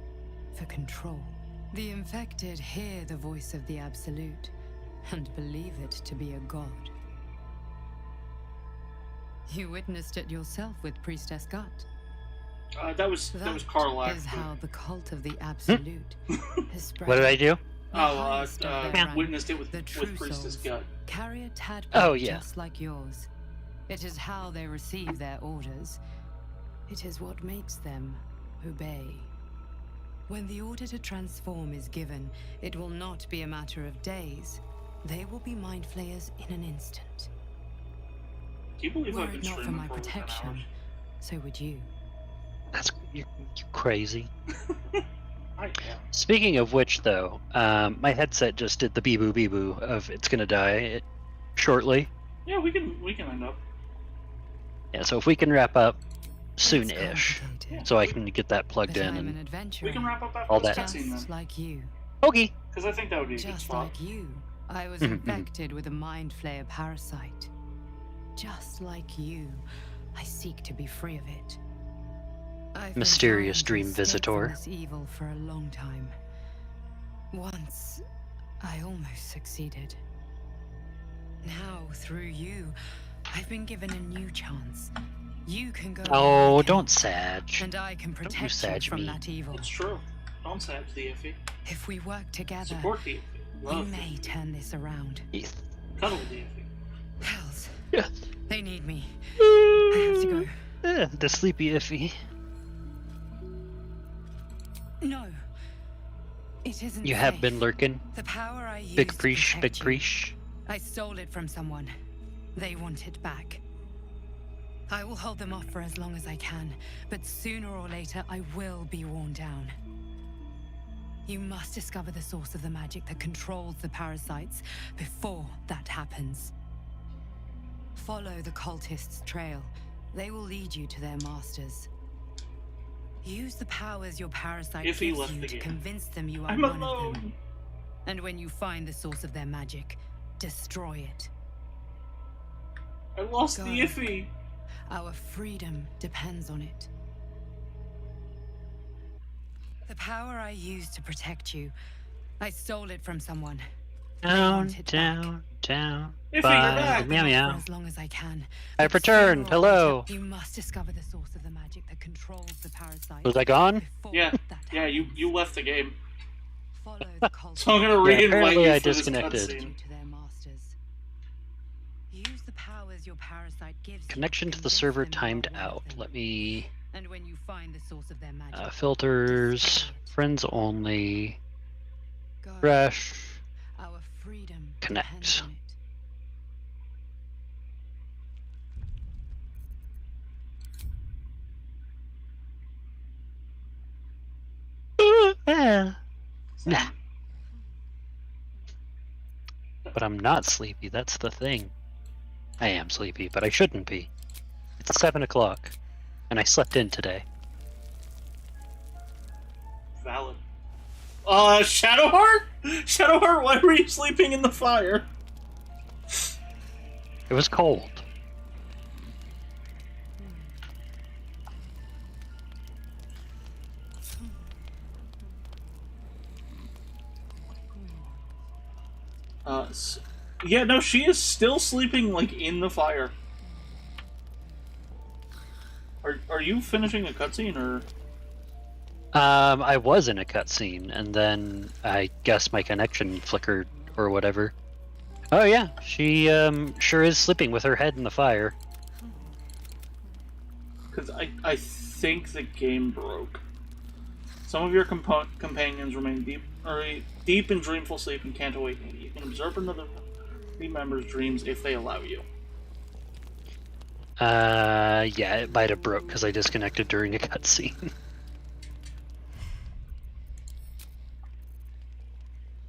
for control. The infected hear the voice of the Absolute and believe it to be a god. You witnessed it yourself with Priestess Gut. That was Karlach. That is how the cult of the Absolute has spread. What did I do? Witnessed it with Priestess Gut. Carry a tadpole just like yours. It is how they receive their orders. It is what makes them obey. When the order to transform is given, it will not be a matter of days. They will be mind flayers in an instant. Do you believe Were I've been it not for streaming my for 10 protection, hours? so would you. That's you crazy. I am. Speaking of which, though, my headset just did the bee-boo bee-boo of it's gonna die shortly. Yeah, we can end up. Yeah, so if we can wrap up soon-ish, so I can get that plugged in and We can wrap up after all this that. cutscene then. Just like you. Okay. Because I think that would be a good Just spot. like you, I was infected with a mind flayer parasite. Just like you, I seek to be free of it. I've been Mysterious trying to dream escape visitor. from this evil for a long time. Once, I almost succeeded. Now, through you, I've been given a new chance. You can go. Oh, don't sag. And I can Don't you protect you sag from me. that evil. It's true. Don't sag the iffy. If we work together, Support the iffy. we Love may turn this around. Cuddle the iffy. Hells. Yeah. They need me. I have to go. The sleepy iffy. No. It isn't You safe. have been lurking. The power I used Big to preach, protect big you, preach. I stole it from someone. They want it back. I will hold them off for as long as I can, but sooner or later I will be worn down. You must discover the source of the magic that controls the parasites before that happens. Follow the cultists' trail. They will lead you to their masters. Use the powers your parasite If he gives left you the to game. convince them you are I'm one of alone. them. And when you find the source of their magic, destroy it. I lost Go. the iffy. Our freedom depends on it. The power I used to protect you, I stole it from someone. Down, down, down. Iffy, you're Bye. back. Meow For meow. as long as I can. I've But sooner returned. or Hello. later, You must discover the source of the magic that controls the parasite. Was I gone? before Yeah. that Yeah, you left the game. Follow the cult. So I'm gonna Yeah, re-invite apparently you I for this disconnected. cutscene. To their masters. Use the powers your parasite gives you Connection to the convince server them you are timed one of out. them. Let me And when you find the source of their magic, filters, friends only. Fresh. Our freedom Connect. Nah. But I'm not sleepy, that's the thing. I am sleepy, but I shouldn't be. It's 7 o'clock, and I slept in today. Valid. Shadowheart? Shadowheart, why were you sleeping in the fire? It was cold. Yeah, no, she is still sleeping, like, in the fire. Are you finishing a cutscene, or...? I was in a cutscene, and then I guess my connection flickered, or whatever. Oh yeah, she, sure is sleeping with her head in the fire. Because I think the game broke. Some of your companions remain deep in dreamful sleep and can't awaken. You can observe another members' dreams if they allow you. Yeah, it might have broke because I disconnected during a cutscene.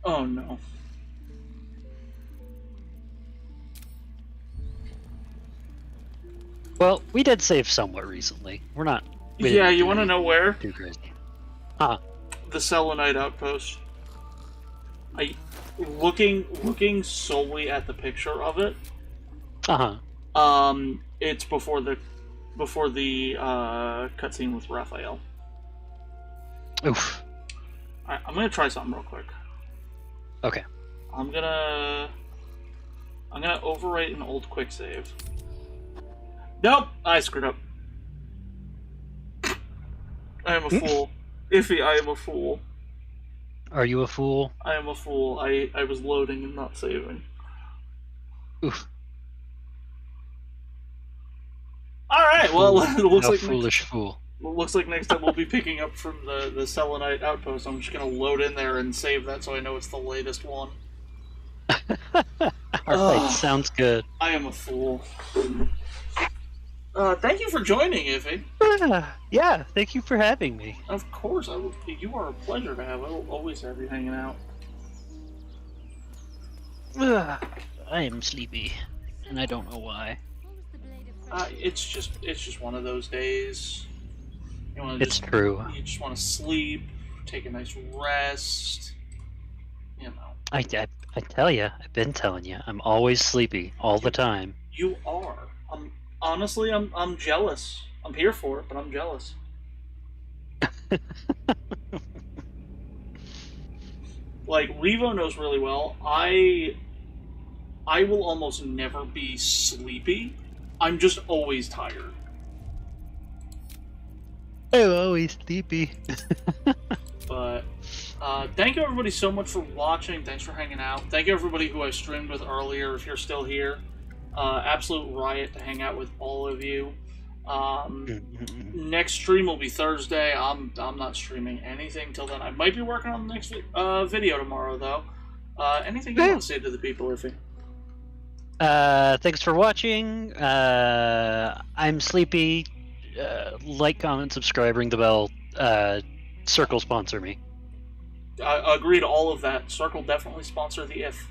Oh no. Well, we did save somewhat recently. We're not... Yeah, you want to know where? Too crazy. Huh. The Selenite Outpost. Looking solely at the picture of it. It's before the cutscene with Raphael. Oof. Alright, I'm gonna try something real quick. Okay. I'm gonna overwrite an old quick save. Nope, I screwed up. I am a fool. Iffy, I am a fool. Are you a fool? I am a fool. I was loading and not saving. Oof. Alright, well, it looks like foolish fool. Looks like next time we'll be picking up from the Selenite Outpost. I'm just gonna load in there and save that so I know it's the latest one. Alright, sounds good. I am a fool. Thank you for joining, Iffy. Yeah, thank you for having me. Of course, you are a pleasure to have. I will always have you hanging out. I am sleepy, and I don't know why. It's just one of those days. It's true. You just want to sleep, take a nice rest. You know. I tell you, I've been telling you, I'm always sleepy all the time. You are. Honestly, I'm jealous. I'm here for it, but I'm jealous. Like, Revo knows really well. I will almost never be sleepy. I'm just always tired. I'm always sleepy. But thank you everybody so much for watching. Thanks for hanging out. Thank you everybody who I streamed with earlier. If you're still here, absolute riot to hang out with all of you. Next stream will be Thursday. I'm not streaming anything till then. I might be working on the next video tomorrow though. Anything you want to say to the people, Iffy? Thanks for watching. I'm sleepy. Like, comment, subscribe, ring the bell. Circle sponsor me. I agree to all of that. Circle definitely sponsor the if.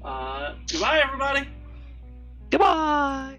Goodbye, everybody. Goodbye.